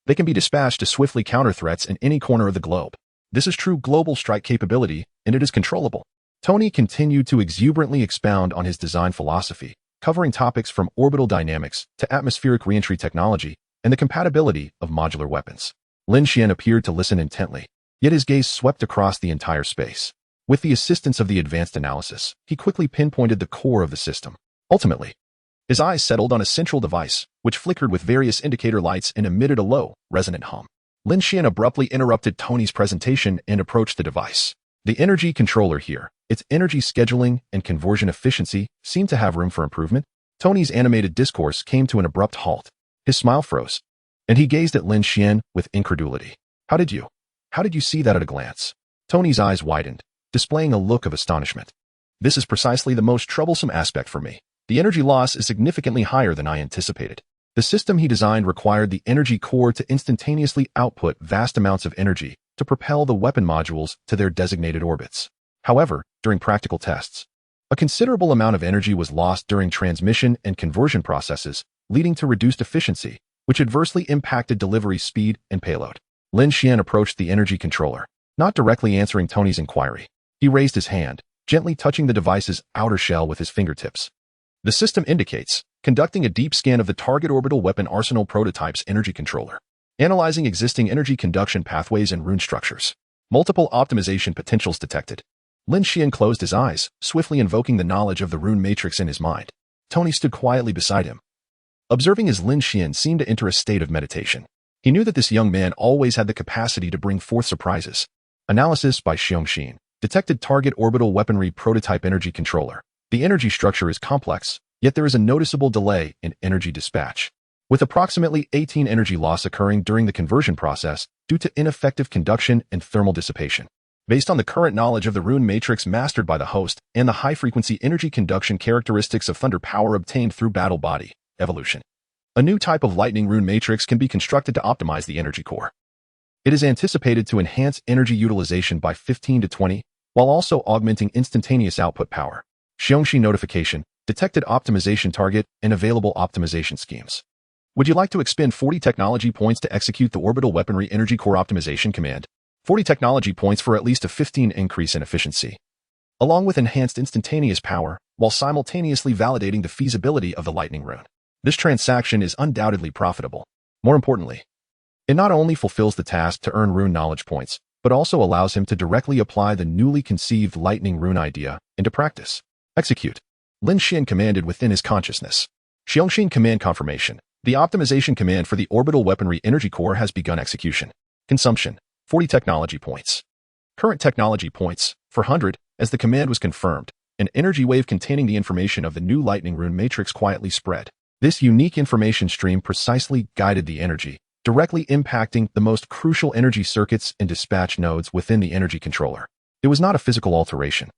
Speaker 1: they can be dispatched to swiftly counter threats in any corner of the globe. This is true global strike capability, and it is controllable. Tony continued to exuberantly expound on his design philosophy, covering topics from orbital dynamics to atmospheric reentry technology and the compatibility of modular weapons. Lin Xuan appeared to listen intently, yet his gaze swept across the entire space. With the assistance of the advanced analysis, he quickly pinpointed the core of the system. Ultimately, his eyes settled on a central device, which flickered with various indicator lights and emitted a low, resonant hum. Lin Xuan abruptly interrupted Tony's presentation and approached the device. The energy controller here, its energy scheduling and conversion efficiency, seemed to have room for improvement. Tony's animated discourse came to an abrupt halt. His smile froze, and he gazed at Lin Xuan with incredulity. How did you see that at a glance? Tony's eyes widened, displaying a look of astonishment. This is precisely the most troublesome aspect for me. The energy loss is significantly higher than I anticipated. The system he designed required the energy core to instantaneously output vast amounts of energy to propel the weapon modules to their designated orbits. However, during practical tests, a considerable amount of energy was lost during transmission and conversion processes, leading to reduced efficiency, which adversely impacted delivery speed and payload. Lin Xuan approached the energy controller, not directly answering Tony's inquiry. He raised his hand, gently touching the device's outer shell with his fingertips. The system indicates, conducting a deep scan of the target orbital weapon arsenal prototype's energy controller, analyzing existing energy conduction pathways and rune structures. Multiple optimization potentials detected. Lin Xuan closed his eyes, swiftly invoking the knowledge of the rune matrix in his mind. Tony stood quietly beside him, observing as Lin Xuan seemed to enter a state of meditation. He knew that this young man always had the capacity to bring forth surprises. Analysis by Xiongxin detected target orbital weaponry prototype energy controller. The energy structure is complex, yet there is a noticeable delay in energy dispatch, with approximately 18 energy loss occurring during the conversion process due to ineffective conduction and thermal dissipation. Based on the current knowledge of the rune matrix mastered by the host and the high-frequency energy conduction characteristics of thunder power obtained through battle body evolution, a new type of lightning rune matrix can be constructed to optimize the energy core. It is anticipated to enhance energy utilization by 15 to 20, while also augmenting instantaneous output power. Xiongxi notification detected optimization target and available optimization schemes. Would you like to expend 40 technology points to execute the orbital weaponry energy core optimization command? 40 technology points for at least a 15 increase in efficiency, along with enhanced instantaneous power, while simultaneously validating the feasibility of the lightning rune. This transaction is undoubtedly profitable. More importantly, it not only fulfills the task to earn rune knowledge points, but also allows him to directly apply the newly conceived lightning rune idea into practice. Execute. Lin Xuan commanded within his consciousness. Xiongxin command confirmation. The optimization command for the orbital weaponry energy core has begun execution. Consumption, 40 technology points. Current technology points, 400, as the command was confirmed. An energy wave containing the information of the new lightning rune matrix quietly spread. This unique information stream precisely guided the energy, directly impacting the most crucial energy circuits and dispatch nodes within the energy controller. It was not a physical alteration,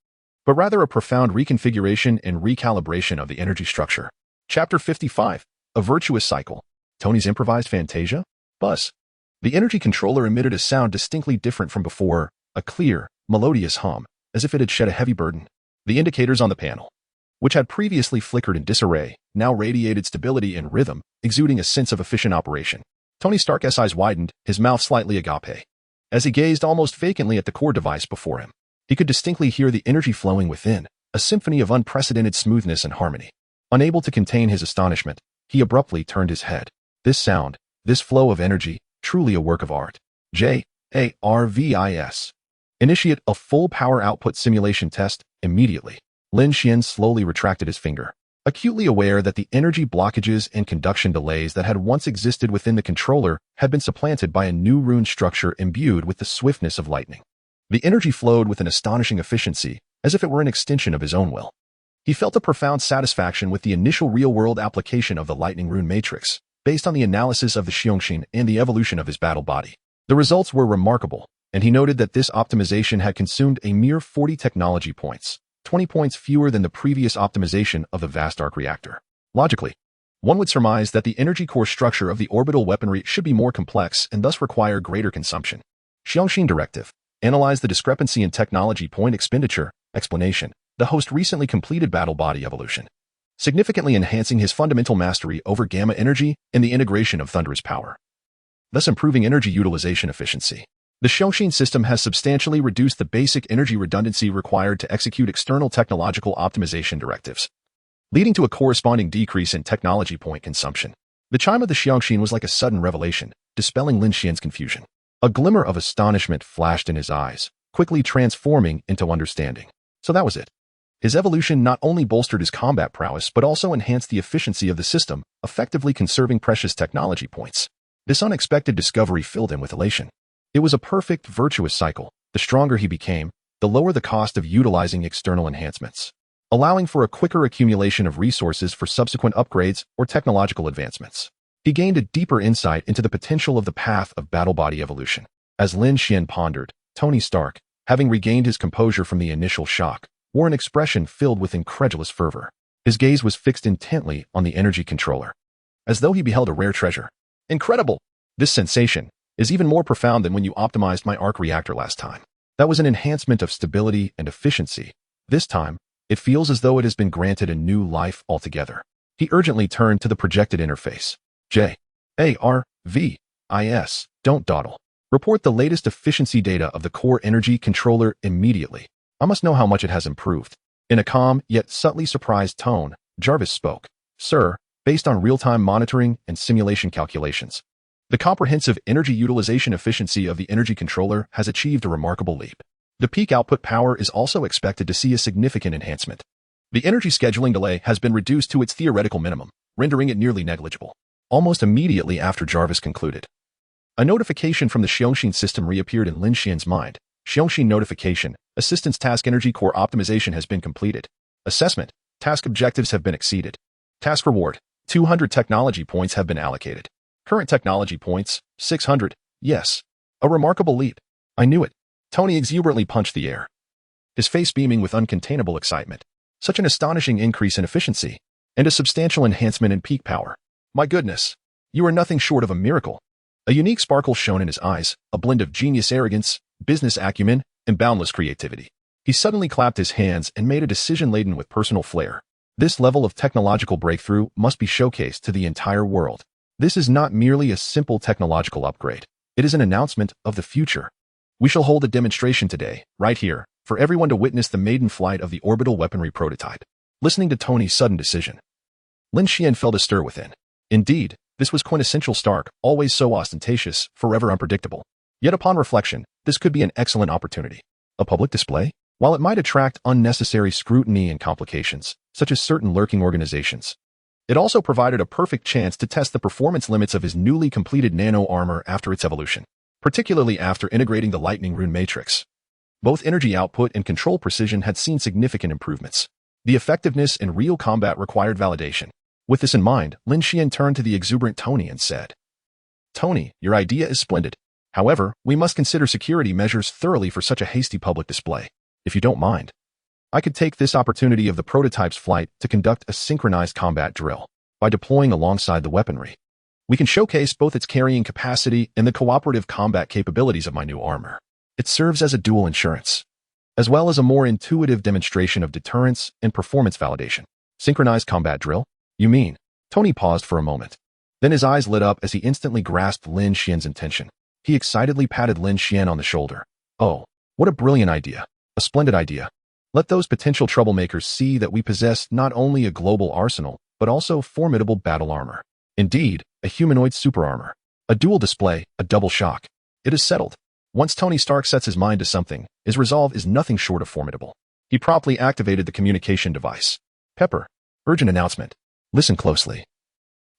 Speaker 1: but rather a profound reconfiguration and recalibration of the energy structure. Chapter 55. A virtuous cycle. Tony's improvised Fantasia? Buzz. The energy controller emitted a sound distinctly different from before, a clear, melodious hum, as if it had shed a heavy burden. The indicators on the panel, which had previously flickered in disarray, now radiated stability and rhythm, exuding a sense of efficient operation. Tony Stark's eyes widened, his mouth slightly agape. As he gazed almost vacantly at the core device before him, he could distinctly hear the energy flowing within, a symphony of unprecedented smoothness and harmony. Unable to contain his astonishment, he abruptly turned his head. This sound, this flow of energy, truly a work of art. JARVIS. Initiate a full power output simulation test immediately. Lin Xuan slowly retracted his finger, acutely aware that the energy blockages and conduction delays that had once existed within the controller had been supplanted by a new rune structure imbued with the swiftness of lightning. The energy flowed with an astonishing efficiency, as if it were an extension of his own will. He felt a profound satisfaction with the initial real-world application of the lightning rune matrix, based on the analysis of the Xiongxin and the evolution of his battle body. The results were remarkable, and he noted that this optimization had consumed a mere 40 technology points, 20 points fewer than the previous optimization of the vast arc reactor. Logically, one would surmise that the energy core structure of the orbital weaponry should be more complex and thus require greater consumption. Xiongxin Directive. Analyze the discrepancy in technology point expenditure. Explanation. The host recently completed battle body evolution, significantly enhancing his fundamental mastery over gamma energy and the integration of thunderous power, thus improving energy utilization efficiency. The Xiongxin system has substantially reduced the basic energy redundancy required to execute external technological optimization directives, leading to a corresponding decrease in technology point consumption. The chime of the Xiongxin was like a sudden revelation, dispelling Lin Xuan's confusion. A glimmer of astonishment flashed in his eyes, quickly transforming into understanding. So that was it. His evolution not only bolstered his combat prowess but also enhanced the efficiency of the system, effectively conserving precious technology points. This unexpected discovery filled him with elation. It was a perfect, virtuous cycle. The stronger he became, the lower the cost of utilizing external enhancements, allowing for a quicker accumulation of resources for subsequent upgrades or technological advancements. He gained a deeper insight into the potential of the path of battle body evolution. As Lin Xuan pondered, Tony Stark, having regained his composure from the initial shock, wore an expression filled with incredulous fervor. His gaze was fixed intently on the energy controller, as though he beheld a rare treasure. Incredible! This sensation is even more profound than when you optimized my arc reactor last time. That was an enhancement of stability and efficiency. This time, it feels as though it has been granted a new life altogether. He urgently turned to the projected interface. JARVIS, don't dawdle. Report the latest efficiency data of the core energy controller immediately. I must know how much it has improved. In a calm, yet subtly surprised tone, Jarvis spoke. Sir, based on real-time monitoring and simulation calculations, the comprehensive energy utilization efficiency of the energy controller has achieved a remarkable leap. The peak output power is also expected to see a significant enhancement. The energy scheduling delay has been reduced to its theoretical minimum, rendering it nearly negligible. Almost immediately after Jarvis concluded, a notification from the Xiongxin system reappeared in Lin Xuan's mind. Xiongxin notification, Assistance Task Energy Core Optimization has been completed. Assessment, task objectives have been exceeded. Task reward, 200 technology points have been allocated. Current technology points, 600. Yes. A remarkable leap. I knew it. Tony exuberantly punched the air, his face beaming with uncontainable excitement. Such an astonishing increase in efficiency, and a substantial enhancement in peak power. My goodness, you are nothing short of a miracle. A unique sparkle shone in his eyes, a blend of genius arrogance, business acumen, and boundless creativity. He suddenly clapped his hands and made a decision laden with personal flair. This level of technological breakthrough must be showcased to the entire world. This is not merely a simple technological upgrade. It is an announcement of the future. We shall hold a demonstration today, right here, for everyone to witness the maiden flight of the orbital weaponry prototype. Listening to Tony's sudden decision, Lin Xuan felt a stir within. Indeed, this was quintessential Stark, always so ostentatious, forever unpredictable. Yet upon reflection, this could be an excellent opportunity. A public display? While it might attract unnecessary scrutiny and complications, such as certain lurking organizations, it also provided a perfect chance to test the performance limits of his newly completed nano armor after its evolution, particularly after integrating the lightning rune matrix. Both energy output and control precision had seen significant improvements. The effectiveness in real combat required validation. With this in mind, Lin Xuan turned to the exuberant Tony and said, Tony, your idea is splendid. However, we must consider security measures thoroughly for such a hasty public display. If you don't mind, I could take this opportunity of the prototype's flight to conduct a synchronized combat drill. By deploying alongside the weaponry, we can showcase both its carrying capacity and the cooperative combat capabilities of my new armor. It serves as a dual insurance, as well as a more intuitive demonstration of deterrence and performance validation. Synchronized combat drill? You mean? Tony paused for a moment. Then his eyes lit up as he instantly grasped Lin Xuan's intention. He excitedly patted Lin Xuan on the shoulder. Oh, what a brilliant idea. A splendid idea. Let those potential troublemakers see that we possess not only a global arsenal, but also formidable battle armor. Indeed, a humanoid super armor. A dual display, a double shock. It is settled. Once Tony Stark sets his mind to something, his resolve is nothing short of formidable. He promptly activated the communication device. Pepper. Urgent announcement. Listen closely.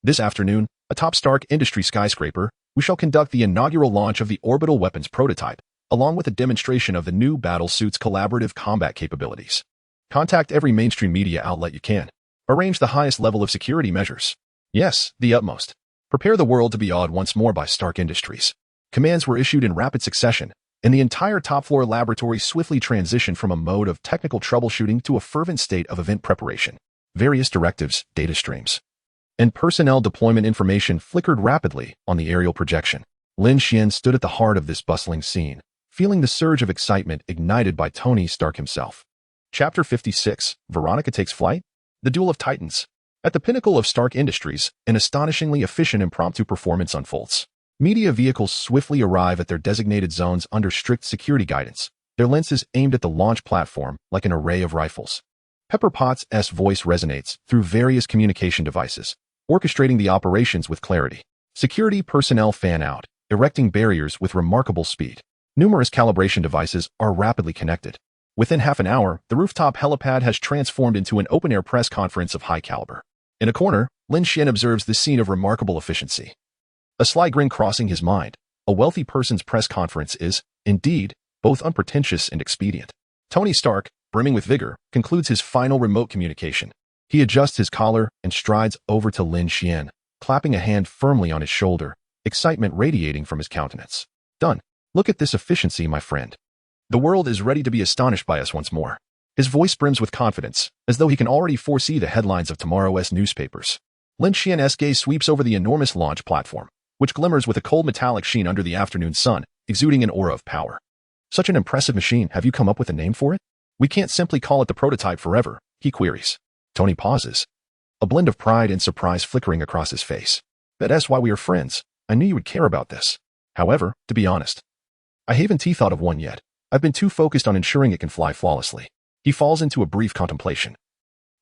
Speaker 1: This afternoon, atop Stark Industry skyscraper, we shall conduct the inaugural launch of the orbital weapons prototype, along with a demonstration of the new battle suit's collaborative combat capabilities. Contact every mainstream media outlet you can. Arrange the highest level of security measures. Yes, the utmost. Prepare the world to be awed once more by Stark Industries. Commands were issued in rapid succession, and the entire top-floor laboratory swiftly transitioned from a mode of technical troubleshooting to a fervent state of event preparation. Various directives, data streams, and personnel deployment information flickered rapidly on the aerial projection. Lin Xuan stood at the heart of this bustling scene, feeling the surge of excitement ignited by Tony Stark himself. Chapter 56, Veronica Takes Flight? The Duel of Titans. At the pinnacle of Stark Industries, an astonishingly efficient impromptu performance unfolds. Media vehicles swiftly arrive at their designated zones under strict security guidance, their lenses aimed at the launch platform like an array of rifles. Pepper Potts' voice resonates through various communication devices, orchestrating the operations with clarity. Security personnel fan out, erecting barriers with remarkable speed. Numerous calibration devices are rapidly connected. Within half an hour, the rooftop helipad has transformed into an open-air press conference of high caliber. In a corner, Lin Xuan observes this scene of remarkable efficiency. A sly grin crossing his mind. A wealthy person's press conference is, indeed, both unpretentious and expedient. Tony Stark, brimming with vigor, concludes his final remote communication. He adjusts his collar and strides over to Lin Xuan, clapping a hand firmly on his shoulder, excitement radiating from his countenance. Done. Look at this efficiency, my friend. The world is ready to be astonished by us once more. His voice brims with confidence, as though he can already foresee the headlines of tomorrow's newspapers. Lin Xuan's gaze sweeps over the enormous launch platform, which glimmers with a cold metallic sheen under the afternoon sun, exuding an aura of power. Such an impressive machine, have you come up with a name for it? We can't simply call it the prototype forever, he queries. Tony pauses, a blend of pride and surprise flickering across his face. That's why we are friends. I knew you would care about this. However, to be honest, I haven't thought of one yet. I've been too focused on ensuring it can fly flawlessly. He falls into a brief contemplation,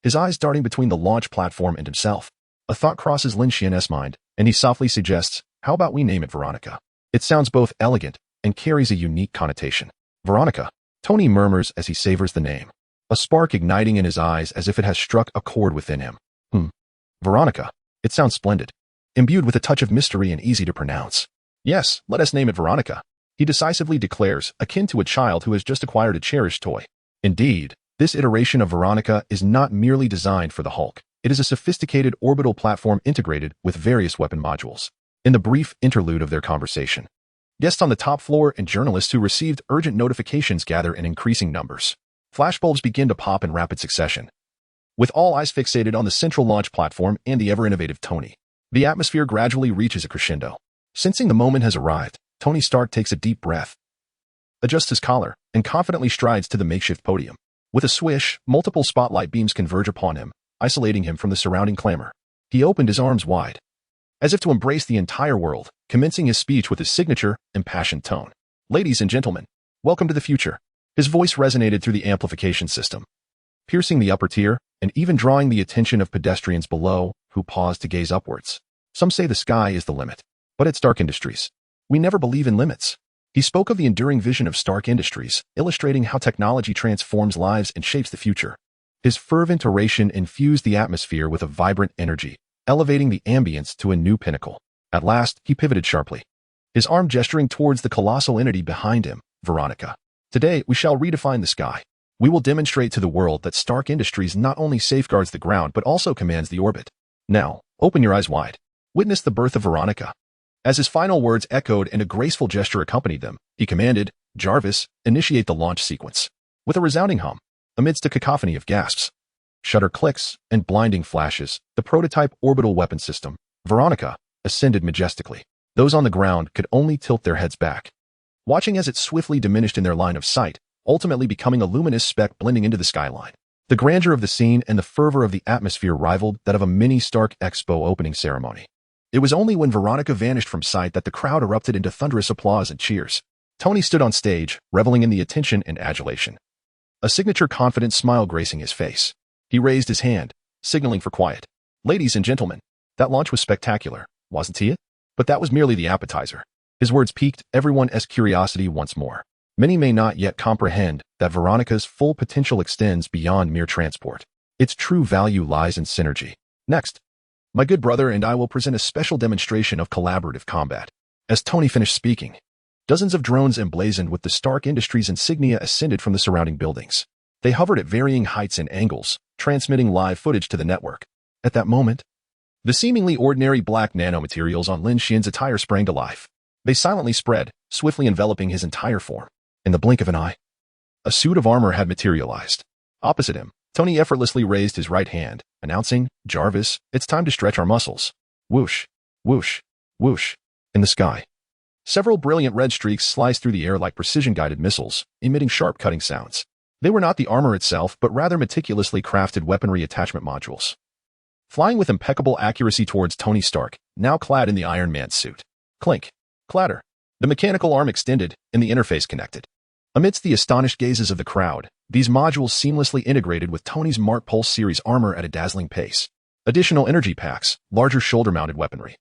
Speaker 1: his eyes darting between the launch platform and himself. A thought crosses Lin Xuan's mind, and he softly suggests, how about we name it Veronica? It sounds both elegant and carries a unique connotation. Veronica, Tony murmurs as he savors the name, a spark igniting in his eyes as if it has struck a chord within him. Veronica. It sounds splendid, imbued with a touch of mystery and easy to pronounce. Yes, let us name it Veronica, he decisively declares, akin to a child who has just acquired a cherished toy. Indeed, this iteration of Veronica is not merely designed for the Hulk. It is a sophisticated orbital platform integrated with various weapon modules. In the brief interlude of their conversation, guests on the top floor and journalists who received urgent notifications gather in increasing numbers. Flashbulbs begin to pop in rapid succession, with all eyes fixated on the central launch platform and the ever-innovative Tony. The atmosphere gradually reaches a crescendo. Sensing the moment has arrived, Tony Stark takes a deep breath, adjusts his collar, and confidently strides to the makeshift podium. With a swish, multiple spotlight beams converge upon him, isolating him from the surrounding clamor. He opened his arms wide, as if to embrace the entire world, commencing his speech with his signature, impassioned tone. Ladies and gentlemen, welcome to the future. His voice resonated through the amplification system, piercing the upper tier and even drawing the attention of pedestrians below who paused to gaze upwards. Some say the sky is the limit, but at Stark Industries, we never believe in limits. He spoke of the enduring vision of Stark Industries, illustrating how technology transforms lives and shapes the future. His fervent oration infused the atmosphere with a vibrant energy, elevating the ambience to a new pinnacle. At last, he pivoted sharply, his arm gesturing towards the colossal entity behind him. Veronica. Today, we shall redefine the sky. We will demonstrate to the world that Stark Industries not only safeguards the ground but also commands the orbit. Now, open your eyes wide. Witness the birth of Veronica. As his final words echoed and a graceful gesture accompanied them, he commanded, Jarvis, initiate the launch sequence. With a resounding hum, amidst a cacophony of gasps, shutter clicks, and blinding flashes, the prototype orbital weapon system, Veronica, ascended majestically. Those on the ground could only tilt their heads back, watching as it swiftly diminished in their line of sight, ultimately becoming a luminous speck blending into the skyline. The grandeur of the scene and the fervor of the atmosphere rivaled that of a mini Stark Expo opening ceremony. It was only when Veronica vanished from sight that the crowd erupted into thunderous applause and cheers. Tony stood on stage, reveling in the attention and adulation, a signature confident smile gracing his face. He raised his hand, signaling for quiet. Ladies and gentlemen, that launch was spectacular, wasn't it? But that was merely the appetizer. His words piqued everyone's curiosity once more. Many may not yet comprehend that Veronica's full potential extends beyond mere transport. Its true value lies in synergy. Next, my good brother and I will present a special demonstration of collaborative combat. As Tony finished speaking, dozens of drones emblazoned with the Stark Industries insignia ascended from the surrounding buildings. They hovered at varying heights and angles, transmitting live footage to the network. At that moment, the seemingly ordinary black nanomaterials on Lin Xuan's attire sprang to life. They silently spread, swiftly enveloping his entire form. In the blink of an eye, a suit of armor had materialized. Opposite him, Tony effortlessly raised his right hand, announcing, Jarvis, it's time to stretch our muscles. Whoosh, whoosh, whoosh. In the sky, several brilliant red streaks sliced through the air like precision-guided missiles, emitting sharp cutting sounds. They were not the armor itself, but rather meticulously crafted weaponry attachment modules, flying with impeccable accuracy towards Tony Stark, now clad in the Iron Man suit. Clink, clatter. The mechanical arm extended, and the interface connected. Amidst the astonished gazes of the crowd, these modules seamlessly integrated with Tony's Mark Pulse series armor at a dazzling pace. Additional energy packs, larger shoulder-mounted weaponry,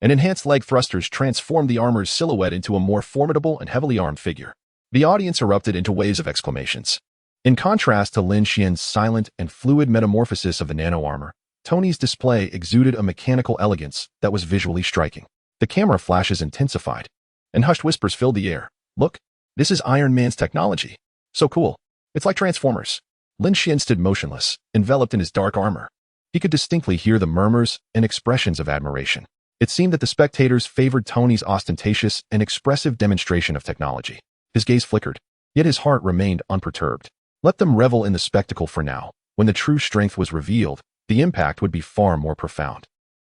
Speaker 1: and enhanced leg thrusters transformed the armor's silhouette into a more formidable and heavily armed figure. The audience erupted into waves of exclamations. In contrast to Lin Xuan's silent and fluid metamorphosis of the nano-armor, Tony's display exuded a mechanical elegance that was visually striking. The camera flashes intensified, and hushed whispers filled the air. Look, this is Iron Man's technology. So cool. It's like Transformers. Lin Xuan stood motionless, enveloped in his dark armor. He could distinctly hear the murmurs and expressions of admiration. It seemed that the spectators favored Tony's ostentatious and expressive demonstration of technology. His gaze flickered, yet his heart remained unperturbed. Let them revel in the spectacle for now. When the true strength was revealed, the impact would be far more profound.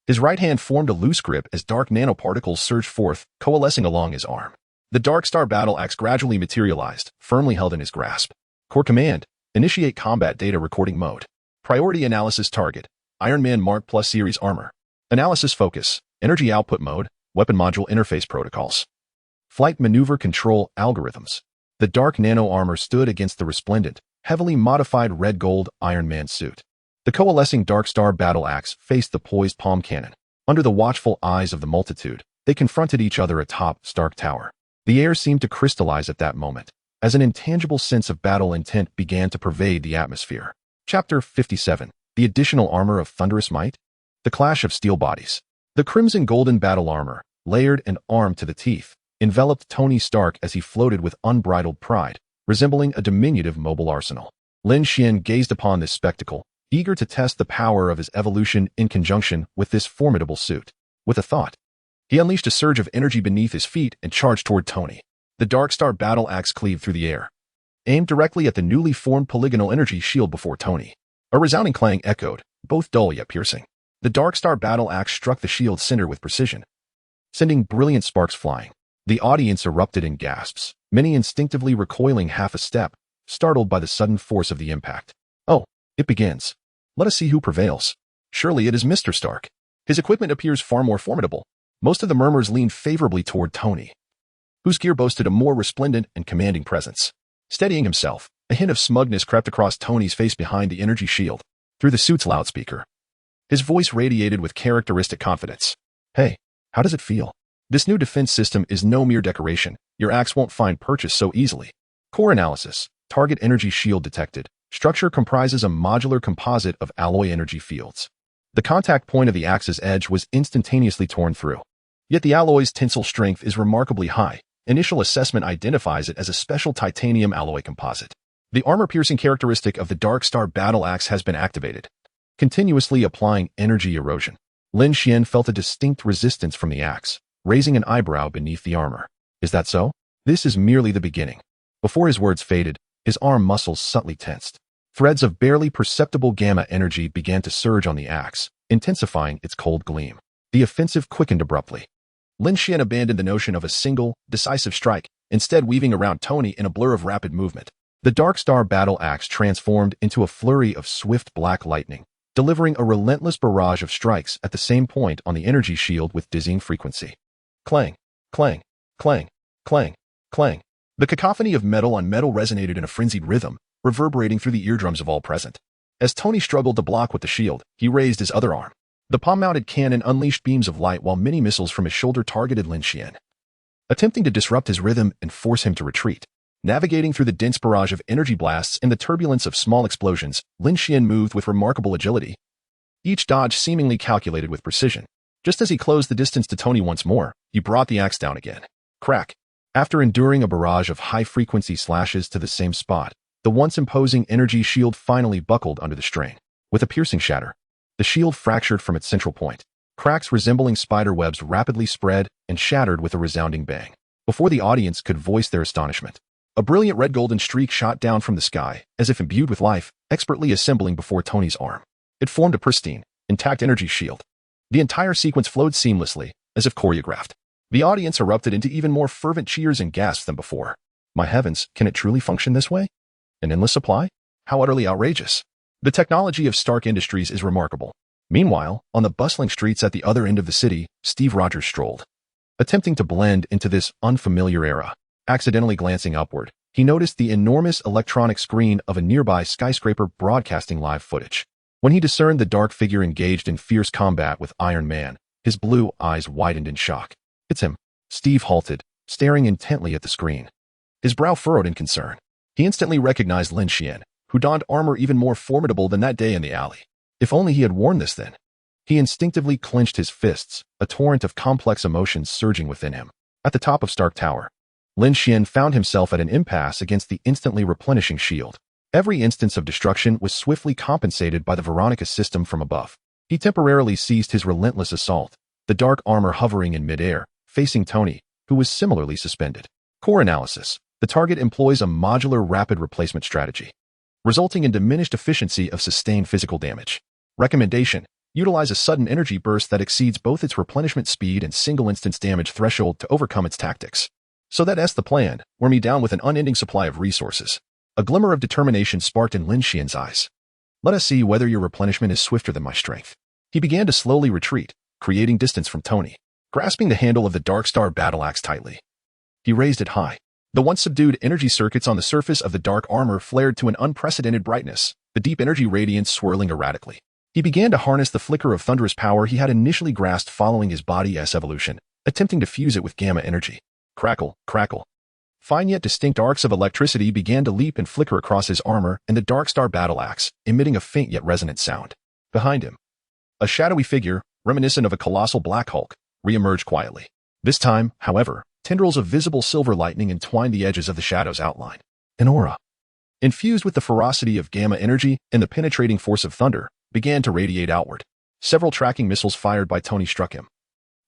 Speaker 1: His right hand formed a loose grip as dark nanoparticles surged forth, coalescing along his arm. The Dark Star battle axe gradually materialized, firmly held in his grasp. Core command: initiate combat data recording mode. Priority analysis target: Iron Man Mark Plus series armor. Analysis focus: energy output mode, weapon module interface protocols. Flight maneuver control algorithms. The dark nano armor stood against the resplendent, heavily modified red-gold Iron Man suit. The coalescing Dark Star battle axe faced the poised palm cannon. Under the watchful eyes of the multitude, they confronted each other atop Stark Tower. The air seemed to crystallize at that moment, as an intangible sense of battle intent began to pervade the atmosphere. Chapter 57. The additional armor of thunderous might? The clash of steel bodies. The crimson golden battle armor, layered and armed to the teeth, enveloped Tony Stark as he floated with unbridled pride, resembling a diminutive mobile arsenal. Lin Xuan gazed upon this spectacle, eager to test the power of his evolution in conjunction with this formidable suit. With a thought, he unleashed a surge of energy beneath his feet and charged toward Tony. The Dark Star battle axe cleaved through the air, aimed directly at the newly formed polygonal energy shield before Tony. A resounding clang echoed, both dull yet piercing. The Dark Star battle axe struck the shield's center with precision, sending brilliant sparks flying. The audience erupted in gasps, many instinctively recoiling half a step, startled by the sudden force of the impact. Oh, it begins. Let us see who prevails. Surely it is Mr. Stark. His equipment appears far more formidable. Most of the murmurs leaned favorably toward Tony, whose gear boasted a more resplendent and commanding presence. Steadying himself, a hint of smugness crept across Tony's face behind the energy shield, through the suit's loudspeaker. His voice radiated with characteristic confidence. Hey, how does it feel? This new defense system is no mere decoration. Your axe won't find purchase so easily. Core analysis. Target energy shield detected. Structure comprises a modular composite of alloy energy fields. The contact point of the axe's edge was instantaneously torn through. Yet the alloy's tensile strength is remarkably high. Initial assessment identifies it as a special titanium alloy composite. The armor-piercing characteristic of the Dark Star battle axe has been activated, continuously applying energy erosion. Lin Xuan felt a distinct resistance from the axe, raising an eyebrow beneath the armor. Is that so? This is merely the beginning. Before his words faded, his arm muscles subtly tensed. Threads of barely perceptible gamma energy began to surge on the axe, intensifying its cold gleam. The offensive quickened abruptly. Lin Xuan abandoned the notion of a single, decisive strike, instead weaving around Tony in a blur of rapid movement. The Dark Star battle axe transformed into a flurry of swift black lightning, delivering a relentless barrage of strikes at the same point on the energy shield with dizzying frequency. Clang, clang, clang, clang, clang. The cacophony of metal on metal resonated in a frenzied rhythm, reverberating through the eardrums of all present. As Tony struggled to block with the shield, he raised his other arm. The palm-mounted cannon unleashed beams of light while many missiles from his shoulder targeted Lin Xuan, attempting to disrupt his rhythm and force him to retreat. Navigating through the dense barrage of energy blasts and the turbulence of small explosions, Lin Xuan moved with remarkable agility, each dodge seemingly calculated with precision. Just as he closed the distance to Tony once more, he brought the axe down again. Crack. After enduring a barrage of high-frequency slashes to the same spot, the once imposing energy shield finally buckled under the strain. With a piercing shatter, the shield fractured from its central point. Cracks resembling spider webs rapidly spread and shattered with a resounding bang. Before the audience could voice their astonishment, a brilliant red-golden streak shot down from the sky, as if imbued with life, expertly assembling before Tony's arm. It formed a pristine, intact energy shield. The entire sequence flowed seamlessly, as if choreographed. The audience erupted into even more fervent cheers and gasps than before. My heavens, can it truly function this way? An endless supply? How utterly outrageous. The technology of Stark Industries is remarkable. Meanwhile, on the bustling streets at the other end of the city, Steve Rogers strolled, attempting to blend into this unfamiliar era. Accidentally glancing upward, he noticed the enormous electronic screen of a nearby skyscraper broadcasting live footage. When he discerned the dark figure engaged in fierce combat with Iron Man, his blue eyes widened in shock. It's him. Steve halted, staring intently at the screen, his brow furrowed in concern. He instantly recognized Lin Xuan, who donned armor even more formidable than that day in the alley. If only he had worn this then. He instinctively clenched his fists, a torrent of complex emotions surging within him. At the top of Stark Tower, Lin Xuan found himself at an impasse against the instantly replenishing shield. Every instance of destruction was swiftly compensated by the Veronica system from above. He temporarily ceased his relentless assault, the dark armor hovering in midair, facing Tony, who was similarly suspended. Core analysis. The target employs a modular rapid replacement strategy, resulting in diminished efficiency of sustained physical damage. Recommendation: utilize a sudden energy burst that exceeds both its replenishment speed and single-instance damage threshold to overcome its tactics. So that's the plan, wear me down with an unending supply of resources. A glimmer of determination sparked in Lin Xuan's eyes. Let us see whether your replenishment is swifter than my strength. He began to slowly retreat, creating distance from Tony, grasping the handle of the Dark Star battle axe tightly. He raised it high. The once subdued energy circuits on the surface of the dark armor flared to an unprecedented brightness, the deep energy radiance swirling erratically. He began to harness the flicker of thunderous power he had initially grasped following his body's evolution, attempting to fuse it with gamma energy. Crackle, crackle. Fine yet distinct arcs of electricity began to leap and flicker across his armor and the Dark Star battle axe, emitting a faint yet resonant sound. Behind him, a shadowy figure, reminiscent of a colossal Black Hulk, re-emerged quietly. This time, however, tendrils of visible silver lightning entwined the edges of the shadow's outline. An aura, infused with the ferocity of gamma energy and the penetrating force of thunder, began to radiate outward. Several tracking missiles fired by Tony struck him,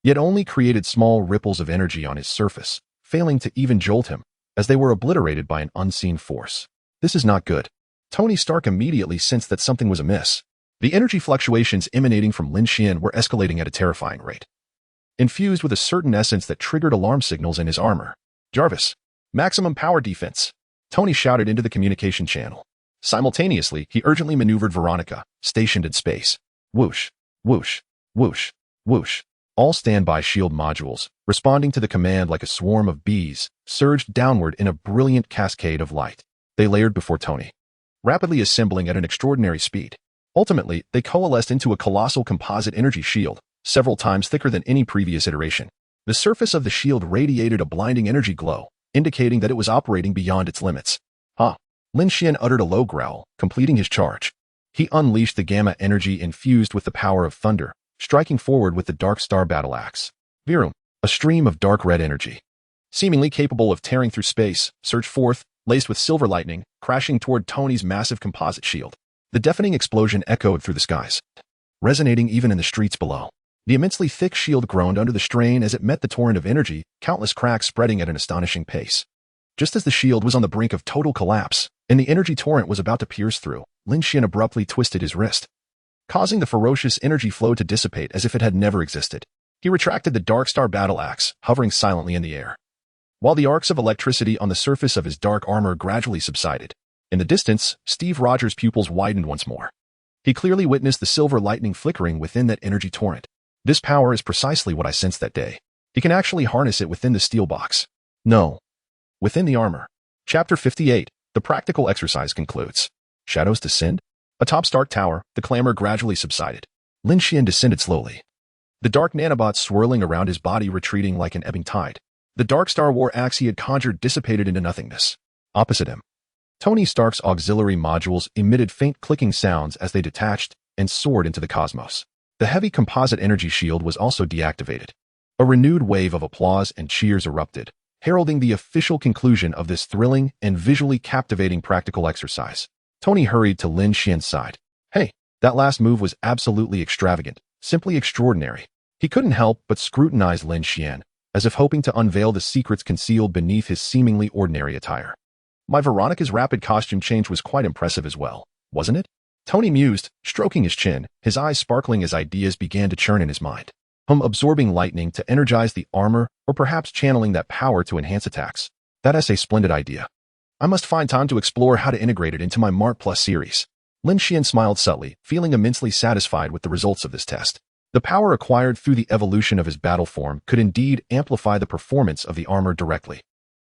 Speaker 1: yet only created small ripples of energy on his surface, failing to even jolt him, as they were obliterated by an unseen force. This is not good. Tony Stark immediately sensed that something was amiss. The energy fluctuations emanating from Lin Xuan were escalating at a terrifying rate, infused with a certain essence that triggered alarm signals in his armor. JARVIS, maximum power defense, Tony shouted into the communication channel. Simultaneously, he urgently maneuvered Veronica, stationed in space. Whoosh, whoosh, whoosh, whoosh. All standby shield modules, responding to the command like a swarm of bees, surged downward in a brilliant cascade of light. They layered before Tony, rapidly assembling at an extraordinary speed. Ultimately, they coalesced into a colossal composite energy shield, several times thicker than any previous iteration. The surface of the shield radiated a blinding energy glow, indicating that it was operating beyond its limits. Lin Xuan uttered a low growl, completing his charge. He unleashed the gamma energy infused with the power of thunder, striking forward with the Dark Star battle axe. Virum, a stream of dark red energy, seemingly capable of tearing through space, surged forth, laced with silver lightning, crashing toward Tony's massive composite shield. The deafening explosion echoed through the skies, resonating even in the streets below. The immensely thick shield groaned under the strain as it met the torrent of energy, countless cracks spreading at an astonishing pace. Just as the shield was on the brink of total collapse, and the energy torrent was about to pierce through, Lin Xuan abruptly twisted his wrist, causing the ferocious energy flow to dissipate as if it had never existed. He retracted the Dark Star battle axe, hovering silently in the air, while the arcs of electricity on the surface of his dark armor gradually subsided. In the distance, Steve Rogers' pupils widened once more. He clearly witnessed the silver lightning flickering within that energy torrent. This power is precisely what I sensed that day. He can actually harness it within the steel box. No, within the armor. Chapter 58. The practical exercise concludes. Shadows descend. Atop Stark Tower, the clamor gradually subsided. Lin Xuan descended slowly, the dark nanobots swirling around his body retreating like an ebbing tide. The Dark Star war axe he had conjured dissipated into nothingness. Opposite him, Tony Stark's auxiliary modules emitted faint clicking sounds as they detached and soared into the cosmos. The heavy composite energy shield was also deactivated. A renewed wave of applause and cheers erupted, heralding the official conclusion of this thrilling and visually captivating practical exercise. Tony hurried to Lin Xuan's side. Hey, that last move was absolutely extravagant, simply extraordinary. He couldn't help but scrutinize Lin Xuan, as if hoping to unveil the secrets concealed beneath his seemingly ordinary attire. My Veronica's rapid costume change was quite impressive as well, wasn't it? Tony mused, stroking his chin, his eyes sparkling as ideas began to churn in his mind. Absorbing lightning to energize the armor, or perhaps channeling that power to enhance attacks. That's a splendid idea. I must find time to explore how to integrate it into my Mart Plus series. Lin Xuan smiled subtly, feeling immensely satisfied with the results of this test. The power acquired through the evolution of his battle form could indeed amplify the performance of the armor directly.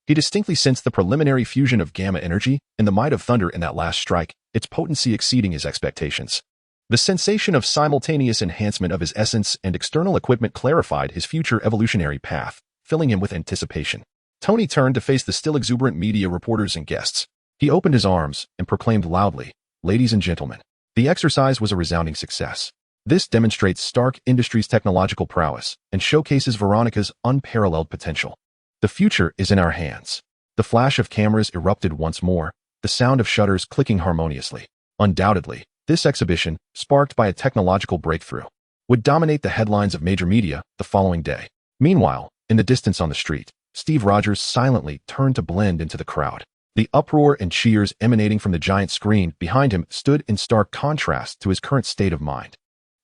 Speaker 1: He distinctly sensed the preliminary fusion of gamma energy and the might of thunder in that last strike, its potency exceeding his expectations. The sensation of simultaneous enhancement of his essence and external equipment clarified his future evolutionary path, filling him with anticipation. Tony turned to face the still exuberant media reporters and guests. He opened his arms and proclaimed loudly, "Ladies and gentlemen, the exercise was a resounding success. This demonstrates Stark Industries' technological prowess and showcases Veronica's unparalleled potential. The future is in our hands." The flash of cameras erupted once more, the sound of shutters clicking harmoniously. Undoubtedly, this exhibition, sparked by a technological breakthrough, would dominate the headlines of major media the following day. Meanwhile, in the distance on the street, Steve Rogers silently turned to blend into the crowd. The uproar and cheers emanating from the giant screen behind him stood in stark contrast to his current state of mind.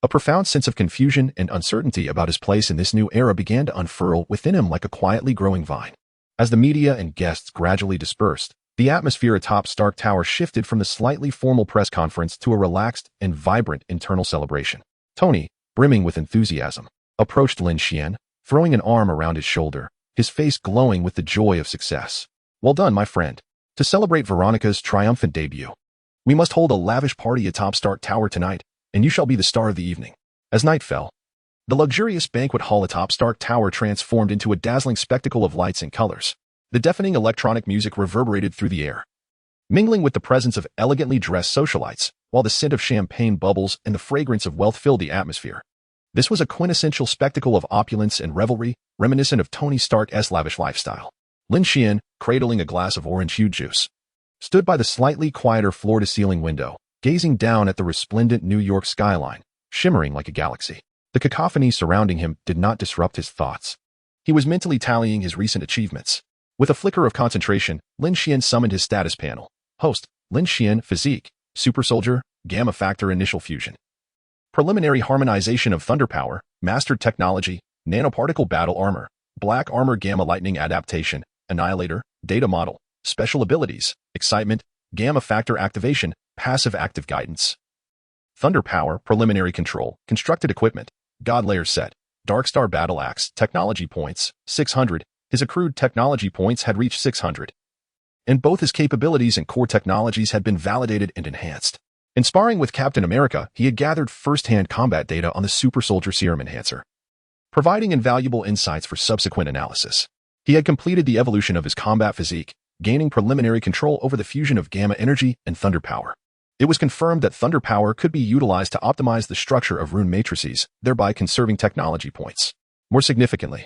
Speaker 1: A profound sense of confusion and uncertainty about his place in this new era began to unfurl within him like a quietly growing vine. As the media and guests gradually dispersed, the atmosphere atop Stark Tower shifted from the slightly formal press conference to a relaxed and vibrant internal celebration. Tony, brimming with enthusiasm, approached Lin Xuan, throwing an arm around his shoulder, his face glowing with the joy of success. "Well done, my friend. To celebrate Veronica's triumphant debut, we must hold a lavish party atop Stark Tower tonight, and you shall be the star of the evening." As night fell, the luxurious banquet hall atop Stark Tower transformed into a dazzling spectacle of lights and colors. The deafening electronic music reverberated through the air, mingling with the presence of elegantly dressed socialites, while the scent of champagne bubbles and the fragrance of wealth filled the atmosphere. This was a quintessential spectacle of opulence and revelry, reminiscent of Tony Stark's lavish lifestyle. Lin Xuan, cradling a glass of orange-hued juice, stood by the slightly quieter floor-to-ceiling window, gazing down at the resplendent New York skyline, shimmering like a galaxy. The cacophony surrounding him did not disrupt his thoughts. He was mentally tallying his recent achievements. With a flicker of concentration, Lin Xuan summoned his status panel. Host, Lin Xuan, Physique, Super Soldier, Gamma Factor Initial Fusion. Preliminary Harmonization of Thunder Power, Mastered Technology, Nanoparticle Battle Armor, Black Armor Gamma Lightning Adaptation, Annihilator, Data Model, Special Abilities, Excitement, Gamma Factor Activation, Passive Active Guidance. Thunder Power, Preliminary Control, Constructed Equipment, God Layer Set, Darkstar Battle Axe, Technology Points, 600. His accrued technology points had reached 600. And both his capabilities and core technologies had been validated and enhanced. In sparring with Captain America, he had gathered first-hand combat data on the Super Soldier Serum Enhancer, providing invaluable insights for subsequent analysis. He had completed the evolution of his combat physique, gaining preliminary control over the fusion of gamma energy and thunder power. It was confirmed that thunder power could be utilized to optimize the structure of rune matrices, thereby conserving technology points. More significantly,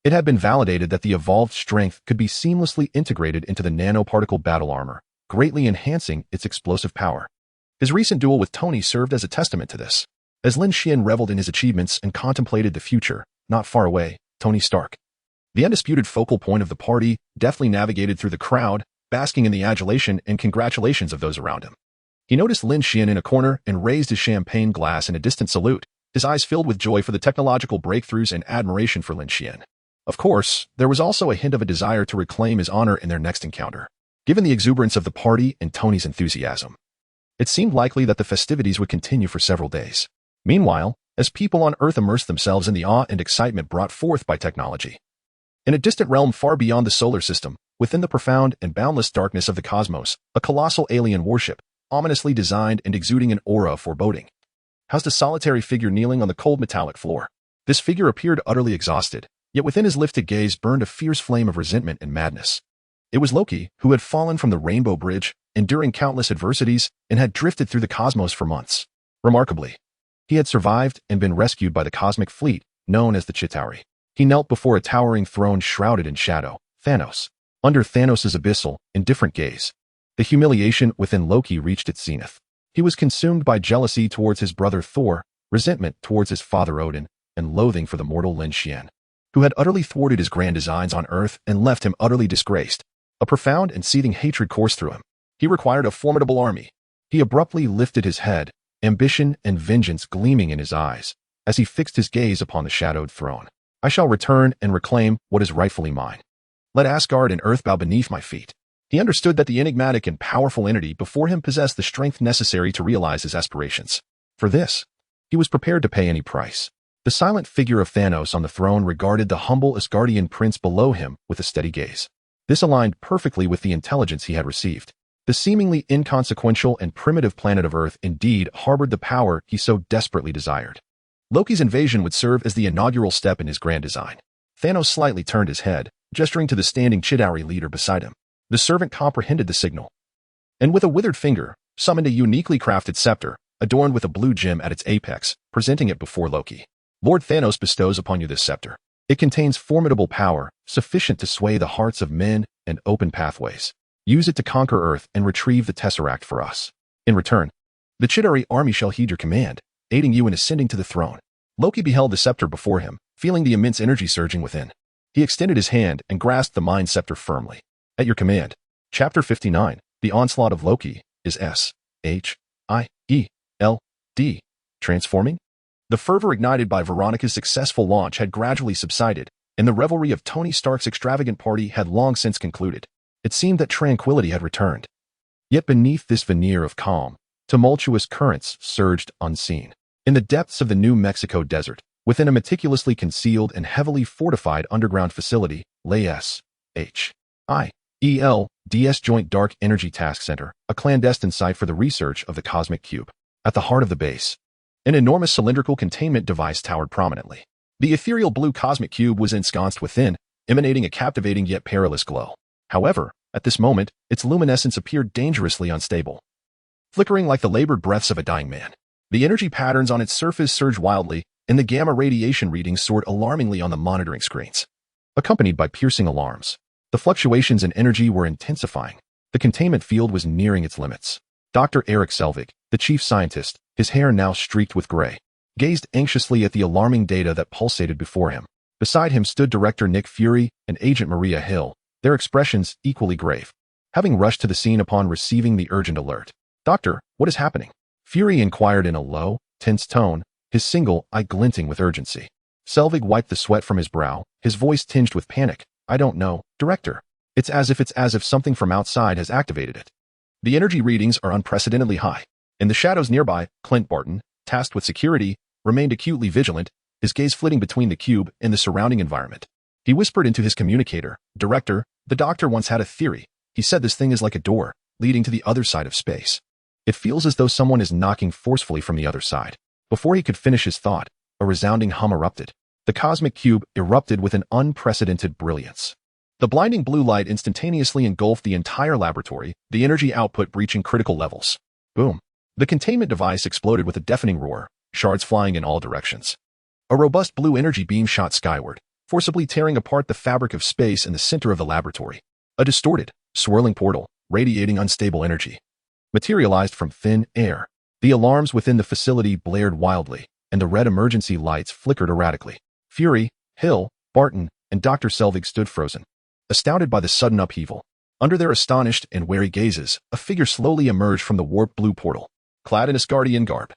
Speaker 1: it had been validated that the evolved strength could be seamlessly integrated into the nanoparticle battle armor, greatly enhancing its explosive power. His recent duel with Tony served as a testament to this. As Lin Xuan reveled in his achievements and contemplated the future, not far away, Tony Stark, the undisputed focal point of the party, deftly navigated through the crowd, basking in the adulation and congratulations of those around him. He noticed Lin Xuan in a corner and raised his champagne glass in a distant salute, his eyes filled with joy for the technological breakthroughs and admiration for Lin Xuan. Of course, there was also a hint of a desire to reclaim his honor in their next encounter. Given the exuberance of the party and Tony's enthusiasm, it seemed likely that the festivities would continue for several days. Meanwhile, as people on Earth immersed themselves in the awe and excitement brought forth by technology, in a distant realm far beyond the solar system, within the profound and boundless darkness of the cosmos, a colossal alien warship, ominously designed and exuding an aura of foreboding, housed a solitary figure kneeling on the cold metallic floor. This figure appeared utterly exhausted, yet within his lifted gaze burned a fierce flame of resentment and madness. It was Loki, who had fallen from the Rainbow Bridge, enduring countless adversities, and had drifted through the cosmos for months. Remarkably, he had survived and been rescued by the cosmic fleet, known as the Chitauri. He knelt before a towering throne shrouded in shadow, Thanos. Under Thanos' abyssal, indifferent gaze, the humiliation within Loki reached its zenith. He was consumed by jealousy towards his brother Thor, resentment towards his father Odin, and loathing for the mortal Lin Xuan, who had utterly thwarted his grand designs on Earth and left him utterly disgraced. A profound and seething hatred coursed through him. He required a formidable army. He abruptly lifted his head, ambition and vengeance gleaming in his eyes, as he fixed his gaze upon the shadowed throne. "I shall return and reclaim what is rightfully mine. Let Asgard and Earth bow beneath my feet." He understood that the enigmatic and powerful entity before him possessed the strength necessary to realize his aspirations. For this, he was prepared to pay any price. The silent figure of Thanos on the throne regarded the humble Asgardian prince below him with a steady gaze. This aligned perfectly with the intelligence he had received. The seemingly inconsequential and primitive planet of Earth indeed harbored the power he so desperately desired. Loki's invasion would serve as the inaugural step in his grand design. Thanos slightly turned his head, gesturing to the standing Chitauri leader beside him. The servant comprehended the signal, and with a withered finger, summoned a uniquely crafted scepter, adorned with a blue gem at its apex, presenting it before Loki. "Lord Thanos bestows upon you this scepter. It contains formidable power, sufficient to sway the hearts of men and open pathways. Use it to conquer Earth and retrieve the Tesseract for us. In return, the Chitauri army shall heed your command, aiding you in ascending to the throne." Loki beheld the scepter before him, feeling the immense energy surging within. He extended his hand and grasped the mind scepter firmly. "At your command." Chapter 59, The Onslaught of Loki, is S-H-I-E-L-D. Transforming? The fervor ignited by Veronica's successful launch had gradually subsided, and the revelry of Tony Stark's extravagant party had long since concluded. It seemed that tranquility had returned. Yet beneath this veneer of calm, tumultuous currents surged unseen. In the depths of the New Mexico desert, within a meticulously concealed and heavily fortified underground facility, lay SHIELD's Joint Dark Energy Task Center, a clandestine site for the research of the cosmic cube. At the heart of the base, an enormous cylindrical containment device towered prominently. The ethereal blue cosmic cube was ensconced within, emanating a captivating yet perilous glow. However, at this moment, its luminescence appeared dangerously unstable, flickering like the labored breaths of a dying man. The energy patterns on its surface surged wildly, and the gamma radiation readings soared alarmingly on the monitoring screens, accompanied by piercing alarms. The fluctuations in energy were intensifying. The containment field was nearing its limits. Dr. Eric Selvig, the chief scientist, his hair now streaked with gray, gazed anxiously at the alarming data that pulsated before him. Beside him stood Director Nick Fury and Agent Maria Hill, their expressions equally grave, having rushed to the scene upon receiving the urgent alert. "Doctor, what is happening?" Fury inquired in a low, tense tone, his single eye glinting with urgency. Selvig wiped the sweat from his brow, his voice tinged with panic. "I don't know, Director. It's as if something from outside has activated it. The energy readings are unprecedentedly high." In the shadows nearby, Clint Barton, tasked with security, remained acutely vigilant, his gaze flitting between the cube and the surrounding environment. He whispered into his communicator, "Director, the doctor once had a theory. He said this thing is like a door, leading to the other side of space. It feels as though someone is knocking forcefully from the other side." Before he could finish his thought, a resounding hum erupted. The cosmic cube erupted with an unprecedented brilliance. The blinding blue light instantaneously engulfed the entire laboratory, the energy output breaching critical levels. Boom. The containment device exploded with a deafening roar, shards flying in all directions. A robust blue energy beam shot skyward, forcibly tearing apart the fabric of space in the center of the laboratory. A distorted, swirling portal, radiating unstable energy, materialized from thin air. The alarms within the facility blared wildly, and the red emergency lights flickered erratically. Fury, Hill, Barton, and Dr. Selvig stood frozen, astounded by the sudden upheaval. Under their astonished and wary gazes, a figure slowly emerged from the warped blue portal, clad in Asgardian garb.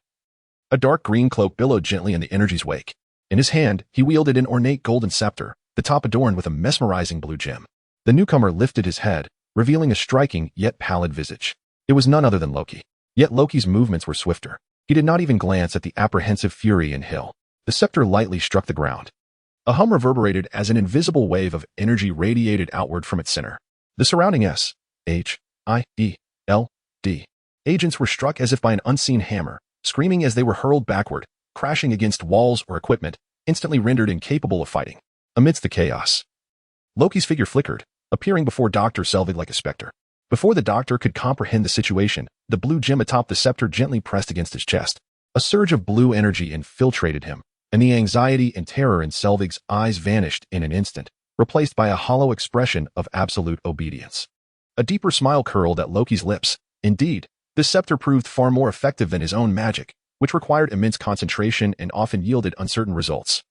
Speaker 1: A dark green cloak billowed gently in the energy's wake. In his hand, he wielded an ornate golden scepter, the top adorned with a mesmerizing blue gem. The newcomer lifted his head, revealing a striking yet pallid visage. It was none other than Loki. Yet Loki's movements were swifter. He did not even glance at the apprehensive Fury and Hill. The scepter lightly struck the ground. A hum reverberated as an invisible wave of energy radiated outward from its center. The surrounding SHIELD agents were struck as if by an unseen hammer, screaming as they were hurled backward, crashing against walls or equipment, instantly rendered incapable of fighting. Amidst the chaos, Loki's figure flickered, appearing before Dr. Selvig like a specter. Before the doctor could comprehend the situation, the blue gem atop the scepter gently pressed against his chest. A surge of blue energy infiltrated him, and the anxiety and terror in Selvig's eyes vanished in an instant, replaced by a hollow expression of absolute obedience. A deeper smile curled at Loki's lips. Indeed, this scepter proved far more effective than his own magic, which required immense concentration and often yielded uncertain results.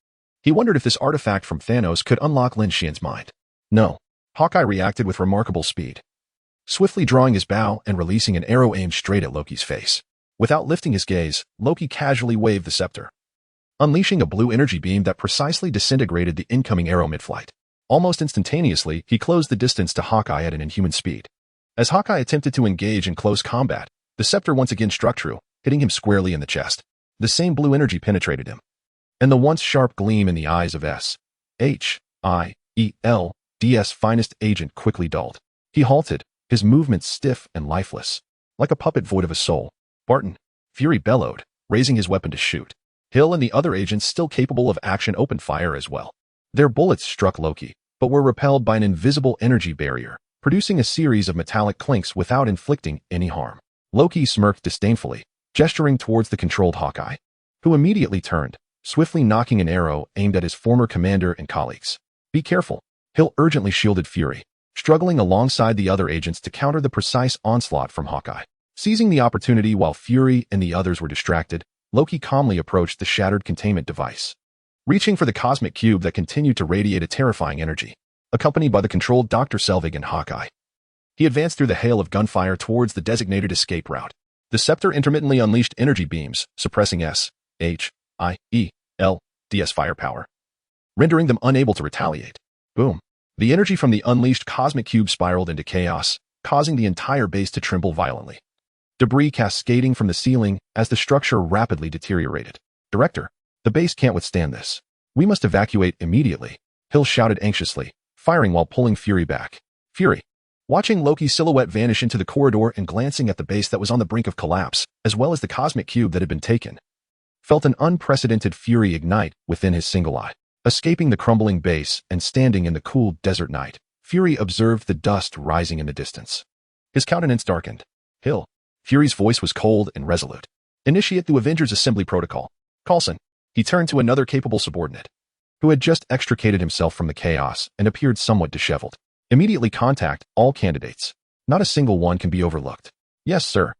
Speaker 1: He wondered if this artifact from Thanos could unlock Lin Xuan's mind. No. Hawkeye reacted with remarkable speed, swiftly drawing his bow and releasing an arrow aimed straight at Loki's face. Without lifting his gaze, Loki casually waved the scepter, unleashing a blue energy beam that precisely disintegrated the incoming arrow mid-flight. Almost instantaneously, he closed the distance to Hawkeye at an inhuman speed. As Hawkeye attempted to engage in close combat, the scepter once again struck true, hitting him squarely in the chest. The same blue energy penetrated him, and the once sharp gleam in the eyes of SHIELD's finest agent quickly dulled. He halted, his movements stiff and lifeless, like a puppet void of a soul. Barton, Fury bellowed, raising his weapon to shoot. Hill and the other agents still capable of action opened fire as well. Their bullets struck Loki, but were repelled by an invisible energy barrier, producing a series of metallic clinks without inflicting any harm. Loki smirked disdainfully, gesturing towards the controlled Hawkeye, who immediately turned, swiftly knocking an arrow aimed at his former commander and colleagues. "Be careful." Hill urgently shielded Fury, struggling alongside the other agents to counter the precise onslaught from Hawkeye. Seizing the opportunity while Fury and the others were distracted, Loki calmly approached the shattered containment device, reaching for the cosmic cube that continued to radiate a terrifying energy. Accompanied by the controlled Dr. Selvig and Hawkeye, he advanced through the hail of gunfire towards the designated escape route. The scepter intermittently unleashed energy beams, suppressing SHIELD's firepower. rendering them unable to retaliate. Boom. The energy from the unleashed cosmic cube spiraled into chaos, causing the entire base to tremble violently. Debris cascading from the ceiling as the structure rapidly deteriorated. Director, the base can't withstand this. We must evacuate immediately, Hill shouted anxiously, firing while pulling Fury back. Fury, watching Loki's silhouette vanish into the corridor and glancing at the base that was on the brink of collapse, as well as the cosmic cube that had been taken, felt an unprecedented fury ignite within his single eye. Escaping the crumbling base and standing in the cool desert night, Fury observed the dust rising in the distance. His countenance darkened. Hill. Fury's voice was cold and resolute. Initiate the Avengers assembly protocol. Coulson. He turned to another capable subordinate, who had just extricated himself from the chaos and appeared somewhat disheveled. Immediately contact all candidates. Not a single one can be overlooked. Yes, sir.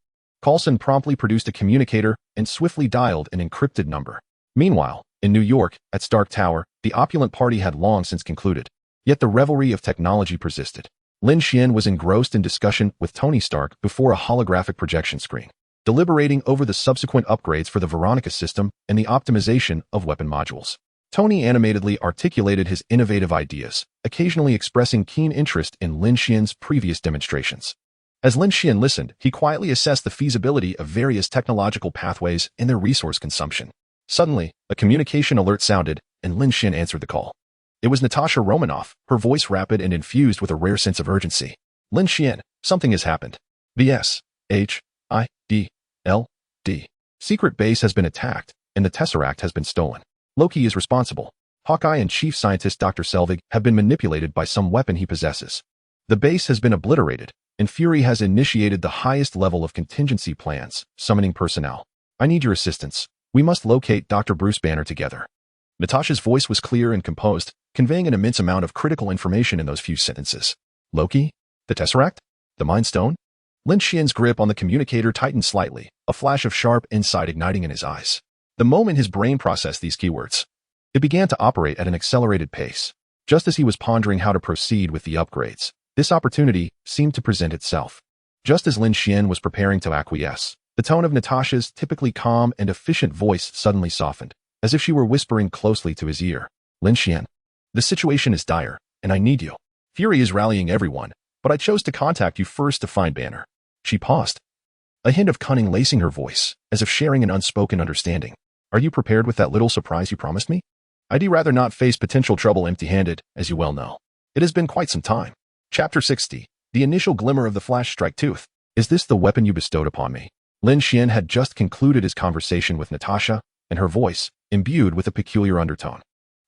Speaker 1: Coulson promptly produced a communicator and swiftly dialed an encrypted number. Meanwhile, in New York, at Stark Tower, the opulent party had long since concluded. Yet the revelry of technology persisted. Lin Xuan was engrossed in discussion with Tony Stark before a holographic projection screen, deliberating over the subsequent upgrades for the Veronica system and the optimization of weapon modules. Tony animatedly articulated his innovative ideas, occasionally expressing keen interest in Lin Xuan's previous demonstrations. As Lin Xuan listened, he quietly assessed the feasibility of various technological pathways and their resource consumption. Suddenly, a communication alert sounded, and Lin Xuan answered the call. It was Natasha Romanoff, her voice rapid and infused with a rare sense of urgency. Lin Xuan, something has happened. The S.H.I.D.L.D. secret base has been attacked, and the Tesseract has been stolen. Loki is responsible. Hawkeye and Chief Scientist Dr. Selvig have been manipulated by some weapon he possesses. The base has been obliterated, and Fury has initiated the highest level of contingency plans, summoning personnel. I need your assistance. We must locate Dr. Bruce Banner together. Natasha's voice was clear and composed, conveying an immense amount of critical information in those few sentences. Loki? The Tesseract? The Mind Stone? Lin Xuan's grip on the communicator tightened slightly, a flash of sharp insight igniting in his eyes. The moment his brain processed these keywords, it began to operate at an accelerated pace. Just as he was pondering how to proceed with the upgrades, this opportunity seemed to present itself. Just as Lin Xuan was preparing to acquiesce, the tone of Natasha's typically calm and efficient voice suddenly softened, as if she were whispering closely to his ear. Lin Xuan, the situation is dire, and I need you. Fury is rallying everyone, but I chose to contact you first to find Banner. She paused, a hint of cunning lacing her voice, as if sharing an unspoken understanding. Are you prepared with that little surprise you promised me? I'd rather not face potential trouble empty-handed, as you well know. It has been quite some time. Chapter 60. The initial glimmer of the flash strike tooth. Is this the weapon you bestowed upon me? Lin Xuan had just concluded his conversation with Natasha, and her voice, imbued with a peculiar undertone,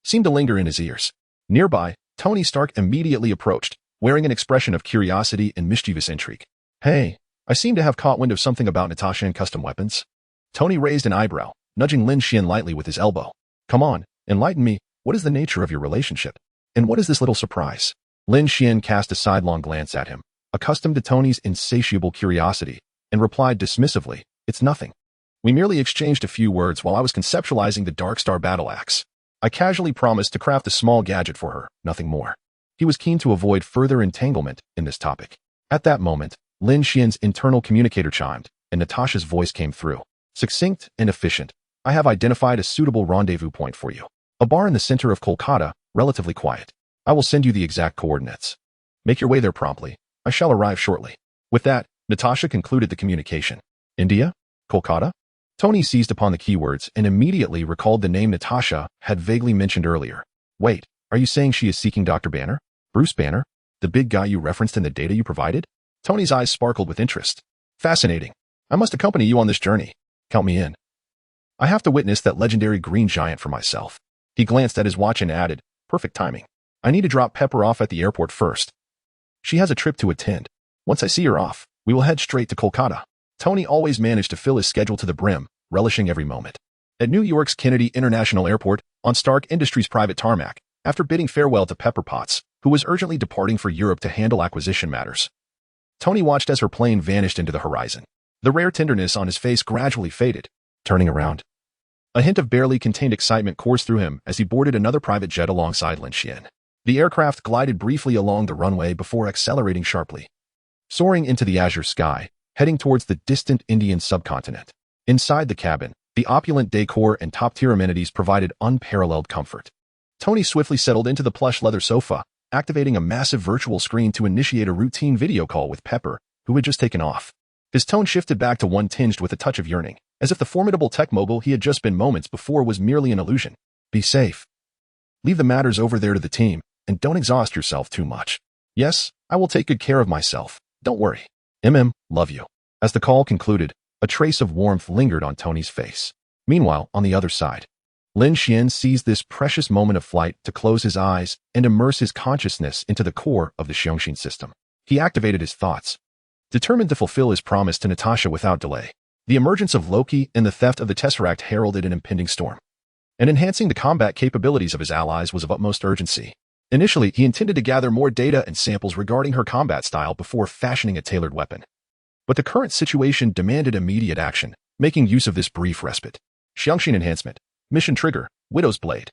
Speaker 1: seemed to linger in his ears. Nearby, Tony Stark immediately approached, wearing an expression of curiosity and mischievous intrigue. Hey, I seem to have caught wind of something about Natasha and custom weapons. Tony raised an eyebrow, nudging Lin Xuan lightly with his elbow. Come on, enlighten me. What is the nature of your relationship? And what is this little surprise? Lin Xuan cast a sidelong glance at him, accustomed to Tony's insatiable curiosity, and replied dismissively, It's nothing. We merely exchanged a few words while I was conceptualizing the Darkstar battle axe. I casually promised to craft a small gadget for her, nothing more. He was keen to avoid further entanglement in this topic. At that moment, Lin Xuan's internal communicator chimed, and Natasha's voice came through. Succinct and efficient. I have identified a suitable rendezvous point for you. A bar in the center of Kolkata, relatively quiet. I will send you the exact coordinates. Make your way there promptly. I shall arrive shortly. With that, Natasha concluded the communication. India? Kolkata? Tony seized upon the keywords and immediately recalled the name Natasha had vaguely mentioned earlier. Wait, are you saying she is seeking Dr. Banner? Bruce Banner? The big guy you referenced in the data you provided? Tony's eyes sparkled with interest. Fascinating. I must accompany you on this journey. Count me in. I have to witness that legendary green giant for myself. He glanced at his watch and added, Perfect timing. I need to drop Pepper off at the airport first. She has a trip to attend. Once I see her off, we will head straight to Kolkata. Tony always managed to fill his schedule to the brim, relishing every moment. At New York's Kennedy International Airport, on Stark Industries' private tarmac, after bidding farewell to Pepper Potts, who was urgently departing for Europe to handle acquisition matters, Tony watched as her plane vanished into the horizon. The rare tenderness on his face gradually faded. Turning around, a hint of barely contained excitement coursed through him as he boarded another private jet alongside Lin Xuan. The aircraft glided briefly along the runway before accelerating sharply, soaring into the azure sky, heading towards the distant Indian subcontinent. Inside the cabin, the opulent decor and top-tier amenities provided unparalleled comfort. Tony swiftly settled into the plush leather sofa, activating a massive virtual screen to initiate a routine video call with Pepper, who had just taken off. His tone shifted back to one tinged with a touch of yearning, as if the formidable tech mogul he had just been moments before was merely an illusion. Be safe. Leave the matters over there to the team, and don't exhaust yourself too much. Yes, I will take good care of myself. Don't worry. Love you. As the call concluded, a trace of warmth lingered on Tony's face. Meanwhile, on the other side, Lin Xuan seized this precious moment of flight to close his eyes and immerse his consciousness into the core of the Xiongxin system. He activated his thoughts, determined to fulfill his promise to Natasha without delay. The emergence of Loki and the theft of the Tesseract heralded an impending storm, and enhancing the combat capabilities of his allies was of utmost urgency. Initially, he intended to gather more data and samples regarding her combat style before fashioning a tailored weapon. But the current situation demanded immediate action, making use of this brief respite. Xiongxin Enhancement. Mission Trigger. Widow's Blade.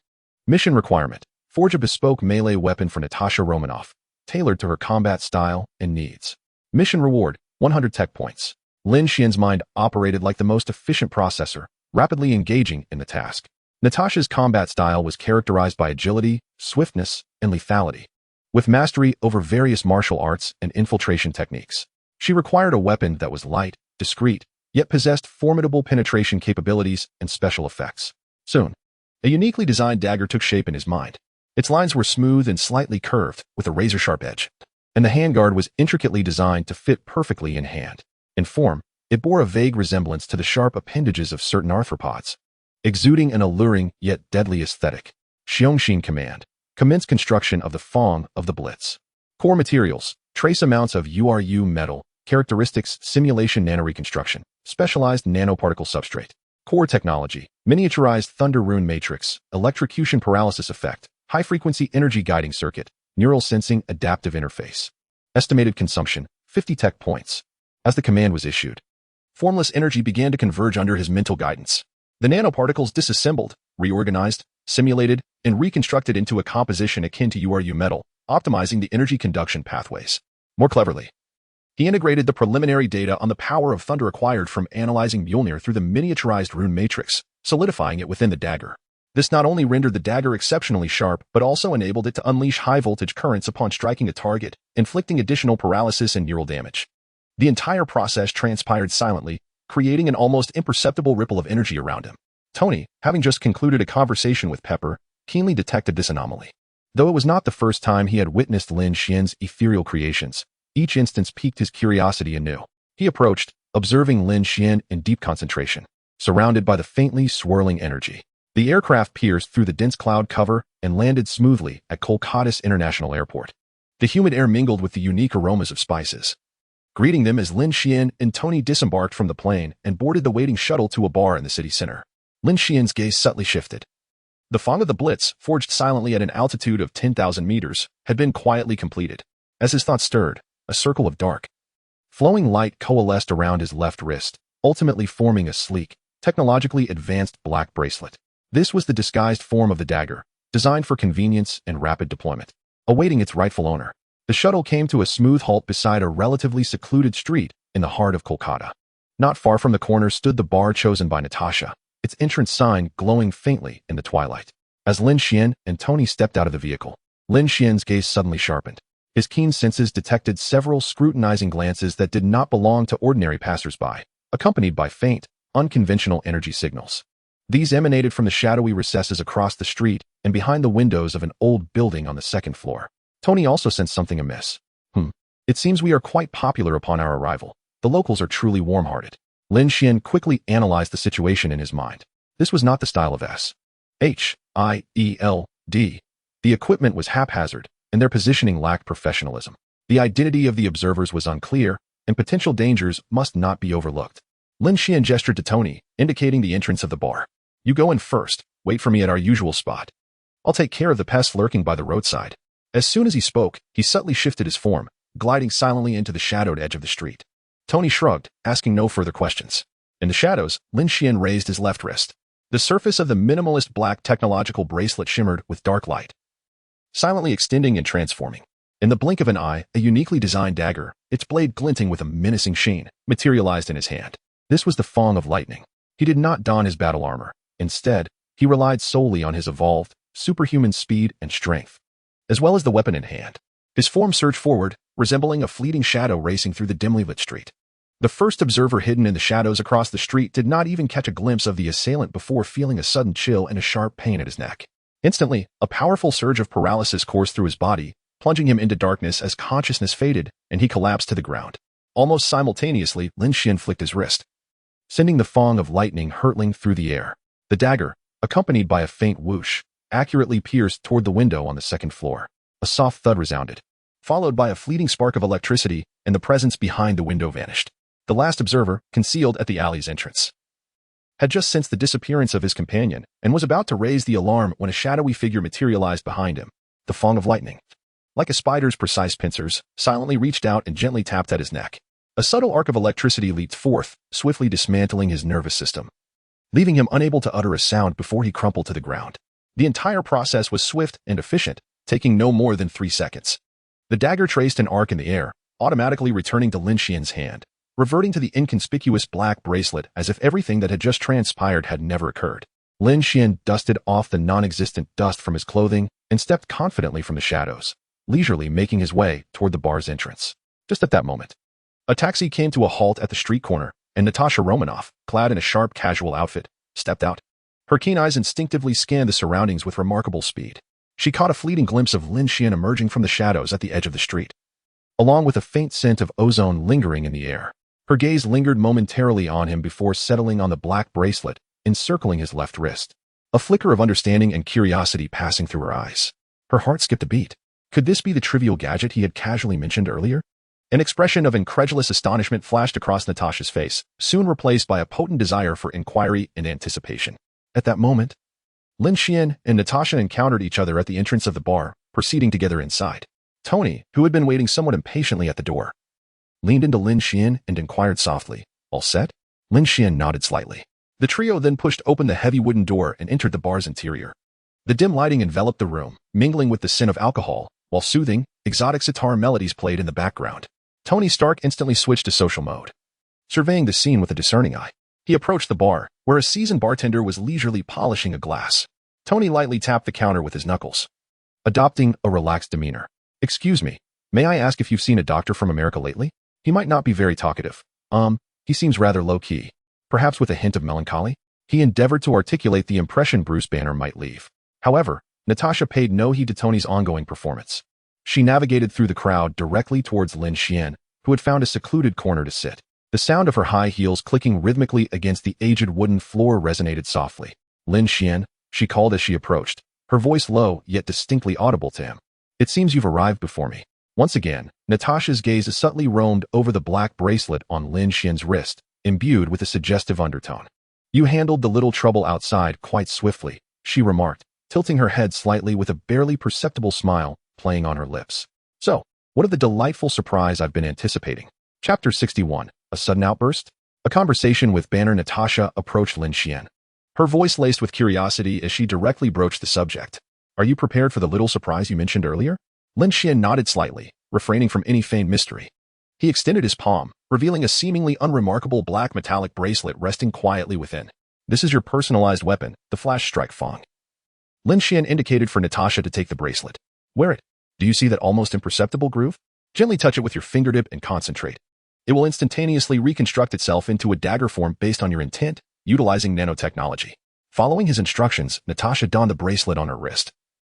Speaker 1: Mission Requirement. Forge a bespoke melee weapon for Natasha Romanoff, tailored to her combat style and needs. Mission Reward. 100 tech points. Lin Xuan's mind operated like the most efficient processor, rapidly engaging in the task. Natasha's combat style was characterized by agility, swiftness, and lethality, with mastery over various martial arts and infiltration techniques. She required a weapon that was light, discreet, yet possessed formidable penetration capabilities and special effects. Soon, a uniquely designed dagger took shape in his mind. Its lines were smooth and slightly curved, with a razor-sharp edge, and the handguard was intricately designed to fit perfectly in hand. In form, it bore a vague resemblance to the sharp appendages of certain arthropods, exuding an alluring yet deadly aesthetic. Xiongxin Command. Commence construction of the Fong of the Blitz. Core materials. Trace amounts of URU metal. Characteristics. Simulation nanoreconstruction. Specialized nanoparticle substrate. Core technology. Miniaturized thunder rune matrix. Electrocution paralysis effect. High-frequency energy guiding circuit. Neural sensing adaptive interface. Estimated consumption. 50 tech points. As the command was issued, formless energy began to converge under his mental guidance. The nanoparticles disassembled, reorganized, simulated, and reconstructed into a composition akin to URU metal, optimizing the energy conduction pathways. More cleverly, he integrated the preliminary data on the power of thunder acquired from analyzing Mjolnir through the miniaturized rune matrix, solidifying it within the dagger. This not only rendered the dagger exceptionally sharp, but also enabled it to unleash high-voltage currents upon striking a target, inflicting additional paralysis and neural damage. The entire process transpired silently, creating an almost imperceptible ripple of energy around him. Tony, having just concluded a conversation with Pepper, keenly detected this anomaly. Though it was not the first time he had witnessed Lin Xuan's ethereal creations, each instance piqued his curiosity anew. He approached, observing Lin Xuan in deep concentration, surrounded by the faintly swirling energy. The aircraft pierced through the dense cloud cover and landed smoothly at Kolkata's International Airport. The humid air mingled with the unique aromas of spices, greeting them as Lin Xuan and Tony disembarked from the plane and boarded the waiting shuttle to a bar in the city center. Lin Xuan's gaze subtly shifted. The Fong of the Blitz, forged silently at an altitude of 10,000 meters, had been quietly completed. As his thoughts stirred, a circle of dark, flowing light coalesced around his left wrist, ultimately forming a sleek, technologically advanced black bracelet. This was the disguised form of the dagger, designed for convenience and rapid deployment. Awaiting its rightful owner, the shuttle came to a smooth halt beside a relatively secluded street in the heart of Kolkata. Not far from the corner stood the bar chosen by Natasha, its entrance sign glowing faintly in the twilight. As Lin Xuan and Tony stepped out of the vehicle, Lin Xuan's gaze suddenly sharpened. His keen senses detected several scrutinizing glances that did not belong to ordinary passersby, accompanied by faint, unconventional energy signals. These emanated from the shadowy recesses across the street and behind the windows of an old building on the second floor. Tony also sensed something amiss. It seems we are quite popular upon our arrival. The locals are truly warm-hearted. Lin Xuan quickly analyzed the situation in his mind. This was not the style of SHIELD. The equipment was haphazard, and their positioning lacked professionalism. The identity of the observers was unclear, and potential dangers must not be overlooked. Lin Xuan gestured to Tony, indicating the entrance of the bar. You go in first. Wait for me at our usual spot. I'll take care of the pests lurking by the roadside. As soon as he spoke, he subtly shifted his form, gliding silently into the shadowed edge of the street. Tony shrugged, asking no further questions. In the shadows, Lin Xuan raised his left wrist. The surface of the minimalist black technological bracelet shimmered with dark light, silently extending and transforming. In the blink of an eye, a uniquely designed dagger, its blade glinting with a menacing sheen, materialized in his hand. This was the Fong of Lightning. He did not don his battle armor. Instead, he relied solely on his evolved, superhuman speed and strength, as well as the weapon in hand. His form surged forward, resembling a fleeting shadow racing through the dimly lit street. The first observer hidden in the shadows across the street did not even catch a glimpse of the assailant before feeling a sudden chill and a sharp pain at his neck. Instantly, a powerful surge of paralysis coursed through his body, plunging him into darkness as consciousness faded and he collapsed to the ground. Almost simultaneously, Lin Xuan flicked his wrist, sending the thong of lightning hurtling through the air. The dagger, accompanied by a faint whoosh, accurately pierced toward the window on the second floor. A soft thud resounded, followed by a fleeting spark of electricity, and the presence behind the window vanished. The last observer, concealed at the alley's entrance, had just sensed the disappearance of his companion and was about to raise the alarm when a shadowy figure materialized behind him. The thong of lightning, like a spider's precise pincers, silently reached out and gently tapped at his neck. A subtle arc of electricity leaped forth, swiftly dismantling his nervous system, leaving him unable to utter a sound before he crumpled to the ground. The entire process was swift and efficient, taking no more than 3 seconds. The dagger traced an arc in the air, automatically returning to Lin Xuan's hand, reverting to the inconspicuous black bracelet as if everything that had just transpired had never occurred. Lin Xuan dusted off the non-existent dust from his clothing and stepped confidently from the shadows, leisurely making his way toward the bar's entrance. Just at that moment, a taxi came to a halt at the street corner, and Natasha Romanoff, clad in a sharp casual outfit, stepped out. Her keen eyes instinctively scanned the surroundings with remarkable speed. She caught a fleeting glimpse of Lin Xuan emerging from the shadows at the edge of the street, along with a faint scent of ozone lingering in the air. Her gaze lingered momentarily on him before settling on the black bracelet encircling his left wrist, a flicker of understanding and curiosity passing through her eyes. Her heart skipped a beat. Could this be the trivial gadget he had casually mentioned earlier? An expression of incredulous astonishment flashed across Natasha's face, soon replaced by a potent desire for inquiry and anticipation. At that moment, Lin Xuan and Natasha encountered each other at the entrance of the bar, proceeding together inside. Tony, who had been waiting somewhat impatiently at the door, leaned into Lin Xuan and inquired softly, "All set?" Lin Xuan nodded slightly. The trio then pushed open the heavy wooden door and entered the bar's interior. The dim lighting enveloped the room, mingling with the scent of alcohol, while soothing, exotic sitar melodies played in the background. Tony Stark instantly switched to social mode, surveying the scene with a discerning eye. He approached the bar, where a seasoned bartender was leisurely polishing a glass. Tony lightly tapped the counter with his knuckles, adopting a relaxed demeanor. "Excuse me, may I ask if you've seen a doctor from America lately? He might not be very talkative. He seems rather low-key, perhaps with a hint of melancholy." He endeavored to articulate the impression Bruce Banner might leave. However, Natasha paid no heed to Tony's ongoing performance. She navigated through the crowd directly towards Lin Xuan, who had found a secluded corner to sit. The sound of her high heels clicking rhythmically against the aged wooden floor resonated softly. "Lin Xuan," she called as she approached, her voice low yet distinctly audible to him. "It seems you've arrived before me." Once again, Natasha's gaze subtly roamed over the black bracelet on Lin Xuan's wrist, imbued with a suggestive undertone. "You handled the little trouble outside quite swiftly," she remarked, tilting her head slightly with a barely perceptible smile playing on her lips. "So, what of the delightful surprise I've been anticipating?" Chapter 61, A Sudden Outburst? A conversation with Banner. Natasha approached Lin Xuan, her voice laced with curiosity as she directly broached the subject. "Are you prepared for the little surprise you mentioned earlier?" Lin Xuan nodded slightly, refraining from any feigned mystery. He extended his palm, revealing a seemingly unremarkable black metallic bracelet resting quietly within. "This is your personalized weapon, the Flash Strike Fong." Lin Xuan indicated for Natasha to take the bracelet. "Wear it. Do you see that almost imperceptible groove? Gently touch it with your fingertip and concentrate. It will instantaneously reconstruct itself into a dagger form based on your intent, utilizing nanotechnology." Following his instructions, Natasha donned the bracelet on her wrist,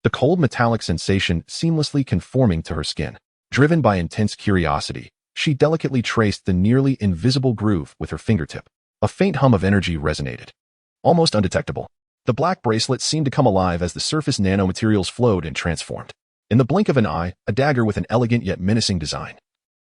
Speaker 1: the cold metallic sensation seamlessly conforming to her skin. Driven by intense curiosity, she delicately traced the nearly invisible groove with her fingertip. A faint hum of energy resonated, almost undetectable. The black bracelet seemed to come alive as the surface nanomaterials flowed and transformed. In the blink of an eye, a dagger with an elegant yet menacing design,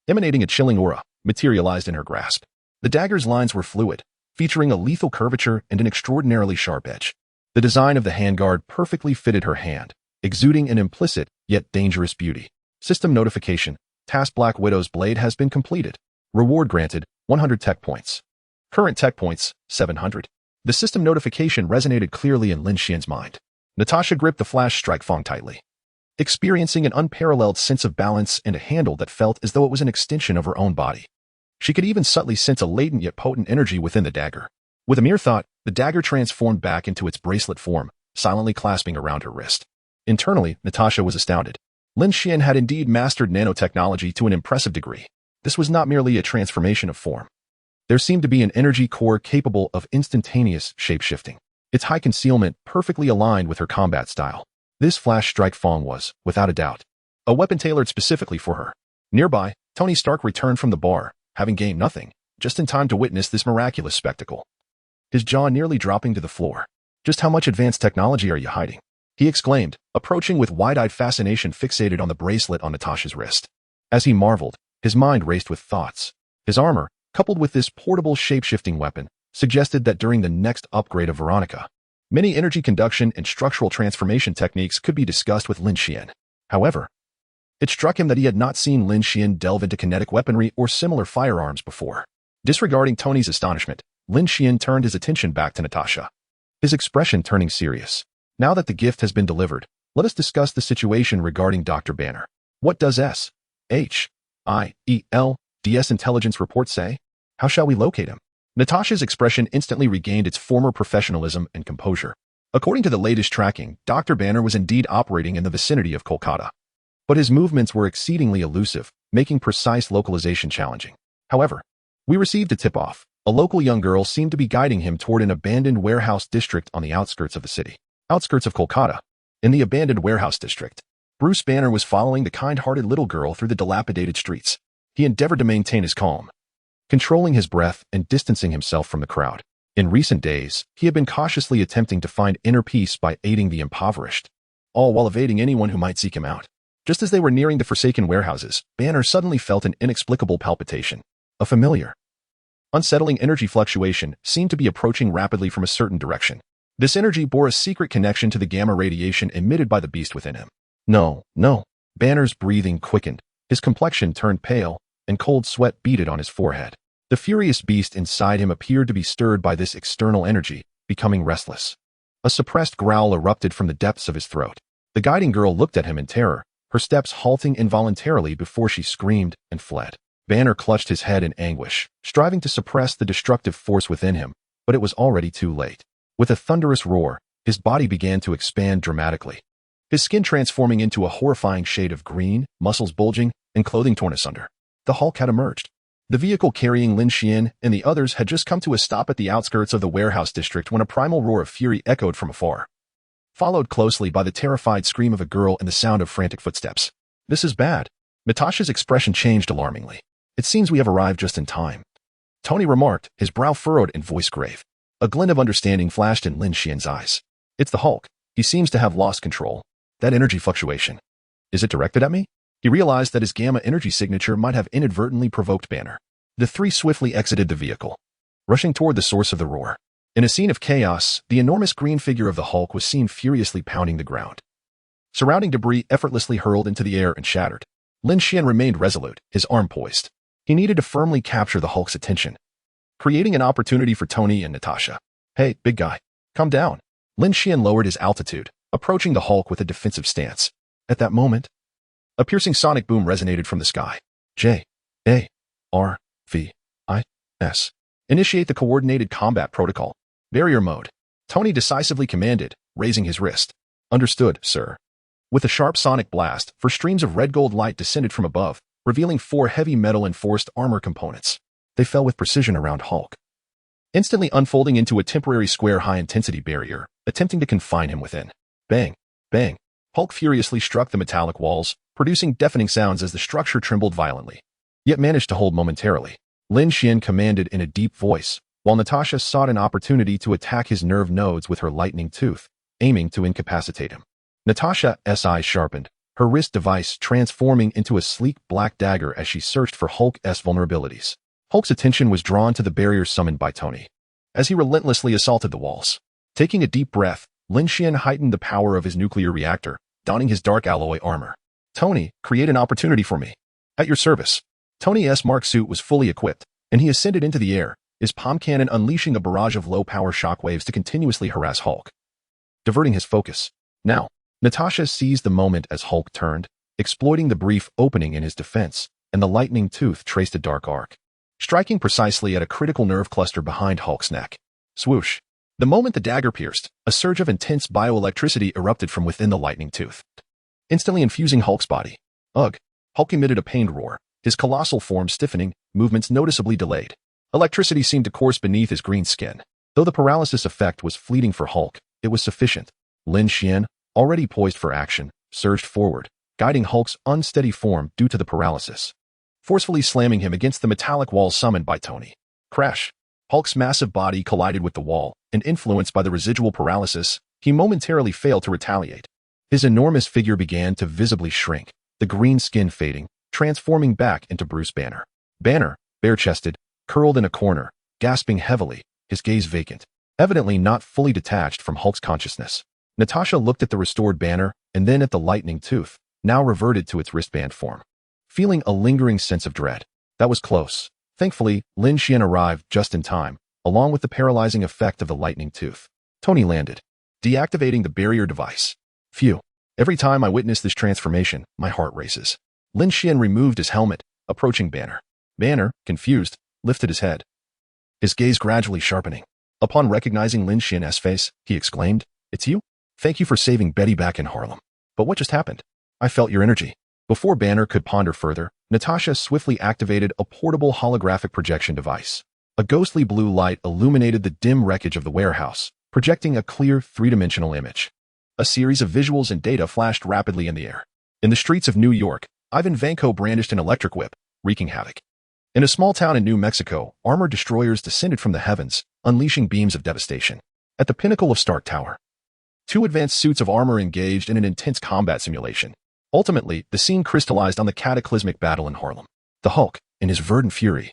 Speaker 1: emanating a chilling aura, materialized in her grasp. The dagger's lines were fluid, featuring a lethal curvature and an extraordinarily sharp edge. The design of the handguard perfectly fitted her hand, exuding an implicit yet dangerous beauty. System notification. Task Black Widow's blade has been completed. Reward granted, 100 tech points. Current tech points, 700. The system notification resonated clearly in Lin Xuan's mind. Natasha gripped the Flash Strike Fong tightly, experiencing an unparalleled sense of balance and a handle that felt as though it was an extension of her own body. She could even subtly sense a latent yet potent energy within the dagger. With a mere thought, the dagger transformed back into its bracelet form, silently clasping around her wrist. Internally, Natasha was astounded. Lin Xuan had indeed mastered nanotechnology to an impressive degree. This was not merely a transformation of form. There seemed to be an energy core capable of instantaneous shape-shifting. Its high concealment perfectly aligned with her combat style. This flash strike Fong was, without a doubt, a weapon tailored specifically for her. Nearby, Tony Stark returned from the bar, having gained nothing, just in time to witness this miraculous spectacle. His jaw nearly dropping to the floor. "Just how much advanced technology are you hiding?" he exclaimed, approaching with wide-eyed fascination fixated on the bracelet on Natasha's wrist. As he marveled, his mind raced with thoughts. His armor, coupled with this portable shape-shifting weapon, suggested that during the next upgrade of Veronica, many energy conduction and structural transformation techniques could be discussed with Lin Xuan. However, it struck him that he had not seen Lin Xuan delve into kinetic weaponry or similar firearms before. Disregarding Tony's astonishment, Lin Xuan turned his attention back to Natasha, his expression turning serious. "Now that the gift has been delivered, let us discuss the situation regarding Dr. Banner. What does SHIELD's intelligence report say? How shall we locate him?" Natasha's expression instantly regained its former professionalism and composure. According to the latest tracking, Dr. Banner was indeed operating in the vicinity of Kolkata. But his movements were exceedingly elusive, making precise localization challenging. However, we received a tip-off. A local young girl seemed to be guiding him toward an abandoned warehouse district on the outskirts of the city. Outskirts of Kolkata. In the abandoned warehouse district, Bruce Banner was following the kind-hearted little girl through the dilapidated streets. He endeavored to maintain his calm, controlling his breath and distancing himself from the crowd. In recent days, he had been cautiously attempting to find inner peace by aiding the impoverished, all while evading anyone who might seek him out. Just as they were nearing the forsaken warehouses, Banner suddenly felt an inexplicable palpitation. A familiar, unsettling energy fluctuation seemed to be approaching rapidly from a certain direction. This energy bore a secret connection to the gamma radiation emitted by the beast within him. No. Banner's breathing quickened. His complexion turned pale, and cold sweat beaded on his forehead. The furious beast inside him appeared to be stirred by this external energy, becoming restless. A suppressed growl erupted from the depths of his throat. The guiding girl looked at him in terror, her steps halting involuntarily before she screamed and fled. Banner clutched his head in anguish, striving to suppress the destructive force within him, but it was already too late. With a thunderous roar, his body began to expand dramatically, his skin transforming into a horrifying shade of green, muscles bulging, and clothing torn asunder. The Hulk had emerged. The vehicle carrying Lin Xuan and the others had just come to a stop at the outskirts of the warehouse district when a primal roar of fury echoed from afar, followed closely by the terrified scream of a girl and the sound of frantic footsteps. "This is bad." Natasha's expression changed alarmingly. "It seems we have arrived just in time," Tony remarked, his brow furrowed and voice grave. A glint of understanding flashed in Lin Xuan's eyes. "It's the Hulk. He seems to have lost control. That energy fluctuation. Is it directed at me?" He realized that his gamma energy signature might have inadvertently provoked Banner. The three swiftly exited the vehicle, rushing toward the source of the roar. In a scene of chaos, the enormous green figure of the Hulk was seen furiously pounding the ground. Surrounding debris effortlessly hurled into the air and shattered. Lin Xuan remained resolute, his arm poised. He needed to firmly capture the Hulk's attention, creating an opportunity for Tony and Natasha. "Hey, big guy, calm down." Lin Xuan lowered his altitude, approaching the Hulk with a defensive stance. At that moment, a piercing sonic boom resonated from the sky. JARVIS. Initiate the coordinated combat protocol. Barrier mode. Tony decisively commanded, raising his wrist. "Understood, sir." With a sharp sonic blast, streams of red-gold light descended from above, revealing 4 heavy metal-enforced armor components. They fell with precision around Hulk, instantly unfolding into a temporary square high-intensity barrier, attempting to confine him within. Bang! Bang! Hulk furiously struck the metallic walls, producing deafening sounds as the structure trembled violently, yet managed to hold momentarily. Lin Xuan commanded in a deep voice, while Natasha sought an opportunity to attack his nerve nodes with her lightning tooth, aiming to incapacitate him. Natasha's eyes sharpened, her wrist device transforming into a sleek black dagger as she searched for Hulk's vulnerabilities. Hulk's attention was drawn to the barrier summoned by Tony, as he relentlessly assaulted the walls. Taking a deep breath, Lin Xuan heightened the power of his nuclear reactor, donning his dark alloy armor. "Tony, create an opportunity for me." "At your service." Tony's mark suit was fully equipped, and he ascended into the air, his palm cannon unleashing a barrage of low-power shockwaves to continuously harass Hulk, diverting his focus. Now, Natasha seized the moment as Hulk turned, exploiting the brief opening in his defense, and the lightning tooth traced a dark arc, striking precisely at a critical nerve cluster behind Hulk's neck. Swoosh! The moment the dagger pierced, a surge of intense bioelectricity erupted from within the lightning tooth, instantly infusing Hulk's body. Ugh! Hulk emitted a pained roar, his colossal form stiffening, movements noticeably delayed. Electricity seemed to course beneath his green skin. Though the paralysis effect was fleeting for Hulk, it was sufficient. Lin Xuan, already poised for action, surged forward, guiding Hulk's unsteady form due to the paralysis, forcefully slamming him against the metallic wall summoned by Tony. Crash! Hulk's massive body collided with the wall, and influenced by the residual paralysis, he momentarily failed to retaliate. His enormous figure began to visibly shrink, the green skin fading, transforming back into Bruce Banner. Banner, bare-chested, curled in a corner, gasping heavily, his gaze vacant, evidently not fully detached from Hulk's consciousness. Natasha looked at the restored Banner and then at the lightning tooth, now reverted to its wristband form, feeling a lingering sense of dread. That was close. Thankfully, Lin Xuan arrived just in time, along with the paralyzing effect of the lightning tooth. Tony landed, deactivating the barrier device. Phew. Every time I witness this transformation, my heart races. Lin Xuan removed his helmet, approaching Banner. Banner, confused, lifted his head, his gaze gradually sharpening. Upon recognizing Lin Xuan's face, he exclaimed, "It's you? Thank you for saving Betty back in Harlem. But what just happened? I felt your energy." Before Banner could ponder further, Natasha swiftly activated a portable holographic projection device. A ghostly blue light illuminated the dim wreckage of the warehouse, projecting a clear three-dimensional image. A series of visuals and data flashed rapidly in the air. In the streets of New York, Ivan Vanko brandished an electric whip, wreaking havoc. In a small town in New Mexico, armored destroyers descended from the heavens, unleashing beams of devastation. At the pinnacle of Stark Tower, two advanced suits of armor engaged in an intense combat simulation. Ultimately, the scene crystallized on the cataclysmic battle in Harlem. The Hulk, in his verdant fury,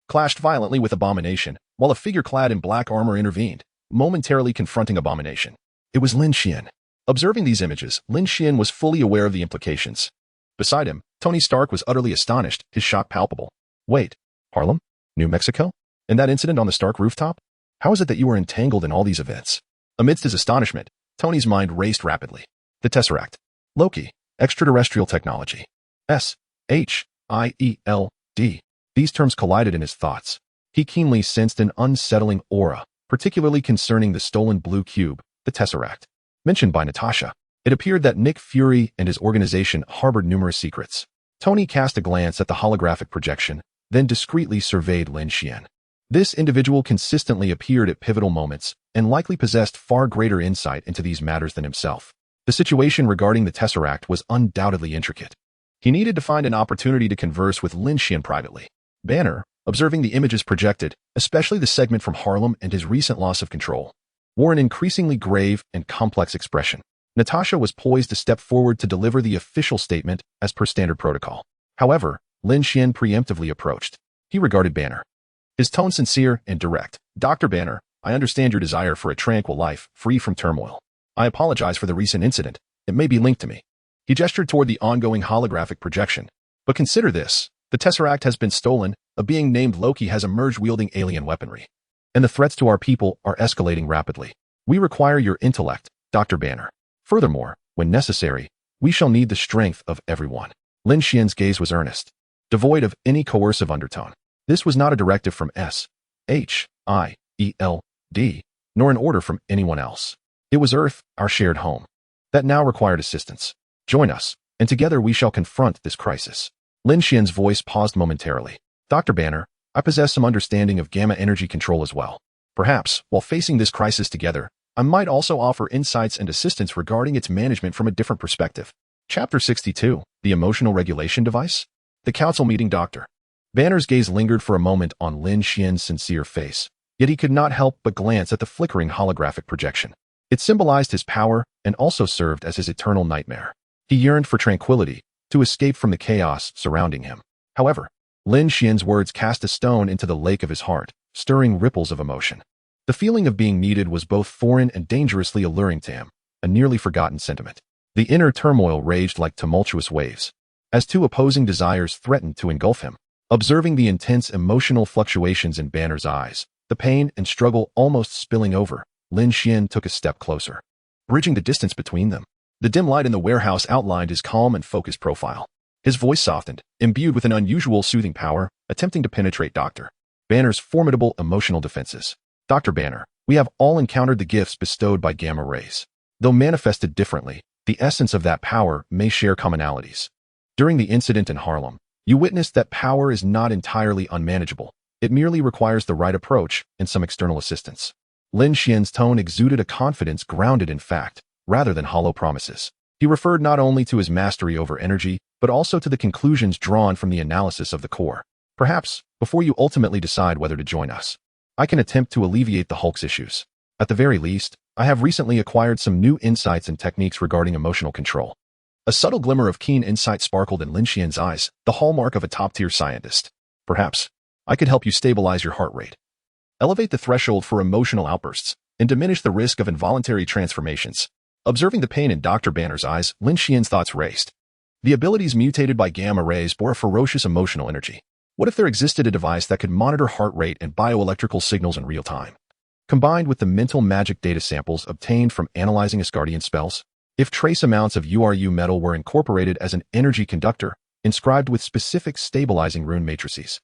Speaker 1: clashed violently with Abomination, while a figure clad in black armor intervened, momentarily confronting Abomination. It was Lin Xuan. Observing these images, Lin Xuan was fully aware of the implications. Beside him, Tony Stark was utterly astonished, his shock palpable. Wait, Harlem? New Mexico? And that incident on the Stark rooftop? How is it that you were entangled in all these events? Amidst his astonishment, Tony's mind raced rapidly. The Tesseract. Loki. Extraterrestrial technology. S-H-I-E-L-D. These terms collided in his thoughts. He keenly sensed an unsettling aura, particularly concerning the stolen blue cube, the Tesseract. Mentioned by Natasha, it appeared that Nick Fury and his organization harbored numerous secrets. Tony cast a glance at the holographic projection, then discreetly surveyed Lin Xuan. This individual consistently appeared at pivotal moments and likely possessed far greater insight into these matters than himself. The situation regarding the Tesseract was undoubtedly intricate. He needed to find an opportunity to converse with Lin Xuan privately. Banner, observing the images projected, especially the segment from Harlem and his recent loss of control, wore an increasingly grave and complex expression. Natasha was poised to step forward to deliver the official statement as per standard protocol. However, Lin Xuan preemptively approached. He regarded Banner, his tone sincere and direct. "Dr. Banner, I understand your desire for a tranquil life, free from turmoil. I apologize for the recent incident. It may be linked to me." He gestured toward the ongoing holographic projection. "But consider this. The Tesseract has been stolen, a being named Loki has emerged wielding alien weaponry, and the threats to our people are escalating rapidly. We require your intellect, Dr. Banner. Furthermore, when necessary, we shall need the strength of everyone." Lin Xuan's gaze was earnest, devoid of any coercive undertone. This was not a directive from S-H-I-E-L-D, nor an order from anyone else. It was Earth, our shared home, that now required assistance. "Join us, and together we shall confront this crisis." Lin Xuan's voice paused momentarily. "Dr. Banner, I possess some understanding of gamma energy control as well. Perhaps, while facing this crisis together, I might also offer insights and assistance regarding its management from a different perspective." Chapter 62, The Emotional Regulation Device? The council meeting. Dr. Banner's gaze lingered for a moment on Lin Xuan's sincere face, yet he could not help but glance at the flickering holographic projection. It symbolized his power and also served as his eternal nightmare. He yearned for tranquility, to escape from the chaos surrounding him. However, Lin Xuan's words cast a stone into the lake of his heart, stirring ripples of emotion. The feeling of being needed was both foreign and dangerously alluring to him, a nearly forgotten sentiment. The inner turmoil raged like tumultuous waves, as two opposing desires threatened to engulf him. Observing the intense emotional fluctuations in Banner's eyes, the pain and struggle almost spilling over, Lin Xuan took a step closer, bridging the distance between them. The dim light in the warehouse outlined his calm and focused profile. His voice softened, imbued with an unusual soothing power, attempting to penetrate Dr. Banner's formidable emotional defenses. "Dr. Banner, we We have all encountered the gifts bestowed by gamma rays. Though manifested differently, the essence of that power may share commonalities. During the incident in Harlem, you witnessed that power is not entirely unmanageable. It merely requires the right approach and some external assistance. Lin Xuan's tone exuded a confidence grounded in fact, rather than hollow promises. He referred not only to his mastery over energy, but also to the conclusions drawn from the analysis of the core. Perhaps, before you ultimately decide whether to join us, I can attempt to alleviate the Hulk's issues. At the very least, I have recently acquired some new insights and techniques regarding emotional control. A subtle glimmer of keen insight sparkled in Lin Xuan's eyes, the hallmark of a top-tier scientist. Perhaps, I could help you stabilize your heart rate, elevate the threshold for emotional outbursts, and diminish the risk of involuntary transformations. Observing the pain in Dr. Banner's eyes, Lin Xuan's thoughts raced. The abilities mutated by gamma rays bore a ferocious emotional energy. What if there existed a device that could monitor heart rate and bioelectrical signals in real time? Combined with the mental magic data samples obtained from analyzing Asgardian spells, if trace amounts of URU metal were incorporated as an energy conductor, inscribed with specific stabilizing rune matrices,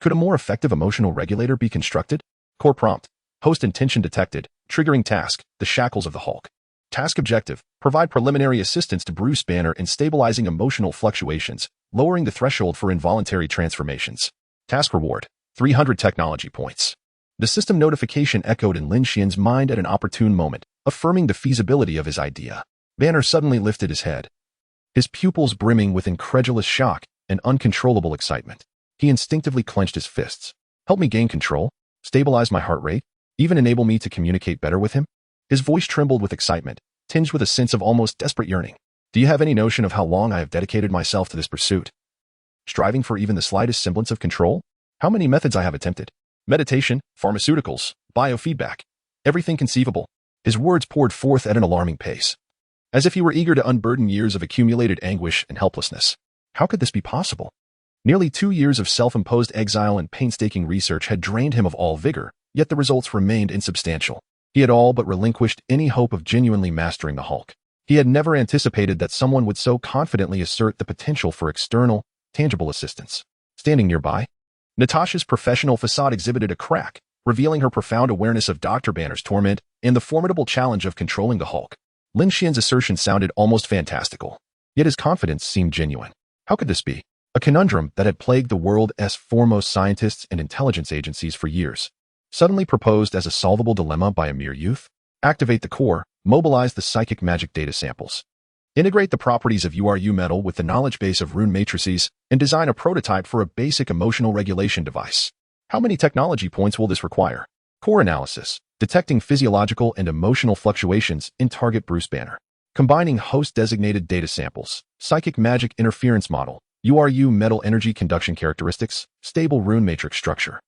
Speaker 1: could a more effective emotional regulator be constructed? Core prompt: host intention detected, triggering task, the shackles of the Hulk. Task objective: provide preliminary assistance to Bruce Banner in stabilizing emotional fluctuations, lowering the threshold for involuntary transformations. Task reward: 300 technology points. The system notification echoed in Lin Xuan's mind at an opportune moment, affirming the feasibility of his idea. Banner suddenly lifted his head, his pupils brimming with incredulous shock and uncontrollable excitement. He instinctively clenched his fists. Help me gain control, stabilize my heart rate, even enable me to communicate better with him? His voice trembled with excitement, tinged with a sense of almost desperate yearning. Do you have any notion of how long I have dedicated myself to this pursuit? Striving for even the slightest semblance of control? How many methods I have attempted? Meditation, pharmaceuticals, biofeedback, everything conceivable. His words poured forth at an alarming pace, as if he were eager to unburden years of accumulated anguish and helplessness. How could this be possible? Nearly 2 years of self-imposed exile and painstaking research had drained him of all vigor, yet the results remained insubstantial. He had all but relinquished any hope of genuinely mastering the Hulk. He had never anticipated that someone would so confidently assert the potential for external, tangible assistance. Standing nearby, Natasha's professional facade exhibited a crack, revealing her profound awareness of Dr. Banner's torment and the formidable challenge of controlling the Hulk. Lin Xuan's assertion sounded almost fantastical, yet his confidence seemed genuine. How could this be? A conundrum that had plagued the world's foremost scientists and intelligence agencies for years, suddenly proposed as a solvable dilemma by a mere youth? Activate the core, mobilize the psychic magic data samples, integrate the properties of URU metal with the knowledge base of rune matrices, and design a prototype for a basic emotional regulation device. How many technology points will this require? Core analysis: detecting physiological and emotional fluctuations in target Bruce Banner. Combining host-designated data samples, psychic magic interference model, URU metal energy conduction characteristics, stable rune matrix structure.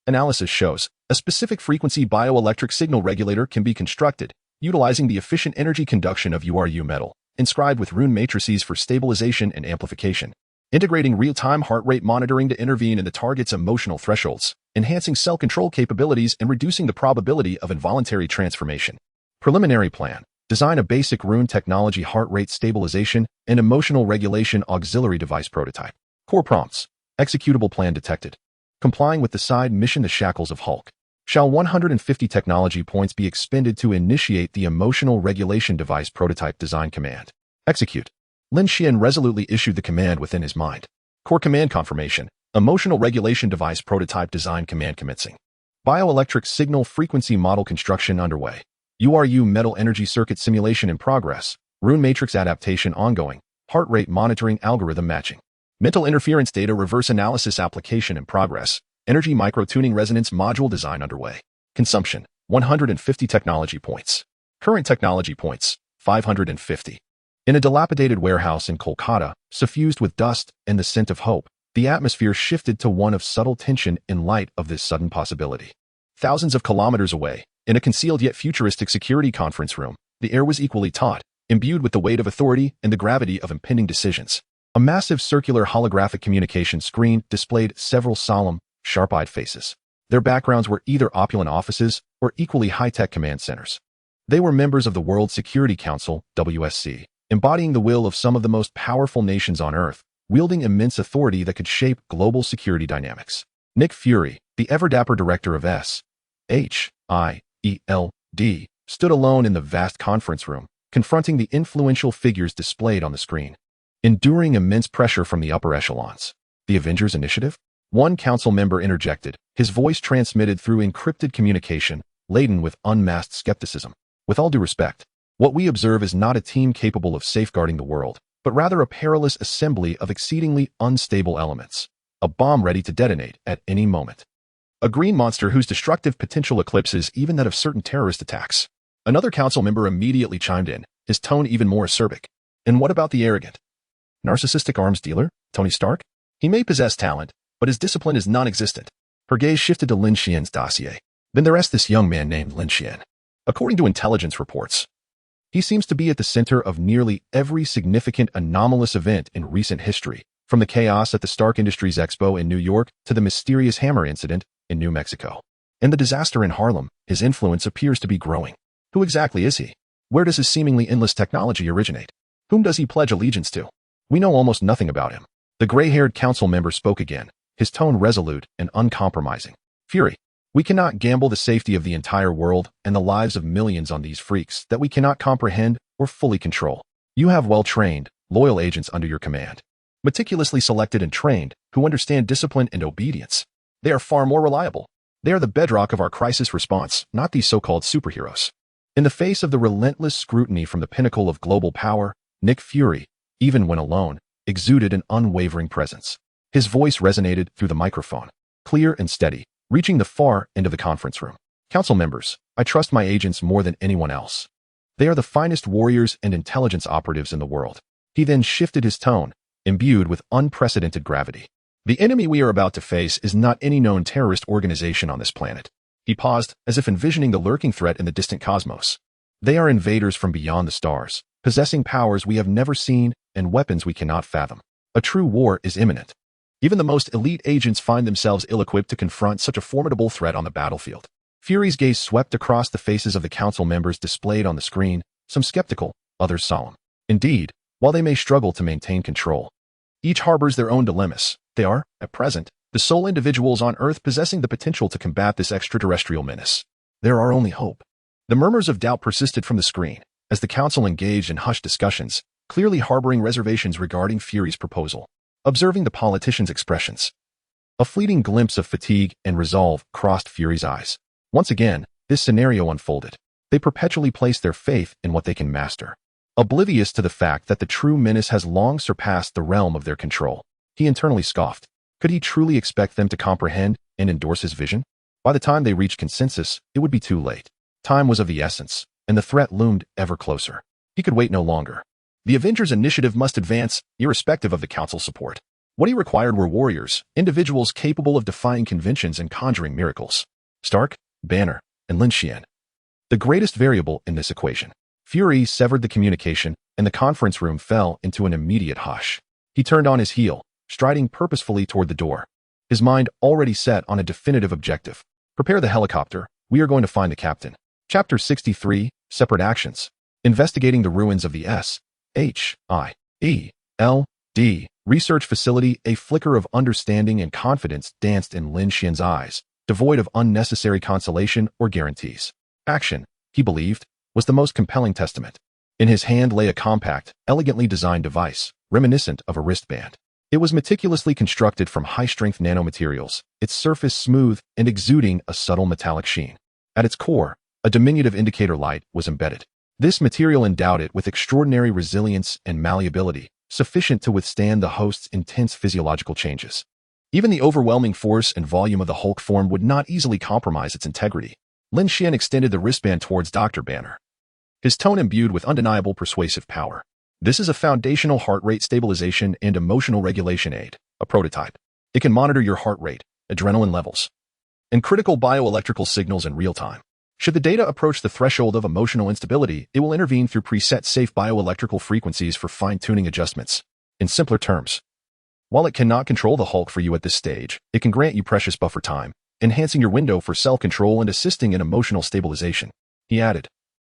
Speaker 1: Analysis shows a specific frequency bioelectric signal regulator can be constructed, utilizing the efficient energy conduction of URU metal, inscribed with rune matrices for stabilization and amplification. Integrating real-time heart rate monitoring to intervene in the target's emotional thresholds, enhancing cell control capabilities and reducing the probability of involuntary transformation. Preliminary plan: design a basic rune technology heart rate stabilization and emotional regulation auxiliary device prototype. Core prompts: executable plan detected. Complying with the side mission The Shackles of Hulk. Shall 150 technology points be expended to initiate the emotional regulation device prototype design command? Execute. Lin Xuan resolutely issued the command within his mind. Core command confirmation: emotional regulation device prototype design command commencing. Bioelectric signal frequency model construction underway. URU metal energy circuit simulation in progress. Rune matrix adaptation ongoing. Heart rate monitoring algorithm matching. Mental interference data reverse analysis application in progress. Energy micro-tuning resonance module design underway. Consumption: 150 technology points. Current technology points: 550. In a dilapidated warehouse in Kolkata, suffused with dust and the scent of hope, the atmosphere shifted to one of subtle tension in light of this sudden possibility. Thousands of kilometers away, in a concealed yet futuristic security conference room, the air was equally taut, imbued with the weight of authority and the gravity of impending decisions. A massive circular holographic communication screen displayed several solemn, sharp-eyed faces. Their backgrounds were either opulent offices or equally high-tech command centers. They were members of the World Security Council, WSC, embodying the will of some of the most powerful nations on Earth, wielding immense authority that could shape global security dynamics. Nick Fury, the ever-dapper director of S.H.I., ELD, stood alone in the vast conference room, confronting the influential figures displayed on the screen. Enduring immense pressure from the upper echelons. The Avengers initiative? One council member interjected, his voice transmitted through encrypted communication, laden with unmasked skepticism. With all due respect, what we observe is not a team capable of safeguarding the world, but rather a perilous assembly of exceedingly unstable elements. A bomb ready to detonate at any moment. A green monster whose destructive potential eclipses even that of certain terrorist attacks. Another council member immediately chimed in, his tone even more acerbic. And what about the arrogant, narcissistic arms dealer, Tony Stark? He may possess talent, but his discipline is non-existent. Her gaze shifted to Lin Xuan's dossier. Then there is this young man named Lin Xuan. According to intelligence reports, he seems to be at the center of nearly every significant anomalous event in recent history, from the chaos at the Stark Industries Expo in New York to the mysterious hammer incident in New Mexico. And the disaster in Harlem, his influence appears to be growing. Who exactly is he? Where does his seemingly endless technology originate? Whom does he pledge allegiance to? We know almost nothing about him. The gray-haired council member spoke again, his tone resolute and uncompromising. Fury, we cannot gamble the safety of the entire world and the lives of millions on these freaks that we cannot comprehend or fully control. You have well-trained, loyal agents under your command. Meticulously selected and trained, who understand discipline and obedience. They are far more reliable. They are the bedrock of our crisis response, not these so-called superheroes. In the face of the relentless scrutiny from the pinnacle of global power, Nick Fury, even when alone, exuded an unwavering presence. His voice resonated through the microphone, clear and steady, reaching the far end of the conference room. Council members, I trust my agents more than anyone else. They are the finest warriors and intelligence operatives in the world. He then shifted his tone, imbued with unprecedented gravity. The enemy we are about to face is not any known terrorist organization on this planet. He paused, as if envisioning the lurking threat in the distant cosmos. They are invaders from beyond the stars, possessing powers we have never seen and weapons we cannot fathom. A true war is imminent. Even the most elite agents find themselves ill-equipped to confront such a formidable threat on the battlefield. Fury's gaze swept across the faces of the council members displayed on the screen, some skeptical, others solemn. Indeed, while they may struggle to maintain control, each harbors their own dilemmas. They are, at present, the sole individuals on Earth possessing the potential to combat this extraterrestrial menace. There are only hope. The murmurs of doubt persisted from the screen, as the council engaged in hushed discussions, clearly harboring reservations regarding Fury's proposal. Observing the politicians' expressions, a fleeting glimpse of fatigue and resolve crossed Fury's eyes. Once again, this scenario unfolded. They perpetually place their faith in what they can master, oblivious to the fact that the true menace has long surpassed the realm of their control. He internally scoffed. Could he truly expect them to comprehend and endorse his vision? By the time they reached consensus, it would be too late. Time was of the essence, and the threat loomed ever closer. He could wait no longer. The Avengers initiative must advance, irrespective of the Council's support. What he required were warriors, individuals capable of defying conventions and conjuring miracles. Stark, Banner, and Lin Xuan. The greatest variable in this equation. Fury severed the communication, and the conference room fell into an immediate hush. He turned on his heel, striding purposefully toward the door, his mind already set on a definitive objective. Prepare the helicopter, we are going to find the captain. Chapter 63, Separate Actions. Investigating the ruins of the S.H.I.E.L.D. research facility. A flicker of understanding and confidence danced in Lin Xuan's eyes, devoid of unnecessary consolation or guarantees. Action, he believed, was the most compelling testament. In his hand lay a compact, elegantly designed device, reminiscent of a wristband. It was meticulously constructed from high-strength nanomaterials, its surface smooth and exuding a subtle metallic sheen. At its core, a diminutive indicator light was embedded. This material endowed it with extraordinary resilience and malleability, sufficient to withstand the host's intense physiological changes. Even the overwhelming force and volume of the Hulk form would not easily compromise its integrity. Lin Xuan extended the wristband towards Dr. Banner, his tone imbued with undeniable persuasive power. This is a foundational heart rate stabilization and emotional regulation aid, a prototype. It can monitor your heart rate, adrenaline levels, and critical bioelectrical signals in real time. Should the data approach the threshold of emotional instability, it will intervene through preset safe bioelectrical frequencies for fine-tuning adjustments. In simpler terms, while it cannot control the Hulk for you at this stage, it can grant you precious buffer time, enhancing your window for self-control and assisting in emotional stabilization. He added,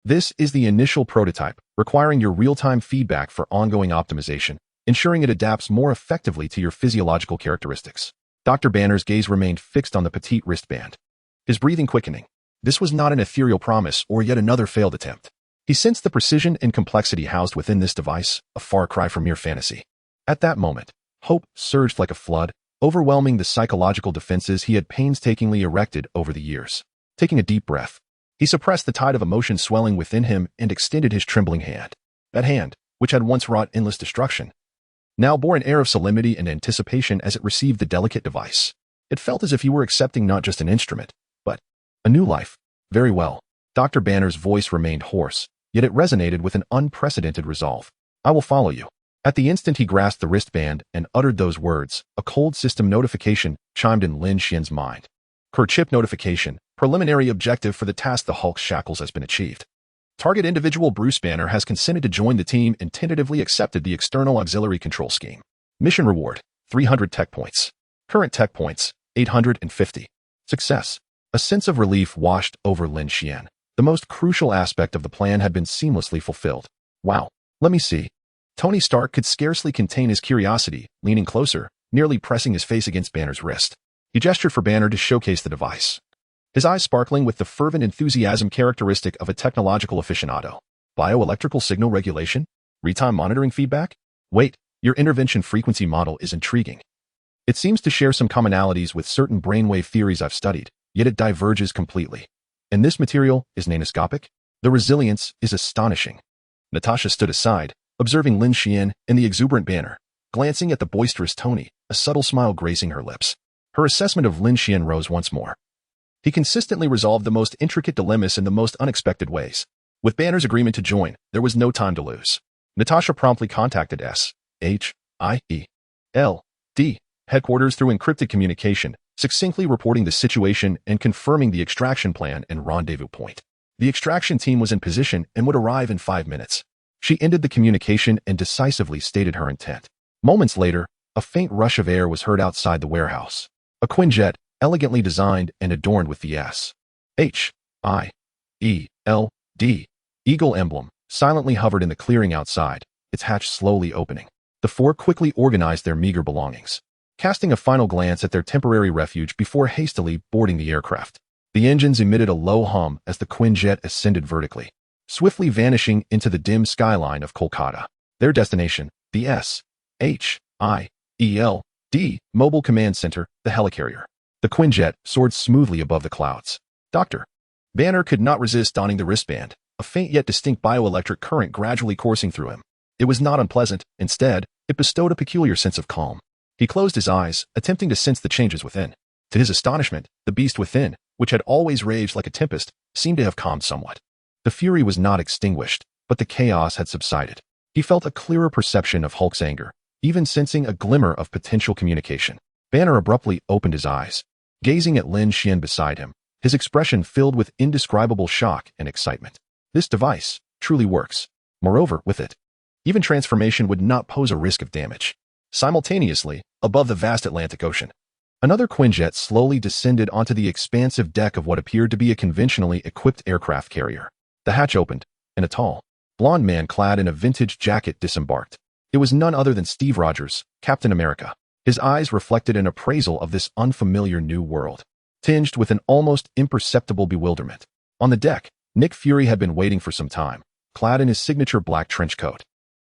Speaker 1: this is the initial prototype, requiring your real-time feedback for ongoing optimization, ensuring it adapts more effectively to your physiological characteristics. Dr. Banner's gaze remained fixed on the petite wristband, his breathing quickening. This was not an ethereal promise or yet another failed attempt. He sensed the precision and complexity housed within this device, a far cry from mere fantasy. At that moment, hope surged like a flood, overwhelming the psychological defenses he had painstakingly erected over the years. Taking a deep breath, he suppressed the tide of emotion swelling within him and extended his trembling hand. That hand, which had once wrought endless destruction, now bore an air of solemnity and anticipation as it received the delicate device. It felt as if he were accepting not just an instrument, but a new life. Very well. Dr. Banner's voice remained hoarse, yet it resonated with an unprecedented resolve. I will follow you. At the instant he grasped the wristband and uttered those words, a cold system notification chimed in Lin Xuan's mind. Chip notification, preliminary objective for the task the Hulk's shackles has been achieved. Target individual Bruce Banner has consented to join the team and tentatively accepted the external auxiliary control scheme. Mission reward, 300 tech points. Current tech points, 850. Success. A sense of relief washed over Lin Xuan. The most crucial aspect of the plan had been seamlessly fulfilled. Wow. Let me see. Tony Stark could scarcely contain his curiosity, leaning closer, nearly pressing his face against Banner's wrist. He gestured for Banner to showcase the device, his eyes sparkling with the fervent enthusiasm characteristic of a technological aficionado. Bioelectrical signal regulation? Real-time monitoring feedback? Wait, your intervention frequency model is intriguing. It seems to share some commonalities with certain brainwave theories I've studied, yet it diverges completely. And this material is nanoscopic? The resilience is astonishing. Natasha stood aside, observing Lin Xuan and the exuberant Banner, glancing at the boisterous Tony, a subtle smile gracing her lips. Her assessment of Lin Xuan rose once more. He consistently resolved the most intricate dilemmas in the most unexpected ways. With Banner's agreement to join, there was no time to lose. Natasha promptly contacted S.H.I.E.L.D. headquarters through encrypted communication, succinctly reporting the situation and confirming the extraction plan and rendezvous point. The extraction team was in position and would arrive in 5 minutes. She ended the communication and decisively stated her intent. Moments later, a faint rush of air was heard outside the warehouse. A Quinjet, elegantly designed and adorned with the S.H.I.E.L.D. eagle emblem, silently hovered in the clearing outside, its hatch slowly opening. The four quickly organized their meager belongings, casting a final glance at their temporary refuge before hastily boarding the aircraft. The engines emitted a low hum as the Quinjet ascended vertically, swiftly vanishing into the dim skyline of Kolkata. Their destination, the S.H.I.E.L.D. Mobile Command Center, the helicarrier. The Quinjet soared smoothly above the clouds. Dr. Banner could not resist donning the wristband, a faint yet distinct bioelectric current gradually coursing through him. It was not unpleasant. Instead, it bestowed a peculiar sense of calm. He closed his eyes, attempting to sense the changes within. To his astonishment, the beast within, which had always raged like a tempest, seemed to have calmed somewhat. The fury was not extinguished, but the chaos had subsided. He felt a clearer perception of Hulk's anger, even sensing a glimmer of potential communication. Banner abruptly opened his eyes, gazing at Lin Xuan beside him, his expression filled with indescribable shock and excitement. This device truly works. Moreover, with it, even transformation would not pose a risk of damage. Simultaneously, above the vast Atlantic Ocean, another Quinjet slowly descended onto the expansive deck of what appeared to be a conventionally equipped aircraft carrier. The hatch opened, and a tall, blond man clad in a vintage jacket disembarked. It was none other than Steve Rogers, Captain America. His eyes reflected an appraisal of this unfamiliar new world, tinged with an almost imperceptible bewilderment. On the deck, Nick Fury had been waiting for some time, clad in his signature black trench coat,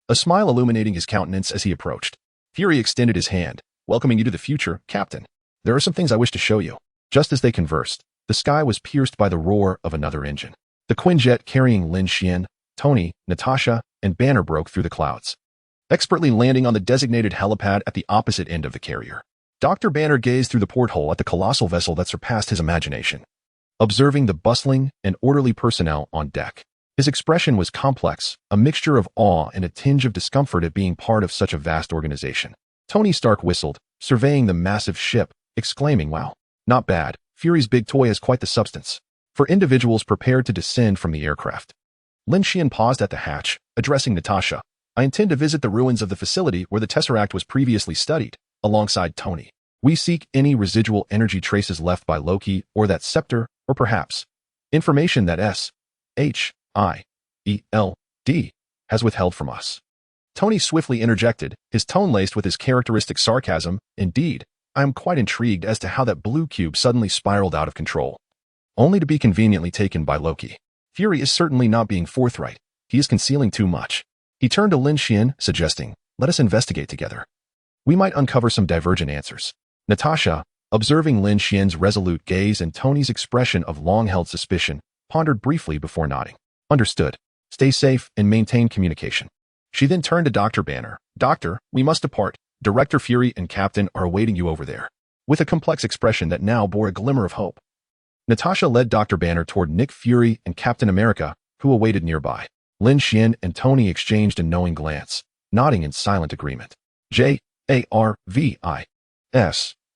Speaker 1: a smile illuminating his countenance as he approached. Fury extended his hand, welcoming you to the future, Captain. There are some things I wish to show you. Just as they conversed, the sky was pierced by the roar of another engine. The Quinjet carrying Lin Xuan, Tony, Natasha, and Banner broke through the clouds, expertly landing on the designated helipad at the opposite end of the carrier. Dr. Banner gazed through the porthole at the colossal vessel that surpassed his imagination, observing the bustling and orderly personnel on deck. His expression was complex, a mixture of awe and a tinge of discomfort at being part of such a vast organization. Tony Stark whistled, surveying the massive ship, exclaiming, "Wow, not bad. Fury's big toy has quite the substance." For individuals prepared to descend from the aircraft, Lin Xuan paused at the hatch, addressing Natasha. "I intend to visit the ruins of the facility where the Tesseract was previously studied, alongside Tony. We seek any residual energy traces left by Loki or that scepter, or perhaps information that S.H.I.E.L.D. has withheld from us." Tony swiftly interjected, his tone laced with his characteristic sarcasm. "Indeed, I am quite intrigued as to how that blue cube suddenly spiraled out of control." only to be conveniently taken by Loki. Fury is certainly not being forthright. He is concealing too much. He turned to Lin Xuan, suggesting, "Let us investigate together. We might uncover some divergent answers." Natasha, observing Lin Xuan's resolute gaze and Tony's expression of long-held suspicion, pondered briefly before nodding. "Understood. Stay safe and maintain communication." She then turned to Dr. Banner. "Doctor, we must depart. Director Fury and Captain are awaiting you over there." With a complex expression that now bore a glimmer of hope, Natasha led Dr. Banner toward Nick Fury and Captain America, who awaited nearby. Lin Xuan and Tony exchanged a knowing glance, nodding in silent agreement. JARVIS.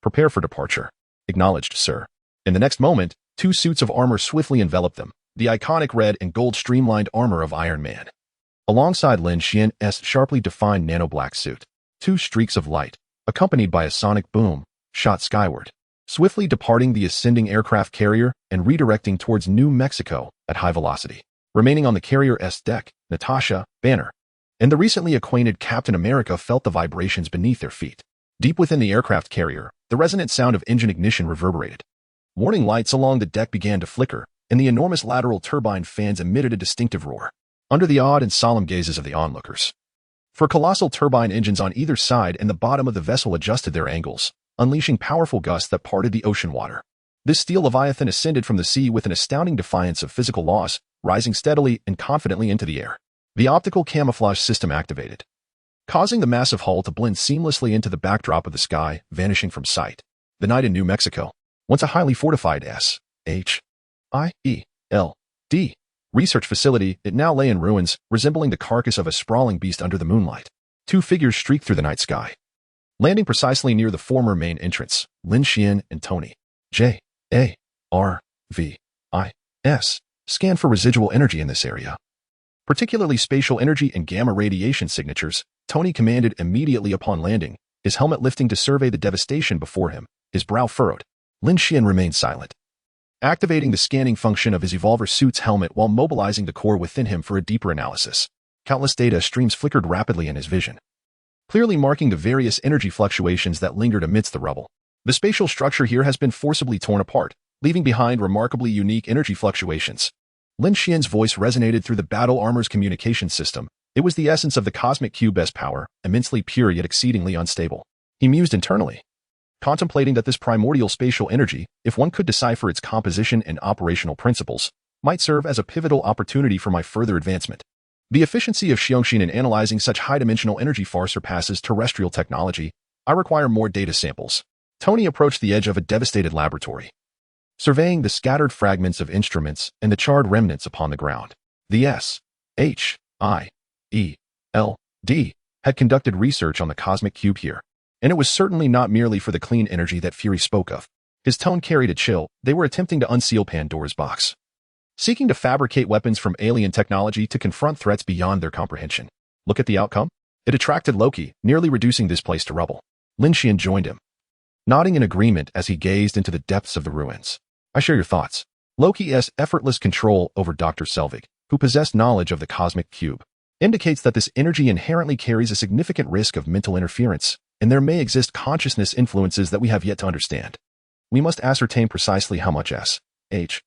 Speaker 1: Prepare for departure. Acknowledged, sir. In the next moment, two suits of armor swiftly enveloped them, the iconic red and gold streamlined armor of Iron Man. Alongside Lin Xuan's sharply defined nano-black suit, two streaks of light, accompanied by a sonic boom, shot skyward, swiftly departing the ascending aircraft carrier and redirecting towards New Mexico at high velocity. Remaining on the carrier's deck, Natasha, Banner, and the recently acquainted Captain America felt the vibrations beneath their feet. Deep within the aircraft carrier, the resonant sound of engine ignition reverberated. Warning lights along the deck began to flicker, and the enormous lateral turbine fans emitted a distinctive roar, under the awed and solemn gazes of the onlookers. For colossal turbine engines on either side and the bottom of the vessel adjusted their angles, unleashing powerful gusts that parted the ocean water. This steel leviathan ascended from the sea with an astounding defiance of physical laws, rising steadily and confidently into the air. The optical camouflage system activated, causing the massive hull to blend seamlessly into the backdrop of the sky, vanishing from sight. The night in New Mexico, once a highly fortified SHIELD research facility, it now lay in ruins, resembling the carcass of a sprawling beast under the moonlight. Two figures streaked through the night sky, landing precisely near the former main entrance, Lin Xuan and Tony. JARVIS. Scan for residual energy in this area, particularly spatial energy and gamma radiation signatures, Tony commanded immediately upon landing, his helmet lifting to survey the devastation before him, his brow furrowed. Lin Xuan remained silent, activating the scanning function of his Evolver suit's helmet while mobilizing the core within him for a deeper analysis. Countless data streams flickered rapidly in his vision, clearly marking the various energy fluctuations that lingered amidst the rubble. The spatial structure here has been forcibly torn apart, leaving behind remarkably unique energy fluctuations. Lin Xuan's voice resonated through the battle armor's communication system. It was the essence of the cosmic cube's power, immensely pure yet exceedingly unstable. He mused internally, contemplating that this primordial spatial energy, if one could decipher its composition and operational principles, might serve as a pivotal opportunity for my further advancement. The efficiency of Xiongxin in analyzing such high-dimensional energy far surpasses terrestrial technology. I require more data samples. Tony approached the edge of a devastated laboratory, surveying the scattered fragments of instruments and the charred remnants upon the ground. The SHIELD had conducted research on the cosmic cube here, and it was certainly not merely for the clean energy that Fury spoke of. His tone carried a chill. They were attempting to unseal Pandora's box, seeking to fabricate weapons from alien technology to confront threats beyond their comprehension. Look at the outcome. It attracted Loki, nearly reducing this place to rubble. Lin Xuan joined him, nodding in agreement as he gazed into the depths of the ruins. I share your thoughts. Loki's effortless control over Dr. Selvig, who possessed knowledge of the cosmic cube, indicates that this energy inherently carries a significant risk of mental interference, and there may exist consciousness influences that we have yet to understand. We must ascertain precisely how much SHIELD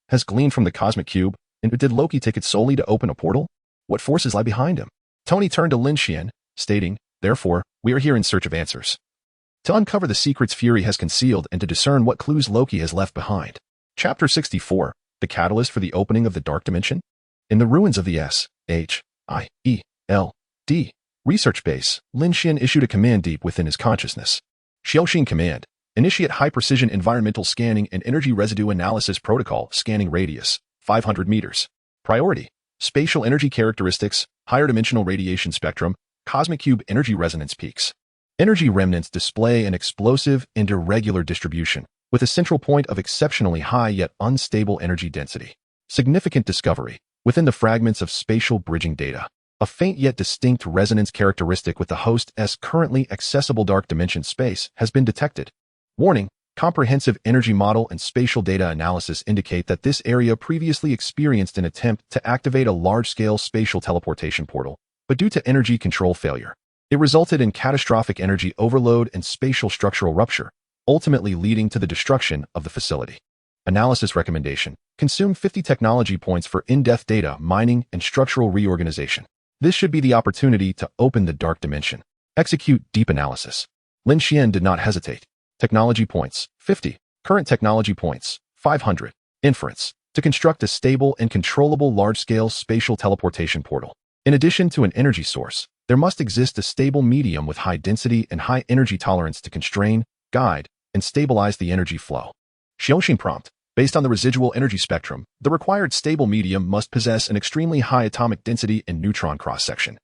Speaker 1: has gleaned from the cosmic cube, and did Loki take it solely to open a portal? What forces lie behind him? Tony turned to Lin Xuan, stating, "Therefore, we are here in search of answers, to uncover the secrets Fury has concealed and to discern what clues Loki has left behind." Chapter 64, The Catalyst for the Opening of the Dark Dimension. In the ruins of the SHIELD research base, Lin Xuan issued a command deep within his consciousness. Xiaoxin Command. Initiate high-precision environmental scanning and energy residue analysis protocol. Scanning radius, 500 meters. Priority: spatial energy characteristics, higher dimensional radiation spectrum, cosmic cube energy resonance peaks. Energy remnants display an explosive and irregular distribution, with a central point of exceptionally high yet unstable energy density. Significant discovery. Within the fragments of spatial bridging data, a faint yet distinct resonance characteristic with the host's currently accessible dark dimension space has been detected. Warning: comprehensive energy model and spatial data analysis indicate that this area previously experienced an attempt to activate a large-scale spatial teleportation portal, but due to energy control failure, it resulted in catastrophic energy overload and spatial structural rupture, ultimately leading to the destruction of the facility. Analysis recommendation: consume 50 technology points for in-depth data mining and structural reorganization. This should be the opportunity to open the dark dimension. Execute deep analysis. Lin Xuan did not hesitate. Technology points, 50. Current technology points, 500. Inference: to construct a stable and controllable large-scale spatial teleportation portal. In addition to an energy source, there must exist a stable medium with high density and high energy tolerance to constrain, guide, and stabilize the energy flow. Xiongxin prompt: based on the residual energy spectrum, the required stable medium must possess an extremely high atomic density and neutron cross-section,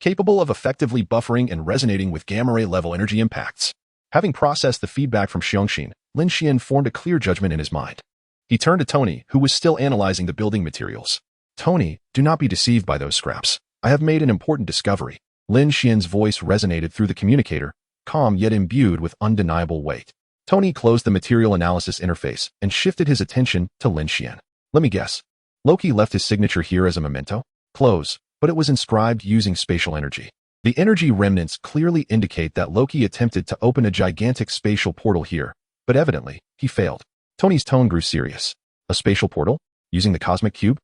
Speaker 1: capable of effectively buffering and resonating with gamma-ray level energy impacts. Having processed the feedback from Xiongxin, Lin Xuan formed a clear judgment in his mind. He turned to Tony, who was still analyzing the building materials. Tony, do not be deceived by those scraps. I have made an important discovery. Lin Xuan's voice resonated through the communicator, calm yet imbued with undeniable weight. Tony closed the material analysis interface and shifted his attention to Lin Xuan. Let me guess. Loki left his signature here as a memento? Close, but it was inscribed using spatial energy. The energy remnants clearly indicate that Loki attempted to open a gigantic spatial portal here, but evidently, he failed. Tony's tone grew serious. A spatial portal? Using the cosmic cube?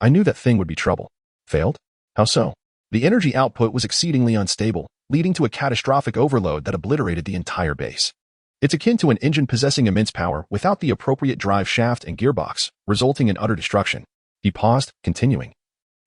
Speaker 1: I knew that thing would be trouble. Failed? How so? The energy output was exceedingly unstable, leading to a catastrophic overload that obliterated the entire base. It's akin to an engine possessing immense power without the appropriate drive shaft and gearbox, resulting in utter destruction. He paused, continuing.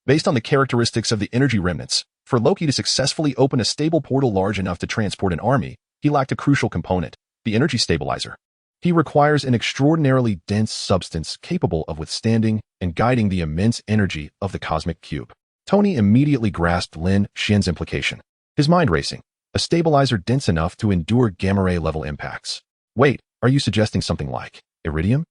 Speaker 1: Based on the characteristics of the energy remnants, for Loki to successfully open a stable portal large enough to transport an army, he lacked a crucial component, the energy stabilizer. He requires an extraordinarily dense substance capable of withstanding and guiding the immense energy of the cosmic cube. Tony immediately grasped Lin Xuan's implication. His mind racing. A stabilizer dense enough to endure gamma-ray level impacts. Wait, are you suggesting something like iridium?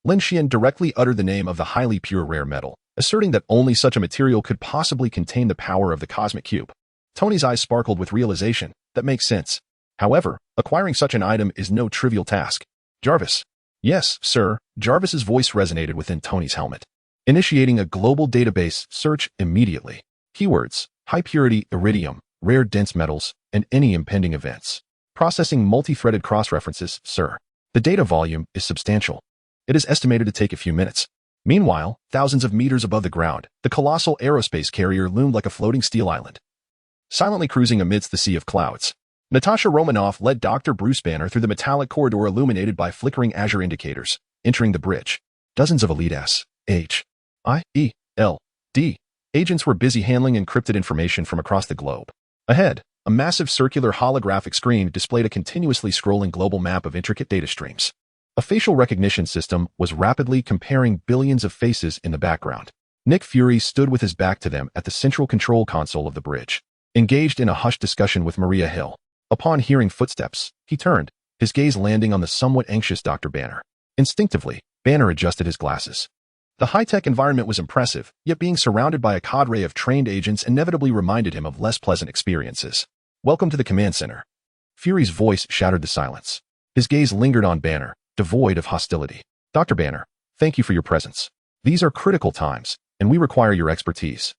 Speaker 1: Lin Xuan directly uttered the name of the highly pure rare metal, asserting that only such a material could possibly contain the power of the cosmic cube. Tony's eyes sparkled with realization. That makes sense. However, acquiring such an item is no trivial task. Jarvis. Yes, sir. Jarvis's voice resonated within Tony's helmet. Initiating a global database search immediately. Keywords: high-purity iridium, rare dense metals, and any impending events. Processing multi-threaded cross-references, sir. The data volume is substantial. It is estimated to take a few minutes. Meanwhile, thousands of meters above the ground, the colossal aerospace carrier loomed like a floating steel island, silently cruising amidst the sea of clouds. Natasha Romanoff led Dr. Bruce Banner through the metallic corridor illuminated by flickering azure indicators, entering the bridge. Dozens of elite S.H.I.E.L.D. agents were busy handling encrypted information from across the globe. Ahead, a massive circular holographic screen displayed a continuously scrolling global map of intricate data streams. A facial recognition system was rapidly comparing billions of faces in the background. Nick Fury stood with his back to them at the central control console of the bridge, engaged in a hushed discussion with Maria Hill. Upon hearing footsteps, he turned, his gaze landing on the somewhat anxious Dr. Banner. Instinctively, Banner adjusted his glasses. The high-tech environment was impressive, yet being surrounded by a cadre of trained agents inevitably reminded him of less pleasant experiences. Welcome to the command center. Fury's voice shattered the silence. His gaze lingered on Banner, devoid of hostility. Dr. Banner, thank you for your presence. These are critical times, and we require your expertise,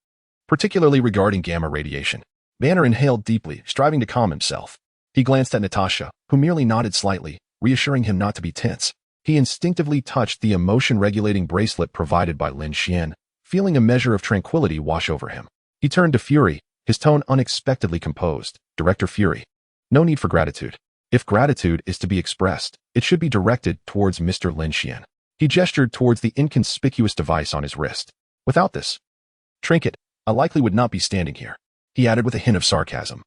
Speaker 1: particularly regarding gamma radiation. Banner inhaled deeply, striving to calm himself. He glanced at Natasha, who merely nodded slightly, reassuring him not to be tense. He instinctively touched the emotion-regulating bracelet provided by Lin Xuan, feeling a measure of tranquility wash over him. He turned to Fury, his tone unexpectedly composed. Director Fury. No need for gratitude. If gratitude is to be expressed, it should be directed towards Mr. Lin Xuan. He gestured towards the inconspicuous device on his wrist. Without this trinket, I likely would not be standing here. He added with a hint of sarcasm.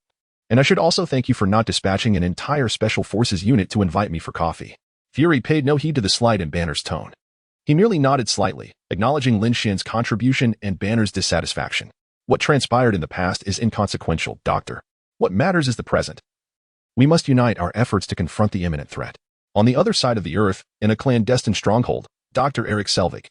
Speaker 1: And I should also thank you for not dispatching an entire Special Forces unit to invite me for coffee. Fury paid no heed to the slight in Banner's tone. He merely nodded slightly, acknowledging Lin Xuan's contribution and Banner's dissatisfaction. What transpired in the past is inconsequential, Doctor. What matters is the present. We must unite our efforts to confront the imminent threat. On the other side of the Earth, in a clandestine stronghold, Dr. Eric Selvig,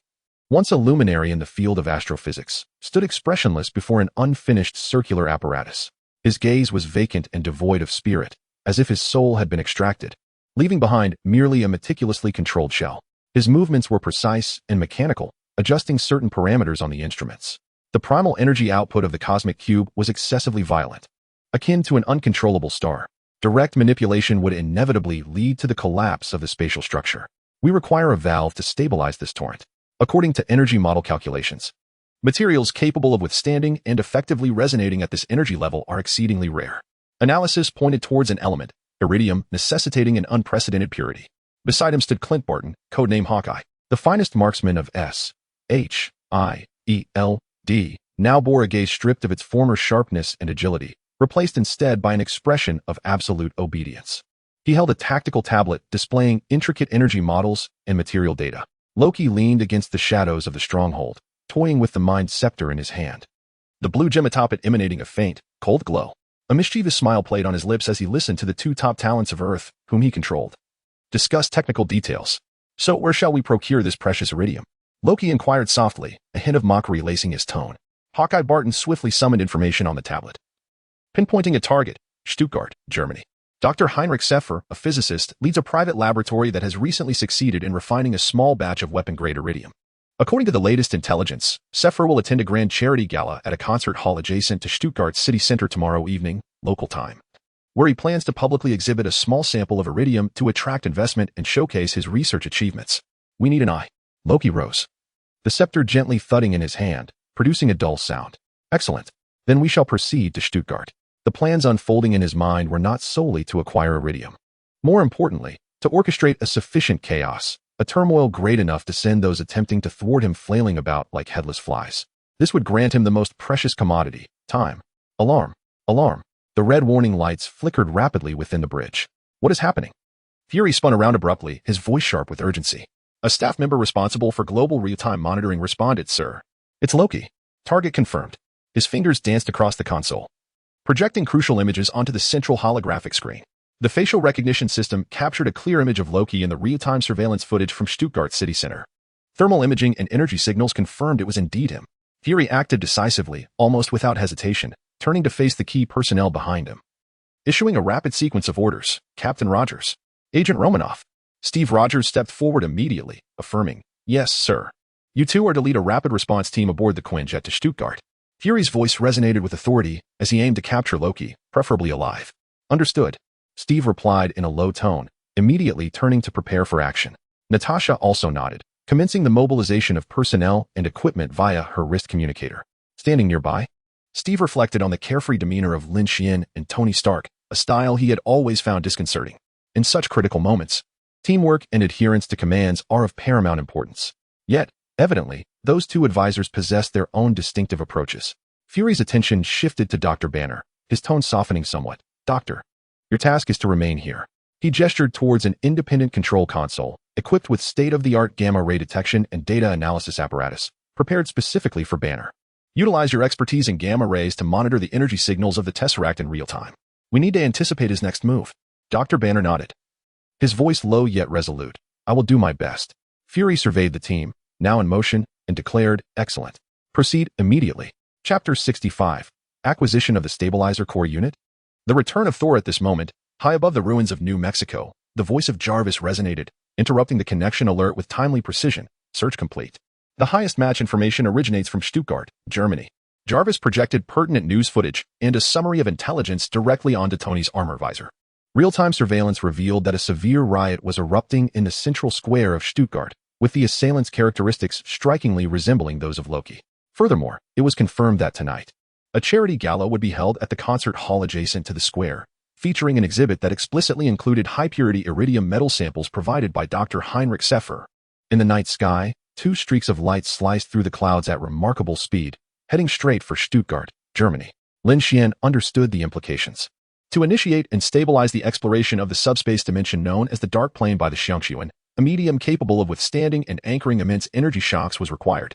Speaker 1: once a luminary in the field of astrophysics, stood expressionless before an unfinished circular apparatus. His gaze was vacant and devoid of spirit, as if his soul had been extracted, leaving behind merely a meticulously controlled shell. His movements were precise and mechanical, adjusting certain parameters on the instruments. The primal energy output of the cosmic cube was excessively violent, akin to an uncontrollable star. Direct manipulation would inevitably lead to the collapse of the spatial structure. We require a valve to stabilize this torrent. According to energy model calculations, materials capable of withstanding and effectively resonating at this energy level are exceedingly rare. Analysis pointed towards an element, iridium, necessitating an unprecedented purity. Beside him stood Clint Barton, codename Hawkeye. The finest marksman of S.H.I.E.L.D. now bore a gaze stripped of its former sharpness and agility, replaced instead by an expression of absolute obedience. He held a tactical tablet displaying intricate energy models and material data. Loki leaned against the shadows of the stronghold, toying with the mind scepter in his hand. The blue gem atop it emanating a faint, cold glow. A mischievous smile played on his lips as he listened to the two top talents of Earth, whom he controlled. Discuss technical details. So where shall we procure this precious iridium? Loki inquired softly, a hint of mockery lacing his tone. Hawkeye Barton swiftly summoned information on the tablet. Pinpointing a target, Stuttgart, Germany. Dr. Heinrich Seffer, a physicist, leads a private laboratory that has recently succeeded in refining a small batch of weapon-grade iridium. According to the latest intelligence, Seffer will attend a grand charity gala at a concert hall adjacent to Stuttgart's city center tomorrow evening, local time, where he plans to publicly exhibit a small sample of iridium to attract investment and showcase his research achievements. We need an eye. Loki rose, the scepter gently thudding in his hand, producing a dull sound. Excellent. Then we shall proceed to Stuttgart. The plans unfolding in his mind were not solely to acquire iridium. More importantly, to orchestrate a sufficient chaos, a turmoil great enough to send those attempting to thwart him flailing about like headless flies. This would grant him the most precious commodity, time. Alarm! Alarm! The red warning lights flickered rapidly within the bridge. What is happening? Fury spun around abruptly, his voice sharp with urgency. A staff member responsible for global real-time monitoring responded, sir. It's Loki. Target confirmed. His fingers danced across the console, projecting crucial images onto the central holographic screen. The facial recognition system captured a clear image of Loki in the real-time surveillance footage from Stuttgart city center. Thermal imaging and energy signals confirmed it was indeed him. Fury acted decisively, almost without hesitation, turning to face the key personnel behind him. Issuing a rapid sequence of orders, Captain Rogers. Agent Romanoff. Steve Rogers stepped forward immediately, affirming, yes, sir. You two are to lead a rapid response team aboard the Quinjet to Stuttgart. Fury's voice resonated with authority as he aimed to capture Loki, preferably alive. Understood. Steve replied in a low tone, immediately turning to prepare for action. Natasha also nodded, commencing the mobilization of personnel and equipment via her wrist communicator. Standing nearby, Steve reflected on the carefree demeanor of Lin Xuan and Tony Stark, a style he had always found disconcerting. In such critical moments, teamwork and adherence to commands are of paramount importance. Yet, evidently, those two advisors possessed their own distinctive approaches. Fury's attention shifted to Dr. Banner, his tone softening somewhat. Doctor, your task is to remain here. He gestured towards an independent control console, equipped with state-of-the-art gamma-ray detection and data analysis apparatus, prepared specifically for Banner. Utilize your expertise in gamma rays to monitor the energy signals of the Tesseract in real time. We need to anticipate his next move. Dr. Banner nodded, his voice low yet resolute. I will do my best. Fury surveyed the team, now in motion, and declared, excellent. Proceed immediately. Chapter 65. Acquisition of the Stabilizer Core Unit. The return of Thor at this moment, high above the ruins of New Mexico, the voice of Jarvis resonated, interrupting the connection alert with timely precision. Search complete. The highest match information originates from Stuttgart, Germany. Jarvis projected pertinent news footage and a summary of intelligence directly onto Tony's armor visor. Real-time surveillance revealed that a severe riot was erupting in the central square of Stuttgart, with the assailants' characteristics strikingly resembling those of Loki. Furthermore, it was confirmed that tonight, a charity gala would be held at the concert hall adjacent to the square, featuring an exhibit that explicitly included high-purity iridium metal samples provided by Dr. Heinrich Seffer. In the night sky, two streaks of light sliced through the clouds at remarkable speed, heading straight for Stuttgart, Germany. Lin Xuan understood the implications. To initiate and stabilize the exploration of the subspace dimension known as the Dark Plane by the Xiangxuan, a medium capable of withstanding and anchoring immense energy shocks was required.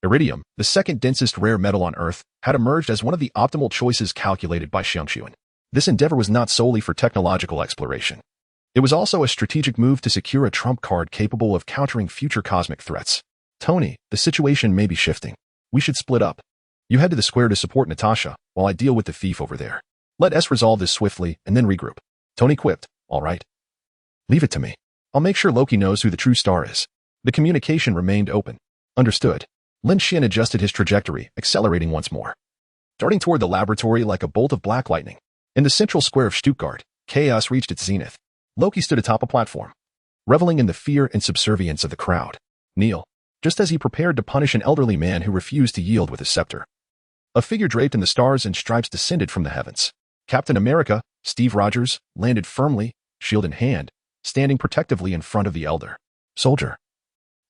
Speaker 1: Iridium, the second densest rare metal on Earth, had emerged as one of the optimal choices calculated by Xiangxuan. This endeavor was not solely for technological exploration. It was also a strategic move to secure a trump card capable of countering future cosmic threats. Tony, the situation may be shifting. We should split up. You head to the square to support Natasha, while I deal with the thief over there. Let us resolve this swiftly and then regroup. Tony quipped, all right. Leave it to me. I'll make sure Loki knows who the true star is. The communication remained open. Understood. Lin Xuan adjusted his trajectory, accelerating once more. Darting toward the laboratory like a bolt of black lightning. In the central square of Stuttgart, chaos reached its zenith, Loki stood atop a platform, reveling in the fear and subservience of the crowd. Kneel, just as he prepared to punish an elderly man who refused to yield with his scepter. A figure draped in the stars and stripes descended from the heavens. Captain America, Steve Rogers, landed firmly, shield in hand, standing protectively in front of the elder soldier.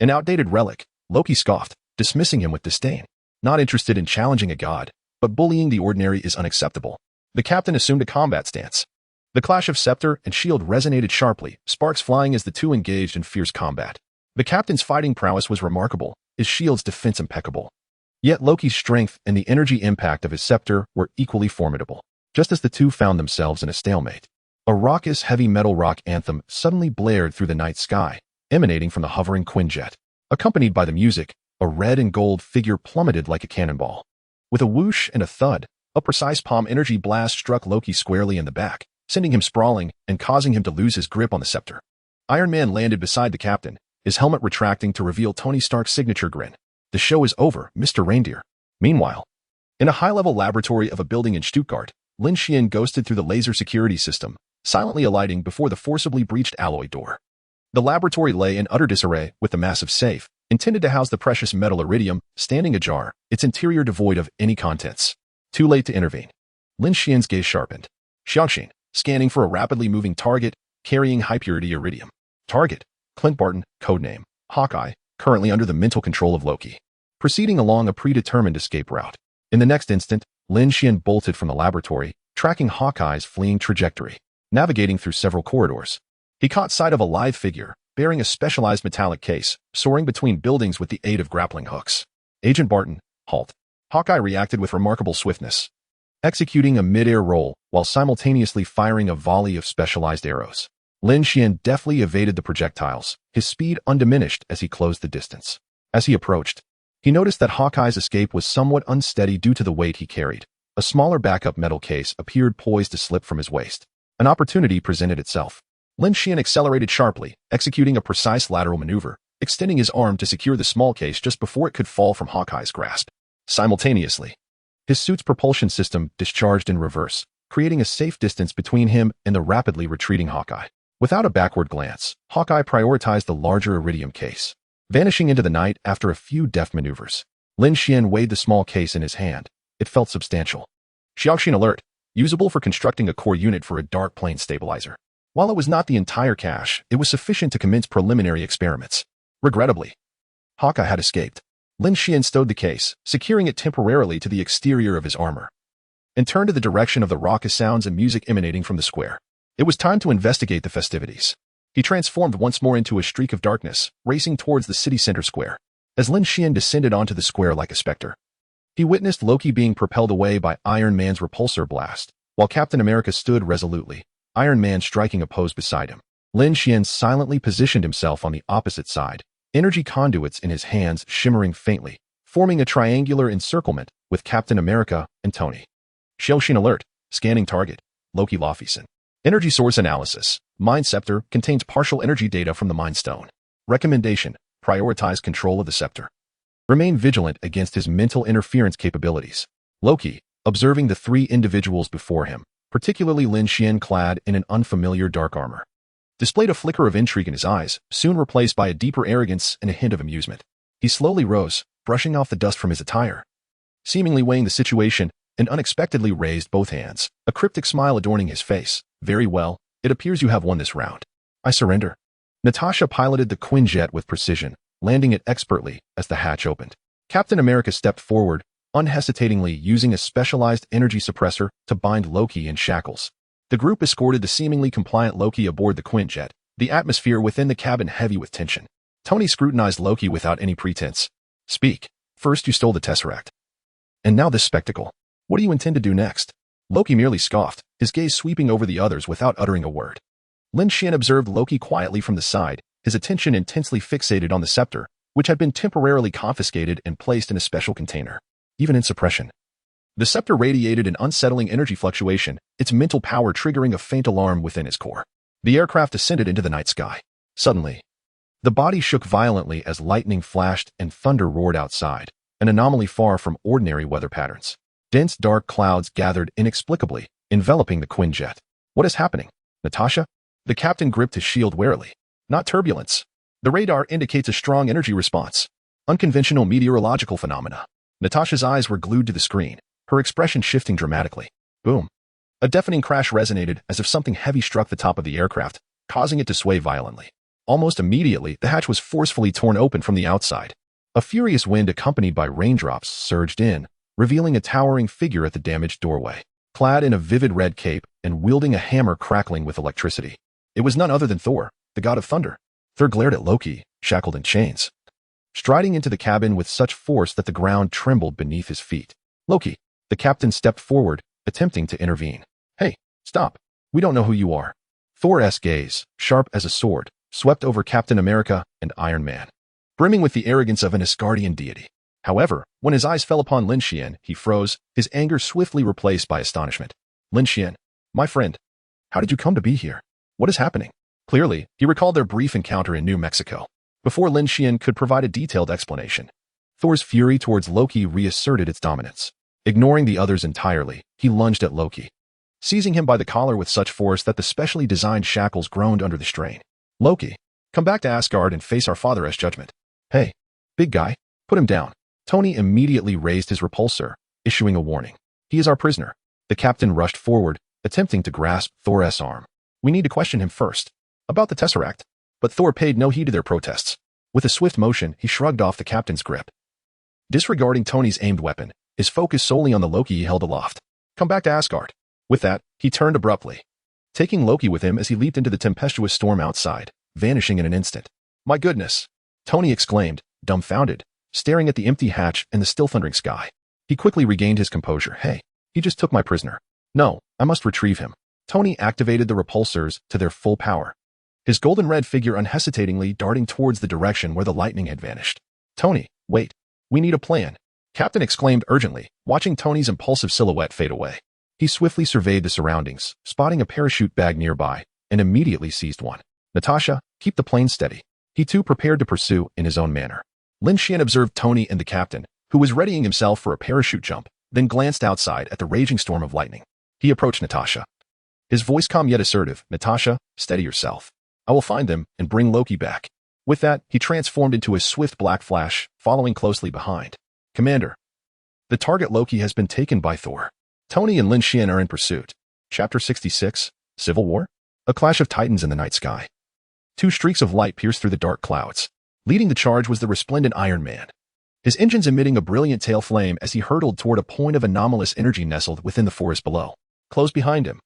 Speaker 1: An outdated relic, Loki scoffed, dismissing him with disdain. Not interested in challenging a god, but bullying the ordinary is unacceptable. The captain assumed a combat stance. The clash of scepter and shield resonated sharply, sparks flying as the two engaged in fierce combat. The captain's fighting prowess was remarkable, his shield's defense impeccable. Yet Loki's strength and the energy impact of his scepter were equally formidable. Just as the two found themselves in a stalemate, a raucous heavy metal rock anthem suddenly blared through the night sky, emanating from the hovering Quinjet. Accompanied by the music, a red and gold figure plummeted like a cannonball. With a whoosh and a thud, a precise palm energy blast struck Loki squarely in the back, sending him sprawling and causing him to lose his grip on the scepter. Iron Man landed beside the captain, his helmet retracting to reveal Tony Stark's signature grin. The show is over, Mr. Reindeer. Meanwhile, in a high-level laboratory of a building in Stuttgart, Lin Xuan ghosted through the laser security system, silently alighting before the forcibly breached alloy door. The laboratory lay in utter disarray, with the massive safe, intended to house the precious metal iridium, standing ajar, its interior devoid of any contents. Too late to intervene. Lin Xuan's gaze sharpened. Xiaoxin, scanning for a rapidly moving target, carrying high-purity iridium. Target, Clint Barton, codename, Hawkeye, currently under the mental control of Loki. Proceeding along a predetermined escape route. In the next instant, Lin Xuan bolted from the laboratory, tracking Hawkeye's fleeing trajectory. Navigating through several corridors, he caught sight of a live figure, bearing a specialized metallic case, soaring between buildings with the aid of grappling hooks. Agent Barton, halt. Hawkeye reacted with remarkable swiftness, executing a mid-air roll while simultaneously firing a volley of specialized arrows. Lin Xuan deftly evaded the projectiles, his speed undiminished as he closed the distance. As he approached, he noticed that Hawkeye's escape was somewhat unsteady due to the weight he carried. A smaller backup metal case appeared poised to slip from his waist. An opportunity presented itself. Lin Xuan accelerated sharply, executing a precise lateral maneuver, extending his arm to secure the small case just before it could fall from Hawkeye's grasp. Simultaneously, his suit's propulsion system discharged in reverse, creating a safe distance between him and the rapidly retreating Hawkeye. Without a backward glance, Hawkeye prioritized the larger iridium case, vanishing into the night after a few deft maneuvers. Lin Xuan weighed the small case in his hand. It felt substantial. Xiaoxin alert, usable for constructing a core unit for a dark plane stabilizer. While it was not the entire cache, it was sufficient to commence preliminary experiments. Regrettably, Hawkeye had escaped. Lin Xuan stowed the case, securing it temporarily to the exterior of his armor, and turned to the direction of the raucous sounds and music emanating from the square. It was time to investigate the festivities. He transformed once more into a streak of darkness, racing towards the city center square. As Lin Xuan descended onto the square like a specter, he witnessed Loki being propelled away by Iron Man's repulsor blast, while Captain America stood resolutely, Iron Man striking a pose beside him. Lin Xuan silently positioned himself on the opposite side, energy conduits in his hands shimmering faintly, forming a triangular encirclement with Captain America and Tony. Xiaoxin alert, scanning target, Loki Lawfeason. Energy source analysis. Mind Scepter contains partial energy data from the Mind Stone. Recommendation, prioritize control of the scepter. Remain vigilant against his mental interference capabilities. Loki, observing the three individuals before him, particularly Lin Xuan clad in an unfamiliar dark armor, displayed a flicker of intrigue in his eyes, soon replaced by a deeper arrogance and a hint of amusement. He slowly rose, brushing off the dust from his attire. Seemingly weighing the situation, and unexpectedly raised both hands, a cryptic smile adorning his face. Very well, it appears you have won this round. I surrender. Natasha piloted the Quinjet with precision, landing it expertly as the hatch opened. Captain America stepped forward, unhesitatingly using a specialized energy suppressor to bind Loki in shackles. The group escorted the seemingly compliant Loki aboard the Quinjet, the atmosphere within the cabin heavy with tension. Tony scrutinized Loki without any pretense. Speak. First you stole the Tesseract. And now this spectacle. What do you intend to do next? Loki merely scoffed, his gaze sweeping over the others without uttering a word. Lin Xuan observed Loki quietly from the side, his attention intensely fixated on the scepter, which had been temporarily confiscated and placed in a special container. Even in suppression, the scepter radiated an unsettling energy fluctuation, its mental power triggering a faint alarm within his core. The aircraft descended into the night sky. Suddenly, the body shook violently as lightning flashed and thunder roared outside, an anomaly far from ordinary weather patterns. Dense dark clouds gathered inexplicably, enveloping the Quinjet. What is happening? Natasha? The captain gripped his shield warily. Not turbulence. The radar indicates a strong energy response. Unconventional meteorological phenomena. Natasha's eyes were glued to the screen, her expression shifting dramatically. Boom. A deafening crash resonated as if something heavy struck the top of the aircraft, causing it to sway violently. Almost immediately, the hatch was forcefully torn open from the outside. A furious wind accompanied by raindrops surged in, revealing a towering figure at the damaged doorway, clad in a vivid red cape and wielding a hammer crackling with electricity. It was none other than Thor, the god of thunder. Thor glared at Loki, shackled in chains, striding into the cabin with such force that the ground trembled beneath his feet. Loki, the captain stepped forward, attempting to intervene. Hey, stop. We don't know who you are. Thor's gaze, sharp as a sword, swept over Captain America and Iron Man, brimming with the arrogance of an Asgardian deity. However, when his eyes fell upon Lin Xuan, he froze, his anger swiftly replaced by astonishment. Lin Xuan, my friend, how did you come to be here? What is happening? Clearly, he recalled their brief encounter in New Mexico. Before Lin Xuan could provide a detailed explanation, Thor's fury towards Loki reasserted its dominance. Ignoring the others entirely, he lunged at Loki, seizing him by the collar with such force that the specially designed shackles groaned under the strain. Loki, come back to Asgard and face our father's judgment. Hey, big guy, put him down. Tony immediately raised his repulsor, issuing a warning. He is our prisoner. The captain rushed forward, attempting to grasp Thor's arm. We need to question him first. About the Tesseract. But Thor paid no heed to their protests. With a swift motion, he shrugged off the captain's grip. Disregarding Tony's aimed weapon, his focus solely on the Loki he held aloft. Come back to Asgard. With that, he turned abruptly, taking Loki with him as he leaped into the tempestuous storm outside, vanishing in an instant. My goodness! Tony exclaimed, dumbfounded, staring at the empty hatch and the still thundering sky. He quickly regained his composure. Hey, he just took my prisoner. No, I must retrieve him. Tony activated the repulsors to their full power, his golden red figure unhesitatingly darting towards the direction where the lightning had vanished. Tony, wait. We need a plan. Captain exclaimed urgently, watching Tony's impulsive silhouette fade away. He swiftly surveyed the surroundings, spotting a parachute bag nearby, and immediately seized one. Natasha, keep the plane steady. He too prepared to pursue in his own manner. Lin Xuan observed Tony and the captain, who was readying himself for a parachute jump, then glanced outside at the raging storm of lightning. He approached Natasha, his voice calm yet assertive. Natasha, steady yourself. I will find them and bring Loki back. With that, he transformed into a swift black flash, following closely behind. Commander, the target Loki has been taken by Thor. Tony and Lin Xuan are in pursuit. Chapter 66, Civil War? A clash of titans in the night sky. Two streaks of light pierced through the dark clouds. Leading the charge was the resplendent Iron Man, his engines emitting a brilliant tail flame as he hurtled toward a point of anomalous energy nestled within the forest below. Close behind him,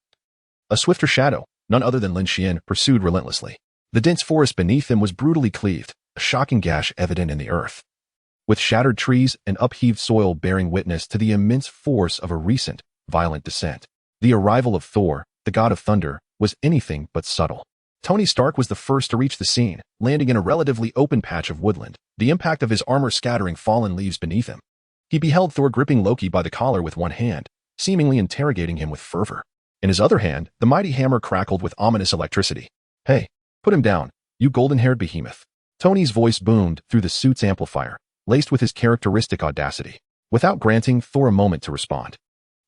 Speaker 1: a swifter shadow, none other than Lin Xuan, pursued relentlessly. The dense forest beneath them was brutally cleaved, a shocking gash evident in the earth, with shattered trees and upheaved soil bearing witness to the immense force of a recent, violent descent. The arrival of Thor, the god of thunder, was anything but subtle. Tony Stark was the first to reach the scene, landing in a relatively open patch of woodland, the impact of his armor scattering fallen leaves beneath him. He beheld Thor gripping Loki by the collar with one hand, seemingly interrogating him with fervor. In his other hand, the mighty hammer crackled with ominous electricity. Hey, put him down, you golden-haired behemoth. Tony's voice boomed through the suit's amplifier, laced with his characteristic audacity. Without granting Thor a moment to respond,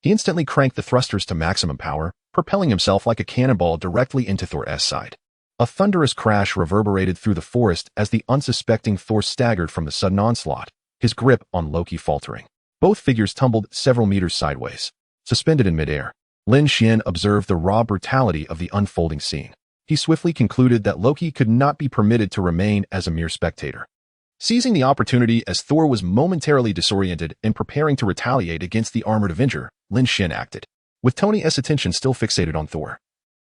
Speaker 1: he instantly cranked the thrusters to maximum power, propelling himself like a cannonball directly into Thor's side. A thunderous crash reverberated through the forest as the unsuspecting Thor staggered from the sudden onslaught, his grip on Loki faltering. Both figures tumbled several meters sideways, suspended in midair. Lin Xuan observed the raw brutality of the unfolding scene. He swiftly concluded that Loki could not be permitted to remain as a mere spectator. Seizing the opportunity as Thor was momentarily disoriented and preparing to retaliate against the armored Avenger, Lin Xuan acted. With Tony's attention still fixated on Thor,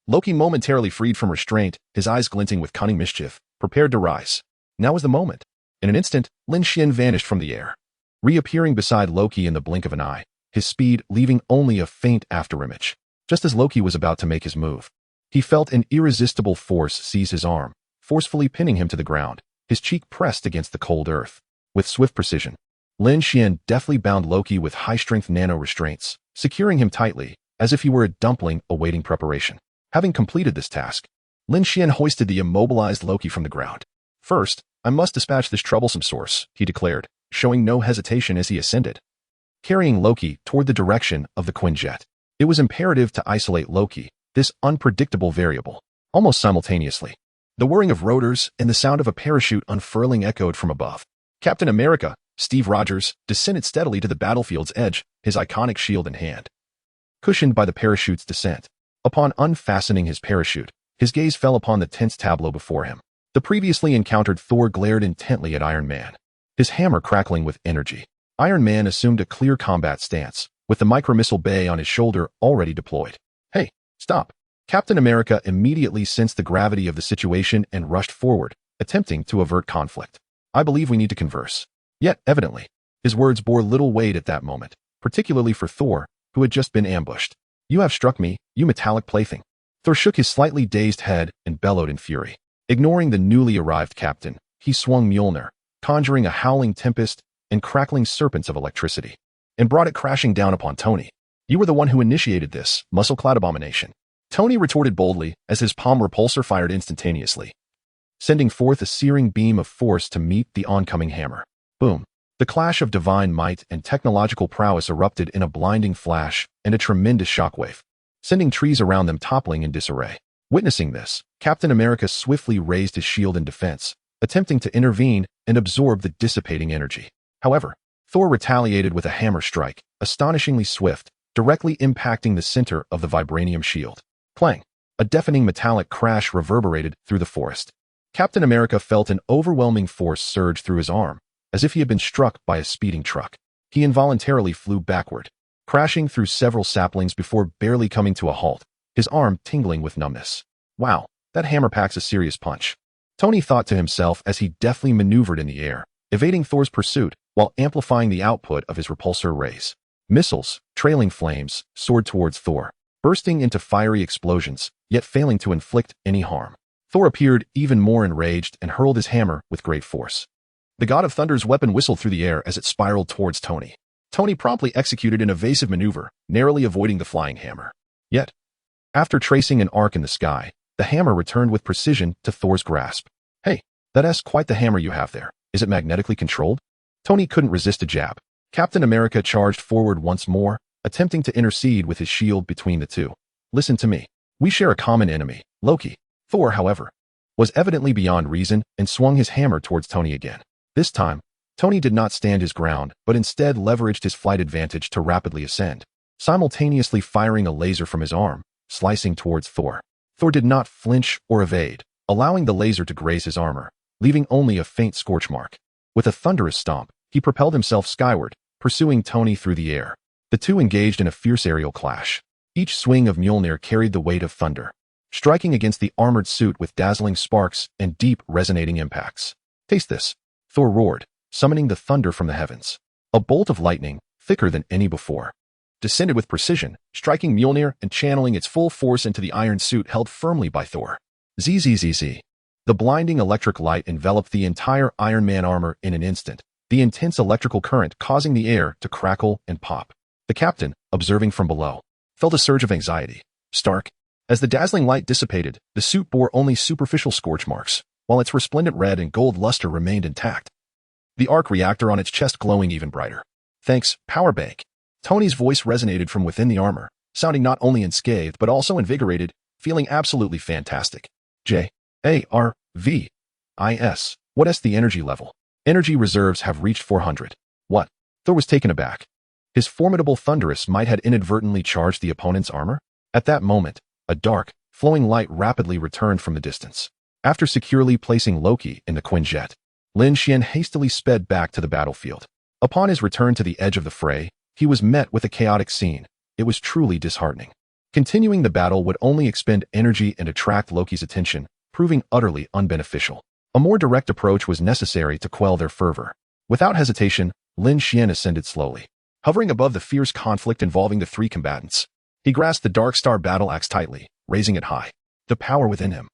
Speaker 1: Loki momentarily freed from restraint, his eyes glinting with cunning mischief, prepared to rise. Now was the moment. In an instant, Lin Xuan vanished from the air, reappearing beside Loki in the blink of an eye, his speed leaving only a faint afterimage. Just as Loki was about to make his move, he felt an irresistible force seize his arm, forcefully pinning him to the ground, his cheek pressed against the cold earth. With swift precision, Lin Xuan deftly bound Loki with high-strength nano-restraints, securing him tightly, as if he were a dumpling awaiting preparation. Having completed this task, Lin Xuan hoisted the immobilized Loki from the ground. First, I must dispatch this troublesome source, he declared, showing no hesitation as he ascended, carrying Loki toward the direction of the Quinjet. It was imperative to isolate Loki, this unpredictable variable, almost simultaneously. The whirring of rotors and the sound of a parachute unfurling echoed from above. Captain America, Steve Rogers, descended steadily to the battlefield's edge, his iconic shield in hand. Cushioned by the parachute's descent, upon unfastening his parachute, his gaze fell upon the tense tableau before him. The previously encountered Thor glared intently at Iron Man, his hammer crackling with energy. Iron Man assumed a clear combat stance, with the micromissile bay on his shoulder already deployed. Hey, stop! Captain America immediately sensed the gravity of the situation and rushed forward, attempting to avert conflict. I believe we need to converse. Yet, evidently, his words bore little weight at that moment, particularly for Thor, who had just been ambushed. You have struck me, you metallic plaything. Thor shook his slightly dazed head and bellowed in fury. Ignoring the newly arrived captain, he swung Mjolnir, conjuring a howling tempest and crackling serpents of electricity, and brought it crashing down upon Tony. You were the one who initiated this, muscle-clad abomination. Tony retorted boldly as his palm repulsor fired instantaneously, sending forth a searing beam of force to meet the oncoming hammer. Boom. The clash of divine might and technological prowess erupted in a blinding flash and a tremendous shockwave, sending trees around them toppling in disarray. Witnessing this, Captain America swiftly raised his shield in defense, attempting to intervene and absorb the dissipating energy. However, Thor retaliated with a hammer strike, astonishingly swift, directly impacting the center of the vibranium shield. Clang! A deafening metallic crash reverberated through the forest. Captain America felt an overwhelming force surge through his arm, as if he had been struck by a speeding truck. He involuntarily flew backward, crashing through several saplings before barely coming to a halt, his arm tingling with numbness. Wow, that hammer packs a serious punch. Tony thought to himself as he deftly maneuvered in the air, evading Thor's pursuit while amplifying the output of his repulsor rays. Missiles, trailing flames, soared towards Thor, bursting into fiery explosions, yet failing to inflict any harm. Thor appeared even more enraged and hurled his hammer with great force. The God of Thunder's weapon whistled through the air as it spiraled towards Tony. Tony promptly executed an evasive maneuver, narrowly avoiding the flying hammer. Yet, after tracing an arc in the sky, the hammer returned with precision to Thor's grasp. Hey, that's quite the hammer you have there. Is it magnetically controlled? Tony couldn't resist a jab. Captain America charged forward once more, attempting to intercede with his shield between the two. Listen to me. We share a common enemy, Loki. Thor, however, was evidently beyond reason and swung his hammer towards Tony again. This time, Tony did not stand his ground, but instead leveraged his flight advantage to rapidly ascend, simultaneously firing a laser from his arm, slicing towards Thor. Thor did not flinch or evade, allowing the laser to graze his armor, leaving only a faint scorch mark. With a thunderous stomp, he propelled himself skyward, pursuing Tony through the air. The two engaged in a fierce aerial clash. Each swing of Mjolnir carried the weight of thunder, striking against the armored suit with dazzling sparks and deep, resonating impacts. Taste this, Thor roared, summoning the thunder from the heavens. A bolt of lightning, thicker than any before, descended with precision, striking Mjolnir and channeling its full force into the iron suit held firmly by Thor. Zzz. The blinding electric light enveloped the entire Iron Man armor in an instant, the intense electrical current causing the air to crackle and pop. The captain, observing from below, felt a surge of anxiety. Stark. As the dazzling light dissipated, the suit bore only superficial scorch marks, while its resplendent red and gold luster remained intact. The arc reactor on its chest glowing even brighter. Thanks, power bank. Tony's voice resonated from within the armor, sounding not only unscathed but also invigorated, feeling absolutely fantastic. JARVIS. What's the energy level? Energy reserves have reached 400. What? Thor was taken aback. His formidable Thunderous might had inadvertently charged the opponent's armor? At that moment, a dark, flowing light rapidly returned from the distance. After securely placing Loki in the Quinjet, Lin Xuan hastily sped back to the battlefield. Upon his return to the edge of the fray, he was met with a chaotic scene. It was truly disheartening. Continuing the battle would only expend energy and attract Loki's attention, proving utterly unbeneficial. A more direct approach was necessary to quell their fervor. Without hesitation, Lin Xuan ascended slowly. Hovering above the fierce conflict involving the three combatants, he grasped the Dark Star battle axe tightly, raising it high. The power within him,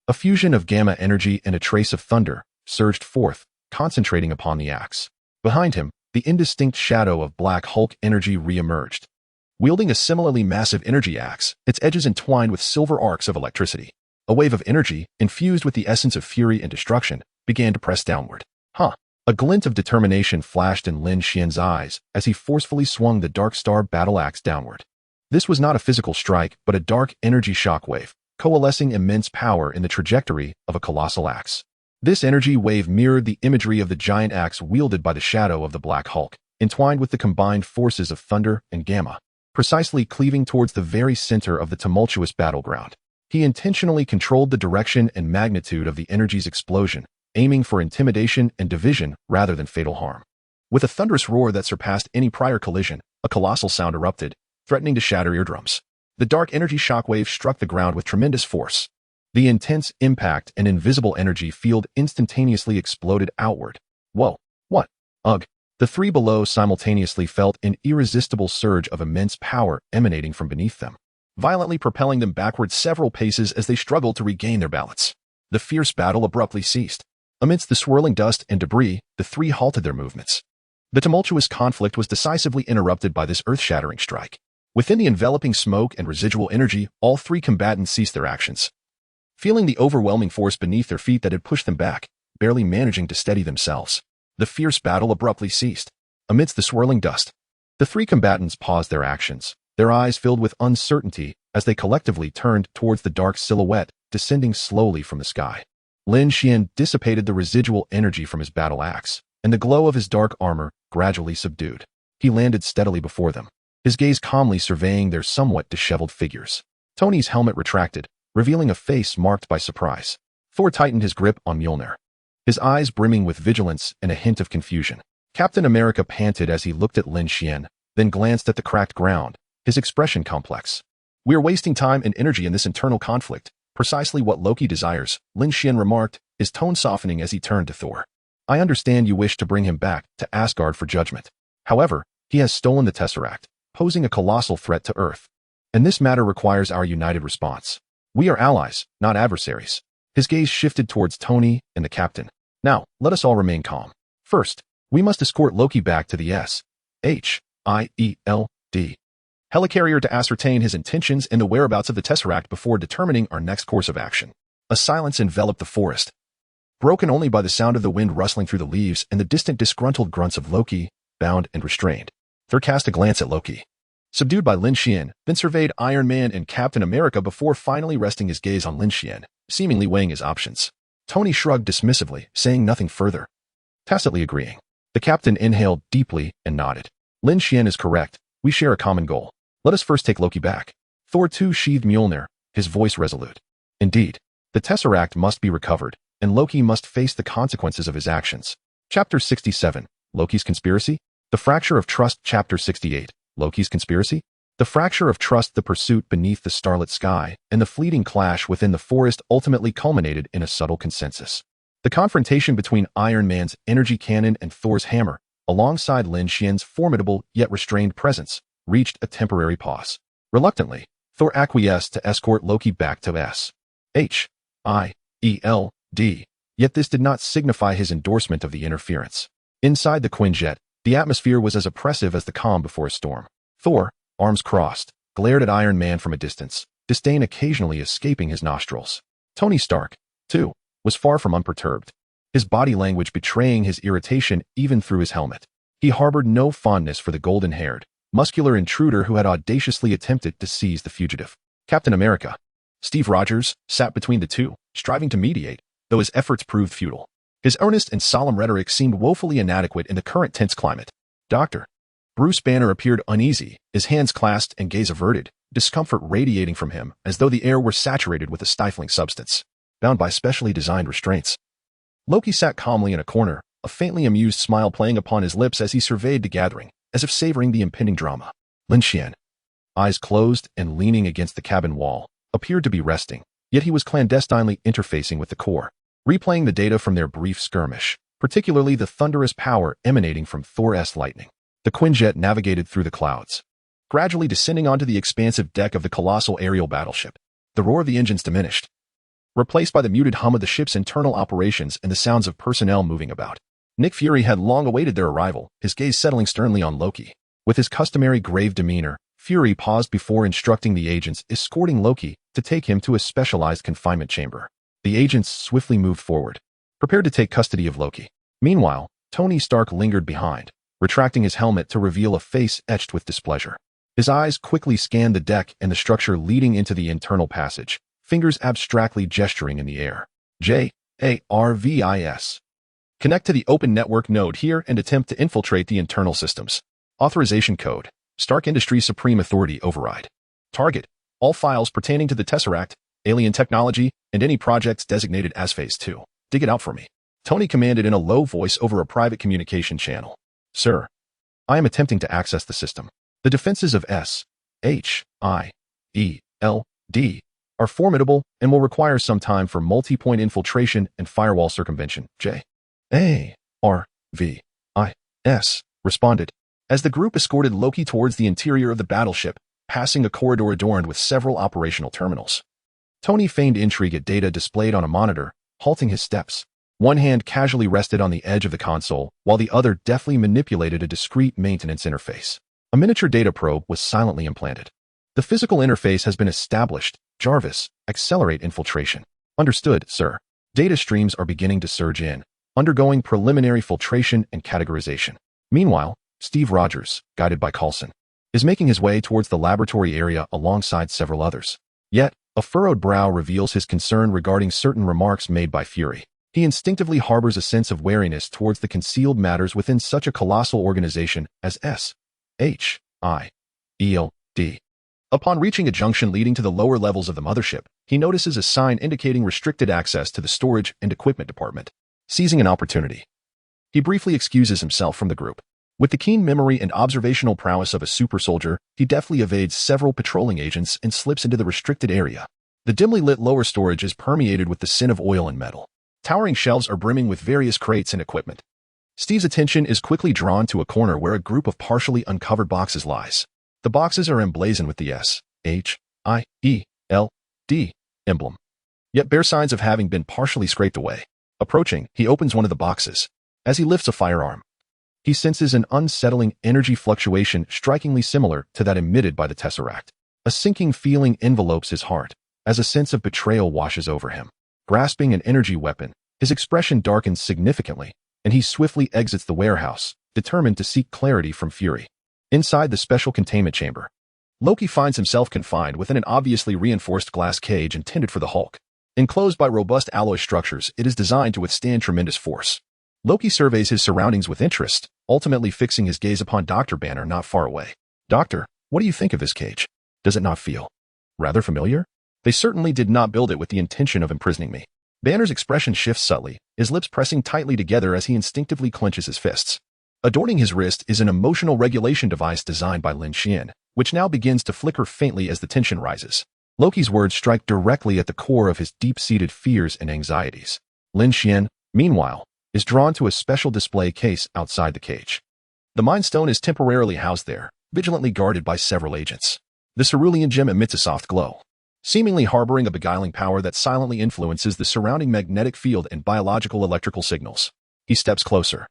Speaker 1: a fusion of gamma energy and a trace of thunder, surged forth, concentrating upon the axe. Behind him, the indistinct shadow of Black Hulk energy re-emerged. Wielding a similarly massive energy axe, its edges entwined with silver arcs of electricity. A wave of energy, infused with the essence of fury and destruction, began to press downward. A glint of determination flashed in Lin Xuan's eyes as he forcefully swung the Dark Star battle axe downward. This was not a physical strike, but a dark energy shockwave, coalescing immense power in the trajectory of a colossal axe. This energy wave mirrored the imagery of the giant axe wielded by the shadow of the Black Hulk, entwined with the combined forces of thunder and gamma, precisely cleaving towards the very center of the tumultuous battleground. He intentionally controlled the direction and magnitude of the energy's explosion, aiming for intimidation and division rather than fatal harm. With a thunderous roar that surpassed any prior collision, a colossal sound erupted, threatening to shatter eardrums. The dark energy shockwave struck the ground with tremendous force. The intense impact and invisible energy field instantaneously exploded outward. Whoa, what? Ugh. The three below simultaneously felt an irresistible surge of immense power emanating from beneath them, violently propelling them backward several paces as they struggled to regain their balance. The fierce battle abruptly ceased. Amidst the swirling dust and debris, the three halted their movements. The tumultuous conflict was decisively interrupted by this earth-shattering strike. Within the enveloping smoke and residual energy, all three combatants ceased their actions, feeling the overwhelming force beneath their feet that had pushed them back, barely managing to steady themselves. The fierce battle abruptly ceased. Amidst the swirling dust, the three combatants paused their actions, their eyes filled with uncertainty as they collectively turned towards the dark silhouette descending slowly from the sky. Lin Xuan dissipated the residual energy from his battle axe, and the glow of his dark armor gradually subdued. He landed steadily before them, his gaze calmly surveying their somewhat disheveled figures. Tony's helmet retracted, revealing a face marked by surprise. Thor tightened his grip on Mjolnir, his eyes brimming with vigilance and a hint of confusion. Captain America panted as he looked at Lin Xuan, then glanced at the cracked ground, his expression complex. "We are wasting time and energy in this internal conflict, precisely what Loki desires," Lin Xuan remarked, his tone softening as he turned to Thor. "I understand you wish to bring him back to Asgard for judgment. However, he has stolen the Tesseract, posing a colossal threat to Earth. And this matter requires our united response. We are allies, not adversaries." His gaze shifted towards Tony and the captain. "Now, let us all remain calm. First, we must escort Loki back to the S.H.I.E.L.D. helicarrier to ascertain his intentions and the whereabouts of the Tesseract before determining our next course of action." A silence enveloped the forest, broken only by the sound of the wind rustling through the leaves and the distant disgruntled grunts of Loki, bound and restrained. Thor cast a glance at Loki, subdued by Lin Xuan, then surveyed Iron Man and Captain America before finally resting his gaze on Lin Xuan, seemingly weighing his options. Tony shrugged dismissively, saying nothing further, tacitly agreeing. The captain inhaled deeply and nodded. "Lin Xuan is correct. We share a common goal. Let us first take Loki back." Thor too sheathed Mjolnir, his voice resolute. Indeed, the Tesseract must be recovered, and Loki must face the consequences of his actions. Chapter 67, Loki's Conspiracy? The Fracture of Trust. Chapter 68, Loki's Conspiracy? The fracture of trust, the pursuit beneath the starlit sky, and the fleeting clash within the forest ultimately culminated in a subtle consensus. The confrontation between Iron Man's energy cannon and Thor's hammer, alongside Lin Xuan's formidable yet restrained presence, reached a temporary pause. Reluctantly, Thor acquiesced to escort Loki back to S.H.I.E.L.D., yet this did not signify his endorsement of the interference. Inside the Quinjet, the atmosphere was as oppressive as the calm before a storm. Thor, arms crossed, glared at Iron Man from a distance, disdain occasionally escaping his nostrils. Tony Stark, too, was far from unperturbed, his body language betraying his irritation even through his helmet. He harbored no fondness for the golden-haired, muscular intruder who had audaciously attempted to seize the fugitive. Captain America, Steve Rogers, sat between the two, striving to mediate, though his efforts proved futile. His earnest and solemn rhetoric seemed woefully inadequate in the current tense climate. Dr. Bruce Banner appeared uneasy, his hands clasped and gaze averted, discomfort radiating from him as though the air were saturated with a stifling substance, bound by specially designed restraints. Loki sat calmly in a corner, a faintly amused smile playing upon his lips as he surveyed the gathering, as if savoring the impending drama. Lin Xuan, eyes closed and leaning against the cabin wall, appeared to be resting, yet he was clandestinely interfacing with the core, replaying the data from their brief skirmish, particularly the thunderous power emanating from Thor's lightning. The Quinjet navigated through the clouds, gradually descending onto the expansive deck of the colossal aerial battleship. The roar of the engines diminished, replaced by the muted hum of the ship's internal operations and the sounds of personnel moving about. Nick Fury had long awaited their arrival, his gaze settling sternly on Loki. With his customary grave demeanor, Fury paused before instructing the agents escorting Loki to take him to a specialized confinement chamber. The agents swiftly moved forward, prepared to take custody of Loki. Meanwhile, Tony Stark lingered behind, retracting his helmet to reveal a face etched with displeasure. His eyes quickly scanned the deck and the structure leading into the internal passage, fingers abstractly gesturing in the air. JARVIS. Connect to the Open Network node here and attempt to infiltrate the internal systems. Authorization code. Stark Industries Supreme Authority Override. Target. All files pertaining to the Tesseract, alien technology, and any projects designated as Phase 2. Dig it out for me. Tony commanded in a low voice over a private communication channel. Sir, I am attempting to access the system. The defenses of SHIELD are formidable and will require some time for multi-point infiltration and firewall circumvention. JARVIS responded as the group escorted Loki towards the interior of the battleship, passing a corridor adorned with several operational terminals. Tony feigned intrigue at data displayed on a monitor, halting his steps. One hand casually rested on the edge of the console, while the other deftly manipulated a discrete maintenance interface. A miniature data probe was silently implanted. The physical interface has been established. JARVIS, accelerate infiltration. Understood, sir. Data streams are beginning to surge in, undergoing preliminary filtration and categorization. Meanwhile, Steve Rogers, guided by Coulson, is making his way towards the laboratory area alongside several others. Yet, a furrowed brow reveals his concern regarding certain remarks made by Fury. He instinctively harbors a sense of wariness towards the concealed matters within such a colossal organization as SHIELD. Upon reaching a junction leading to the lower levels of the mothership, he notices a sign indicating restricted access to the storage and equipment department. Seizing an opportunity, he briefly excuses himself from the group. With the keen memory and observational prowess of a super soldier, he deftly evades several patrolling agents and slips into the restricted area. The dimly lit lower storage is permeated with the scent of oil and metal. Towering shelves are brimming with various crates and equipment. Steve's attention is quickly drawn to a corner where a group of partially uncovered boxes lies. The boxes are emblazoned with the SHIELD emblem, yet bear signs of having been partially scraped away. Approaching, he opens one of the boxes. As he lifts a firearm, he senses an unsettling energy fluctuation strikingly similar to that emitted by the Tesseract. A sinking feeling envelopes his heart as a sense of betrayal washes over him. Grasping an energy weapon, his expression darkens significantly, and he swiftly exits the warehouse, determined to seek clarity from Fury. Inside the special containment chamber, Loki finds himself confined within an obviously reinforced glass cage intended for the Hulk. Enclosed by robust alloy structures, it is designed to withstand tremendous force. Loki surveys his surroundings with interest, ultimately fixing his gaze upon Dr. Banner not far away. Doctor, what do you think of this cage? Does it not feel rather familiar? They certainly did not build it with the intention of imprisoning me. Banner's expression shifts subtly, his lips pressing tightly together as he instinctively clenches his fists. Adorning his wrist is an emotional regulation device designed by Lin Xuan, which now begins to flicker faintly as the tension rises. Loki's words strike directly at the core of his deep-seated fears and anxieties. Lin Xuan, meanwhile, is drawn to a special display case outside the cage. The Mind Stone is temporarily housed there, vigilantly guarded by several agents. The cerulean gem emits a soft glow, seemingly harboring a beguiling power that silently influences the surrounding magnetic field and biological electrical signals. He steps closer,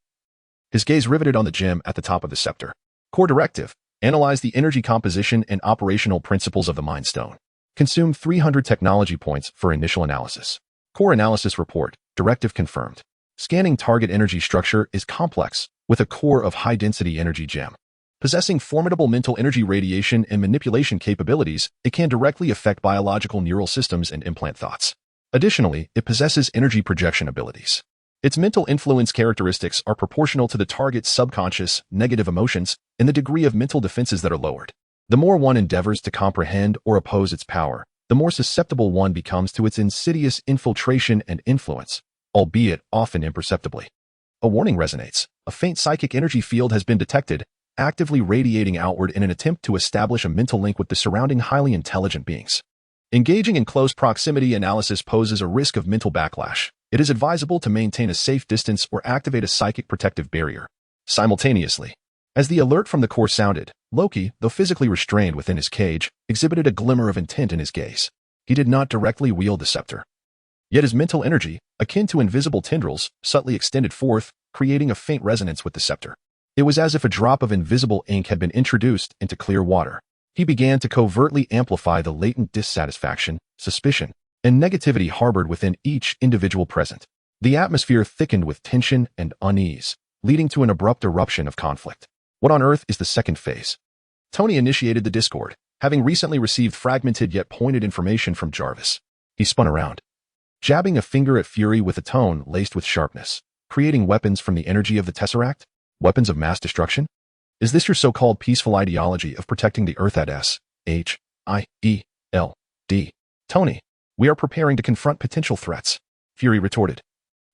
Speaker 1: his gaze riveted on the gem at the top of the scepter. Core directive: analyze the energy composition and operational principles of the Mind Stone. Consume 300 technology points for initial analysis. Core analysis report: directive confirmed. Scanning target energy structure is complex, with a core of high-density energy gem. Possessing formidable mental energy radiation and manipulation capabilities, it can directly affect biological neural systems and implant thoughts. Additionally, it possesses energy projection abilities. Its mental influence characteristics are proportional to the target's subconscious, negative emotions, and the degree of mental defenses that are lowered. The more one endeavors to comprehend or oppose its power, the more susceptible one becomes to its insidious infiltration and influence, albeit often imperceptibly. A warning resonates. A faint psychic energy field has been detected, actively radiating outward in an attempt to establish a mental link with the surrounding highly intelligent beings. Engaging in close proximity analysis poses a risk of mental backlash. It is advisable to maintain a safe distance or activate a psychic protective barrier. Simultaneously, as the alert from the core sounded, Loki, though physically restrained within his cage, exhibited a glimmer of intent in his gaze. He did not directly wield the scepter. Yet his mental energy, akin to invisible tendrils, subtly extended forth, creating a faint resonance with the scepter. It was as if a drop of invisible ink had been introduced into clear water. He began to covertly amplify the latent dissatisfaction, suspicion, and negativity harbored within each individual present. The atmosphere thickened with tension and unease, leading to an abrupt eruption of conflict. What on earth is the second phase? Tony initiated the Discord, having recently received fragmented yet pointed information from JARVIS. He spun around, jabbing a finger at Fury with a tone laced with sharpness. Creating weapons from the energy of the Tesseract? Weapons of mass destruction? Is this your so-called peaceful ideology of protecting the Earth at S-H-I-E-L-D? Tony, we are preparing to confront potential threats, Fury retorted,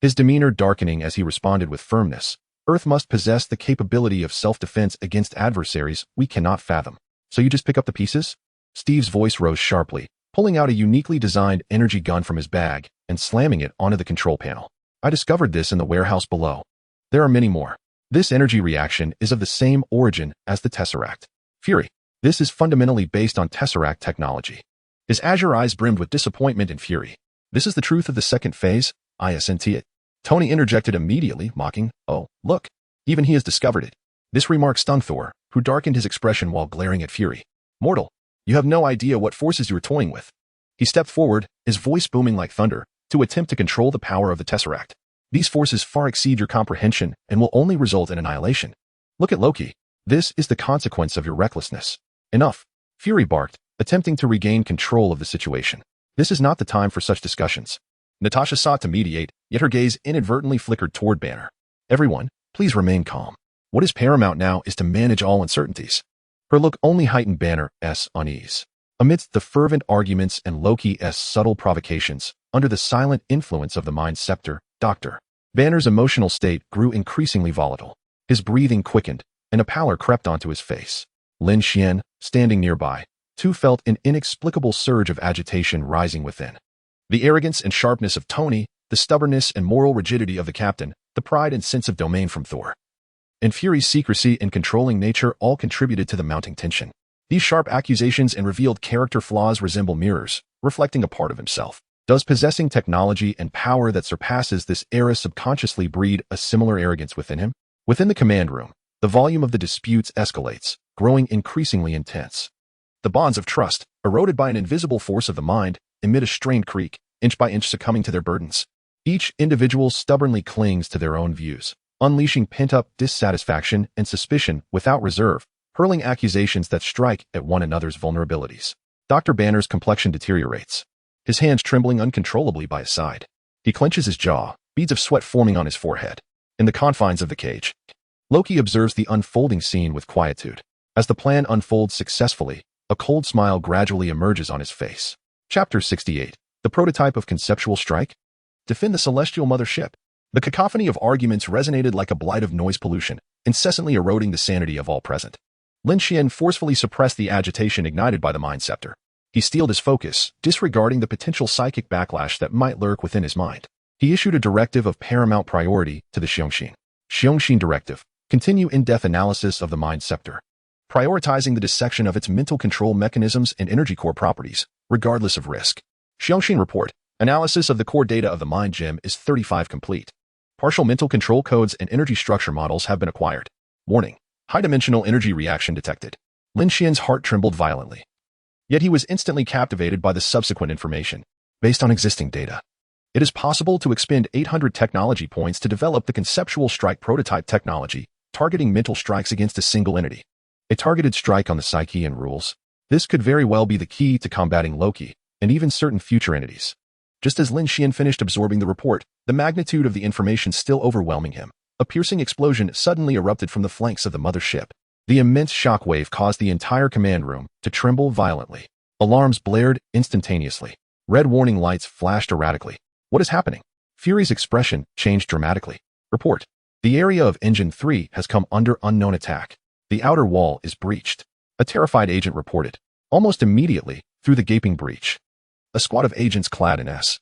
Speaker 1: his demeanor darkening as he responded with firmness. Earth must possess the capability of self-defense against adversaries we cannot fathom. So you just pick up the pieces? Steve's voice rose sharply, pulling out a uniquely designed energy gun from his bag and slamming it onto the control panel. I discovered this in the warehouse below. There are many more. This energy reaction is of the same origin as the Tesseract. Fury, this is fundamentally based on Tesseract technology. His azure eyes brimmed with disappointment and fury. This is the truth of the second phase, isn't it? Tony interjected immediately, mocking, oh, look, even he has discovered it. This remark stung Thor, who darkened his expression while glaring at Fury. Mortal, you have no idea what forces you are toying with. He stepped forward, his voice booming like thunder, to attempt to control the power of the Tesseract. These forces far exceed your comprehension and will only result in annihilation. Look at Loki. This is the consequence of your recklessness. Enough, Fury barked, attempting to regain control of the situation. This is not the time for such discussions. Natasha sought to mediate, yet her gaze inadvertently flickered toward Banner. Everyone, please remain calm. What is paramount now is to manage all uncertainties. Her look only heightened Banner's unease. Amidst the fervent arguments and Loki's subtle provocations, under the silent influence of the Mind Scepter, Dr. Banner's emotional state grew increasingly volatile. His breathing quickened, and a pallor crept onto his face. Lin Xuan, standing nearby, too felt an inexplicable surge of agitation rising within. The arrogance and sharpness of Tony, the stubbornness and moral rigidity of the captain, the pride and sense of domain from Thor, and Fury's secrecy and controlling nature all contributed to the mounting tension. These sharp accusations and revealed character flaws resemble mirrors, reflecting a part of himself. Does possessing technology and power that surpasses this era subconsciously breed a similar arrogance within him? Within the command room, the volume of the disputes escalates, growing increasingly intense. The bonds of trust, eroded by an invisible force of the mind, emit a strained creak, inch by inch succumbing to their burdens. Each individual stubbornly clings to their own views, unleashing pent-up dissatisfaction and suspicion without reserve, hurling accusations that strike at one another's vulnerabilities. Dr. Banner's complexion deteriorates, his hands trembling uncontrollably by his side. He clenches his jaw, beads of sweat forming on his forehead. In the confines of the cage, Loki observes the unfolding scene with quietude. As the plan unfolds successfully, a cold smile gradually emerges on his face. Chapter 68. The prototype of conceptual strike? Defend the celestial mothership. The cacophony of arguments resonated like a blight of noise pollution, incessantly eroding the sanity of all present. Lin Xuan forcefully suppressed the agitation ignited by the Mind Scepter. He steeled his focus, disregarding the potential psychic backlash that might lurk within his mind. He issued a directive of paramount priority to the Xiongxin. Xiongxin Directive. Continue in-depth analysis of the Mind Scepter, prioritizing the dissection of its mental control mechanisms and energy core properties, regardless of risk. Xiongxin Report. Analysis of the core data of the Mind Gem is 35 complete. Partial mental control codes and energy structure models have been acquired. Warning. High-dimensional energy reaction detected. Lin Xuan's heart trembled violently. Yet he was instantly captivated by the subsequent information. Based on existing data, it is possible to expend 800 technology points to develop the conceptual strike prototype technology, targeting mental strikes against a single entity. A targeted strike on the psyche and rules. This could very well be the key to combating Loki, and even certain future entities. Just as Lin Xuan finished absorbing the report, the magnitude of the information still overwhelming him, a piercing explosion suddenly erupted from the flanks of the mothership. The immense shockwave caused the entire command room to tremble violently. Alarms blared instantaneously. Red warning lights flashed erratically. What is happening? Fury's expression changed dramatically. Report. The area of Engine 3 has come under unknown attack. The outer wall is breached. A terrified agent reported. Almost immediately, through the gaping breach, a squad of agents clad in S-H-I-E-L-D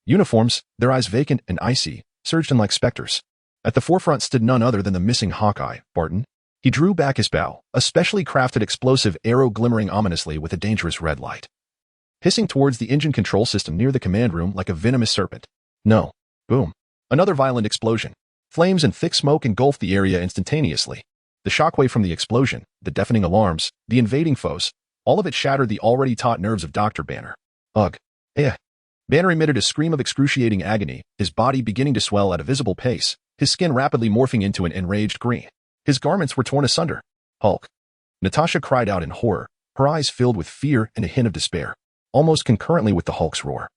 Speaker 1: uniforms, their eyes vacant and icy, surged in like specters. At the forefront stood none other than the missing Hawkeye, Barton. He drew back his bow, a specially crafted explosive arrow glimmering ominously with a dangerous red light, hissing towards the engine control system near the command room like a venomous serpent. No. Boom. Another violent explosion. Flames and thick smoke engulfed the area instantaneously. The shockwave from the explosion, the deafening alarms, the invading foes, all of it shattered the already taut nerves of Dr. Banner. Ugh. Eh. Banner emitted a scream of excruciating agony, his body beginning to swell at a visible pace, his skin rapidly morphing into an enraged green. His garments were torn asunder. Hulk! Natasha cried out in horror, her eyes filled with fear and a hint of despair, almost concurrently with the Hulk's roar.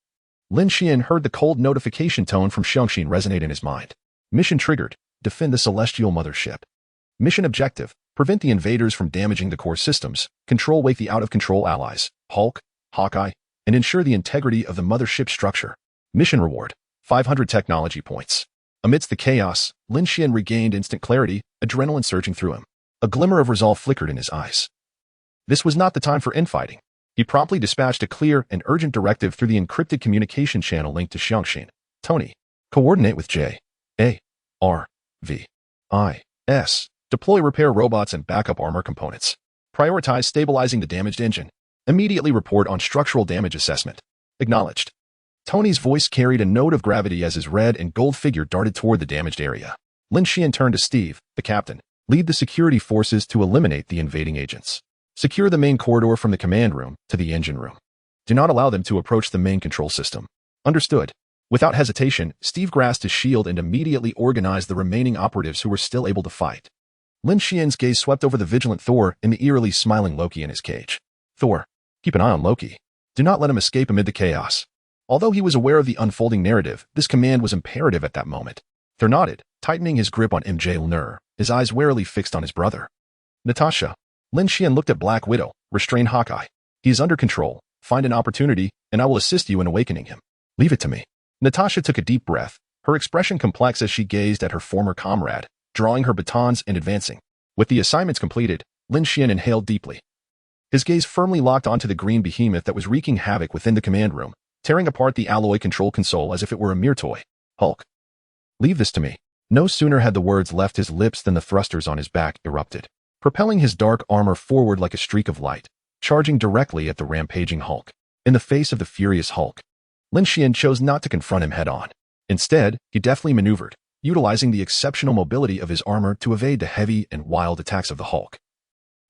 Speaker 1: Lin Xuan heard the cold notification tone from Xiangxin resonate in his mind. Mission triggered. Defend the Celestial Mothership. Mission objective. Prevent the invaders from damaging the core systems, control wake the out-of-control allies, Hulk, Hawkeye, and ensure the integrity of the mothership structure. Mission reward. 500 technology points. Amidst the chaos, Lin Xuan regained instant clarity, adrenaline surging through him. A glimmer of resolve flickered in his eyes. This was not the time for infighting. He promptly dispatched a clear and urgent directive through the encrypted communication channel linked to Xiangxin. Tony, coordinate with JARVIS. Deploy repair robots and backup armor components. Prioritize stabilizing the damaged engine. Immediately report on structural damage assessment. Acknowledged. Tony's voice carried a note of gravity as his red and gold figure darted toward the damaged area. Lin Xuan turned to Steve, the captain. Lead the security forces to eliminate the invading agents. Secure the main corridor from the command room to the engine room. Do not allow them to approach the main control system. Understood. Without hesitation, Steve grasped his shield and immediately organized the remaining operatives who were still able to fight. Lin Xian's gaze swept over the vigilant Thor and the eerily smiling Loki in his cage. Thor, keep an eye on Loki. Do not let him escape amid the chaos. Although he was aware of the unfolding narrative, this command was imperative at that moment. Thor nodded, tightening his grip on Mjolnir, his eyes warily fixed on his brother. Natasha. Lin Xuan looked at Black Widow, restrain Hawkeye. He is under control. Find an opportunity, and I will assist you in awakening him. Leave it to me. Natasha took a deep breath, her expression complex as she gazed at her former comrade, drawing her batons and advancing. With the assignments completed, Lin Xuan inhaled deeply. His gaze firmly locked onto the green behemoth that was wreaking havoc within the command room, tearing apart the alloy control console as if it were a mere toy. Hulk. Leave this to me. No sooner had the words left his lips than the thrusters on his back erupted, propelling his dark armor forward like a streak of light, charging directly at the rampaging Hulk. In the face of the furious Hulk, Lin Xuan chose not to confront him head-on. Instead, he deftly maneuvered, utilizing the exceptional mobility of his armor to evade the heavy and wild attacks of the Hulk.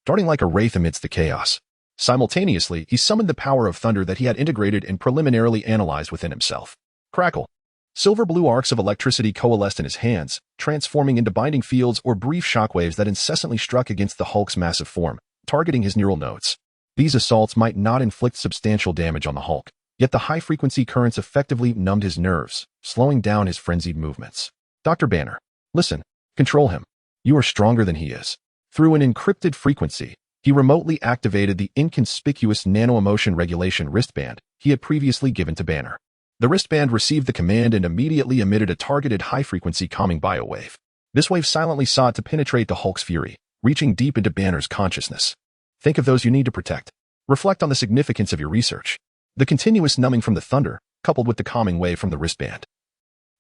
Speaker 1: Darting like a wraith amidst the chaos, simultaneously he summoned the power of thunder that he had integrated and preliminarily analyzed within himself. Crackle. Silver-blue arcs of electricity coalesced in his hands, transforming into binding fields or brief shockwaves that incessantly struck against the Hulk's massive form, targeting his neural nodes. These assaults might not inflict substantial damage on the Hulk, yet the high-frequency currents effectively numbed his nerves, slowing down his frenzied movements. Dr. Banner, listen, control him. You are stronger than he is. Through an encrypted frequency, he remotely activated the inconspicuous nano-emotion regulation wristband he had previously given to Banner. The wristband received the command and immediately emitted a targeted high-frequency calming biowave. This wave silently sought to penetrate the Hulk's fury, reaching deep into Banner's consciousness. Think of those you need to protect. Reflect on the significance of your research. The continuous numbing from the thunder, coupled with the calming wave from the wristband,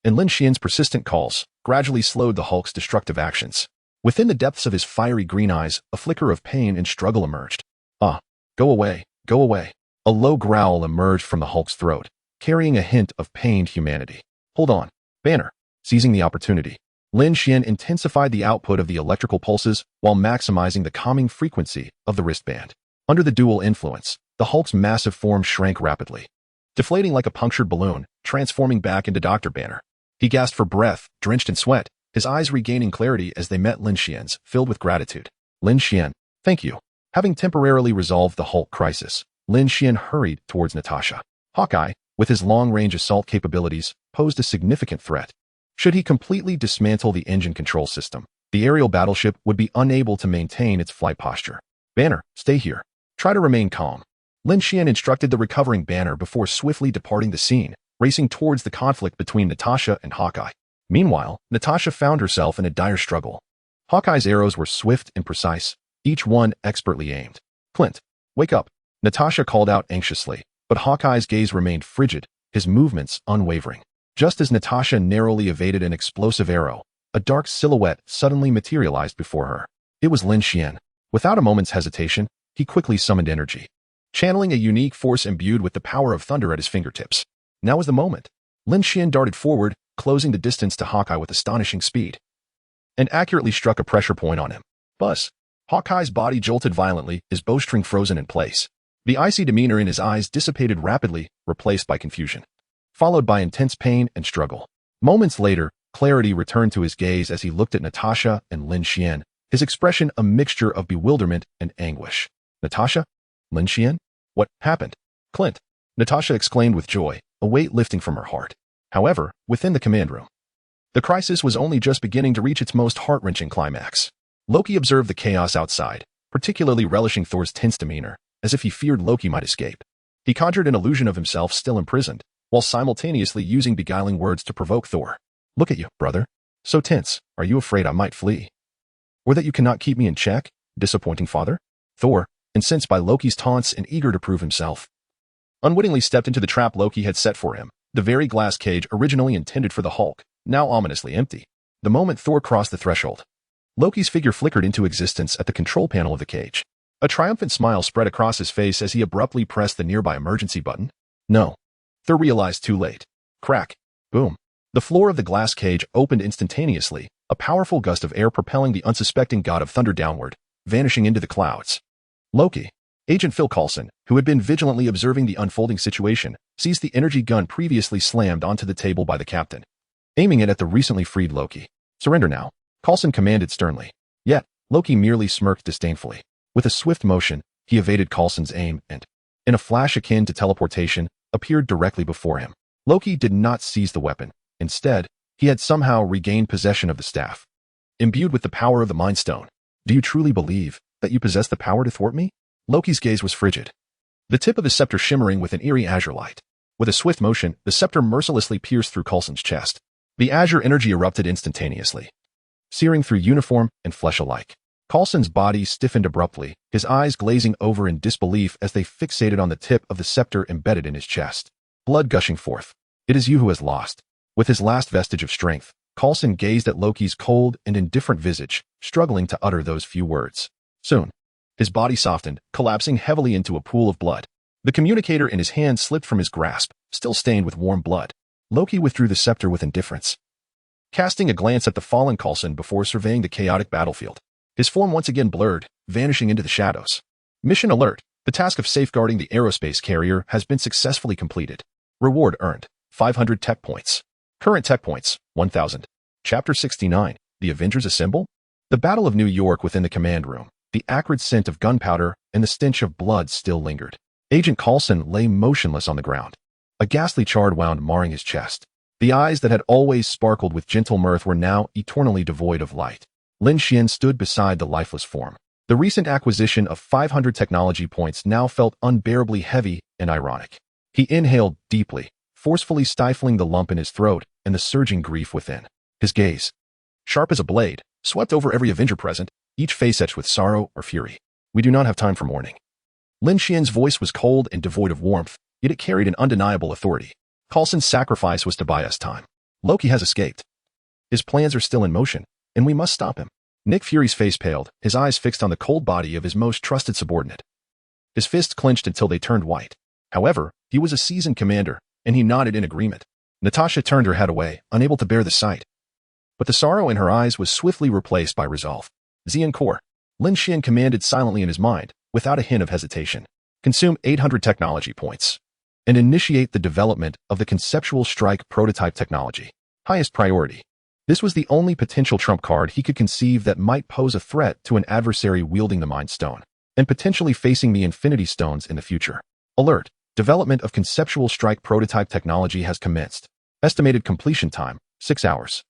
Speaker 1: and Lin Xian's persistent calls, gradually slowed the Hulk's destructive actions. Within the depths of his fiery green eyes, a flicker of pain and struggle emerged. Ah, go away, go away. A low growl emerged from the Hulk's throat, carrying a hint of pained humanity. Hold on, Banner. Seizing the opportunity, Lin Xuan intensified the output of the electrical pulses while maximizing the calming frequency of the wristband. Under the dual influence, the Hulk's massive form shrank rapidly, deflating like a punctured balloon, transforming back into Dr. Banner. He gasped for breath, drenched in sweat, his eyes regaining clarity as they met Lin Xian's, filled with gratitude. Lin Xuan, thank you. Having temporarily resolved the Hulk crisis, Lin Xuan hurried towards Natasha. Hawkeye, with his long-range assault capabilities, posed a significant threat. Should he completely dismantle the engine control system, the aerial battleship would be unable to maintain its flight posture. Banner, stay here. Try to remain calm. Lin Xuan instructed the recovering Banner before swiftly departing the scene, racing towards the conflict between Natasha and Hawkeye. Meanwhile, Natasha found herself in a dire struggle. Hawkeye's arrows were swift and precise, each one expertly aimed. Clint, wake up, Natasha called out anxiously, but Hawkeye's gaze remained frigid, his movements unwavering. Just as Natasha narrowly evaded an explosive arrow, a dark silhouette suddenly materialized before her. It was Lin Xuan. Without a moment's hesitation, he quickly summoned energy, channeling a unique force imbued with the power of thunder at his fingertips. Now was the moment. Lin Xuan darted forward, closing the distance to Hawkeye with astonishing speed, and accurately struck a pressure point on him. Buzz. Hawkeye's body jolted violently, his bowstring frozen in place. The icy demeanor in his eyes dissipated rapidly, replaced by confusion, followed by intense pain and struggle. Moments later, clarity returned to his gaze as he looked at Natasha and Lin Xuan, his expression a mixture of bewilderment and anguish. Natasha? Lin Xuan? What happened? Clint, Natasha exclaimed with joy, a weight lifting from her heart. However, within the command room, the crisis was only just beginning to reach its most heart-wrenching climax. Loki observed the chaos outside, particularly relishing Thor's tense demeanor, as if he feared Loki might escape. He conjured an illusion of himself still imprisoned, while simultaneously using beguiling words to provoke Thor. Look at you, brother. So tense. Are you afraid I might flee? Or that you cannot keep me in check, disappointing father? Thor, incensed by Loki's taunts and eager to prove himself, unwittingly stepped into the trap Loki had set for him, the very glass cage originally intended for the Hulk, now ominously empty. The moment Thor crossed the threshold, Loki's figure flickered into existence at the control panel of the cage. A triumphant smile spread across his face as he abruptly pressed the nearby emergency button. No. Thor realized too late. Crack. Boom. The floor of the glass cage opened instantaneously, a powerful gust of air propelling the unsuspecting god of thunder downward, vanishing into the clouds. Loki, Agent Phil Coulson, who had been vigilantly observing the unfolding situation, seized the energy gun previously slammed onto the table by the captain, aiming it at the recently freed Loki. Surrender now, Coulson commanded sternly. Yet, Loki merely smirked disdainfully. With a swift motion, he evaded Coulson's aim and, in a flash akin to teleportation, appeared directly before him. Loki did not seize the weapon. Instead, he had somehow regained possession of the staff. Imbued with the power of the Mind Stone, do you truly believe that you possess the power to thwart me? Loki's gaze was frigid, the tip of his scepter shimmering with an eerie azure light. With a swift motion, the scepter mercilessly pierced through Coulson's chest. The azure energy erupted instantaneously, searing through uniform and flesh alike. Coulson's body stiffened abruptly, his eyes glazing over in disbelief as they fixated on the tip of the scepter embedded in his chest. Blood gushing forth. It is you who has lost. With his last vestige of strength, Coulson gazed at Loki's cold and indifferent visage, struggling to utter those few words. Soon, his body softened, collapsing heavily into a pool of blood. The communicator in his hand slipped from his grasp, still stained with warm blood. Loki withdrew the scepter with indifference, casting a glance at the fallen Coulson before surveying the chaotic battlefield. His form once again blurred, vanishing into the shadows. Mission alert. The task of safeguarding the aerospace carrier has been successfully completed. Reward earned, 500 tech points. Current tech points, 1,000. Chapter 69. The Avengers Assemble? The Battle of New York within the command room. The acrid scent of gunpowder and the stench of blood still lingered. Agent Coulson lay motionless on the ground, a ghastly charred wound marring his chest. The eyes that had always sparkled with gentle mirth were now eternally devoid of light. Lin Xuan stood beside the lifeless form. The recent acquisition of 500 technology points now felt unbearably heavy and ironic. He inhaled deeply, forcefully stifling the lump in his throat and the surging grief within. His gaze, sharp as a blade, swept over every Avenger present, each face etched with sorrow or fury. We do not have time for mourning. Lin Xuan's voice was cold and devoid of warmth, yet it carried an undeniable authority. Coulson's sacrifice was to buy us time. Loki has escaped. His plans are still in motion, and we must stop him. Nick Fury's face paled, his eyes fixed on the cold body of his most trusted subordinate. His fists clenched until they turned white. However, he was a seasoned commander, and he nodded in agreement. Natasha turned her head away, unable to bear the sight. But the sorrow in her eyes was swiftly replaced by resolve. Xian Core. Lin Xuan commanded silently in his mind, without a hint of hesitation. Consume 800 technology points, and initiate the development of the conceptual strike prototype technology. Highest priority. This was the only potential trump card he could conceive that might pose a threat to an adversary wielding the Mind Stone, and potentially facing the Infinity Stones in the future. Alert. Development of conceptual strike prototype technology has commenced. Estimated completion time, 6 hours.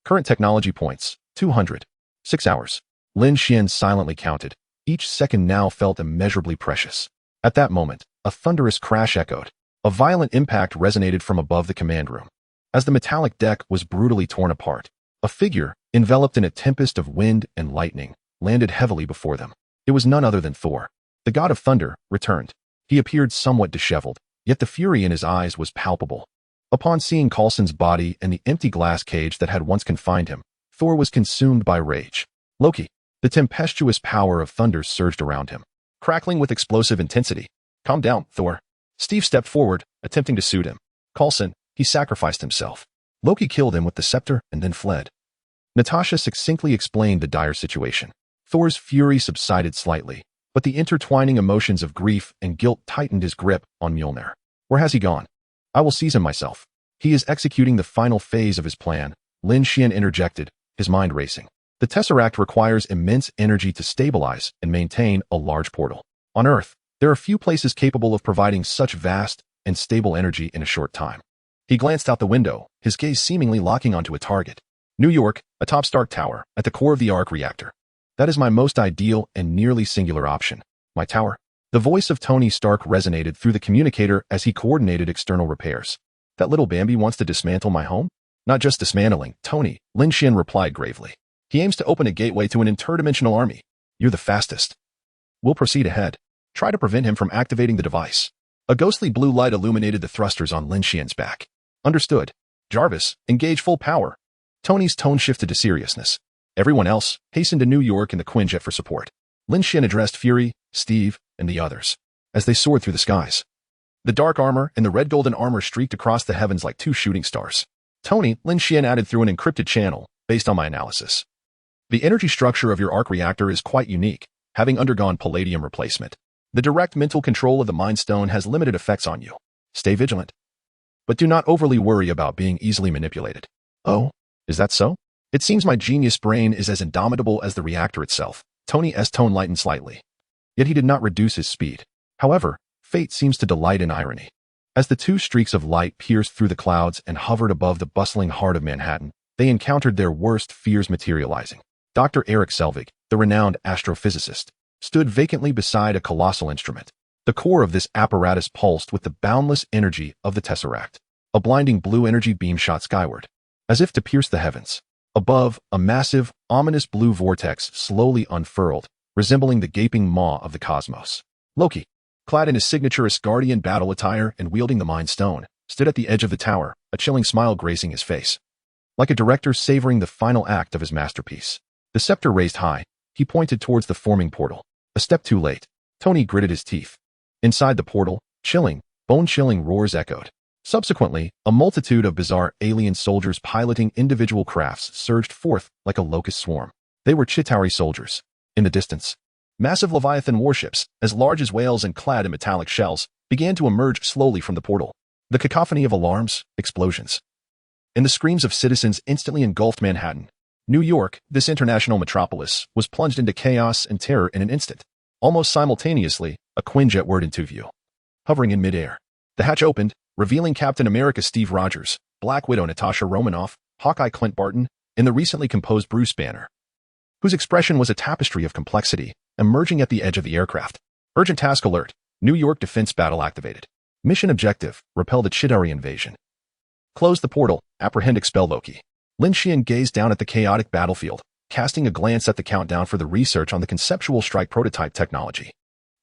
Speaker 1: Current technology points, 200. 6 hours. Lin Xuan silently counted. Each second now felt immeasurably precious. At that moment, a thunderous crash echoed. A violent impact resonated from above the command room. As the metallic deck was brutally torn apart, a figure, enveloped in a tempest of wind and lightning, landed heavily before them. It was none other than Thor. The god of thunder returned. He appeared somewhat disheveled, yet the fury in his eyes was palpable. Upon seeing Coulson's body and the empty glass cage that had once confined him, Thor was consumed by rage. Loki. The tempestuous power of thunder surged around him, crackling with explosive intensity. Calm down, Thor. Steve stepped forward, attempting to soothe him. Coulson, he sacrificed himself. Loki killed him with the scepter and then fled. Natasha succinctly explained the dire situation. Thor's fury subsided slightly, but the intertwining emotions of grief and guilt tightened his grip on Mjolnir. Where has he gone? I will seize him myself. He is executing the final phase of his plan, Lin Xuan interjected, his mind racing. The Tesseract requires immense energy to stabilize and maintain a large portal. On Earth, there are few places capable of providing such vast and stable energy in a short time. He glanced out the window, his gaze seemingly locking onto a target. New York, atop Stark Tower, at the core of the arc reactor. That is my most ideal and nearly singular option. My tower. The voice of Tony Stark resonated through the communicator as he coordinated external repairs. That little Bambi wants to dismantle my home? Not just dismantling, Tony, Lin Xuan replied gravely. He aims to open a gateway to an interdimensional army. You're the fastest. We'll proceed ahead. Try to prevent him from activating the device. A ghostly blue light illuminated the thrusters on Lin Xuan's back. Understood. Jarvis, engage full power. Tony's tone shifted to seriousness. Everyone else hastened to New York and the Quinjet for support. Lin Xuan addressed Fury, Steve, and the others as they soared through the skies. The dark armor and the red golden armor streaked across the heavens like two shooting stars. Tony, Lin Xuan added through an encrypted channel, based on my analysis. The energy structure of your arc reactor is quite unique, having undergone palladium replacement. The direct mental control of the Mind Stone has limited effects on you. Stay vigilant. But do not overly worry about being easily manipulated. Oh, is that so? It seems my genius brain is as indomitable as the reactor itself. Tony's tone lightened slightly. Yet he did not reduce his speed. However, fate seems to delight in irony. As the two streaks of light pierced through the clouds and hovered above the bustling heart of Manhattan, they encountered their worst fears materializing. Dr. Eric Selvig, the renowned astrophysicist, stood vacantly beside a colossal instrument. The core of this apparatus pulsed with the boundless energy of the Tesseract. A blinding blue energy beam shot skyward, as if to pierce the heavens. Above, a massive, ominous blue vortex slowly unfurled, resembling the gaping maw of the cosmos. Loki, clad in his signature Asgardian battle attire and wielding the Mind Stone, stood at the edge of the tower, a chilling smile gracing his face. Like a director savoring the final act of his masterpiece. The scepter raised high, he pointed towards the forming portal. A step too late. Tony gritted his teeth. Inside the portal, chilling, bone-chilling roars echoed. Subsequently, a multitude of bizarre alien soldiers piloting individual crafts surged forth like a locust swarm. They were Chitauri soldiers. In the distance, massive Leviathan warships, as large as whales and clad in metallic shells, began to emerge slowly from the portal. The cacophony of alarms, explosions, and the screams of citizens instantly engulfed Manhattan. New York, this international metropolis, was plunged into chaos and terror in an instant. Almost simultaneously, a Quinjet whirred into view. Hovering in midair, the hatch opened, revealing Captain America Steve Rogers, Black Widow Natasha Romanoff, Hawkeye Clint Barton, and the recently composed Bruce Banner, whose expression was a tapestry of complexity, emerging at the edge of the aircraft. Urgent task alert. New York defense battle activated. Mission objective, repel the Chitauri invasion. Close the portal, apprehend expel Loki. Lin Xuan gazed down at the chaotic battlefield, casting a glance at the countdown for the research on the conceptual strike prototype technology.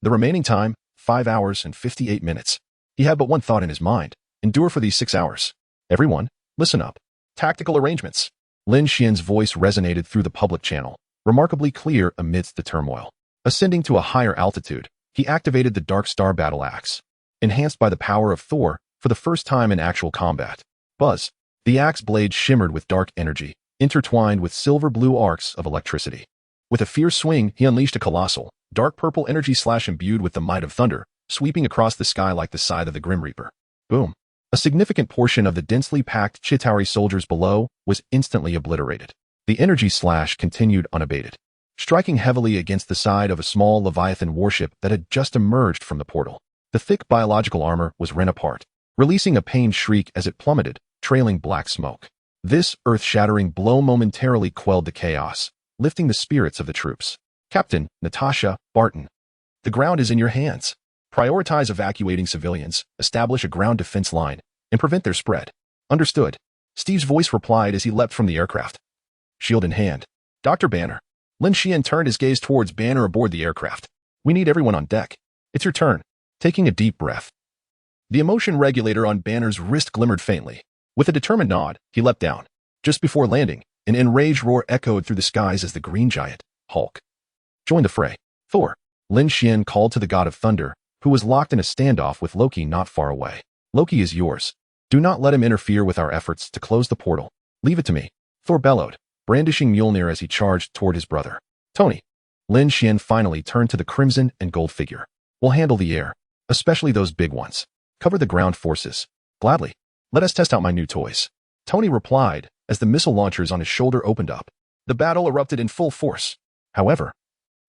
Speaker 1: The remaining time, 5 hours and 58 minutes. He had but one thought in his mind. Endure for these 6 hours. Everyone, listen up. Tactical arrangements. Lin Xuan's voice resonated through the public channel, remarkably clear amidst the turmoil. Ascending to a higher altitude, he activated the Dark Star battle axe. Enhanced by the power of Thor, for the first time in actual combat. Buzz. The axe blade shimmered with dark energy, intertwined with silver-blue arcs of electricity. With a fierce swing, he unleashed a colossal, dark purple energy slash imbued with the might of thunder, sweeping across the sky like the scythe of the Grim Reaper. Boom. A significant portion of the densely packed Chitauri soldiers below was instantly obliterated. The energy slash continued unabated, striking heavily against the side of a small Leviathan warship that had just emerged from the portal. The thick biological armor was rent apart, releasing a pained shriek as it plummeted, trailing black smoke. This earth-shattering blow momentarily quelled the chaos, lifting the spirits of the troops. Captain Natasha Barton, the ground is in your hands. Prioritize evacuating civilians, establish a ground defense line, and prevent their spread. Understood. Steve's voice replied as he leapt from the aircraft. Shield in hand. Dr. Banner. Lin Xuan turned his gaze towards Banner aboard the aircraft. We need everyone on deck. It's your turn. Taking a deep breath. The emotion regulator on Banner's wrist glimmered faintly. With a determined nod, he leapt down. Just before landing, an enraged roar echoed through the skies as the green giant, Hulk, joined the fray. Thor. Lin Xuan called to the god of thunder, who was locked in a standoff with Loki not far away. Loki is yours. Do not let him interfere with our efforts to close the portal. Leave it to me. Thor bellowed, brandishing Mjolnir as he charged toward his brother. Tony. Lin Xuan finally turned to the crimson and gold figure. We'll handle the air, especially those big ones. Cover the ground forces. Gladly. Let us test out my new toys. Tony replied as the missile launchers on his shoulder opened up. The battle erupted in full force. However,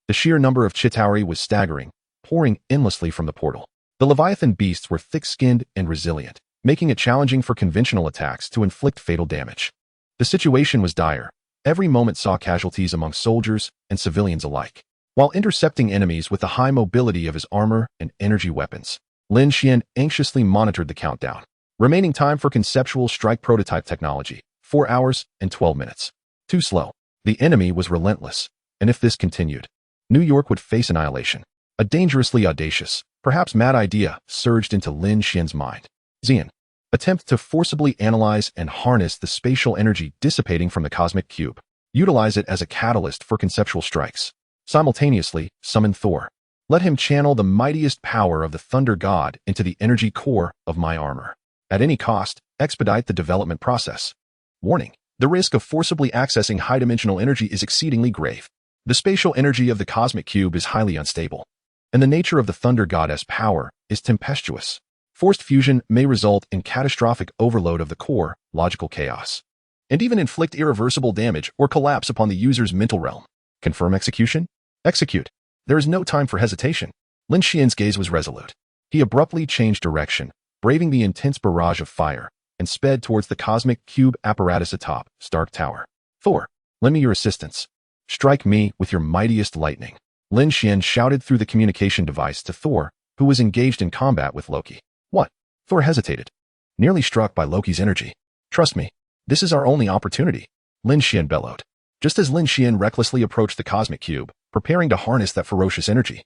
Speaker 1: the sheer number of Chitauri was staggering, pouring endlessly from the portal. The Leviathan beasts were thick-skinned and resilient, making it challenging for conventional attacks to inflict fatal damage. The situation was dire. Every moment saw casualties among soldiers and civilians alike. While intercepting enemies with the high mobility of his armor and energy weapons, Lin Xuan anxiously monitored the countdown. Remaining time for conceptual strike prototype technology, 4 hours and 12 minutes. Too slow. The enemy was relentless, and if this continued, New York would face annihilation. A dangerously audacious, perhaps mad idea surged into Lin Xuan's mind. Xian. Attempt to forcibly analyze and harness the spatial energy dissipating from the cosmic cube. Utilize it as a catalyst for conceptual strikes. Simultaneously, summon Thor. Let him channel the mightiest power of the Thunder God into the energy core of my armor. At any cost, expedite the development process. Warning. The risk of forcibly accessing high-dimensional energy is exceedingly grave. The spatial energy of the cosmic cube is highly unstable, and the nature of the Thunder Goddess power is tempestuous. Forced fusion may result in catastrophic overload of the core, logical chaos, and even inflict irreversible damage or collapse upon the user's mental realm. Confirm execution? Execute. There is no time for hesitation. Lin Xuan's gaze was resolute. He abruptly changed direction, braving the intense barrage of fire, and sped towards the cosmic cube apparatus atop Stark Tower. Thor, lend me your assistance. Strike me with your mightiest lightning. Lin Xuan shouted through the communication device to Thor, who was engaged in combat with Loki. What? Thor hesitated, nearly struck by Loki's energy. Trust me, this is our only opportunity, Lin Xuan bellowed. Just as Lin Xuan recklessly approached the cosmic cube, preparing to harness that ferocious energy,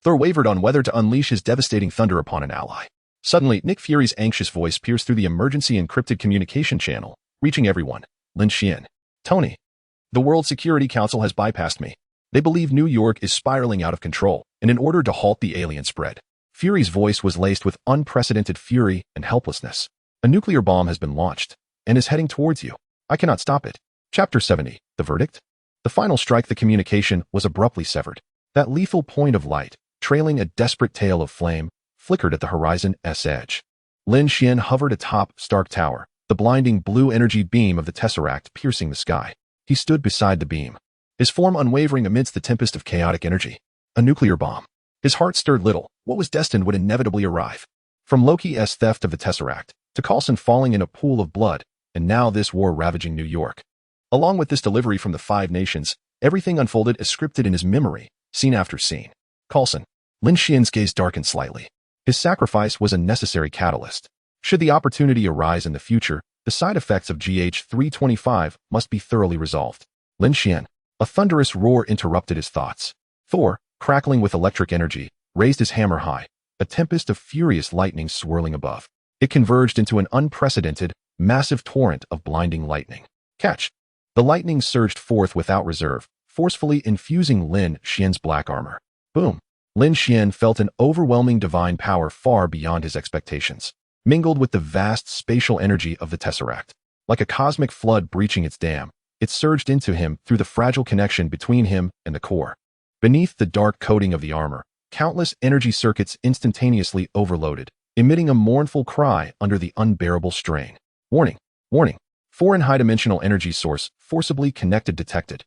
Speaker 1: Thor wavered on whether to unleash his devastating thunder upon an ally. Suddenly, Nick Fury's anxious voice pierced through the emergency encrypted communication channel, reaching everyone. Lin Xuan. Tony. The World Security Council has bypassed me. They believe New York is spiraling out of control, and in order to halt the alien spread. Fury's voice was laced with unprecedented fury and helplessness. A nuclear bomb has been launched, and is heading towards you. I cannot stop it. Chapter 70. The verdict? The final strike. The communication was abruptly severed. That lethal point of light, trailing a desperate tail of flame, flickered at the horizon's edge. Lin Xuan hovered atop Stark Tower, the blinding blue energy beam of the Tesseract piercing the sky. He stood beside the beam, his form unwavering amidst the tempest of chaotic energy. A nuclear bomb. His heart stirred little. What was destined would inevitably arrive. From Loki's theft of the Tesseract, to Coulson falling in a pool of blood, and now this war ravaging New York. Along with this delivery from the Five Nations, everything unfolded as scripted in his memory, scene after scene. Coulson. Lin Xuan's gaze darkened slightly. His sacrifice was a necessary catalyst. Should the opportunity arise in the future, the side effects of GH-325 must be thoroughly resolved. Lin Xuan. A thunderous roar interrupted his thoughts. Thor, crackling with electric energy, raised his hammer high, a tempest of furious lightning swirling above. It converged into an unprecedented, massive torrent of blinding lightning. Catch! The lightning surged forth without reserve, forcefully infusing Lin Xuan's black armor. Boom! Lin Xuan felt an overwhelming divine power far beyond his expectations, mingled with the vast spatial energy of the Tesseract. Like a cosmic flood breaching its dam, it surged into him through the fragile connection between him and the core. Beneath the dark coating of the armor, countless energy circuits instantaneously overloaded, emitting a mournful cry under the unbearable strain. Warning! Warning! Foreign high-dimensional energy source forcibly connected detected.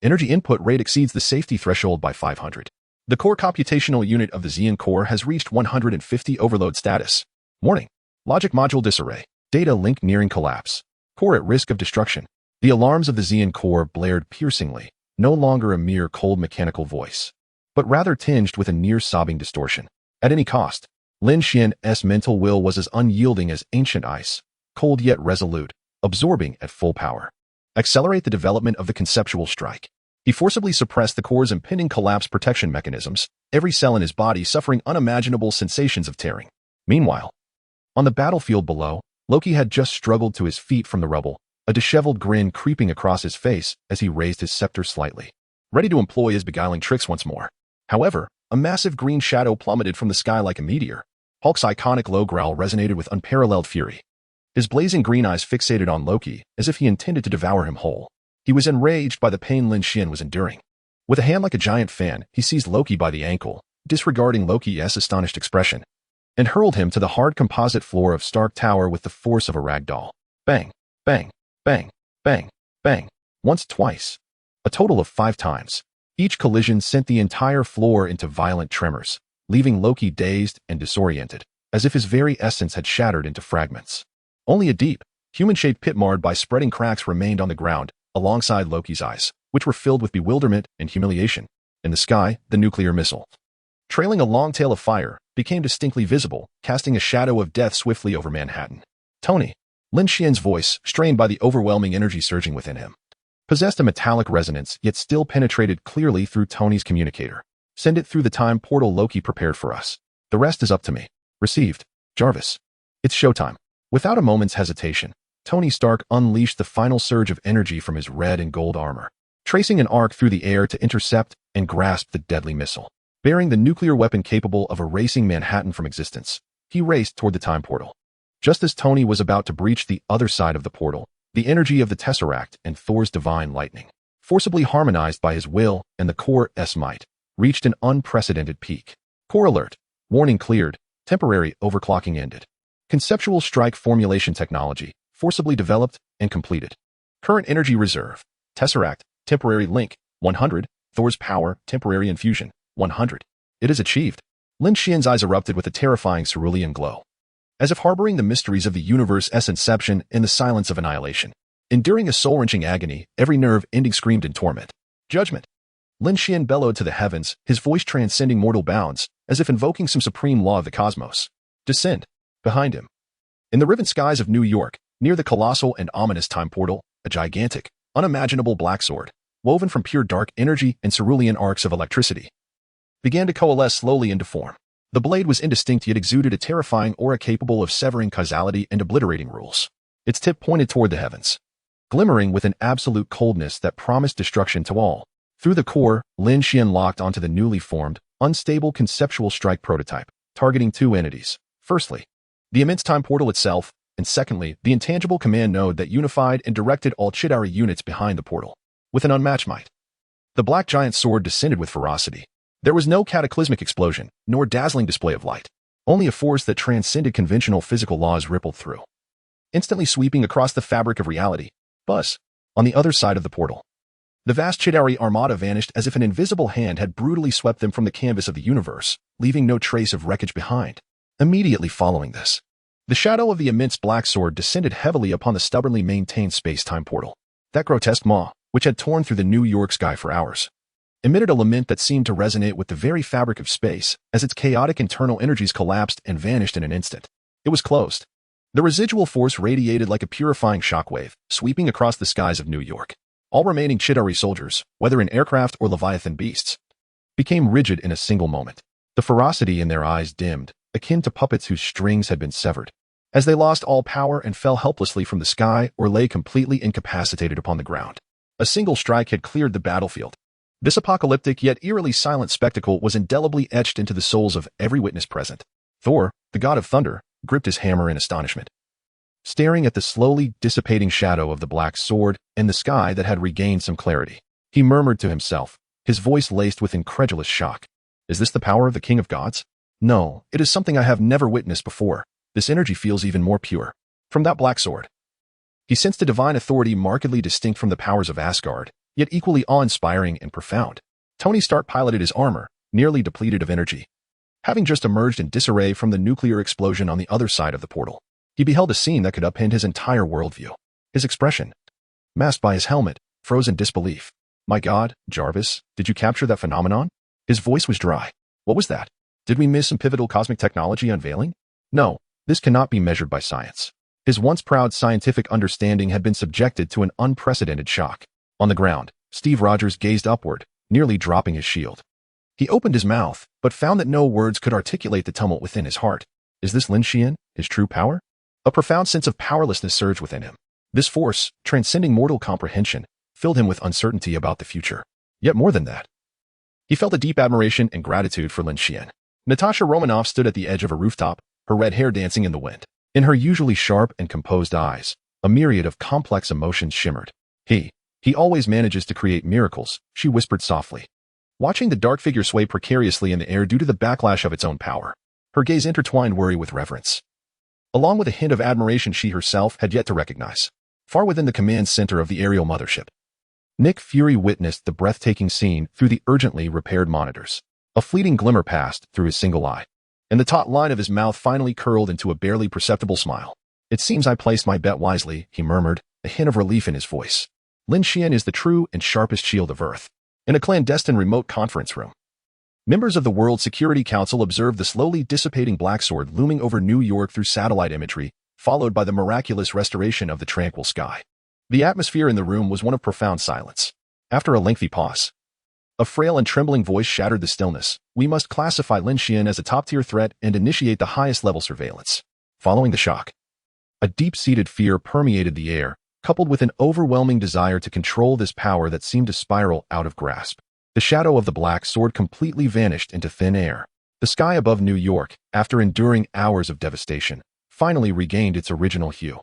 Speaker 1: Energy input rate exceeds the safety threshold by 500. The core computational unit of the Xian core has reached 150 overload status. Warning! Logic module disarray. Data link nearing collapse. Core at risk of destruction. The alarms of the Xian core blared piercingly, no longer a mere cold mechanical voice, but rather tinged with a near-sobbing distortion. At any cost, Lin Xuan's mental will was as unyielding as ancient ice, cold yet resolute, absorbing at full power. Accelerate the development of the conceptual strike. He forcibly suppressed the core's impending collapse protection mechanisms, every cell in his body suffering unimaginable sensations of tearing. Meanwhile, on the battlefield below, Loki had just struggled to his feet from the rubble, a disheveled grin creeping across his face as he raised his scepter slightly, ready to employ his beguiling tricks once more. However, a massive green shadow plummeted from the sky like a meteor. Hulk's iconic low growl resonated with unparalleled fury. His blazing green eyes fixated on Loki as if he intended to devour him whole. He was enraged by the pain Lin Xuan was enduring. With a hand like a giant fan, he seized Loki by the ankle, disregarding Loki's astonished expression, and hurled him to the hard composite floor of Stark Tower with the force of a rag doll. Bang! Bang! Bang! Bang! Bang! Once, twice. a total of 5 times. Each collision sent the entire floor into violent tremors, leaving Loki dazed and disoriented, as if his very essence had shattered into fragments. Only a deep, human-shaped pit marred by spreading cracks remained on the ground, alongside Loki's eyes, which were filled with bewilderment and humiliation. In the sky, the nuclear missile, trailing a long tail of fire, became distinctly visible, casting a shadow of death swiftly over Manhattan. Tony, Lin Xuan's voice, strained by the overwhelming energy surging within him, possessed a metallic resonance yet still penetrated clearly through Tony's communicator. Send it through the time portal Loki prepared for us. The rest is up to me. Received. Jarvis. It's showtime. Without a moment's hesitation, Tony Stark unleashed the final surge of energy from his red and gold armor, tracing an arc through the air to intercept and grasp the deadly missile. Bearing the nuclear weapon capable of erasing Manhattan from existence, he raced toward the time portal. Just as Tony was about to breach the other side of the portal, the energy of the Tesseract and Thor's divine lightning, forcibly harmonized by his will and the core's might, reached an unprecedented peak. Core alert. Warning cleared. Temporary overclocking ended. Conceptual strike formulation technology, forcibly developed and completed. Current energy reserve. Tesseract, temporary link, 100. Thor's power, temporary infusion, 100. It is achieved. Lin Xuan's eyes erupted with a terrifying cerulean glow, as if harboring the mysteries of the universe's inception in the silence of annihilation. Enduring a soul-wrenching agony, every nerve ending screamed in torment. Judgment. Lin Xuan bellowed to the heavens, his voice transcending mortal bounds, as if invoking some supreme law of the cosmos. Descend. Behind him. In the riven skies of New York, near the colossal and ominous time portal, a gigantic, unimaginable black sword, woven from pure dark energy and cerulean arcs of electricity, began to coalesce slowly into form. The blade was indistinct yet exuded a terrifying aura capable of severing causality and obliterating rules. Its tip pointed toward the heavens, glimmering with an absolute coldness that promised destruction to all. Through the core, Lin Xuan locked onto the newly formed, unstable conceptual strike prototype, targeting 2 entities. Firstly, the immense time portal itself, and secondly, the intangible command node that unified and directed all Chidari units behind the portal. With an unmatched might, the black giant sword descended with ferocity. There was no cataclysmic explosion, nor dazzling display of light. Only a force that transcended conventional physical laws rippled through, instantly sweeping across the fabric of reality. Buzz. On the other side of the portal, the vast Chidari armada vanished as if an invisible hand had brutally swept them from the canvas of the universe, leaving no trace of wreckage behind. Immediately following this, the shadow of the immense black sword descended heavily upon the stubbornly maintained space-time portal. That grotesque maw, which had torn through the New York sky for hours, emitted a lament that seemed to resonate with the very fabric of space as its chaotic internal energies collapsed and vanished in an instant. It was closed. The residual force radiated like a purifying shockwave, sweeping across the skies of New York. All remaining Chidari soldiers, whether in aircraft or Leviathan beasts, became rigid in a single moment. The ferocity in their eyes dimmed, akin to puppets whose strings had been severed, as they lost all power and fell helplessly from the sky or lay completely incapacitated upon the ground. A single strike had cleared the battlefield. This apocalyptic yet eerily silent spectacle was indelibly etched into the souls of every witness present. Thor, the god of thunder, gripped his hammer in astonishment, staring at the slowly dissipating shadow of the black sword and the sky that had regained some clarity. He murmured to himself, his voice laced with incredulous shock. Is this the power of the King of Gods? No, it is something I have never witnessed before. This energy feels even more pure. From that black sword, he sensed a divine authority markedly distinct from the powers of Asgard, yet equally awe-inspiring and profound. Tony Stark piloted his armor, nearly depleted of energy, having just emerged in disarray from the nuclear explosion on the other side of the portal. He beheld a scene that could upend his entire worldview. His expression, masked by his helmet, froze in disbelief. My God, Jarvis, did you capture that phenomenon? His voice was dry. What was that? Did we miss some pivotal cosmic technology unveiling? No, this cannot be measured by science. His once proud scientific understanding had been subjected to an unprecedented shock. On the ground, Steve Rogers gazed upward, nearly dropping his shield. He opened his mouth, but found that no words could articulate the tumult within his heart. Is this Lin Xuan, his true power? A profound sense of powerlessness surged within him. This force, transcending mortal comprehension, filled him with uncertainty about the future. Yet more than that, he felt a deep admiration and gratitude for Lin Xuan. Natasha Romanoff stood at the edge of a rooftop, her red hair dancing in the wind. In her usually sharp and composed eyes, a myriad of complex emotions shimmered. He always manages to create miracles, she whispered softly, watching the dark figure sway precariously in the air due to the backlash of its own power. Her gaze intertwined worry with reverence, along with a hint of admiration she herself had yet to recognize. Far within the command center of the aerial mothership, Nick Fury witnessed the breathtaking scene through the urgently repaired monitors. A fleeting glimmer passed through his single eye, and the taut line of his mouth finally curled into a barely perceptible smile. "It seems I placed my bet wisely," he murmured, a hint of relief in his voice. Lin Xuan is the true and sharpest shield of Earth. In a clandestine remote conference room, members of the World Security Council observed the slowly dissipating black sword looming over New York through satellite imagery, followed by the miraculous restoration of the tranquil sky. The atmosphere in the room was one of profound silence. After a lengthy pause, a frail and trembling voice shattered the stillness. "We must classify Lin Xuan as a top-tier threat and initiate the highest-level surveillance." Following the shock, a deep-seated fear permeated the air, coupled with an overwhelming desire to control this power that seemed to spiral out of grasp. The shadow of the black sword completely vanished into thin air. The sky above New York, after enduring hours of devastation, finally regained its original hue,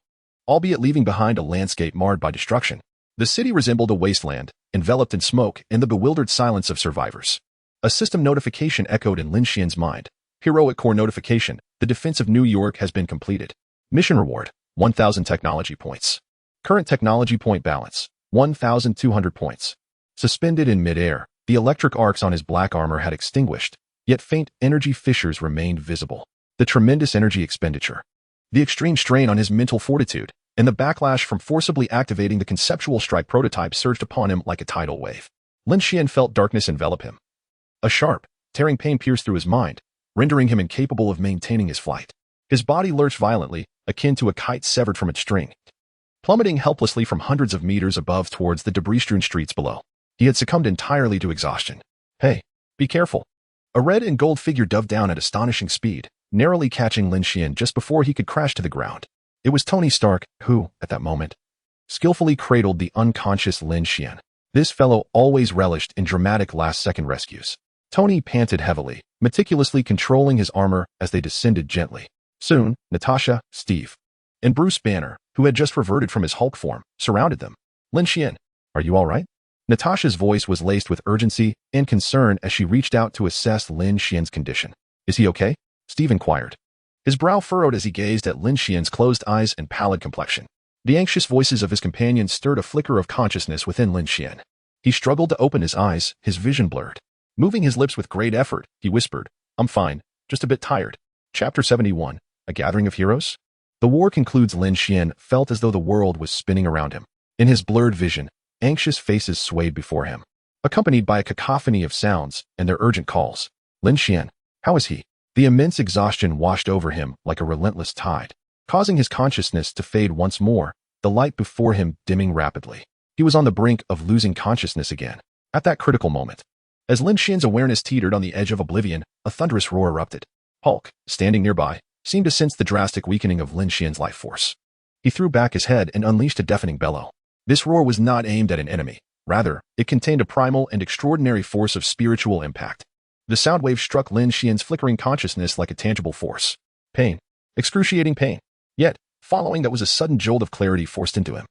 Speaker 1: albeit leaving behind a landscape marred by destruction. The city resembled a wasteland, enveloped in smoke and the bewildered silence of survivors. A system notification echoed in Lin Xuan's mind. "Heroic core notification. The defense of New York has been completed. Mission reward, 1,000 technology points. Current technology point balance, 1,200 points." Suspended in midair, the electric arcs on his black armor had extinguished, yet faint energy fissures remained visible. The tremendous energy expenditure, the extreme strain on his mental fortitude, and the backlash from forcibly activating the conceptual strike prototype surged upon him like a tidal wave. Lin Xuan felt darkness envelop him. A sharp, tearing pain pierced through his mind, rendering him incapable of maintaining his flight. His body lurched violently, akin to a kite severed from its string, plummeting helplessly from hundreds of meters above towards the debris-strewn streets below. He had succumbed entirely to exhaustion. "Hey, be careful." A red and gold figure dove down at astonishing speed, narrowly catching Lin Xuan just before he could crash to the ground. It was Tony Stark who, at that moment, skillfully cradled the unconscious Lin Xuan. This fellow always relished in dramatic last-second rescues. Tony panted heavily, meticulously controlling his armor as they descended gently. Soon, Natasha, Steve, and Bruce Banner, who had just reverted from his Hulk form, surrounded them. "Lin Xuan, are you all right?" Natasha's voice was laced with urgency and concern as she reached out to assess Lin Xuan's condition. "Is he okay?" Steve inquired. His brow furrowed as he gazed at Lin Xuan's closed eyes and pallid complexion. The anxious voices of his companions stirred a flicker of consciousness within Lin Xuan. He struggled to open his eyes, his vision blurred. Moving his lips with great effort, he whispered, "I'm fine, just a bit tired." Chapter 71, A Gathering of Heroes? The war concludes. Lin Xuan felt as though the world was spinning around him. In his blurred vision, anxious faces swayed before him, accompanied by a cacophony of sounds and their urgent calls. "Lin Xuan, how is he?" The immense exhaustion washed over him like a relentless tide, causing his consciousness to fade once more, the light before him dimming rapidly. He was on the brink of losing consciousness again. At that critical moment, as Lin Xuan's awareness teetered on the edge of oblivion, a thunderous roar erupted. Hulk, standing nearby, seemed to sense the drastic weakening of Lin Xuan's life force. He threw back his head and unleashed a deafening bellow. This roar was not aimed at an enemy. Rather, it contained a primal and extraordinary force of spiritual impact. The sound wave struck Lin Xuan's flickering consciousness like a tangible force. Pain. Excruciating pain. Yet, following that was a sudden jolt of clarity forced into him.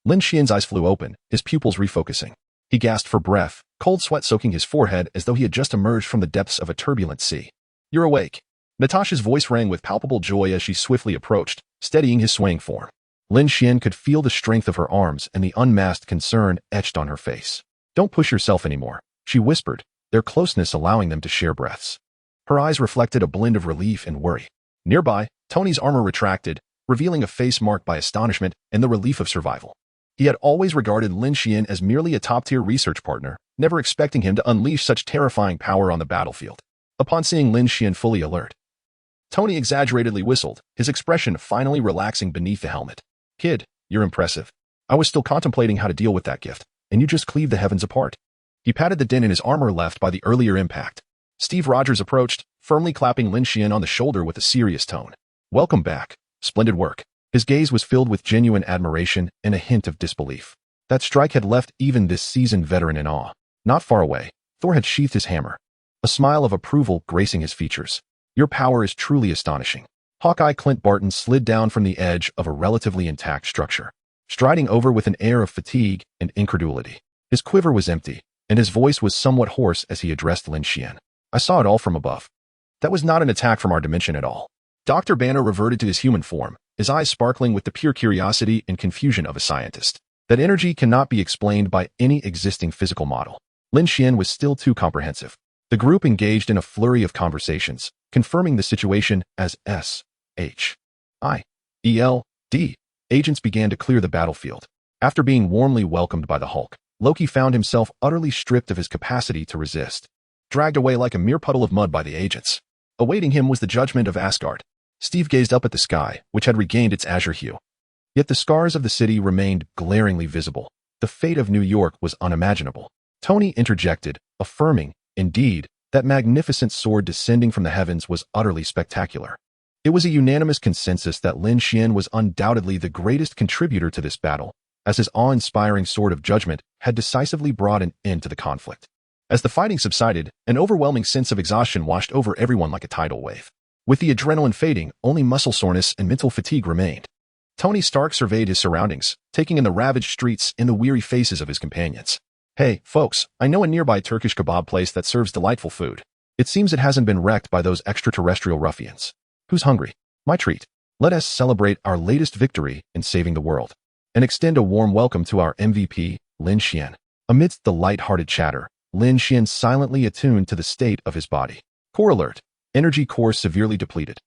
Speaker 1: Lin Xuan's eyes flew open, his pupils refocusing. He gasped for breath, cold sweat soaking his forehead as though he had just emerged from the depths of a turbulent sea. "You're awake." Natasha's voice rang with palpable joy as she swiftly approached, steadying his swaying form. Lin Xuan could feel the strength of her arms and the unmasked concern etched on her face. "Don't push yourself anymore," she whispered, their closeness allowing them to share breaths. Her eyes reflected a blend of relief and worry. Nearby, Tony's armor retracted, revealing a face marked by astonishment and the relief of survival. He had always regarded Lin Xuan as merely a top-tier research partner, never expecting him to unleash such terrifying power on the battlefield. Upon seeing Lin Xuan fully alert, Tony exaggeratedly whistled, his expression finally relaxing beneath the helmet. "Kid, you're impressive. I was still contemplating how to deal with that gift, and you just cleaved the heavens apart." He patted the dent in his armor left by the earlier impact. Steve Rogers approached, firmly clapping Lin Xuan on the shoulder with a serious tone. "Welcome back. Splendid work." His gaze was filled with genuine admiration and a hint of disbelief. That strike had left even this seasoned veteran in awe. Not far away, Thor had sheathed his hammer, a smile of approval gracing his features. "Your power is truly astonishing." Hawkeye Clint Barton slid down from the edge of a relatively intact structure, striding over with an air of fatigue and incredulity. His quiver was empty, and his voice was somewhat hoarse as he addressed Lin Xuan. "I saw it all from above. That was not an attack from our dimension at all." Dr. Banner reverted to his human form, his eyes sparkling with the pure curiosity and confusion of a scientist. That energy cannot be explained by any existing physical model. Lin Xuan was still too comprehensive. The group engaged in a flurry of conversations, confirming the situation as S.H.I.E.L.D. Agents began to clear the battlefield. After being warmly welcomed by the Hulk, Loki found himself utterly stripped of his capacity to resist, dragged away like a mere puddle of mud by the agents. Awaiting him was the judgment of Asgard. Steve gazed up at the sky, which had regained its azure hue. Yet the scars of the city remained glaringly visible. The fate of New York was unimaginable. Tony interjected, affirming, indeed, that magnificent sword descending from the heavens was utterly spectacular. It was a unanimous consensus that Lin Xuan was undoubtedly the greatest contributor to this battle, as his awe-inspiring sword of judgment had decisively brought an end to the conflict. As the fighting subsided, an overwhelming sense of exhaustion washed over everyone like a tidal wave. With the adrenaline fading, only muscle soreness and mental fatigue remained. Tony Stark surveyed his surroundings, taking in the ravaged streets and the weary faces of his companions. Hey, folks, I know a nearby Turkish kebab place that serves delightful food. It seems it hasn't been wrecked by those extraterrestrial ruffians. Who's hungry? My treat. Let us celebrate our latest victory in saving the world. And extend a warm welcome to our MVP, Lin Xuan. Amidst the light-hearted chatter, Lin Xuan silently attuned to the state of his body. Core alert. Energy core severely depleted.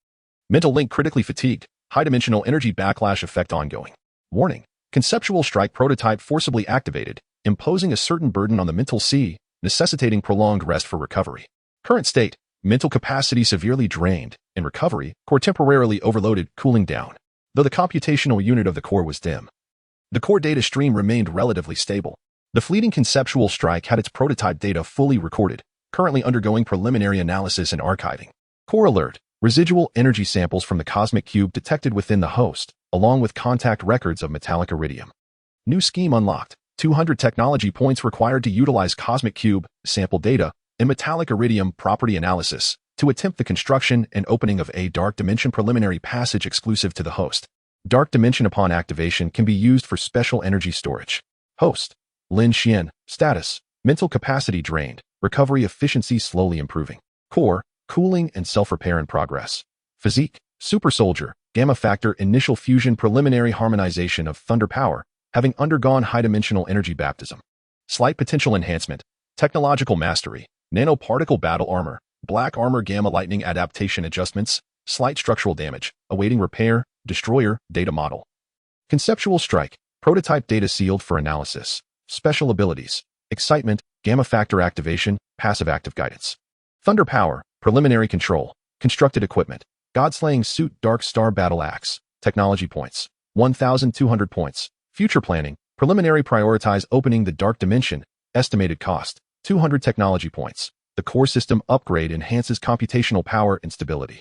Speaker 1: Mental link critically fatigued. High-dimensional energy backlash effect ongoing. Warning. Conceptual strike prototype forcibly activated, imposing a certain burden on the mental sea, necessitating prolonged rest for recovery. Current state. Mental capacity severely drained. In recovery, core temporarily overloaded, cooling down. Though the computational unit of the core was dim, the core data stream remained relatively stable. The fleeting conceptual strike had its prototype data fully recorded, currently undergoing preliminary analysis and archiving. Core alert. Residual energy samples from the cosmic cube detected within the host, along with contact records of metallic iridium. New scheme unlocked. 200 technology points required to utilize cosmic cube, sample data, and metallic iridium property analysis to attempt the construction and opening of a dark dimension preliminary passage exclusive to the host. Dark dimension upon activation can be used for special energy storage. Host. Lin Xuan. Status. Mental capacity drained. Recovery efficiency slowly improving. Core. Cooling and self-repair in progress. Physique. Super soldier. Gamma factor initial fusion preliminary harmonization of thunder power, having undergone high-dimensional energy baptism. Slight potential enhancement. Technological mastery. Nanoparticle battle armor. Black armor gamma lightning adaptation adjustments. Slight structural damage. Awaiting repair. Destroyer. Data model. Conceptual strike. Prototype data sealed for analysis. Special abilities. Excitement. Gamma factor activation. Passive active guidance. Thunder power. Preliminary control. Constructed equipment. God-slaying suit Dark Star battle axe. Technology points. 1,200 points. Future planning. Preliminary prioritize opening the dark dimension. Estimated cost. 200 technology points. The core system upgrade enhances computational power and stability.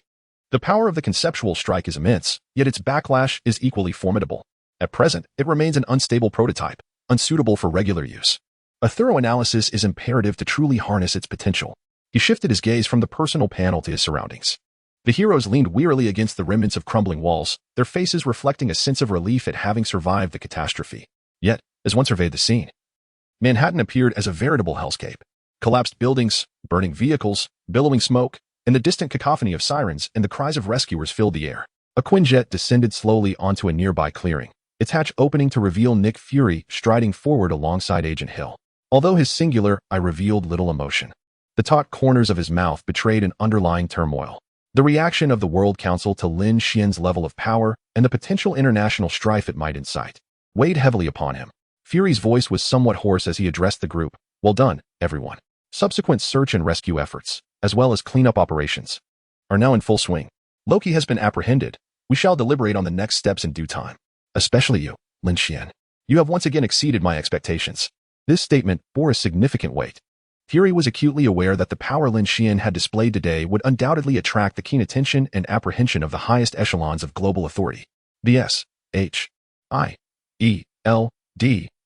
Speaker 1: The power of the conceptual strike is immense, yet its backlash is equally formidable. At present, it remains an unstable prototype, unsuitable for regular use. A thorough analysis is imperative to truly harness its potential. He shifted his gaze from the personal panel to his surroundings. The heroes leaned wearily against the remnants of crumbling walls, their faces reflecting a sense of relief at having survived the catastrophe. Yet, as one surveyed the scene, Manhattan appeared as a veritable hellscape. Collapsed buildings, burning vehicles, billowing smoke, and the distant cacophony of sirens and the cries of rescuers filled the air. A Quinjet descended slowly onto a nearby clearing, its hatch opening to reveal Nick Fury striding forward alongside Agent Hill. Although his singular eye revealed little emotion, the taut corners of his mouth betrayed an underlying turmoil. The reaction of the World Council to Lin Xuan's level of power and the potential international strife it might incite weighed heavily upon him. Fury's voice was somewhat hoarse as he addressed the group. Well done, everyone. Subsequent search and rescue efforts, as well as cleanup operations, are now in full swing. Loki has been apprehended. We shall deliberate on the next steps in due time. Especially you, Lin Xuan. You have once again exceeded my expectations. This statement bore a significant weight. Fury was acutely aware that the power Lin Xuan had displayed today would undoubtedly attract the keen attention and apprehension of the highest echelons of global authority. The S.H.I.E.L.D.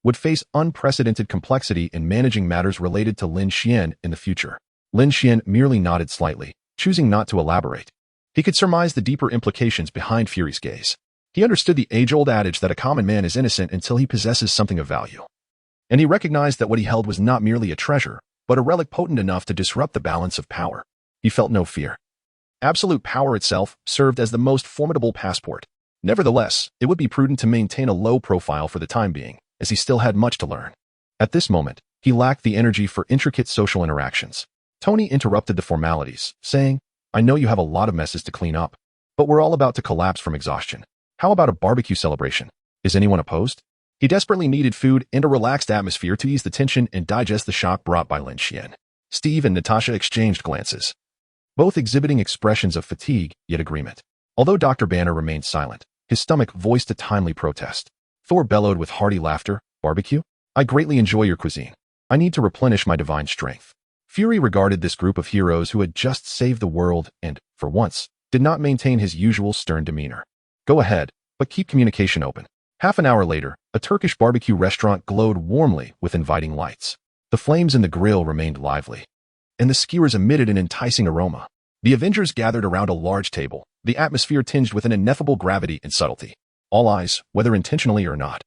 Speaker 1: would face unprecedented complexity in managing matters related to Lin Xuan in the future. Lin Xuan merely nodded slightly, choosing not to elaborate. He could surmise the deeper implications behind Fury's gaze. He understood the age-old adage that a common man is innocent until he possesses something of value. And he recognized that what he held was not merely a treasure, but a relic potent enough to disrupt the balance of power. He felt no fear. Absolute power itself served as the most formidable passport. Nevertheless, it would be prudent to maintain a low profile for the time being, as he still had much to learn. At this moment, he lacked the energy for intricate social interactions. Tony interrupted the formalities, saying, "I know you have a lot of messes to clean up, but we're all about to collapse from exhaustion. How about a barbecue celebration? Is anyone opposed?" He desperately needed food and a relaxed atmosphere to ease the tension and digest the shock brought by Lin Xuan. Steve and Natasha exchanged glances, both exhibiting expressions of fatigue yet agreement. Although Dr. Banner remained silent, his stomach voiced a timely protest. Thor bellowed with hearty laughter, "Barbecue? I greatly enjoy your cuisine. I need to replenish my divine strength." Fury regarded this group of heroes who had just saved the world and, for once, did not maintain his usual stern demeanor. "Go ahead, but keep communication open." Half an hour later, a Turkish barbecue restaurant glowed warmly with inviting lights. The flames in the grill remained lively, and the skewers emitted an enticing aroma. The Avengers gathered around a large table, the atmosphere tinged with an ineffable gravity and subtlety. All eyes, whether intentionally or not,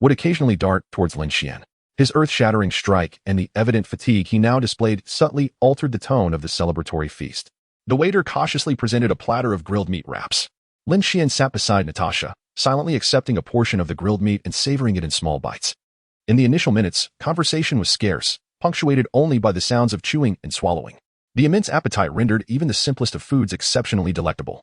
Speaker 1: would occasionally dart towards Lin Xuan. His earth-shattering strike and the evident fatigue he now displayed subtly altered the tone of the celebratory feast. The waiter cautiously presented a platter of grilled meat wraps. Lin Xuan sat beside Natasha, silently accepting a portion of the grilled meat and savoring it in small bites. In the initial minutes, conversation was scarce, punctuated only by the sounds of chewing and swallowing. The immense appetite rendered even the simplest of foods exceptionally delectable.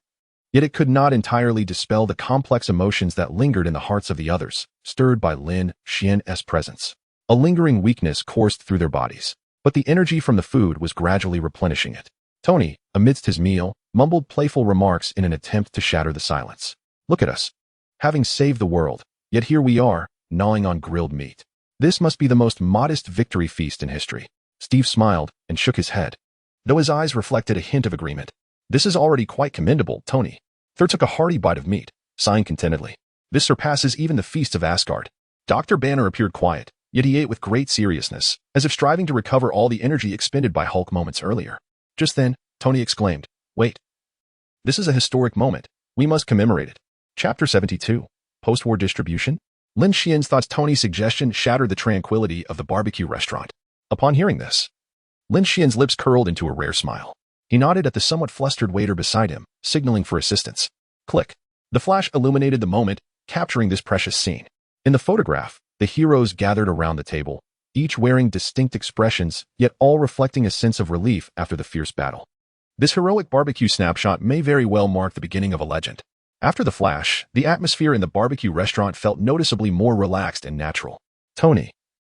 Speaker 1: Yet it could not entirely dispel the complex emotions that lingered in the hearts of the others, stirred by Lin Xuan's presence. A lingering weakness coursed through their bodies, but the energy from the food was gradually replenishing it. Tony, amidst his meal, mumbled playful remarks in an attempt to shatter the silence. "Look at us, having saved the world, yet here we are, gnawing on grilled meat. This must be the most modest victory feast in history." Steve smiled and shook his head, though his eyes reflected a hint of agreement. "This is already quite commendable, Tony." Thor took a hearty bite of meat, sighing contentedly. "This surpasses even the feasts of Asgard." Dr. Banner appeared quiet, yet he ate with great seriousness, as if striving to recover all the energy expended by Hulk moments earlier. Just then, Tony exclaimed, "Wait. This is a historic moment. We must commemorate it." Chapter 72. Post-war distribution? Lin Xuan's thoughts. Tony's suggestion shattered the tranquility of the barbecue restaurant. Upon hearing this, Lin Xuan's lips curled into a rare smile. He nodded at the somewhat flustered waiter beside him, signaling for assistance. Click. The flash illuminated the moment, capturing this precious scene. In the photograph, the heroes gathered around the table, each wearing distinct expressions, yet all reflecting a sense of relief after the fierce battle. This heroic barbecue snapshot may very well mark the beginning of a legend. After the flash, the atmosphere in the barbecue restaurant felt noticeably more relaxed and natural. Tony,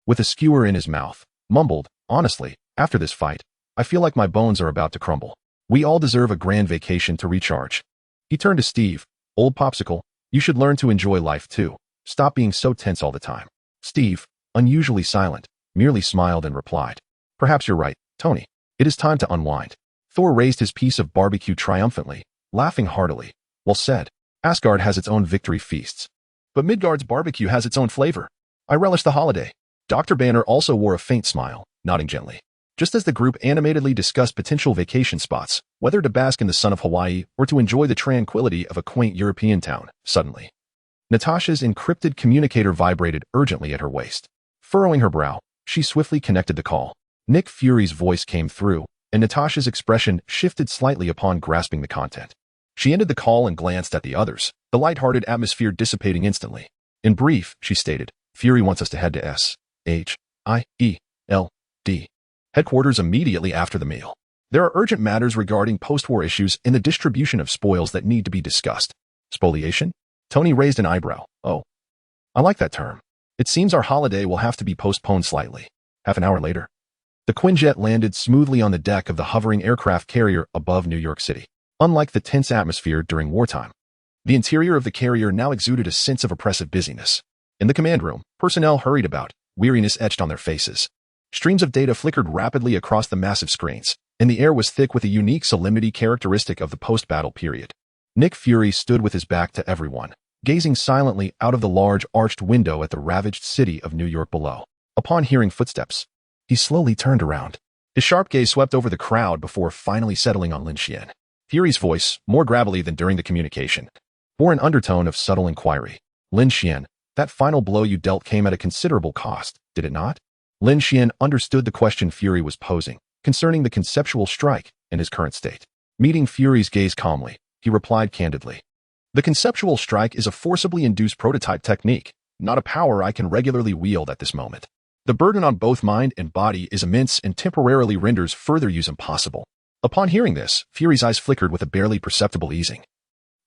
Speaker 1: with a skewer in his mouth, mumbled, "Honestly, after this fight, I feel like my bones are about to crumble. We all deserve a grand vacation to recharge." He turned to Steve. "Old popsicle, you should learn to enjoy life too. Stop being so tense all the time." Steve, unusually silent, merely smiled and replied, "Perhaps you're right, Tony. It is time to unwind." Thor raised his piece of barbecue triumphantly, laughing heartily. "Well said. Asgard has its own victory feasts, but Midgard's barbecue has its own flavor. I relish the holiday." Dr. Banner also wore a faint smile, nodding gently. Just as the group animatedly discussed potential vacation spots, whether to bask in the sun of Hawaii or to enjoy the tranquility of a quaint European town, suddenly, Natasha's encrypted communicator vibrated urgently at her waist. Furrowing her brow, she swiftly connected the call. Nick Fury's voice came through, and Natasha's expression shifted slightly upon grasping the content. She ended the call and glanced at the others, the light-hearted atmosphere dissipating instantly. In brief, she stated, "Fury wants us to head to S.H.I.E.L.D. headquarters immediately after the meal. There are urgent matters regarding post-war issues and the distribution of spoils that need to be discussed." Spoliation? Tony raised an eyebrow. "Oh, I like that term. It seems our holiday will have to be postponed slightly." Half an hour later, the Quinjet landed smoothly on the deck of the hovering aircraft carrier above New York City. Unlike the tense atmosphere during wartime, the interior of the carrier now exuded a sense of oppressive busyness. In the command room, personnel hurried about, weariness etched on their faces. Streams of data flickered rapidly across the massive screens, and the air was thick with a unique solemnity characteristic of the post-battle period. Nick Fury stood with his back to everyone, gazing silently out of the large arched window at the ravaged city of New York below. Upon hearing footsteps, he slowly turned around. His sharp gaze swept over the crowd before finally settling on Lin Xuan. Fury's voice, more gravelly than during the communication, bore an undertone of subtle inquiry. "Lin Xuan, that final blow you dealt came at a considerable cost, did it not?" Lin Xuan understood the question Fury was posing, concerning the conceptual strike and his current state. Meeting Fury's gaze calmly, he replied candidly, "The conceptual strike is a forcibly induced prototype technique. not a power I can regularly wield at this moment. The burden on both mind and body is immense and temporarily renders further use impossible. Upon hearing this, Fury's eyes flickered with a barely perceptible easing,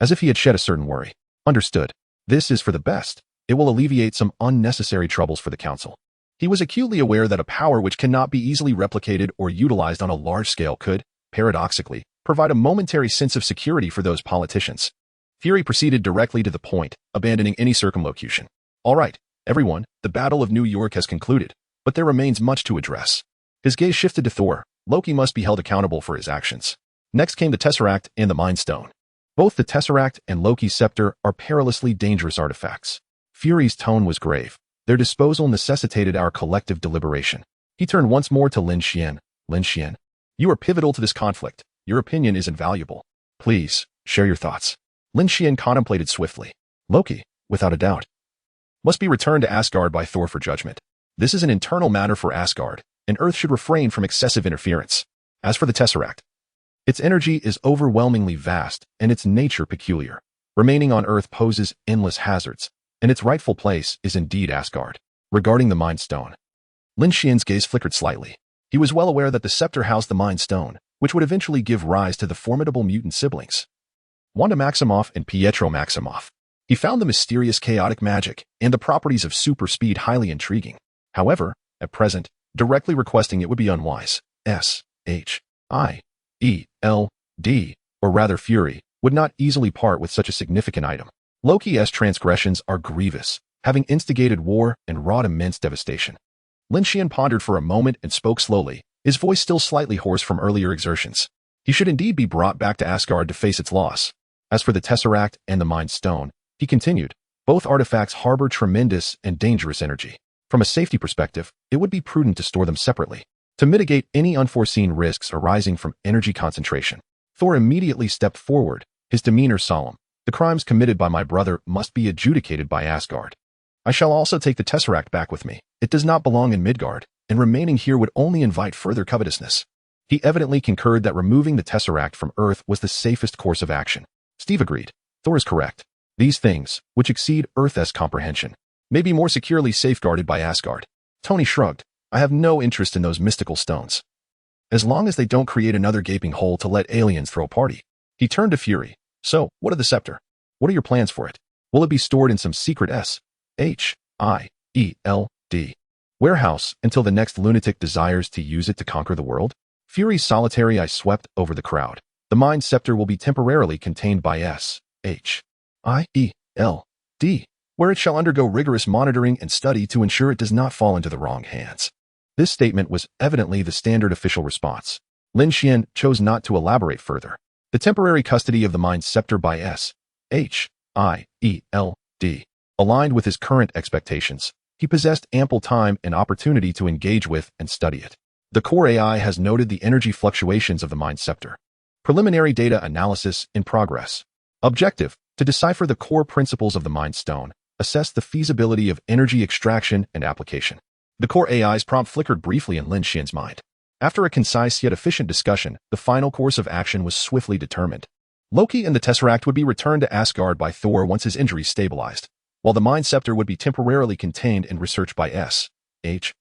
Speaker 1: as if he had shed a certain worry. Understood. This is for the best. It will alleviate some unnecessary troubles for the Council. He was acutely aware that a power which cannot be easily replicated or utilized on a large scale could, paradoxically, provide a momentary sense of security for those politicians. Fury proceeded directly to the point, abandoning any circumlocution. All right, everyone, the Battle of New York has concluded, but there remains much to address. His gaze shifted to Thor. Loki must be held accountable for his actions. Next came the Tesseract and the Mind Stone. Both the Tesseract and Loki's scepter are perilously dangerous artifacts. Fury's tone was grave. Their disposal necessitated our collective deliberation. He turned once more to Lin Xuan. Lin Xuan, you are pivotal to this conflict. Your opinion is invaluable. Please, share your thoughts. Lin Xuan contemplated swiftly. Loki, without a doubt, must be returned to Asgard by Thor for judgment. This is an internal matter for Asgard, and Earth should refrain from excessive interference. As for the Tesseract, its energy is overwhelmingly vast and its nature peculiar. Remaining on Earth poses endless hazards, and its rightful place is indeed Asgard. Regarding the Mind Stone, Lin Xuan's gaze flickered slightly. He was well aware that the scepter housed the Mind Stone, which would eventually give rise to the formidable mutant siblings, Wanda Maximoff and Pietro Maximoff. He found the mysterious chaotic magic and the properties of super speed highly intriguing. However, at present, directly requesting it would be unwise. S-H-I-E-L-D, or rather Fury, would not easily part with such a significant item. Loki's transgressions are grievous, having instigated war and wrought immense devastation. Lin Xuan pondered for a moment and spoke slowly, his voice still slightly hoarse from earlier exertions. He should indeed be brought back to Asgard to face its loss. As for the Tesseract and the Mind Stone, he continued, both artifacts harbor tremendous and dangerous energy. From a safety perspective, it would be prudent to store them separately, to mitigate any unforeseen risks arising from energy concentration. Thor immediately stepped forward, his demeanor solemn. The crimes committed by my brother must be adjudicated by Asgard. I shall also take the Tesseract back with me. It does not belong in Midgard, and remaining here would only invite further covetousness. He evidently concurred that removing the Tesseract from Earth was the safest course of action. Steve agreed. Thor is correct. These things, which exceed Earth's comprehension, may be more securely safeguarded by Asgard. Tony shrugged. I have no interest in those mystical stones, as long as they don't create another gaping hole to let aliens throw a party. He turned to Fury. So, what of the scepter? What are your plans for it? Will it be stored in some secret S-H-I-E-L-D warehouse until the next lunatic desires to use it to conquer the world? Fury's solitary eye swept over the crowd. The Mind Scepter will be temporarily contained by S-H-I-E-L-D, where it shall undergo rigorous monitoring and study to ensure it does not fall into the wrong hands. This statement was evidently the standard official response. Lin Xuan chose not to elaborate further. The temporary custody of the Mind Scepter by S-H-I-E-L-D aligned with his current expectations. He possessed ample time and opportunity to engage with and study it. The core AI has noted the energy fluctuations of the Mind Scepter. Preliminary data analysis in progress. Objective: to decipher the core principles of the Mind Stone, assess the feasibility of energy extraction and application. The core AI's prompt flickered briefly in Lin Xuan's mind. After a concise yet efficient discussion, the final course of action was swiftly determined. Loki and the Tesseract would be returned to Asgard by Thor once his injuries stabilized, while the Mind Scepter would be temporarily contained and researched by S-H-I-E-L-D,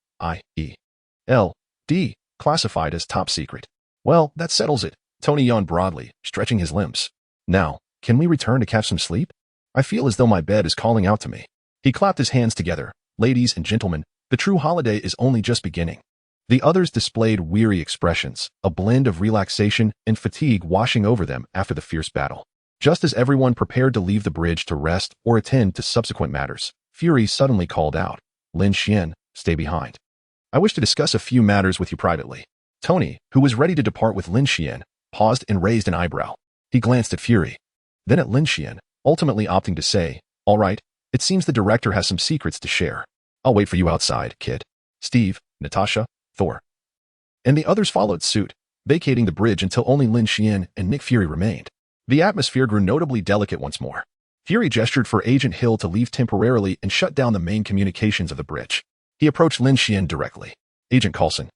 Speaker 1: classified as top secret. Well, that settles it. Tony yawned broadly, stretching his limbs. Now, can we return to catch some sleep? I feel as though my bed is calling out to me. He clapped his hands together. Ladies and gentlemen, the true holiday is only just beginning. The others displayed weary expressions, a blend of relaxation and fatigue washing over them after the fierce battle. Just as everyone prepared to leave the bridge to rest or attend to subsequent matters, Fury suddenly called out, Lin Xuan, stay behind. I wish to discuss a few matters with you privately. Tony, who was ready to depart with Lin Xuan, paused and raised an eyebrow. He glanced at Fury, then at Lin Xuan, ultimately opting to say, all right, it seems the director has some secrets to share. I'll wait for you outside, kid. Steve, Natasha, Thor, and the others followed suit, vacating the bridge until only Lin Xuan and Nick Fury remained. The atmosphere grew notably delicate once more. Fury gestured for Agent Hill to leave temporarily and shut down the main communications of the bridge. He approached Lin Xuan directly. Agent Coulson.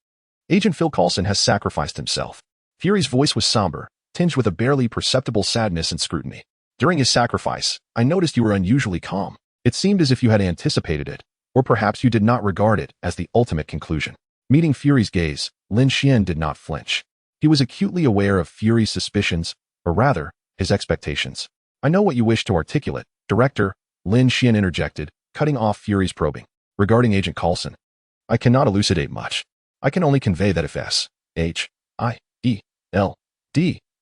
Speaker 1: Agent Phil Coulson has sacrificed himself. Fury's voice was somber, tinged with a barely perceptible sadness and scrutiny. During his sacrifice, I noticed you were unusually calm. It seemed as if you had anticipated it, or perhaps you did not regard it as the ultimate conclusion. Meeting Fury's gaze, Lin Xuan did not flinch. He was acutely aware of Fury's suspicions, or rather, his expectations. I know what you wish to articulate, Director, Lin Xuan interjected, cutting off Fury's probing. Regarding Agent Coulson, I cannot elucidate much. I can only convey that if S.H.I.E.L.D.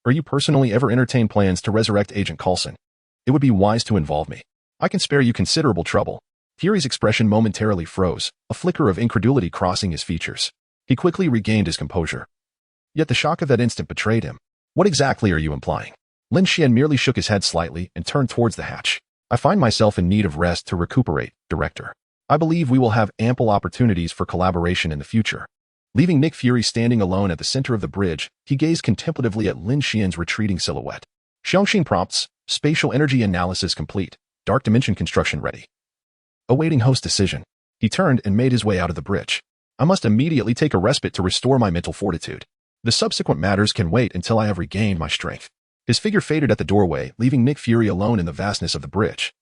Speaker 1: or you personally ever entertain plans to resurrect Agent Coulson, it would be wise to involve me. I can spare you considerable trouble. Fury's expression momentarily froze, a flicker of incredulity crossing his features. He quickly regained his composure. Yet the shock of that instant betrayed him. What exactly are you implying? Lin Xuan merely shook his head slightly and turned towards the hatch. I find myself in need of rest to recuperate, Director. I believe we will have ample opportunities for collaboration in the future. Leaving Nick Fury standing alone at the center of the bridge, he gazed contemplatively at Lin Xuan's retreating silhouette. Xiangxin prompts, spatial energy analysis complete, dark dimension construction ready. Awaiting host decision, he turned and made his way out of the bridge. I must immediately take a respite to restore my mental fortitude. The subsequent matters can wait until I have regained my strength. His figure faded at the doorway, leaving Nick Fury alone in the vastness of the bridge.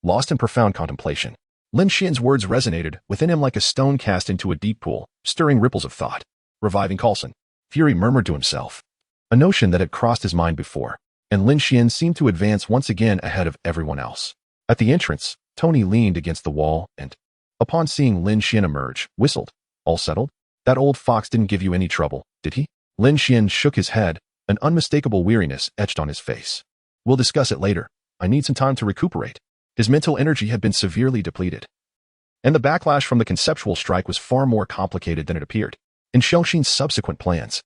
Speaker 1: Lost in profound contemplation, Lin Xuan's words resonated within him like a stone cast into a deep pool, stirring ripples of thought. Reviving Coulson, Fury murmured to himself. A notion that had crossed his mind before, and Lin Xuan seemed to advance once again ahead of everyone else. At the entrance, Tony leaned against the wall and, upon seeing Lin Xuan emerge, whistled. All settled? That old fox didn't give you any trouble, did he? Lin Xuan shook his head, an unmistakable weariness etched on his face. We'll discuss it later. I need some time to recuperate. His mental energy had been severely depleted. And the backlash from the conceptual strike was far more complicated than it appeared. In Xiangxin's subsequent plans,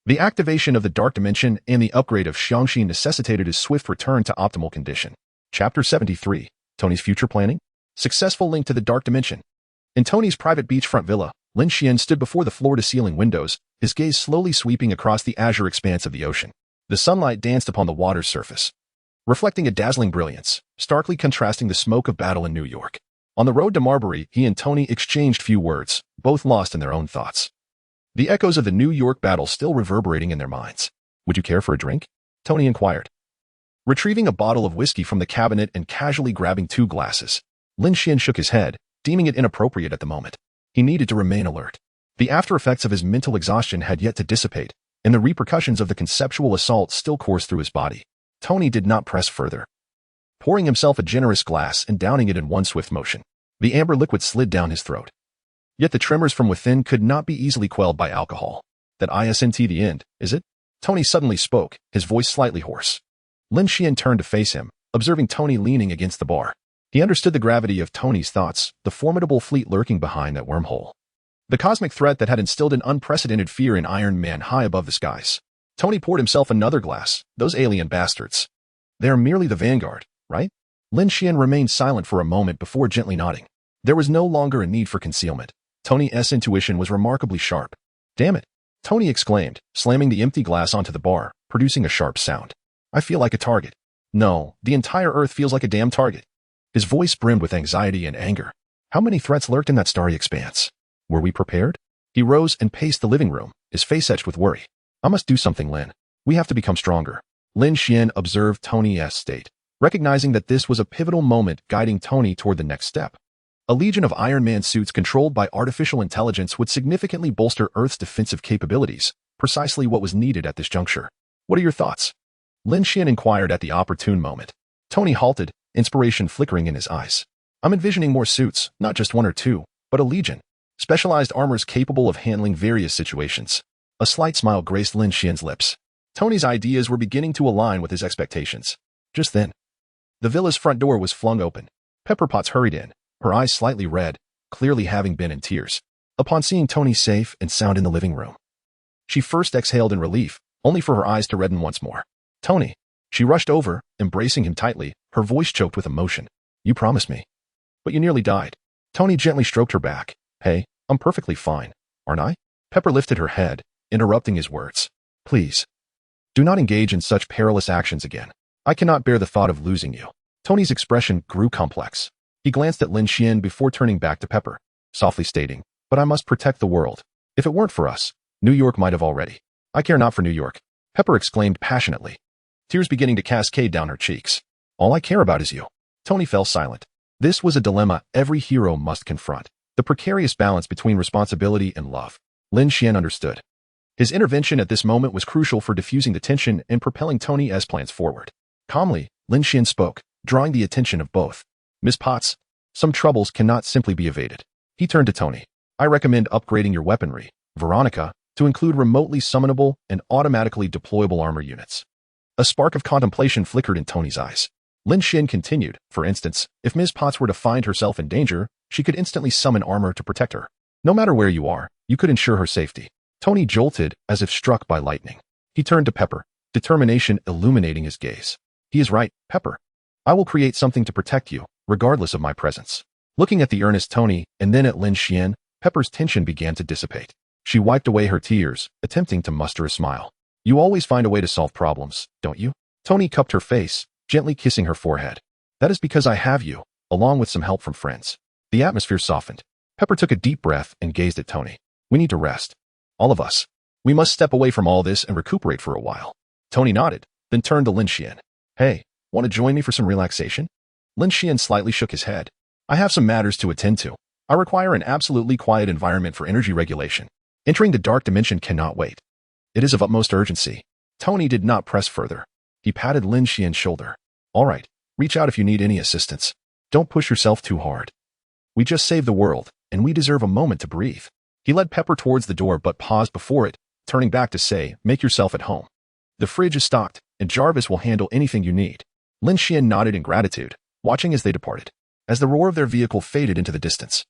Speaker 1: the activation of the dark dimension and the upgrade of Xiangxin necessitated his swift return to optimal condition. Chapter 73, Tony's future planning? Successful link to the dark dimension. In Tony's private beachfront villa, Lin Xuan stood before the floor-to-ceiling windows, his gaze slowly sweeping across the azure expanse of the ocean. The sunlight danced upon the water's surface, reflecting a dazzling brilliance, starkly contrasting the smoke of battle in New York. On the road to Marbury, he and Tony exchanged few words, both lost in their own thoughts. The echoes of the New York battle still reverberating in their minds. Would you care for a drink? Tony inquired. Retrieving a bottle of whiskey from the cabinet and casually grabbing 2 glasses, Lin Xuan shook his head, deeming it inappropriate at the moment. He needed to remain alert. The after-effects of his mental exhaustion had yet to dissipate, and the repercussions of the conceptual assault still coursed through his body. Tony did not press further. Pouring himself a generous glass and downing it in one swift motion, the amber liquid slid down his throat. Yet the tremors from within could not be easily quelled by alcohol. That isn't the end, is it? Tony suddenly spoke, his voice slightly hoarse. Lin Xuan turned to face him, observing Tony leaning against the bar. He understood the gravity of Tony's thoughts, the formidable fleet lurking behind that wormhole. The cosmic threat that had instilled an unprecedented fear in Iron Man high above the skies. Tony poured himself another glass. Those alien bastards. They are merely the vanguard, right? Lin Xuan remained silent for a moment before gently nodding. There was no longer a need for concealment. Tony's intuition was remarkably sharp. Damn it, Tony exclaimed, slamming the empty glass onto the bar, producing a sharp sound. I feel like a target. No, the entire Earth feels like a damn target. His voice brimmed with anxiety and anger. How many threats lurked in that starry expanse? Were we prepared? He rose and paced the living room, his face etched with worry. I must do something, Lin. We have to become stronger. Lin Xuan observed Tony's state, recognizing that this was a pivotal moment guiding Tony toward the next step. A legion of Iron Man suits controlled by artificial intelligence would significantly bolster Earth's defensive capabilities, precisely what was needed at this juncture. What are your thoughts? Lin Xuan inquired at the opportune moment. Tony halted, inspiration flickering in his eyes. I'm envisioning more suits, not just 1 or 2, but a legion. Specialized armors capable of handling various situations. A slight smile graced Lin Xuan's lips. Tony's ideas were beginning to align with his expectations. Just then, the villa's front door was flung open. Pepper Potts hurried in, her eyes slightly red, clearly having been in tears. Upon seeing Tony safe and sound in the living room, she first exhaled in relief, only for her eyes to redden once more. Tony. She rushed over, embracing him tightly, her voice choked with emotion. You promised me. But you nearly died. Tony gently stroked her back. Hey, I'm perfectly fine, aren't I? Pepper lifted her head, interrupting his words. Please. Do not engage in such perilous actions again. I cannot bear the thought of losing you. Tony's expression grew complex. He glanced at Lin Xuan before turning back to Pepper, softly stating, But I must protect the world. If it weren't for us, New York might have already. I care not for New York, Pepper exclaimed passionately, tears beginning to cascade down her cheeks. All I care about is you. Tony fell silent. This was a dilemma every hero must confront, the precarious balance between responsibility and love. Lin Xuan understood. His intervention at this moment was crucial for diffusing the tension and propelling Tony's plans forward. Calmly, Lin Xuan spoke, drawing the attention of both. Miss Potts, some troubles cannot simply be evaded. He turned to Tony. I recommend upgrading your weaponry, Veronica, to include remotely summonable and automatically deployable armor units. A spark of contemplation flickered in Tony's eyes. Lin Xuan continued, for instance, if Ms. Potts were to find herself in danger, she could instantly summon armor to protect her. No matter where you are, you could ensure her safety. Tony jolted as if struck by lightning. He turned to Pepper, determination illuminating his gaze. He is right, Pepper. I will create something to protect you, regardless of my presence. Looking at the earnest Tony and then at Lin Xuan, Pepper's tension began to dissipate. She wiped away her tears, attempting to muster a smile. You always find a way to solve problems, don't you? Tony cupped her face, gently kissing her forehead. That is because I have you, along with some help from friends. The atmosphere softened. Pepper took a deep breath and gazed at Tony. We need to rest. All of us. We must step away from all this and recuperate for a while. Tony nodded, then turned to Lin Xuan. Hey, want to join me for some relaxation? Lin Xuan slightly shook his head. I have some matters to attend to. I require an absolutely quiet environment for energy regulation. Entering the dark dimension cannot wait. It is of utmost urgency. Tony did not press further. He patted Lin Xuan's shoulder. All right, reach out if you need any assistance. Don't push yourself too hard. We just saved the world, and we deserve a moment to breathe. He led Pepper towards the door but paused before it, turning back to say, make yourself at home. The fridge is stocked, and Jarvis will handle anything you need. Lin Xuan nodded in gratitude, watching as they departed. As the roar of their vehicle faded into the distance,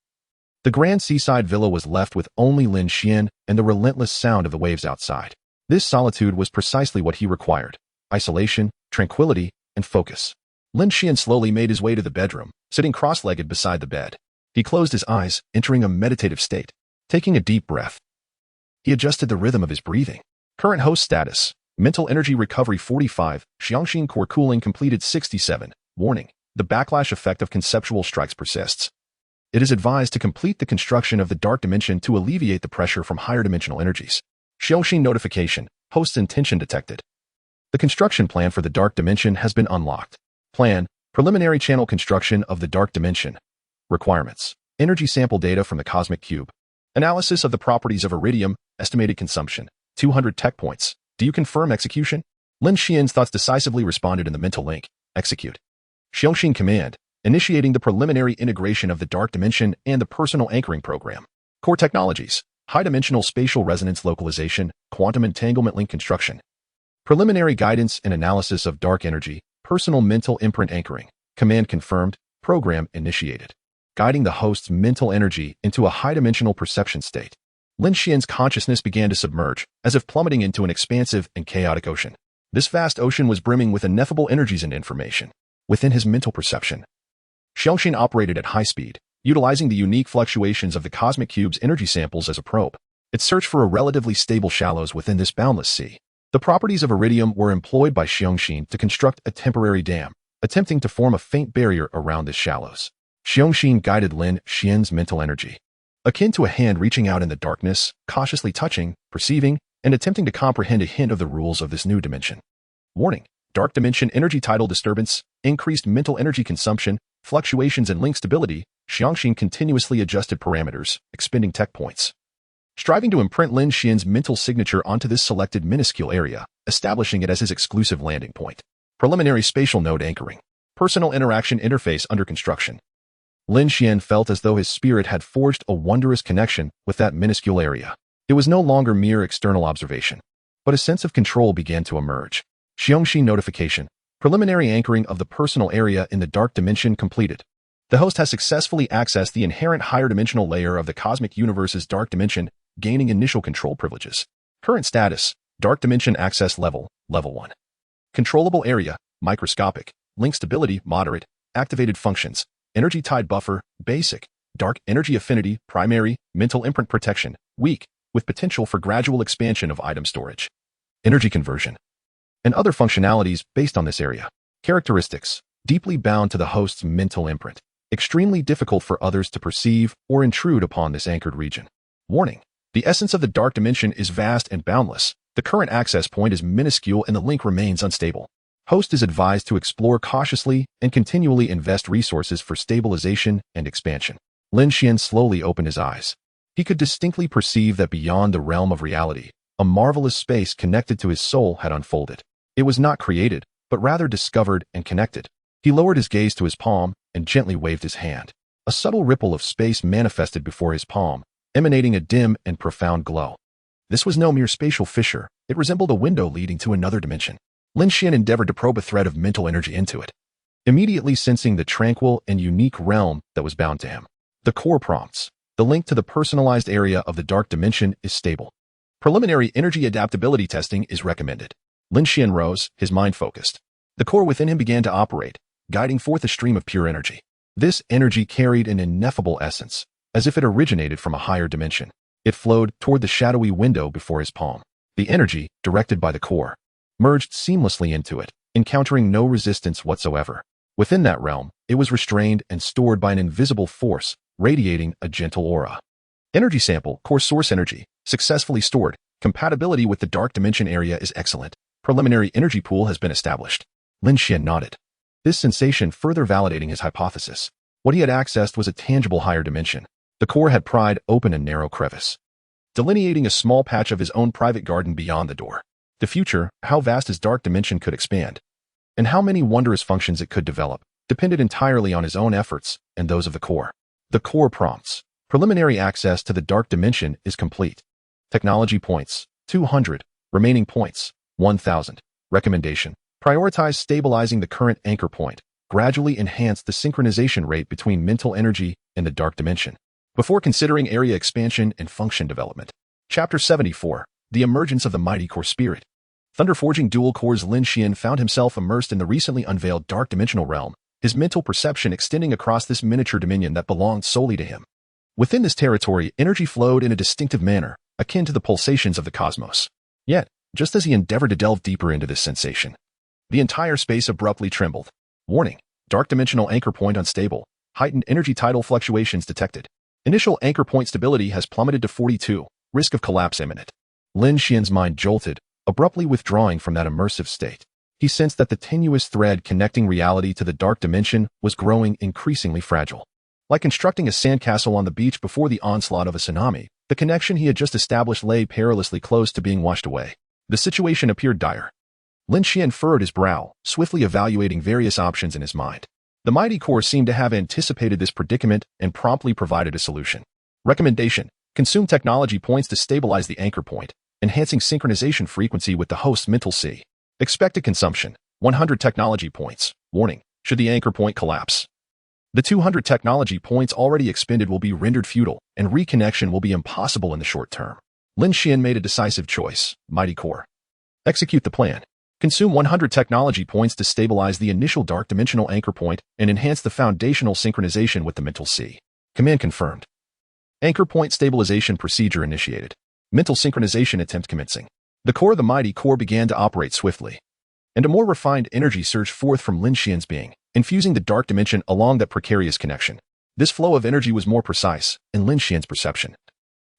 Speaker 1: the grand seaside villa was left with only Lin Xuan and the relentless sound of the waves outside. This solitude was precisely what he required. Isolation, tranquility, and focus. Lin Xuan slowly made his way to the bedroom, sitting cross-legged beside the bed. He closed his eyes, entering a meditative state. Taking a deep breath, he adjusted the rhythm of his breathing. Current host status, mental energy recovery 45, Xiangxin core cooling completed 67. Warning, the backlash effect of conceptual strikes persists. It is advised to complete the construction of the dark dimension to alleviate the pressure from higher dimensional energies. Xiangxin notification, host's intention detected. The construction plan for the dark dimension has been unlocked. Plan, preliminary channel construction of the dark dimension. Requirements, energy sample data from the cosmic cube. Analysis of the properties of iridium, estimated consumption, 200 tech points. Do you confirm execution? Lin Xuan's thoughts decisively responded in the mental link. Execute. Xiangxin command, initiating the preliminary integration of the dark dimension and the personal anchoring program. Core technologies, high-dimensional spatial resonance localization, quantum entanglement link construction. Preliminary guidance and analysis of dark energy, personal mental imprint anchoring. Command confirmed, program initiated. Guiding the host's mental energy into a high-dimensional perception state. Lin Xuan's consciousness began to submerge, as if plummeting into an expansive and chaotic ocean. This vast ocean was brimming with ineffable energies and information. Within his mental perception, Xiangxin operated at high speed, utilizing the unique fluctuations of the cosmic cube's energy samples as a probe. It searched for a relatively stable shallows within this boundless sea. The properties of iridium were employed by Xiangxin to construct a temporary dam, attempting to form a faint barrier around this shallows. Xiangxin guided Lin Xuan's mental energy, akin to a hand reaching out in the darkness, cautiously touching, perceiving, and attempting to comprehend a hint of the rules of this new dimension. Warning, dark dimension energy tidal disturbance, increased mental energy consumption, fluctuations in link stability. Xiangxin continuously adjusted parameters, expending tech points, striving to imprint Lin Xuan's mental signature onto this selected minuscule area, establishing it as his exclusive landing point. Preliminary spatial node anchoring. Personal interaction interface under construction. Lin Xuan felt as though his spirit had forged a wondrous connection with that minuscule area. It was no longer mere external observation, but a sense of control began to emerge. Xiangxin notification. Preliminary anchoring of the personal area in the dark dimension completed. The host has successfully accessed the inherent higher dimensional layer of the cosmic universe's dark dimension, gaining initial control privileges. Current status, dark dimension access level, level 1. Controllable area, microscopic. Link stability, moderate. Activated functions, energy tide buffer, basic. Dark energy affinity, primary. Mental imprint protection, weak, with potential for gradual expansion of item storage. Energy conversion. And other functionalities based on this area. Characteristics, deeply bound to the host's mental imprint. Extremely difficult for others to perceive or intrude upon this anchored region. Warning, the essence of the dark dimension is vast and boundless. The current access point is minuscule and the link remains unstable. Host is advised to explore cautiously and continually invest resources for stabilization and expansion. Lin Xuan slowly opened his eyes. He could distinctly perceive that beyond the realm of reality, a marvelous space connected to his soul had unfolded. It was not created, but rather discovered and connected. He lowered his gaze to his palm and gently waved his hand. A subtle ripple of space manifested before his palm, emanating a dim and profound glow. This was no mere spatial fissure. It resembled a window leading to another dimension. Lin Xuan endeavored to probe a thread of mental energy into it, immediately sensing the tranquil and unique realm that was bound to him. The core prompts. The link to the personalized area of the dark dimension is stable. Preliminary energy adaptability testing is recommended. Lin Xuan rose, his mind focused. The core within him began to operate, guiding forth a stream of pure energy. This energy carried an ineffable essence, as if it originated from a higher dimension. It flowed toward the shadowy window before his palm. The energy, directed by the core, merged seamlessly into it, encountering no resistance whatsoever. Within that realm, it was restrained and stored by an invisible force, radiating a gentle aura. Energy sample, core source energy, successfully stored. Compatibility with the dark dimension area is excellent. Preliminary energy pool has been established. Lin Xuan nodded. This sensation further validating his hypothesis. What he had accessed was a tangible higher dimension. The core had pried open a narrow crevice, delineating a small patch of his own private garden beyond the door. The future, how vast his dark dimension could expand, and how many wondrous functions it could develop, depended entirely on his own efforts and those of the core. The core prompts. Preliminary access to the dark dimension is complete. Technology points, 200. Remaining points, 1,000. Recommendation. Prioritize stabilizing the current anchor point. Gradually enhance the synchronization rate between mental energy and the dark dimension, before considering area expansion and function development. Chapter 74. The Emergence of the Mighty Core Spirit. Thunderforging dual cores. Lin Xuan found himself immersed in the recently unveiled dark dimensional realm, his mental perception extending across this miniature dominion that belonged solely to him. Within this territory, energy flowed in a distinctive manner, akin to the pulsations of the cosmos. Yet, just as he endeavored to delve deeper into this sensation, the entire space abruptly trembled. Warning: dark dimensional anchor point unstable. Heightened energy tidal fluctuations detected. Initial anchor point stability has plummeted to 42. Risk of collapse imminent. Lin Xuan's mind jolted, abruptly withdrawing from that immersive state. He sensed that the tenuous thread connecting reality to the dark dimension was growing increasingly fragile. Like constructing a sandcastle on the beach before the onslaught of a tsunami, the connection he had just established lay perilously close to being washed away. The situation appeared dire. Lin Xuan furrowed his brow, swiftly evaluating various options in his mind. The mighty core seemed to have anticipated this predicament and promptly provided a solution. Recommendation: consume technology points to stabilize the anchor point, enhancing synchronization frequency with the host's mental sea. Expected consumption: 100 technology points. Warning: should the anchor point collapse, the 200 technology points already expended will be rendered futile, and reconnection will be impossible in the short term. Lin Xuan made a decisive choice. Mighty core. Execute the plan. Consume 100 technology points to stabilize the initial dark dimensional anchor point and enhance the foundational synchronization with the mental sea. Command confirmed. Anchor point stabilization procedure initiated. Mental synchronization attempt commencing. The core of the mighty core began to operate swiftly, and a more refined energy surged forth from Lin Xuan's being, infusing the dark dimension along that precarious connection. This flow of energy was more precise in Lin Xuan's perception.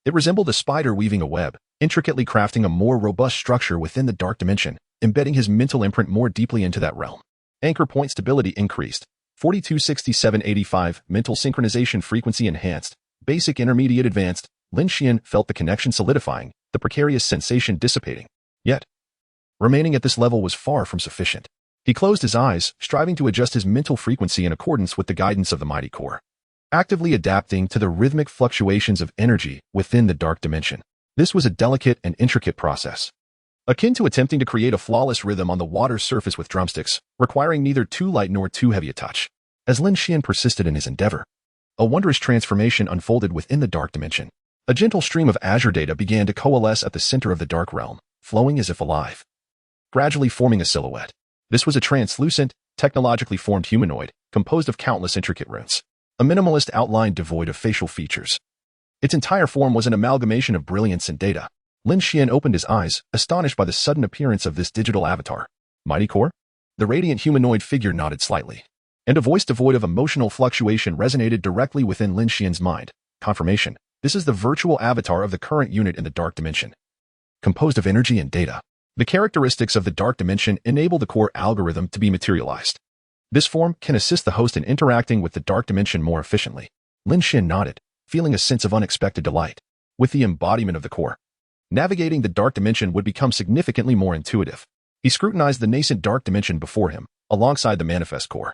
Speaker 1: It resembled a spider weaving a web, intricately crafting a more robust structure within the dark dimension, embedding his mental imprint more deeply into that realm. Anchor point stability increased. 426785. Mental synchronization frequency enhanced. Basic intermediate advanced. Lin Xuan felt the connection solidifying, the precarious sensation dissipating. Yet, remaining at this level was far from sufficient. He closed his eyes, striving to adjust his mental frequency in accordance with the guidance of the mighty core, actively adapting to the rhythmic fluctuations of energy within the dark dimension. This was a delicate and intricate process, akin to attempting to create a flawless rhythm on the water's surface with drumsticks, requiring neither too light nor too heavy a touch. As Lin Xuan persisted in his endeavor, a wondrous transformation unfolded within the dark dimension. A gentle stream of azure data began to coalesce at the center of the dark realm, flowing as if alive, gradually forming a silhouette. This was a translucent, technologically formed humanoid, composed of countless intricate runes, a minimalist outline devoid of facial features. Its entire form was an amalgamation of brilliance and data. Lin Xuan opened his eyes, astonished by the sudden appearance of this digital avatar. Mighty core? The radiant humanoid figure nodded slightly, and a voice devoid of emotional fluctuation resonated directly within Lin Xuan's mind. Confirmation. This is the virtual avatar of the current unit in the dark dimension, composed of energy and data. The characteristics of the dark dimension enable the core algorithm to be materialized. This form can assist the host in interacting with the dark dimension more efficiently. Lin Xuan nodded, feeling a sense of unexpected delight. With the embodiment of the core, navigating the dark dimension would become significantly more intuitive. He scrutinized the nascent dark dimension before him, alongside the manifest core.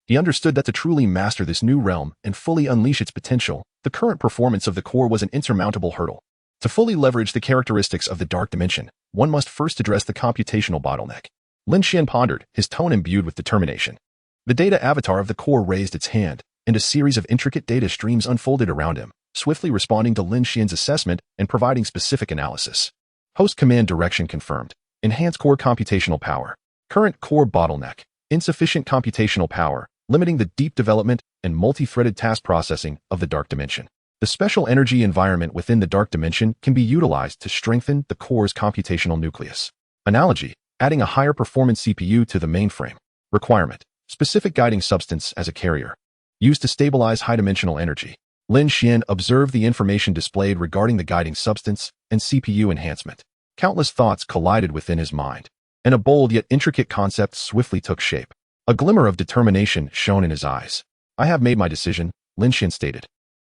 Speaker 1: He understood that to truly master this new realm and fully unleash its potential, the current performance of the core was an insurmountable hurdle. To fully leverage the characteristics of the dark dimension, one must first address the computational bottleneck. Lin Xuan pondered, his tone imbued with determination. The data avatar of the core raised its hand, and a series of intricate data streams unfolded around him, swiftly responding to Lin Xuan's assessment and providing specific analysis. Host command direction confirmed. Enhance core computational power. Current core bottleneck. Insufficient computational power, limiting the deep development and multi-threaded task processing of the dark dimension. The special energy environment within the dark dimension can be utilized to strengthen the core's computational nucleus. Analogy: adding a higher performance CPU to the mainframe. Requirement: specific guiding substance as a carrier. Used to stabilize high-dimensional energy. Lin Xuan observed the information displayed regarding the guiding substance and CPU enhancement. Countless thoughts collided within his mind, and a bold yet intricate concept swiftly took shape. A glimmer of determination shone in his eyes. "I have made my decision," Lin Xuan stated,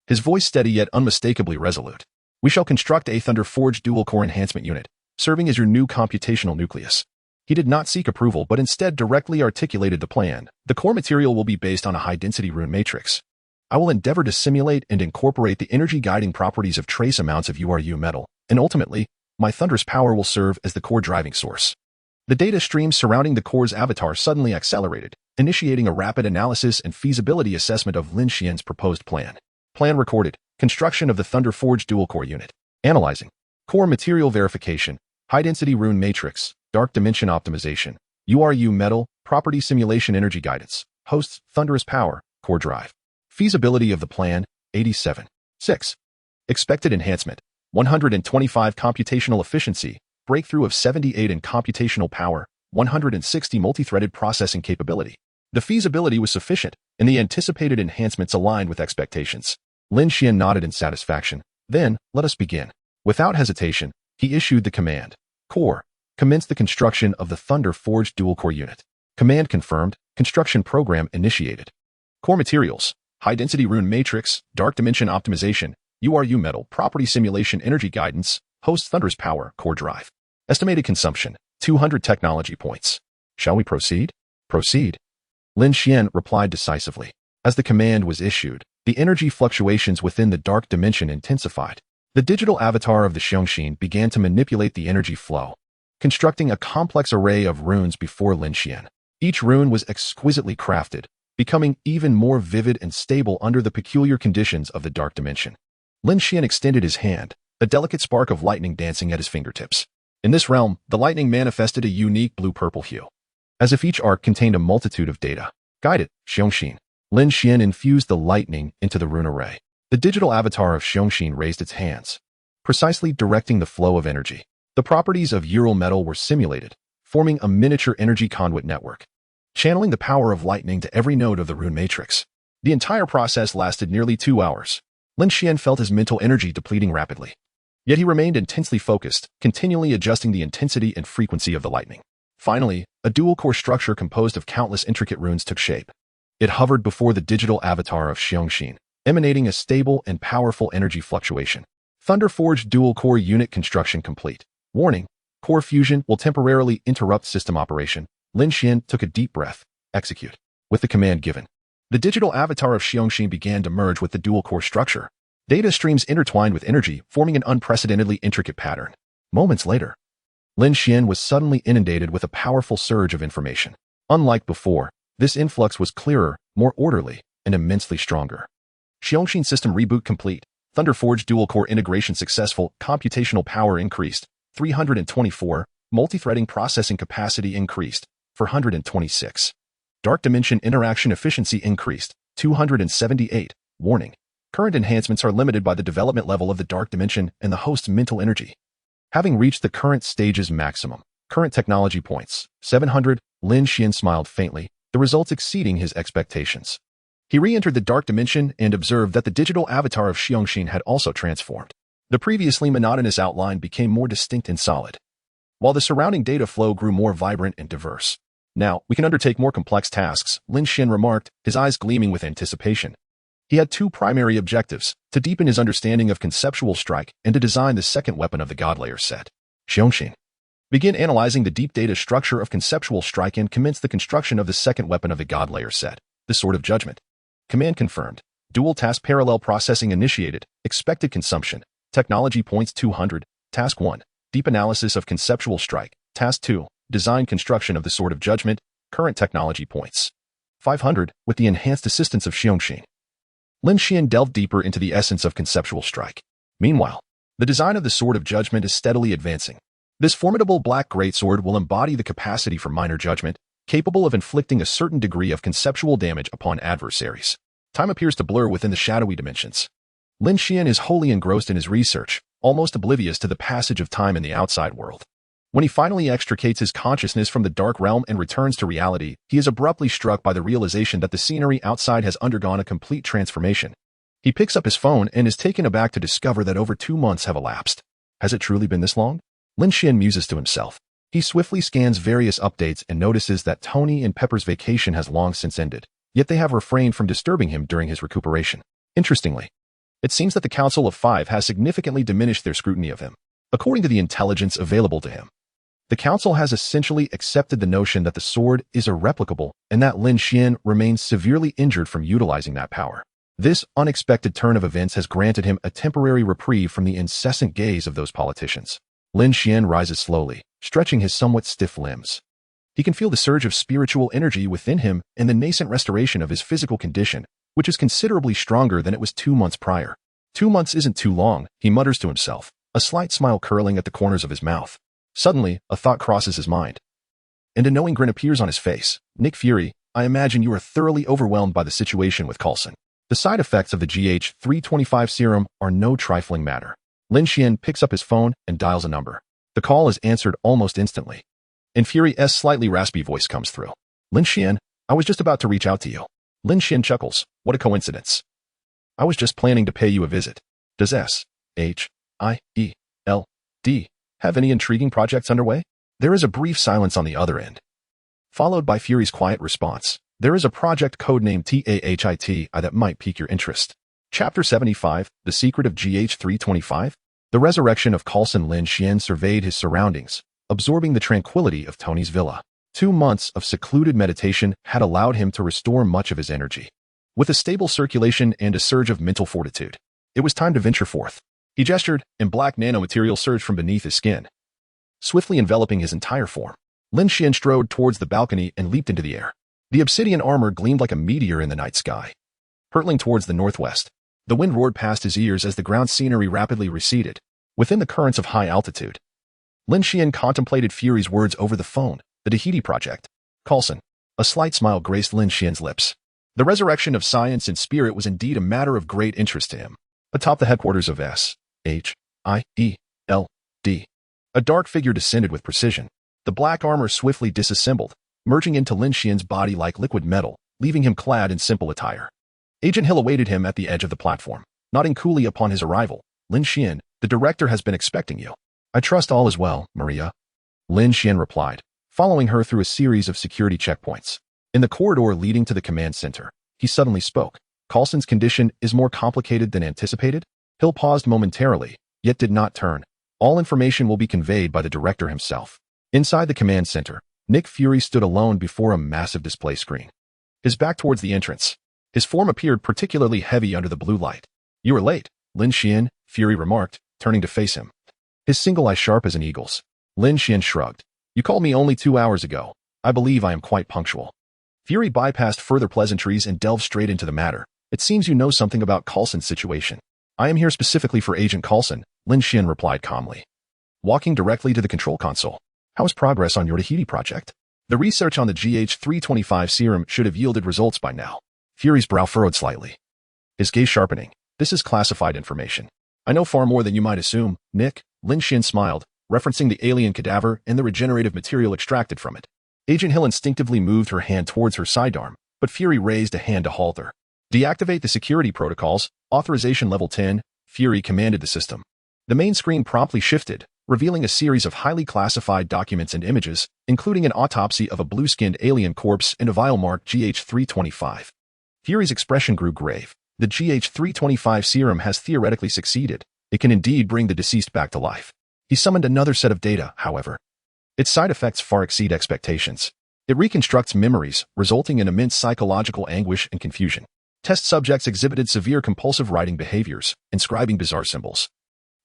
Speaker 1: his voice steady yet unmistakably resolute. "We shall construct a Thunder Forge dual-core enhancement unit, serving as your new computational nucleus." He did not seek approval but instead directly articulated the plan. "The core material will be based on a high-density rune matrix. I will endeavor to simulate and incorporate the energy guiding properties of trace amounts of URU metal, and ultimately, my thunderous power will serve as the core driving source." The data stream surrounding the core's avatar suddenly accelerated, initiating a rapid analysis and feasibility assessment of Lin Xuan's proposed plan. Plan recorded. Construction of the Thunder Forge dual-core unit. Analyzing. Core material verification. High-density rune matrix. Dark dimension optimization. URU metal. Property simulation energy guidance. Hosts. Thunderous power. Core drive. Feasibility of the plan. 87. 6. Expected enhancement. 125 computational efficiency. Breakthrough of 78 in computational power. 160 multi-threaded processing capability. The feasibility was sufficient, and the anticipated enhancements aligned with expectations. Lin Xuan nodded in satisfaction. "Then, let us begin." Without hesitation, he issued the command. "Core, commence the construction of the Thunder Forge dual-core unit." Command confirmed. Construction program initiated. Core materials: high-density rune matrix, dark dimension optimization, URU metal, property simulation energy guidance, host thunderous power, core drive. Estimated consumption: 200 technology points. "Shall we proceed?" "Proceed." Lin Xuan replied decisively. As the command was issued, the energy fluctuations within the dark dimension intensified. The digital avatar of the Xiongxin began to manipulate the energy flow, constructing a complex array of runes before Lin Xuan. Each rune was exquisitely crafted, becoming even more vivid and stable under the peculiar conditions of the dark dimension. Lin Xuan extended his hand, a delicate spark of lightning dancing at his fingertips. In this realm, the lightning manifested a unique blue-purple hue, as if each arc contained a multitude of data. Guided, Xiongxin. Lin Xuan infused the lightning into the rune array. The digital avatar of Xiongxin raised its hands, precisely directing the flow of energy. The properties of Ural metal were simulated, forming a miniature energy conduit network, channeling the power of lightning to every node of the rune matrix. The entire process lasted nearly 2 hours. Lin Xuan felt his mental energy depleting rapidly. Yet he remained intensely focused, continually adjusting the intensity and frequency of the lightning. Finally, a dual-core structure composed of countless intricate runes took shape. It hovered before the digital avatar of Xiongxin, emanating a stable and powerful energy fluctuation. Thunder Forge dual-core unit construction complete. Warning: core fusion will temporarily interrupt system operation. Lin Xuan took a deep breath. Execute. With the command given, the digital avatar of Xiongxin began to merge with the dual-core structure. Data streams intertwined with energy, forming an unprecedentedly intricate pattern. Moments later, Lin Xuan was suddenly inundated with a powerful surge of information. Unlike before, this influx was clearer, more orderly, and immensely stronger. Xiongxin system reboot complete. Thunder Forge dual-core integration successful. Computational power increased. 324. Multi-threading processing capacity increased. 426. Dark dimension interaction efficiency increased. 278. Warning: current enhancements are limited by the development level of the dark dimension and the host's mental energy. Having reached the current stage's maximum, current technology points, 700, Lin Xuan smiled faintly, the results exceeding his expectations. He re-entered the dark dimension and observed that the digital avatar of Xiongxin had also transformed. The previously monotonous outline became more distinct and solid. while the surrounding data flow grew more vibrant and diverse. Now, we can undertake more complex tasks, Lin Xuan remarked, his eyes gleaming with anticipation. He had two primary objectives, to deepen his understanding of conceptual strike and to design the second weapon of the God Layer set. Xiongxin. Begin analyzing the deep data structure of conceptual strike and commence the construction of the second weapon of the God Layer set, the Sword of Judgment. Command confirmed. Dual task parallel processing initiated. Expected consumption. Technology points 200. Task 1. Deep analysis of conceptual strike. Task 2. Design construction of the Sword of Judgment. Current technology points 500, with the enhanced assistance of Xiongxin. Lin Xuan delved deeper into the essence of conceptual strike. Meanwhile, the design of the Sword of Judgment is steadily advancing. This formidable black greatsword will embody the capacity for minor judgment, capable of inflicting a certain degree of conceptual damage upon adversaries. Time appears to blur within the shadowy dimensions. Lin Xuan is wholly engrossed in his research, almost oblivious to the passage of time in the outside world. When he finally extricates his consciousness from the dark realm and returns to reality, he is abruptly struck by the realization that the scenery outside has undergone a complete transformation. He picks up his phone and is taken aback to discover that over 2 months have elapsed. Has it truly been this long? Lin Xuan muses to himself. He swiftly scans various updates and notices that Tony and Pepper's vacation has long since ended, yet they have refrained from disturbing him during his recuperation. Interestingly, it seems that the Council of Five has significantly diminished their scrutiny of him. According to the intelligence available to him, the Council has essentially accepted the notion that the sword is irreplicable and that Lin Xuan remains severely injured from utilizing that power. This unexpected turn of events has granted him a temporary reprieve from the incessant gaze of those politicians. Lin Xuan rises slowly, stretching his somewhat stiff limbs. He can feel the surge of spiritual energy within him and the nascent restoration of his physical condition, which is considerably stronger than it was 2 months prior. 2 months isn't too long, he mutters to himself, a slight smile curling at the corners of his mouth. Suddenly, a thought crosses his mind, and a knowing grin appears on his face. Nick Fury, I imagine you are thoroughly overwhelmed by the situation with Coulson. The side effects of the GH325 serum are no trifling matter. Lin Xuan picks up his phone and dials a number. The call is answered almost instantly. In Fury's slightly raspy voice comes through. Lin Xuan, I was just about to reach out to you. Lin Xuan chuckles. What a coincidence. I was just planning to pay you a visit. Does S-H-I-E-L-D have any intriguing projects underway? There is a brief silence on the other end, followed by Fury's quiet response. There is a project codenamed TAHITI that might pique your interest. Chapter 75, The Secret of GH325? The resurrection of Coulson. Lin Xuan surveyed his surroundings, absorbing the tranquility of Tony's villa. 2 months of secluded meditation had allowed him to restore much of his energy. With a stable circulation and a surge of mental fortitude, it was time to venture forth. He gestured, and black nanomaterial surged from beneath his skin, swiftly enveloping his entire form. Lin Xuan strode towards the balcony and leaped into the air. The obsidian armor gleamed like a meteor in the night sky. Hurtling towards the northwest, the wind roared past his ears as the ground scenery rapidly receded. Within the currents of high altitude, Lin Xuan contemplated Fury's words over the phone. The Tahiti project. Coulson. A slight smile graced Lin Xuan's lips. The resurrection of science and spirit was indeed a matter of great interest to him. Atop the headquarters of S-H-I-E-L-D, a dark figure descended with precision. The black armor swiftly disassembled, merging into Lin Xuan's body like liquid metal, leaving him clad in simple attire. Agent Hill awaited him at the edge of the platform. Nodding coolly upon his arrival, Lin Xuan, the director has been expecting you. I trust all is well, Maria. Lin Xuan replied, following her through a series of security checkpoints. In the corridor leading to the command center, he suddenly spoke. Coulson's condition is more complicated than anticipated? Hill paused momentarily, yet did not turn. All information will be conveyed by the director himself. Inside the command center, Nick Fury stood alone before a massive display screen. His back towards the entrance, his form appeared particularly heavy under the blue light. You are late, Lin Xuan, Fury remarked, turning to face him. His single eye sharp as an eagle's. Lin Xuan shrugged. You called me only 2 hours ago. I believe I am quite punctual. Fury bypassed further pleasantries and delved straight into the matter. It seems you know something about Coulson's situation. I am here specifically for Agent Coulson, Lin Xuan replied calmly. Walking directly to the control console. How is progress on your Tahiti project? The research on the GH325 serum should have yielded results by now. Fury's brow furrowed slightly, his gaze sharpening. This is classified information. I know far more than you might assume, Nick. Lin Xuan smiled, referencing the alien cadaver and the regenerative material extracted from it. Agent Hill instinctively moved her hand towards her sidearm, but Fury raised a hand to halt her. Deactivate the security protocols, authorization level 10, Fury commanded the system. The main screen promptly shifted, revealing a series of highly classified documents and images, including an autopsy of a blue-skinned alien corpse and a vial marked GH325. Fury's expression grew grave. The GH325 serum has theoretically succeeded. It can indeed bring the deceased back to life. He summoned another set of data, however. Its side effects far exceed expectations. It reconstructs memories, resulting in immense psychological anguish and confusion. Test subjects exhibited severe compulsive writing behaviors, inscribing bizarre symbols,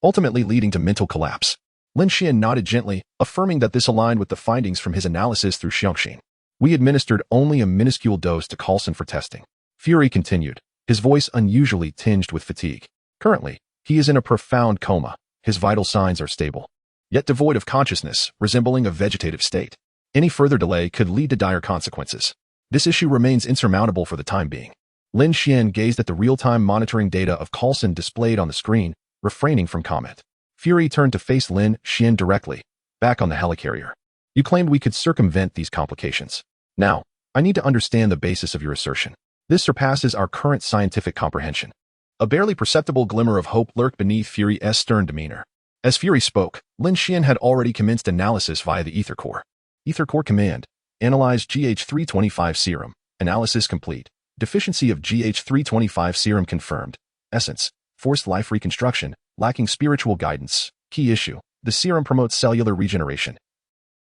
Speaker 1: ultimately leading to mental collapse. Lin Xuan nodded gently, affirming that this aligned with the findings from his analysis through Xiangxin. We administered only a minuscule dose to Coulson for testing. Fury continued, his voice unusually tinged with fatigue. Currently, he is in a profound coma. His vital signs are stable, yet devoid of consciousness, resembling a vegetative state. Any further delay could lead to dire consequences. This issue remains insurmountable for the time being. Lin Xuan gazed at the real-time monitoring data of Coulson displayed on the screen, refraining from comment. Fury turned to face Lin Xuan directly, back on the helicarrier. You claimed we could circumvent these complications. Now, I need to understand the basis of your assertion. This surpasses our current scientific comprehension. A barely perceptible glimmer of hope lurked beneath Fury's stern demeanor. As Fury spoke, Lin Xuan had already commenced analysis via the Ether Core. Ether Core command. Analyze GH325 serum. Analysis complete. Deficiency of GH325 serum confirmed. Essence. Forced life reconstruction. Lacking spiritual guidance. Key issue. The serum promotes cellular regeneration.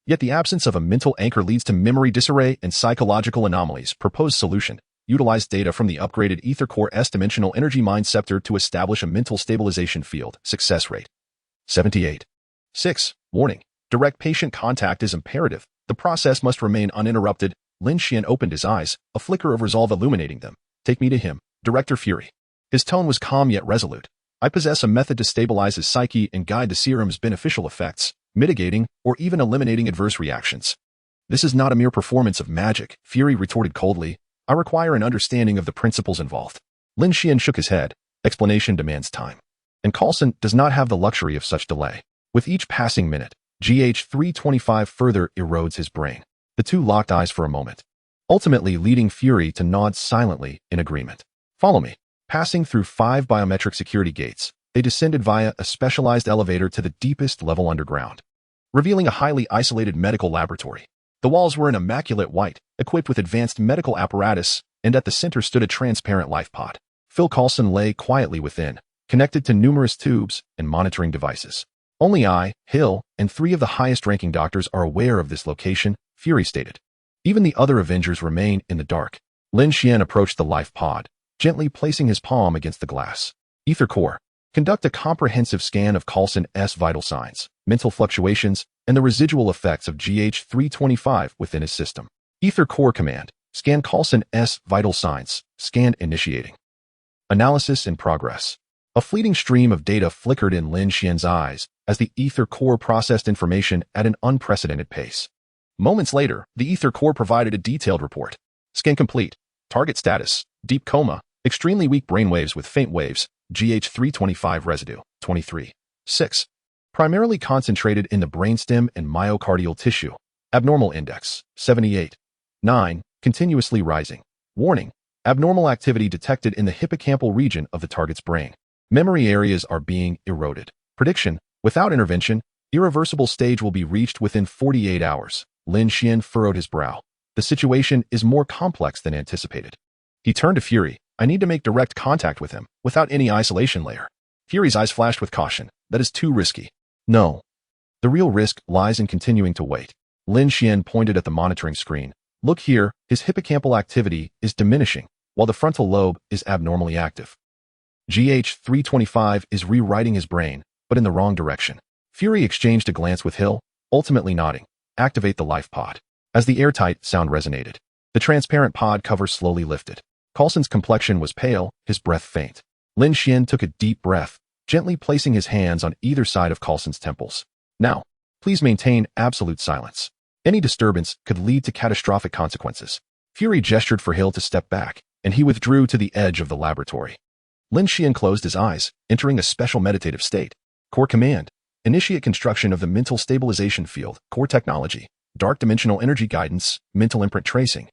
Speaker 1: Yet the absence of a mental anchor leads to memory disarray and psychological anomalies. Proposed solution. Utilize data from the upgraded Ether Core S-dimensional energy mind scepter to establish a mental stabilization field. Success rate 78. 6. Warning. Direct patient contact is imperative. The process must remain uninterrupted. Lin Xuan opened his eyes, a flicker of resolve illuminating them. Take me to him, Director Fury. His tone was calm yet resolute. I possess a method to stabilize his psyche and guide the serum's beneficial effects, mitigating or even eliminating adverse reactions. This is not a mere performance of magic, Fury retorted coldly. I require an understanding of the principles involved. Lin Xuan shook his head. Explanation demands time. And Coulson does not have the luxury of such delay. With each passing minute, GH325 further erodes his brain. The two locked eyes for a moment, ultimately leading Fury to nod silently in agreement. Follow me. Passing through 5 biometric security gates, they descended via a specialized elevator to the deepest level underground, revealing a highly isolated medical laboratory. The walls were in immaculate white, equipped with advanced medical apparatus, and at the center stood a transparent life pod. Phil Coulson lay quietly within, connected to numerous tubes and monitoring devices. Only I, Hill, and 3 of the highest-ranking doctors are aware of this location, Fury stated. Even the other Avengers remain in the dark. Lin Xuan approached the life pod, gently placing his palm against the glass. Ether Core. Conduct a comprehensive scan of Coulson's vital signs, mental fluctuations, and the residual effects of GH325 within his system. Ether Core command. Scan Coulson's vital signs. Scan initiating. Analysis in progress. A fleeting stream of data flickered in Lin Xuan's eyes as the Ether Core processed information at an unprecedented pace. Moments later, the Ether Core provided a detailed report. Scan complete. Target status. Deep coma. Extremely weak brainwaves with faint waves. GH325 residue. 23. 6. Primarily concentrated in the brainstem and myocardial tissue. Abnormal index. 78. 9. Continuously rising. Warning. Abnormal activity detected in the hippocampal region of the target's brain. Memory areas are being eroded. Prediction. Without intervention, irreversible stage will be reached within 48 hours. Lin Xuan furrowed his brow. The situation is more complex than anticipated. He turned to Fury. I need to make direct contact with him, without any isolation layer. Fury's eyes flashed with caution. That is too risky. No. The real risk lies in continuing to wait. Lin Xuan pointed at the monitoring screen. Look here, his hippocampal activity is diminishing, while the frontal lobe is abnormally active. GH325 is rewriting his brain, but in the wrong direction. Fury exchanged a glance with Hill, ultimately nodding. Activate the life pod. As the airtight sound resonated, the transparent pod cover slowly lifted. Coulson's complexion was pale, his breath faint. Lin Xuan took a deep breath, gently placing his hands on either side of Coulson's temples. Now, please maintain absolute silence. Any disturbance could lead to catastrophic consequences. Fury gestured for Hill to step back, and he withdrew to the edge of the laboratory. Lin Xuan closed his eyes, entering a special meditative state. Core command. Initiate construction of the mental stabilization field, core technology, dark dimensional energy guidance, mental imprint tracing,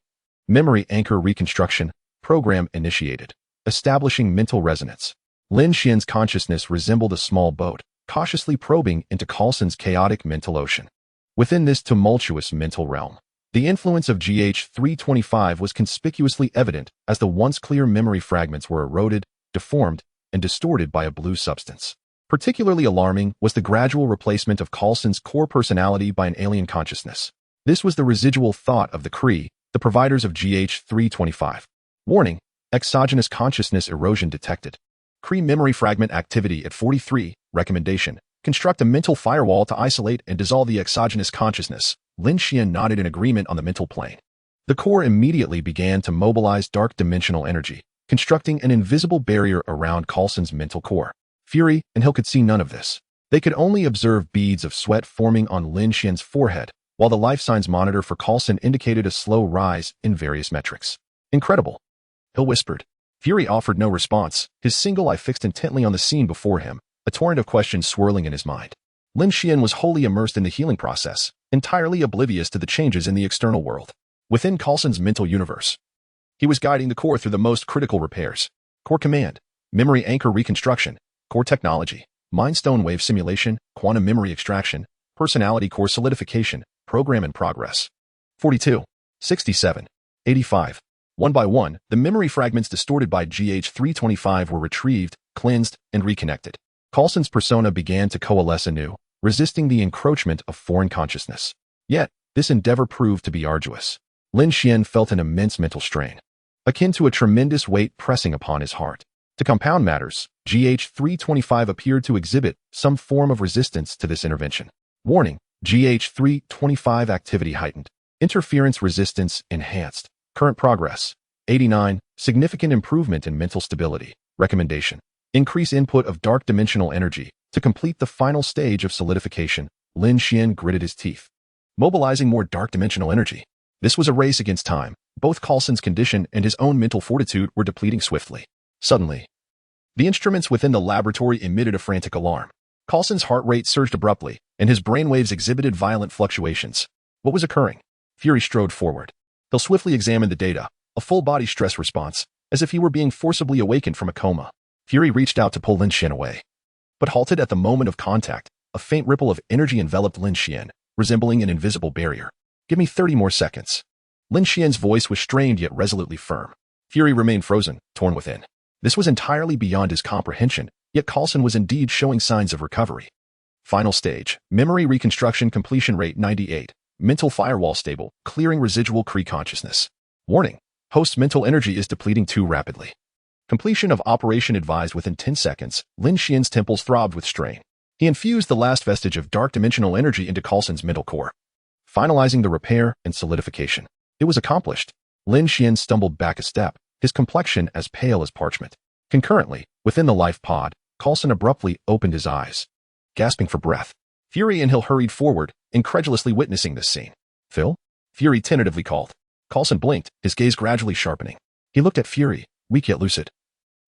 Speaker 1: memory anchor reconstruction, program initiated. Establishing mental resonance. Lin Xuan's consciousness resembled a small boat, cautiously probing into Coulson's chaotic mental ocean. Within this tumultuous mental realm, the influence of GH325 was conspicuously evident as the once clear memory fragments were eroded, deformed, and distorted by a blue substance. Particularly alarming was the gradual replacement of Coulson's core personality by an alien consciousness. This was the residual thought of the Kree, the providers of GH325. Warning: exogenous consciousness erosion detected. Kree memory fragment activity at 43. Recommendation: construct a mental firewall to isolate and dissolve the exogenous consciousness. Lin Xuan nodded in agreement on the mental plane. The core immediately began to mobilize dark dimensional energy, constructing an invisible barrier around Coulson's mental core. Fury and Hill could see none of this. They could only observe beads of sweat forming on Lin Xuan's forehead, while the life signs monitor for Coulson indicated a slow rise in various metrics. Incredible, Hill whispered. Fury offered no response, his single eye fixed intently on the scene before him, a torrent of questions swirling in his mind. Lin Xuan was wholly immersed in the healing process, entirely oblivious to the changes in the external world. Within Coulson's mental universe, he was guiding the core through the most critical repairs. Core command, memory anchor reconstruction, core technology, mind stone wave simulation, quantum memory extraction, personality core solidification, program in progress. 42, 67, 85. One by one, the memory fragments distorted by GH325 were retrieved, cleansed, and reconnected. Coulson's persona began to coalesce anew, resisting the encroachment of foreign consciousness. Yet, this endeavor proved to be arduous. Lin Xuan felt an immense mental strain, akin to a tremendous weight pressing upon his heart. To compound matters, GH325 appeared to exhibit some form of resistance to this intervention. Warning: GH325 activity heightened. Interference resistance enhanced. Current progress: 89. Significant improvement in mental stability. Recommendation: increase input of dark dimensional energy to complete the final stage of solidification. Lin Xuan gritted his teeth. Mobilizing more dark dimensional energy. This was a race against time. Both Coulson's condition and his own mental fortitude were depleting swiftly. Suddenly, the instruments within the laboratory emitted a frantic alarm. Coulson's heart rate surged abruptly, and his brainwaves exhibited violent fluctuations. What was occurring? Fury strode forward. He'll swiftly examine the data, a full-body stress response, as if he were being forcibly awakened from a coma. Fury reached out to pull Lin Xuan away, but halted at the moment of contact. A faint ripple of energy enveloped Lin Xuan, resembling an invisible barrier. Give me 30 more seconds. Lin Xuan's voice was strained yet resolutely firm. Fury remained frozen, torn within. This was entirely beyond his comprehension, yet Coulson was indeed showing signs of recovery. Final stage: memory reconstruction completion rate 98. Mental firewall stable, clearing residual Kree consciousness. Warning: host's mental energy is depleting too rapidly. Completion of operation advised within 10 seconds. Lin Xuan's temples throbbed with strain. He infused the last vestige of dark dimensional energy into Coulson's mental core, finalizing the repair and solidification. It was accomplished. Lin Xuan stumbled back a step, his complexion as pale as parchment. Concurrently, within the life pod, Coulson abruptly opened his eyes, gasping for breath. Fury and Hill hurried forward, incredulously witnessing this scene. Phil? Fury tentatively called. Coulson blinked, his gaze gradually sharpening. He looked at Fury, weak yet lucid,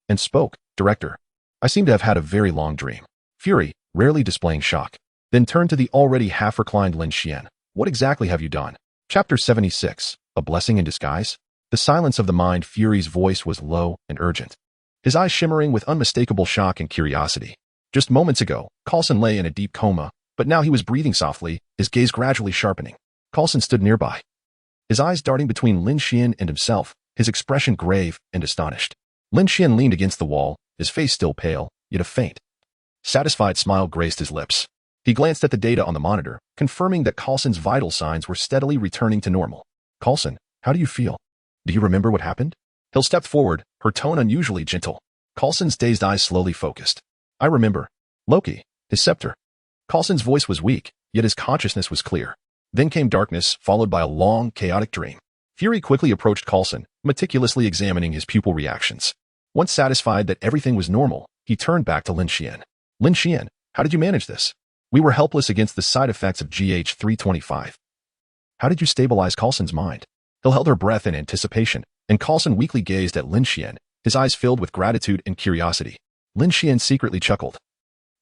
Speaker 1: and spoke. Director, I seem to have had a very long dream. Fury, rarely displaying shock, then turned to the already half-reclined Lin Xuan. What exactly have you done? Chapter 76, A Blessing in Disguise? The silence of the mind. Fury's voice was low and urgent, his eyes shimmering with unmistakable shock and curiosity. Just moments ago, Coulson lay in a deep coma, but now he was breathing softly, his gaze gradually sharpening. Coulson stood nearby, his eyes darting between Lin Xuan and himself, his expression grave and astonished. Lin Xuan leaned against the wall, his face still pale, yet a faint, satisfied smile graced his lips. He glanced at the data on the monitor, confirming that Coulson's vital signs were steadily returning to normal. Coulson, how do you feel? Do you remember what happened? Hill stepped forward, her tone unusually gentle. Coulson's dazed eyes slowly focused. I remember. Loki, his scepter. Coulson's voice was weak, yet his consciousness was clear. Then came darkness, followed by a long, chaotic dream. Fury quickly approached Coulson, meticulously examining his pupil reactions. Once satisfied that everything was normal, he turned back to Lin Xuan. Lin Xuan, how did you manage this? We were helpless against the side effects of GH325. How did you stabilize Coulson's mind? Hill held her breath in anticipation, and Coulson weakly gazed at Lin Xuan, his eyes filled with gratitude and curiosity. Lin Xuan secretly chuckled,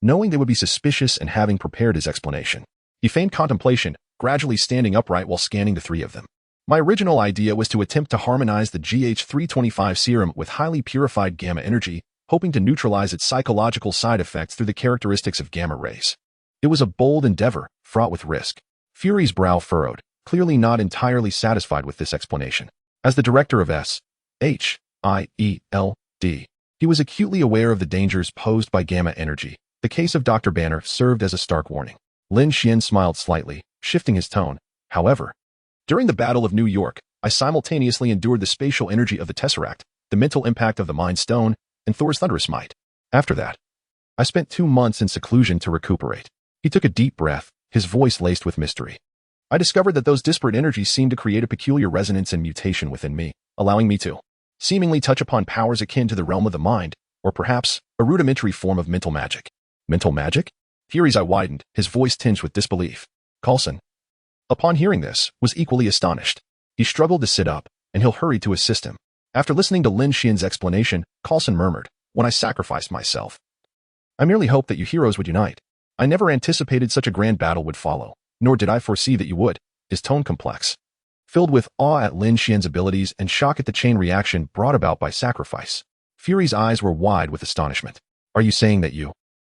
Speaker 1: knowing they would be suspicious and having prepared his explanation. He feigned contemplation, gradually standing upright while scanning the three of them. My original idea was to attempt to harmonize the GH325 serum with highly purified gamma energy, hoping to neutralize its psychological side effects through the characteristics of gamma rays. It was a bold endeavor, fraught with risk. Fury's brow furrowed, clearly not entirely satisfied with this explanation. As the director of SHIELD, he was acutely aware of the dangers posed by gamma energy. The case of Dr. Banner served as a stark warning. Lin Xuan smiled slightly, shifting his tone. However, during the Battle of New York, I simultaneously endured the spatial energy of the Tesseract, the mental impact of the Mind Stone, and Thor's thunderous might. After that, I spent 2 months in seclusion to recuperate. He took a deep breath, his voice laced with mystery. I discovered that those disparate energies seemed to create a peculiar resonance and mutation within me, allowing me to seemingly touch upon powers akin to the realm of the mind, or perhaps a rudimentary form of mental magic. Mental magic? Fury's eye widened, his voice tinged with disbelief. Coulson, upon hearing this, was equally astonished. He struggled to sit up, and Hill hurried to assist him. After listening to Lin Xuan's explanation, Coulson murmured, "When I sacrificed myself, I merely hoped that you heroes would unite. I never anticipated such a grand battle would follow, nor did I foresee that you would." His tone complex, filled with awe at Lin Xuan's abilities and shock at the chain reaction brought about by sacrifice. Fury's eyes were wide with astonishment. "Are you saying that you,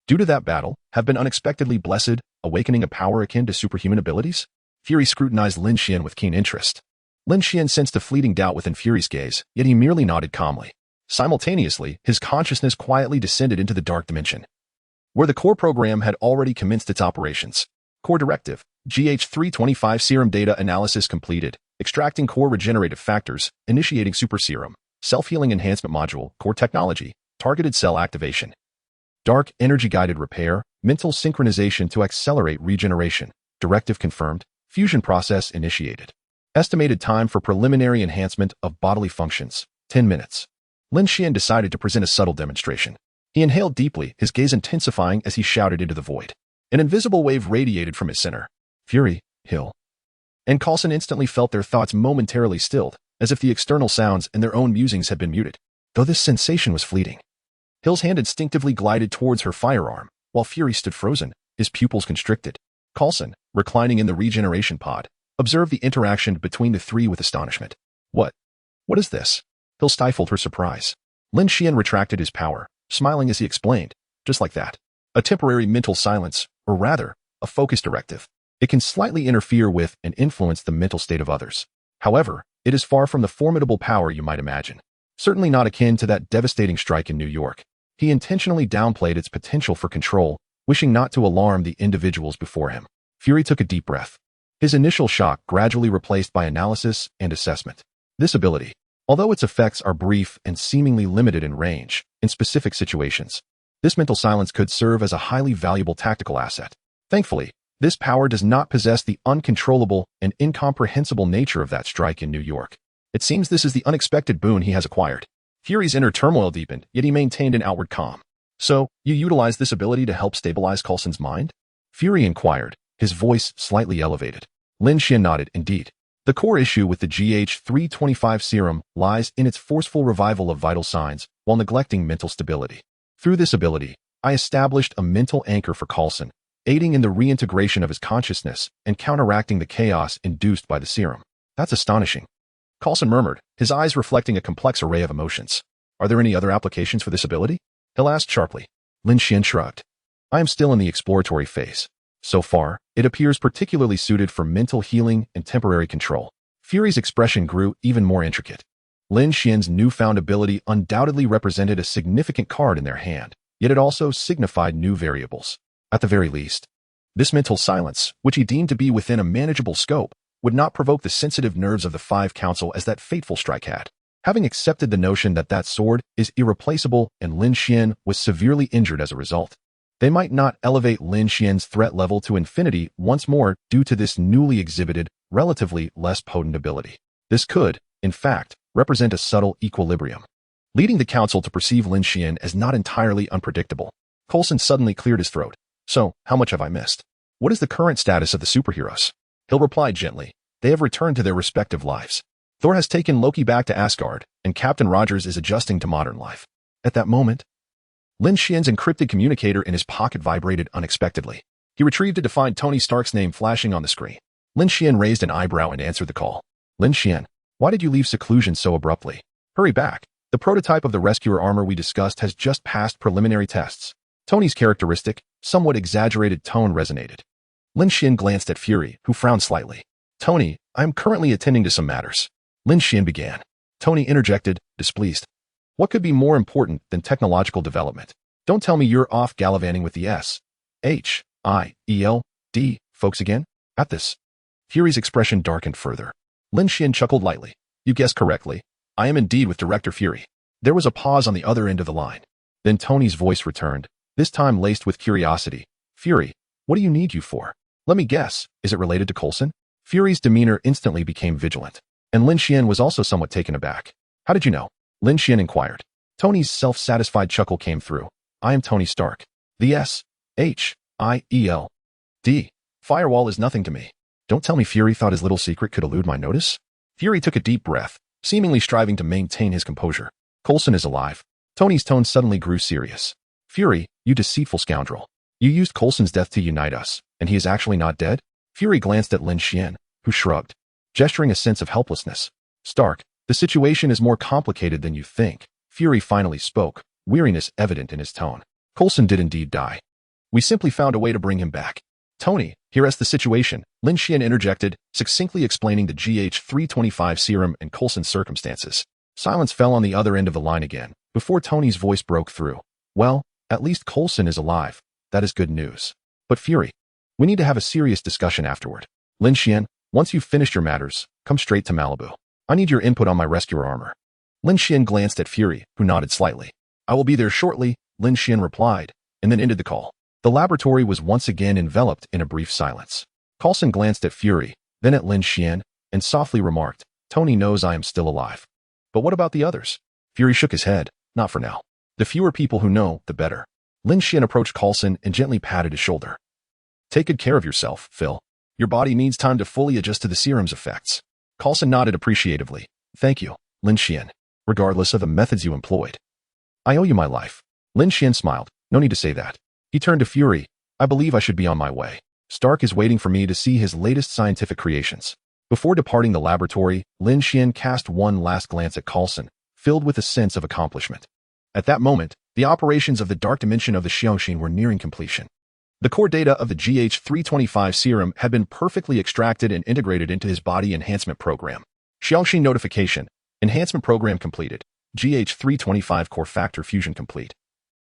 Speaker 1: due to that battle, have been unexpectedly blessed, awakening a power akin to superhuman abilities?" Fury scrutinized Lin Xuan with keen interest. Lin Xuan sensed a fleeting doubt within Fury's gaze, yet he merely nodded calmly. Simultaneously, his consciousness quietly descended into the dark dimension, where the core program had already commenced its operations. Core directive, GH325 serum data analysis completed, extracting core regenerative factors, initiating super serum, self-healing enhancement module, core technology, targeted cell activation. Dark energy-guided repair, mental synchronization to accelerate regeneration. Directive confirmed, fusion process initiated. Estimated time for preliminary enhancement of bodily functions, 10 minutes. Lin Xuan decided to present a subtle demonstration. He inhaled deeply, his gaze intensifying as he shouted into the void. An invisible wave radiated from his center. Fury, Hill, and Coulson instantly felt their thoughts momentarily stilled, as if the external sounds and their own musings had been muted. Though this sensation was fleeting, Hill's hand instinctively glided towards her firearm, while Fury stood frozen, his pupils constricted. Coulson, reclining in the regeneration pod, observed the interaction between the three with astonishment. What is this?" Hill stifled her surprise. Lin Xuan retracted his power, smiling as he explained, "Just like that. A temporary mental silence, or rather, a focus directive. It can slightly interfere with and influence the mental state of others. However, it is far from the formidable power you might imagine. Certainly not akin to that devastating strike in New York." He intentionally downplayed its potential for control, wishing not to alarm the individuals before him. Fury took a deep breath. His initial shock gradually replaced by analysis and assessment. This ability, although its effects are brief and seemingly limited in range, in specific situations, this mental silence could serve as a highly valuable tactical asset. Thankfully, this power does not possess the uncontrollable and incomprehensible nature of that strike in New York. It seems this is the unexpected boon he has acquired. Fury's inner turmoil deepened, yet he maintained an outward calm. "So, you utilize this ability to help stabilize Coulson's mind?" Fury inquired, his voice slightly elevated. Lin Xuan nodded. "Indeed. The core issue with the GH325 serum lies in its forceful revival of vital signs while neglecting mental stability. Through this ability, I established a mental anchor for Coulson, aiding in the reintegration of his consciousness and counteracting the chaos induced by the serum." "That's astonishing," Coulson murmured, his eyes reflecting a complex array of emotions. "Are there any other applications for this ability?" Hill asked sharply. Lin Xuan shrugged. "I am still in the exploratory phase. So far, it appears particularly suited for mental healing and temporary control." Fury's expression grew even more intricate. Lin Xuan's newfound ability undoubtedly represented a significant card in their hand, yet it also signified new variables. At the very least, this mental silence, which he deemed to be within a manageable scope, would not provoke the sensitive nerves of the Five Council as that fateful strike had. Having accepted the notion that that sword is irreplaceable and Lin Xuan was severely injured as a result, they might not elevate Lin Xuan's threat level to infinity once more due to this newly exhibited, relatively less potent ability. This could, in fact, represent a subtle equilibrium, leading the council to perceive Lin Xuan as not entirely unpredictable. Coulson suddenly cleared his throat. "So, how much have I missed? What is the current status of the superheroes?" Hill replied gently. "They have returned to their respective lives. Thor has taken Loki back to Asgard, and Captain Rogers is adjusting to modern life." At that moment, Lin Xuan's encrypted communicator in his pocket vibrated unexpectedly. He retrieved it to find Tony Stark's name flashing on the screen. Lin Xuan raised an eyebrow and answered the call. "Lin Xuan, why did you leave seclusion so abruptly? Hurry back. The The prototype of the rescuer armor we discussed has just passed preliminary tests. Tony's characteristic, somewhat exaggerated tone resonated. Lin Xuan glanced at Fury, who frowned slightly. Tony, I am currently attending to some matters. Lin Xuan began. Tony interjected, displeased. What could be more important than technological development? Don't tell me you're off gallivanting with the S-H-I-E-L-D folks again? At this, Fury's expression darkened further. Lin Xuan chuckled lightly. You guessed correctly. I am indeed with Director Fury. There was a pause on the other end of the line. Then Tony's voice returned, this time laced with curiosity. Fury, what do you need you for? Let me guess, is it related to Coulson? Fury's demeanor instantly became vigilant, and Lin Xuan was also somewhat taken aback. How did you know? Lin Xuan inquired. Tony's self-satisfied chuckle came through. I am Tony Stark. The S-H-I-E-L-D firewall is nothing to me. Don't tell me Fury thought his little secret could elude my notice? Fury took a deep breath, seemingly striving to maintain his composure. Coulson is alive. Tony's tone suddenly grew serious. Fury, you deceitful scoundrel. You used Coulson's death to unite us, and he is actually not dead? Fury glanced at Lin Xuan, who shrugged, gesturing a sense of helplessness. Stark, the situation is more complicated than you think. Fury finally spoke, weariness evident in his tone. Coulson did indeed die. We simply found a way to bring him back. Tony, here's the situation, Lin Xuan interjected, succinctly explaining the GH325 serum and Coulson's circumstances. Silence fell on the other end of the line again, before Tony's voice broke through. Well, at least Coulson is alive. That is good news. But Fury, we need to have a serious discussion afterward. Lin Xuan, once you've finished your matters, come straight to Malibu. I need your input on my rescuer armor. Lin Xuan glanced at Fury, who nodded slightly. I will be there shortly, Lin Xuan replied, and then ended the call. The laboratory was once again enveloped in a brief silence. Coulson glanced at Fury, then at Lin Xuan, and softly remarked, Tony knows I am still alive. But what about the others? Fury shook his head, not for now. The fewer people who know, the better. Lin Xuan approached Coulson and gently patted his shoulder. Take good care of yourself, Phil. Your body needs time to fully adjust to the serum's effects. Coulson nodded appreciatively. Thank you, Lin Xuan, regardless of the methods you employed. I owe you my life. Lin Xuan smiled. No need to say that. He turned to Fury. I believe I should be on my way. Stark is waiting for me to see his latest scientific creations. Before departing the laboratory, Lin Xuan cast one last glance at Coulson, filled with a sense of accomplishment. At that moment, the operations of the dark dimension of the Xiaoxin were nearing completion. The core data of the GH325 serum had been perfectly extracted and integrated into his body enhancement program. Xiaoxin notification. Enhancement program completed. GH325 core factor fusion complete.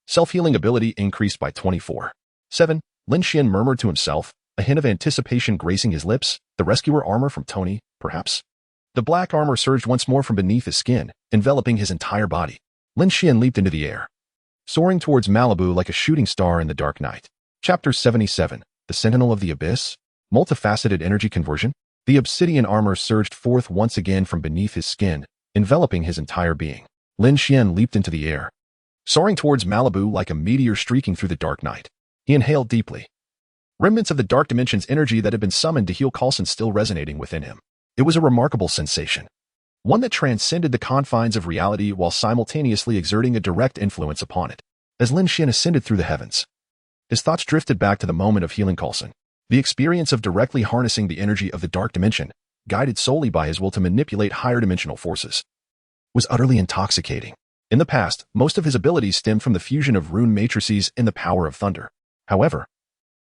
Speaker 1: Self-healing ability increased by 24/7. Lin Xuan murmured to himself, a hint of anticipation gracing his lips. The rescuer armor from Tony, perhaps? The black armor surged once more from beneath his skin, enveloping his entire body. Lin Xuan leaped into the air, soaring towards Malibu like a shooting star in the dark night. Chapter 77, The Sentinel of the Abyss? Multifaceted Energy Conversion? The obsidian armor surged forth once again from beneath his skin, enveloping his entire being. Lin Xuan leaped into the air, soaring towards Malibu like a meteor streaking through the dark night. He inhaled deeply. Remnants of the dark dimension's energy that had been summoned to heal Coulson still resonating within him. It was a remarkable sensation, one that transcended the confines of reality while simultaneously exerting a direct influence upon it. As Lin Xuan ascended through the heavens, his thoughts drifted back to the moment of healing Coulson. The experience of directly harnessing the energy of the dark dimension, guided solely by his will to manipulate higher dimensional forces, was utterly intoxicating. In the past, most of his abilities stemmed from the fusion of rune matrices and the power of thunder. However,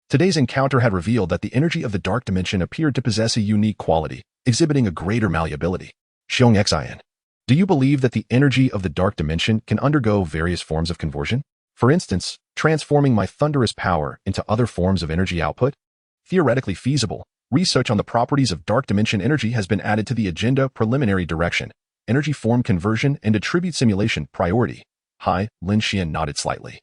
Speaker 1: today's encounter had revealed that the energy of the dark dimension appeared to possess a unique quality, exhibiting a greater malleability. Xiong. Do you believe that the energy of the dark dimension can undergo various forms of conversion? For instance, transforming my thunderous power into other forms of energy output? Theoretically feasible, research on the properties of dark dimension energy has been added to the agenda. Preliminary direction, energy form conversion and attribute simulation priority. Hi, Lin Xuan nodded slightly,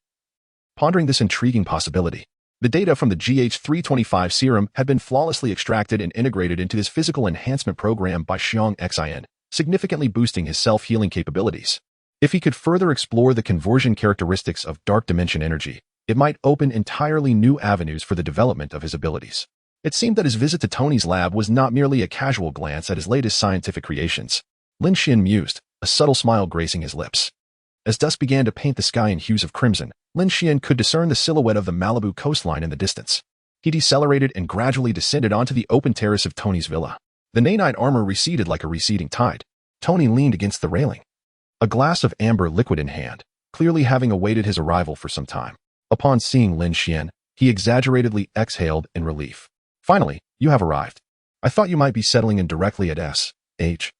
Speaker 1: pondering this intriguing possibility. The data from the GH325 serum had been flawlessly extracted and integrated into his physical enhancement program by Xiong, significantly boosting his self-healing capabilities. If he could further explore the conversion characteristics of dark dimension energy, it might open entirely new avenues for the development of his abilities. It seemed that his visit to Tony's lab was not merely a casual glance at his latest scientific creations. Lin Xuan mused, a subtle smile gracing his lips. As dusk began to paint the sky in hues of crimson, Lin Xuan could discern the silhouette of the Malibu coastline in the distance. He decelerated and gradually descended onto the open terrace of Tony's villa. The nanite armor receded like a receding tide. Tony leaned against the railing, a glass of amber liquid in hand, clearly having awaited his arrival for some time. Upon seeing Lin Xuan, he exaggeratedly exhaled in relief. Finally, you have arrived. I thought you might be settling in directly at S-H-I-E-L-D.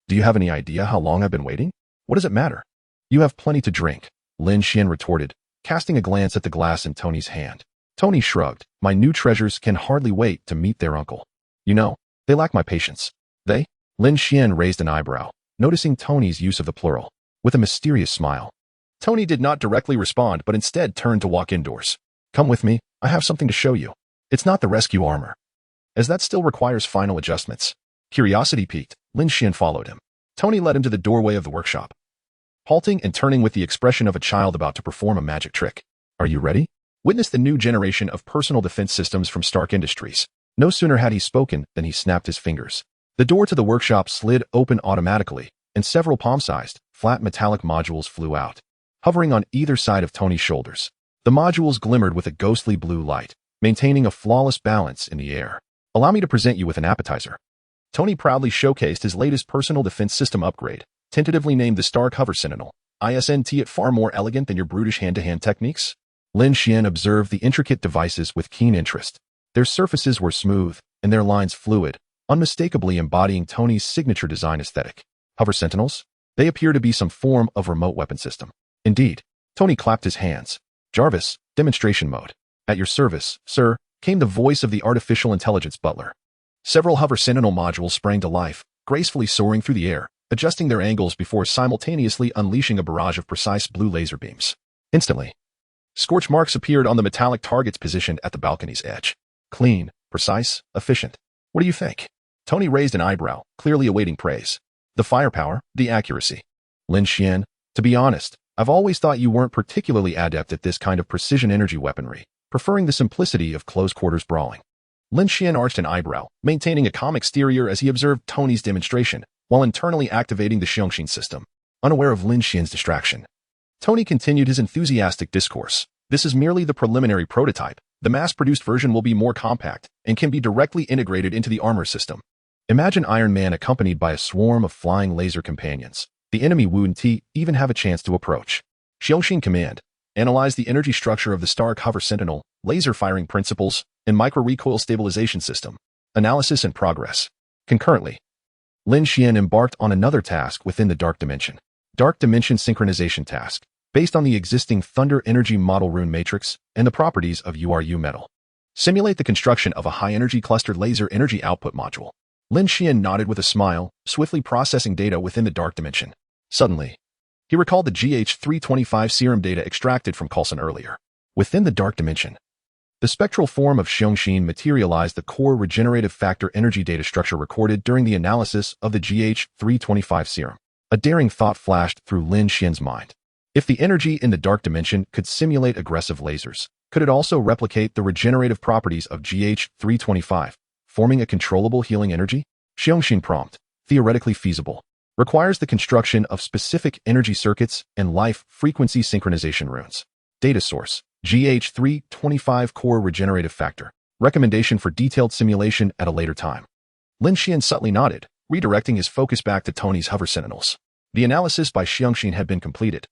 Speaker 1: Do you have any idea how long I've been waiting? What does it matter? You have plenty to drink, Lin Xuan retorted, casting a glance at the glass in Tony's hand. Tony shrugged. My new treasures can hardly wait to meet their uncle. You know, they lack my patience. They? Lin Xuan raised an eyebrow, noticing Tony's use of the plural, with a mysterious smile. Tony did not directly respond but instead turned to walk indoors. Come with me, I have something to show you. It's not the rescue armor, as that still requires final adjustments. Curiosity piqued, Lin Xuan followed him. Tony led him to the doorway of the workshop, halting and turning with the expression of a child about to perform a magic trick. Are you ready? Witness the new generation of personal defense systems from Stark Industries. No sooner had he spoken than he snapped his fingers. The door to the workshop slid open automatically, and several palm-sized, flat metallic modules flew out, hovering on either side of Tony's shoulders. The modules glimmered with a ghostly blue light, maintaining a flawless balance in the air. Allow me to present you with an appetizer. Tony proudly showcased his latest personal defense system upgrade, tentatively named the Stark Hover Sentinel. Isn't it far more elegant than your brutish hand-to-hand techniques? Lin Xuan observed the intricate devices with keen interest. Their surfaces were smooth, and their lines fluid, unmistakably embodying Tony's signature design aesthetic. Hover Sentinels? They appear to be some form of remote weapon system. Indeed. Tony clapped his hands. JARVIS, demonstration mode. At your service, sir, came the voice of the artificial intelligence butler. Several Hover Sentinel modules sprang to life, gracefully soaring through the air, adjusting their angles before simultaneously unleashing a barrage of precise blue laser beams. Instantly, scorch marks appeared on the metallic targets positioned at the balcony's edge. Clean, precise, efficient. What do you think? Tony raised an eyebrow, clearly awaiting praise. The firepower, the accuracy. Lin Xuan, to be honest, I've always thought you weren't particularly adept at this kind of precision energy weaponry, preferring the simplicity of close-quarters brawling. Lin Xuan arched an eyebrow, maintaining a calm exterior as he observed Tony's demonstration, while internally activating the Xiongxin system, unaware of Lin Xuan's distraction. Tony continued his enthusiastic discourse. This is merely the preliminary prototype. The mass-produced version will be more compact and can be directly integrated into the armor system. Imagine Iron Man accompanied by a swarm of flying laser companions. The enemy wouldn't even have a chance to approach. Xiongxin Command. Analyze the energy structure of the Stark Hover Sentinel, laser firing principles, and micro-recoil stabilization system. Analysis in progress. Concurrently, Lin Xuan embarked on another task within the Dark Dimension. Dark Dimension Synchronization Task. Based on the existing Thunder Energy Model Rune Matrix and the properties of URU metal. Simulate the construction of a high-energy clustered laser energy output module. Lin Xuan nodded with a smile, swiftly processing data within the Dark Dimension. Suddenly, he recalled the GH325 serum data extracted from Coulson earlier. Within the Dark Dimension, the spectral form of Xiongxin materialized the core regenerative factor energy data structure recorded during the analysis of the GH325 serum. A daring thought flashed through Lin Xuan's mind. If the energy in the Dark Dimension could simulate aggressive lasers, could it also replicate the regenerative properties of GH325, forming a controllable healing energy? Xiongxin prompt, theoretically feasible, requires the construction of specific energy circuits and life-frequency synchronization runes. Data source, GH325 core regenerative factor. Recommendation for detailed simulation at a later time. Lin Xuan subtly nodded, redirecting his focus back to Tony's Hover Sentinels. The analysis by Xiongxin had been completed,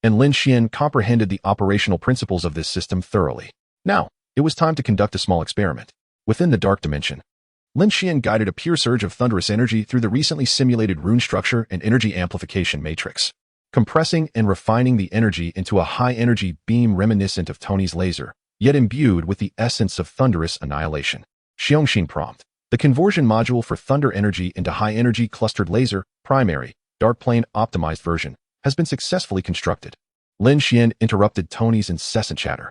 Speaker 1: and Lin Xuan comprehended the operational principles of this system thoroughly. Now, it was time to conduct a small experiment. Within the Dark Dimension, Lin Xuan guided a pure surge of thunderous energy through the recently simulated rune structure and energy amplification matrix, compressing and refining the energy into a high-energy beam reminiscent of Tony's laser, yet imbued with the essence of thunderous annihilation. Xiongxin prompt, the conversion module for thunder energy into high-energy clustered laser, primary, dark plane optimized version, has been successfully constructed. Lin Xuan interrupted Tony's incessant chatter,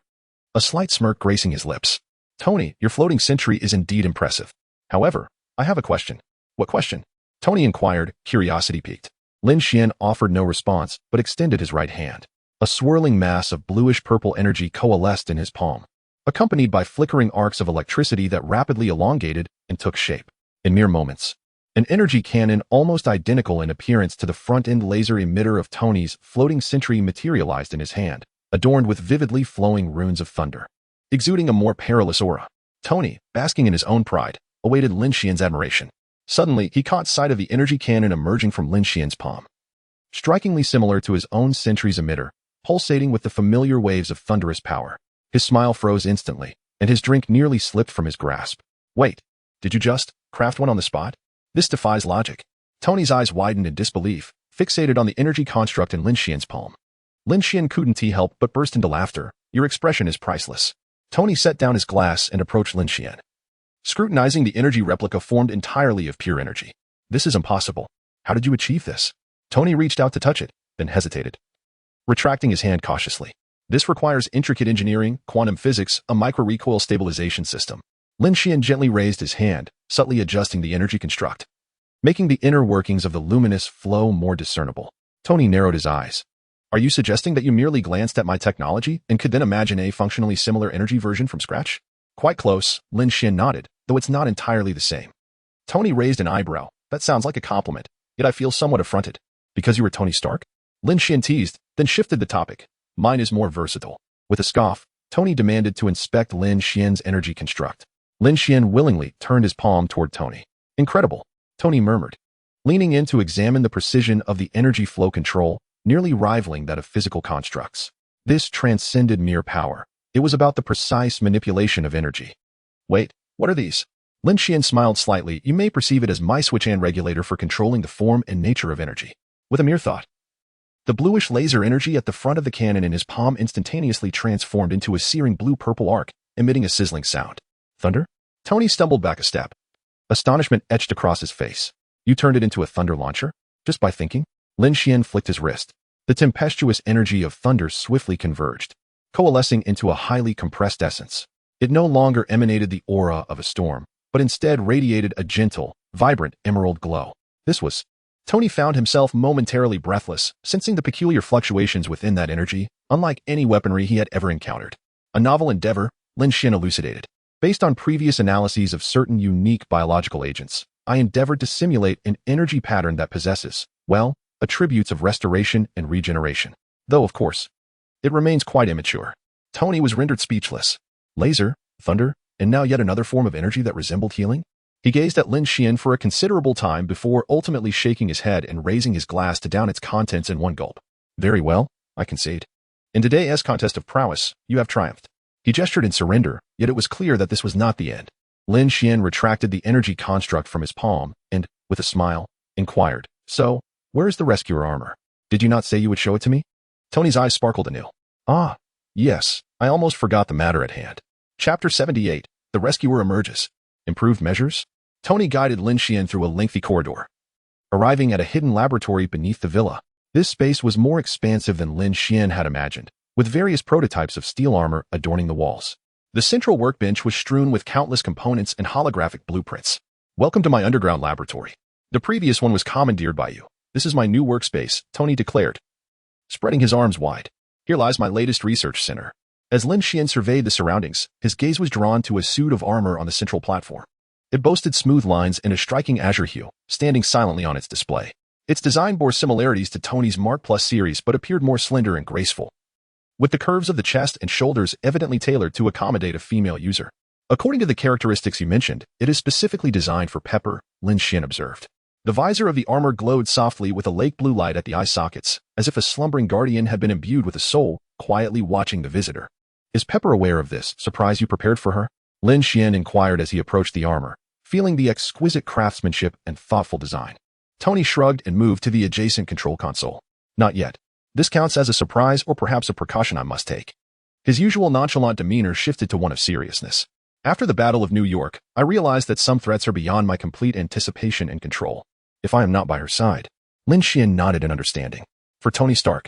Speaker 1: a slight smirk gracing his lips. Tony, your floating sentry is indeed impressive. However, I have a question. What question? Tony inquired, curiosity piqued. Lin Xuan offered no response, but extended his right hand. A swirling mass of bluish-purple energy coalesced in his palm, accompanied by flickering arcs of electricity that rapidly elongated and took shape. In mere moments, an energy cannon almost identical in appearance to the front-end laser emitter of Tony's floating sentry materialized in his hand, adorned with vividly flowing runes of thunder, exuding a more perilous aura. Tony, basking in his own pride, awaited Lin Xuan's admiration. Suddenly, he caught sight of the energy cannon emerging from Lin Xuan's palm. Strikingly similar to his own Sentry's emitter, pulsating with the familiar waves of thunderous power. His smile froze instantly, and his drink nearly slipped from his grasp. Wait, did you just craft one on the spot? This defies logic. Tony's eyes widened in disbelief, fixated on the energy construct in Lin Xuan's palm. Lin Xuan couldn't help but burst into laughter. Your expression is priceless. Tony set down his glass and approached Lin Xuan. Scrutinizing the energy replica formed entirely of pure energy. This is impossible. How did you achieve this? Tony reached out to touch it, then hesitated, retracting his hand cautiously. This requires intricate engineering, quantum physics, a micro-recoil stabilization system. Lin Xuan gently raised his hand, subtly adjusting the energy construct, making the inner workings of the luminous flow more discernible. Tony narrowed his eyes. Are you suggesting that you merely glanced at my technology and could then imagine a functionally similar energy version from scratch? Quite close, Lin Xuan nodded, though it's not entirely the same. Tony raised an eyebrow. That sounds like a compliment, yet I feel somewhat affronted. Because you were Tony Stark? Lin Xuan teased, then shifted the topic. Mine is more versatile. With a scoff, Tony demanded to inspect Lin Xuan's energy construct. Lin Xuan willingly turned his palm toward Tony. Incredible, Tony murmured, leaning in to examine the precision of the energy flow control, nearly rivaling that of physical constructs. This transcended mere power. It was about the precise manipulation of energy. Wait, what are these? Lin Xuan smiled slightly. You may perceive it as my switch-and regulator for controlling the form and nature of energy. With a mere thought, the bluish laser energy at the front of the cannon in his palm instantaneously transformed into a searing blue-purple arc, emitting a sizzling sound. Thunder? Tony stumbled back a step. Astonishment etched across his face. You turned it into a thunder launcher? Just by thinking? Lin Xuan flicked his wrist. The tempestuous energy of thunder swiftly converged, coalescing into a highly compressed essence. It no longer emanated the aura of a storm, but instead radiated a gentle, vibrant emerald glow. This was... Tony found himself momentarily breathless, sensing the peculiar fluctuations within that energy, unlike any weaponry he had ever encountered. A novel endeavor, Lin Xuan elucidated. Based on previous analyses of certain unique biological agents, I endeavored to simulate an energy pattern that possesses, well, attributes of restoration and regeneration. Though, of course, it remains quite immature. Tony was rendered speechless. Laser, thunder, and now yet another form of energy that resembled healing? He gazed at Lin Xuan for a considerable time before ultimately shaking his head and raising his glass to down its contents in one gulp. Very well, I concede. In today's contest of prowess, you have triumphed. He gestured in surrender, yet it was clear that this was not the end. Lin Xuan retracted the energy construct from his palm and, with a smile, inquired, So, where is the rescuer armor? Did you not say you would show it to me? Tony's eyes sparkled anew. Ah, yes, I almost forgot the matter at hand. Chapter 78, The Rescuer Emerges. Improved measures? Tony guided Lin Xuan through a lengthy corridor, arriving at a hidden laboratory beneath the villa. This space was more expansive than Lin Xuan had imagined, with various prototypes of steel armor adorning the walls. The central workbench was strewn with countless components and holographic blueprints. Welcome to my underground laboratory. The previous one was commandeered by you. This is my new workspace, Tony declared, spreading his arms wide. Here lies my latest research center. As Lin Xuan surveyed the surroundings, his gaze was drawn to a suit of armor on the central platform. It boasted smooth lines and a striking azure hue, standing silently on its display. Its design bore similarities to Tony's Mark Plus series but appeared more slender and graceful, with the curves of the chest and shoulders evidently tailored to accommodate a female user. According to the characteristics you mentioned, it is specifically designed for Pepper, Lin Xuan observed. The visor of the armor glowed softly with a lake blue light at the eye sockets, as if a slumbering guardian had been imbued with a soul, quietly watching the visitor. Is Pepper aware of this surprise you prepared for her? Lin Xuan inquired as he approached the armor, feeling the exquisite craftsmanship and thoughtful design. Tony shrugged and moved to the adjacent control console. Not yet. This counts as a surprise or perhaps a precaution I must take. His usual nonchalant demeanor shifted to one of seriousness. After the Battle of New York, I realized that some threats are beyond my complete anticipation and control. If I am not by her side. Lin Xuan nodded in understanding. For Tony Stark,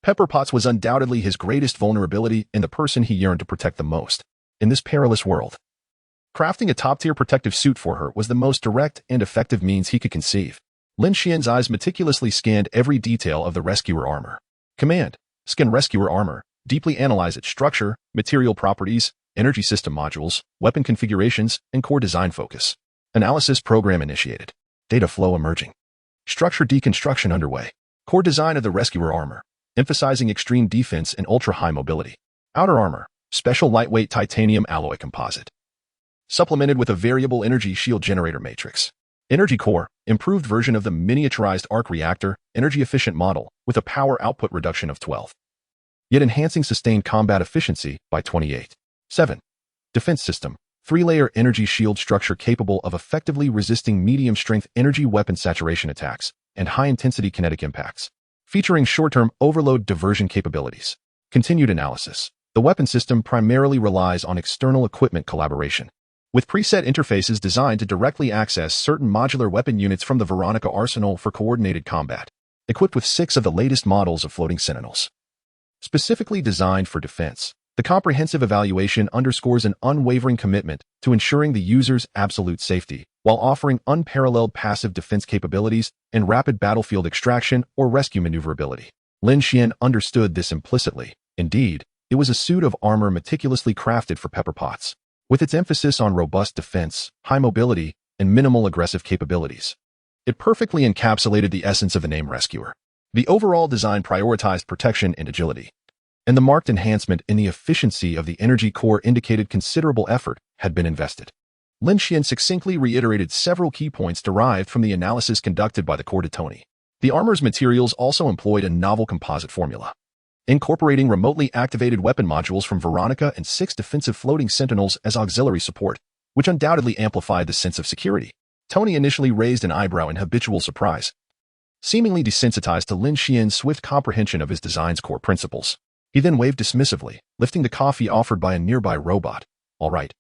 Speaker 1: Pepper Potts was undoubtedly his greatest vulnerability and the person he yearned to protect the most. In this perilous world, crafting a top-tier protective suit for her was the most direct and effective means he could conceive. Lin Xuan's eyes meticulously scanned every detail of the rescuer armor. Command, scan rescuer armor, deeply analyze its structure, material properties, energy system modules, weapon configurations, and core design focus. Analysis program initiated. Data flow emerging. Structure deconstruction underway. Core design of the rescuer armor, emphasizing extreme defense and ultra-high mobility. Outer armor, special lightweight titanium alloy composite, supplemented with a variable energy shield generator matrix. Energy Core, improved version of the miniaturized arc reactor, energy-efficient model, with a power output reduction of 12, yet enhancing sustained combat efficiency by 28. 7. Defense System, 3-layer energy shield structure capable of effectively resisting medium-strength energy weapon saturation attacks and high-intensity kinetic impacts, featuring short-term overload diversion capabilities. Continued analysis. The weapon system primarily relies on external equipment collaboration, with preset interfaces designed to directly access certain modular weapon units from the Veronica arsenal for coordinated combat, equipped with 6 of the latest models of floating sentinels. Specifically designed for defense, the comprehensive evaluation underscores an unwavering commitment to ensuring the user's absolute safety, while offering unparalleled passive defense capabilities and rapid battlefield extraction or rescue maneuverability. Lin Xuan understood this implicitly. Indeed, it was a suit of armor meticulously crafted for Pepper Potts, with its emphasis on robust defense, high mobility, and minimal aggressive capabilities. It perfectly encapsulated the essence of the name Rescuer. The overall design prioritized protection and agility, and the marked enhancement in the efficiency of the energy core indicated considerable effort had been invested. Lin Xuan succinctly reiterated several key points derived from the analysis conducted by the core to Tony. The armor's materials also employed a novel composite formula, incorporating remotely activated weapon modules from Veronica and 6 defensive floating sentinels as auxiliary support, which undoubtedly amplified the sense of security. Tony initially raised an eyebrow in habitual surprise, seemingly desensitized to Lin Xuan's swift comprehension of his design's core principles. He then waved dismissively, lifting the coffee offered by a nearby robot. All right.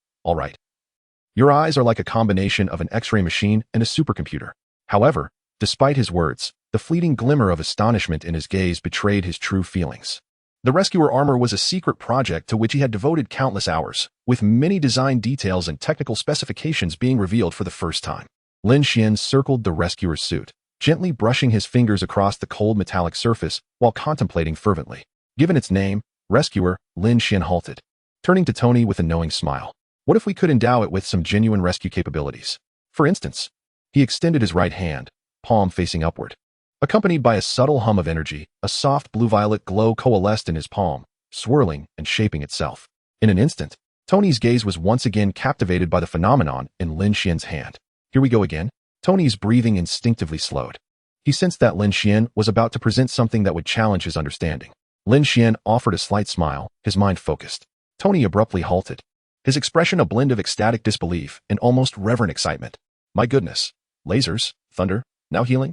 Speaker 1: Your eyes are like a combination of an X-ray machine and a supercomputer. However, despite his words, the fleeting glimmer of astonishment in his gaze betrayed his true feelings. The Rescuer armor was a secret project to which he had devoted countless hours, with many design details and technical specifications being revealed for the first time. Lin Xuan circled the Rescuer's suit, gently brushing his fingers across the cold metallic surface while contemplating fervently. Given its name, Rescuer, Lin Xuan halted, turning to Tony with a knowing smile. What if we could endow it with some genuine rescue capabilities? For instance, he extended his right hand, palm facing upward. Accompanied by a subtle hum of energy, a soft blue-violet glow coalesced in his palm, swirling and shaping itself. In an instant, Tony's gaze was once again captivated by the phenomenon in Lin Xuan's hand. Here we go again. Tony's breathing instinctively slowed. He sensed that Lin Xuan was about to present something that would challenge his understanding. Lin Xuan offered a slight smile, his mind focused. Tony abruptly halted, his expression a blend of ecstatic disbelief and almost reverent excitement. My goodness. Lasers, thunder, now healing?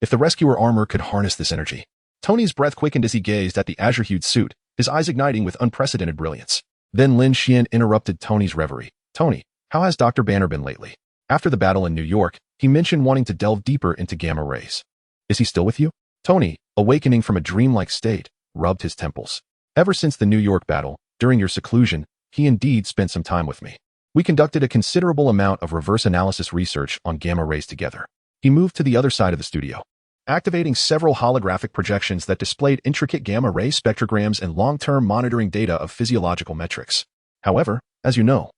Speaker 1: If the Rescuer armor could harness this energy. Tony's breath quickened as he gazed at the azure-hued suit, his eyes igniting with unprecedented brilliance. Then Lin Xuan interrupted Tony's reverie. Tony, how has Dr. Banner been lately? After the battle in New York, he mentioned wanting to delve deeper into gamma rays. Is he still with you? Tony, awakening from a dreamlike state, rubbed his temples. Ever since the New York battle, during your seclusion, he indeed spent some time with me. We conducted a considerable amount of reverse analysis research on gamma rays together. He moved to the other side of the studio, activating several holographic projections that displayed intricate gamma ray spectrograms and long-term monitoring data of physiological metrics. However, as you know,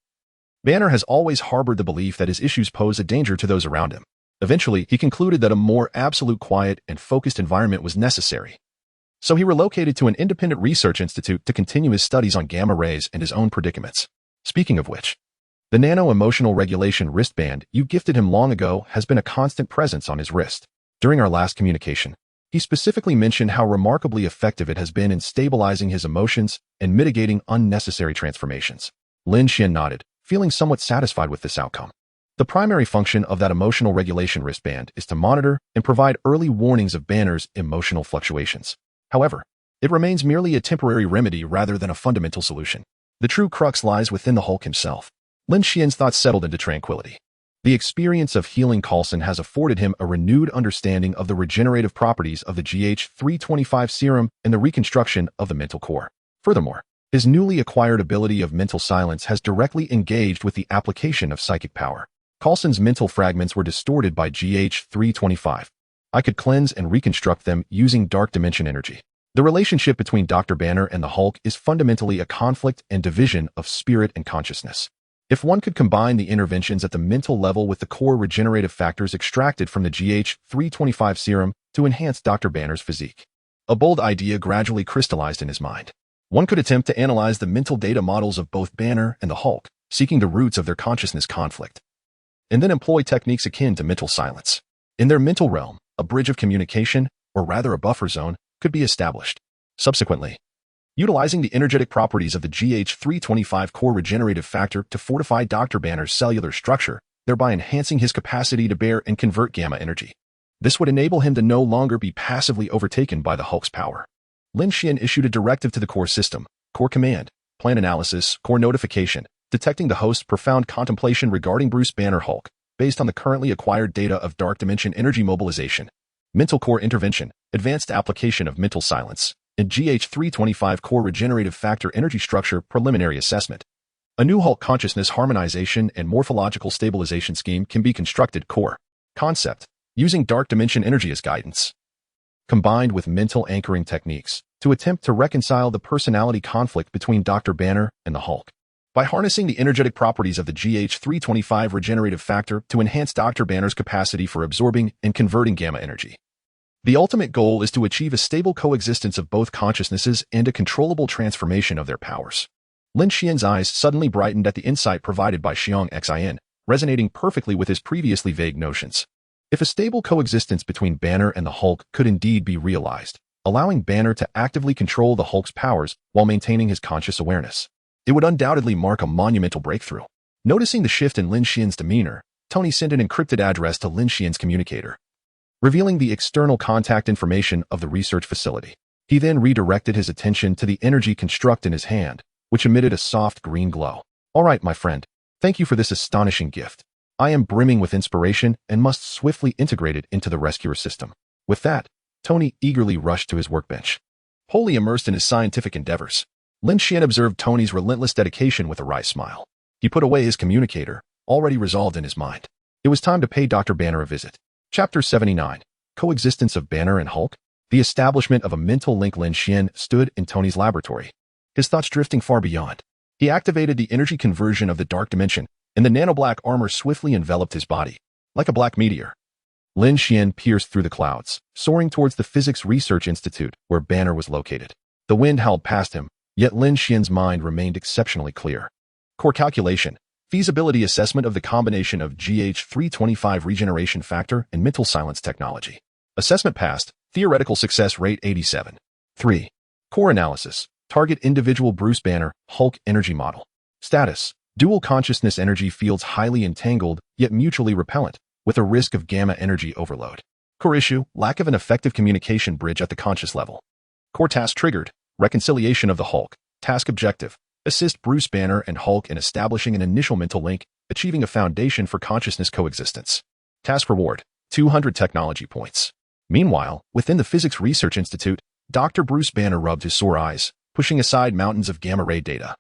Speaker 1: Banner has always harbored the belief that his issues pose a danger to those around him. Eventually, he concluded that a more absolute quiet and focused environment was necessary. So he relocated to an independent research institute to continue his studies on gamma rays and his own predicaments. Speaking of which, the nano-emotional regulation wristband you gifted him long ago has been a constant presence on his wrist. During our last communication, he specifically mentioned how remarkably effective it has been in stabilizing his emotions and mitigating unnecessary transformations. Lin Xuan nodded, feeling somewhat satisfied with this outcome. The primary function of that emotional regulation wristband is to monitor and provide early warnings of Banner's emotional fluctuations. However, it remains merely a temporary remedy rather than a fundamental solution. The true crux lies within the Hulk himself. Lin Xuan's thoughts settled into tranquility. The experience of healing Coulson has afforded him a renewed understanding of the regenerative properties of the GH325 serum and the reconstruction of the mental core. Furthermore, his newly acquired ability of mental silence has directly engaged with the application of psychic power. Coulson's mental fragments were distorted by GH325. I could cleanse and reconstruct them using dark dimension energy. The relationship between Dr. Banner and the Hulk is fundamentally a conflict and division of spirit and consciousness. If one could combine the interventions at the mental level with the core regenerative factors extracted from the GH325 serum to enhance Dr. Banner's physique. A bold idea gradually crystallized in his mind. One could attempt to analyze the mental data models of both Banner and the Hulk, seeking the roots of their consciousness conflict. and then employ techniques akin to mental silence. In their mental realm, a bridge of communication, or rather a buffer zone, could be established. Subsequently, utilizing the energetic properties of the GH325 core regenerative factor to fortify Dr. Banner's cellular structure, thereby enhancing his capacity to bear and convert gamma energy. This would enable him to no longer be passively overtaken by the Hulk's power. Lin Xuan issued a directive to the core system, core command, plan analysis, core notification, detecting the host's profound contemplation regarding Bruce Banner Hulk, based on the currently acquired data of dark dimension energy mobilization, mental core intervention, advanced application of mental silence, and GH325 core regenerative factor energy structure preliminary assessment. A new Hulk consciousness harmonization and morphological stabilization scheme can be constructed. Core concept, using dark dimension energy as guidance, combined with mental anchoring techniques, to attempt to reconcile the personality conflict between Dr. Banner and the Hulk. By harnessing the energetic properties of the GH325 regenerative factor to enhance Dr. Banner's capacity for absorbing and converting gamma energy. The ultimate goal is to achieve a stable coexistence of both consciousnesses and a controllable transformation of their powers. Lin Xuan's eyes suddenly brightened at the insight provided by Xiong Xin, resonating perfectly with his previously vague notions. If a stable coexistence between Banner and the Hulk could indeed be realized, allowing Banner to actively control the Hulk's powers while maintaining his conscious awareness, it would undoubtedly mark a monumental breakthrough. Noticing the shift in Lin Xuan's demeanor, Tony sent an encrypted address to Lin Xuan's communicator, revealing the external contact information of the research facility. He then redirected his attention to the energy construct in his hand, which emitted a soft green glow. "All right, my friend. Thank you for this astonishing gift. I am brimming with inspiration and must swiftly integrate it into the rescuer system." With that, Tony eagerly rushed to his workbench. Wholly immersed in his scientific endeavors, Lin Xuan observed Tony's relentless dedication with a wry smile. He put away his communicator, already resolved in his mind. It was time to pay Dr. Banner a visit. Chapter 79. Coexistence of Banner and Hulk. The establishment of a mental link. Lin Xuan stood in Tony's laboratory, his thoughts drifting far beyond. He activated the energy conversion of the dark dimension, and the nano-black armor swiftly enveloped his body. Like a black meteor, Lin Xuan pierced through the clouds, soaring towards the Physics Research Institute, where Banner was located. The wind howled past him, yet Lin Xuan's mind remained exceptionally clear. Core calculation, feasibility assessment of the combination of GH325 regeneration factor and mental silence technology. Assessment passed, theoretical success rate 87. 3. Core analysis, target individual Bruce Banner, Hulk energy model. Status, dual consciousness energy fields highly entangled, yet mutually repellent, with a risk of gamma energy overload. Core issue, lack of an effective communication bridge at the conscious level. Core task triggered, reconciliation of the Hulk. Task objective, assist Bruce Banner and Hulk in establishing an initial mental link, achieving a foundation for consciousness coexistence. Task reward, 200 technology points. Meanwhile, within the Physics Research Institute, Dr. Bruce Banner rubbed his sore eyes, pushing aside mountains of gamma-ray data.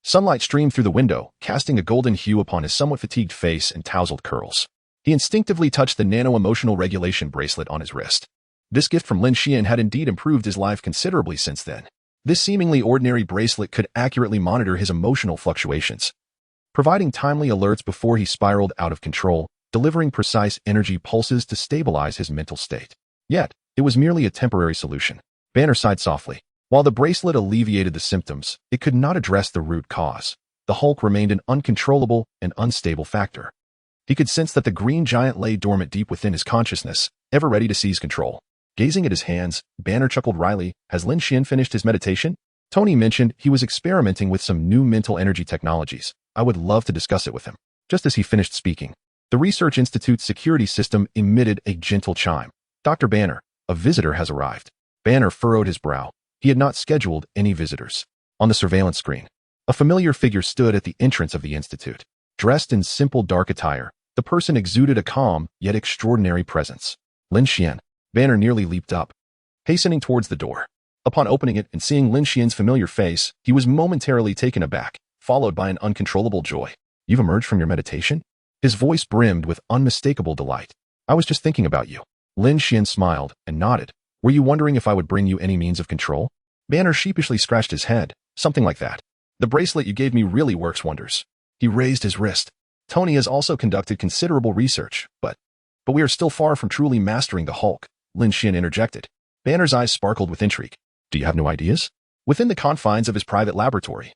Speaker 1: Sunlight streamed through the window, casting a golden hue upon his somewhat fatigued face and tousled curls. He instinctively touched the nano-emotional regulation bracelet on his wrist. This gift from Lin Xuan had indeed improved his life considerably since then. This seemingly ordinary bracelet could accurately monitor his emotional fluctuations, providing timely alerts before he spiraled out of control, delivering precise energy pulses to stabilize his mental state. Yet, it was merely a temporary solution. Banner sighed softly. While the bracelet alleviated the symptoms, it could not address the root cause. The Hulk remained an uncontrollable and unstable factor. He could sense that the green giant lay dormant deep within his consciousness, ever ready to seize control. Gazing at his hands, Banner chuckled wryly. "Has Lin Xuan finished his meditation?" Tony mentioned he was experimenting with some new mental energy technologies. "I would love to discuss it with him." Just as he finished speaking, the Research Institute's security system emitted a gentle chime. "Dr. Banner, a visitor has arrived." Banner furrowed his brow. He had not scheduled any visitors. On the surveillance screen, a familiar figure stood at the entrance of the institute. Dressed in simple dark attire, the person exuded a calm yet extraordinary presence. Lin Xuan. Banner nearly leaped up, hastening towards the door. Upon opening it and seeing Lin Xuan's familiar face, he was momentarily taken aback, followed by an uncontrollable joy. "You've emerged from your meditation?" His voice brimmed with unmistakable delight. "I was just thinking about you." Lin Xuan smiled and nodded. "Were you wondering if I would bring you any means of control?" Banner sheepishly scratched his head. "Something like that. The bracelet you gave me really works wonders." He raised his wrist. "Tony has also conducted considerable research, but we are still far from truly mastering the Hulk," Lin Xuan interjected. Banner's eyes sparkled with intrigue. "Do you have no ideas?" Within the confines of his private laboratory,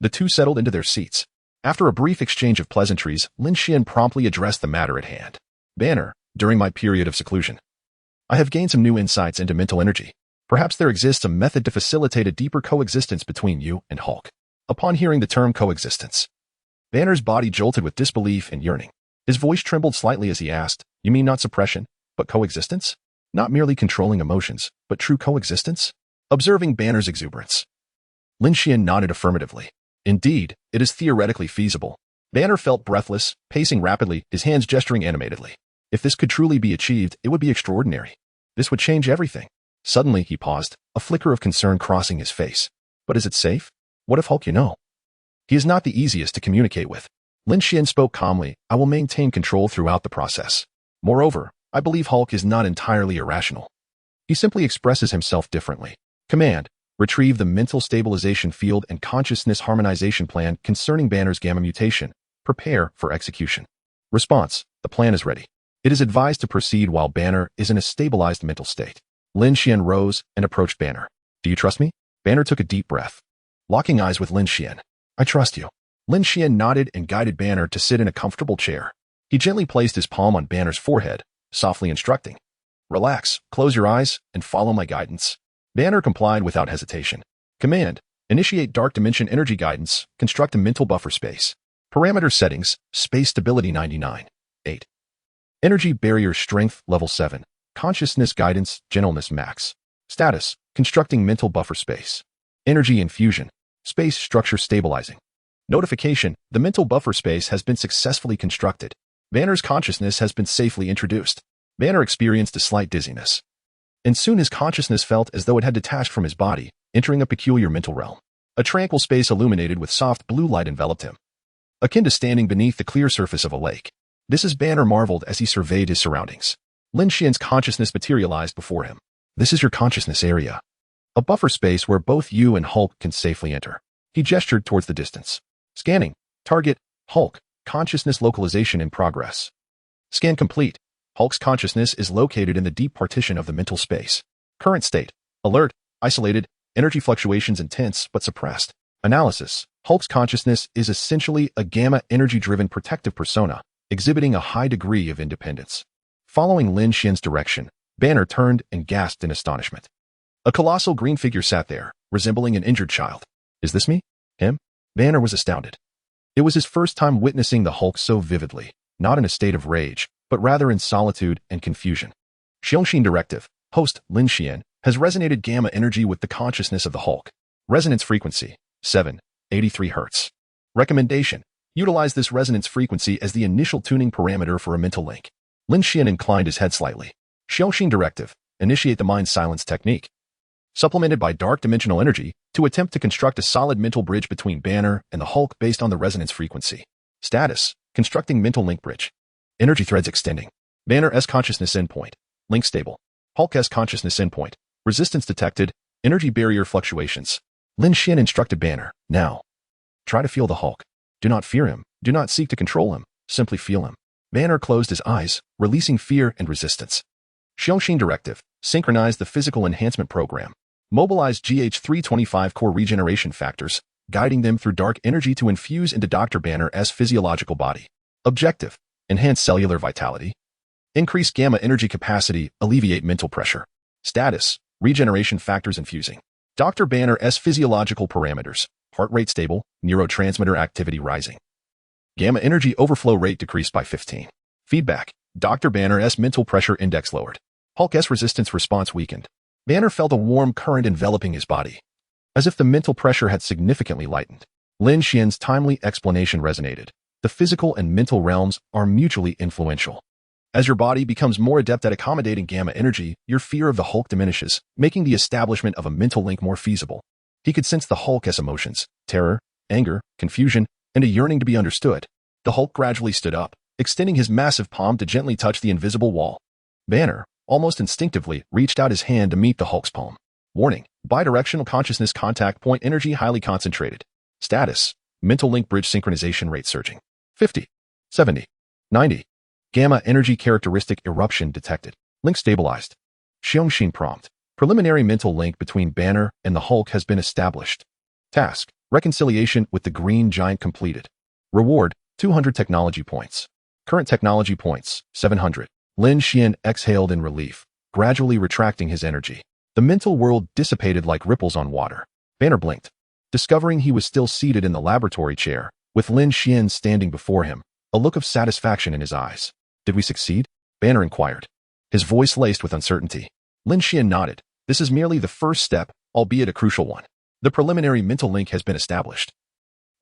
Speaker 1: the two settled into their seats. After a brief exchange of pleasantries, Lin Xuan promptly addressed the matter at hand. Banner, during my period of seclusion, I have gained some new insights into mental energy. Perhaps there exists a method to facilitate a deeper coexistence between you and Hulk. Upon hearing the term coexistence, Banner's body jolted with disbelief and yearning. His voice trembled slightly as he asked, "You mean not suppression, but coexistence? Not merely controlling emotions, but true coexistence?" Observing Banner's exuberance, Lin Xuan nodded affirmatively. Indeed, it is theoretically feasible. Banner felt breathless, pacing rapidly, his hands gesturing animatedly. If this could truly be achieved, it would be extraordinary. This would change everything. Suddenly, he paused, a flicker of concern crossing his face. But is it safe? What if Hulk He is not the easiest to communicate with. Lin Xuan spoke calmly, I will maintain control throughout the process. Moreover, I believe Hulk is not entirely irrational. He simply expresses himself differently. Command. Retrieve the mental stabilization field and consciousness harmonization plan concerning Banner's gamma mutation. Prepare for execution. Response. The plan is ready. It is advised to proceed while Banner is in a stabilized mental state. Lin Xuan rose and approached Banner. Do you trust me? Banner took a deep breath. Locking eyes with Lin Xuan. I trust you. Lin Xuan nodded and guided Banner to sit in a comfortable chair. He gently placed his palm on Banner's forehead, softly instructing. Relax, close your eyes, and follow my guidance. Banner complied without hesitation. Command. Initiate Dark Dimension Energy Guidance. Construct a mental buffer space. Parameter settings. Space stability 99. 8. Energy barrier strength level 7. Consciousness guidance gentleness max. Status. Constructing mental buffer space. Energy infusion. Space structure stabilizing. Notification. The mental buffer space has been successfully constructed. Banner's consciousness has been safely introduced. Banner experienced a slight dizziness. And soon his consciousness felt as though it had detached from his body, entering a peculiar mental realm. A tranquil space illuminated with soft blue light enveloped him, akin to standing beneath the clear surface of a lake. This is Banner marveled as he surveyed his surroundings. Lin Xuan's consciousness materialized before him. This is your consciousness area. A buffer space where both you and Hulk can safely enter. He gestured towards the distance. Scanning. Target. Hulk. Consciousness localization in progress. Scan complete. Hulk's consciousness is located in the deep partition of the mental space. Current state. Alert. Isolated. Energy fluctuations intense but suppressed. Analysis. Hulk's consciousness is essentially a gamma energy-driven protective persona, exhibiting a high degree of independence. Following Lin Xuan's direction, Banner turned and gasped in astonishment. A colossal green figure sat there, resembling an injured child. Is this me? Him? Banner was astounded. It was his first time witnessing the Hulk so vividly, not in a state of rage, but rather in solitude and confusion. Xiongxin Directive, host Lin Xuan, has resonated gamma energy with the consciousness of the Hulk. Resonance frequency, 783 Hz. Recommendation, utilize this resonance frequency as the initial tuning parameter for a mental link. Lin Xuan inclined his head slightly. Xiongxin Directive, initiate the mind silence technique. Supplemented by dark dimensional energy to attempt to construct a solid mental bridge between Banner and the Hulk based on the resonance frequency. Status, constructing mental link bridge. Energy threads extending. Banner S consciousness endpoint. Link stable. Hulk S consciousness endpoint. Resistance detected. Energy barrier fluctuations. Lin Xuan instructed Banner. Now, try to feel the Hulk. Do not fear him. Do not seek to control him. Simply feel him. Banner closed his eyes, releasing fear and resistance. Xiongxin Directive. Synchronize the physical enhancement program. Mobilize GH325 core regeneration factors, guiding them through dark energy to infuse into Dr. Banner's physiological body. Objective. Enhance cellular vitality. Increase gamma energy capacity, alleviate mental pressure. Status. Regeneration factors infusing. Dr. Banner's physiological parameters. Heart rate stable, neurotransmitter activity rising. Gamma energy overflow rate decreased by 15. Feedback. Dr. Banner's mental pressure index lowered. Hulk's resistance response weakened. Banner felt a warm current enveloping his body, as if the mental pressure had significantly lightened. Lin Xuan's timely explanation resonated. The physical and mental realms are mutually influential. As your body becomes more adept at accommodating gamma energy, your fear of the Hulk diminishes, making the establishment of a mental link more feasible. He could sense the Hulk's emotions, terror, anger, confusion, and a yearning to be understood. The Hulk gradually stood up, extending his massive palm to gently touch the invisible wall. Banner, almost instinctively, reached out his hand to meet the Hulk's palm. Warning, bidirectional consciousness contact point energy highly concentrated. Status, mental link bridge synchronization rate surging. 50, 70, 90. Gamma energy characteristic eruption detected. Link stabilized. Xiongxin prompt. Preliminary mental link between Banner and the Hulk has been established. Task, reconciliation with the green giant completed. Reward, 200 technology points. Current technology points, 700. Lin Xuan exhaled in relief, gradually retracting his energy. The mental world dissipated like ripples on water. Banner blinked, discovering he was still seated in the laboratory chair, with Lin Xuan standing before him, a look of satisfaction in his eyes. Did we succeed? Banner inquired, his voice laced with uncertainty. Lin Xuan nodded. This is merely the first step, albeit a crucial one. The preliminary mental link has been established.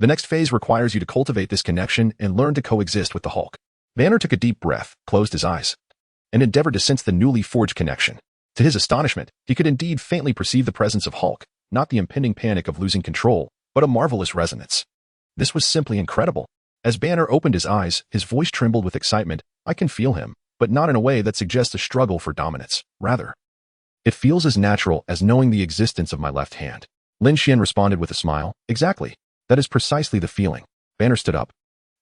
Speaker 1: The next phase requires you to cultivate this connection and learn to coexist with the Hulk. Banner took a deep breath, closed his eyes, and endeavored to sense the newly forged connection. To his astonishment, he could indeed faintly perceive the presence of Hulk, not the impending panic of losing control, but a marvelous resonance. This was simply incredible. As Banner opened his eyes, his voice trembled with excitement. I can feel him, but not in a way that suggests a struggle for dominance. Rather, it feels as natural as knowing the existence of my left hand. Lin Xuan responded with a smile. Exactly. That is precisely the feeling. Banner stood up,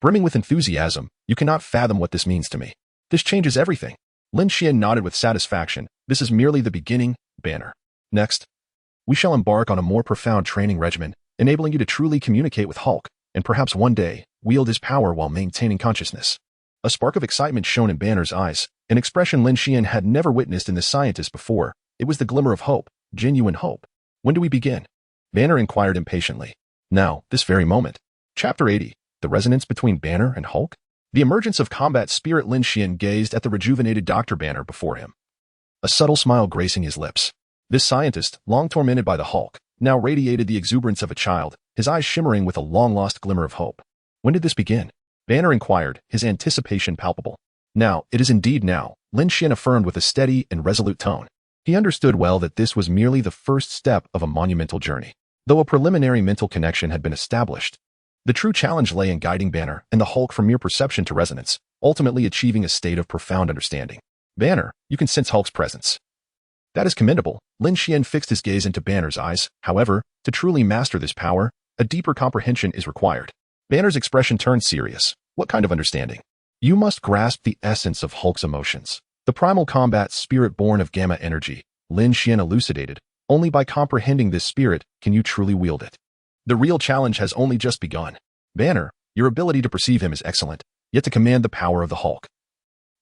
Speaker 1: brimming with enthusiasm. You cannot fathom what this means to me. This changes everything. Lin Xuan nodded with satisfaction. This is merely the beginning, Banner. Next, we shall embark on a more profound training regimen, enabling you to truly communicate with Hulk, and perhaps one day, wield his power while maintaining consciousness. A spark of excitement shone in Banner's eyes, an expression Lin Xuan had never witnessed in the scientist before. It was the glimmer of hope, genuine hope. When do we begin? Banner inquired impatiently. Now, this very moment. Chapter 80. The resonance between Banner and Hulk? The emergence of combat spirit. Lin Xuan gazed at the rejuvenated Dr. Banner before him, a subtle smile gracing his lips. This scientist, long tormented by the Hulk, now radiated the exuberance of a child, his eyes shimmering with a long-lost glimmer of hope. When did this begin? Banner inquired, his anticipation palpable. Now, it is indeed now, Lin Xuan affirmed with a steady and resolute tone. He understood well that this was merely the first step of a monumental journey. Though a preliminary mental connection had been established, the true challenge lay in guiding Banner and the Hulk from mere perception to resonance, ultimately achieving a state of profound understanding. Banner, you can sense Hulk's presence. That is commendable. Lin Xuan fixed his gaze into Banner's eyes. However, to truly master this power, a deeper comprehension is required. Banner's expression turned serious. What kind of understanding? You must grasp the essence of Hulk's emotions. The primal combat spirit born of gamma energy, Lin Xuan elucidated. Only by comprehending this spirit can you truly wield it. The real challenge has only just begun. Banner, your ability to perceive him is excellent, yet to command the power of the Hulk,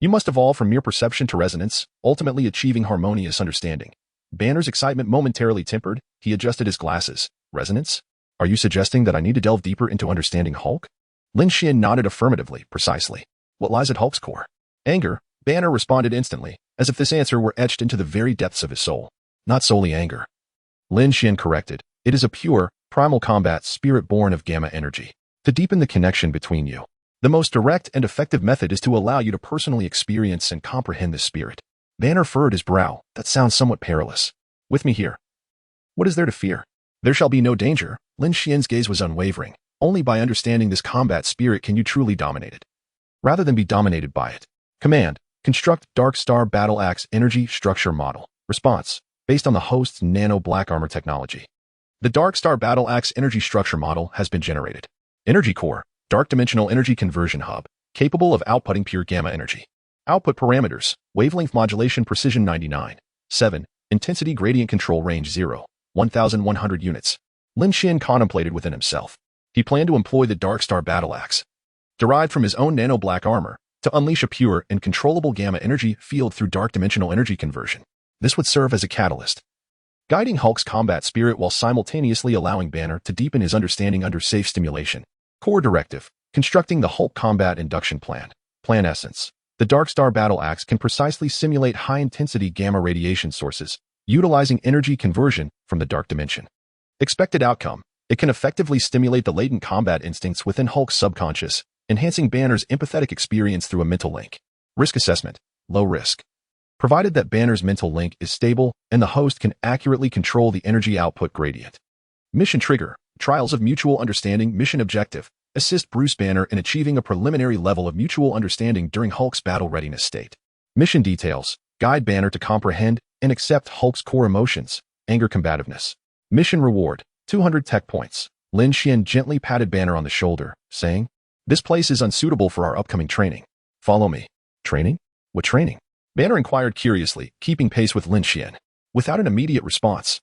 Speaker 1: you must evolve from mere perception to resonance, ultimately achieving harmonious understanding. Banner's excitement momentarily tempered. He adjusted his glasses. Resonance? Are you suggesting that I need to delve deeper into understanding Hulk? Lin Xuan nodded affirmatively. Precisely. What lies at Hulk's core? Anger. Banner responded instantly, as if this answer were etched into the very depths of his soul. Not solely anger. Lin Xuan corrected. It is a pure, primal combat spirit born of gamma energy. To deepen the connection between you, the most direct and effective method is to allow you to personally experience and comprehend this spirit. Banner furrowed his brow. That sounds somewhat perilous. With me here. What is there to fear? There shall be no danger. Lin Xuan's gaze was unwavering. Only by understanding this combat spirit can you truly dominate it, rather than be dominated by it. Command. Construct Dark Star Battle Axe Energy Structure Model. Response. Based on the host's nano black armor technology. The Dark Star Battle Axe Energy Structure Model has been generated. Energy Core. Dark Dimensional Energy Conversion Hub. Capable of outputting pure gamma energy. Output parameters. Wavelength modulation precision 99. 7. Intensity gradient control range 0. 1,100 units. Lin Xuan contemplated within himself. He planned to employ the Dark Star Battle Axe, derived from his own nano black armor, to unleash a pure and controllable gamma energy field through dark dimensional energy conversion. This would serve as a catalyst, guiding Hulk's combat spirit while simultaneously allowing Banner to deepen his understanding under safe stimulation. Core Directive. Constructing the Hulk Combat Induction Plan. Plan Essence. The Dark Star Battle Axe can precisely simulate high-intensity gamma radiation sources, utilizing energy conversion from the dark dimension. Expected outcome. It can effectively stimulate the latent combat instincts within Hulk's subconscious, enhancing Banner's empathetic experience through a mental link. Risk Assessment. Low risk. Provided that Banner's mental link is stable and the host can accurately control the energy output gradient. Mission Trigger. Trials of Mutual Understanding. Mission Objective. Assist Bruce Banner in achieving a preliminary level of mutual understanding during Hulk's battle readiness state. Mission Details. Guide Banner to comprehend and accept Hulk's core emotions. Anger Combativeness. Mission Reward. 200 tech points. Lin Xuan gently patted Banner on the shoulder, saying, "This place is unsuitable for our upcoming training. Follow me." Training? What training? Banner inquired curiously, keeping pace with Lin Xuan. Without an immediate response,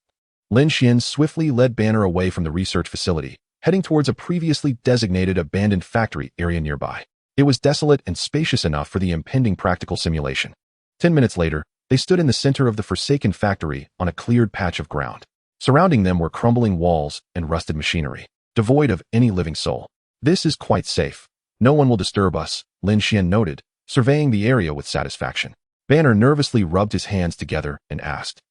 Speaker 1: Lin Xuan swiftly led Banner away from the research facility, heading towards a previously designated abandoned factory area nearby. It was desolate and spacious enough for the impending practical simulation. 10 minutes later, they stood in the center of the forsaken factory on a cleared patch of ground. Surrounding them were crumbling walls and rusted machinery, devoid of any living soul. This is quite safe. No one will disturb us, Lin Xuan noted, surveying the area with satisfaction. Banner nervously rubbed his hands together and asked,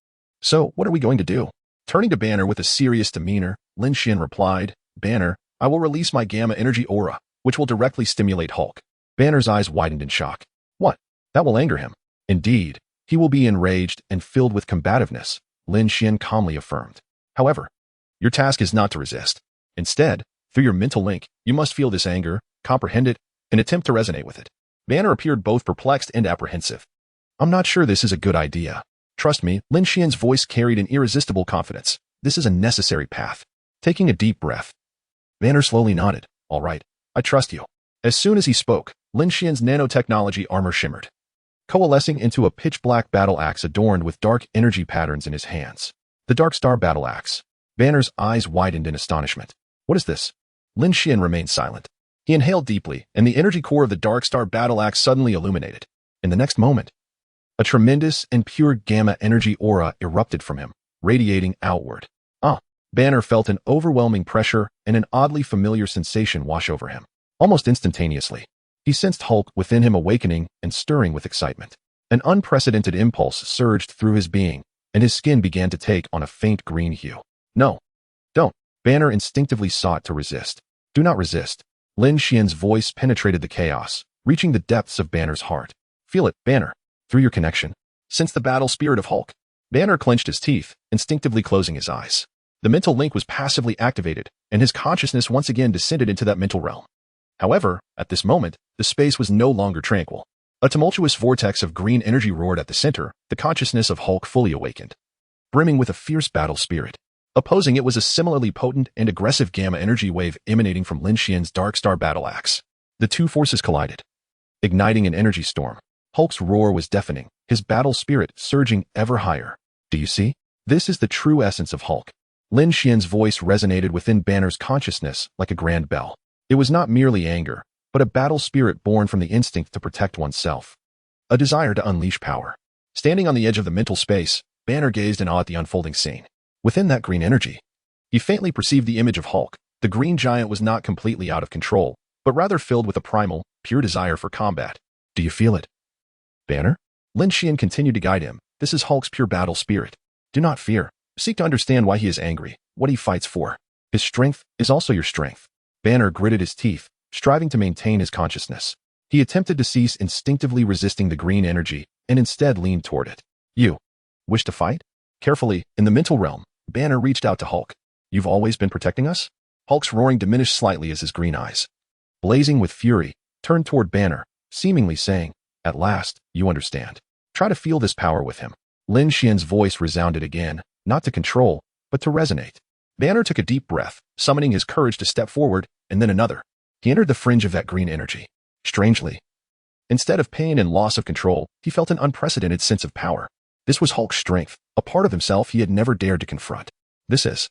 Speaker 1: "So, what are we going to do?" Turning to Banner with a serious demeanor, Lin Xuan replied, "Banner, I will release my gamma energy aura, which will directly stimulate Hulk." Banner's eyes widened in shock. What? That will anger him. Indeed, he will be enraged and filled with combativeness, Lin Xuan calmly affirmed. However, your task is not to resist. Instead, through your mental link, you must feel this anger, comprehend it, and attempt to resonate with it. Banner appeared both perplexed and apprehensive. I'm not sure this is a good idea. Trust me, Lin Xuan's voice carried an irresistible confidence. This is a necessary path. Taking a deep breath, Banner slowly nodded. All right, I trust you. As soon as he spoke, Lin Xuan's nanotechnology armor shimmered, coalescing into a pitch-black battle axe adorned with dark energy patterns in his hands. The Dark Star battle axe. Banner's eyes widened in astonishment. What is this? Lin Xuan remained silent. He inhaled deeply, and the energy core of the Dark Star battle axe suddenly illuminated. In the next moment, a tremendous and pure gamma energy aura erupted from him, radiating outward. Banner felt an overwhelming pressure and an oddly familiar sensation wash over him. Almost instantaneously, he sensed Hulk within him awakening and stirring with excitement. An unprecedented impulse surged through his being, and his skin began to take on a faint green hue. No, don't. Banner instinctively sought to resist. Do not resist. Lin Xuan's voice penetrated the chaos, reaching the depths of Banner's heart. Feel it, Banner, through your connection. Sense the battle spirit of Hulk. Banner clenched his teeth, instinctively closing his eyes. The mental link was passively activated, and his consciousness once again descended into that mental realm. However, at this moment, the space was no longer tranquil. A tumultuous vortex of green energy roared at the center, the consciousness of Hulk fully awakened, brimming with a fierce battle spirit. Opposing it was a similarly potent and aggressive gamma energy wave emanating from Lin Xuan's Dark Star battle axe. The two forces collided, igniting an energy storm. Hulk's roar was deafening, his battle spirit surging ever higher. Do you see? This is the true essence of Hulk. Lin Xuan's voice resonated within Banner's consciousness like a grand bell. It was not merely anger, but a battle spirit born from the instinct to protect oneself. A desire to unleash power. Standing on the edge of the mental space, Banner gazed in awe at the unfolding scene. Within that green energy, he faintly perceived the image of Hulk. The green giant was not completely out of control, but rather filled with a primal, pure desire for combat. Do you feel it, Banner? Lin Xuan continued to guide him. This is Hulk's pure battle spirit. Do not fear. Seek to understand why he is angry, what he fights for. His strength is also your strength. Banner gritted his teeth, striving to maintain his consciousness. He attempted to cease instinctively resisting the green energy, and instead leaned toward it. You wish to fight? Carefully, in the mental realm, Banner reached out to Hulk. You've always been protecting us? Hulk's roaring diminished slightly as his green eyes, blazing with fury, turned toward Banner, seemingly saying, At last, you understand. Try to feel this power with him. Lin Xuan's voice resounded again, not to control, but to resonate. Banner took a deep breath, summoning his courage to step forward, and then another. He entered the fringe of that green energy. Strangely, instead of pain and loss of control, he felt an unprecedented sense of power. This was Hulk's strength, a part of himself he had never dared to confront. This is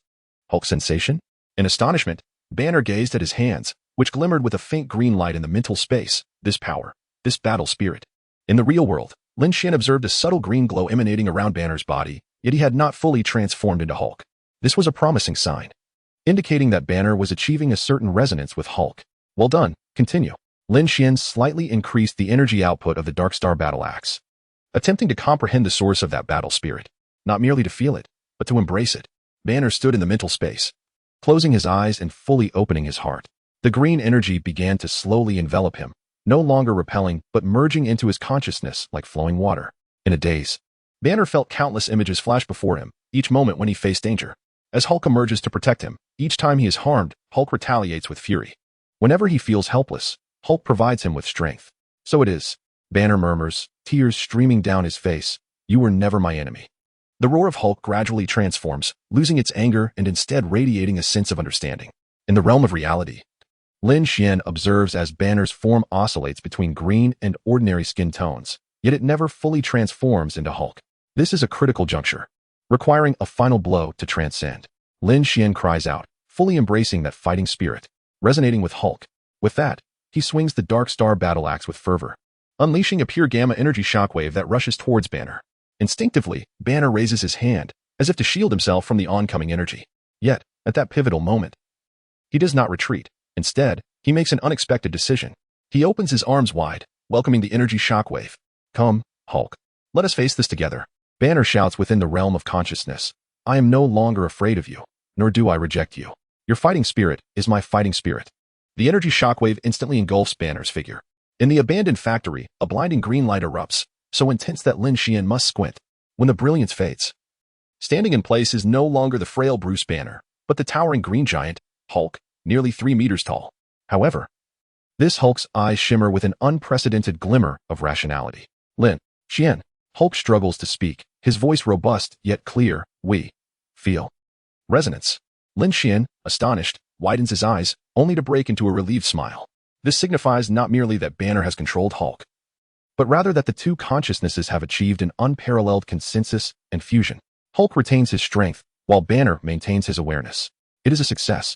Speaker 1: Hulk's sensation? In astonishment, Banner gazed at his hands, which glimmered with a faint green light in the mental space. This power, this battle spirit. In the real world, Lin Xuan observed a subtle green glow emanating around Banner's body, yet he had not fully transformed into Hulk. This was a promising sign, indicating that Banner was achieving a certain resonance with Hulk. Well done, continue. Lin Xuan slightly increased the energy output of the Dark Star battle axe, attempting to comprehend the source of that battle spirit, not merely to feel it, but to embrace it. Banner stood in the mental space, closing his eyes and fully opening his heart. The green energy began to slowly envelop him, no longer repelling, but merging into his consciousness like flowing water. In a daze, Banner felt countless images flash before him, each moment when he faced danger. As Hulk emerges to protect him, each time he is harmed, Hulk retaliates with fury. Whenever he feels helpless, Hulk provides him with strength. So it is, Banner murmurs, tears streaming down his face. You were never my enemy. The roar of Hulk gradually transforms, losing its anger and instead radiating a sense of understanding. In the realm of reality, Lin Xuan observes as Banner's form oscillates between green and ordinary skin tones, yet it never fully transforms into Hulk. This is a critical juncture, requiring a final blow to transcend. Lin Xuan cries out, fully embracing that fighting spirit, resonating with Hulk. With that, he swings the Dark Star battle axe with fervor, unleashing a pure gamma energy shockwave that rushes towards Banner. Instinctively, Banner raises his hand, as if to shield himself from the oncoming energy. Yet, at that pivotal moment, he does not retreat. Instead, he makes an unexpected decision. He opens his arms wide, welcoming the energy shockwave. Come, Hulk. Let us face this together. Banner shouts within the realm of consciousness. I am no longer afraid of you, nor do I reject you. Your fighting spirit is my fighting spirit. The energy shockwave instantly engulfs Banner's figure. In the abandoned factory, a blinding green light erupts, so intense that Lin Xuan must squint. When the brilliance fades, standing in place is no longer the frail Bruce Banner, but the towering green giant, Hulk, nearly 3 meters tall. However, this Hulk's eyes shimmer with an unprecedented glimmer of rationality. Lin Xuan. Hulk struggles to speak, his voice robust yet clear. We feel resonance. Lin Xuan, astonished, widens his eyes, only to break into a relieved smile. This signifies not merely that Banner has controlled Hulk, but rather that the two consciousnesses have achieved an unparalleled consensus and fusion. Hulk retains his strength, while Banner maintains his awareness. It is a success.